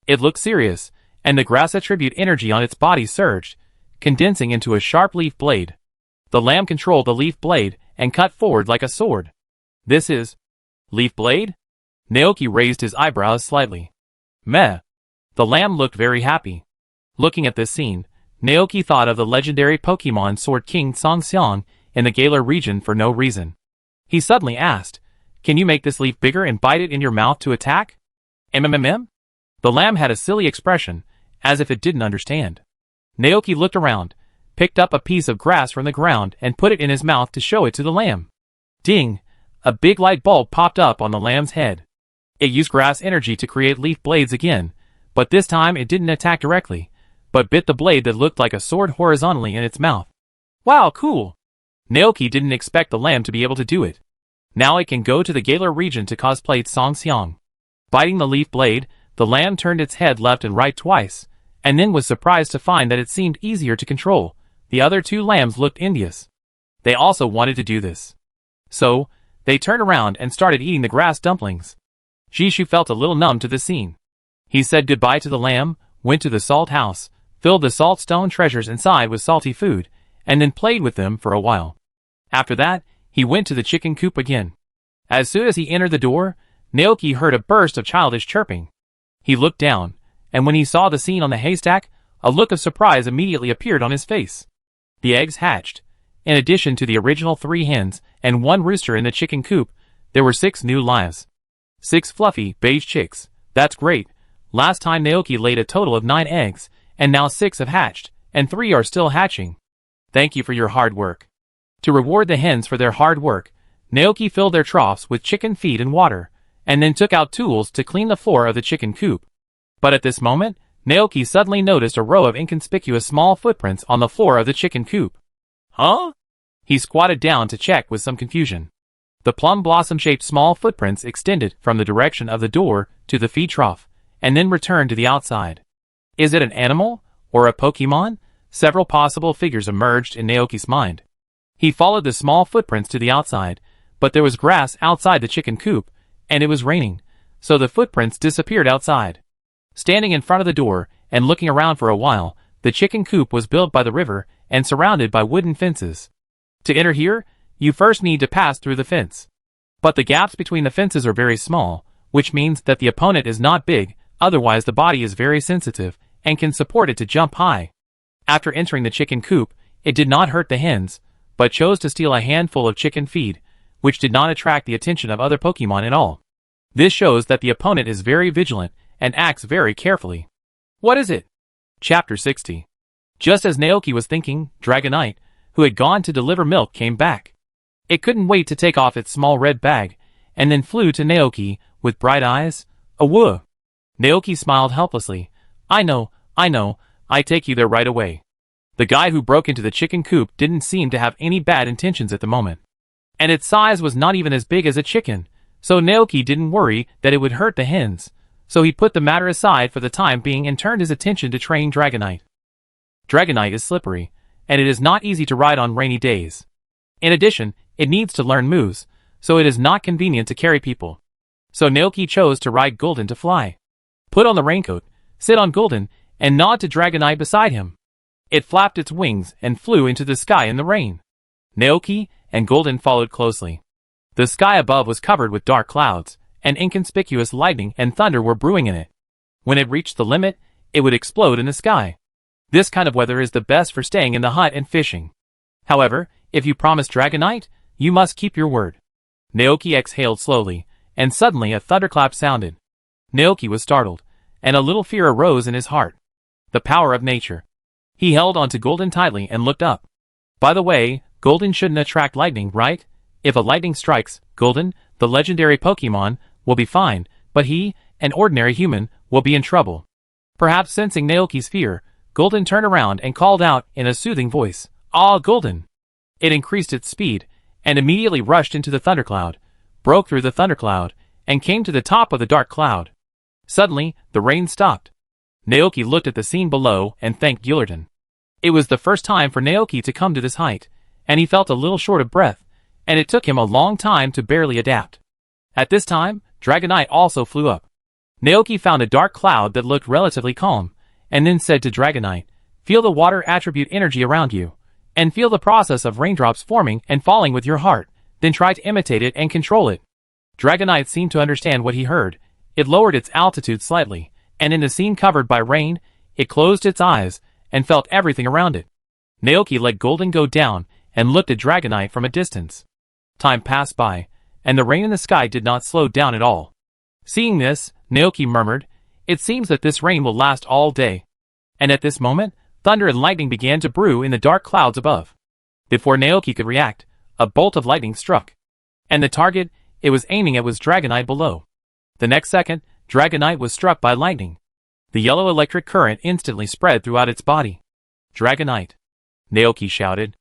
Speaker 1: It looked serious, and the grass attribute energy on its body surged, condensing into a sharp leaf blade. The lamb controlled the leaf blade and cut forward like a sword. "This is leaf blade?" Naoki raised his eyebrows slightly. "Meh." The lamb looked very happy. Looking at this scene, Naoki thought of the legendary Pokemon Sword King Songxiang in the Galar region for no reason. He suddenly asked, "Can you make this leaf bigger and bite it in your mouth to attack?" "MMM?" The lamb had a silly expression, as if it didn't understand. Naoki looked around, picked up a piece of grass from the ground and put it in his mouth to show it to the lamb. Ding! A big light bulb popped up on the lamb's head. It used grass energy to create leaf blades again, but this time it didn't attack directly, but bit the blade that looked like a sword horizontally in its mouth. "Wow, cool!" Naoki didn't expect the lamb to be able to do it. Now it can go to the Galar region to cosplay Songxiang. Biting the leaf blade, the lamb turned its head left and right twice, and then was surprised to find that it seemed easier to control. The other two lambs looked envious. They also wanted to do this. So, they turned around and started eating the grass dumplings. Jishu felt a little numb to the scene. He said goodbye to the lamb, went to the salt house, filled the salt stone treasures inside with salty food, and then played with them for a while. After that, he went to the chicken coop again. As soon as he entered the door, Naoki heard a burst of childish chirping. He looked down, and when he saw the scene on the haystack, a look of surprise immediately appeared on his face. The eggs hatched. In addition to the original 3 hens and 1 rooster in the chicken coop, there were 6 new lives. 6 fluffy, beige chicks. That's great. Last time Naoki laid a total of 9 eggs, and now 6 have hatched, and 3 are still hatching. Thank you for your hard work. To reward the hens for their hard work, Naoki filled their troughs with chicken feed and water, and then took out tools to clean the floor of the chicken coop. But at this moment, Naoki suddenly noticed a row of inconspicuous small footprints on the floor of the chicken coop. Huh? He squatted down to check with some confusion. The plum blossom-shaped small footprints extended from the direction of the door to the feed trough, and then returned to the outside. Is it an animal, or a Pokemon? Several possible figures emerged in Naoki's mind. He followed the small footprints to the outside, but there was grass outside the chicken coop, and it was raining, so the footprints disappeared outside. Standing in front of the door, and looking around for a while, the chicken coop was built by the river, and surrounded by wooden fences. To enter here, you first need to pass through the fence. But the gaps between the fences are very small, which means that the opponent is not big, otherwise the body is very sensitive, and can support it to jump high. After entering the chicken coop, it did not hurt the hens, but chose to steal a handful of chicken feed, which did not attract the attention of other Pokemon at all. This shows that the opponent is very vigilant, and acts very carefully. What is it? Chapter 60. Just as Naoki was thinking, Dragonite, who had gone to deliver milk, came back. It couldn't wait to take off its small red bag, and then flew to Naoki, with bright eyes. Awoo! Naoki smiled helplessly. I know, I take you there right away. The guy who broke into the chicken coop didn't seem to have any bad intentions at the moment. And its size was not even as big as a chicken, so Naoki didn't worry that it would hurt the hens, so he put the matter aside for the time being and turned his attention to training Dragonite. Dragonite is slippery, and it is not easy to ride on rainy days. In addition, it needs to learn moves, so it is not convenient to carry people. So Naoki chose to ride Golden to fly. Put on the raincoat, sit on Golden, and nod to Dragonite beside him. It flapped its wings and flew into the sky in the rain. Naoki and Golden followed closely. The sky above was covered with dark clouds, and inconspicuous lightning and thunder were brewing in it. When it reached the limit, it would explode in the sky. This kind of weather is the best for staying in the hut and fishing. However, if you promise Dragonite, you must keep your word. Naoki exhaled slowly, and suddenly a thunderclap sounded. Naoki was startled, and a little fear arose in his heart. The power of nature. He held onto Golden tightly and looked up. By the way, Golden shouldn't attract lightning, right? If a lightning strikes, Golden, the legendary Pokemon, will be fine, but he, an ordinary human, will be in trouble. Perhaps sensing Naoki's fear, Golden turned around and called out in a soothing voice, "Ah, Golden!" It increased its speed, and immediately rushed into the thundercloud, broke through the thundercloud, and came to the top of the dark cloud. Suddenly, the rain stopped. Naoki looked at the scene below and thanked Gillerton. It was the first time for Naoki to come to this height, and he felt a little short of breath, and it took him a long time to barely adapt. At this time, Dragonite also flew up. Naoki found a dark cloud that looked relatively calm, and then said to Dragonite, "Feel the water attribute energy around you, and feel the process of raindrops forming and falling with your heart, then try to imitate it and control it." Dragonite seemed to understand what he heard. It lowered its altitude slightly, and in the scene covered by rain, it closed its eyes, and felt everything around it. Naoki let Golden go down, and looked at Dragonite from a distance. Time passed by, and the rain in the sky did not slow down at all. Seeing this, Naoki murmured, "It seems that this rain will last all day." And at this moment, thunder and lightning began to brew in the dark clouds above. Before Naoki could react, a bolt of lightning struck. And the target it was aiming at was Dragonite below. The next second, Dragonite was struck by lightning. The yellow electric current instantly spread throughout its body. "Dragonite!" Naoki shouted.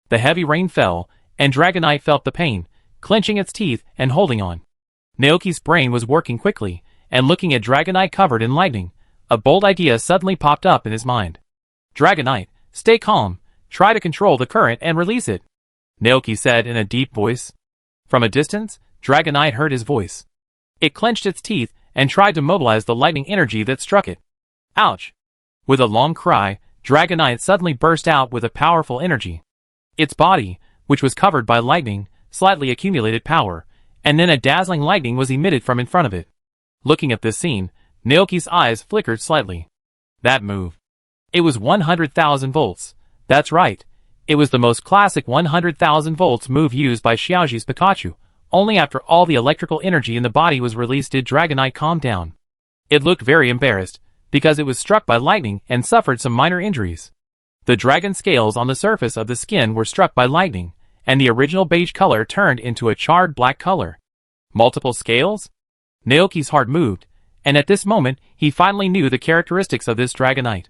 Speaker 1: The heavy rain fell, and Dragonite felt the pain, clenching its teeth and holding on. Naoki's brain was working quickly, and looking at Dragonite covered in lightning, a bold idea suddenly popped up in his mind. Dragonite, stay calm, try to control the current and release it, Naoki said in a deep voice. From a distance, Dragonite heard his voice. It clenched its teeth and tried to mobilize the lightning energy that struck it. Ouch! With a long cry, Dragonite suddenly burst out with a powerful energy. Its body, which was covered by lightning, slightly accumulated power, and then a dazzling lightning was emitted from in front of it. Looking at this scene, Naoki's eyes flickered slightly. That move. It was 100,000 volts. That's right. It was the most classic 100,000 volts move used by Xiaoji's Pikachu. Only after all the electrical energy in the body was released did Dragonite calm down. It looked very embarrassed, because it was struck by lightning and suffered some minor injuries. The dragon scales on the surface of the skin were struck by lightning, and the original beige color turned into a charred black color. Multiple scales? Naoki's heart moved, and at this moment he finally knew the characteristics of this Dragonite.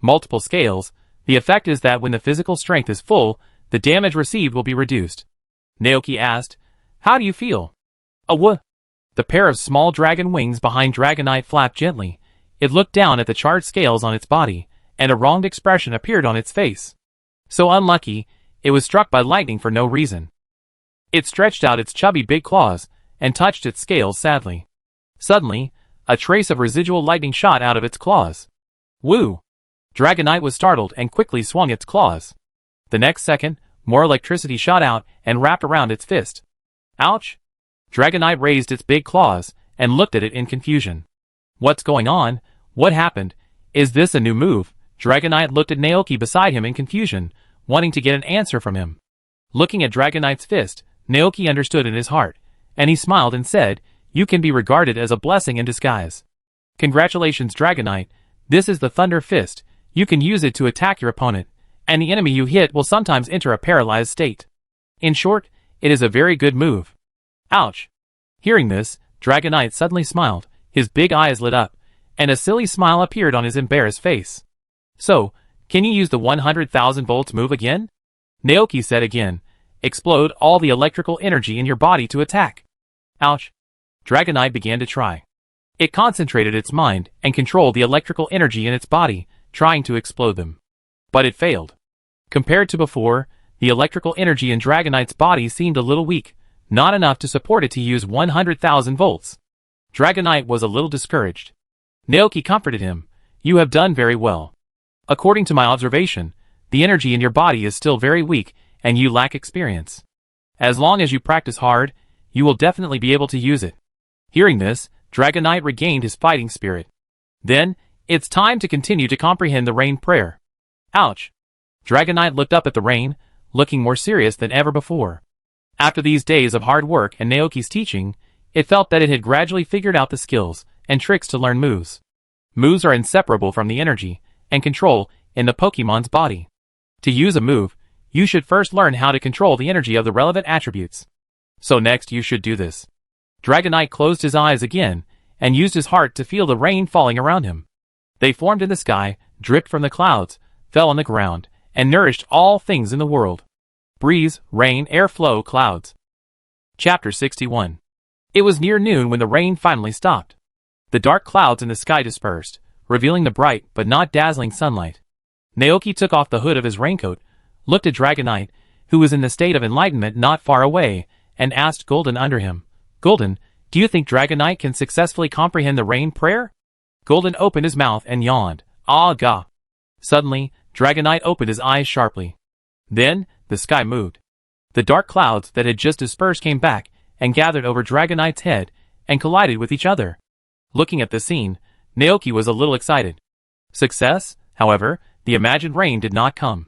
Speaker 1: Multiple scales, the effect is that when the physical strength is full, the damage received will be reduced. Naoki asked, "How do you feel?" The pair of small dragon wings behind Dragonite flapped gently. It looked down at the charred scales on its body, and a wronged expression appeared on its face. So unlucky, it was struck by lightning for no reason. It stretched out its chubby big claws, and touched its scales sadly. Suddenly, a trace of residual lightning shot out of its claws. Woo! Dragonite was startled and quickly swung its claws. The next second, more electricity shot out and wrapped around its fist. Ouch! Dragonite raised its big claws, and looked at it in confusion. What's going on? What happened? Is this a new move? Dragonite looked at Naoki beside him in confusion, wanting to get an answer from him. Looking at Dragonite's fist, Naoki understood in his heart, and he smiled and said, "You can be regarded as a blessing in disguise. Congratulations, Dragonite. This is the Thunder Fist. You can use it to attack your opponent, and the enemy you hit will sometimes enter a paralyzed state. In short, it is a very good move." Ouch! Hearing this, Dragonite suddenly smiled, his big eyes lit up, and a silly smile appeared on his embarrassed face. "So, can you use the 100,000 volts move again?" Naoki said again. "Explode all the electrical energy in your body to attack." Ouch! Dragonite began to try. It concentrated its mind and controlled the electrical energy in its body, trying to explode them. But it failed. Compared to before, the electrical energy in Dragonite's body seemed a little weak, not enough to support it to use 100,000 volts. Dragonite was a little discouraged. Naoki comforted him. "You have done very well. According to my observation, the energy in your body is still very weak, and you lack experience. As long as you practice hard, you will definitely be able to use it." Hearing this, Dragonite regained his fighting spirit. "Then, it's time to continue to comprehend the rain prayer." Ouch! Dragonite looked up at the rain, looking more serious than ever before. After these days of hard work and Naoki's teaching, it felt that it had gradually figured out the skills and tricks to learn moves. Moves are inseparable from the energy and control in the Pokemon's body. To use a move, you should first learn how to control the energy of the relevant attributes. So next you should do this. Dragonite closed his eyes again, and used his heart to feel the rain falling around him. They formed in the sky, dripped from the clouds, fell on the ground, and nourished all things in the world. Breeze, rain, air flow, clouds. Chapter 61. It was near noon when the rain finally stopped. The dark clouds in the sky dispersed, revealing the bright but not dazzling sunlight. Naoki took off the hood of his raincoat, looked at Dragonite, who was in the state of enlightenment not far away, and asked Golden under him, "Golden, do you think Dragonite can successfully comprehend the rain prayer?" Golden opened his mouth and yawned. "Ah gah." Suddenly, Dragonite opened his eyes sharply. Then, the sky moved. The dark clouds that had just dispersed came back and gathered over Dragonite's head and collided with each other. Looking at the scene, Naoki was a little excited. Success, however, the imagined rain did not come.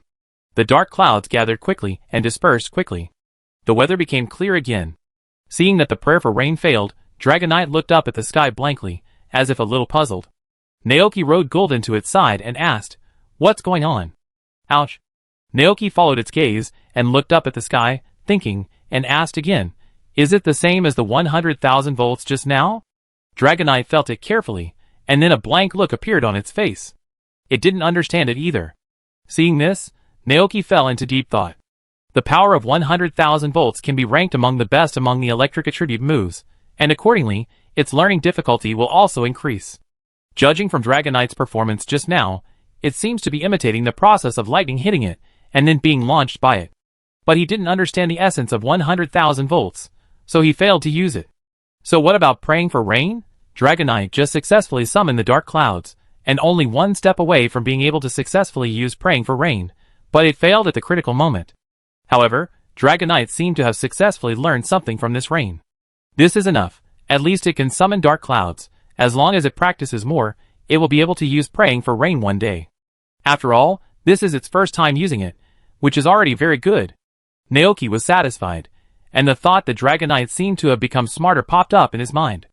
Speaker 1: The dark clouds gathered quickly and dispersed quickly. The weather became clear again. Seeing that the prayer for rain failed, Dragonite looked up at the sky blankly, as if a little puzzled. Naoki rode Golden to its side and asked, "What's going on?" Ouch! Naoki followed its gaze and looked up at the sky, thinking, and asked again, "Is it the same as the 100,000 volts just now?" Dragonite felt it carefully, and then a blank look appeared on its face. It didn't understand it either. Seeing this, Naoki fell into deep thought. The power of 100,000 volts can be ranked among the best among the electric attribute moves, and accordingly, its learning difficulty will also increase. Judging from Dragonite's performance just now, it seems to be imitating the process of lightning hitting it, and then being launched by it. But he didn't understand the essence of 100,000 volts, so he failed to use it. So what about praying for rain? Dragonite just successfully summoned the dark clouds, and only one step away from being able to successfully use praying for rain, but it failed at the critical moment. However, Dragonite seemed to have successfully learned something from this rain. This is enough. At least it can summon dark clouds. As long as it practices more, it will be able to use praying for rain one day. After all, this is its first time using it, which is already very good. Naoki was satisfied, and the thought that Dragonite seemed to have become smarter popped up in his mind.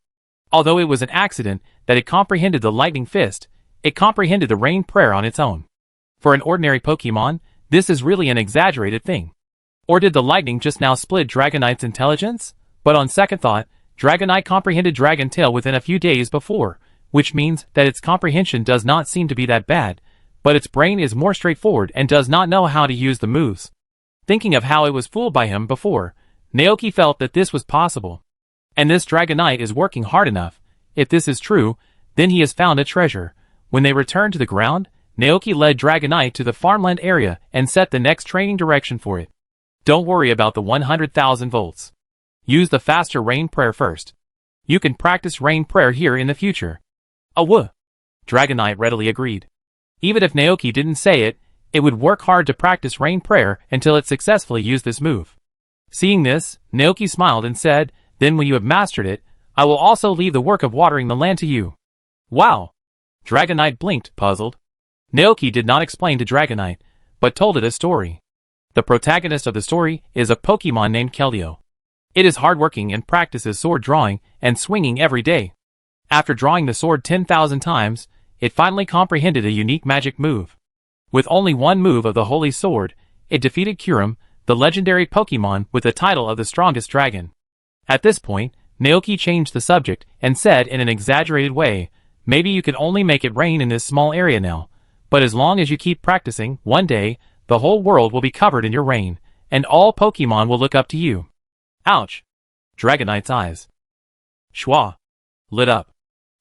Speaker 1: Although it was an accident that it comprehended the lightning fist, it comprehended the rain prayer on its own. For an ordinary Pokemon, this is really an exaggerated thing. Or did the lightning just now split Dragonite's intelligence? But on second thought, Dragonite comprehended Dragon Tail within a few days before, which means that its comprehension does not seem to be that bad, but its brain is more straightforward and does not know how to use the moves. Thinking of how it was fooled by him before, Naoki felt that this was possible. And this Dragonite is working hard enough. If this is true, then he has found a treasure. When they returned to the ground, Naoki led Dragonite to the farmland area and set the next training direction for it. Don't worry about the 100,000 volts. Use the faster rain prayer first. You can practice rain prayer here in the future. Dragonite readily agreed. Even if Naoki didn't say it, it would work hard to practice rain prayer until it successfully used this move. Seeing this, Naoki smiled and said, "Then when you have mastered it, I will also leave the work of watering the land to you." Wow! Dragonite blinked, puzzled. Naoki did not explain to Dragonite, but told it a story. The protagonist of the story is a Pokemon named Keldeo. It is hardworking and practices sword drawing and swinging every day. After drawing the sword 10,000 times, it finally comprehended a unique magic move. With only one move of the Holy Sword, it defeated Kyurem, the legendary Pokemon with the title of the strongest dragon. At this point, Naoki changed the subject and said in an exaggerated way, "Maybe you can only make it rain in this small area now, but as long as you keep practicing, one day, the whole world will be covered in your rain, and all Pokemon will look up to you." Ouch! Dragonite's eyes lit up.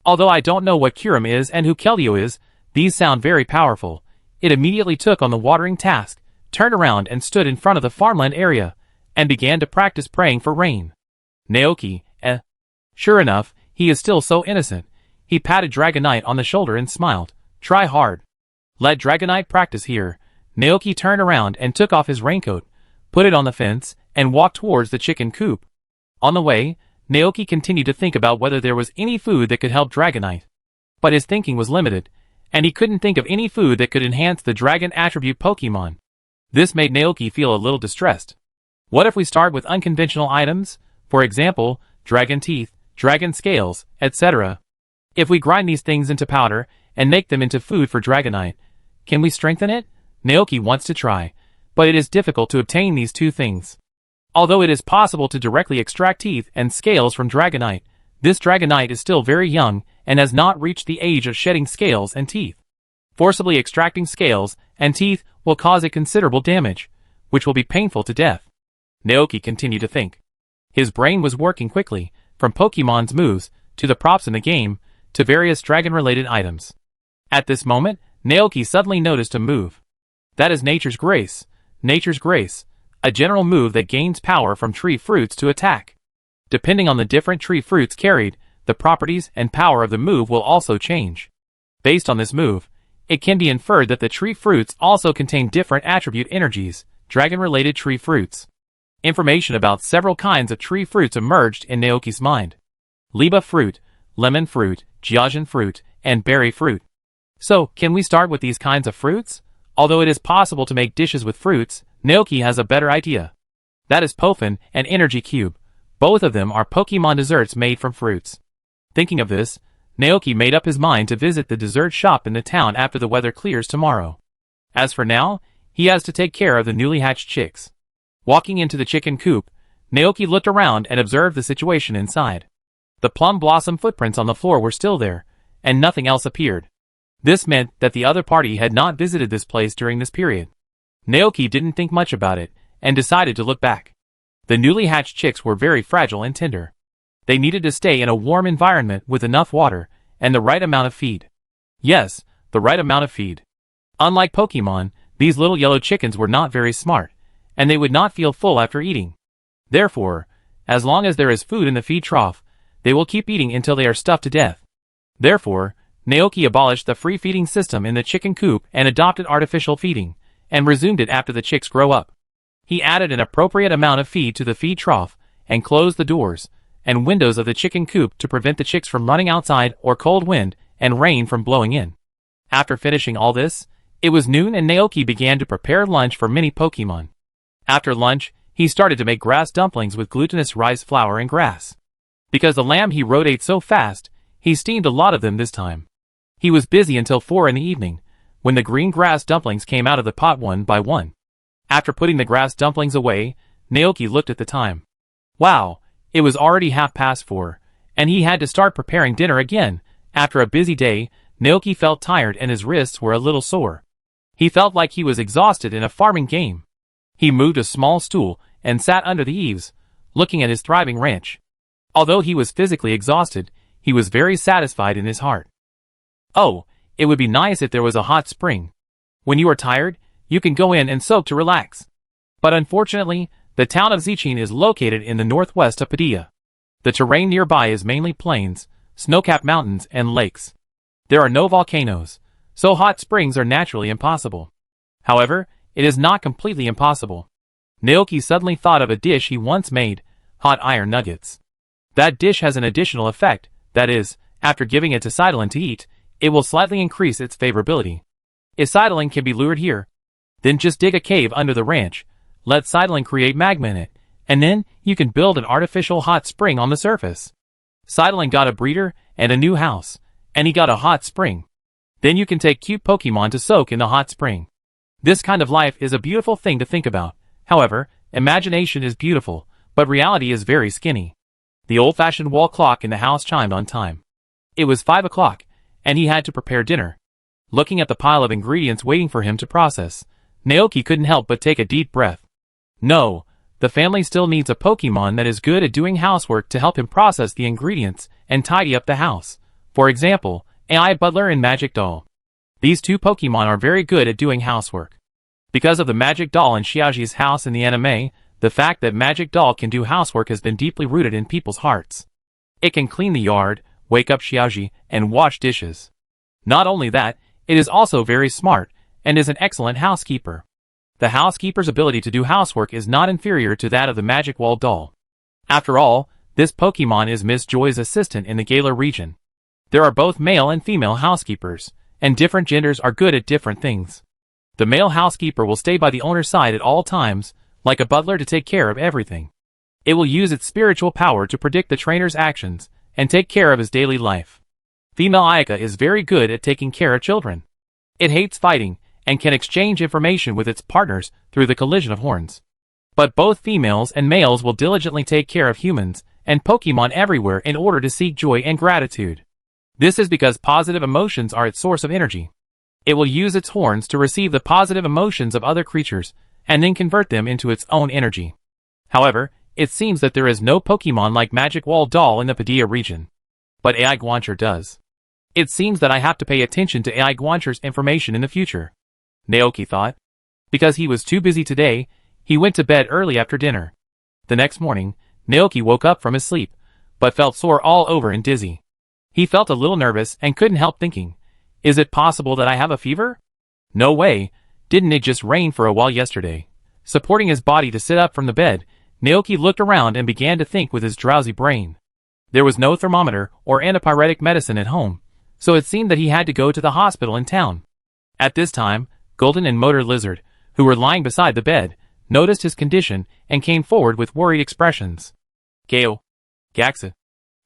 Speaker 1: Although I don't know what Kyurem is and who Keldeo is, these sound very powerful. It immediately took on the watering task, turned around and stood in front of the farmland area, and began to practice praying for rain. Naoki, Sure enough, he is still so innocent. He patted Dragonite on the shoulder and smiled. Try hard. Let Dragonite practice here. Naoki turned around and took off his raincoat, put it on the fence, and walked towards the chicken coop. On the way, Naoki continued to think about whether there was any food that could help Dragonite. But his thinking was limited, and he couldn't think of any food that could enhance the dragon attribute Pokemon. This made Naoki feel a little distressed. What if we start with unconventional items? For example, dragon teeth, dragon scales, etc. If we grind these things into powder and make them into food for Dragonite, can we strengthen it? Naoki wants to try, but it is difficult to obtain these two things. Although it is possible to directly extract teeth and scales from Dragonite, this Dragonite is still very young and has not reached the age of shedding scales and teeth. Forcibly extracting scales and teeth will cause it considerable damage, which will be painful to death. Naoki continued to think. His brain was working quickly, from Pokemon's moves, to the props in the game, to various dragon-related items. At this moment, Naoki suddenly noticed a move. That is Nature's Grace. Nature's Grace, a general move that gains power from tree fruits to attack. Depending on the different tree fruits carried, the properties and power of the move will also change. Based on this move, it can be inferred that the tree fruits also contain different attribute energies, dragon-related tree fruits. Information about several kinds of tree fruits emerged in Naoki's mind. Liba fruit, lemon fruit, jiajian fruit, and berry fruit. So, can we start with these kinds of fruits? Although it is possible to make dishes with fruits, Naoki has a better idea. That is Pofin and Energy Cube. Both of them are Pokemon desserts made from fruits. Thinking of this, Naoki made up his mind to visit the dessert shop in the town after the weather clears tomorrow. As for now, he has to take care of the newly hatched chicks. Walking into the chicken coop, Naoki looked around and observed the situation inside. The plum blossom footprints on the floor were still there, and nothing else appeared. This meant that the other party had not visited this place during this period. Naoki didn't think much about it, and decided to look back. The newly hatched chicks were very fragile and tender. They needed to stay in a warm environment with enough water and the right amount of feed. Yes, the right amount of feed. Unlike Pokemon, these little yellow chickens were not very smart, and they would not feel full after eating. Therefore, as long as there is food in the feed trough, they will keep eating until they are stuffed to death. Therefore, Naoki abolished the free feeding system in the chicken coop and adopted artificial feeding, and resumed it after the chicks grow up. He added an appropriate amount of feed to the feed trough, and closed the doors and windows of the chicken coop to prevent the chicks from running outside or cold wind and rain from blowing in. After finishing all this, it was noon and Naoki began to prepare lunch for mini Pokemon. After lunch, he started to make grass dumplings with glutinous rice flour and grass. Because the lamb he rode ate so fast, he steamed a lot of them this time. He was busy until 4 in the evening, when the green grass dumplings came out of the pot one by one. After putting the grass dumplings away, Naoki looked at the time. Wow, it was already 4:30, and he had to start preparing dinner again. After a busy day, Naoki felt tired and his wrists were a little sore. He felt like he was exhausted in a farming game. He moved a small stool and sat under the eaves, looking at his thriving ranch. Although he was physically exhausted, he was very satisfied in his heart. Oh, it would be nice if there was a hot spring. When you are tired, you can go in and soak to relax. But unfortunately, the town of Zichin is located in the northwest of Padilla. The terrain nearby is mainly plains, snow-capped mountains, and lakes. There are no volcanoes, so hot springs are naturally impossible. However, it is not completely impossible. Naoki suddenly thought of a dish he once made, hot iron nuggets. That dish has an additional effect, that is, after giving it to Seidlin to eat, it will slightly increase its favorability. If Seidlin can be lured here, then just dig a cave under the ranch, let Seidlin create magma in it, and then you can build an artificial hot spring on the surface. Seidlin got a breeder and a new house, and he got a hot spring. Then you can take cute Pokemon to soak in the hot spring. This kind of life is a beautiful thing to think about. However, imagination is beautiful, but reality is very skinny. The old-fashioned wall clock in the house chimed on time. It was 5 o'clock, and he had to prepare dinner. Looking at the pile of ingredients waiting for him to process, Naoki couldn't help but take a deep breath. No, the family still needs a Pokemon that is good at doing housework to help him process the ingredients and tidy up the house. For example, AI Butler and Magic Doll. These two Pokemon are very good at doing housework. Because of the Magic Doll in Xiaoji's house in the anime, the fact that Magic Doll can do housework has been deeply rooted in people's hearts. It can clean the yard, wake up Xiaoji, and wash dishes. Not only that, it is also very smart, and is an excellent housekeeper. The housekeeper's ability to do housework is not inferior to that of the Magic Wall doll. After all, this Pokemon is Miss Joy's assistant in the Galar region. There are both male and female housekeepers, and different genders are good at different things. The male housekeeper will stay by the owner's side at all times, like a butler to take care of everything. It will use its spiritual power to predict the trainer's actions, and take care of his daily life. Female Ayaka is very good at taking care of children. It hates fighting, and can exchange information with its partners through the collision of horns. But both females and males will diligently take care of humans and Pokemon everywhere in order to seek joy and gratitude. This is because positive emotions are its source of energy. It will use its horns to receive the positive emotions of other creatures, and then convert them into its own energy. However, it seems that there is no Pokemon like Magic Wall Doll in the Padilla region. But AI Guancher does. It seems that I have to pay attention to AI Guancher's information in the future, Naoki thought. Because he was too busy today, he went to bed early after dinner. The next morning, Naoki woke up from his sleep, but felt sore all over and dizzy. He felt a little nervous and couldn't help thinking, is it possible that I have a fever? No way, didn't it just rain for a while yesterday? Supporting his body to sit up from the bed, Naoki looked around and began to think with his drowsy brain. There was no thermometer or antipyretic medicine at home, so it seemed that he had to go to the hospital in town. At this time, Golden and Motor Lizard, who were lying beside the bed, noticed his condition and came forward with worried expressions. Geo. Gaxa.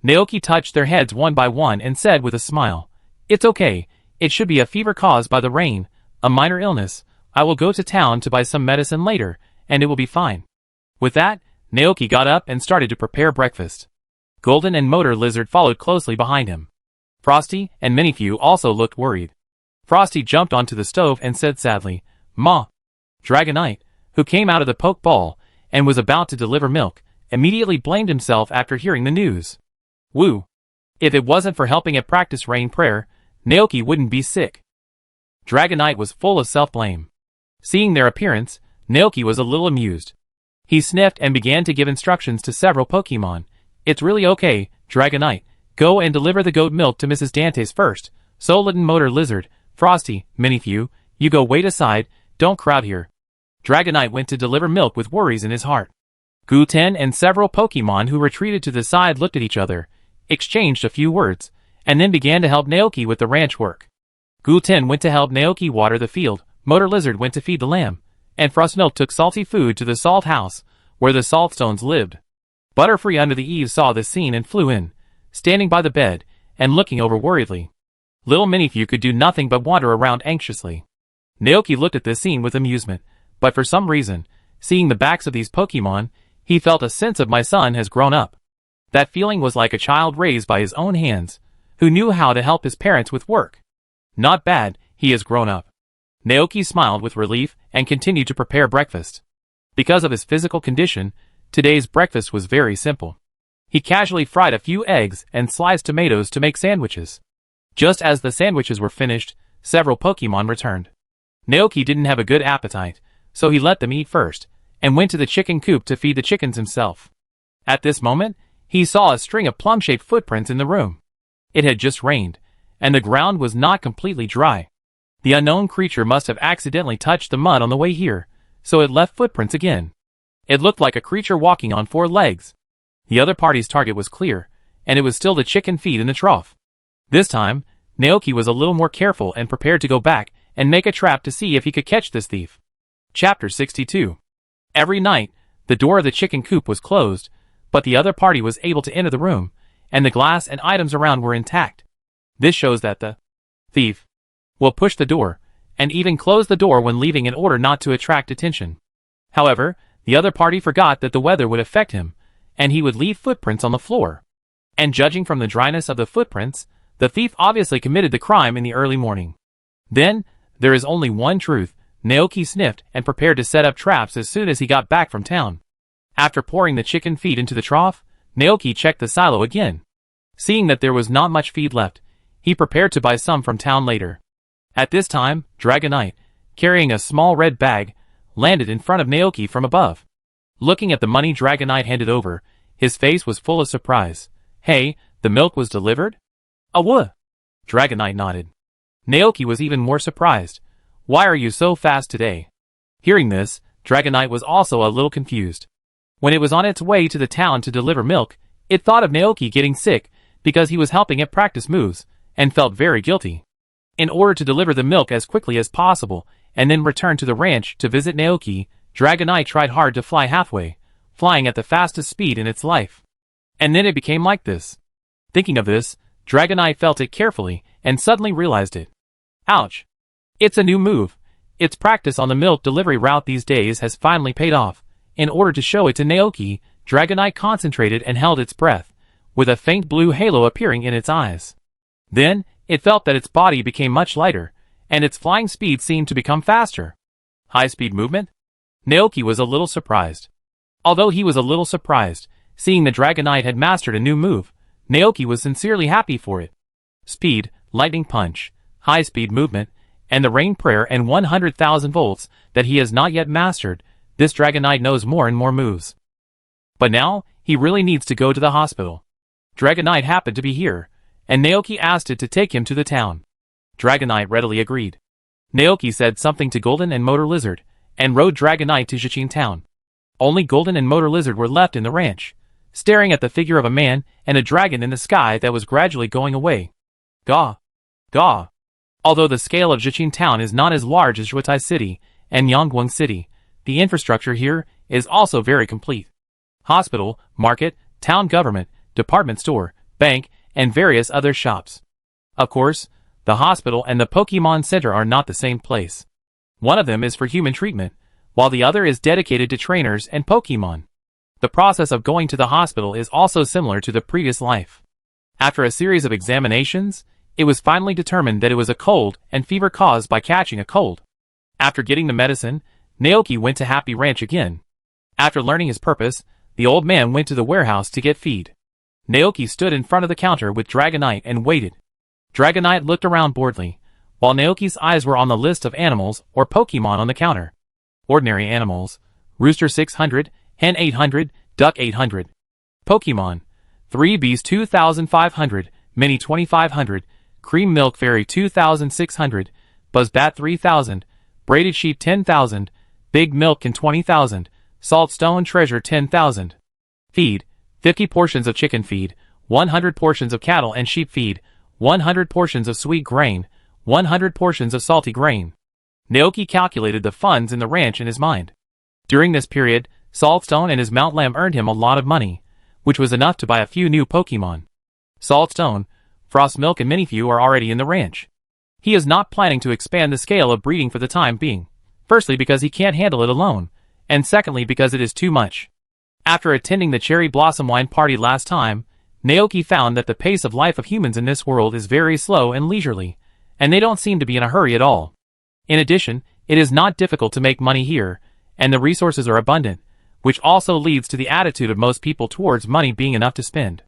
Speaker 1: Naoki touched their heads one by one and said with a smile, "It's okay, it should be a fever caused by the rain, a minor illness. I will go to town to buy some medicine later, and it will be fine." With that, Naoki got up and started to prepare breakfast. Golden and Motor Lizard followed closely behind him. Frosty and Minifew also looked worried. Frosty jumped onto the stove and said sadly, "Ma." Dragonite, who came out of the Pokeball and was about to deliver milk, immediately blamed himself after hearing the news. Woo! If it wasn't for helping at practice rain prayer, Naoki wouldn't be sick. Dragonite was full of self-blame. Seeing their appearance, Naoki was a little amused. He sniffed and began to give instructions to several Pokemon. It's really okay, Dragonite. Go and deliver the goat milk to Mrs. Dantes first. Solidin Motor Lizard, Frosty, Minifew, you go wait aside, don't crowd here. Dragonite went to deliver milk with worries in his heart. Guten and several Pokemon who retreated to the side looked at each other, exchanged a few words, and then began to help Naoki with the ranch work. Guten went to help Naoki water the field, Motor Lizard went to feed the lamb, and Frostmilk took salty food to the salt house, where the Saltstones lived. Butterfree under the eaves saw this scene and flew in, standing by the bed, and looking over worriedly. Little Minifew could do nothing but wander around anxiously. Naoki looked at this scene with amusement, but for some reason, seeing the backs of these Pokemon, he felt a sense of my son has grown up. That feeling was like a child raised by his own hands, who knew how to help his parents with work. Not bad, he has grown up. Naoki smiled with relief and continued to prepare breakfast. Because of his physical condition, today's breakfast was very simple. He casually fried a few eggs and sliced tomatoes to make sandwiches. Just as the sandwiches were finished, several Pokemon returned. Naoki didn't have a good appetite, so he let them eat first, and went to the chicken coop to feed the chickens himself. At this moment, he saw a string of plum-shaped footprints in the room. It had just rained, and the ground was not completely dry. The unknown creature must have accidentally touched the mud on the way here, so it left footprints again. It looked like a creature walking on 4 legs. The other party's target was clear, and it was still the chicken feed in the trough. This time, Naoki was a little more careful and prepared to go back and make a trap to see if he could catch this thief. Chapter 62. Every night, the door of the chicken coop was closed, but the other party was able to enter the room, and the glass and items around were intact. This shows that the thief will push the door, and even close the door when leaving in order not to attract attention. However, the other party forgot that the weather would affect him, and he would leave footprints on the floor. And judging from the dryness of the footprints, the thief obviously committed the crime in the early morning. Then, there is only one truth. Naoki sniffed and prepared to set up traps as soon as he got back from town. After pouring the chicken feed into the trough, Naoki checked the silo again. Seeing that there was not much feed left, he prepared to buy some from town later. At this time, Dragonite, carrying a small red bag, landed in front of Naoki from above. Looking at the money Dragonite handed over, his face was full of surprise. Hey, the milk was delivered? Aww. Dragonite nodded. Naoki was even more surprised. Why are you so fast today? Hearing this, Dragonite was also a little confused. When it was on its way to the town to deliver milk, it thought of Naoki getting sick because he was helping it practice moves, and felt very guilty. In order to deliver the milk as quickly as possible, and then return to the ranch to visit Naoki, Dragonite tried hard to fly halfway, flying at the fastest speed in its life. And then it became like this. Thinking of this, Dragonite felt it carefully, and suddenly realized it. Ouch! It's a new move. Its practice on the milk delivery route these days has finally paid off. In order to show it to Naoki, Dragonite concentrated and held its breath, with a faint blue halo appearing in its eyes. Then, it felt that its body became much lighter, and its flying speed seemed to become faster. High-speed movement? Naoki was a little surprised. Although he was a little surprised, seeing the Dragonite had mastered a new move, Naoki was sincerely happy for it. Speed, lightning punch, high-speed movement, and the rain prayer and 100,000 volts that he has not yet mastered, this Dragonite knows more and more moves. But now, he really needs to go to the hospital. Dragonite happened to be here, and Naoki asked it to take him to the town. Dragonite readily agreed. Naoki said something to Golden and Motor Lizard, and rode Dragonite to Jichin town. Only Golden and Motor Lizard were left in the ranch, staring at the figure of a man and a dragon in the sky that was gradually going away. Gaw! Gaw! Although the scale of Jichin town is not as large as Zhuotai City and Yangguang City, the infrastructure here is also very complete. Hospital, market, town government, department store, bank, and various other shops. Of course, the hospital and the Pokemon Center are not the same place. One of them is for human treatment, while the other is dedicated to trainers and Pokemon. The process of going to the hospital is also similar to the previous life. After a series of examinations, it was finally determined that it was a cold and fever caused by catching a cold. After getting the medicine, Naoki went to Happy Ranch again. After learning his purpose, the old man went to the warehouse to get feed. Naoki stood in front of the counter with Dragonite and waited. Dragonite looked around boredly, while Naoki's eyes were on the list of animals or Pokemon on the counter. Ordinary animals: Rooster 600, Hen 800, Duck 800. Pokemon: 3 Bees 2500, Mini 2500, Cream Milk Fairy 2600, Buzzbat 3000, Braided Sheep 10,000, Big Milkkin 20,000, Saltstone Treasure 10,000. Feed: 50 portions of chicken feed, 100 portions of cattle and sheep feed, 100 portions of sweet grain, 100 portions of salty grain. Naoki calculated the funds in the ranch in his mind. During this period, Saltstone and his Mount Lamb earned him a lot of money, which was enough to buy a few new Pokemon. Saltstone, Frostmilk and Minifew are already in the ranch. He is not planning to expand the scale of breeding for the time being, firstly because he can't handle it alone, and secondly because it is too much. After attending the Cherry Blossom Wine Party last time, Naoki found that the pace of life of humans in this world is very slow and leisurely, and they don't seem to be in a hurry at all. In addition, it is not difficult to make money here, and the resources are abundant, which also leads to the attitude of most people towards money being enough to spend.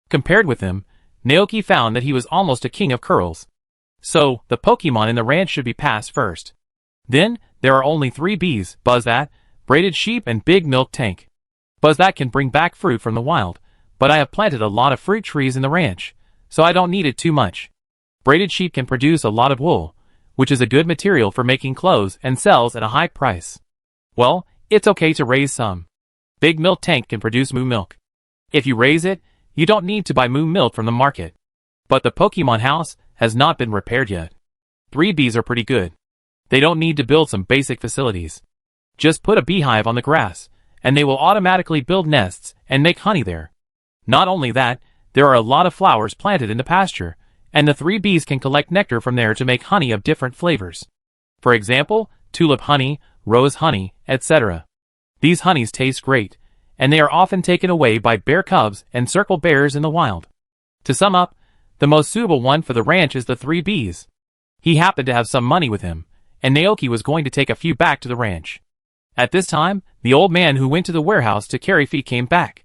Speaker 1: Compared with him, Naoki found that he was almost a king of curls. So, the Pokemon in the ranch should be passed first. Then, there are only 3 bees: Buzzbat, Braided Sheep and Big Milk Tank. Buzzbat can bring back fruit from the wild, but I have planted a lot of fruit trees in the ranch, so I don't need it too much. Braided Sheep can produce a lot of wool, which is a good material for making clothes and sells at a high price. Well, it's okay to raise some. Big Milk Tank can produce moo milk. If you raise it, you don't need to buy moo milk from the market. But the Pokemon house has not been repaired yet. 3 bees are pretty good. They don't need to build some basic facilities. Just put a beehive on the grass, and they will automatically build nests and make honey there. Not only that, there are a lot of flowers planted in the pasture, and the 3 bees can collect nectar from there to make honey of different flavors. For example, tulip honey, rose honey, etc. These honeys taste great, and they are often taken away by bear cubs and circle bears in the wild. To sum up, the most suitable one for the ranch is the 3 bees. He happened to have some money with him, and Naoki was going to take a few back to the ranch. At this time, the old man who went to the warehouse to carry feed came back.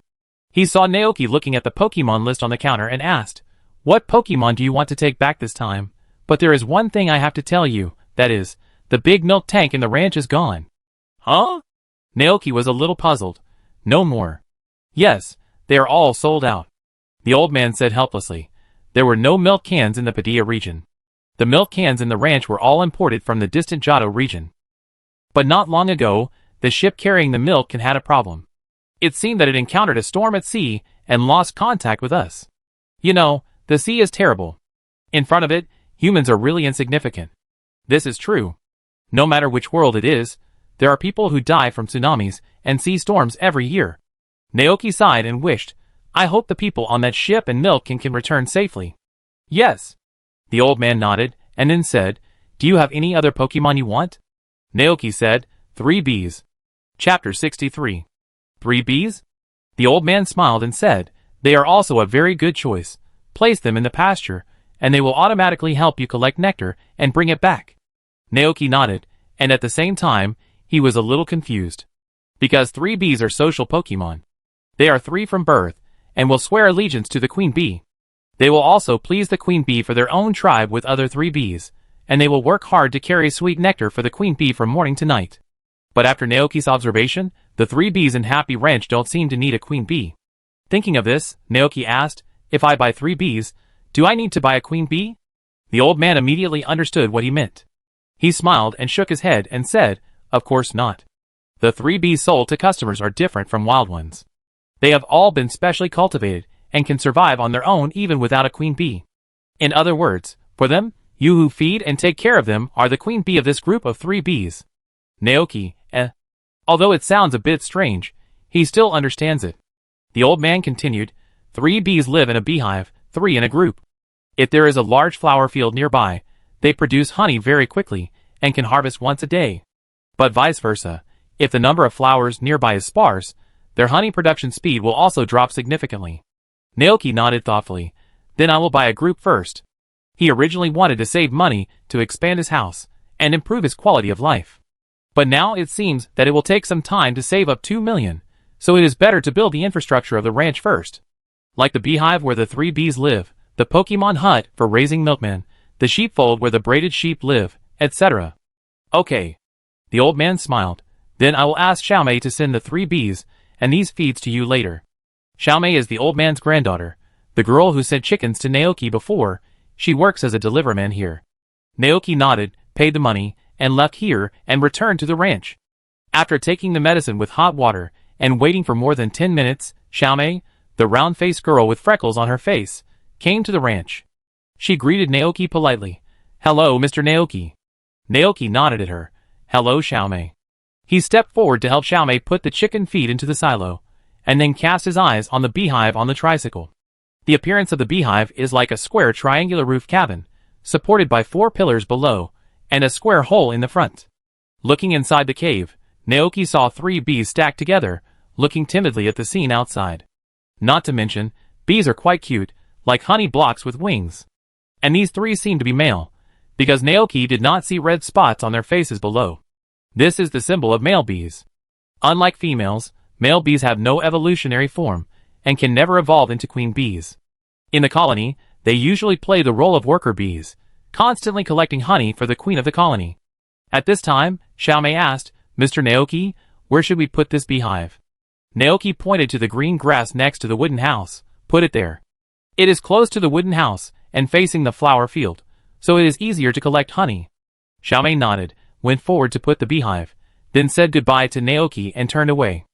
Speaker 1: He saw Naoki looking at the Pokemon list on the counter and asked, "What Pokemon do you want to take back this time? But there is one thing I have to tell you, that is, the Big Milk Tank in the ranch is gone." "Huh?" Naoki was a little puzzled. "No more." "Yes, they are all sold out," the old man said helplessly. There were no milk cans in the Padilla region. The milk cans in the ranch were all imported from the distant Johto region. But not long ago, the ship carrying the milk had a problem. It seemed that it encountered a storm at sea and lost contact with us. You know, the sea is terrible. In front of it, humans are really insignificant. This is true. No matter which world it is, there are people who die from tsunamis and sea storms every year. Naoki sighed and wished, "I hope the people on that ship and milk can return safely." "Yes." The old man nodded, and then said, "Do you have any other Pokemon you want?" Naoki said, 3 bees. Chapter 63. 3 bees? The old man smiled and said, "They are also a very good choice. Place them in the pasture, and they will automatically help you collect nectar and bring it back." Naoki nodded, and at the same time, he was a little confused. Because 3 bees are social Pokemon. They are 3 from birth, and will swear allegiance to the queen bee. They will also please the queen bee for their own tribe with other 3 bees, and they will work hard to carry sweet nectar for the queen bee from morning to night. But after Naoki's observation, the 3 bees in Happy Ranch don't seem to need a queen bee. Thinking of this, Naoki asked, "If I buy 3 bees, do I need to buy a queen bee?" The old man immediately understood what he meant. He smiled and shook his head and said, "Of course not. The 3 bees sold to customers are different from wild ones. They have all been specially cultivated and can survive on their own even without a queen bee. In other words, for them, you who feed and take care of them are the queen bee of this group of 3 bees." Naoki, Although it sounds a bit strange, he still understands it. The old man continued, 3 bees live in a beehive, 3 in a group. If there is a large flower field nearby, they produce honey very quickly and can harvest once a day. But vice versa, if the number of flowers nearby is sparse, their honey production speed will also drop significantly. Naoki nodded thoughtfully. "Then I will buy a group first." He originally wanted to save money to expand his house and improve his quality of life. But now it seems that it will take some time to save up 2 million, so it is better to build the infrastructure of the ranch first. Like the beehive where the 3 bees live, the Pokemon hut for raising milkmen, the sheepfold where the braided sheep live, etc. Okay. The old man smiled. Then I will ask Xiaomei to send the 3 bees and these feeds to you later. Xiaomei is the old man's granddaughter, the girl who sent chickens to Naoki before. She works as a deliverman here. Naoki nodded, paid the money, and left here and returned to the ranch. After taking the medicine with hot water and waiting for more than 10 minutes, Xiaomei, the round-faced girl with freckles on her face, came to the ranch. She greeted Naoki politely. "Hello, Mr. Naoki." Naoki nodded at her. "Hello, Xiaomei." He stepped forward to help Xiaomei put the chicken feed into the silo, and then cast his eyes on the beehive on the tricycle. The appearance of the beehive is like a square triangular roof cabin, supported by 4 pillars below, and a square hole in the front. Looking inside the cave, Naoki saw 3 bees stacked together, looking timidly at the scene outside. Not to mention, bees are quite cute, like honey blocks with wings. And these 3 seem to be male, because Naoki did not see red spots on their faces below. This is the symbol of male bees. Unlike females, male bees have no evolutionary form, and can never evolve into queen bees. In the colony, they usually play the role of worker bees, constantly collecting honey for the queen of the colony. At this time, Xiaomei asked, "Mr. Naoki, where should we put this beehive?" Naoki pointed to the green grass next to the wooden house. "Put it there. It is close to the wooden house and facing the flower field, so it is easier to collect honey." Xiaomei nodded, went forward to put the beehive, then said goodbye to Naoki and turned away.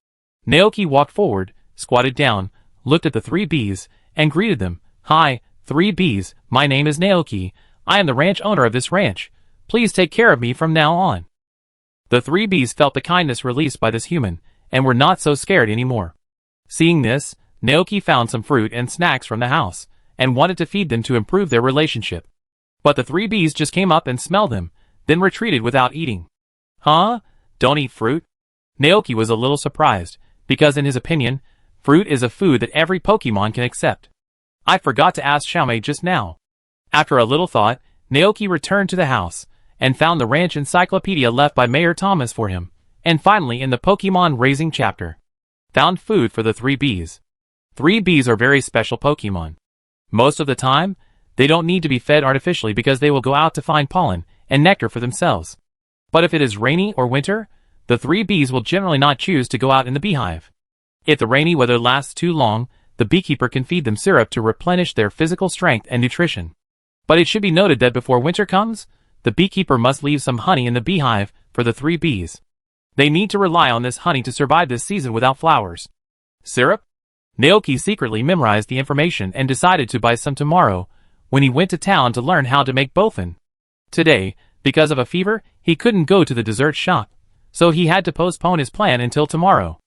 Speaker 1: Naoki walked forward, squatted down, looked at the 3 bees, and greeted them. "Hi, 3 bees, my name is Naoki. I am the ranch owner of this ranch. Please take care of me from now on." The 3 bees felt the kindness released by this human, and were not so scared anymore. Seeing this, Naoki found some fruit and snacks from the house, and wanted to feed them to improve their relationship. But the 3 bees just came up and smelled them, then retreated without eating. "Huh? Don't eat fruit?" Naoki was a little surprised, because in his opinion, fruit is a food that every Pokemon can accept. "I forgot to ask Xiaomei just now." After a little thought, Naoki returned to the house, and found the ranch encyclopedia left by Mayor Thomas for him, and finally in the Pokemon raising chapter, found food for the 3 bees. 3 bees are very special Pokemon. Most of the time, they don't need to be fed artificially because they will go out to find pollen and nectar for themselves. But if it is rainy or winter, the 3 bees will generally not choose to go out in the beehive. If the rainy weather lasts too long, the beekeeper can feed them syrup to replenish their physical strength and nutrition. But it should be noted that before winter comes, the beekeeper must leave some honey in the beehive for the 3 bees. They need to rely on this honey to survive this season without flowers. Syrup? Naoki secretly memorized the information and decided to buy some tomorrow, when he went to town to learn how to make bofen. Today, because of a fever, he couldn't go to the dessert shop, so he had to postpone his plan until tomorrow.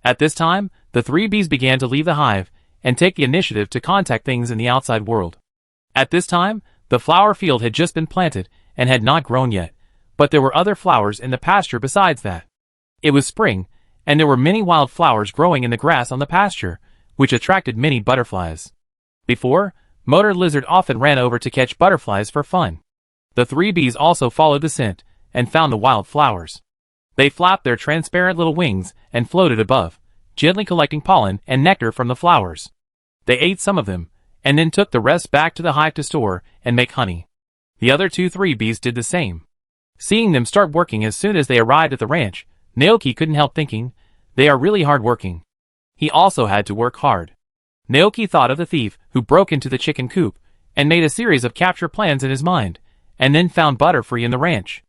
Speaker 1: At this time, the 3 bees began to leave the hive, and take the initiative to contact things in the outside world. At this time, the flower field had just been planted, and had not grown yet, but there were other flowers in the pasture besides that. It was spring, and there were many wild flowers growing in the grass on the pasture, which attracted many butterflies. Before, Motor Lizard often ran over to catch butterflies for fun. The 3 bees also followed the scent, and found the wild flowers. They flapped their transparent little wings, and floated above, gently collecting pollen and nectar from the flowers. They ate some of them, and then took the rest back to the hive to store and make honey. The other 3 bees did the same. Seeing them start working as soon as they arrived at the ranch, Naoki couldn't help thinking, they are really hard working. He also had to work hard. Naoki thought of the thief who broke into the chicken coop, and made a series of capture plans in his mind, and then found Butterfree in the ranch.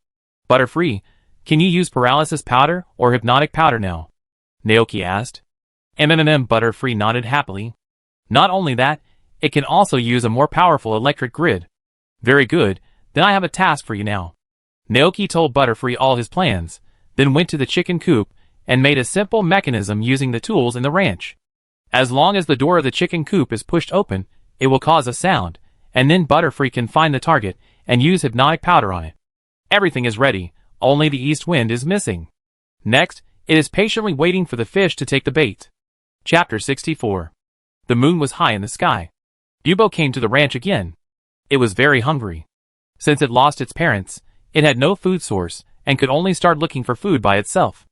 Speaker 1: "Butterfree, can you use paralysis powder or hypnotic powder now?" Naoki asked. Butterfree nodded happily. "Not only that, it can also use a more powerful electric grid." "Very good, then I have a task for you now." Naoki told Butterfree all his plans, then went to the chicken coop, and made a simple mechanism using the tools in the ranch. As long as the door of the chicken coop is pushed open, it will cause a sound, and then Butterfree can find the target, and use hypnotic powder on it. Everything is ready, only the east wind is missing. Next, it is patiently waiting for the fish to take the bait. Chapter 64. The moon was high in the sky. Bubo came to the ranch again. It was very hungry. Since it lost its parents, it had no food source, and could only start looking for food by itself.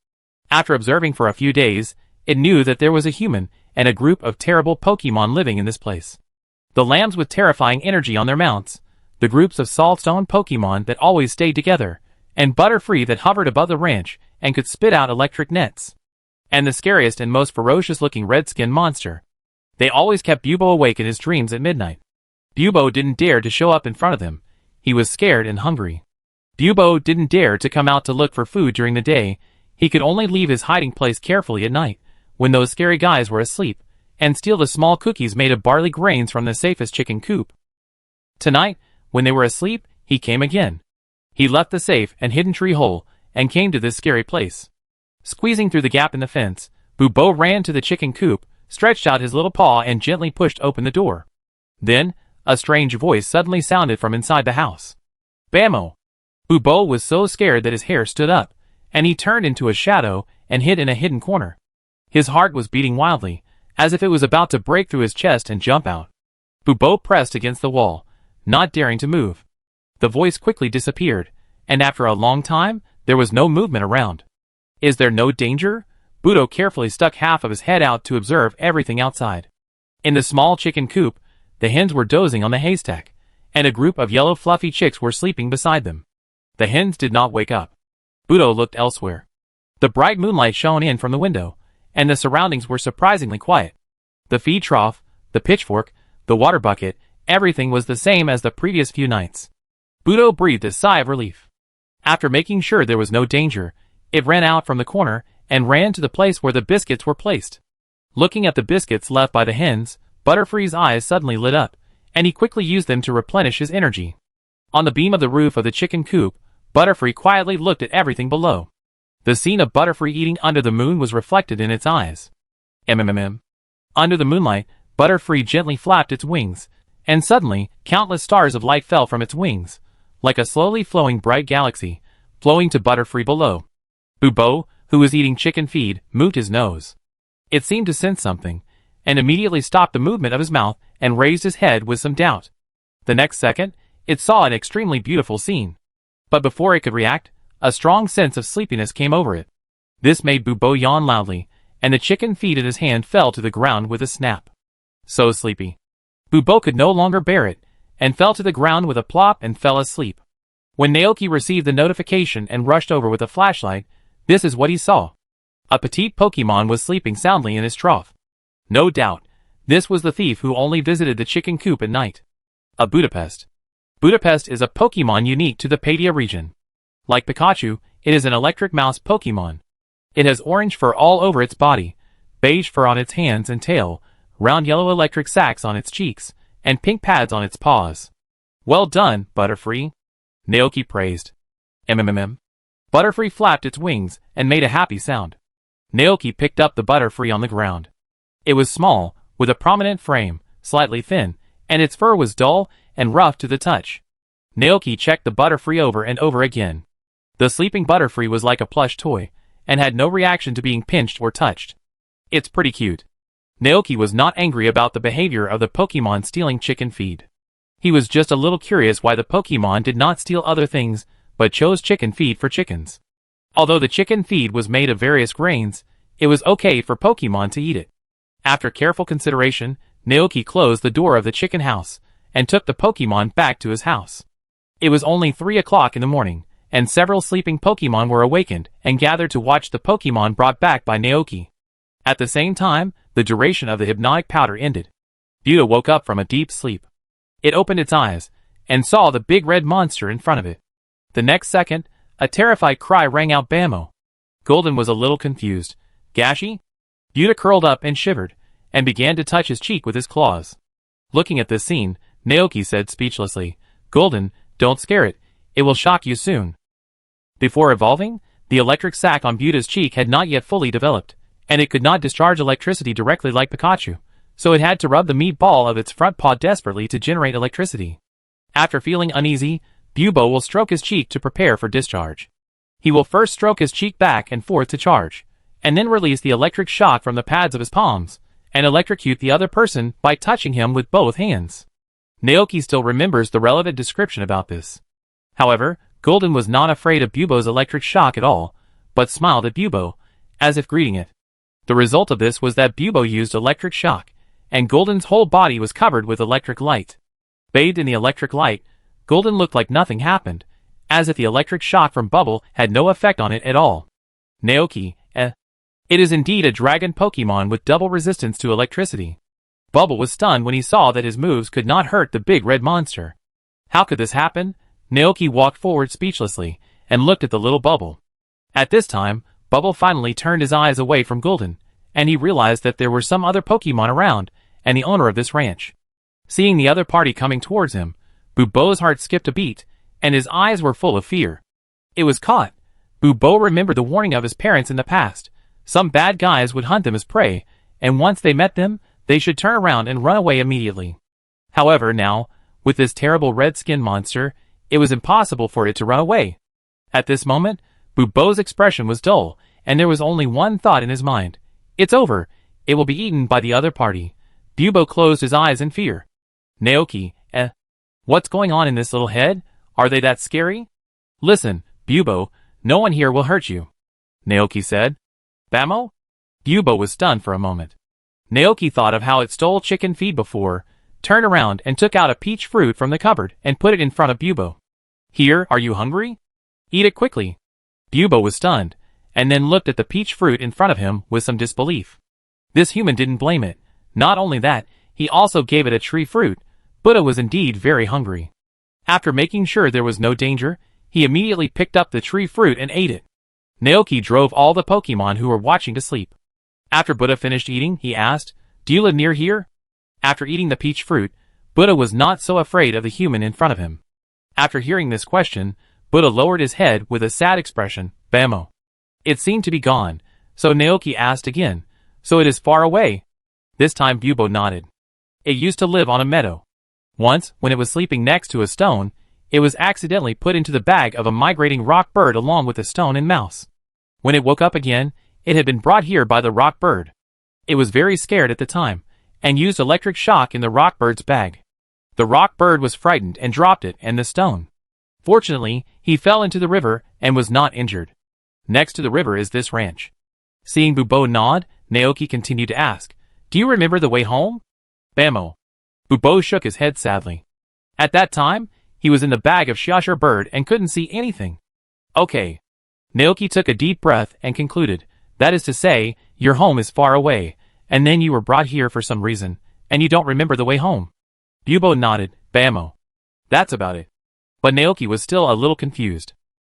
Speaker 1: After observing for a few days, it knew that there was a human and a group of terrible Pokemon living in this place. The lambs with terrifying energy on their mounts, the groups of saltstone Pokemon that always stayed together, and Butterfree that hovered above the ranch and could spit out electric nets. And the scariest and most ferocious-looking red-skinned monster. They always kept Bubo awake in his dreams at midnight. Bubo didn't dare to show up in front of them. He was scared and hungry. Bubo didn't dare to come out to look for food during the day. He could only leave his hiding place carefully at night, when those scary guys were asleep, and steal the small cookies made of barley grains from the safest chicken coop. Tonight, when they were asleep, he came again. He left the safe and hidden tree hole, and came to this scary place. Squeezing through the gap in the fence, Bubo ran to the chicken coop, stretched out his little paw and gently pushed open the door. Then, a strange voice suddenly sounded from inside the house. Bammo! Bubo was so scared that his hair stood up, and he turned into a shadow and hid in a hidden corner. His heart was beating wildly, as if it was about to break through his chest and jump out. Bubo pressed against the wall, not daring to move. The voice quickly disappeared, and after a long time, there was no movement around. Is there no danger? Bubo carefully stuck half of his head out to observe everything outside. In the small chicken coop, the hens were dozing on the haystack, and a group of yellow fluffy chicks were sleeping beside them. The hens did not wake up. Bubo looked elsewhere. The bright moonlight shone in from the window, and the surroundings were surprisingly quiet. The feed trough, the pitchfork, the water bucket, everything was the same as the previous few nights. Bubo breathed a sigh of relief. After making sure there was no danger, it ran out from the corner and ran to the place where the biscuits were placed. Looking at the biscuits left by the hens, Butterfree's eyes suddenly lit up, and he quickly used them to replenish his energy. On the beam of the roof of the chicken coop, Butterfree quietly looked at everything below. The scene of Butterfree eating under the moon was reflected in its eyes. Under the moonlight, Butterfree gently flapped its wings, and suddenly, countless stars of light fell from its wings, like a slowly flowing bright galaxy, flowing to Butterfree below. Bubo, who was eating chicken feed, moved his nose. It seemed to sense something, and immediately stopped the movement of his mouth and raised his head with some doubt. The next second, it saw an extremely beautiful scene. But before it could react, a strong sense of sleepiness came over it. This made Bubo yawn loudly, and the chicken feed in his hand fell to the ground with a snap. So sleepy. Bubo could no longer bear it, and fell to the ground with a plop and fell asleep. When Naoki received the notification and rushed over with a flashlight, this is what he saw. A petite Pokemon was sleeping soundly in his trough. No doubt, this was the thief who only visited the chicken coop at night. A Budapest. Budapest is a Pokemon unique to the Padia region. Like Pikachu, it is an electric mouse Pokemon. It has orange fur all over its body, beige fur on its hands and tail, round yellow electric sacs on its cheeks, and pink pads on its paws. Well done, Butterfree. Naoki praised. Butterfree flapped its wings and made a happy sound. Naoki picked up the Butterfree on the ground. It was small, with a prominent frame, slightly thin, and its fur was dull and rough to the touch. Naoki checked the Butterfree over and over again. The sleeping Butterfree was like a plush toy, and had no reaction to being pinched or touched. It's pretty cute. Naoki was not angry about the behavior of the Pokemon stealing chicken feed. He was just a little curious why the Pokemon did not steal other things, but chose chicken feed for chickens. Although the chicken feed was made of various grains, it was okay for Pokemon to eat it. After careful consideration, Naoki closed the door of the chicken house, and took the Pokemon back to his house. It was only 3 o'clock in the morning, and several sleeping Pokemon were awakened and gathered to watch the Pokemon brought back by Naoki. At the same time, the duration of the hypnotic powder ended. Buda woke up from a deep sleep. It opened its eyes, and saw the big red monster in front of it. The next second, a terrified cry rang out Bammo. Golden was a little confused. Gashi? Buda curled up and shivered, and began to touch his cheek with his claws. Looking at this scene, Naoki said speechlessly, Golden, don't scare it, it will shock you soon. Before evolving, the electric sac on Buda's cheek had not yet fully developed, and it could not discharge electricity directly like Pikachu, so it had to rub the meat ball of its front paw desperately to generate electricity. After feeling uneasy, Bubo will stroke his cheek to prepare for discharge. He will first stroke his cheek back and forth to charge, and then release the electric shock from the pads of his palms, and electrocute the other person by touching him with both hands. Naoki still remembers the relevant description about this. However, Golden was not afraid of Bubo's electric shock at all, but smiled at Bubo, as if greeting it. The result of this was that Bubo used electric shock, and Golden's whole body was covered with electric light. Bathed in the electric light, Golden looked like nothing happened, as if the electric shock from Bubble had no effect on it at all. Naoki, It is indeed a dragon Pokemon with double resistance to electricity. Bubble was stunned when he saw that his moves could not hurt the big red monster. How could this happen? Naoki walked forward speechlessly, and looked at the little Bubble. At this time, Bubble finally turned his eyes away from Golden, and he realized that there were some other Pokemon around, and the owner of this ranch. Seeing the other party coming towards him, Bubo's heart skipped a beat, and his eyes were full of fear. It was caught. Bubo remembered the warning of his parents in the past. Some bad guys would hunt them as prey, and once they met them, they should turn around and run away immediately. However, now, with this terrible red-skinned monster, it was impossible for it to run away. At this moment, Bubo's expression was dull, and there was only one thought in his mind. It's over. It will be eaten by the other party. Bubo closed his eyes in fear. Naoki, What's going on in this little head? Are they that scary? Listen, Bubo, no one here will hurt you, Naoki said. Bamo? Bubo was stunned for a moment. Naoki thought of how it stole chicken feed before, turned around and took out a peach fruit from the cupboard and put it in front of Bubo. Here, are you hungry? Eat it quickly. Bubo was stunned, and then looked at the peach fruit in front of him with some disbelief. This human didn't blame it. Not only that, he also gave it a tree fruit. Buddha was indeed very hungry. After making sure there was no danger, he immediately picked up the tree fruit and ate it. Naoki drove all the Pokemon who were watching to sleep. After Buddha finished eating, he asked, "Do you live near here?" After eating the peach fruit, Buddha was not so afraid of the human in front of him. After hearing this question, Buddha lowered his head with a sad expression, Bamo. It seemed to be gone, so Naoki asked again, "So it is far away?" This time Bubo nodded. It used to live on a meadow. Once, when it was sleeping next to a stone, it was accidentally put into the bag of a migrating rock bird along with the stone and mouse. When it woke up again, it had been brought here by the rock bird. It was very scared at the time, and used electric shock in the rock bird's bag. The rock bird was frightened and dropped it and the stone. Fortunately, he fell into the river and was not injured. Next to the river is this ranch. Seeing Bubo nod, Naoki continued to ask, "Do you remember the way home?" Bamo. Bubo shook his head sadly. At that time, he was in the bag of Shiashir bird and couldn't see anything. Okay. Naoki took a deep breath and concluded, "That is to say, your home is far away, and then you were brought here for some reason, and you don't remember the way home." Bubo nodded, Bamo. That's about it. But Naoki was still a little confused.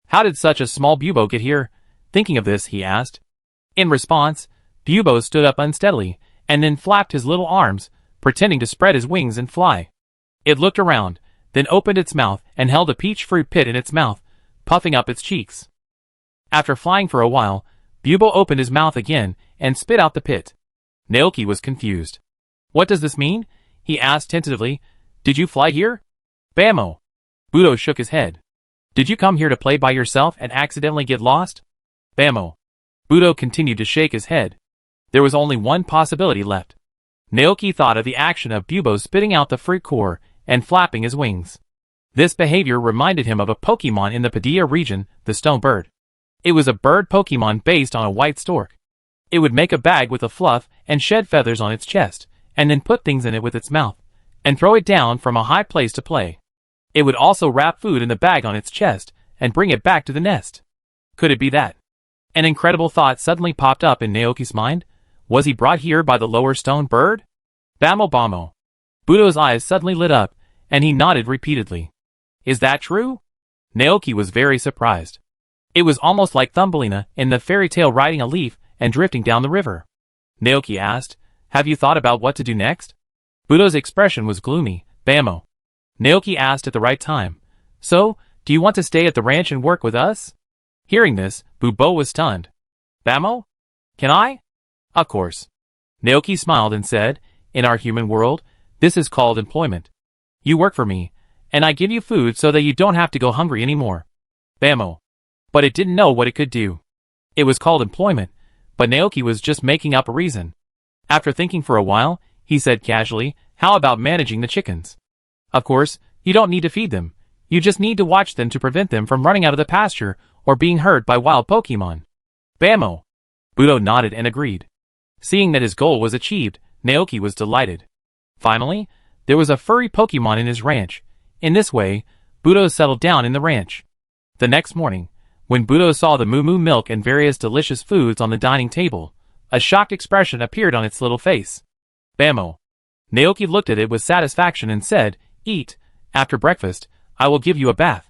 Speaker 1: How did such a small Bubo get here? Thinking of this, he asked. In response, Bubo stood up unsteadily, and then flapped his little arms, pretending to spread his wings and fly. It looked around, then opened its mouth and held a peach fruit pit in its mouth, puffing up its cheeks. After flying for a while, Bubo opened his mouth again and spit out the pit. Naoki was confused. What does this mean? He asked tentatively. Did you fly here? Bamo. Budo shook his head. Did you come here to play by yourself and accidentally get lost? Bamo. Budo continued to shake his head. There was only one possibility left. Naoki thought of the action of Bubo spitting out the fruit core and flapping his wings. This behavior reminded him of a Pokemon in the Padilla region, the stone bird. It was a bird Pokemon based on a white stork. It would make a bag with a fluff and shed feathers on its chest, and then put things in it with its mouth, and throw it down from a high place to play. It would also wrap food in the bag on its chest, and bring it back to the nest. Could it be that? An incredible thought suddenly popped up in Naoki's mind. Was he brought here by the lower stone bird? Bamo Bamo. Budo's eyes suddenly lit up, and he nodded repeatedly. Is that true? Naoki was very surprised. It was almost like Thumbelina in the fairy tale riding a leaf and drifting down the river. Naoki asked, Have you thought about what to do next? Budo's expression was gloomy. Bamo. Naoki asked at the right time. So, do you want to stay at the ranch and work with us? Hearing this, Bubo was stunned. Bamo? Can I? Of course. Naoki smiled and said, In our human world, this is called employment. You work for me, and I give you food so that you don't have to go hungry anymore. Bamo. But it didn't know what it could do. It was called employment, but Naoki was just making up a reason. After thinking for a while, he said casually, How about managing the chickens? Of course, you don't need to feed them. You just need to watch them to prevent them from running out of the pasture or being hurt by wild Pokemon. Bammo! Budo nodded and agreed. Seeing that his goal was achieved, Naoki was delighted. Finally, there was a furry Pokemon in his ranch. In this way, Budo settled down in the ranch. The next morning, when Budo saw the moo milk and various delicious foods on the dining table, a shocked expression appeared on its little face. Bammo! Naoki looked at it with satisfaction and said, "Eat. After breakfast, I will give you a bath."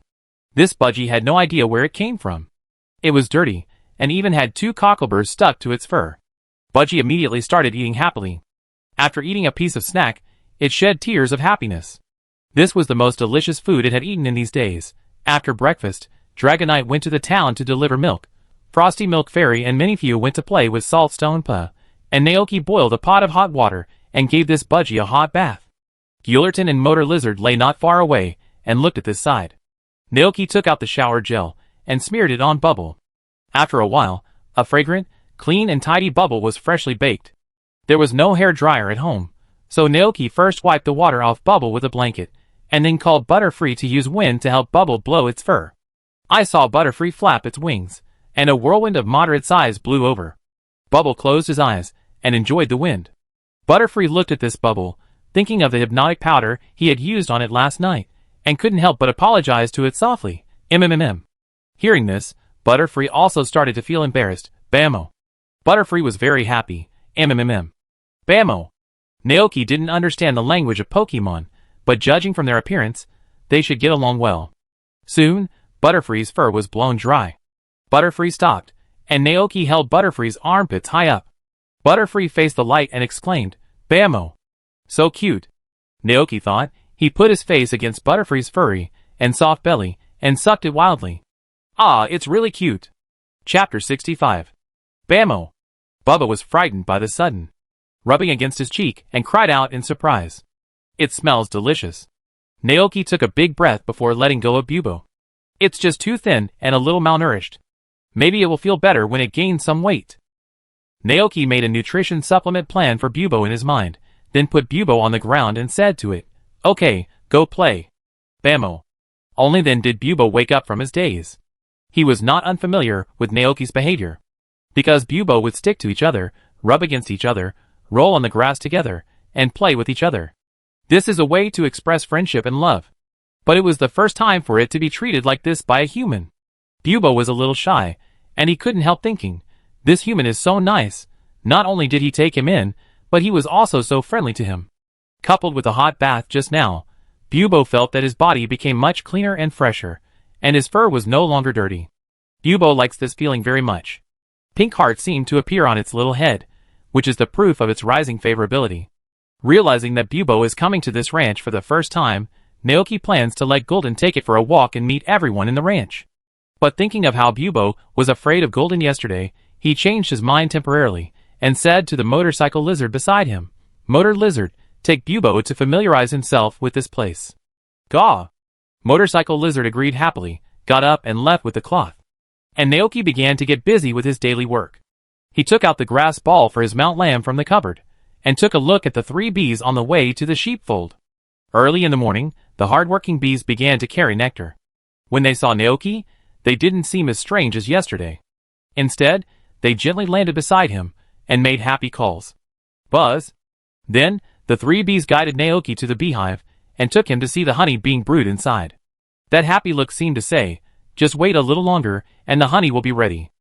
Speaker 1: This budgie had no idea where it came from. It was dirty, and even had 2 cockleburs stuck to its fur. Budgie immediately started eating happily. After eating a piece of snack, it shed tears of happiness. This was the most delicious food it had eaten in these days. After breakfast, Dragonite went to the town to deliver milk. Frosty Milk Fairy and Minifew went to play with Saltstone Pa, and Naoki boiled a pot of hot water and gave this budgie a hot bath. Guillerton and Motor Lizard lay not far away and looked at this side. Naoki took out the shower gel and smeared it on Bubble. After a while, a fragrant, clean and tidy Bubble was freshly baked. There was no hair dryer at home, so Naoki first wiped the water off Bubble with a blanket, and then called Butterfree to use wind to help Bubble blow its fur. I saw Butterfree flap its wings, and a whirlwind of moderate size blew over. Bubble closed his eyes and enjoyed the wind. Butterfree looked at this Bubble, thinking of the hypnotic powder he had used on it last night, and couldn't help but apologize to it softly. Hearing this, Butterfree also started to feel embarrassed. Bammo! Butterfree was very happy. Bammo! Naoki didn't understand the language of Pokemon, but judging from their appearance, they should get along well. Soon, Butterfree's fur was blown dry. Butterfree stopped, and Naoki held Butterfree's armpits high up. Butterfree faced the light and exclaimed, "Bammo! So cute!" Naoki thought. He put his face against Butterfree's furry and soft belly and sucked it wildly. Ah, it's really cute. Chapter 65. Bammo! Bubba was frightened by the sudden rubbing against his cheek and cried out in surprise. It smells delicious. Naoki took a big breath before letting go of Bubo. It's just too thin and a little malnourished. Maybe it will feel better when it gains some weight. Naoki made a nutrition supplement plan for Bubo in his mind, then put Bubo on the ground and said to it, "Okay, go play." Bammo! Only then did Bubo wake up from his daze. He was not unfamiliar with Naoki's behavior, because Bubo would stick to each other, rub against each other, roll on the grass together, and play with each other. This is a way to express friendship and love. But it was the first time for it to be treated like this by a human. Bubo was a little shy, and he couldn't help thinking, this human is so nice. Not only did he take him in, but he was also so friendly to him. Coupled with a hot bath just now, Bubo felt that his body became much cleaner and fresher, and his fur was no longer dirty. Bubo likes this feeling very much. Pink hearts seemed to appear on its little head, which is the proof of its rising favorability. Realizing that Bubo is coming to this ranch for the first time, Naoki plans to let Golden take it for a walk and meet everyone in the ranch. But thinking of how Bubo was afraid of Golden yesterday, he changed his mind temporarily, and said to the motorcycle lizard beside him, "Motor Lizard, take Bubo to familiarize himself with this place." "Gaw!" Motorcycle Lizard agreed happily, got up and left with the cloth. And Naoki began to get busy with his daily work. He took out the grass ball for his Mount Lamb from the cupboard, and took a look at the 3 bees on the way to the sheepfold. Early in the morning, the hard-working bees began to carry nectar. When they saw Naoki, they didn't seem as strange as yesterday. Instead, they gently landed beside him, and made happy calls. "Buzz!" Then, the 3 bees guided Naoki to the beehive, and took him to see the honey being brewed inside. That happy look seemed to say, "Just wait a little longer, and the honey will be ready."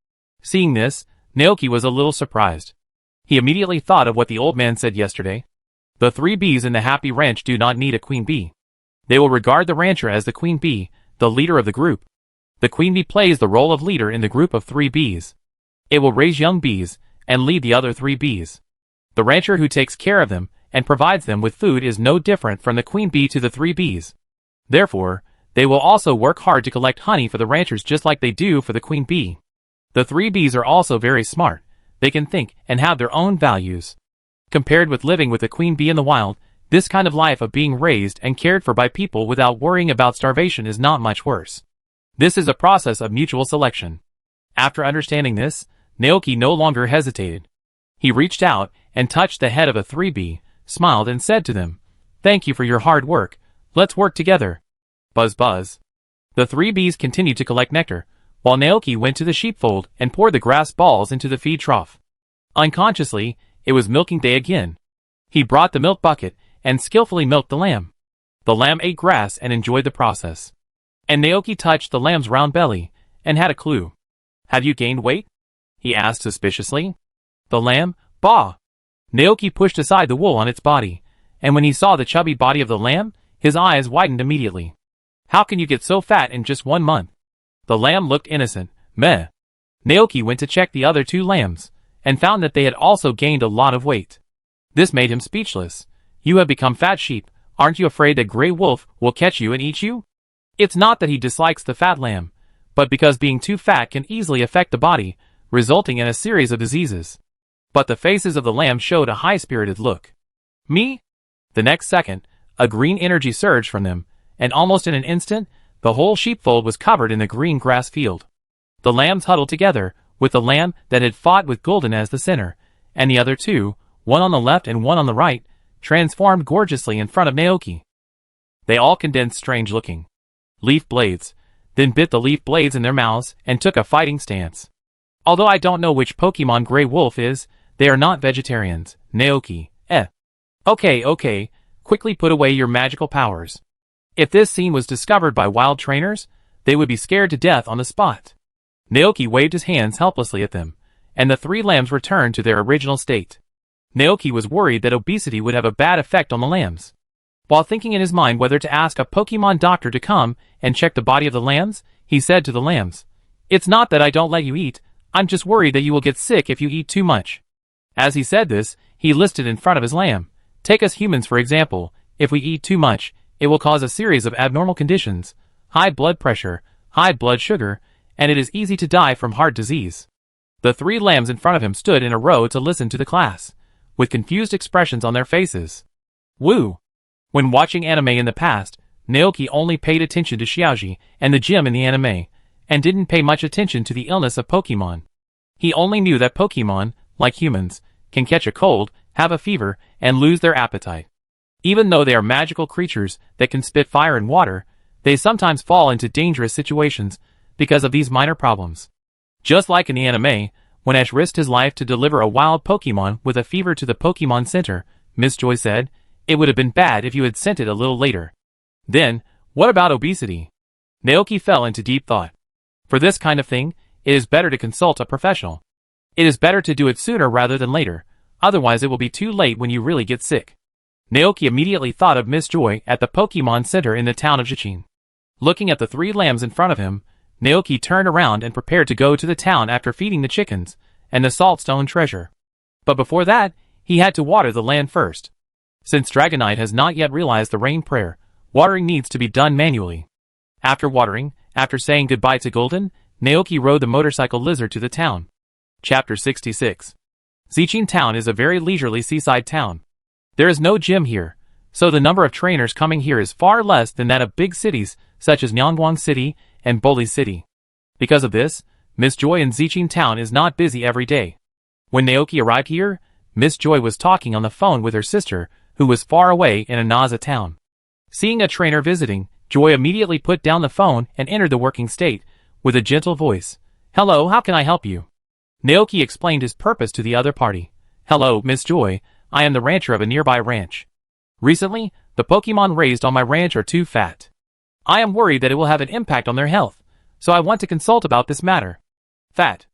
Speaker 1: Seeing this, Naoki was a little surprised. He immediately thought of what the old man said yesterday. The 3 bees in the happy ranch do not need a queen bee. They will regard the rancher as the queen bee, the leader of the group. The queen bee plays the role of leader in the group of 3 bees. It will raise young bees, and lead the other 3 bees. The rancher who takes care of them, and provides them with food is no different from the queen bee to the 3 bees. Therefore, they will also work hard to collect honey for the ranchers just like they do for the queen bee. The 3 bees are also very smart. They can think and have their own values. Compared with living with a queen bee in the wild, this kind of life of being raised and cared for by people without worrying about starvation is not much worse. This is a process of mutual selection. After understanding this, Naoki no longer hesitated. He reached out and touched the head of a 3 bee, smiled and said to them, "Thank you for your hard work. Let's work together." Buzz buzz. The three bees continued to collect nectar, while Naoki went to the sheepfold and poured the grass balls into the feed trough. Unconsciously, it was milking day again. He brought the milk bucket and skillfully milked the lamb. The lamb ate grass and enjoyed the process. And Naoki touched the lamb's round belly and had a clue. "Have you gained weight?" he asked suspiciously. The lamb, "Bah!" Naoki pushed aside the wool on its body, and when he saw the chubby body of the lamb, his eyes widened immediately. "How can you get so fat in just 1 month?" The lamb looked innocent. Meh. Naoki went to check the other 2 lambs, and found that they had also gained a lot of weight. This made him speechless. "You have become fat sheep. Aren't you afraid that Grey Wolf will catch you and eat you?" It's not that he dislikes the fat lamb, but because being too fat can easily affect the body, resulting in a series of diseases. But the faces of the lambs showed a high-spirited look. "Me?" The next second, a green energy surged from them, and almost in an instant, the whole sheepfold was covered in the green grass field. The lambs huddled together, with the lamb that had fought with Golden as the center, and the other 2, one on the left and one on the right, transformed gorgeously in front of Naoki. They all condensed strange-looking leaf blades, then bit the leaf blades in their mouths and took a fighting stance. "Although I don't know which Pokemon Grey Wolf is, they are not vegetarians, Naoki, eh. Okay, quickly put away your magical powers." If this scene was discovered by wild trainers, they would be scared to death on the spot. Naoki waved his hands helplessly at them, and the 3 lambs returned to their original state. Naoki was worried that obesity would have a bad effect on the lambs. While thinking in his mind whether to ask a Pokemon doctor to come and check the body of the lambs, he said to the lambs, "It's not that I don't let you eat, I'm just worried that you will get sick if you eat too much." As he said this, he listed in front of his lamb, "Take us humans for example, if we eat too much, it will cause a series of abnormal conditions, high blood pressure, high blood sugar, and it is easy to die from heart disease." The 3 lambs in front of him stood in a row to listen to the class, with confused expressions on their faces. Woo! When watching anime in the past, Naoki only paid attention to Xiaoji and the gym in the anime, and didn't pay much attention to the illness of Pokemon. He only knew that Pokemon, like humans, can catch a cold, have a fever, and lose their appetite. Even though they are magical creatures that can spit fire and water, they sometimes fall into dangerous situations because of these minor problems. Just like in the anime, when Ash risked his life to deliver a wild Pokemon with a fever to the Pokemon Center, Miss Joy said, "It would have been bad if you had sent it a little later." Then, what about obesity? Naoki fell into deep thought. For this kind of thing, it is better to consult a professional. It is better to do it sooner rather than later, otherwise it will be too late when you really get sick. Naoki immediately thought of Miss Joy at the Pokemon Center in the town of Jichin. Looking at the 3 lambs in front of him, Naoki turned around and prepared to go to the town after feeding the chickens and the saltstone treasure. But before that, he had to water the land first. Since Dragonite has not yet realized the rain prayer, watering needs to be done manually. After watering, after saying goodbye to Golden, Naoki rode the motorcycle lizard to the town. Chapter 66. Zichin Town is a very leisurely seaside town. There is no gym here, so the number of trainers coming here is far less than that of big cities such as Nyangwang City and Boli City. Because of this, Miss Joy in Zichin Town is not busy every day. When Naoki arrived here, Miss Joy was talking on the phone with her sister, who was far away in Anaza town. Seeing a trainer visiting, Joy immediately put down the phone and entered the working state, with a gentle voice. "Hello, how can I help you?" Naoki explained his purpose to the other party. "Hello, Miss Joy, I am the rancher of a nearby ranch. Recently, the Pokemon raised on my ranch are too fat. I am worried that it will have an impact on their health, so I want to consult about this matter." Fat.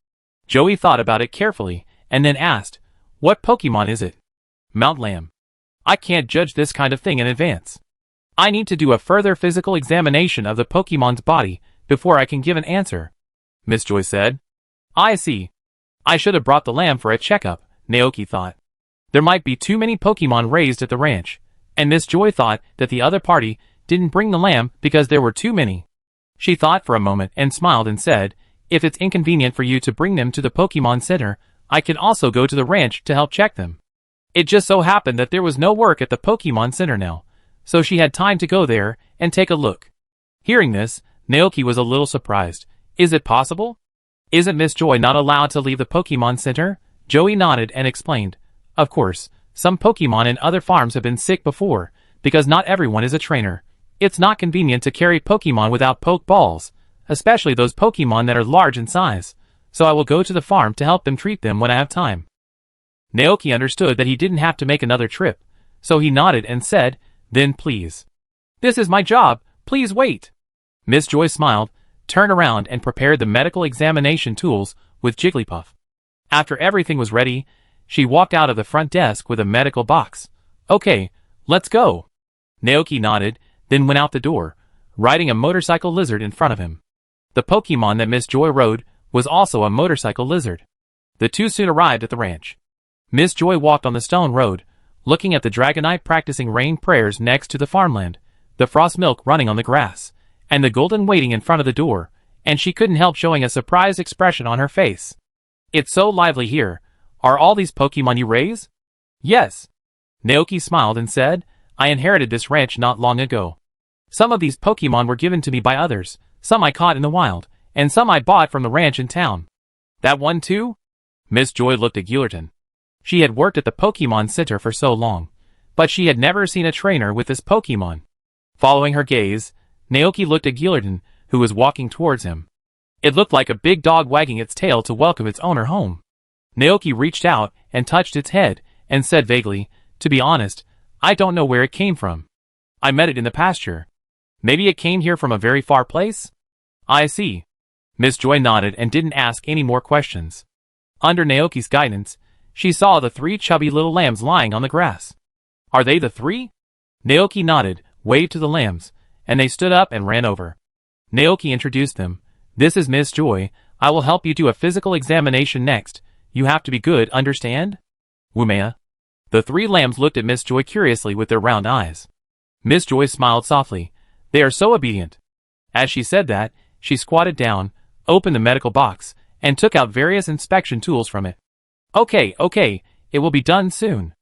Speaker 1: Joey thought about it carefully, and then asked, "What Pokemon is it?" "Mount Lamb. I can't judge this kind of thing in advance. I need to do a further physical examination of the Pokemon's body before I can give an answer," Miss Joy said. "I see. I should have brought the lamb for a checkup," Naoki thought. There might be too many Pokemon raised at the ranch, and Miss Joy thought that the other party didn't bring the lamb because there were too many. She thought for a moment and smiled and said, "If it's inconvenient for you to bring them to the Pokemon Center, I can also go to the ranch to help check them." It just so happened that there was no work at the Pokemon Center now, so she had time to go there and take a look. Hearing this, Naoki was a little surprised. "Is it possible? Isn't Miss Joy not allowed to leave the Pokemon Center?" Joey nodded and explained, "Of course, some Pokemon in other farms have been sick before, because not everyone is a trainer, It's not convenient to carry Pokemon without Pokeballs, especially those Pokemon that are large in size, so I will go to the farm to help them treat them when I have time. Naoki understood that he didn't have to make another trip, so he nodded and said, "Then please. This is my job, please wait." Miss Joy smiled, turned around and prepared the medical examination tools with Jigglypuff. After everything was ready, she walked out of the front desk with a medical box. "Okay, let's go." Naoki nodded, then went out the door, riding a motorcycle lizard in front of him. The Pokemon that Miss Joy rode was also a motorcycle lizard. The two soon arrived at the ranch. Miss Joy walked on the stone road, looking at the Dragonite practicing rain prayers next to the farmland, the frost milk running on the grass, and the golden waiting in front of the door, and she couldn't help showing a surprised expression on her face. "It's so lively here. Are all these Pokemon you raise?" "Yes." Naoki smiled and said, "I inherited this ranch not long ago. Some of these Pokemon were given to me by others, some I caught in the wild, and some I bought from the ranch in town." "That one too?" Miss Joy looked at Gillerton. She had worked at the Pokemon Center for so long, but she had never seen a trainer with this Pokemon. Following her gaze, Naoki looked at Gillerton, who was walking towards him. It looked like a big dog wagging its tail to welcome its owner home. Naoki reached out and touched its head, and said vaguely, "To be honest, I don't know where it came from. I met it in the pasture. Maybe it came here from a very far place?" "I see." Miss Joy nodded and didn't ask any more questions. Under Naoki's guidance, she saw the three chubby little lambs lying on the grass. "Are they the three?" Naoki nodded, waved to the lambs, and they stood up and ran over. Naoki introduced them. "This is Miss Joy. I will help you do a physical examination next. You have to be good, understand?" "Wumea." The three lambs looked at Miss Joy curiously with their round eyes. Miss Joy smiled softly. "They are so obedient." As she said that, she squatted down, opened the medical box, and took out various inspection tools from it. Okay, it will be done soon."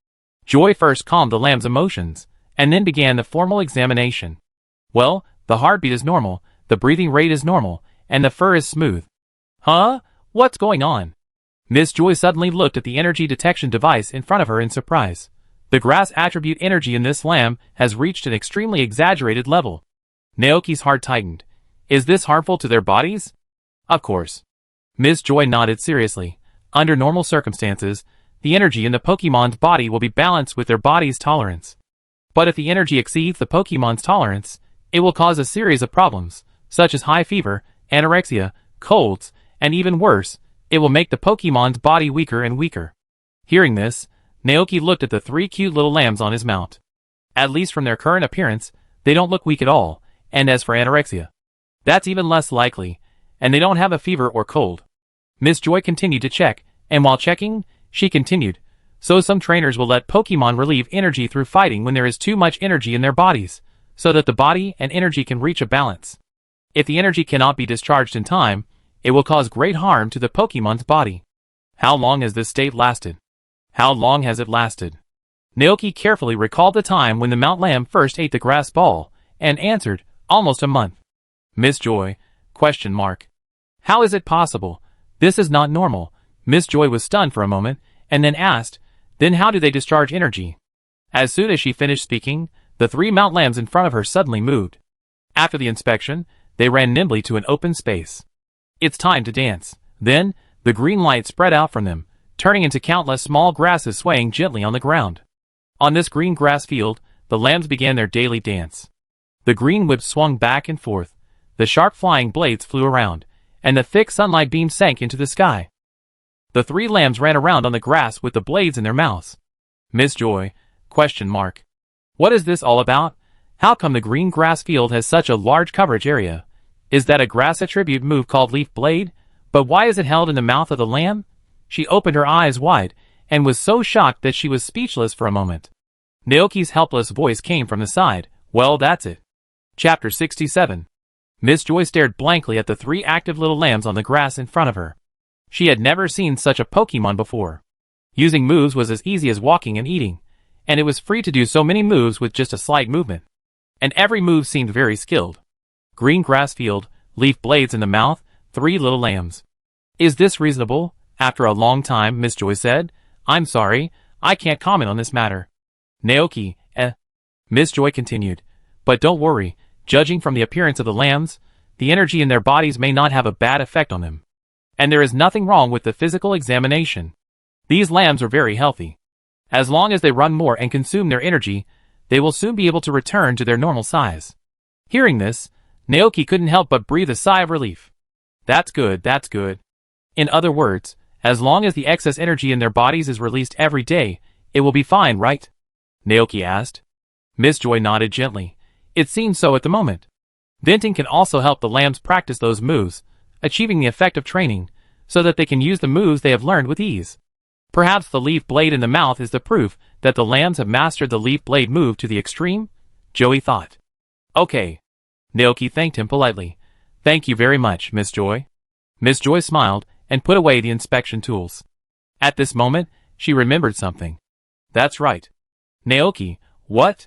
Speaker 1: Joy first calmed the lamb's emotions, and then began the formal examination. "Well, the heartbeat is normal, the breathing rate is normal, and the fur is smooth." "Huh? What's going on?" Miss Joy suddenly looked at the energy detection device in front of her in surprise. The grass attribute energy in this lamb has reached an extremely exaggerated level. Naoki's heart tightened. "Is this harmful to their bodies?" "Of course." Miss Joy nodded seriously. "Under normal circumstances, the energy in the Pokemon's body will be balanced with their body's tolerance. But if the energy exceeds the Pokemon's tolerance, it will cause a series of problems, such as high fever, anorexia, colds, and even worse, it will make the Pokemon's body weaker and weaker." Hearing this, Naoki looked at the three cute little lambs on his mount. At least from their current appearance, they don't look weak at all, and as for anorexia, that's even less likely, and they don't have a fever or cold. Miss Joy continued to check, and while checking, she continued, "So some trainers will let Pokemon relieve energy through fighting when there is too much energy in their bodies, so that the body and energy can reach a balance. If the energy cannot be discharged in time, it will cause great harm to the Pokemon's body." "How long has this state lasted?" "How long has it lasted?" Naoki carefully recalled the time when the Mount Lamb first ate the grass ball, and answered, "Almost a month." "Miss Joy, ? How is it possible? This is not normal." Miss Joy was stunned for a moment, and then asked, "Then how do they discharge energy?" As soon as she finished speaking, the three Mount Lambs in front of her suddenly moved. After the inspection, they ran nimbly to an open space. "It's time to dance." Then, the green light spread out from them, turning into countless small grasses swaying gently on the ground. On this green grass field, the lambs began their daily dance. The green whips swung back and forth, the sharp flying blades flew around, and the thick sunlight beams sank into the sky. The three lambs ran around on the grass with the blades in their mouths. "Miss Joy, ? What is this all about? How come the green grass field has such a large coverage area? Is that a grass attribute move called leaf blade? But why is it held in the mouth of the lamb?" She opened her eyes wide, and was so shocked that she was speechless for a moment. Naoki's helpless voice came from the side. "Well, that's it." Chapter 67. Miss Joy stared blankly at the three active little lambs on the grass in front of her. She had never seen such a Pokemon before. Using moves was as easy as walking and eating, and it was free to do so many moves with just a slight movement. And every move seemed very skilled. Green grass field, leaf blades in the mouth, three little lambs. "Is this reasonable?" After a long time, Miss Joy said, "I'm sorry, I can't comment on this matter." "Naoki, Miss Joy continued, "But don't worry, Judging from the appearance of the lambs, the energy in their bodies may not have a bad effect on them. And there is nothing wrong with the physical examination. These lambs are very healthy. As long as they run more and consume their energy, they will soon be able to return to their normal size. Hearing this, Naoki couldn't help but breathe a sigh of relief. That's good, that's good. In other words, as long as the excess energy in their bodies is released every day, it will be fine, right? Naoki asked. Miss Joy nodded gently. It seems so at the moment. Venting can also help the lambs practice those moves, achieving the effect of training, so that they can use the moves they have learned with ease. Perhaps the leaf blade in the mouth is the proof that the lambs have mastered the leaf blade move to the extreme, Joey thought. Okay. Naoki thanked him politely. Thank you very much, Miss Joy. Miss Joy smiled and put away the inspection tools. At this moment, she remembered something. That's right. Naoki, what?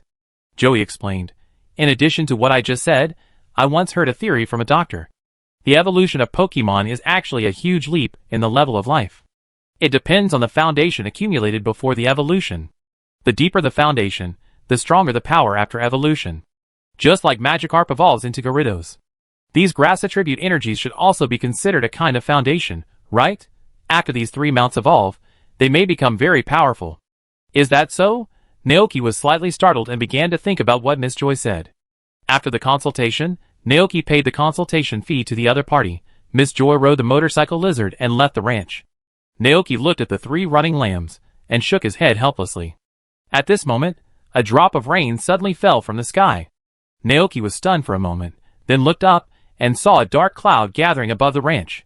Speaker 1: Joey explained. In addition to what I just said, I once heard a theory from a doctor. The evolution of Pokemon is actually a huge leap in the level of life. It depends on the foundation accumulated before the evolution. The deeper the foundation, the stronger the power after evolution. Just like Magikarp evolves into Gyarados. These grass attribute energies should also be considered a kind of foundation, right? After these three mounts evolve, they may become very powerful. Is that so? Naoki was slightly startled and began to think about what Miss Joy said. After the consultation, Naoki paid the consultation fee to the other party. Miss Joy rode the motorcycle lizard and left the ranch. Naoki looked at the three running lambs and shook his head helplessly. At this moment, a drop of rain suddenly fell from the sky. Naoki was stunned for a moment, then looked up and saw a dark cloud gathering above the ranch.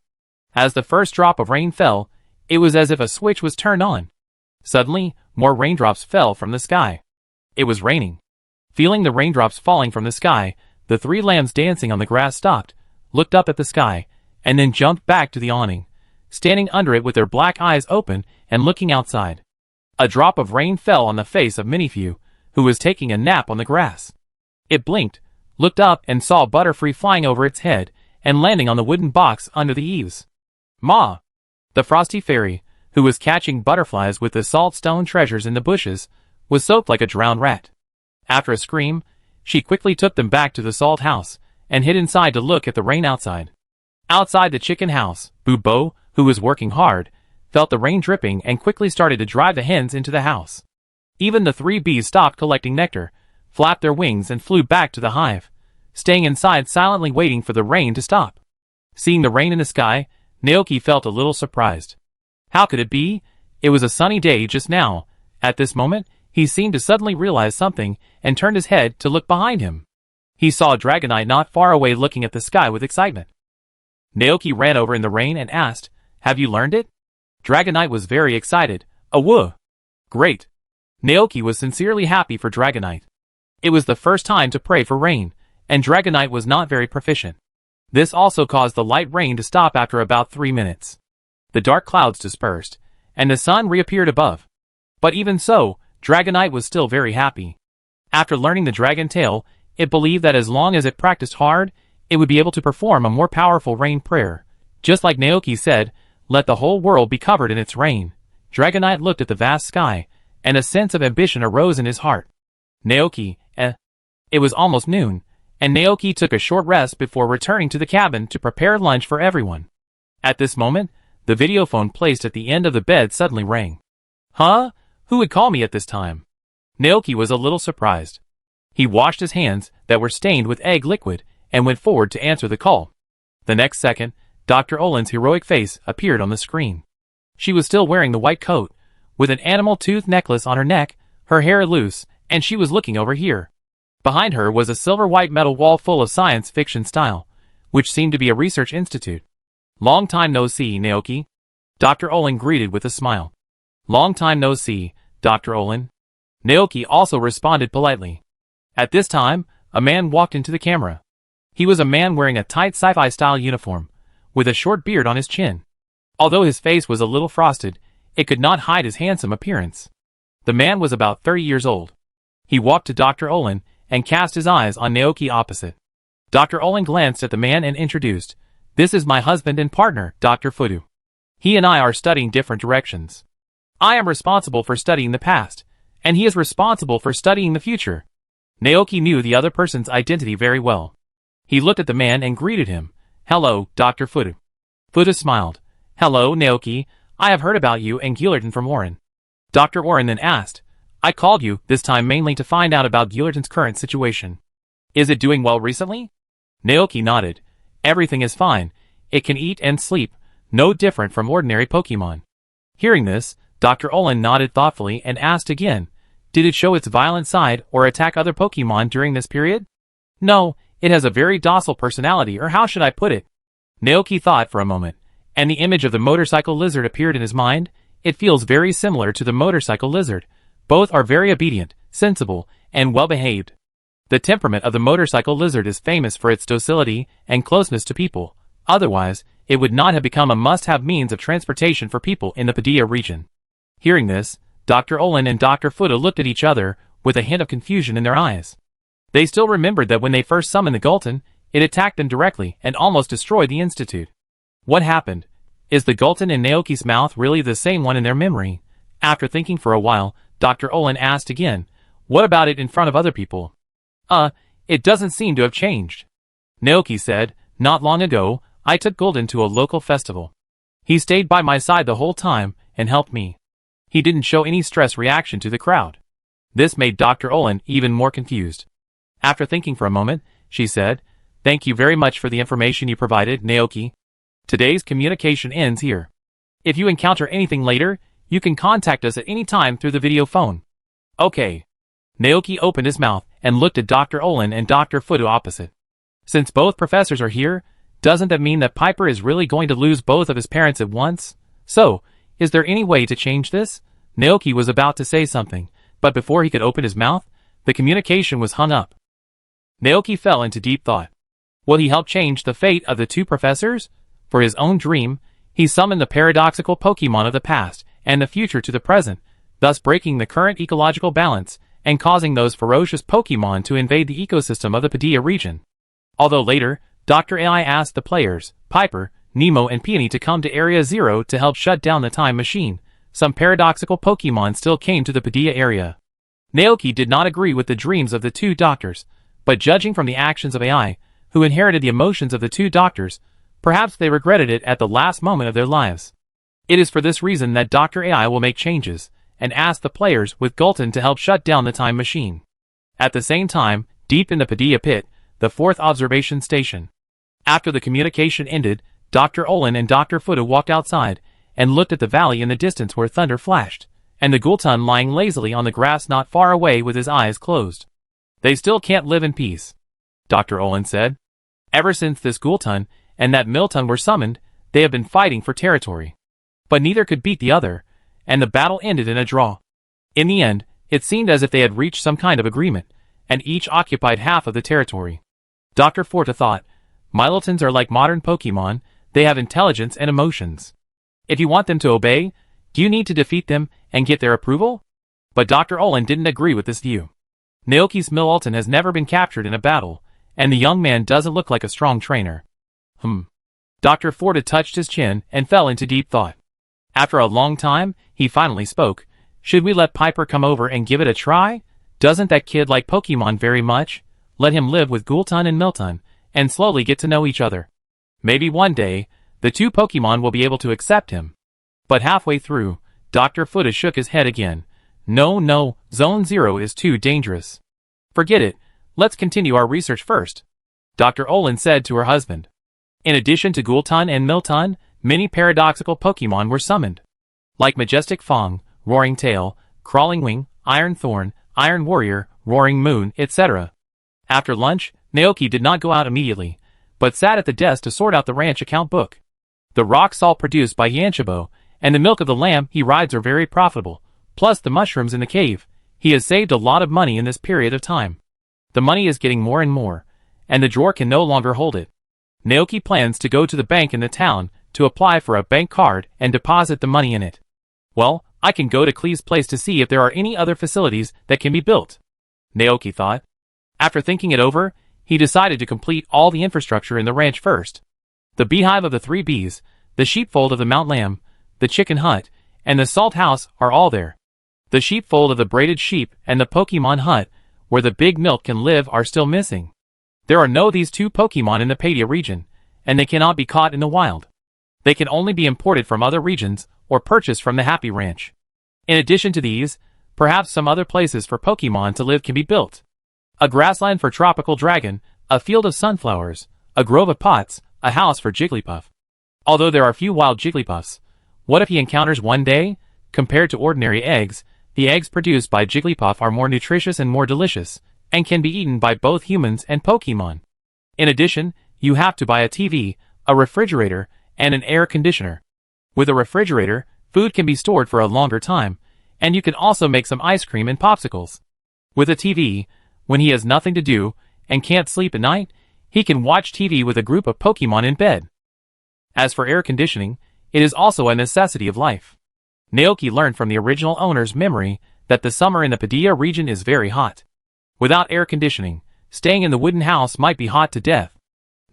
Speaker 1: As the first drop of rain fell, it was as if a switch was turned on. Suddenly, more raindrops fell from the sky. It was raining. Feeling the raindrops falling from the sky, the three lambs dancing on the grass stopped, looked up at the sky, and then jumped back to the awning, standing under it with their black eyes open and looking outside. A drop of rain fell on the face of Minifew, who was taking a nap on the grass. It blinked, looked up and saw Butterfree flying over its head and landing on the wooden box under the eaves. Ma! The Frosty Fairy, who was catching butterflies with the saltstone treasures in the bushes, was soaked like a drowned rat. After a scream, she quickly took them back to the salt house and hid inside to look at the rain outside. Outside the chicken house, Boo-Bo, who was working hard, felt the rain dripping and quickly started to drive the hens into the house. Even the three bees stopped collecting nectar, flapped their wings and flew back to the hive, staying inside silently waiting for the rain to stop. Seeing the rain in the sky, Naoki felt a little surprised. How could it be? It was a sunny day just now. At this moment, he seemed to suddenly realize something and turned his head to look behind him. He saw Dragonite not far away looking at the sky with excitement. Naoki ran over in the rain and asked, "Have you learned it?" Dragonite was very excited. "Awoo! Great!" Naoki was sincerely happy for Dragonite. It was the first time to pray for rain, and Dragonite was not very proficient. This also caused the light rain to stop after about 3 minutes. The dark clouds dispersed, and the sun reappeared above. But even so, Dragonite was still very happy. After learning the dragon tale, it believed that as long as it practiced hard, it would be able to perform a more powerful rain prayer. Just like Naoki said, let the whole world be covered in its rain. Dragonite looked at the vast sky, and a sense of ambition arose in his heart. Naoki, It was almost noon, and Naoki took a short rest before returning to the cabin to prepare lunch for everyone. At this moment, the video phone placed at the end of the bed suddenly rang. Huh? Who would call me at this time? Naoki was a little surprised. He washed his hands that were stained with egg liquid and went forward to answer the call. The next second, Dr. Olin's heroic face appeared on the screen. She was still wearing the white coat, with an animal tooth necklace on her neck, her hair loose, and she was looking over here. Behind her was a silver-white metal wall full of science fiction style, which seemed to be a research institute. Long time no see, Naoki. Dr. Olin greeted with a smile. Long time no see, Dr. Olin. Naoki also responded politely. At this time, a man walked into the camera. He was a man wearing a tight sci-fi style uniform, with a short beard on his chin. Although his face was a little frosted, it could not hide his handsome appearance. The man was about 30 years old. He walked to Dr. Olin and cast his eyes on Naoki opposite. Dr. Olin glanced at the man and introduced, "This is my husband and partner, Dr. Fudu. He and I are studying different directions. I am responsible for studying the past, and he is responsible for studying the future." Naoki knew the other person's identity very well. He looked at the man and greeted him. "Hello, Dr. Fuda." Fuda smiled. "Hello, Naoki. I have heard about you and Gillerton from Warren." Dr. Warren then asked, "I called you this time mainly to find out about Gillerton's current situation. Is it doing well recently?" Naoki nodded. "Everything is fine. It can eat and sleep, no different from ordinary Pokemon." Hearing this, Dr. Olin nodded thoughtfully and asked again, "Did it show its violent side or attack other Pokemon during this period?" "No, it has a very docile personality, or how should I put it?" Naoki thought for a moment, and the image of the motorcycle lizard appeared in his mind. It feels very similar to the motorcycle lizard. Both are very obedient, sensible, and well-behaved. The temperament of the motorcycle lizard is famous for its docility and closeness to people. Otherwise, it would not have become a must-have means of transportation for people in the Padilla region. Hearing this, Dr. Olin and Dr. Fuda looked at each other with a hint of confusion in their eyes. They still remembered that when they first summoned the Gulton, it attacked them directly and almost destroyed the Institute. What happened? Is the Gulton in Naoki's mouth really the same one in their memory? After thinking for a while, Dr. Olin asked again, "What about it in front of other people?" It doesn't seem to have changed." Naoki said, "Not long ago, I took Gulton to a local festival. He stayed by my side the whole time and helped me. He didn't show any stress reaction to the crowd." This made Dr. Olin even more confused. After thinking for a moment, she said, "Thank you very much for the information you provided, Naoki. Today's communication ends here. If you encounter anything later, you can contact us at any time through the video phone." "Okay." Naoki opened his mouth and looked at Dr. Olin and Dr. Fuda opposite. Since both professors are here, doesn't that mean that Piper is really going to lose both of his parents at once? So, is there any way to change this? Naoki was about to say something, but before he could open his mouth, the communication was hung up. Naoki fell into deep thought. Will he help change the fate of the two professors? For his own dream, he summoned the paradoxical Pokemon of the past and the future to the present, thus breaking the current ecological balance and causing those ferocious Pokemon to invade the ecosystem of the Padilla region. Although later, Dr. AI asked the players, Piper, Nemo and Peony, to come to Area 0 to help shut down the time machine, some paradoxical Pokemon still came to the Padilla area. Naoki did not agree with the dreams of the two doctors, but judging from the actions of AI, who inherited the emotions of the two doctors, perhaps they regretted it at the last moment of their lives. It is for this reason that Dr. AI will make changes, and ask the players with Gulton to help shut down the time machine. At the same time, deep in the Padilla pit, the fourth observation station. After the communication ended, Dr. Olin and Dr. Fuda walked outside, and looked at the valley in the distance where thunder flashed, and the Gulton lying lazily on the grass not far away with his eyes closed. They still can't live in peace, Dr. Olin said. Ever since this Gulton and that Milton were summoned, they have been fighting for territory. But neither could beat the other, and the battle ended in a draw. In the end, it seemed as if they had reached some kind of agreement, and each occupied half of the territory. Dr. Forta thought, Miltons are like modern Pokemon, they have intelligence and emotions. If you want them to obey, do you need to defeat them and get their approval? But Dr. Olin didn't agree with this view. Naoki's Milton has never been captured in a battle, and the young man doesn't look like a strong trainer. Dr. Forta touched his chin and fell into deep thought. After a long time, he finally spoke. Should we let Piper come over and give it a try? Doesn't that kid like Pokemon very much? Let him live with Gulton and Milton, and slowly get to know each other. Maybe one day, the two Pokemon will be able to accept him. But halfway through, Dr. Fuda shook his head again. No, Zone 0 is too dangerous. Forget it, let's continue our research first, Dr. Olin said to her husband. In addition to Gulton and Milton, many paradoxical Pokemon were summoned, like Majestic Fong, Roaring Tail, Crawling Wing, Iron Thorn, Iron Warrior, Roaring Moon, etc. After lunch, Naoki did not go out immediately, but sat at the desk to sort out the ranch account book. The rock salt produced by Yanchibo and the milk of the lamb he rides are very profitable, plus the mushrooms in the cave. He has saved a lot of money in this period of time. The money is getting more and more, and the drawer can no longer hold it. Naoki plans to go to the bank in the town to apply for a bank card and deposit the money in it. Well, I can go to Clee's place to see if there are any other facilities that can be built, Naoki thought. After thinking it over, he decided to complete all the infrastructure in the ranch first. The beehive of the 3 bees, the sheepfold of the Mount Lamb, the chicken hut, and the salt house are all there. The sheepfold of the braided sheep and the Pokemon hut, where the big milk can live are still missing. There are no these two Pokemon in the Padia region, and they cannot be caught in the wild. They can only be imported from other regions or purchased from the Happy Ranch. In addition to these, perhaps some other places for Pokemon to live can be built. A grassland for Tropical Dragon, a field of sunflowers, a grove of pots, a house for Jigglypuff. Although there are few wild Jigglypuffs, what if he encounters one day? Compared to ordinary eggs, the eggs produced by Jigglypuff are more nutritious and more delicious, and can be eaten by both humans and Pokemon. In addition, you have to buy a TV, a refrigerator, and an air conditioner. With a refrigerator, food can be stored for a longer time, and you can also make some ice cream and popsicles. With a TV, when he has nothing to do and can't sleep at night, he can watch TV with a group of Pokemon in bed. As for air conditioning, it is also a necessity of life. Naoki learned from the original owner's memory that the summer in the Padilla region is very hot. Without air conditioning, staying in the wooden house might be hot to death.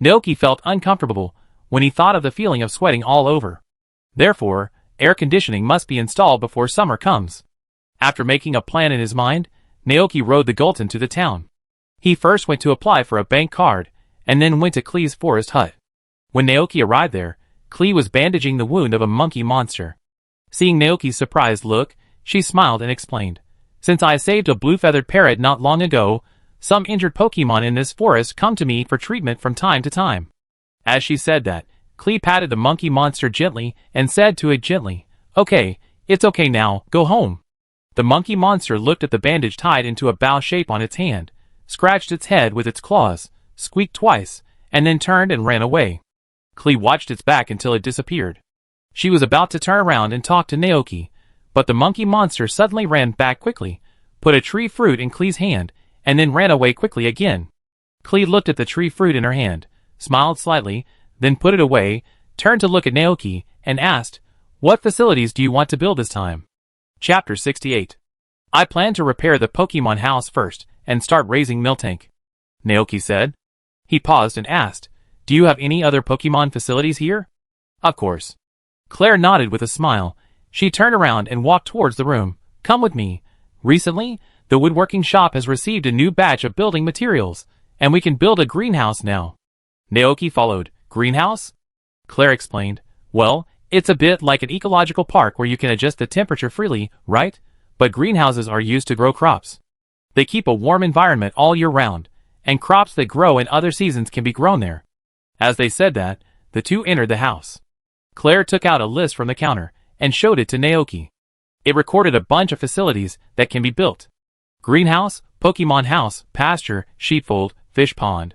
Speaker 1: Naoki felt uncomfortable when he thought of the feeling of sweating all over. Therefore, air conditioning must be installed before summer comes. After making a plan in his mind, Naoki rode the Gulton to the town. He first went to apply for a bank card, and then went to Klee's forest hut. When Naoki arrived there, Klee was bandaging the wound of a monkey monster. Seeing Naoki's surprised look, she smiled and explained, "Since I saved a blue-feathered parrot not long ago, some injured Pokemon in this forest come to me for treatment from time to time." As she said that, Klee patted the monkey monster gently and said to it gently, "Okay, it's okay now, go home." The monkey monster looked at the bandage tied into a bow shape on its hand, scratched its head with its claws, squeaked twice, and then turned and ran away. Klee watched its back until it disappeared. She was about to turn around and talk to Naoki, but the monkey monster suddenly ran back quickly, put a tree fruit in Klee's hand, and then ran away quickly again. Klee looked at the tree fruit in her hand, smiled slightly, then put it away, turned to look at Naoki, and asked, "What facilities do you want to build this time?" Chapter 68. I plan to repair the Pokemon house first, and start raising Miltank, Naoki said. He paused and asked, "Do you have any other Pokemon facilities here?" "Of course." Claire nodded with a smile. She turned around and walked towards the room. "Come with me. Recently, the woodworking shop has received a new batch of building materials, and we can build a greenhouse now." Naoki followed. "Greenhouse?" Claire explained. "Well, it's a bit like an ecological park where you can adjust the temperature freely, right? But greenhouses are used to grow crops. They keep a warm environment all year round, and crops that grow in other seasons can be grown there." As they said that, the two entered the house. Claire took out a list from the counter and showed it to Naoki. It recorded a bunch of facilities that can be built. Greenhouse, Pokemon house, pasture, sheepfold, fish pond.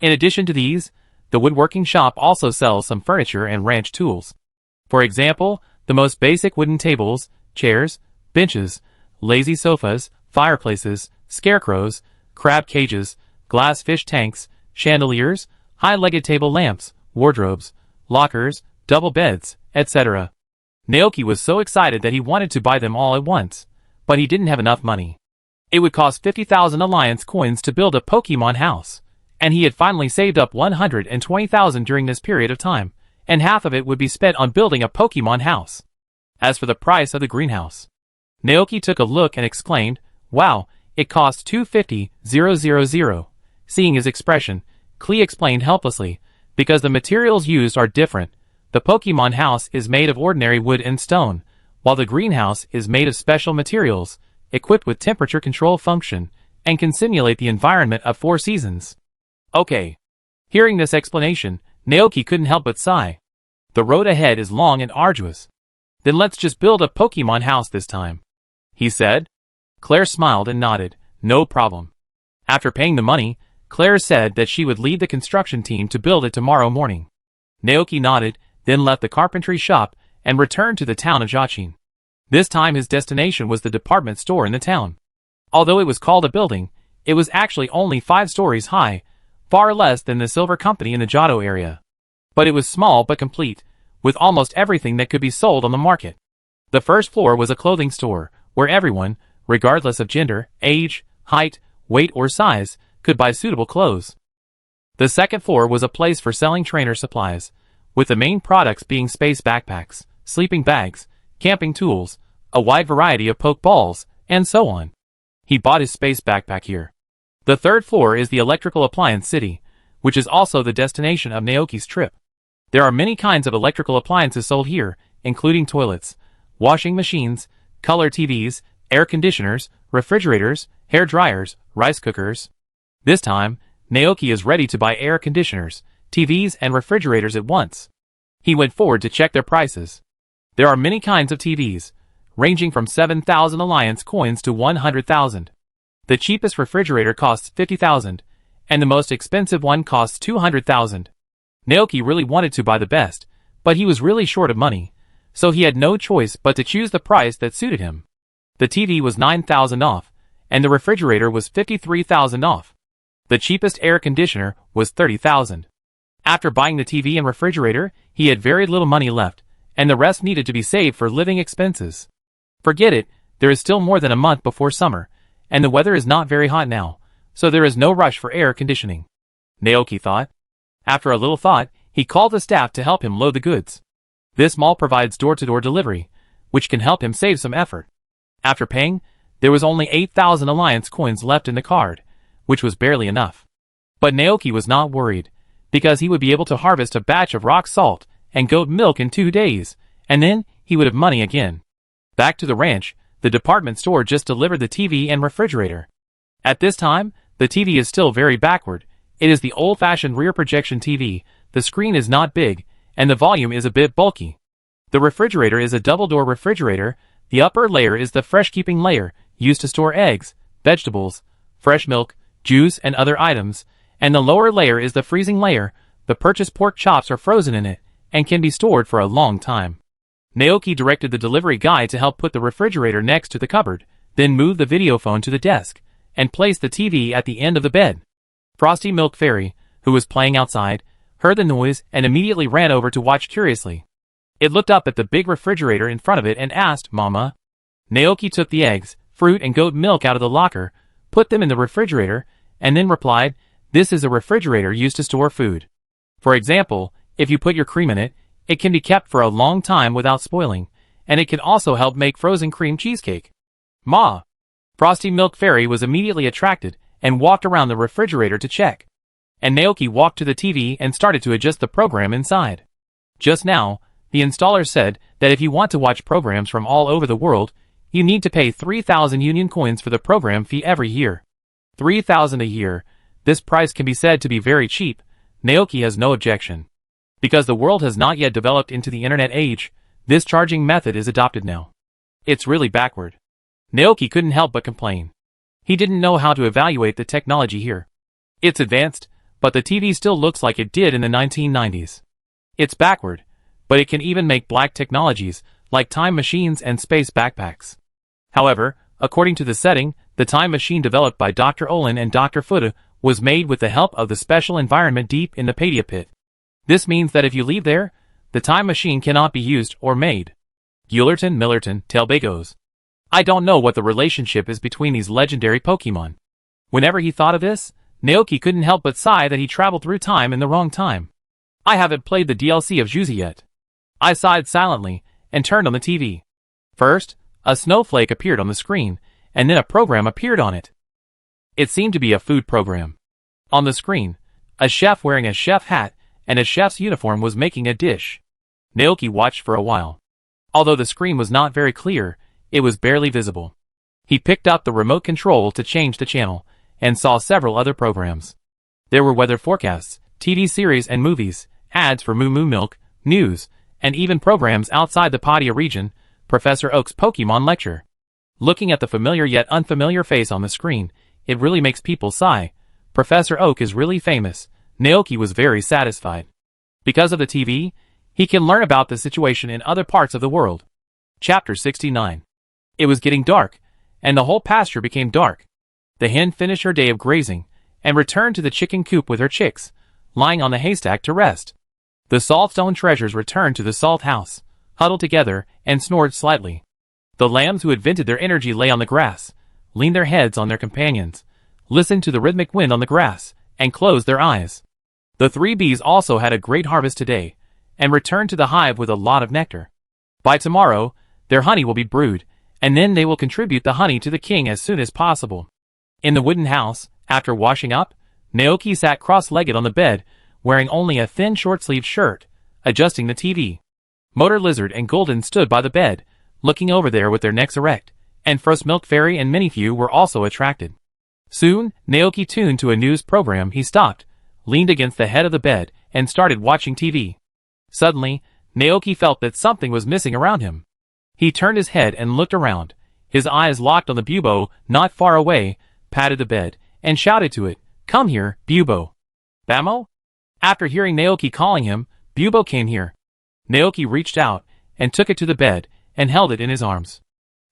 Speaker 1: In addition to these, the woodworking shop also sells some furniture and ranch tools. For example, the most basic wooden tables, chairs, benches, lazy sofas, fireplaces, scarecrows, crab cages, glass fish tanks, chandeliers, high-legged table lamps, wardrobes, lockers, double beds, etc. Naoki was so excited that he wanted to buy them all at once, but he didn't have enough money. It would cost 50,000 Alliance coins to build a Pokemon house, and he had finally saved up 120,000 during this period of time, and half of it would be spent on building a Pokemon house. As for the price of the greenhouse, Naoki took a look and exclaimed, "Wow, it costs 250,000. Seeing his expression, Klee explained helplessly, "Because the materials used are different. The Pokemon house is made of ordinary wood and stone, while the greenhouse is made of special materials, equipped with temperature control function, and can simulate the environment of 4 seasons." Okay. Hearing this explanation, Naoki couldn't help but sigh. The road ahead is long and arduous. "Then let's just build a Pokemon house this time," he said. Claire smiled and nodded. "No problem." After paying the money, Claire said that she would lead the construction team to build it tomorrow morning. Naoki nodded, then left the carpentry shop and returned to the town of Jachin. This time his destination was the department store in the town. Although it was called a building, it was actually only 5 stories high, far less than the silver company in the Johto area. But it was small but complete, with almost everything that could be sold on the market. The first floor was a clothing store, where everyone, regardless of gender, age, height, weight or size, could buy suitable clothes. The second floor was a place for selling trainer supplies, with the main products being space backpacks, sleeping bags, camping tools, a wide variety of poke balls, and so on. He bought his space backpack here. The third floor is the electrical appliance city, which is also the destination of Naoki's trip. There are many kinds of electrical appliances sold here, including toilets, washing machines, color TVs, air conditioners, refrigerators, hair dryers, rice cookers. This time, Naoki is ready to buy air conditioners, TVs and refrigerators at once. He went forward to check their prices. There are many kinds of TVs, ranging from 7,000 Alliance coins to 100,000. The cheapest refrigerator costs 50,000, and the most expensive one costs 200,000. Naoki really wanted to buy the best, but he was really short of money, so he had no choice but to choose the price that suited him. The TV was 9,000 off, and the refrigerator was 53,000 off. The cheapest air conditioner was 30,000. After buying the TV and refrigerator, he had very little money left, and the rest needed to be saved for living expenses. Forget it, there is still more than a month before summer, and the weather is not very hot now, so there is no rush for air conditioning. Naoki thought. After a little thought, he called the staff to help him load the goods. This mall provides door-to-door delivery, which can help him save some effort. After paying, there was only 8,000 Alliance coins left in the card, which was barely enough. But Naoki was not worried, because he would be able to harvest a batch of rock salt and goat milk in 2 days, and then he would have money again. Back to the ranch, the department store just delivered the TV and refrigerator. At this time, the TV is still very backward. It is the old-fashioned rear projection TV, the screen is not big, and the volume is a bit bulky. The refrigerator is a double-door refrigerator. The upper layer is the fresh-keeping layer, used to store eggs, vegetables, fresh milk, juice and other items, and the lower layer is the freezing layer. The purchased pork chops are frozen in it, and can be stored for a long time. Naoki directed the delivery guy to help put the refrigerator next to the cupboard, then move the video phone to the desk, and place the TV at the end of the bed. Frosty Milk Fairy, who was playing outside, heard the noise and immediately ran over to watch curiously. It looked up at the big refrigerator in front of it and asked, "Mama?" Naoki took the eggs, fruit and goat milk out of the locker, put them in the refrigerator, and then replied, "This is a refrigerator used to store food. For example, if you put your cream in it, it can be kept for a long time without spoiling, and it can also help make frozen cream cheesecake." "Ma!" Frosty Milk Fairy was immediately attracted and walked around the refrigerator to check. And Naoki walked to the TV and started to adjust the program inside. Just now, the installer said that if you want to watch programs from all over the world, you need to pay 3,000 Union coins for the program fee every year. 3,000 a year. This price can be said to be very cheap. Naoki has no objection. Because the world has not yet developed into the internet age, this charging method is adopted now. It's really backward. Naoki couldn't help but complain. He didn't know how to evaluate the technology here. It's advanced, but the TV still looks like it did in the 1990s. It's backward, but it can even make black technologies, like time machines and space backpacks. However, according to the setting, the time machine developed by Dr. Olin and Dr. Fuda was made with the help of the special environment deep in the Padia pit. This means that if you leave there, the time machine cannot be used or made. Gullerton, Millerton, Telbagos. I don't know what the relationship is between these legendary Pokemon. Whenever he thought of this, Naoki couldn't help but sigh that he traveled through time in the wrong time. I haven't played the DLC of Juzi yet. I sighed silently and turned on the TV. First, a snowflake appeared on the screen, and then a program appeared on it. It seemed to be a food program. On the screen, a chef wearing a chef hat and a chef's uniform was making a dish. Naoki watched for a while. Although the screen was not very clear, it was barely visible. He picked up the remote control to change the channel, and saw several other programs. There were weather forecasts, TV series and movies, ads for Moo Moo Milk, news, and even programs outside the Padia region, Professor Oak's Pokemon lecture. Looking at the familiar yet unfamiliar face on the screen, it really makes people sigh. Professor Oak is really famous. Naoki was very satisfied. Because of the TV, he can learn about the situation in other parts of the world. Chapter 69. It was getting dark, and the whole pasture became dark. The hen finished her day of grazing, and returned to the chicken coop with her chicks, lying on the haystack to rest. The saltstone treasures returned to the salt house, huddled together, and snored slightly. The lambs who had vented their energy lay on the grass, leaned their heads on their companions, listened to the rhythmic wind on the grass, and closed their eyes. The 3 bees also had a great harvest today, and returned to the hive with a lot of nectar. By tomorrow, their honey will be brewed, and then they will contribute the honey to the king as soon as possible. In the wooden house, after washing up, Naoki sat cross-legged on the bed, wearing only a thin short-sleeved shirt, adjusting the TV. Motor Lizard and Golden stood by the bed, looking over there with their necks erect, and Frost Milk Fairy and Minifew were also attracted. Soon, Naoki tuned to a news program. He stopped, leaned against the head of the bed, and started watching TV. Suddenly, Naoki felt that something was missing around him. He turned his head and looked around. His eyes locked on the Bubo, not far away, patted the bed, and shouted to it, "Come here, Bubo." "Bamo?" After hearing Naoki calling him, Bubo came here. Naoki reached out, and took it to the bed, and held it in his arms.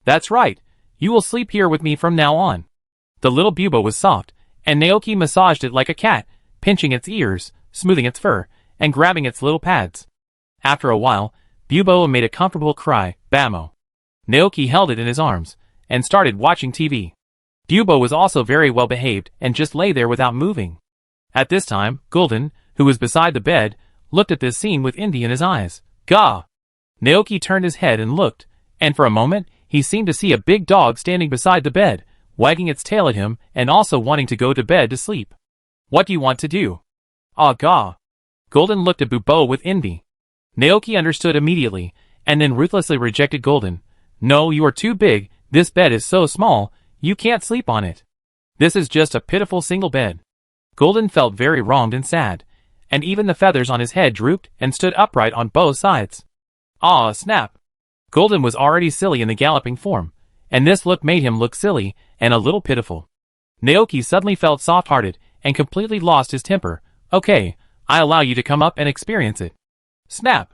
Speaker 1: "That's right, you will sleep here with me from now on." The little Bubo was soft, and Naoki massaged it like a cat, pinching its ears, smoothing its fur, and grabbing its little pads. After a while, Bubo made a comfortable cry, "Bamo." Naoki held it in his arms, and started watching TV. Bubo was also very well behaved, and just lay there without moving. At this time, Golden, who was beside the bed, looked at this scene with envy in his eyes. "Gah!" Naoki turned his head and looked, and for a moment, he seemed to see a big dog standing beside the bed, wagging its tail at him and also wanting to go to bed to sleep. "What do you want to do?" "Ah, gah." Golden looked at Bubo with envy. Naoki understood immediately, and then ruthlessly rejected Golden. "No, you are too big, this bed is so small, you can't sleep on it. This is just a pitiful single bed." Golden felt very wronged and sad, and even the feathers on his head drooped and stood upright on both sides. "Ah, snap." Golden was already silly in the galloping form, and this look made him look silly and a little pitiful. Naoki suddenly felt soft-hearted and completely lost his temper. "Okay, I allow you to come up and experience it." Snap!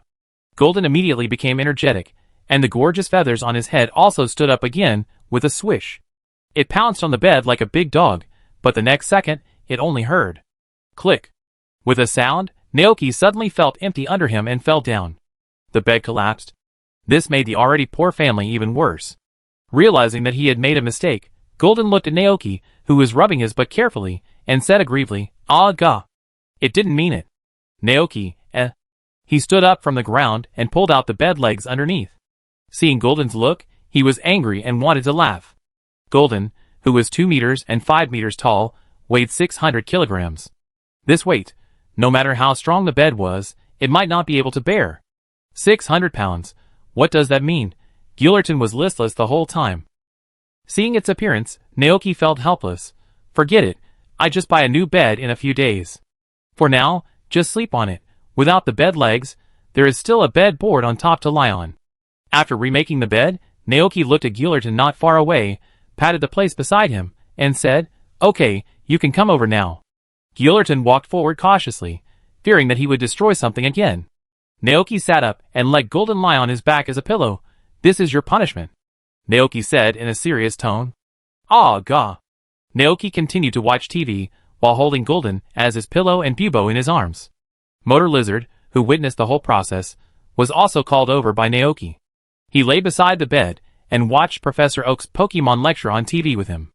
Speaker 1: Golden immediately became energetic, and the gorgeous feathers on his head also stood up again with a swish. It pounced on the bed like a big dog, but the next second, it only heard click. With a sound, Naoki suddenly felt empty under him and fell down. The bed collapsed. This made the already poor family even worse. Realizing that he had made a mistake, Golden looked at Naoki, who was rubbing his butt carefully, and said aggrievedly, "Ah, gah. It didn't mean it." "Naoki, eh?" He stood up from the ground and pulled out the bed legs underneath. Seeing Golden's look, he was angry and wanted to laugh. Golden, who was 2 meters and 5 meters tall, weighed 600 kilograms. This weight, no matter how strong the bed was, it might not be able to bear. 600 pounds. What does that mean? Gillerton was listless the whole time. Seeing its appearance, Naoki felt helpless. "Forget it, I just buy a new bed in a few days. For now, just sleep on it. Without the bed legs, there is still a bed board on top to lie on." After remaking the bed, Naoki looked at Gillerton not far away, patted the place beside him, and said, "Okay, you can come over now." Gillerton walked forward cautiously, fearing that he would destroy something again. Naoki sat up and let Golden lie on his back as a pillow. "This is your punishment," Naoki said in a serious tone. "Ah, gah." Naoki continued to watch TV, while holding Golden as his pillow and Bubo in his arms. Motor Lizard, who witnessed the whole process, was also called over by Naoki. He lay beside the bed, and watched Professor Oak's Pokemon lecture on TV with him.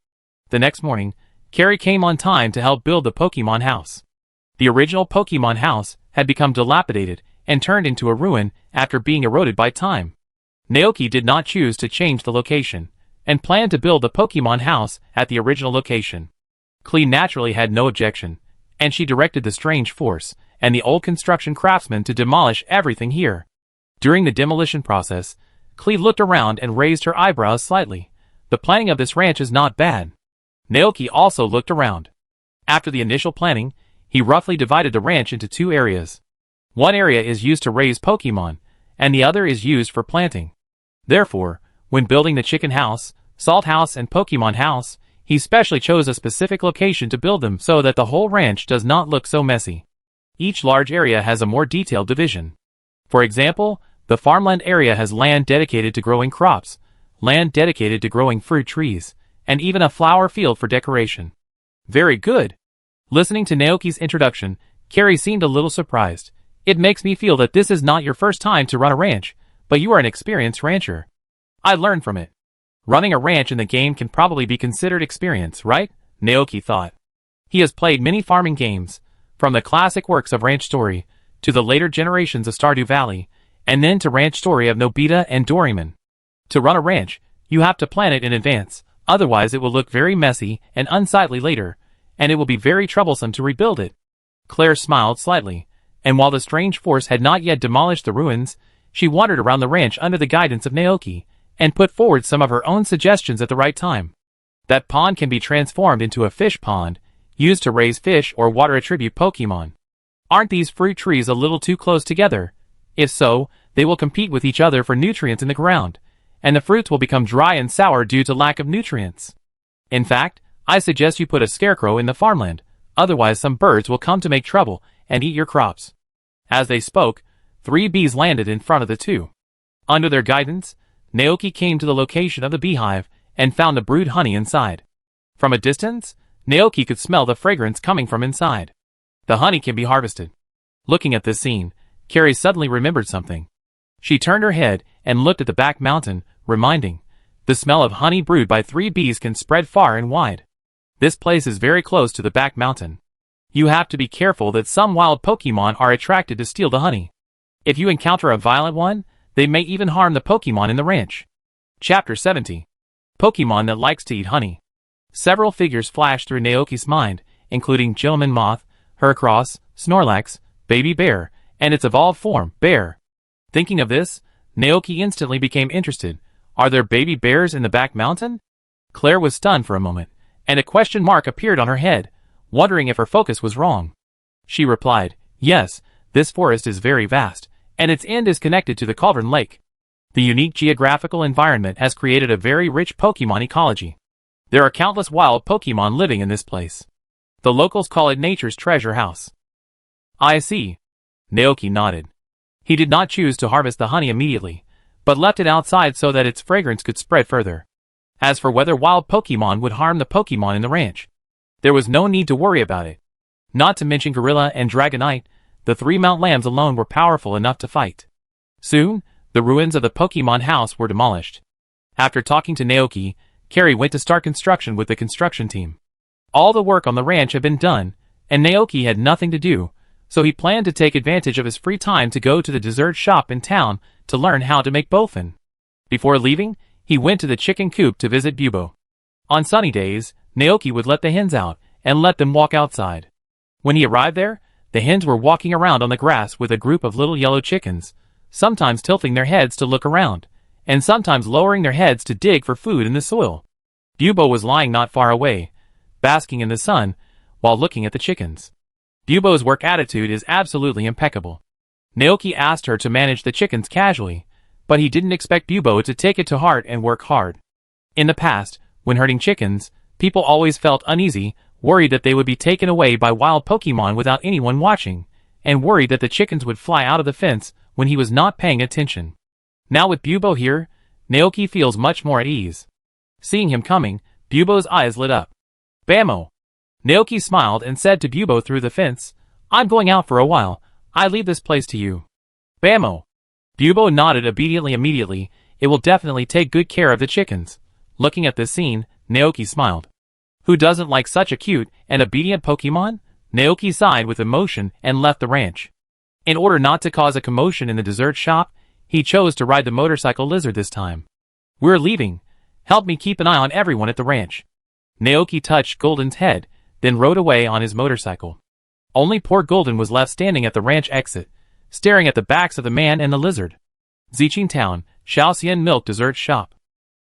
Speaker 1: The next morning, Carrie came on time to help build the Pokemon house. The original Pokemon house had become dilapidated, and turned into a ruin after being eroded by time. Naoki did not choose to change the location, and planned to build the Pokemon house at the original location. Klee naturally had no objection, and she directed the strange force and the old construction craftsmen to demolish everything here. During the demolition process, Klee looked around and raised her eyebrows slightly. The planning of this ranch is not bad. Naoki also looked around. After the initial planning, he roughly divided the ranch into 2 areas. One area is used to raise Pokemon, and the other is used for planting. Therefore, when building the chicken house, salt house and Pokemon house, he specially chose a specific location to build them so that the whole ranch does not look so messy. Each large area has a more detailed division. For example, the farmland area has land dedicated to growing crops, land dedicated to growing fruit trees, and even a flower field for decoration. Very good. Listening to Naoki's introduction, Carrie seemed a little surprised. "It makes me feel that this is not your first time to run a ranch, but you are an experienced rancher. I learned from it." Running a ranch in the game can probably be considered experience, right? Naoki thought. He has played many farming games, from the classic works of Ranch Story, to the later generations of Stardew Valley, and then to Ranch Story of Nobita and Doraemon. To run a ranch, you have to plan it in advance, Otherwise it will look very messy and unsightly later, and it will be very troublesome to rebuild it. Claire smiled slightly, and while the strange force had not yet demolished the ruins, she wandered around the ranch under the guidance of Naoki, and put forward some of her own suggestions at the right time. That pond can be transformed into a fish pond, used to raise fish or water attribute Pokemon. Aren't these fruit trees a little too close together? If so, they will compete with each other for nutrients in the ground, and the fruits will become dry and sour due to lack of nutrients. In fact, I suggest you put a scarecrow in the farmland, otherwise some birds will come to make trouble and eat your crops. As they spoke, 3 bees landed in front of the two. Under their guidance, Naoki came to the location of the beehive and found the brood honey inside. From a distance, Naoki could smell the fragrance coming from inside. The honey can be harvested. Looking at this scene, Carrie suddenly remembered something. She turned her head and looked at the back mountain, reminding, the smell of honey brewed by 3 bees can spread far and wide. This place is very close to the back mountain. You have to be careful that some wild Pokemon are attracted to steal the honey. If you encounter a violent one, they may even harm the Pokemon in the ranch. Chapter 70. Pokemon that likes to eat honey. Several figures flashed through Naoki's mind, including Gentleman Moth, Heracross, Snorlax, Baby Bear, and its evolved form, Bear. Thinking of this, Naoki instantly became interested. Are there baby bears in the back mountain? Claire was stunned for a moment, and a question mark appeared on her head, wondering if her focus was wrong. She replied, yes, this forest is very vast, and its end is connected to the Cauldron Lake. The unique geographical environment has created a very rich Pokemon ecology. There are countless wild Pokemon living in this place. The locals call it nature's treasure house. I see. Naoki nodded. He did not choose to harvest the honey immediately, but left it outside so that its fragrance could spread further. As for whether wild Pokemon would harm the Pokemon in the ranch, there was no need to worry about it. Not to mention Gorilla and Dragonite, the 3 Mount Lambs alone were powerful enough to fight. Soon, the ruins of the Pokemon house were demolished. After talking to Naoki, Carrie went to start construction with the construction team. All the work on the ranch had been done, and Naoki had nothing to do, so he planned to take advantage of his free time to go to the dessert shop in town to learn how to make bofin. Before leaving, he went to the chicken coop to visit Bubo. On sunny days, Naoki would let the hens out and let them walk outside. When he arrived there, the hens were walking around on the grass with a group of little yellow chickens, sometimes tilting their heads to look around, and sometimes lowering their heads to dig for food in the soil. Bubo was lying not far away, basking in the sun, while looking at the chickens. Bubo's work attitude is absolutely impeccable. Naoki asked her to manage the chickens casually, but he didn't expect Bubo to take it to heart and work hard. In the past, when herding chickens, people always felt uneasy, worried that they would be taken away by wild Pokemon without anyone watching, and worried that the chickens would fly out of the fence when he was not paying attention. Now with Bubo here, Naoki feels much more at ease. Seeing him coming, Bubo's eyes lit up. Bammo! Naoki smiled and said to Bubo through the fence, I'm going out for a while, I leave this place to you. Bammo! Bubo nodded obediently immediately, it will definitely take good care of the chickens. Looking at this scene, Naoki smiled. Who doesn't like such a cute and obedient Pokemon? Naoki sighed with emotion and left the ranch. In order not to cause a commotion in the dessert shop, he chose to ride the motorcycle Lizard this time. We're leaving. Help me keep an eye on everyone at the ranch. Naoki touched Golden's head, then rode away on his motorcycle. Only poor Golden was left standing at the ranch exit, staring at the backs of the man and the lizard. Ziqing Town, Shaoxian Milk Dessert Shop.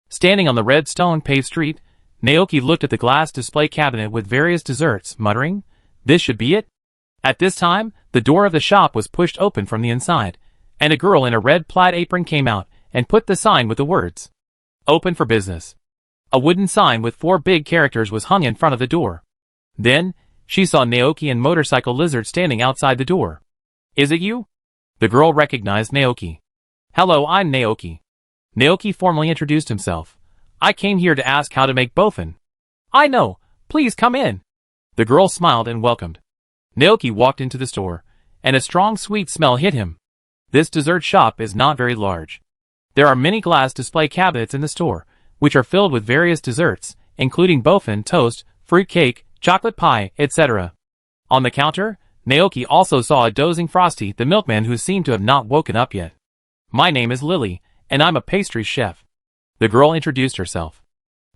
Speaker 1: Standing on the red stone paved street, Naoki looked at the glass display cabinet with various desserts, muttering, this should be it? At this time, the door of the shop was pushed open from the inside, and a girl in a red plaid apron came out and put the sign with the words, Open for business. A wooden sign with 4 big characters was hung in front of the door. Then, she saw Naoki and Motorcycle Lizard standing outside the door. Is it you? The girl recognized Naoki. Hello, I'm Naoki. Naoki formally introduced himself. I came here to ask how to make bofin. I know, please come in. The girl smiled and welcomed. Naoki walked into the store, and a strong sweet smell hit him. This dessert shop is not very large. There are many glass display cabinets in the store, which are filled with various desserts, including bofin, toast, fruit cake, chocolate pie, etc. On the counter, Naoki also saw a dozing Frosty, the milkman who seemed to have not woken up yet. My name is Lily, and I'm a pastry chef. The girl introduced herself.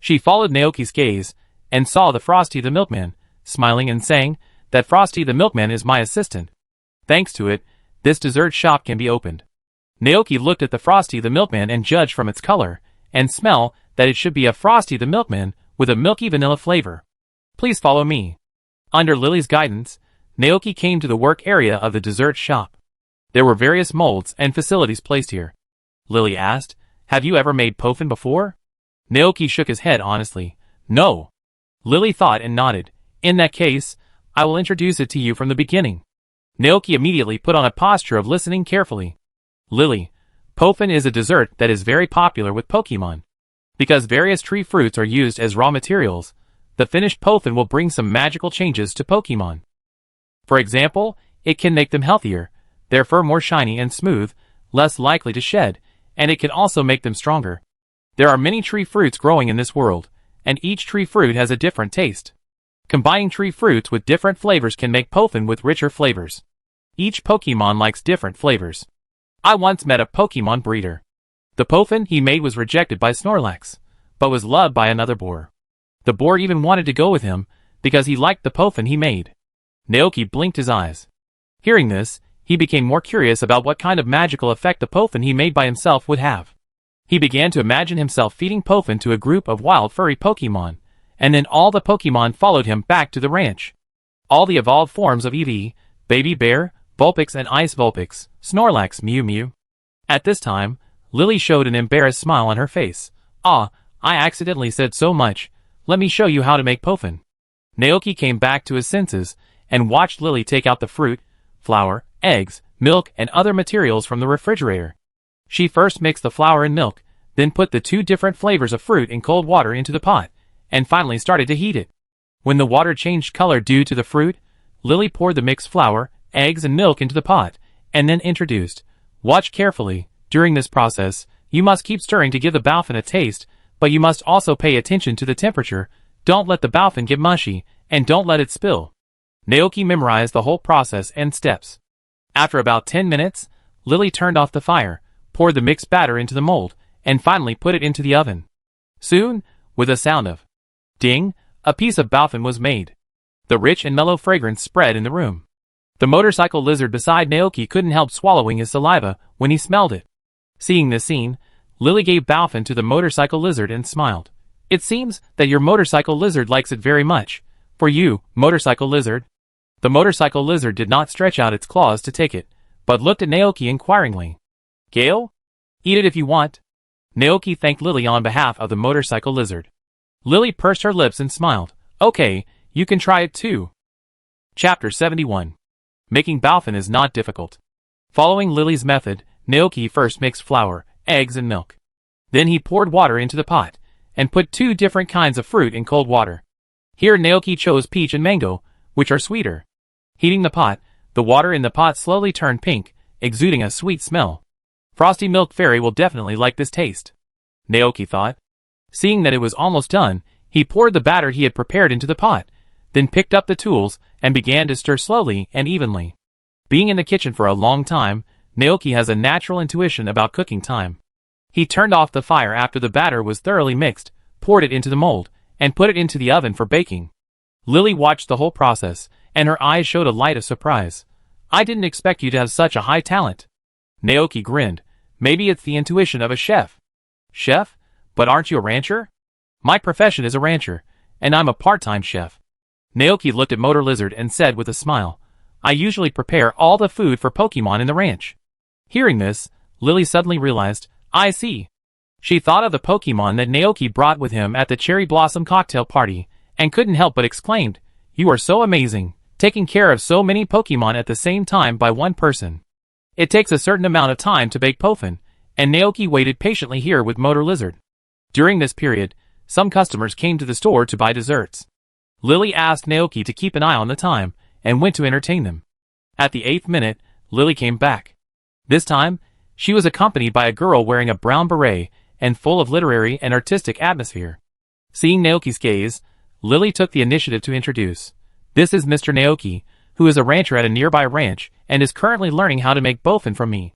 Speaker 1: She followed Naoki's gaze and saw the Frosty the Milkman, smiling and saying that Frosty the Milkman is my assistant. Thanks to it, this dessert shop can be opened. Naoki looked at the Frosty the Milkman and judged from its color and smell that it should be a Frosty the Milkman with a milky vanilla flavor. Please follow me. Under Lily's guidance, Naoki came to the work area of the dessert shop. There were various molds and facilities placed here. Lily asked, "Have you ever made Pofin before?" Naoki shook his head honestly. "No." Lily thought and nodded. "In that case, I will introduce it to you from the beginning." Naoki immediately put on a posture of listening carefully. Lily, Pofin is a dessert that is very popular with Pokemon. Because various tree fruits are used as raw materials, the finished Pofin will bring some magical changes to Pokemon. For example, it can make them healthier, their fur more shiny and smooth, less likely to shed, and it can also make them stronger. There are many tree fruits growing in this world, and each tree fruit has a different taste. Combining tree fruits with different flavors can make Pofin with richer flavors. Each Pokemon likes different flavors. I once met a Pokemon breeder. The Pofin he made was rejected by Snorlax, but was loved by another boar. The boar even wanted to go with him, because he liked the Pofin he made. Naoki blinked his eyes. Hearing this, he became more curious about what kind of magical effect the Pofin he made by himself would have. He began to imagine himself feeding Pofin to a group of wild furry Pokemon, and then all the Pokemon followed him back to the ranch. All the evolved forms of Eevee, Baby Bear, Vulpix and Ice Vulpix, Snorlax, Mew Mew. At this time, Lily showed an embarrassed smile on her face. "Ah, I accidentally said so much. Let me show you how to make Pofin." Naoki came back to his senses and watched Lily take out the fruit, flour, eggs, milk and other materials from the refrigerator. She first mixed the flour and milk, then put the two different flavors of fruit in cold water into the pot, and finally started to heat it. When the water changed color due to the fruit, Lily poured the mixed flour, eggs and milk into the pot, and then introduced, "Watch carefully. During this process, you must keep stirring to give the Baofin a taste, but you must also pay attention to the temperature. Don't let the Baofin get mushy, and don't let it spill." Naoki memorized the whole process and steps. After about 10 minutes, Lily turned off the fire, poured the mixed batter into the mold, and finally put it into the oven. Soon, with a sound of ding, a piece of Baofin was made. The rich and mellow fragrance spread in the room. The motorcycle lizard beside Naoki couldn't help swallowing his saliva when he smelled it. Seeing this scene, Lily gave Baofin to the motorcycle lizard and smiled. "It seems that your motorcycle lizard likes it very much. For you, motorcycle lizard." The motorcycle lizard did not stretch out its claws to take it, but looked at Naoki inquiringly. "Gale? Eat it if you want." Naoki thanked Lily on behalf of the motorcycle lizard. Lily pursed her lips and smiled. "Okay, you can try it too." Chapter 71. Making Baofin is not difficult. Following Lily's method, Naoki first mixed flour, eggs and milk. Then he poured water into the pot, and put two different kinds of fruit in cold water. Here Naoki chose peach and mango, which are sweeter. Heating the pot, the water in the pot slowly turned pink, exuding a sweet smell. Frosty Milk Fairy will definitely like this taste, Naoki thought. Seeing that it was almost done, he poured the batter he had prepared into the pot, then picked up the tools and began to stir slowly and evenly. Being in the kitchen for a long time, Naoki has a natural intuition about cooking time. He turned off the fire after the batter was thoroughly mixed, poured it into the mold, and put it into the oven for baking. Lily watched the whole process, and her eyes showed a light of surprise. "I didn't expect you to have such a high talent." Naoki grinned. "Maybe it's the intuition of a chef." "Chef? But aren't you a rancher?" "My profession is a rancher, and I'm a part-time chef." Naoki looked at Motor Lizard and said with a smile, "I usually prepare all the food for Pokemon in the ranch." Hearing this, Lily suddenly realized, "I see." She thought of the Pokemon that Naoki brought with him at the Cherry Blossom cocktail party, and couldn't help but exclaimed, "You are so amazing, taking care of so many Pokemon at the same time by one person." It takes a certain amount of time to bake Pofin, and Naoki waited patiently here with Motor Lizard. During this period, some customers came to the store to buy desserts. Lily asked Naoki to keep an eye on the time, and went to entertain them. At the 8th minute, Lily came back. This time, she was accompanied by a girl wearing a brown beret, and full of literary and artistic atmosphere. Seeing Naoki's gaze, Lily took the initiative to introduce. "This is Mr. Naoki, who is a rancher at a nearby ranch, and is currently learning how to make Bofin from me.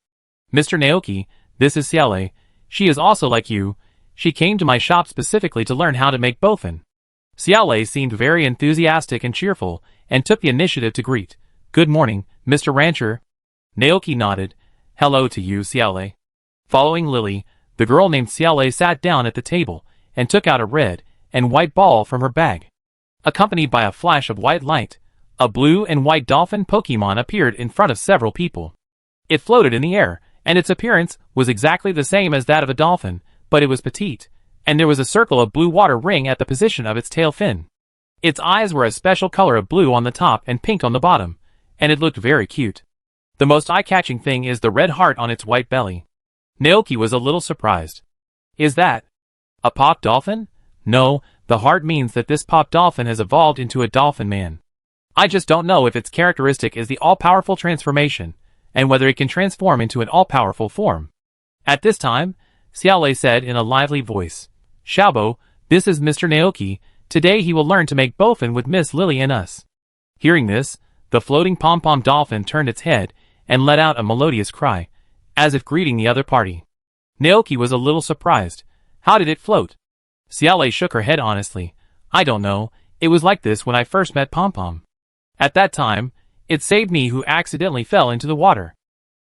Speaker 1: Mr. Naoki, this is Ciele. She is also like you. She came to my shop specifically to learn how to make bofin. Xiaolei seemed very enthusiastic and cheerful, and took the initiative to greet. Good morning, Mr. Rancher. Naoki nodded. Hello to you, Xiaolei. Following Lily, the girl named Xiaolei sat down at the table, and took out a red and white ball from her bag. Accompanied by a flash of white light, a blue and white dolphin Pokemon appeared in front of several people. It floated in the air, and its appearance was exactly the same as that of a dolphin, but it was petite, and there was a circle of blue water ring at the position of its tail fin. Its eyes were a special color of blue on the top and pink on the bottom, and it looked very cute. The most eye-catching thing is the red heart on its white belly. Naoki was a little surprised. Is that a pop dolphin? No, the heart means that this pop dolphin has evolved into a dolphin man. I just don't know if its characteristic is the all-powerful transformation, and whether it can transform into an all-powerful form. At this time, Xiaolei said in a lively voice, Xiaobo, this is Mr. Naoki. Today he will learn to make bofin with Miss Lily and us. Hearing this, the floating pom-pom dolphin turned its head and let out a melodious cry, as if greeting the other party. Naoki was a little surprised. How did it float? Xiaolei shook her head honestly. I don't know, it was like this when I first met Pom-Pom. At that time, it saved me who accidentally fell into the water.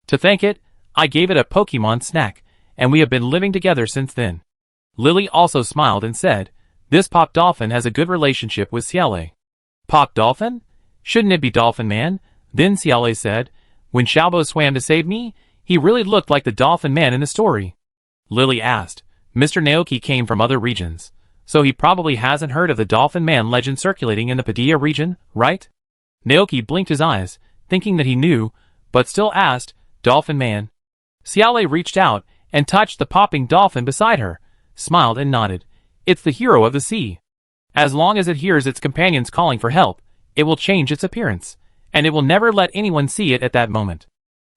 Speaker 1: To thank it, I gave it a Pokemon snack, and we have been living together since then. Lily also smiled and said, this Pop Dolphin has a good relationship with Xiaolei. Pop Dolphin? Shouldn't it be Dolphin Man? Then Xiaolei said, when Xiaobo swam to save me, he really looked like the Dolphin Man in the story. Lily asked, Mr. Naoki came from other regions, so he probably hasn't heard of the Dolphin Man legend circulating in the Padilla region, right? Naoki blinked his eyes, thinking that he knew, but still asked, Dolphin Man. Xiaolei reached out and touched the popping dolphin beside her, smiled and nodded. It's the hero of the sea. As long as it hears its companions calling for help, it will change its appearance, and it will never let anyone see it at that moment.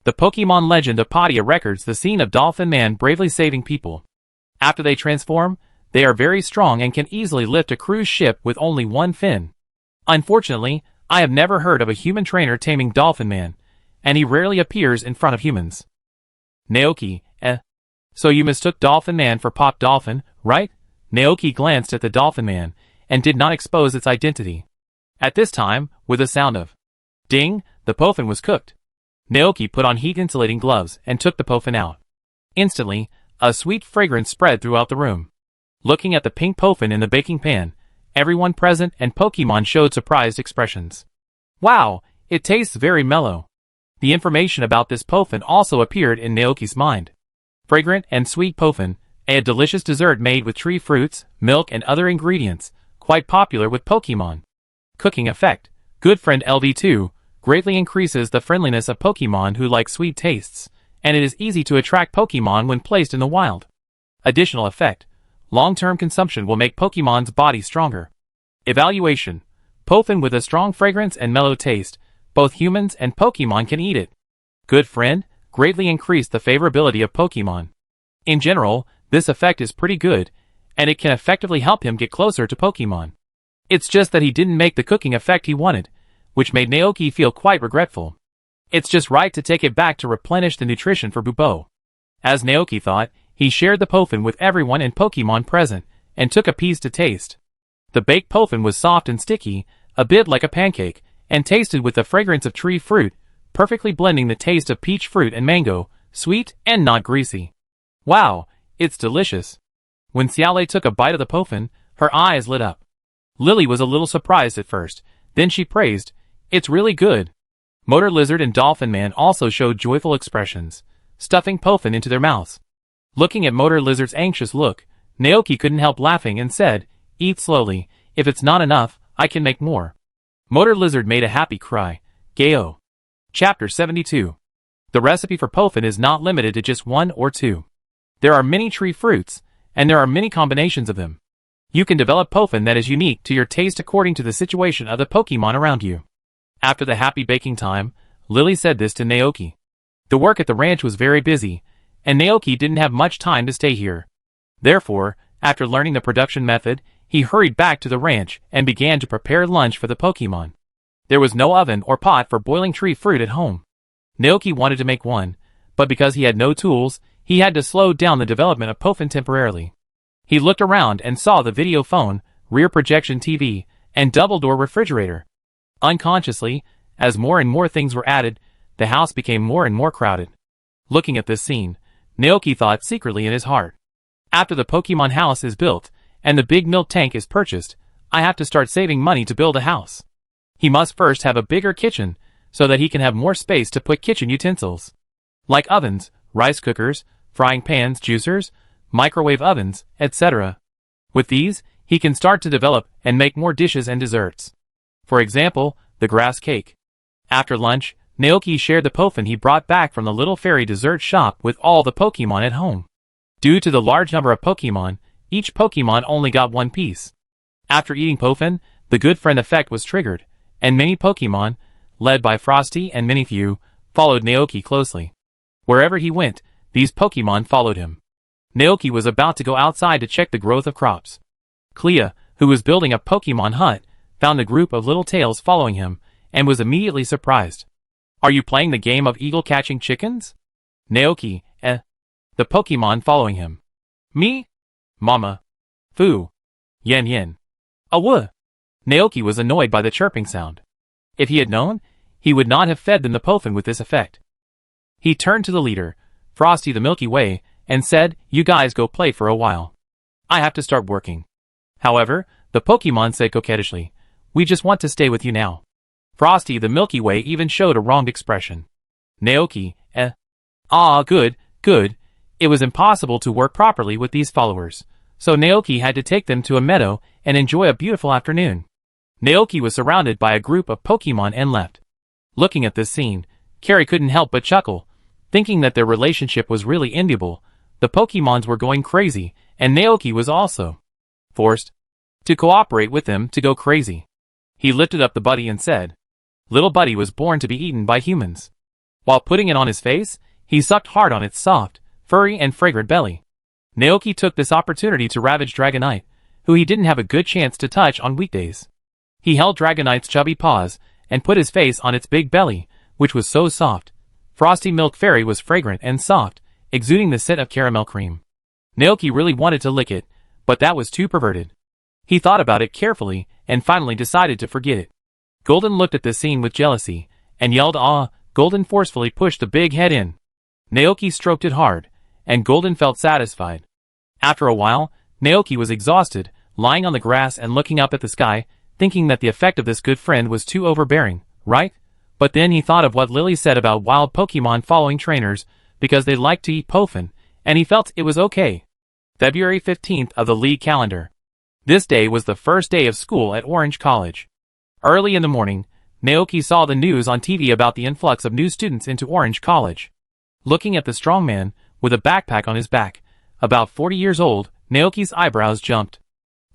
Speaker 1: The Pokemon legend of Padilla records the scene of Dolphin Man bravely saving people. After they transform, they are very strong and can easily lift a cruise ship with only one fin. Unfortunately, I have never heard of a human trainer taming Dolphin Man, and he rarely appears in front of humans. Naoki, so you mistook Dolphin Man for Pop Dolphin, right? Naoki glanced at the Dolphin Man, and did not expose its identity. At this time, with a sound of ding, the Pofin was cooked. Naoki put on heat-insulating gloves and took the Pofin out. Instantly, a sweet fragrance spread throughout the room. Looking at the pink Pofin in the baking pan, everyone present and Pokemon showed surprised expressions. Wow, it tastes very mellow. The information about this Pofin also appeared in Naoki's mind. Fragrant and sweet Pofin, a delicious dessert made with tree fruits, milk and other ingredients, quite popular with Pokemon. Cooking effect. Good friend LV2, greatly increases the friendliness of Pokemon who like sweet tastes, and it is easy to attract Pokemon when placed in the wild. Additional effect. Long-term consumption will make Pokemon's body stronger. Evaluation. Pofin with a strong fragrance and mellow taste, both humans and Pokemon can eat it. Good friend, greatly increase the favorability of Pokemon. In general, this effect is pretty good, and it can effectively help him get closer to Pokemon. It's just that he didn't make the cooking effect he wanted, which made Naoki feel quite regretful. It's just right to take it back to replenish the nutrition for Bubo. As Naoki thought, he shared the Pofin with everyone and Pokemon present, and took a piece to taste. The baked Pofin was soft and sticky, a bit like a pancake, and tasted with the fragrance of tree fruit, perfectly blending the taste of peach fruit and mango, sweet and not greasy. Wow, it's delicious. When Xiaolei took a bite of the Pofin, her eyes lit up. Lily was a little surprised at first, then she praised, it's really good. Motor Lizard and Dolphin Man also showed joyful expressions, stuffing Pofin into their mouths. Looking at Motor Lizard's anxious look, Naoki couldn't help laughing and said, eat slowly, if it's not enough, I can make more. Motor Lizard made a happy cry. Gayo. Chapter 72. The recipe for Pofin is not limited to just one or two. There are many tree fruits, and there are many combinations of them. You can develop Pofin that is unique to your taste according to the situation of the Pokemon around you. After the happy baking time, Lily said this to Naoki. The work at the ranch was very busy, and Naoki didn't have much time to stay here. Therefore, after learning the production method, he hurried back to the ranch and began to prepare lunch for the Pokemon. There was no oven or pot for boiling tree fruit at home. Naoki wanted to make one, but because he had no tools, he had to slow down the development of Pofin temporarily. He looked around and saw the video phone, rear projection TV, and double-door refrigerator. Unconsciously, as more and more things were added, the house became more and more crowded. Looking at this scene, Naoki thought secretly in his heart. After the Pokemon house is built, and the big milk tank is purchased, I have to start saving money to build a house. He must first have a bigger kitchen, so that he can have more space to put kitchen utensils. Like ovens, rice cookers, frying pans, juicers, microwave ovens, etc. With these, he can start to develop and make more dishes and desserts. For example, the grass cake. After lunch, Naoki shared the Pofin he brought back from the little fairy dessert shop with all the Pokemon at home. Due to the large number of Pokemon, each Pokemon only got one piece. After eating Pofin, the good friend effect was triggered, and many Pokemon, led by Frosty and Minifew, followed Naoki closely. Wherever he went, these Pokemon followed him. Naoki was about to go outside to check the growth of crops. Clea, who was building a Pokemon hut, found a group of little tails following him, and was immediately surprised. Are you playing the game of eagle catching chickens? Naoki, The Pokemon following him. Me? Mama. Fu. Yen Yen. Awu. Naoki was annoyed by the chirping sound. If he had known, he would not have fed them the Pofin with this effect. He turned to the leader, Frosty the Milky Way, and said, "You guys go play for a while. I have to start working." However, the Pokemon said coquettishly, "We just want to stay with you now." Frosty the Milky Way even showed a wronged expression. Naoki, good, good. It was impossible to work properly with these followers, so Naoki had to take them to a meadow and enjoy a beautiful afternoon. Naoki was surrounded by a group of Pokemon and left. Looking at this scene, Carrie couldn't help but chuckle, thinking that their relationship was really enviable. The Pokemons were going crazy, and Naoki was also forced to cooperate with them to go crazy. He lifted up the Buddy and said, "Little Buddy was born to be eaten by humans." While putting it on his face, he sucked hard on its soft, furry and fragrant belly. Naoki took this opportunity to ravage Dragonite, who he didn't have a good chance to touch on weekdays. He held Dragonite's chubby paws and put his face on its big belly, which was so soft. Frosty Milk Fairy was fragrant and soft, exuding the scent of caramel cream. Naoki really wanted to lick it, but that was too perverted. He thought about it carefully and finally decided to forget it. Golden looked at this scene with jealousy and yelled "Ah!" Golden forcefully pushed the big head in. Naoki stroked it hard, and Golden felt satisfied. After a while, Naoki was exhausted, lying on the grass and looking up at the sky, thinking that the effect of this good friend was too overbearing, right? But then he thought of what Lily said about wild Pokemon following trainers, because they like to eat Pofin, and he felt it was okay. February 15th of the League calendar. This day was the first day of school at Orange College. Early in the morning, Naoki saw the news on TV about the influx of new students into Orange College. Looking at the strong man, with a backpack on his back, about 40 years old, Naoki's eyebrows jumped.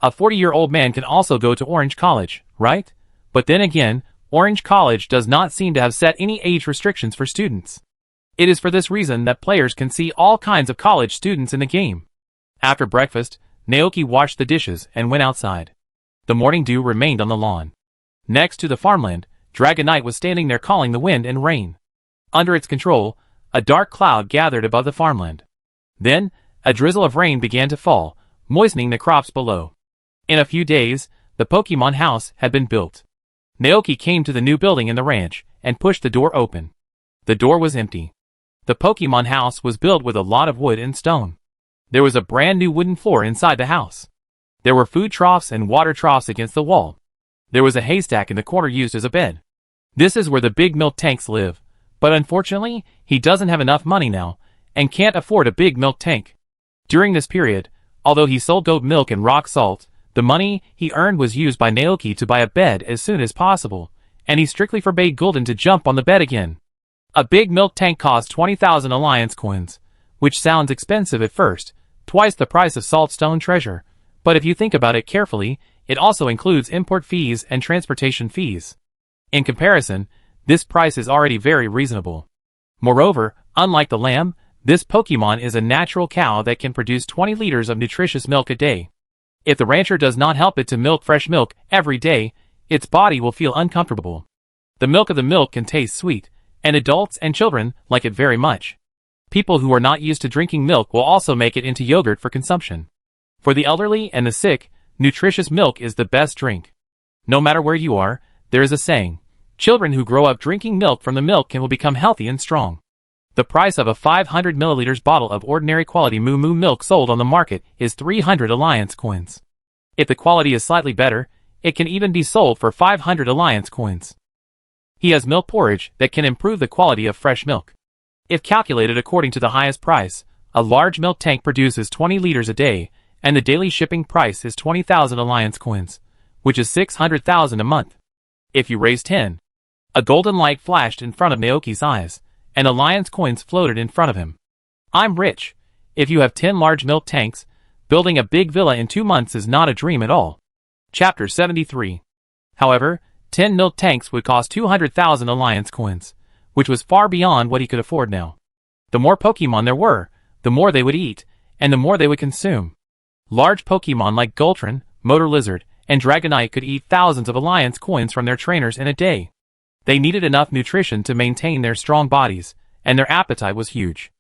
Speaker 1: A 40-year-old man can also go to Orange College, right? But then again, Orange College does not seem to have set any age restrictions for students. It is for this reason that players can see all kinds of college students in the game. After breakfast, Naoki washed the dishes and went outside. The morning dew remained on the lawn. Next to the farmland, Dragonite was standing there calling the wind and rain. Under its control, a dark cloud gathered above the farmland. Then, a drizzle of rain began to fall, moistening the crops below. In a few days, the Pokemon house had been built. Naoki came to the new building in the ranch and pushed the door open. The door was empty. The Pokemon house was built with a lot of wood and stone. There was a brand new wooden floor inside the house. There were food troughs and water troughs against the wall. There was a haystack in the corner used as a bed. This is where the big milk tanks live, but unfortunately, he doesn't have enough money now, and can't afford a big milk tank. During this period, although he sold goat milk and rock salt, the money he earned was used by Naoki to buy a bed as soon as possible, and he strictly forbade Golden to jump on the bed again. A big milk tank cost 20,000 Alliance coins, which sounds expensive at first, twice the price of Saltstone Treasure, but if you think about it carefully, it also includes import fees and transportation fees. In comparison, this price is already very reasonable. Moreover, unlike the lamb, this Pokemon is a natural cow that can produce 20 liters of nutritious milk a day. If the rancher does not help it to milk fresh milk every day, its body will feel uncomfortable. The milk of the milk can taste sweet, and adults and children like it very much. People who are not used to drinking milk will also make it into yogurt for consumption. For the elderly and the sick, nutritious milk is the best drink. No matter where you are, there is a saying, children who grow up drinking milk from the milk can will become healthy and strong. The price of a 500 milliliters bottle of ordinary quality Moo Moo milk sold on the market is 300 Alliance coins. If the quality is slightly better, it can even be sold for 500 Alliance coins. He has milk porridge that can improve the quality of fresh milk. If calculated according to the highest price, a large milk tank produces 20 liters a day, and the daily shipping price is 20,000 Alliance coins, which is 600,000 a month. If you raise 10, a golden light flashed in front of Naoki's eyes, and Alliance coins floated in front of him. I'm rich. If you have 10 large milk tanks, building a big villa in 2 months is not a dream at all. Chapter 73. However, 10 milk tanks would cost 200,000 Alliance coins, which was far beyond what he could afford now. The more Pokemon there were, the more they would eat, and the more they would consume. Large Pokemon like Gultron, Motor Lizard, and Dragonite could eat thousands of Alliance coins from their trainers in a day. They needed enough nutrition to maintain their strong bodies, and their appetite was huge.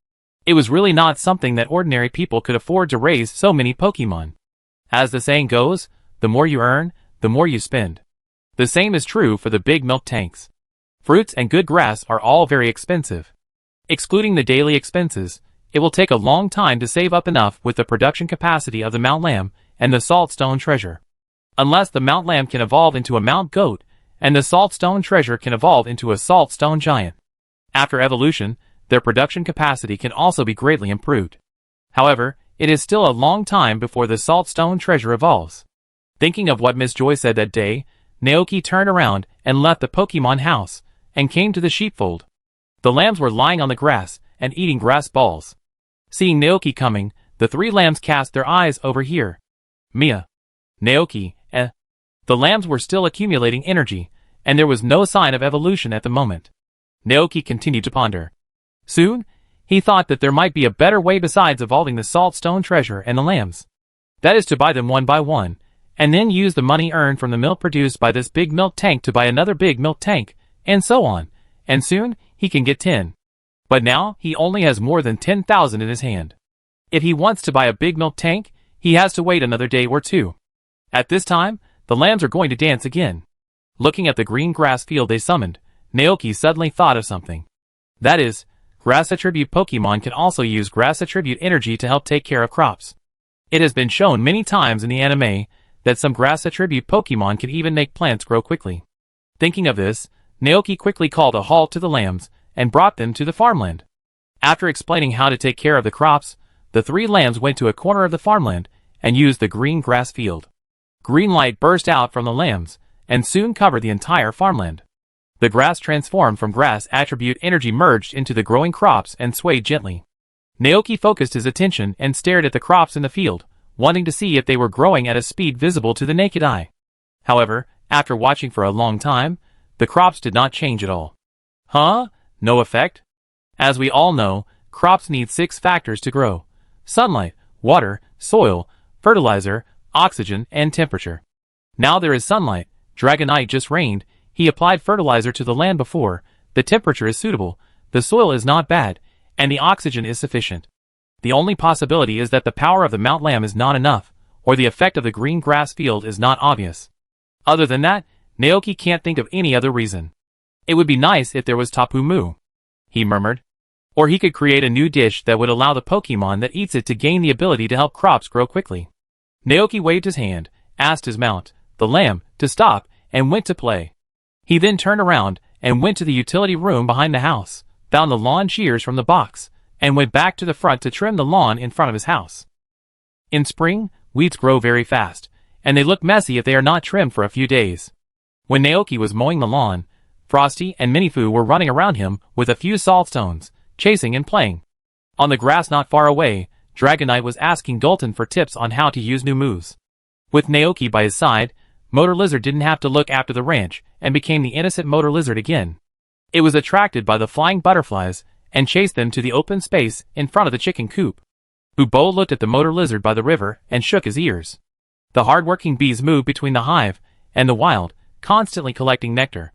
Speaker 1: It was really not something that ordinary people could afford to raise so many Pokemon. As the saying goes, the more you earn, the more you spend. The same is true for the big milk tanks. Fruits and good grass are all very expensive. Excluding the daily expenses, it will take a long time to save up enough with the production capacity of the Mount Lamb and the Saltstone treasure. Unless the Mount Lamb can evolve into a Mount Goat, and the Saltstone treasure can evolve into a Saltstone giant. After evolution, their production capacity can also be greatly improved. However, it is still a long time before the Saltstone treasure evolves. Thinking of what Miss Joy said that day, Naoki turned around and left the Pokemon house, and came to the sheepfold. The lambs were lying on the grass, and eating grass balls. Seeing Naoki coming, the 3 lambs cast their eyes over here. Mia. Naoki, The lambs were still accumulating energy, and there was no sign of evolution at the moment. Naoki continued to ponder. Soon, he thought that there might be a better way besides evolving the Saltstone treasure and the lambs. That is to buy them one by one, and then use the money earned from the milk produced by this big milk tank to buy another big milk tank, and so on, and soon, he can get 10. But now, he only has more than 10,000 in his hand. If he wants to buy a big milk tank, he has to wait another day or 2. At this time, the lambs are going to dance again. Looking at the green grass field they summoned, Naoki suddenly thought of something. That is, grass attribute Pokemon can also use grass attribute energy to help take care of crops. It has been shown many times in the anime that some grass attribute Pokemon can even make plants grow quickly. Thinking of this, Naoki quickly called a halt to the lambs and brought them to the farmland. After explaining how to take care of the crops, the 3 lambs went to a corner of the farmland and used the green grass field. Green light burst out from the lambs and soon covered the entire farmland. The grass transformed from grass attribute energy merged into the growing crops and swayed gently. Naoki focused his attention and stared at the crops in the field, wanting to see if they were growing at a speed visible to the naked eye. However, after watching for a long time, the crops did not change at all. No effect? As we all know, crops need 6 factors to grow: sunlight, water, soil, fertilizer, oxygen, and temperature. Now there is sunlight. Dragonite just rained. He applied fertilizer to the land before. The temperature is suitable. The soil is not bad, and the oxygen is sufficient. The only possibility is that the power of the Mount Lamb is not enough, or the effect of the green grass field is not obvious. Other than that, Naoki can't think of any other reason. It would be nice if there was Tapu Mu, he murmured. Or he could create a new dish that would allow the Pokemon that eats it to gain the ability to help crops grow quickly. Naoki waved his hand, asked his mount, the lamb, to stop, and went to play. He then turned around and went to the utility room behind the house, found the lawn shears from the box, and went back to the front to trim the lawn in front of his house. In spring, weeds grow very fast, and they look messy if they are not trimmed for a few days. When Naoki was mowing the lawn, Frosty and Minifu were running around him with a few saltstones, chasing and playing. On the grass not far away, Dragonite was asking Gultron for tips on how to use new moves. With Naoki by his side, Motor Lizard didn't have to look after the ranch and became the innocent Motor Lizard again. It was attracted by the flying butterflies and chased them to the open space in front of the chicken coop. Ubo looked at the Motor Lizard by the river and shook his ears. The hard-working bees moved between the hive and the wild, constantly collecting nectar.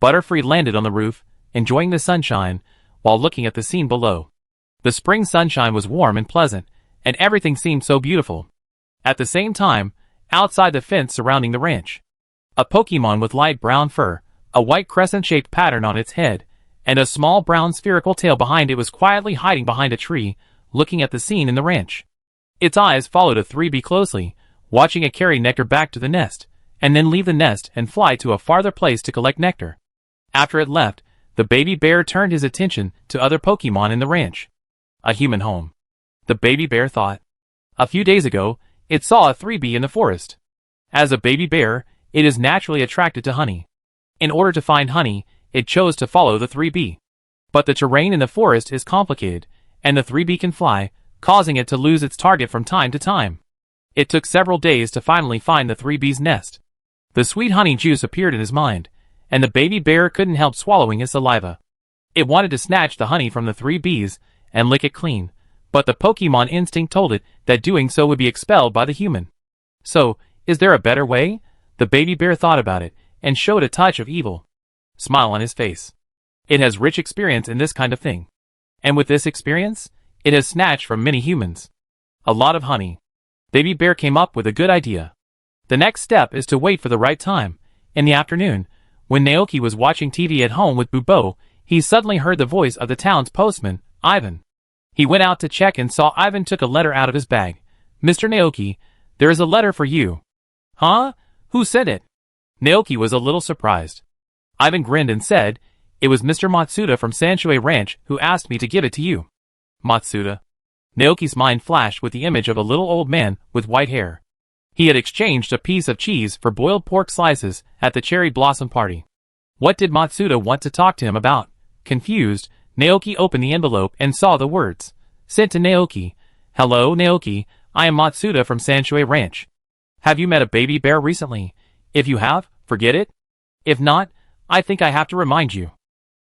Speaker 1: Butterfree landed on the roof, enjoying the sunshine, while looking at the scene below. The spring sunshine was warm and pleasant, and everything seemed so beautiful. At the same time, outside the fence surrounding the ranch, a Pokemon with light brown fur, a white crescent-shaped pattern on its head, and a small brown spherical tail behind it was quietly hiding behind a tree, looking at the scene in the ranch. Its eyes followed a 3B closely, watching it carry nectar back to the nest, and then leave the nest and fly to a farther place to collect nectar. After it left, the baby bear turned his attention to other Pokemon in the ranch. A human home, the baby bear thought. A few days ago, it saw a 3B in the forest. As a baby bear, it is naturally attracted to honey. In order to find honey, it chose to follow the 3B. But the terrain in the forest is complicated, and the 3B can fly, causing it to lose its target from time to time. It took several days to finally find the 3B's nest. The sweet honey juice appeared in his mind, and the baby bear couldn't help swallowing his saliva. It wanted to snatch the honey from the 3B's and lick it clean, but the Pokemon instinct told it that doing so would be expelled by the human. So, is there a better way? The baby bear thought about it, and showed a touch of evil smile on his face. It has rich experience in this kind of thing. And with this experience, it has snatched from many humans a lot of honey. Baby bear came up with a good idea. The next step is to wait for the right time. In the afternoon, when Naoki was watching TV at home with Bubo, he suddenly heard the voice of the town's postman, Ivan. He went out to check and saw Ivan took a letter out of his bag. "Mr. Naoki, there is a letter for you." "Huh? Who sent it?" Naoki was a little surprised. Ivan grinned and said, "It was Mr. Matsuda from Sanshui Ranch who asked me to give it to you." Matsuda. Naoki's mind flashed with the image of a little old man with white hair. He had exchanged a piece of cheese for boiled pork slices at the cherry blossom party. What did Matsuda want to talk to him about? Confused, Naoki opened the envelope and saw the words. Sent to Naoki. "Hello, Naoki. I am Matsuda from Sanshui Ranch. Have you met a baby bear recently? If you have, forget it. If not, I think I have to remind you.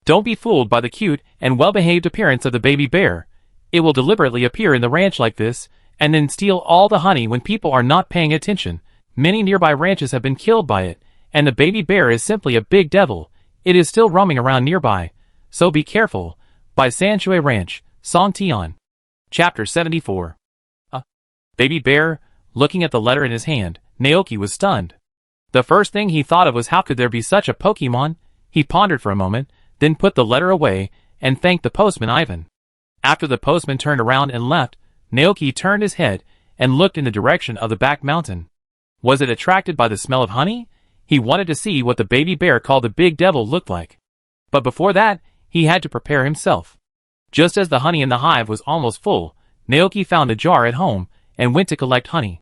Speaker 1: Don't be fooled by the cute and well-behaved appearance of the baby bear. It will deliberately appear in the ranch like this, and then steal all the honey when people are not paying attention. Many nearby ranches have been killed by it, and the baby bear is simply a big devil. It is still roaming around nearby. So be careful." By Sanshui Ranch, Song Tion. Chapter 74. Baby bear, looking at the letter in his hand, Naoki was stunned. The first thing he thought of was how could there be such a Pokemon? He pondered for a moment, then put the letter away, and thanked the postman Ivan. After the postman turned around and left, Naoki turned his head and looked in the direction of the back mountain. Was it attracted by the smell of honey? He wanted to see what the baby bear called the big devil looked like. But before that, he had to prepare himself. Just as the honey in the hive was almost full, Naoki found a jar at home and went to collect honey.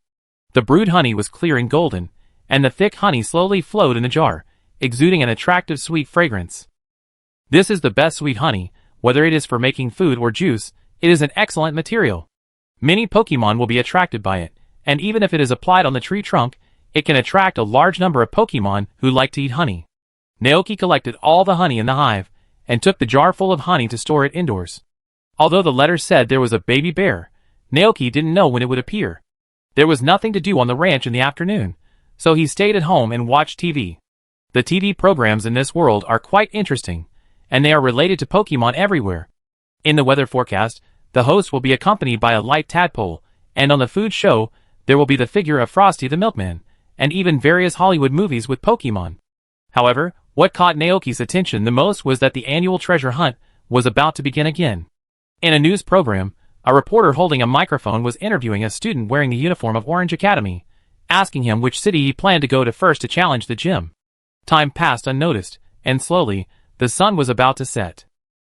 Speaker 1: The brewed honey was clear and golden, and the thick honey slowly flowed in the jar, exuding an attractive sweet fragrance. This is the best sweet honey, whether it is for making food or juice, it is an excellent material. Many Pokemon will be attracted by it, and even if it is applied on the tree trunk, it can attract a large number of Pokemon who like to eat honey. Naoki collected all the honey in the hive, and took the jar full of honey to store it indoors. Although the letter said there was a baby bear, Naoki didn't know when it would appear. There was nothing to do on the ranch in the afternoon, so he stayed at home and watched TV. The TV programs in this world are quite interesting, and they are related to Pokemon everywhere. In the weather forecast, the host will be accompanied by a light tadpole, and on the food show, there will be the figure of Frosty the Milkman, and even various Hollywood movies with Pokemon. However, what caught Naoki's attention the most was that the annual treasure hunt was about to begin again. In a news program, a reporter holding a microphone was interviewing a student wearing the uniform of Orange Academy, asking him which city he planned to go to first to challenge the gym. Time passed unnoticed, and slowly, the sun was about to set.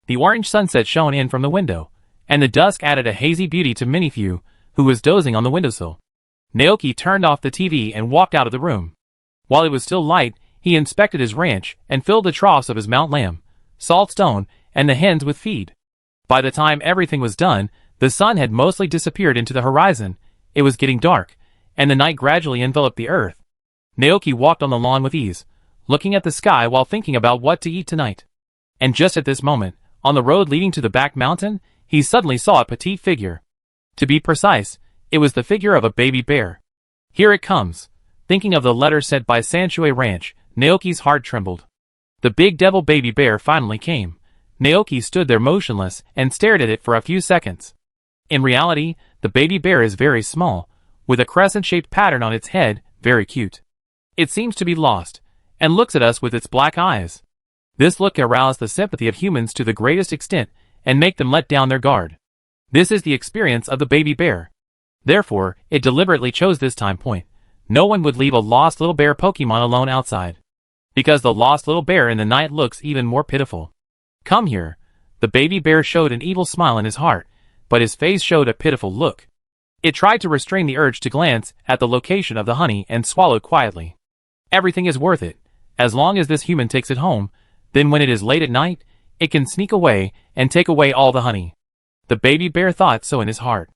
Speaker 1: The orange sunset shone in from the window, and the dusk added a hazy beauty to Minifew, who was dozing on the windowsill. Naoki turned off the TV and walked out of the room. While it was still light, he inspected his ranch and filled the troughs of his Mount Lamb, Saltstone, and the hens with feed. By the time everything was done, the sun had mostly disappeared into the horizon, it was getting dark, and the night gradually enveloped the earth. Naoki walked on the lawn with ease, looking at the sky while thinking about what to eat tonight. And just at this moment, on the road leading to the back mountain, he suddenly saw a petite figure. To be precise, it was the figure of a baby bear. Here it comes. Thinking of the letter sent by Sanshui Ranch, Naoki's heart trembled. The big devil baby bear finally came. Naoki stood there motionless and stared at it for a few seconds. In reality, the baby bear is very small, with a crescent-shaped pattern on its head, very cute. It seems to be lost, and looks at us with its black eyes. This look aroused the sympathy of humans to the greatest extent and make them let down their guard. This is the experience of the baby bear. Therefore, it deliberately chose this time point. No one would leave a lost little bear Pokemon alone outside. Because the lost little bear in the night looks even more pitiful. Come here. The baby bear showed an evil smile in his heart, but his face showed a pitiful look. It tried to restrain the urge to glance at the location of the honey and swallowed quietly. Everything is worth it. As long as this human takes it home, then when it is late at night, it can sneak away and take away all the honey. The baby bear thought so in his heart.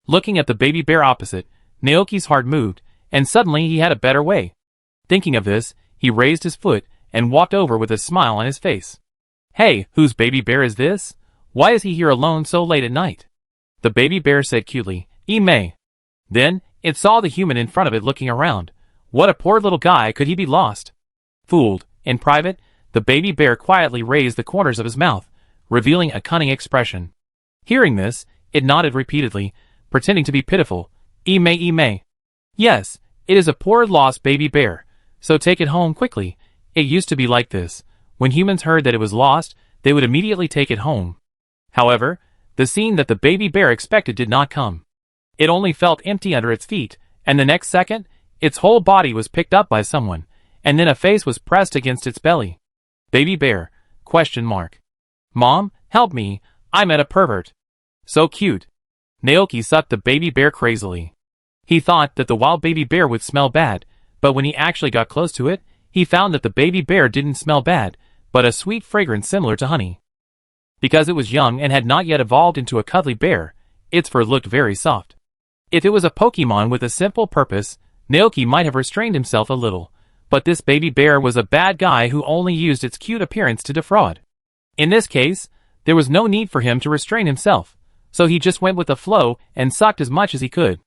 Speaker 1: Looking at the baby bear opposite, Naoki's heart moved, and suddenly he had a better way. Thinking of this, he raised his foot and walked over with a smile on his face. Hey, whose baby bear is this? Why is he here alone so late at night? The baby bear said cutely, May. Then, it saw the human in front of it looking around. What a poor little guy, could he be lost? Fooled. In private, the baby bear quietly raised the corners of his mouth, revealing a cunning expression. Hearing this, it nodded repeatedly, pretending to be pitiful. May. Yes, it is a poor lost baby bear, so take it home quickly. It used to be like this. When humans heard that it was lost, they would immediately take it home. However, the scene that the baby bear expected did not come. It only felt empty under its feet, and the next second, its whole body was picked up by someone, and then a face was pressed against its belly. Baby bear? ? Mom, help me, I met a pervert. So cute. Naoki sucked the baby bear crazily. He thought that the wild baby bear would smell bad, but when he actually got close to it, he found that the baby bear didn't smell bad, but a sweet fragrance similar to honey. Because it was young and had not yet evolved into a cuddly bear, its fur looked very soft. If it was a Pokemon with a simple purpose, Naoki might have restrained himself a little, but this baby bear was a bad guy who only used its cute appearance to defraud. In this case, there was no need for him to restrain himself, so he just went with the flow and sucked as much as he could.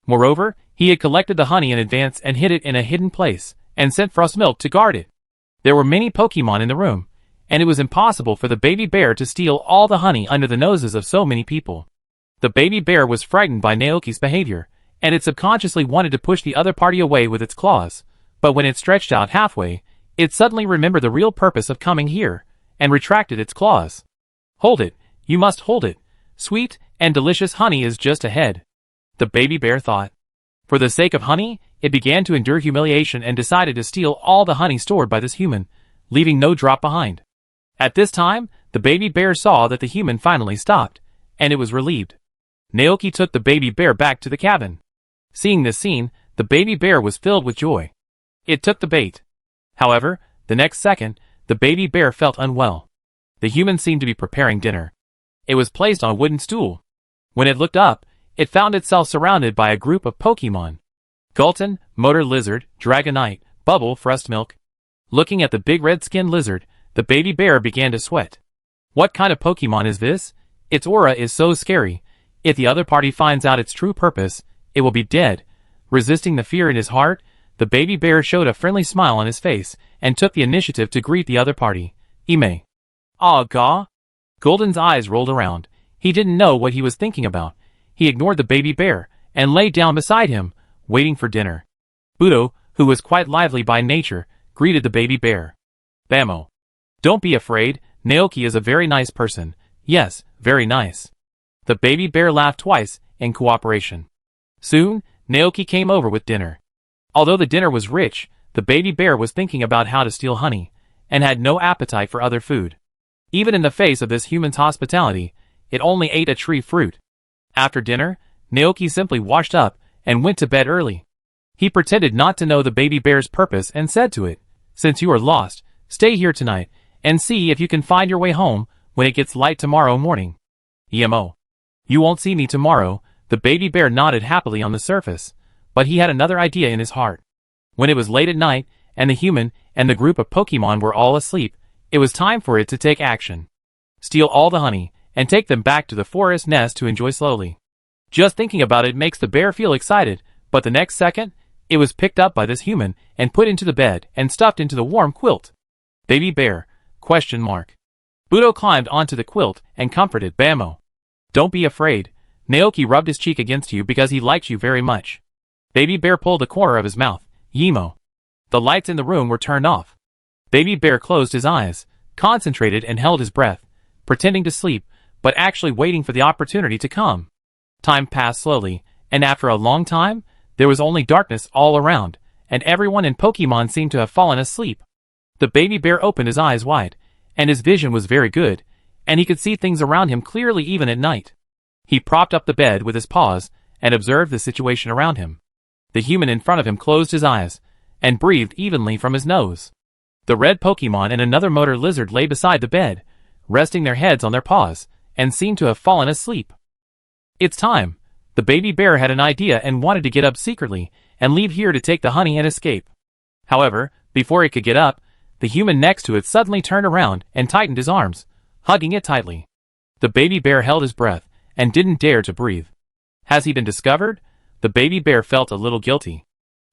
Speaker 1: Moreover, he had collected the honey in advance and hid it in a hidden place, and sent Frostmilk to guard it. There were many Pokemon in the room, and it was impossible for the baby bear to steal all the honey under the noses of so many people. The baby bear was frightened by Naoki's behavior, and it subconsciously wanted to push the other party away with its claws, but when it stretched out halfway, it suddenly remembered the real purpose of coming here, and retracted its claws. Hold it, you must hold it. Sweet and delicious honey is just ahead. The baby bear thought. For the sake of honey, it began to endure humiliation and decided to steal all the honey stored by this human, leaving no drop behind. At this time, the baby bear saw that the human finally stopped, and it was relieved. Naoki took the baby bear back to the cabin. Seeing this scene, the baby bear was filled with joy. It took the bait. However, the next second, the baby bear felt unwell. The human seemed to be preparing dinner. It was placed on a wooden stool. When it looked up, it found itself surrounded by a group of Pokemon. Gulton, Motor Lizard, Dragonite, Bubble, Frostmilk. Looking at the big red-skinned lizard, the baby bear began to sweat. What kind of Pokemon is this? Its aura is so scary. If the other party finds out its true purpose, it will be dead. Resisting the fear in his heart, the baby bear showed a friendly smile on his face and took the initiative to greet the other party. Ime. Ah, gaw? Golden's eyes rolled around. He didn't know what he was thinking about. He ignored the baby bear and lay down beside him, waiting for dinner. Budo, who was quite lively by nature, greeted the baby bear. Bamo. Don't be afraid, Naoki is a very nice person. Yes, very nice. The baby bear laughed twice, in cooperation. Soon, Naoki came over with dinner. Although the dinner was rich, the baby bear was thinking about how to steal honey, and had no appetite for other food. Even in the face of this human's hospitality, it only ate a tree fruit. After dinner, Naoki simply washed up and went to bed early. He pretended not to know the baby bear's purpose and said to it, "Since you are lost, stay here tonight, and see if you can find your way home when it gets light tomorrow morning." Emo. You won't see me tomorrow, the baby bear nodded happily on the surface, but he had another idea in his heart. When it was late at night, and the human and the group of Pokemon were all asleep, it was time for it to take action. Steal all the honey, and take them back to the forest nest to enjoy slowly. Just thinking about it makes the bear feel excited, but the next second, it was picked up by this human and put into the bed and stuffed into the warm quilt. Baby bear? ? Budo climbed onto the quilt and comforted Bamo. Don't be afraid. Naoki rubbed his cheek against you because he liked you very much. Baby Bear pulled the corner of his mouth. Yemo. The lights in the room were turned off. Baby Bear closed his eyes, concentrated and held his breath, pretending to sleep, but actually waiting for the opportunity to come. Time passed slowly, and after a long time, there was only darkness all around, and everyone in Pokemon seemed to have fallen asleep. The baby bear opened his eyes wide, and his vision was very good, and he could see things around him clearly even at night. He propped up the bed with his paws, and observed the situation around him. The human in front of him closed his eyes, and breathed evenly from his nose. The red Pokemon and another motor lizard lay beside the bed, resting their heads on their paws, and seemed to have fallen asleep. It's time. The baby bear had an idea and wanted to get up secretly, and leave here to take the honey and escape. However, before it could get up, the human next to it suddenly turned around and tightened his arms, hugging it tightly. The baby bear held his breath, and didn't dare to breathe. Has he been discovered? The baby bear felt a little guilty.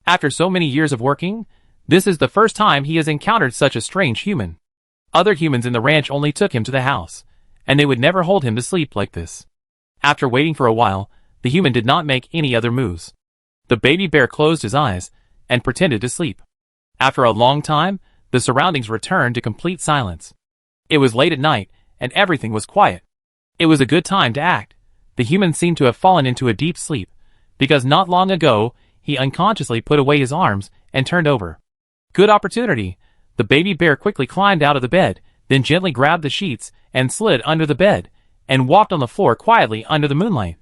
Speaker 1: After so many years of working, this is the first time he has encountered such a strange human. Other humans in the ranch only took him to the house, and they would never hold him to sleep like this. After waiting for a while, the human did not make any other moves. The baby bear closed his eyes, and pretended to sleep. After a long time, the surroundings returned to complete silence. It was late at night, and everything was quiet. It was a good time to act. The human seemed to have fallen into a deep sleep, because not long ago, he unconsciously put away his arms and turned over. Good opportunity. The baby bear quickly climbed out of the bed, then gently grabbed the sheets and slid under the bed, and walked on the floor quietly under the moonlight.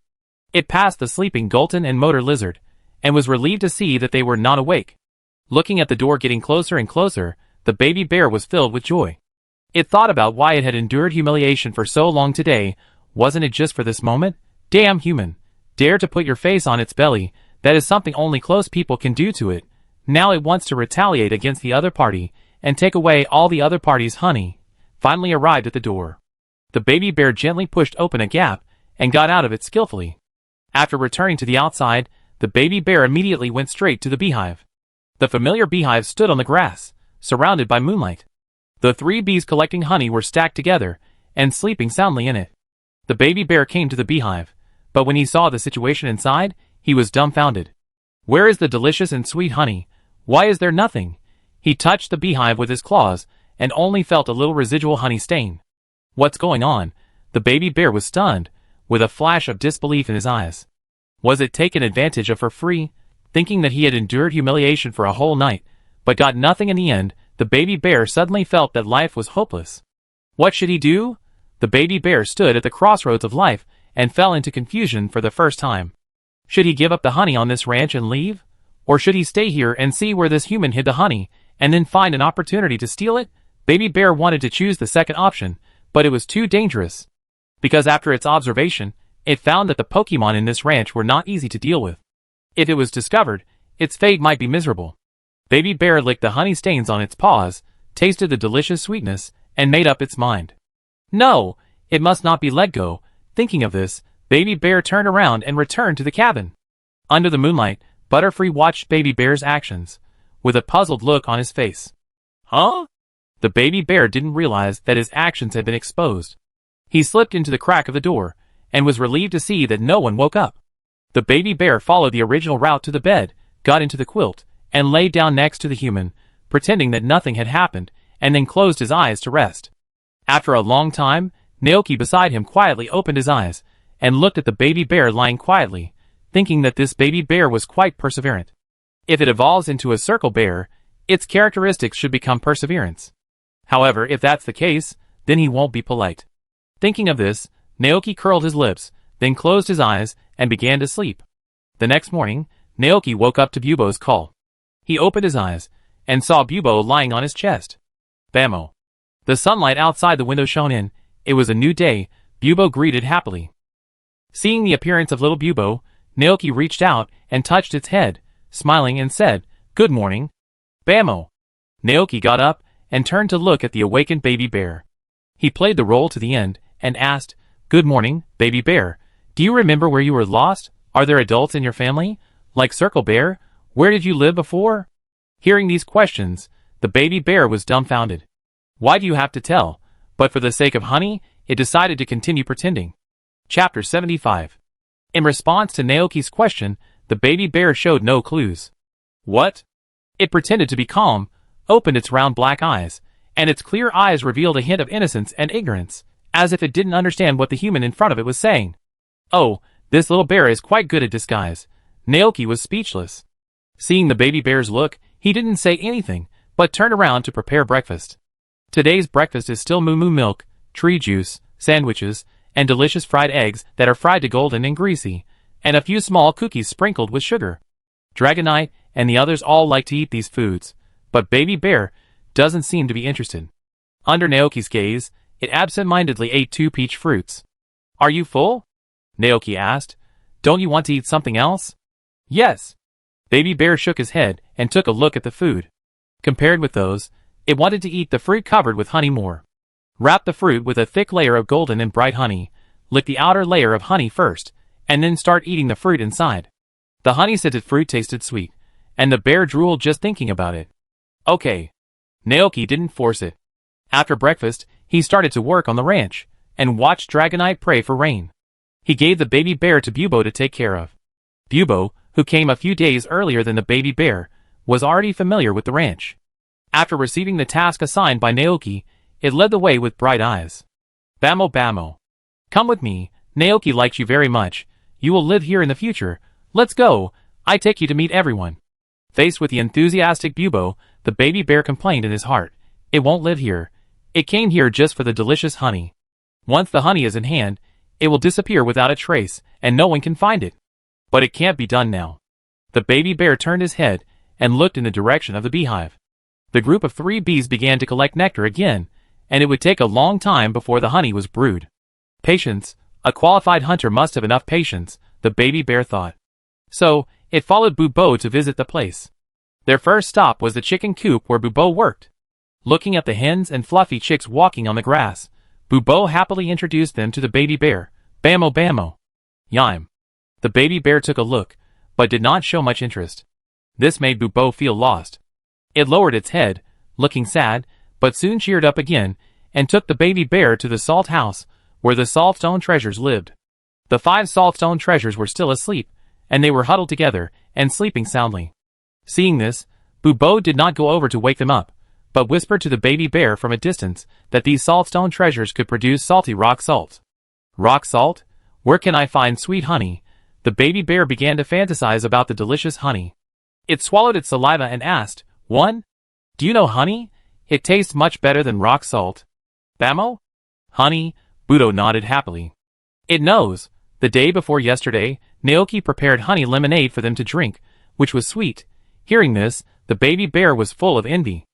Speaker 1: It passed the sleeping Gulton and motor lizard, and was relieved to see that they were not awake. Looking at the door getting closer and closer, the baby bear was filled with joy. It thought about why it had endured humiliation for so long today. Wasn't it just for this moment? Damn human. Dare to put your face on its belly. That is something only close people can do to it. Now it wants to retaliate against the other party, and take away all the other party's honey. Finally arrived at the door. The baby bear gently pushed open a gap, and got out of it skillfully. After returning to the outside, the baby bear immediately went straight to the beehive. The familiar beehive stood on the grass, surrounded by moonlight. The 3 bees collecting honey were stacked together, and sleeping soundly in it. The baby bear came to the beehive, but when he saw the situation inside, he was dumbfounded. Where is the delicious and sweet honey? Why is there nothing? He touched the beehive with his claws, and only felt a little residual honey stain. What's going on? The baby bear was stunned, with a flash of disbelief in his eyes. Was it taken advantage of for free? Thinking that he had endured humiliation for a whole night, but got nothing in the end, the baby bear suddenly felt that life was hopeless. What should he do? The baby bear stood at the crossroads of life, and fell into confusion for the first time. Should he give up the honey on this ranch and leave? Or should he stay here and see where this human hid the honey, and then find an opportunity to steal it? Baby bear wanted to choose the second option, but it was too dangerous. Because after its observation, it found that the Pokemon in this ranch were not easy to deal with. If it was discovered, its fate might be miserable. Baby bear licked the honey stains on its paws, tasted the delicious sweetness, and made up its mind. No, it must not be let go. Thinking of this, baby bear turned around and returned to the cabin. Under the moonlight, Butterfree watched baby bear's actions, with a puzzled look on his face. Huh? The baby bear didn't realize that his actions had been exposed. He slipped into the crack of the door, and was relieved to see that no one woke up. The baby bear followed the original route to the bed, got into the quilt, and lay down next to the human, pretending that nothing had happened, and then closed his eyes to rest. After a long time, Naoki beside him quietly opened his eyes, and looked at the baby bear lying quietly, thinking that this baby bear was quite perseverant. If it evolves into a circle bear, its characteristics should become perseverance. However, if that's the case, then he won't be polite. Thinking of this, Naoki curled his lips, then closed his eyes, and began to sleep. The next morning, Naoki woke up to Bubo's call. He opened his eyes, and saw Bubo lying on his chest. Bammo. The sunlight outside the window shone in. It was a new day. Bubo greeted happily. Seeing the appearance of little Bubo, Naoki reached out and touched its head, smiling and said, "Good morning." Bammo. Naoki got up and turned to look at the awakened baby bear. He played the role to the end and asked, "Good morning, baby bear. Do you remember where you were lost? Are there adults in your family? Like Circle Bear? Where did you live before?" Hearing these questions, the baby bear was dumbfounded. Why do you have to tell? But for the sake of honey, it decided to continue pretending. Chapter 75. In response to Naoki's question, The baby bear showed no clues. What? It pretended to be calm, opened its round black eyes, and its clear eyes revealed a hint of innocence and ignorance, as if it didn't understand what the human in front of it was saying. Oh, this little bear is quite good at disguise. Naoki was speechless. Seeing the baby bear's look, he didn't say anything, but turned around to prepare breakfast. Today's breakfast is still moo milk, tree juice, sandwiches, and delicious fried eggs that are fried to golden and greasy, and a few small cookies sprinkled with sugar. Dragonite and the others all like to eat these foods, but Baby Bear doesn't seem to be interested. Under Naoki's gaze, it absent-mindedly ate 2 peach fruits. Are you full? Naoki asked. Don't you want to eat something else? Yes. Baby Bear shook his head and took a look at the food. Compared with those, it wanted to eat the fruit covered with honey more. Wrap the fruit with a thick layer of golden and bright honey, lick the outer layer of honey first, and then start eating the fruit inside. The honey-scented fruit tasted sweet, and the bear drooled just thinking about it. Okay. Naoki didn't force it. After breakfast, he started to work on the ranch, and watched Dragonite pray for rain. He gave the baby bear to Bubo to take care of. Bubo, who came a few days earlier than the baby bear, was already familiar with the ranch. After receiving the task assigned by Naoki, it led the way with bright eyes. Bamo. Come with me, Naoki likes you very much. You will live here in the future. Let's go, I take you to meet everyone. Faced with the enthusiastic Bubo, the baby bear complained in his heart. It won't live here. It came here just for the delicious honey. Once the honey is in hand, it will disappear without a trace, and no one can find it. But it can't be done now. The baby bear turned his head and looked in the direction of the beehive. The group of 3 bees began to collect nectar again, and it would take a long time before the honey was brewed. Patience, a qualified hunter must have enough patience, the baby bear thought. So, it followed Bubo to visit the place. Their first stop was the chicken coop where Bubo worked. Looking at the hens and fluffy chicks walking on the grass, Bubo happily introduced them to the baby bear. Bamo. Yime. The baby bear took a look, but did not show much interest. This made Bubo feel lost. It lowered its head, looking sad, but soon cheered up again, and took the baby bear to the salt house, where the saltstone treasures lived. The 5 saltstone treasures were still asleep, and they were huddled together, and sleeping soundly. Seeing this, Bubo did not go over to wake them up, but whispered to the baby bear from a distance that these saltstone treasures could produce salty rock salt. Rock salt? Where can I find sweet honey? The baby bear began to fantasize about the delicious honey. It swallowed its saliva and asked, 1? Do you know honey? It tastes much better than rock salt. Bamo? Honey? Budo nodded happily. It knows. The day before yesterday, Naoki prepared honey lemonade for them to drink, which was sweet. Hearing this, the baby bear was full of envy.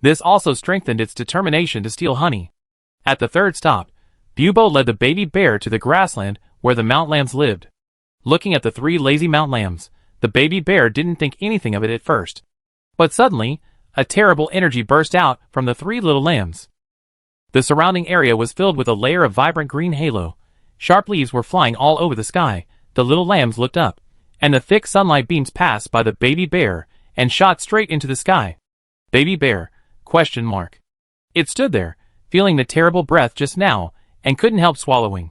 Speaker 1: This also strengthened its determination to steal honey. At the 3rd stop, Bubo led the baby bear to the grassland where the mountain lambs lived. Looking at the 3 lazy mountain lambs, the baby bear didn't think anything of it at first. But suddenly, a terrible energy burst out from the 3 little lambs. The surrounding area was filled with a layer of vibrant green halo. Sharp leaves were flying all over the sky. The little lambs looked up, and the thick sunlight beams passed by the baby bear and shot straight into the sky. Baby bear? ? It stood there, feeling the terrible breath just now, and couldn't help swallowing.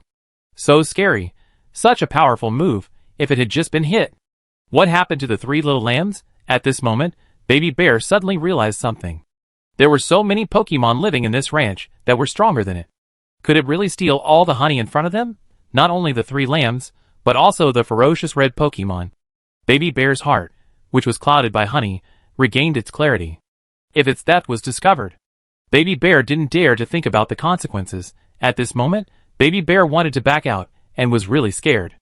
Speaker 1: So scary. Such a powerful move, if it had just been hit. What happened to the 3 little lambs? At this moment, Baby Bear suddenly realized something. There were so many Pokemon living in this ranch that were stronger than it. Could it really steal all the honey in front of them? Not only the 3 lambs, but also the ferocious red Pokemon. Baby Bear's heart, which was clouded by honey, regained its clarity. If its theft was discovered, Baby Bear didn't dare to think about the consequences. At this moment, Baby Bear wanted to back out, and was really scared.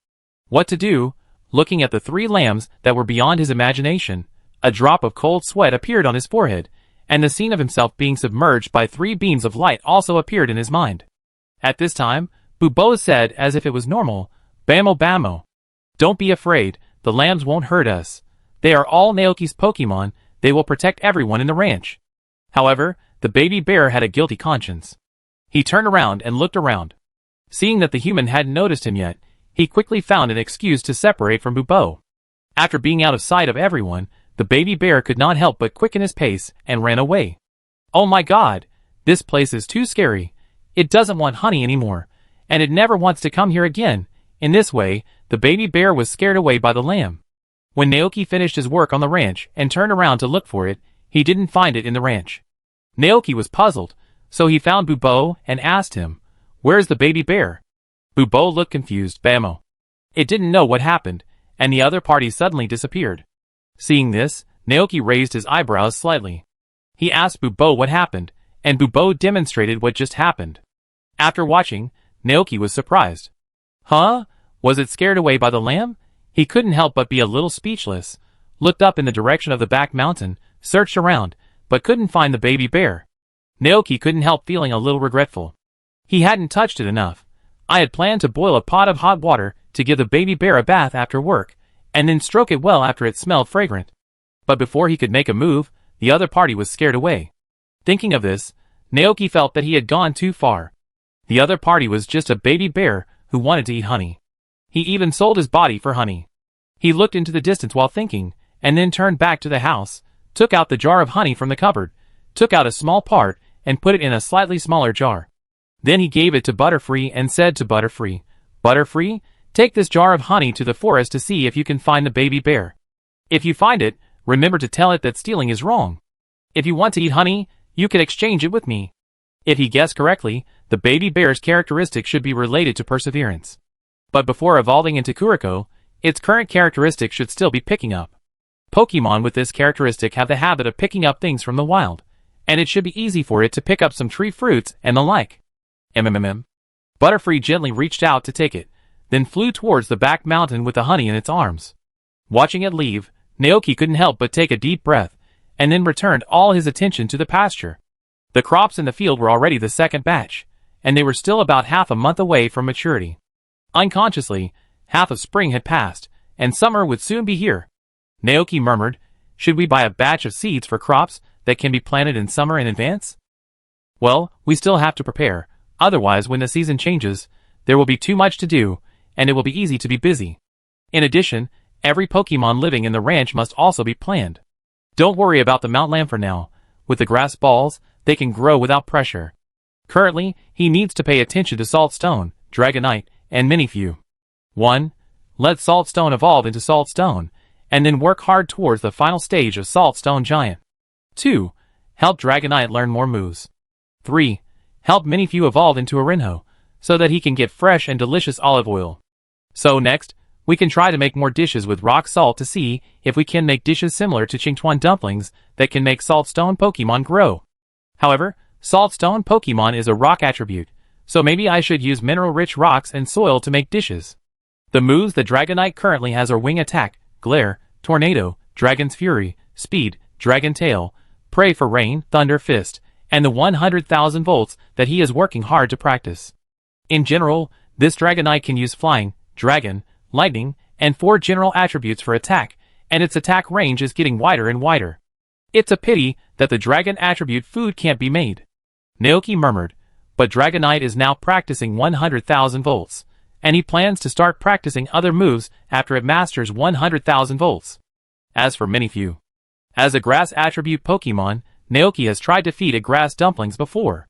Speaker 1: What to do? Looking at the 3 lambs that were beyond his imagination, a drop of cold sweat appeared on his forehead, and the scene of himself being submerged by 3 beams of light also appeared in his mind. At this time, Bubo said as if it was normal, Bamo. Don't be afraid, the lambs won't hurt us. They are all Naoki's Pokemon, they will protect everyone in the ranch. However, the baby bear had a guilty conscience. He turned around and looked around. Seeing that the human hadn't noticed him yet, he quickly found an excuse to separate from Bubo. After being out of sight of everyone, the baby bear could not help but quicken his pace and ran away. Oh my god, this place is too scary. It doesn't want honey anymore, and it never wants to come here again. In this way, the baby bear was scared away by the lamb. When Naoki finished his work on the ranch and turned around to look for it, he didn't find it in the ranch. Naoki was puzzled, so he found Bubo and asked him, "Where's the baby bear?" Bubo looked confused. Bamo. It didn't know what happened, and the other party suddenly disappeared. Seeing this, Naoki raised his eyebrows slightly. He asked Bubo what happened, and Bubo demonstrated what just happened. After watching, Naoki was surprised. Huh? Was it scared away by the lamb? He couldn't help but be a little speechless, looked up in the direction of the back mountain, searched around, but couldn't find the baby bear. Naoki couldn't help feeling a little regretful. He hadn't touched it enough. I had planned to boil a pot of hot water to give the baby bear a bath after work, and then stroke it well after it smelled fragrant. But before he could make a move, the other party was scared away. Thinking of this, Naoki felt that he had gone too far. The other party was just a baby bear who wanted to eat honey. He even sold his body for honey. He looked into the distance while thinking, and then turned back to the house, took out the jar of honey from the cupboard, took out a small part, and put it in a slightly smaller jar. Then he gave it to Butterfree and said to Butterfree, "Butterfree, take this jar of honey to the forest to see if you can find the baby bear. If you find it, remember to tell it that stealing is wrong. If you want to eat honey, you can exchange it with me." If he guessed correctly, the baby bear's characteristics should be related to perseverance. But before evolving into Kuriko, its current characteristics should still be picking up. Pokemon with this characteristic have the habit of picking up things from the wild, and it should be easy for it to pick up some tree fruits and the like. Butterfree gently reached out to take it, then flew towards the back mountain with the honey in its arms. Watching it leave, Naoki couldn't help but take a deep breath, and then returned all his attention to the pasture. The crops in the field were already the second batch, and they were still about half a month away from maturity. Unconsciously, half of spring had passed, and summer would soon be here. Naoki murmured, "Should we buy a batch of seeds for crops that can be planted in summer in advance?" "Well, we still have to prepare, otherwise when the season changes, there will be too much to do, and it will be easy to be busy. In addition, every Pokemon living in the ranch must also be planned. Don't worry about the Mount Lamb for now. With the grass balls, they can grow without pressure. Currently, he needs to pay attention to Saltstone, Dragonite, and Minifew. 1. Let Saltstone evolve into Saltstone, and then work hard towards the final stage of Saltstone Giant. 2. Help Dragonite learn more moves. 3. Help Minifew evolve into a Rinho, so that he can get fresh and delicious olive oil. So next, we can try to make more dishes with rock salt to see if we can make dishes similar to Qingtuan dumplings that can make Saltstone Pokemon grow. However, Saltstone Pokemon is a rock attribute, so maybe I should use mineral-rich rocks and soil to make dishes. The moves that Dragonite currently has are Wing Attack, Glare, Tornado, Dragon's Fury, Speed, Dragon Tail, Pray for Rain, Thunder Fist, and the 100,000 volts that he is working hard to practice. In general, this Dragonite can use Flying, Dragon, Lightning, and 4 general attributes for attack, and its attack range is getting wider and wider. It's a pity that the Dragon attribute food can't be made. Naoki murmured, but Dragonite is now practicing 100,000 volts, and he plans to start practicing other moves after it masters 100,000 volts. As for Minifew, as a grass attribute Pokemon, Naoki has tried to feed it grass dumplings before.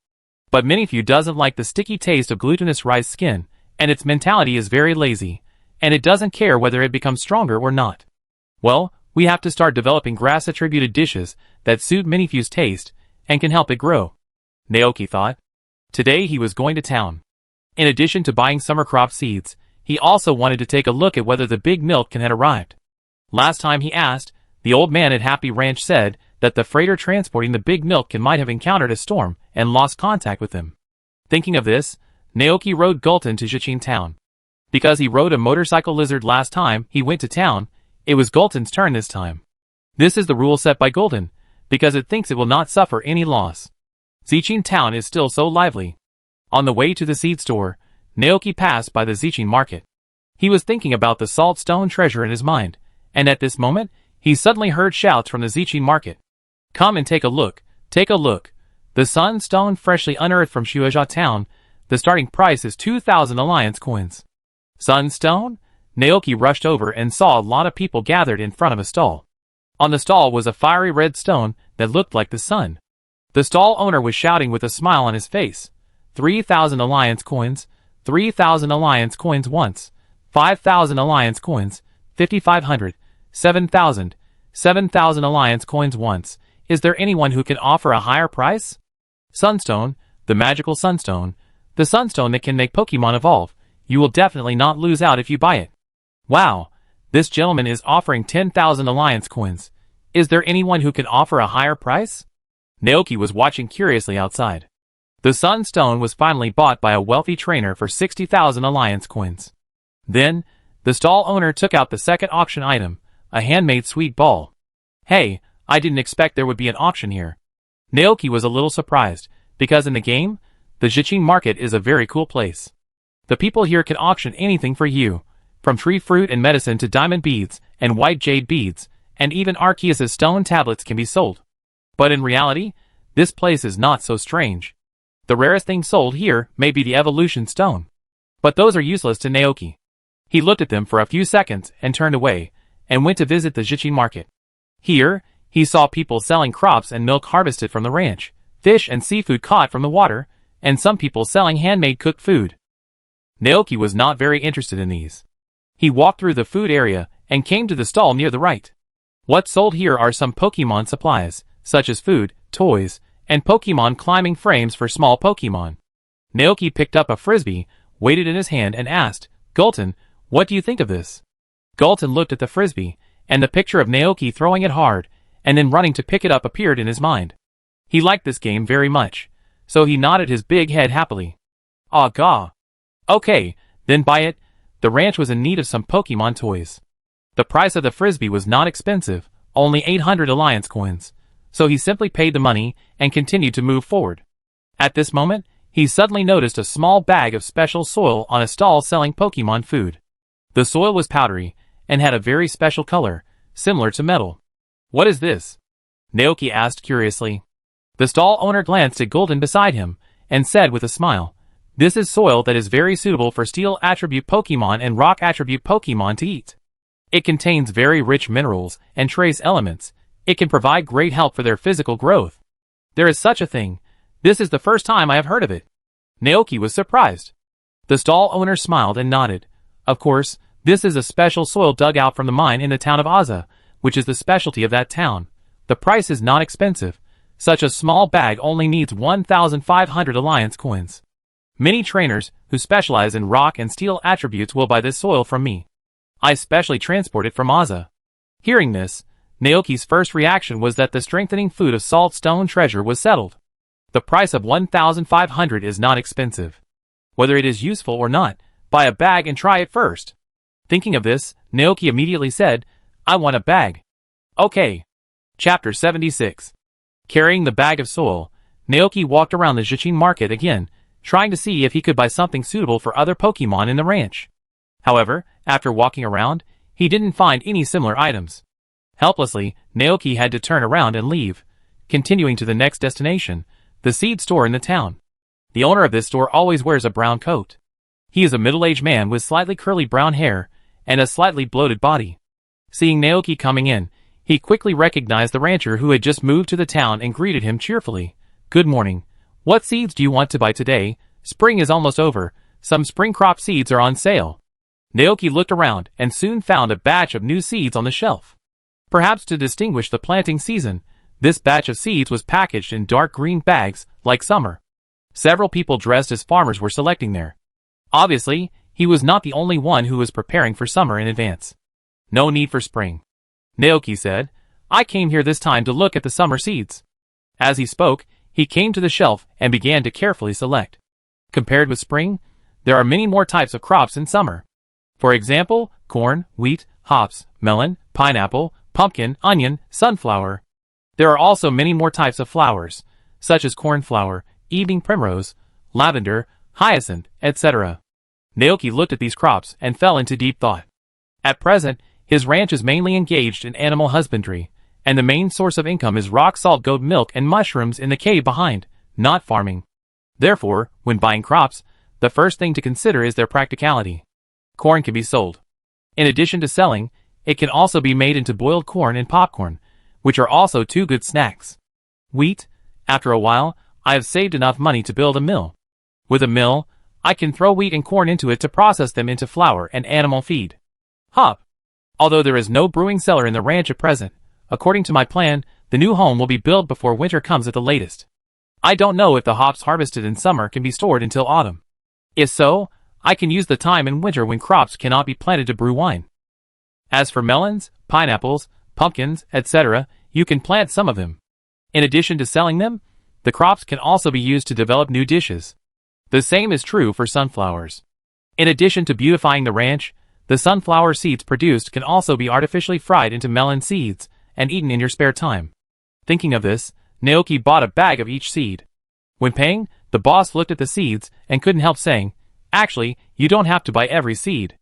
Speaker 1: But Minifew doesn't like the sticky taste of glutinous rice skin, and its mentality is very lazy, and it doesn't care whether it becomes stronger or not. Well, we have to start developing grass-attributed dishes that suit Minifew's taste and can help it grow, Naoki thought. Today he was going to town. In addition to buying summer crop seeds, he also wanted to take a look at whether the big milk can had arrived. Last time he asked, the old man at Happy Ranch said that the freighter transporting the big milk can might have encountered a storm and lost contact with them. Thinking of this, Naoki rode Gulton to Zhiqing town. Because he rode a motorcycle lizard last time he went to town, it was Gulton's turn this time. This is the rule set by Gulton, because it thinks it will not suffer any loss. Zhiqing town is still so lively. On the way to the seed store, Naoki passed by the Zhiqing market. He was thinking about the Saltstone treasure in his mind, and at this moment, he suddenly heard shouts from the Zhiqing market. "Come and take a look, take a look. The Sunstone freshly unearthed from Shueijia town, the starting price is 2,000 alliance coins." Sunstone? Naoki rushed over and saw a lot of people gathered in front of a stall. On the stall was a fiery red stone that looked like the sun. The stall owner was shouting with a smile on his face. 3,000 alliance coins, 3,000 alliance coins once, 5,000 alliance coins, 5,500, 7,000. 7,000 alliance coins once. Is there anyone who can offer a higher price? Sunstone, the magical sunstone. The sunstone that can make Pokemon evolve. You will definitely not lose out if you buy it. Wow, this gentleman is offering 10,000 alliance coins. Is there anyone who can offer a higher price? Naoki was watching curiously outside. The sunstone was finally bought by a wealthy trainer for 60,000 alliance coins. Then, the stall owner took out the second auction item, a handmade sweet ball. Hey, I didn't expect there would be an auction here. Naoki was a little surprised, because in the game, the Zhiqing market is a very cool place. The people here can auction anything for you, from tree fruit and medicine to diamond beads and white jade beads, and even Arceus's stone tablets can be sold. But in reality, this place is not so strange. The rarest thing sold here may be the evolution stone. But those are useless to Naoki. He looked at them for a few seconds and turned away, and went to visit the Zhiqing market. Here, he saw people selling crops and milk harvested from the ranch, fish and seafood caught from the water, and some people selling handmade cooked food. Naoki was not very interested in these. He walked through the food area and came to the stall near the right. What sold here are some Pokemon supplies, such as food, toys, and Pokemon climbing frames for small Pokemon. Naoki picked up a frisbee, weighed it in his hand and asked, Gulton, what do you think of this? Gulton looked at the frisbee, and the picture of Naoki throwing it hard, and then running to pick it up appeared in his mind. He liked this game very much, so he nodded his big head happily. Ah gah. Okay, then buy it. The ranch was in need of some Pokemon toys. The price of the frisbee was not expensive, only 800 alliance coins, so he simply paid the money and continued to move forward. At this moment, he suddenly noticed a small bag of special soil on a stall selling Pokemon food. The soil was powdery, and had a very special color, similar to metal. What is this? Naoki asked curiously. The stall owner glanced at Golden beside him, and said with a smile, This is soil that is very suitable for steel attribute Pokemon and rock attribute Pokemon to eat. It contains very rich minerals and trace elements. It can provide great help for their physical growth. There is such a thing. This is the first time I have heard of it. Naoki was surprised. The stall owner smiled and nodded. Of course, this is a special soil dug out from the mine in the town of Aza, which is the specialty of that town. The price is not expensive. Such a small bag only needs 1,500 alliance coins. Many trainers who specialize in rock and steel attributes will buy this soil from me. I specially transport it from Aza. Hearing this, Naoki's first reaction was that the strengthening food of salt stone treasure was settled. The price of 1,500 is not expensive. Whether it is useful or not, buy a bag and try it first. Thinking of this, Naoki immediately said, I want a bag. Okay. Chapter 76. Carrying the bag of soil, Naoki walked around the Zhiqing market again, trying to see if he could buy something suitable for other Pokemon in the ranch. However, after walking around, he didn't find any similar items. Helplessly, Naoki had to turn around and leave, continuing to the next destination, the seed store in the town. The owner of this store always wears a brown coat. He is a middle-aged man with slightly curly brown hair and a slightly bloated body. Seeing Naoki coming in, he quickly recognized the rancher who had just moved to the town and greeted him cheerfully. Good morning. What seeds do you want to buy today? Spring is almost over. Some spring crop seeds are on sale. Naoki looked around and soon found a batch of new seeds on the shelf. Perhaps to distinguish the planting season, this batch of seeds was packaged in dark green bags, like summer. Several people dressed as farmers were selecting there. Obviously, he was not the only one who was preparing for summer in advance. No need for spring. Naoki said, I came here this time to look at the summer seeds. As he spoke, he came to the shelf and began to carefully select. Compared with spring, there are many more types of crops in summer. For example, corn, wheat, hops, melon, pineapple, pumpkin, onion, sunflower. There are also many more types of flowers, such as cornflower, evening primrose, lavender, hyacinth, etc. Naoki looked at these crops and fell into deep thought. At present, his ranch is mainly engaged in animal husbandry, and the main source of income is rock salt goat milk and mushrooms in the cave behind, not farming. Therefore, when buying crops, the first thing to consider is their practicality. Corn can be sold. In addition to selling, it can also be made into boiled corn and popcorn, which are also two good snacks. Wheat, after a while, I have saved enough money to build a mill. With a mill, I can throw wheat and corn into it to process them into flour and animal feed. Hop. Although there is no brewing cellar in the ranch at present, according to my plan, the new home will be built before winter comes at the latest. I don't know if the hops harvested in summer can be stored until autumn. If so, I can use the time in winter when crops cannot be planted to brew wine. As for melons, pineapples, pumpkins, etc., you can plant some of them. In addition to selling them, the crops can also be used to develop new dishes. The same is true for sunflowers. In addition to beautifying the ranch, the sunflower seeds produced can also be artificially fried into melon seeds and eaten in your spare time. Thinking of this, Naoki bought a bag of each seed. When paying, the boss looked at the seeds and couldn't help saying, "Actually, you don't have to buy every seed.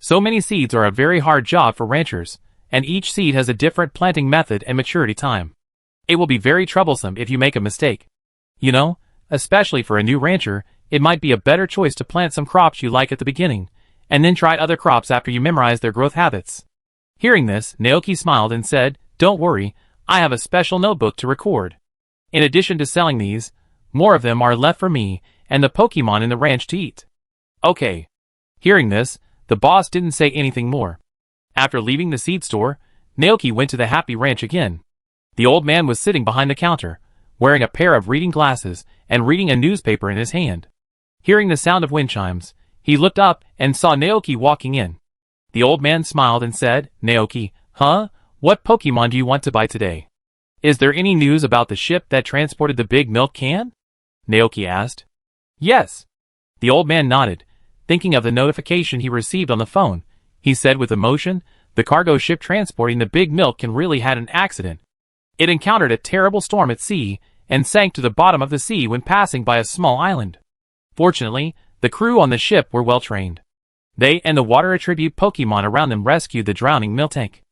Speaker 1: So many seeds are a very hard job for ranchers, and each seed has a different planting method and maturity time. It will be very troublesome if you make a mistake. You know, especially for a new rancher, it might be a better choice to plant some crops you like at the beginning, and then try other crops after you memorize their growth habits." Hearing this, Naoki smiled and said, "Don't worry, I have a special notebook to record. In addition to selling these, more of them are left for me and the Pokemon in the ranch to eat." Okay. Hearing this, the boss didn't say anything more. After leaving the seed store, Naoki went to the happy ranch again. The old man was sitting behind the counter, wearing a pair of reading glasses and reading a newspaper in his hand. Hearing the sound of wind chimes, he looked up and saw Naoki walking in. The old man smiled and said, "Naoki, huh? What Pokemon do you want to buy today? Is there any news about the ship that transported the big milk can?" Naoki asked. "Yes." The old man nodded, thinking of the notification he received on the phone. He said with emotion, "The cargo ship transporting the big milk can really had an accident. It encountered a terrible storm at sea and sank to the bottom of the sea when passing by a small island. Fortunately, the crew on the ship were well trained. They and the water attribute Pokemon around them rescued the drowning Miltank.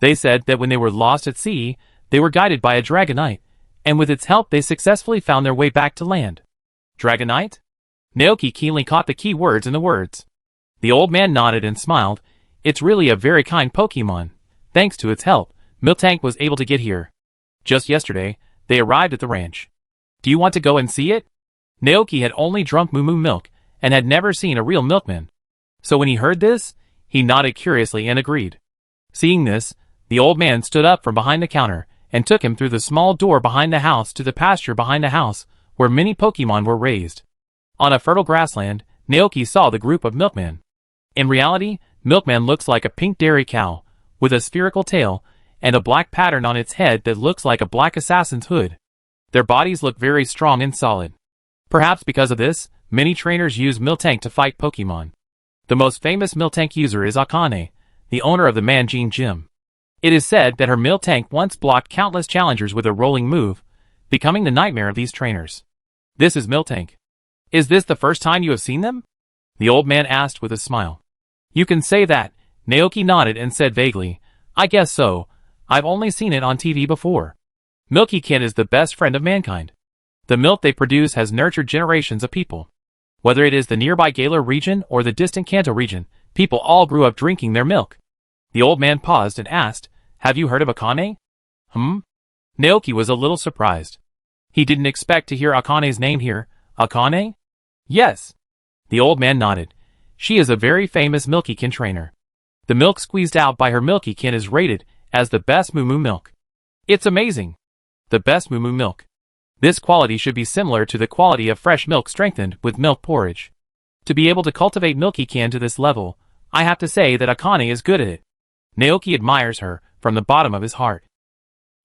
Speaker 1: They said that when they were lost at sea, they were guided by a Dragonite, and with its help they successfully found their way back to land." Dragonite? Naoki keenly caught the key words in the words. The old man nodded and smiled. "It's really a very kind Pokemon. Thanks to its help, Miltank was able to get here. Just yesterday, they arrived at the ranch. Do you want to go and see it?" Naoki had only drunk Moo Moo milk and had never seen a real milkman. So when he heard this, he nodded curiously and agreed. Seeing this, the old man stood up from behind the counter and took him through the small door behind the house to the pasture behind the house where many Pokemon were raised. On a fertile grassland, Naoki saw the group of milkmen. In reality, Milkman looks like a pink dairy cow, with a spherical tail, and a black pattern on its head that looks like a black assassin's hood. Their bodies look very strong and solid. Perhaps because of this, many trainers use Miltank to fight Pokemon. The most famous Miltank user is Akane, the owner of the Manjin Gym. It is said that her Miltank once blocked countless challengers with a rolling move, becoming the nightmare of these trainers. This is Miltank. Is this the first time you have seen them? The old man asked with a smile. You can say that, Naoki nodded and said vaguely, I guess so, I've only seen it on TV before. Milkykin is the best friend of mankind. The milk they produce has nurtured generations of people. Whether it is the nearby Galar region or the distant Kanto region, people all grew up drinking their milk. The old man paused and asked, Have you heard of Akane? Naoki was a little surprised. He didn't expect to hear Akane's name here. Akane? Yes. The old man nodded. She is a very famous Milkykin trainer. The milk squeezed out by her Milkykin is rated as the best Moo Moo milk. It's amazing. The best Moo Moo milk. This quality should be similar to the quality of fresh milk strengthened with milk porridge. To be able to cultivate Milkykin to this level, I have to say that Akane is good at it. Naoki admires her from the bottom of his heart.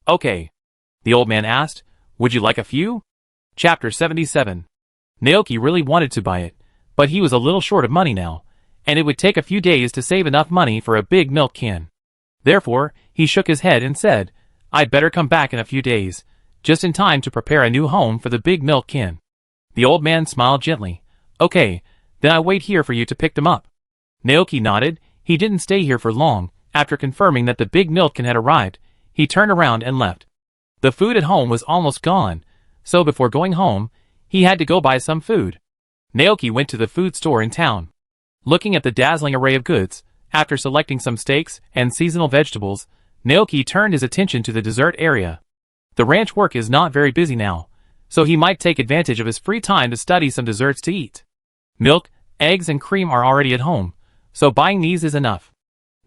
Speaker 1: Okay. The old man asked, Would you like a few? Chapter 77. Naoki really wanted to buy it, but he was a little short of money now, and it would take a few days to save enough money for a big milk can. Therefore, he shook his head and said, I'd better come back in a few days, just in time to prepare a new home for the big milk can. The old man smiled gently. Okay, then I'll wait here for you to pick them up. Naoki nodded. He didn't stay here for long. After confirming that the big milk can had arrived, he turned around and left. The food at home was almost gone, so before going home, he had to go buy some food. Naoki went to the food store in town. Looking at the dazzling array of goods, after selecting some steaks and seasonal vegetables, Naoki turned his attention to the dessert area. The ranch work is not very busy now, so he might take advantage of his free time to study some desserts to eat. Milk, eggs and cream are already at home, so buying these is enough.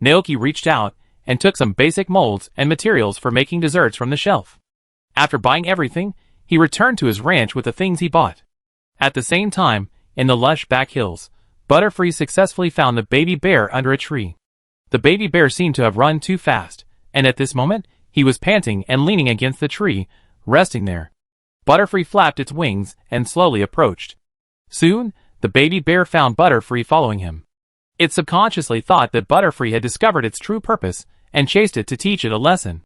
Speaker 1: Naoki reached out and took some basic molds and materials for making desserts from the shelf. After buying everything, he returned to his ranch with the things he bought. At the same time, in the lush back hills, Butterfree successfully found the baby bear under a tree. The baby bear seemed to have run too fast, and at this moment, he was panting and leaning against the tree, resting there. Butterfree flapped its wings and slowly approached. Soon, the baby bear found Butterfree following him. It subconsciously thought that Butterfree had discovered its true purpose and chased it to teach it a lesson.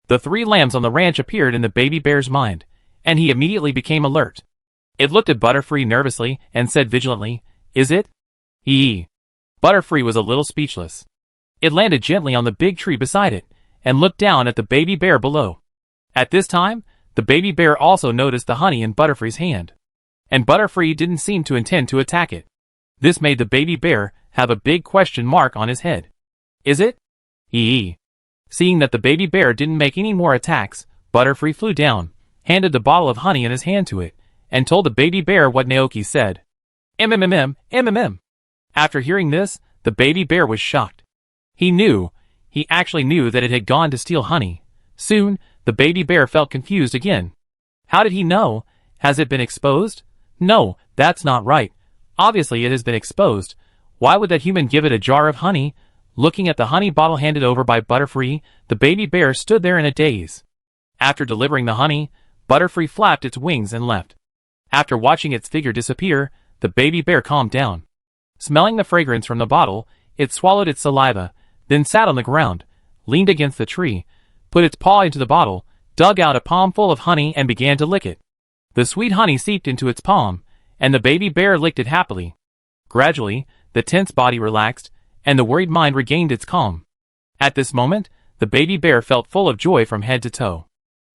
Speaker 1: The 3 lambs on the ranch appeared in the baby bear's mind, and he immediately became alert. It looked at Butterfree nervously and said vigilantly, "Is it?" "Hee." Butterfree was a little speechless. It landed gently on the big tree beside it, and looked down at the baby bear below. At this time, the baby bear also noticed the honey in Butterfree's hand. And Butterfree didn't seem to intend to attack it. This made the baby bear have a big question mark on his head. "Is it?" "Hee." Seeing that the baby bear didn't make any more attacks, Butterfree flew down, handed the bottle of honey in his hand to it, and told the baby bear what Naoki said. MMM. After hearing this, the baby bear was shocked. He actually knew that it had gone to steal honey. Soon, the baby bear felt confused again. How did he know? Has it been exposed? No, that's not right. Obviously it has been exposed. Why would that human give it a jar of honey? Looking at the honey bottle handed over by Butterfree, the baby bear stood there in a daze. After delivering the honey, Butterfree flapped its wings and left. After watching its figure disappear, the baby bear calmed down. Smelling the fragrance from the bottle, it swallowed its saliva, then sat on the ground, leaned against the tree, put its paw into the bottle, dug out a palmful of honey and began to lick it. The sweet honey seeped into its palm, and the baby bear licked it happily. Gradually, the tense body relaxed, and the worried mind regained its calm. At this moment, the baby bear felt full of joy from head to toe.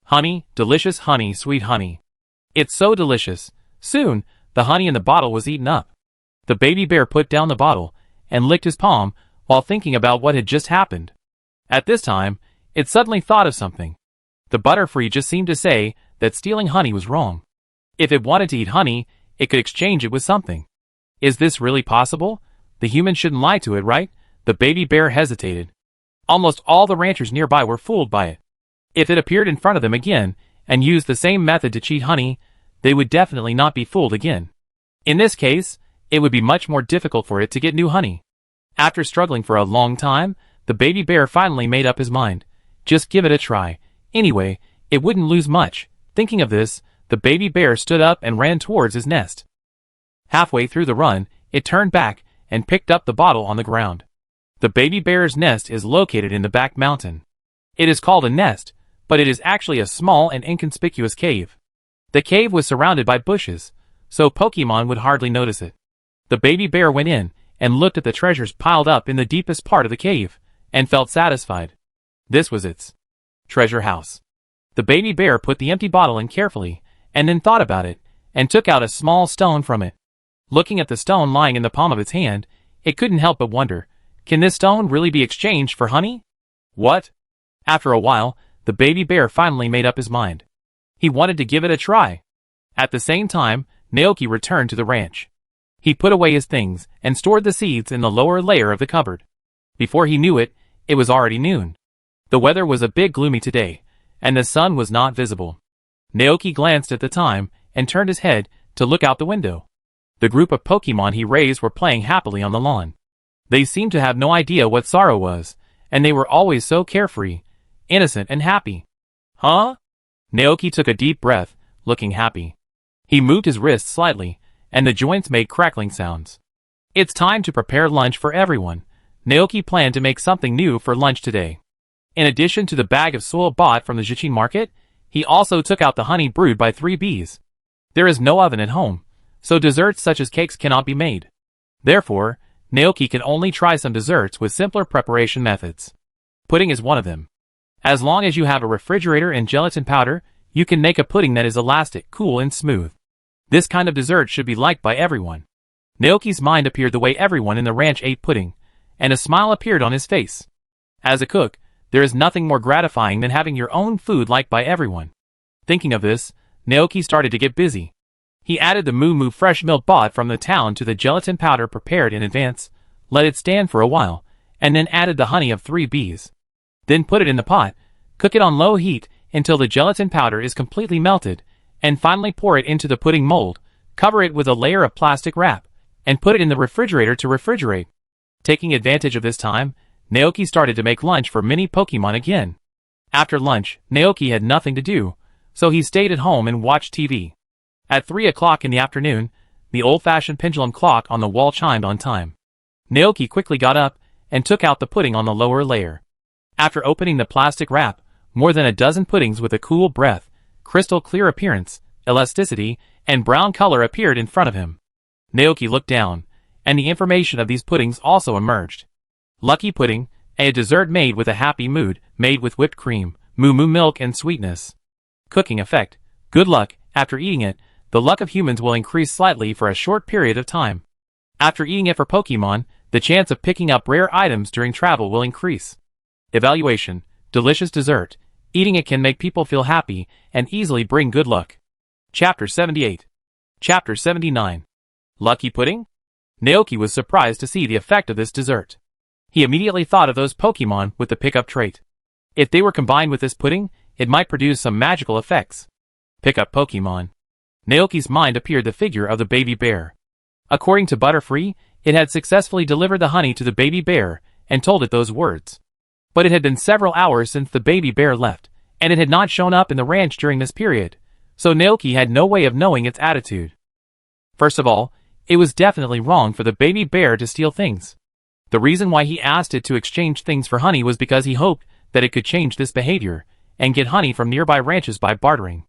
Speaker 1: Honey, delicious honey, sweet honey. It's so delicious. Soon, the honey in the bottle was eaten up. The baby bear put down the bottle and licked his palm while thinking about what had just happened. At this time, it suddenly thought of something. The Butterfree just seemed to say that stealing honey was wrong. If it wanted to eat honey, it could exchange it with something. Is this really possible? The human shouldn't lie to it, right? The baby bear hesitated. Almost all the ranchers nearby were fooled by it. If it appeared in front of them again and used the same method to cheat honey, they would definitely not be fooled again. In this case, it would be much more difficult for it to get new honey. After struggling for a long time, the baby bear finally made up his mind. Just give it a try. Anyway, it wouldn't lose much. Thinking of this, the baby bear stood up and ran towards his nest. Halfway through the run, it turned back and picked up the bottle on the ground. The baby bear's nest is located in the back mountain. It is called a nest, but it is actually a small and inconspicuous cave. The cave was surrounded by bushes, so Pokemon would hardly notice it. The baby bear went in and looked at the treasures piled up in the deepest part of the cave, and felt satisfied. This was its treasure house. The baby bear put the empty bottle in carefully, and then thought about it, and took out a small stone from it. Looking at the stone lying in the palm of its hand, it couldn't help but wonder, can this stone really be exchanged for honey? What? After a while, the baby bear finally made up his mind. He wanted to give it a try. At the same time, Naoki returned to the ranch. He put away his things and stored the seeds in the lower layer of the cupboard. Before he knew it, it was already noon. The weather was a bit gloomy today, and the sun was not visible. Naoki glanced at the time and turned his head to look out the window. The group of Pokemon he raised were playing happily on the lawn. They seemed to have no idea what sorrow was, and they were always so carefree, innocent and happy. Huh? Naoki took a deep breath, looking happy. He moved his wrists slightly, and the joints made crackling sounds. It's time to prepare lunch for everyone. Naoki planned to make something new for lunch today. In addition to the bag of soil bought from the Jichin market, he also took out the honey brewed by 3 bees. There is no oven at home, so desserts such as cakes cannot be made. Therefore, Naoki can only try some desserts with simpler preparation methods. Pudding is one of them. As long as you have a refrigerator and gelatin powder, you can make a pudding that is elastic, cool, and smooth. This kind of dessert should be liked by everyone. Naoki's mind appeared the way everyone in the ranch ate pudding, and a smile appeared on his face. As a cook, there is nothing more gratifying than having your own food liked by everyone. Thinking of this, Naoki started to get busy. He added the Moo Moo fresh milk bought from the town to the gelatin powder prepared in advance, let it stand for a while, and then added the honey of 3 bees. Then put it in the pot, cook it on low heat until the gelatin powder is completely melted, and finally pour it into the pudding mold, cover it with a layer of plastic wrap, and put it in the refrigerator to refrigerate. Taking advantage of this time, Naoki started to make lunch for mini Pokemon again. After lunch, Naoki had nothing to do, so he stayed at home and watched TV. At 3 o'clock in the afternoon, the old-fashioned pendulum clock on the wall chimed on time. Naoki quickly got up and took out the pudding on the lower layer. After opening the plastic wrap, more than a dozen puddings with a cool breath, crystal clear appearance, elasticity, and brown color appeared in front of him. Naoki looked down, and the information of these puddings also emerged. Lucky pudding, a dessert made with a happy mood, made with whipped cream, moo milk and sweetness. Cooking effect, good luck. After eating it, the luck of humans will increase slightly for a short period of time. After eating it for Pokemon, the chance of picking up rare items during travel will increase. Evaluation, delicious dessert. Eating it can make people feel happy and easily bring good luck. Chapter 78. Chapter 79. Lucky pudding? Naoki was surprised to see the effect of this dessert. He immediately thought of those Pokemon with the pickup trait. If they were combined with this pudding, it might produce some magical effects. Pickup Pokemon. Naoki's mind appeared the figure of the baby bear. According to Butterfree, it had successfully delivered the honey to the baby bear and told it those words. But it had been several hours since the baby bear left, and it had not shown up in the ranch during this period, so Naoki had no way of knowing its attitude. First of all, it was definitely wrong for the baby bear to steal things. The reason why he asked it to exchange things for honey was because he hoped that it could change this behavior and get honey from nearby ranches by bartering.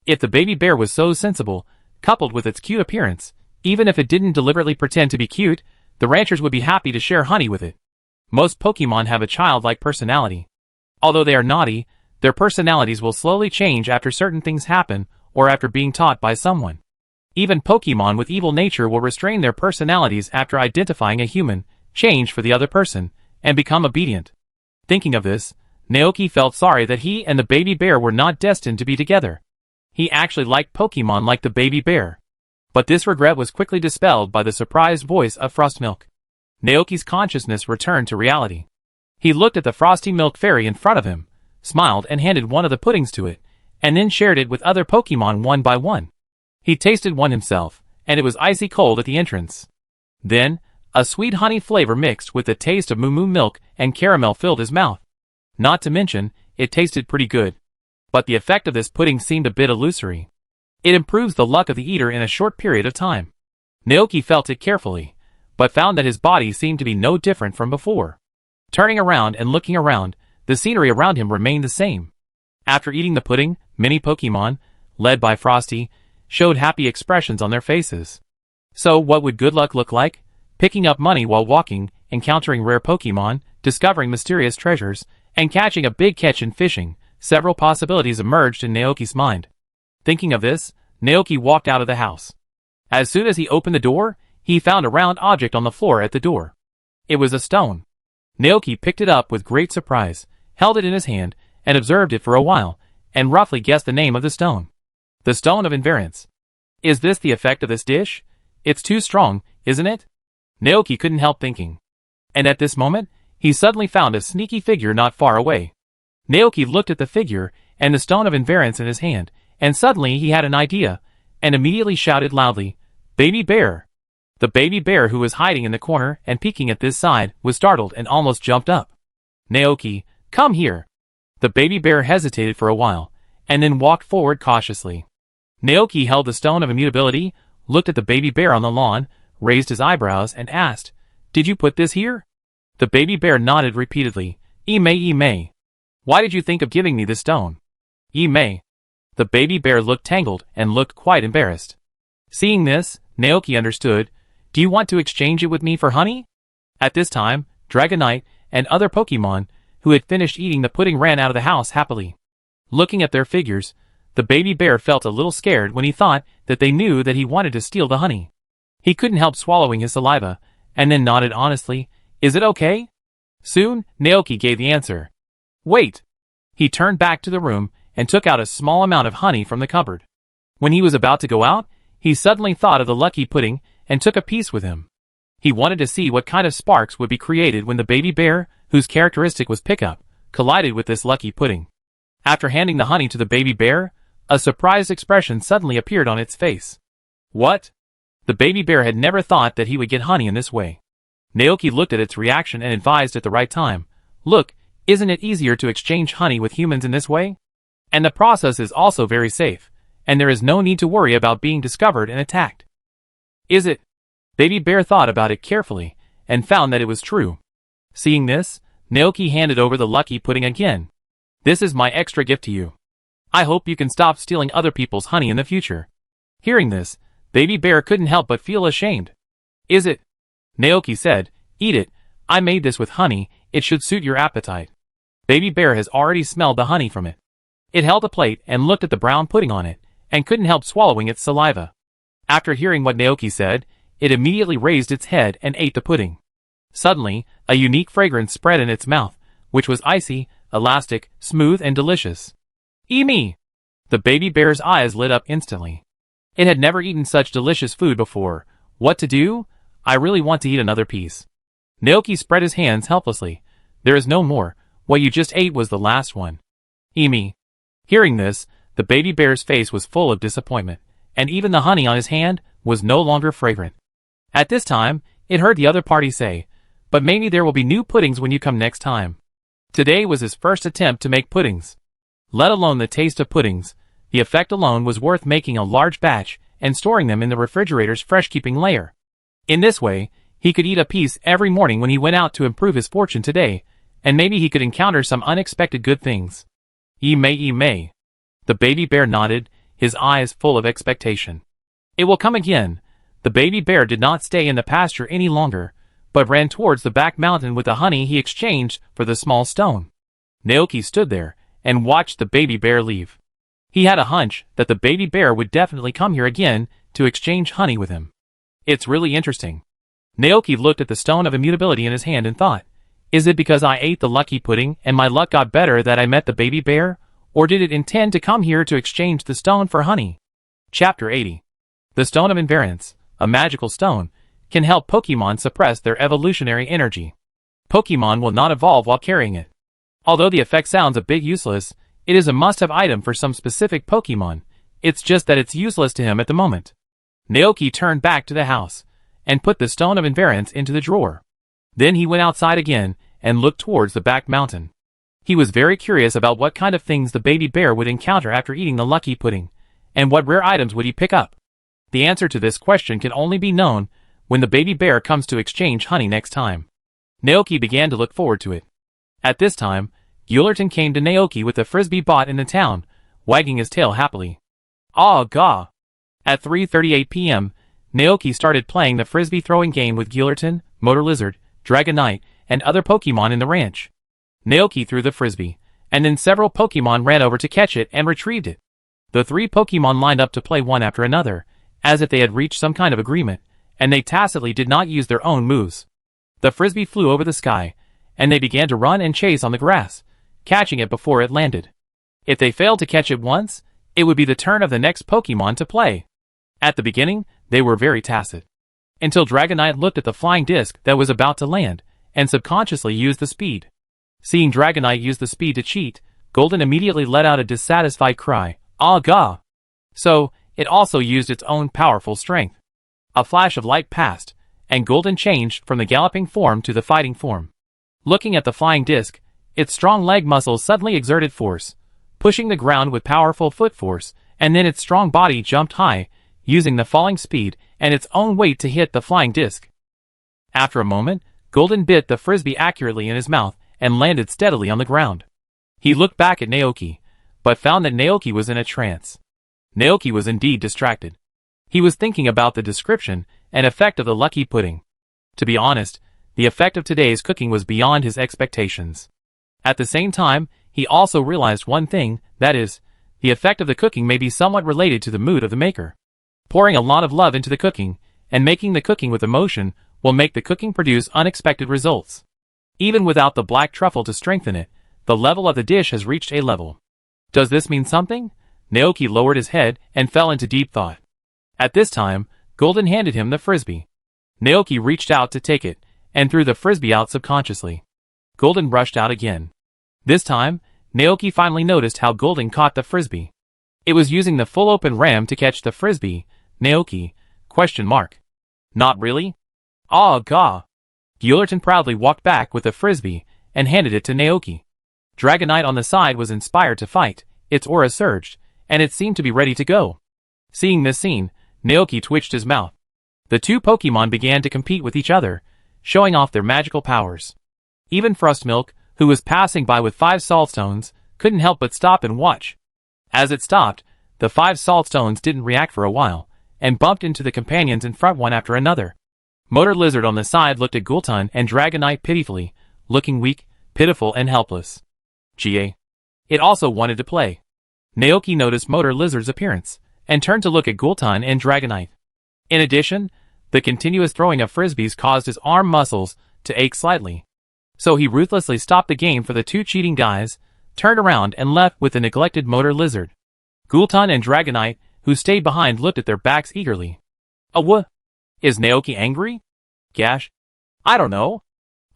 Speaker 1: If the baby bear was so sensible, coupled with its cute appearance, even if it didn't deliberately pretend to be cute, the ranchers would be happy to share honey with it. Most Pokemon have a childlike personality. Although they are naughty, their personalities will slowly change after certain things happen or after being taught by someone. Even Pokemon with evil nature will restrain their personalities after identifying a human, change for the other person, and become obedient. Thinking of this, Naoki felt sorry that he and the baby bear were not destined to be together. He actually liked Pokemon like the baby bear. But this regret was quickly dispelled by the surprised voice of Frostmilk. Naoki's consciousness returned to reality. He looked at the frosty milk fairy in front of him, smiled and handed one of the puddings to it, and then shared it with other Pokemon one by one. He tasted one himself, and it was icy cold at the entrance. Then, a sweet honey flavor mixed with the taste of moo milk and caramel filled his mouth. Not to mention, it tasted pretty good. But the effect of this pudding seemed a bit illusory. It improves the luck of the eater in a short period of time. Naoki felt it carefully, but found that his body seemed to be no different from before. Turning around and looking around, the scenery around him remained the same. After eating the pudding, many Pokemon, led by Frosty, showed happy expressions on their faces. So what would good luck look like? Picking up money while walking, encountering rare Pokemon, discovering mysterious treasures, and catching a big catch in fishing. Several possibilities emerged in Naoki's mind. Thinking of this, Naoki walked out of the house. As soon as he opened the door, he found a round object on the floor at the door. It was a stone. Naoki picked it up with great surprise, held it in his hand, and observed it for a while, and roughly guessed the name of the stone. The Stone of Invariance. Is this the effect of this dish? It's too strong, isn't it? Naoki couldn't help thinking. And at this moment, he suddenly found a sneaky figure not far away. Naoki looked at the figure and the Stone of Invariance in his hand, and suddenly he had an idea, and immediately shouted loudly, "Baby bear!" The baby bear, who was hiding in the corner and peeking at this side, was startled and almost jumped up. "Naoki, come here!" The baby bear hesitated for a while, and then walked forward cautiously. Naoki held the Stone of Immutability, looked at the baby bear on the lawn, raised his eyebrows, and asked, "Did you put this here?" The baby bear nodded repeatedly. Ime. Why did you think of giving me this stone?" Ime. The baby bear looked tangled and looked quite embarrassed. Seeing this, Naoki understood. "Do you want to exchange it with me for honey?" At this time, Dragonite and other Pokemon who had finished eating the pudding ran out of the house happily. Looking at their figures, the baby bear felt a little scared when he thought that they knew that he wanted to steal the honey. He couldn't help swallowing his saliva, and then nodded honestly. "Is it okay?" Soon, Naoki gave the answer. "Wait!" He turned back to the room and took out a small amount of honey from the cupboard. When he was about to go out, he suddenly thought of the lucky pudding and took a piece with him. He wanted to see what kind of sparks would be created when the baby bear, whose characteristic was pickup, collided with this lucky pudding. After handing the honey to the baby bear, a surprised expression suddenly appeared on its face. What? The baby bear had never thought that he would get honey in this way. Naoki looked at its reaction and advised at the right time, "Look, isn't it easier to exchange honey with humans in this way? And the process is also very safe, and there is no need to worry about being discovered and attacked." Is it? Baby bear thought about it carefully, and found that it was true. Seeing this, Naoki handed over the lucky pudding again. "This is my extra gift to you. I hope you can stop stealing other people's honey in the future." Hearing this, Baby Bear couldn't help but feel ashamed. "Is it?" Naoki said, "Eat it. I made this with honey, it should suit your appetite." Baby Bear has already smelled the honey from it. It held a plate and looked at the brown pudding on it, and couldn't help swallowing its saliva. After hearing what Naoki said, it immediately raised its head and ate the pudding. Suddenly, a unique fragrance spread in its mouth, which was icy, elastic, smooth and delicious. "Eee!" The baby bear's eyes lit up instantly. It had never eaten such delicious food before. What to do? I really want to eat another piece. Naoki spread his hands helplessly. "There is no more. What you just ate was the last one." "Eee!" Hearing this, the baby bear's face was full of disappointment, and even the honey on his hand was no longer fragrant. At this time, it heard the other party say, "But maybe there will be new puddings when you come next time." Today was his first attempt to make puddings. Let alone the taste of puddings, the effect alone was worth making a large batch and storing them in the refrigerator's fresh-keeping layer. In this way, he could eat a piece every morning when he went out to improve his fortune today, and maybe he could encounter some unexpected good things. Ye may. The baby bear nodded, his eyes full of expectation. It will come again. The baby bear did not stay in the pasture any longer, but ran towards the back mountain with the honey he exchanged for the small stone. Naoki stood there and watched the baby bear leave. He had a hunch that the baby bear would definitely come here again to exchange honey with him. It's really interesting. Naoki looked at the stone of immutability in his hand and thought, is it because I ate the lucky pudding and my luck got better that I met the baby bear, or did it intend to come here to exchange the stone for honey? Chapter 80. The Stone of Invariance, a magical stone, can help Pokemon suppress their evolutionary energy. Pokemon will not evolve while carrying it. Although the effect sounds a bit useless, it is a must-have item for some specific Pokemon. It's just that it's useless to him at the moment. Naoki turned back to the house and put the Stone of Invariance into the drawer. Then he went outside again and looked towards the back mountain. He was very curious about what kind of things the baby bear would encounter after eating the lucky pudding, and what rare items would he pick up. The answer to this question can only be known when the baby bear comes to exchange honey next time. Naoki began to look forward to it. At this time, Guillerton came to Naoki with a frisbee bought in the town, wagging his tail happily. "Ah, gaw!" At 3:38 p.m., Naoki started playing the frisbee throwing game with Guillerton, Motor Lizard, Dragonite, and other Pokemon in the ranch. Naoki threw the frisbee, and then several Pokemon ran over to catch it and retrieved it. The three Pokemon lined up to play one after another, as if they had reached some kind of agreement, and they tacitly did not use their own moves. The frisbee flew over the sky, and they began to run and chase on the grass, catching it before it landed. If they failed to catch it once, it would be the turn of the next Pokemon to play. At the beginning, they were very tacit, until Dragonite looked at the flying disc that was about to land, and subconsciously used the speed. Seeing Dragonite use the speed to cheat, Golden immediately let out a dissatisfied cry, "Ah gah!" So, it also used its own powerful strength. A flash of light passed, and Golden changed from the galloping form to the fighting form. Looking at the flying disc, its strong leg muscles suddenly exerted force, pushing the ground with powerful foot force, and then its strong body jumped high, using the falling speed and its own weight to hit the flying disc. After a moment, Golden bit the frisbee accurately in his mouth and landed steadily on the ground. He looked back at Naoki, but found that Naoki was in a trance. Naoki was indeed distracted. He was thinking about the description and effect of the lucky pudding. To be honest, the effect of today's cooking was beyond his expectations. At the same time, he also realized one thing, that is, the effect of the cooking may be somewhat related to the mood of the maker. Pouring a lot of love into the cooking, and making the cooking with emotion, will make the cooking produce unexpected results. Even without the black truffle to strengthen it, the level of the dish has reached a level. Does this mean something? Naoki lowered his head and fell into deep thought. At this time, Golden handed him the frisbee. Naoki reached out to take it, and threw the frisbee out subconsciously. Golden rushed out again. This time, Naoki finally noticed how Golden caught the frisbee. It was using the full open ram to catch the frisbee. Naoki? ? Not really? Ah, gah. Guillerton proudly walked back with the frisbee, and handed it to Naoki. Dragonite on the side was inspired to fight, its aura surged, and it seemed to be ready to go. Seeing this scene, Naoki twitched his mouth. The two Pokemon began to compete with each other, showing off their magical powers. Even Frostmilk, who was passing by with 5 Saltstones, couldn't help but stop and watch. As it stopped, the 5 Saltstones didn't react for a while, and bumped into the companions in front one after another. Motor Lizard on the side looked at Gulton and Dragonite pitifully, looking weak, pitiful and helpless. It also wanted to play. Naoki noticed Motor Lizard's appearance, and turned to look at Gulton and Dragonite. In addition, the continuous throwing of frisbees caused his arm muscles to ache slightly. So he ruthlessly stopped the game for the two cheating guys, turned around and left with the neglected Motor Lizard. Gulton and Dragonite, who stayed behind, looked at their backs eagerly. Is Naoki angry? Gash? I don't know.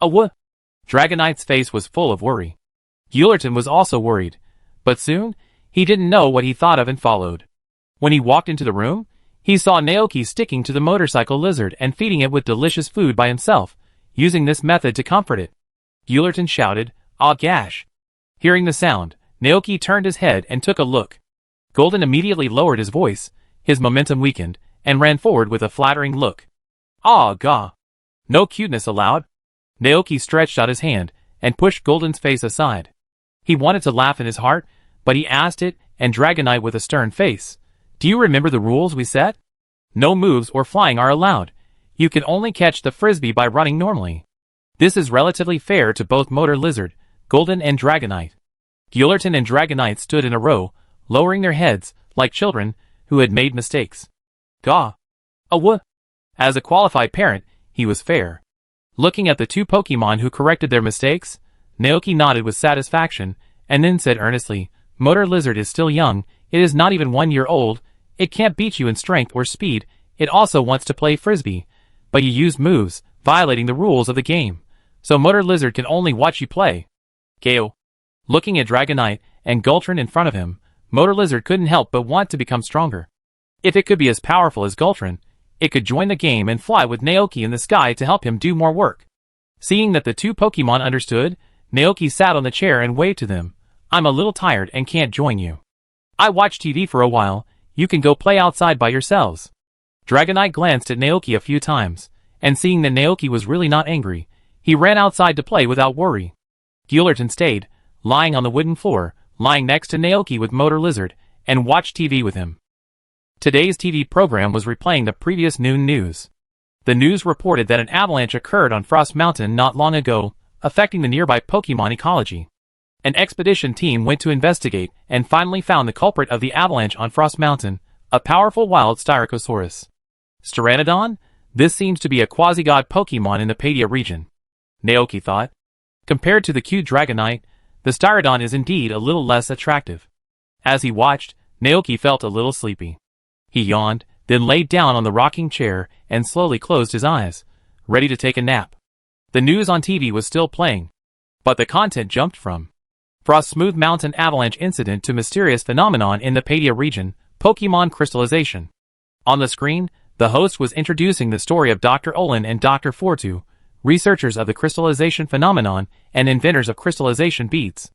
Speaker 1: Dragonite's face was full of worry. Guillerton was also worried, but soon, he didn't know what he thought of and followed. When he walked into the room, he saw Naoki sticking to the motorcycle lizard and feeding it with delicious food by himself, using this method to comfort it. Guillerton shouted, "Ah, gash!" Hearing the sound, Naoki turned his head and took a look. Golden immediately lowered his voice, his momentum weakened, and ran forward with a flattering look. "Ah, gah! No cuteness allowed." Naoki stretched out his hand and pushed Golden's face aside. He wanted to laugh in his heart, but he asked it and Dragonite with a stern face, "Do you remember the rules we set? No moves or flying are allowed. You can only catch the frisbee by running normally. This is relatively fair to both Motor Lizard, Golden and Dragonite." Guillerton and Dragonite stood in a row, lowering their heads, like children who had made mistakes. Gah! As a qualified parent, he was fair. Looking at the two Pokemon who corrected their mistakes, Naoki nodded with satisfaction, and then said earnestly, "Motor Lizard is still young, it is not even 1 year old, it can't beat you in strength or speed, it also wants to play frisbee, but you use moves, violating the rules of the game, so Motor Lizard can only watch you play." Gale. Looking at Dragonite and Gultron in front of him, Motor Lizard couldn't help but want to become stronger. If it could be as powerful as Gultron, it could join the game and fly with Naoki in the sky to help him do more work. Seeing that the two Pokemon understood, Naoki sat on the chair and waved to them. "I'm a little tired and can't join you. I watched TV for a while, you can go play outside by yourselves." Dragonite glanced at Naoki a few times, and seeing that Naoki was really not angry, he ran outside to play without worry. Guillerton stayed, lying on the wooden floor, lying next to Naoki with Motor Lizard, and watched TV with him. Today's TV program was replaying the previous noon news. The news reported that an avalanche occurred on Frost Mountain not long ago, affecting the nearby Pokemon ecology. An expedition team went to investigate and finally found the culprit of the avalanche on Frost Mountain, a powerful wild Styracosaurus. Pteranodon? This seems to be a quasi-god Pokemon in the Padia region. Naoki thought. Compared to the cute Dragonite, the Styrodon is indeed a little less attractive. As he watched, Naoki felt a little sleepy. He yawned, then laid down on the rocking chair and slowly closed his eyes, ready to take a nap. The news on TV was still playing, but the content jumped from Frost Smooth Mountain Avalanche Incident to Mysterious Phenomenon in the Padia region, Pokemon Crystallization. On the screen, the host was introducing the story of Dr. Olin and Dr. Fortu, researchers of the crystallization phenomenon and inventors of crystallization beads.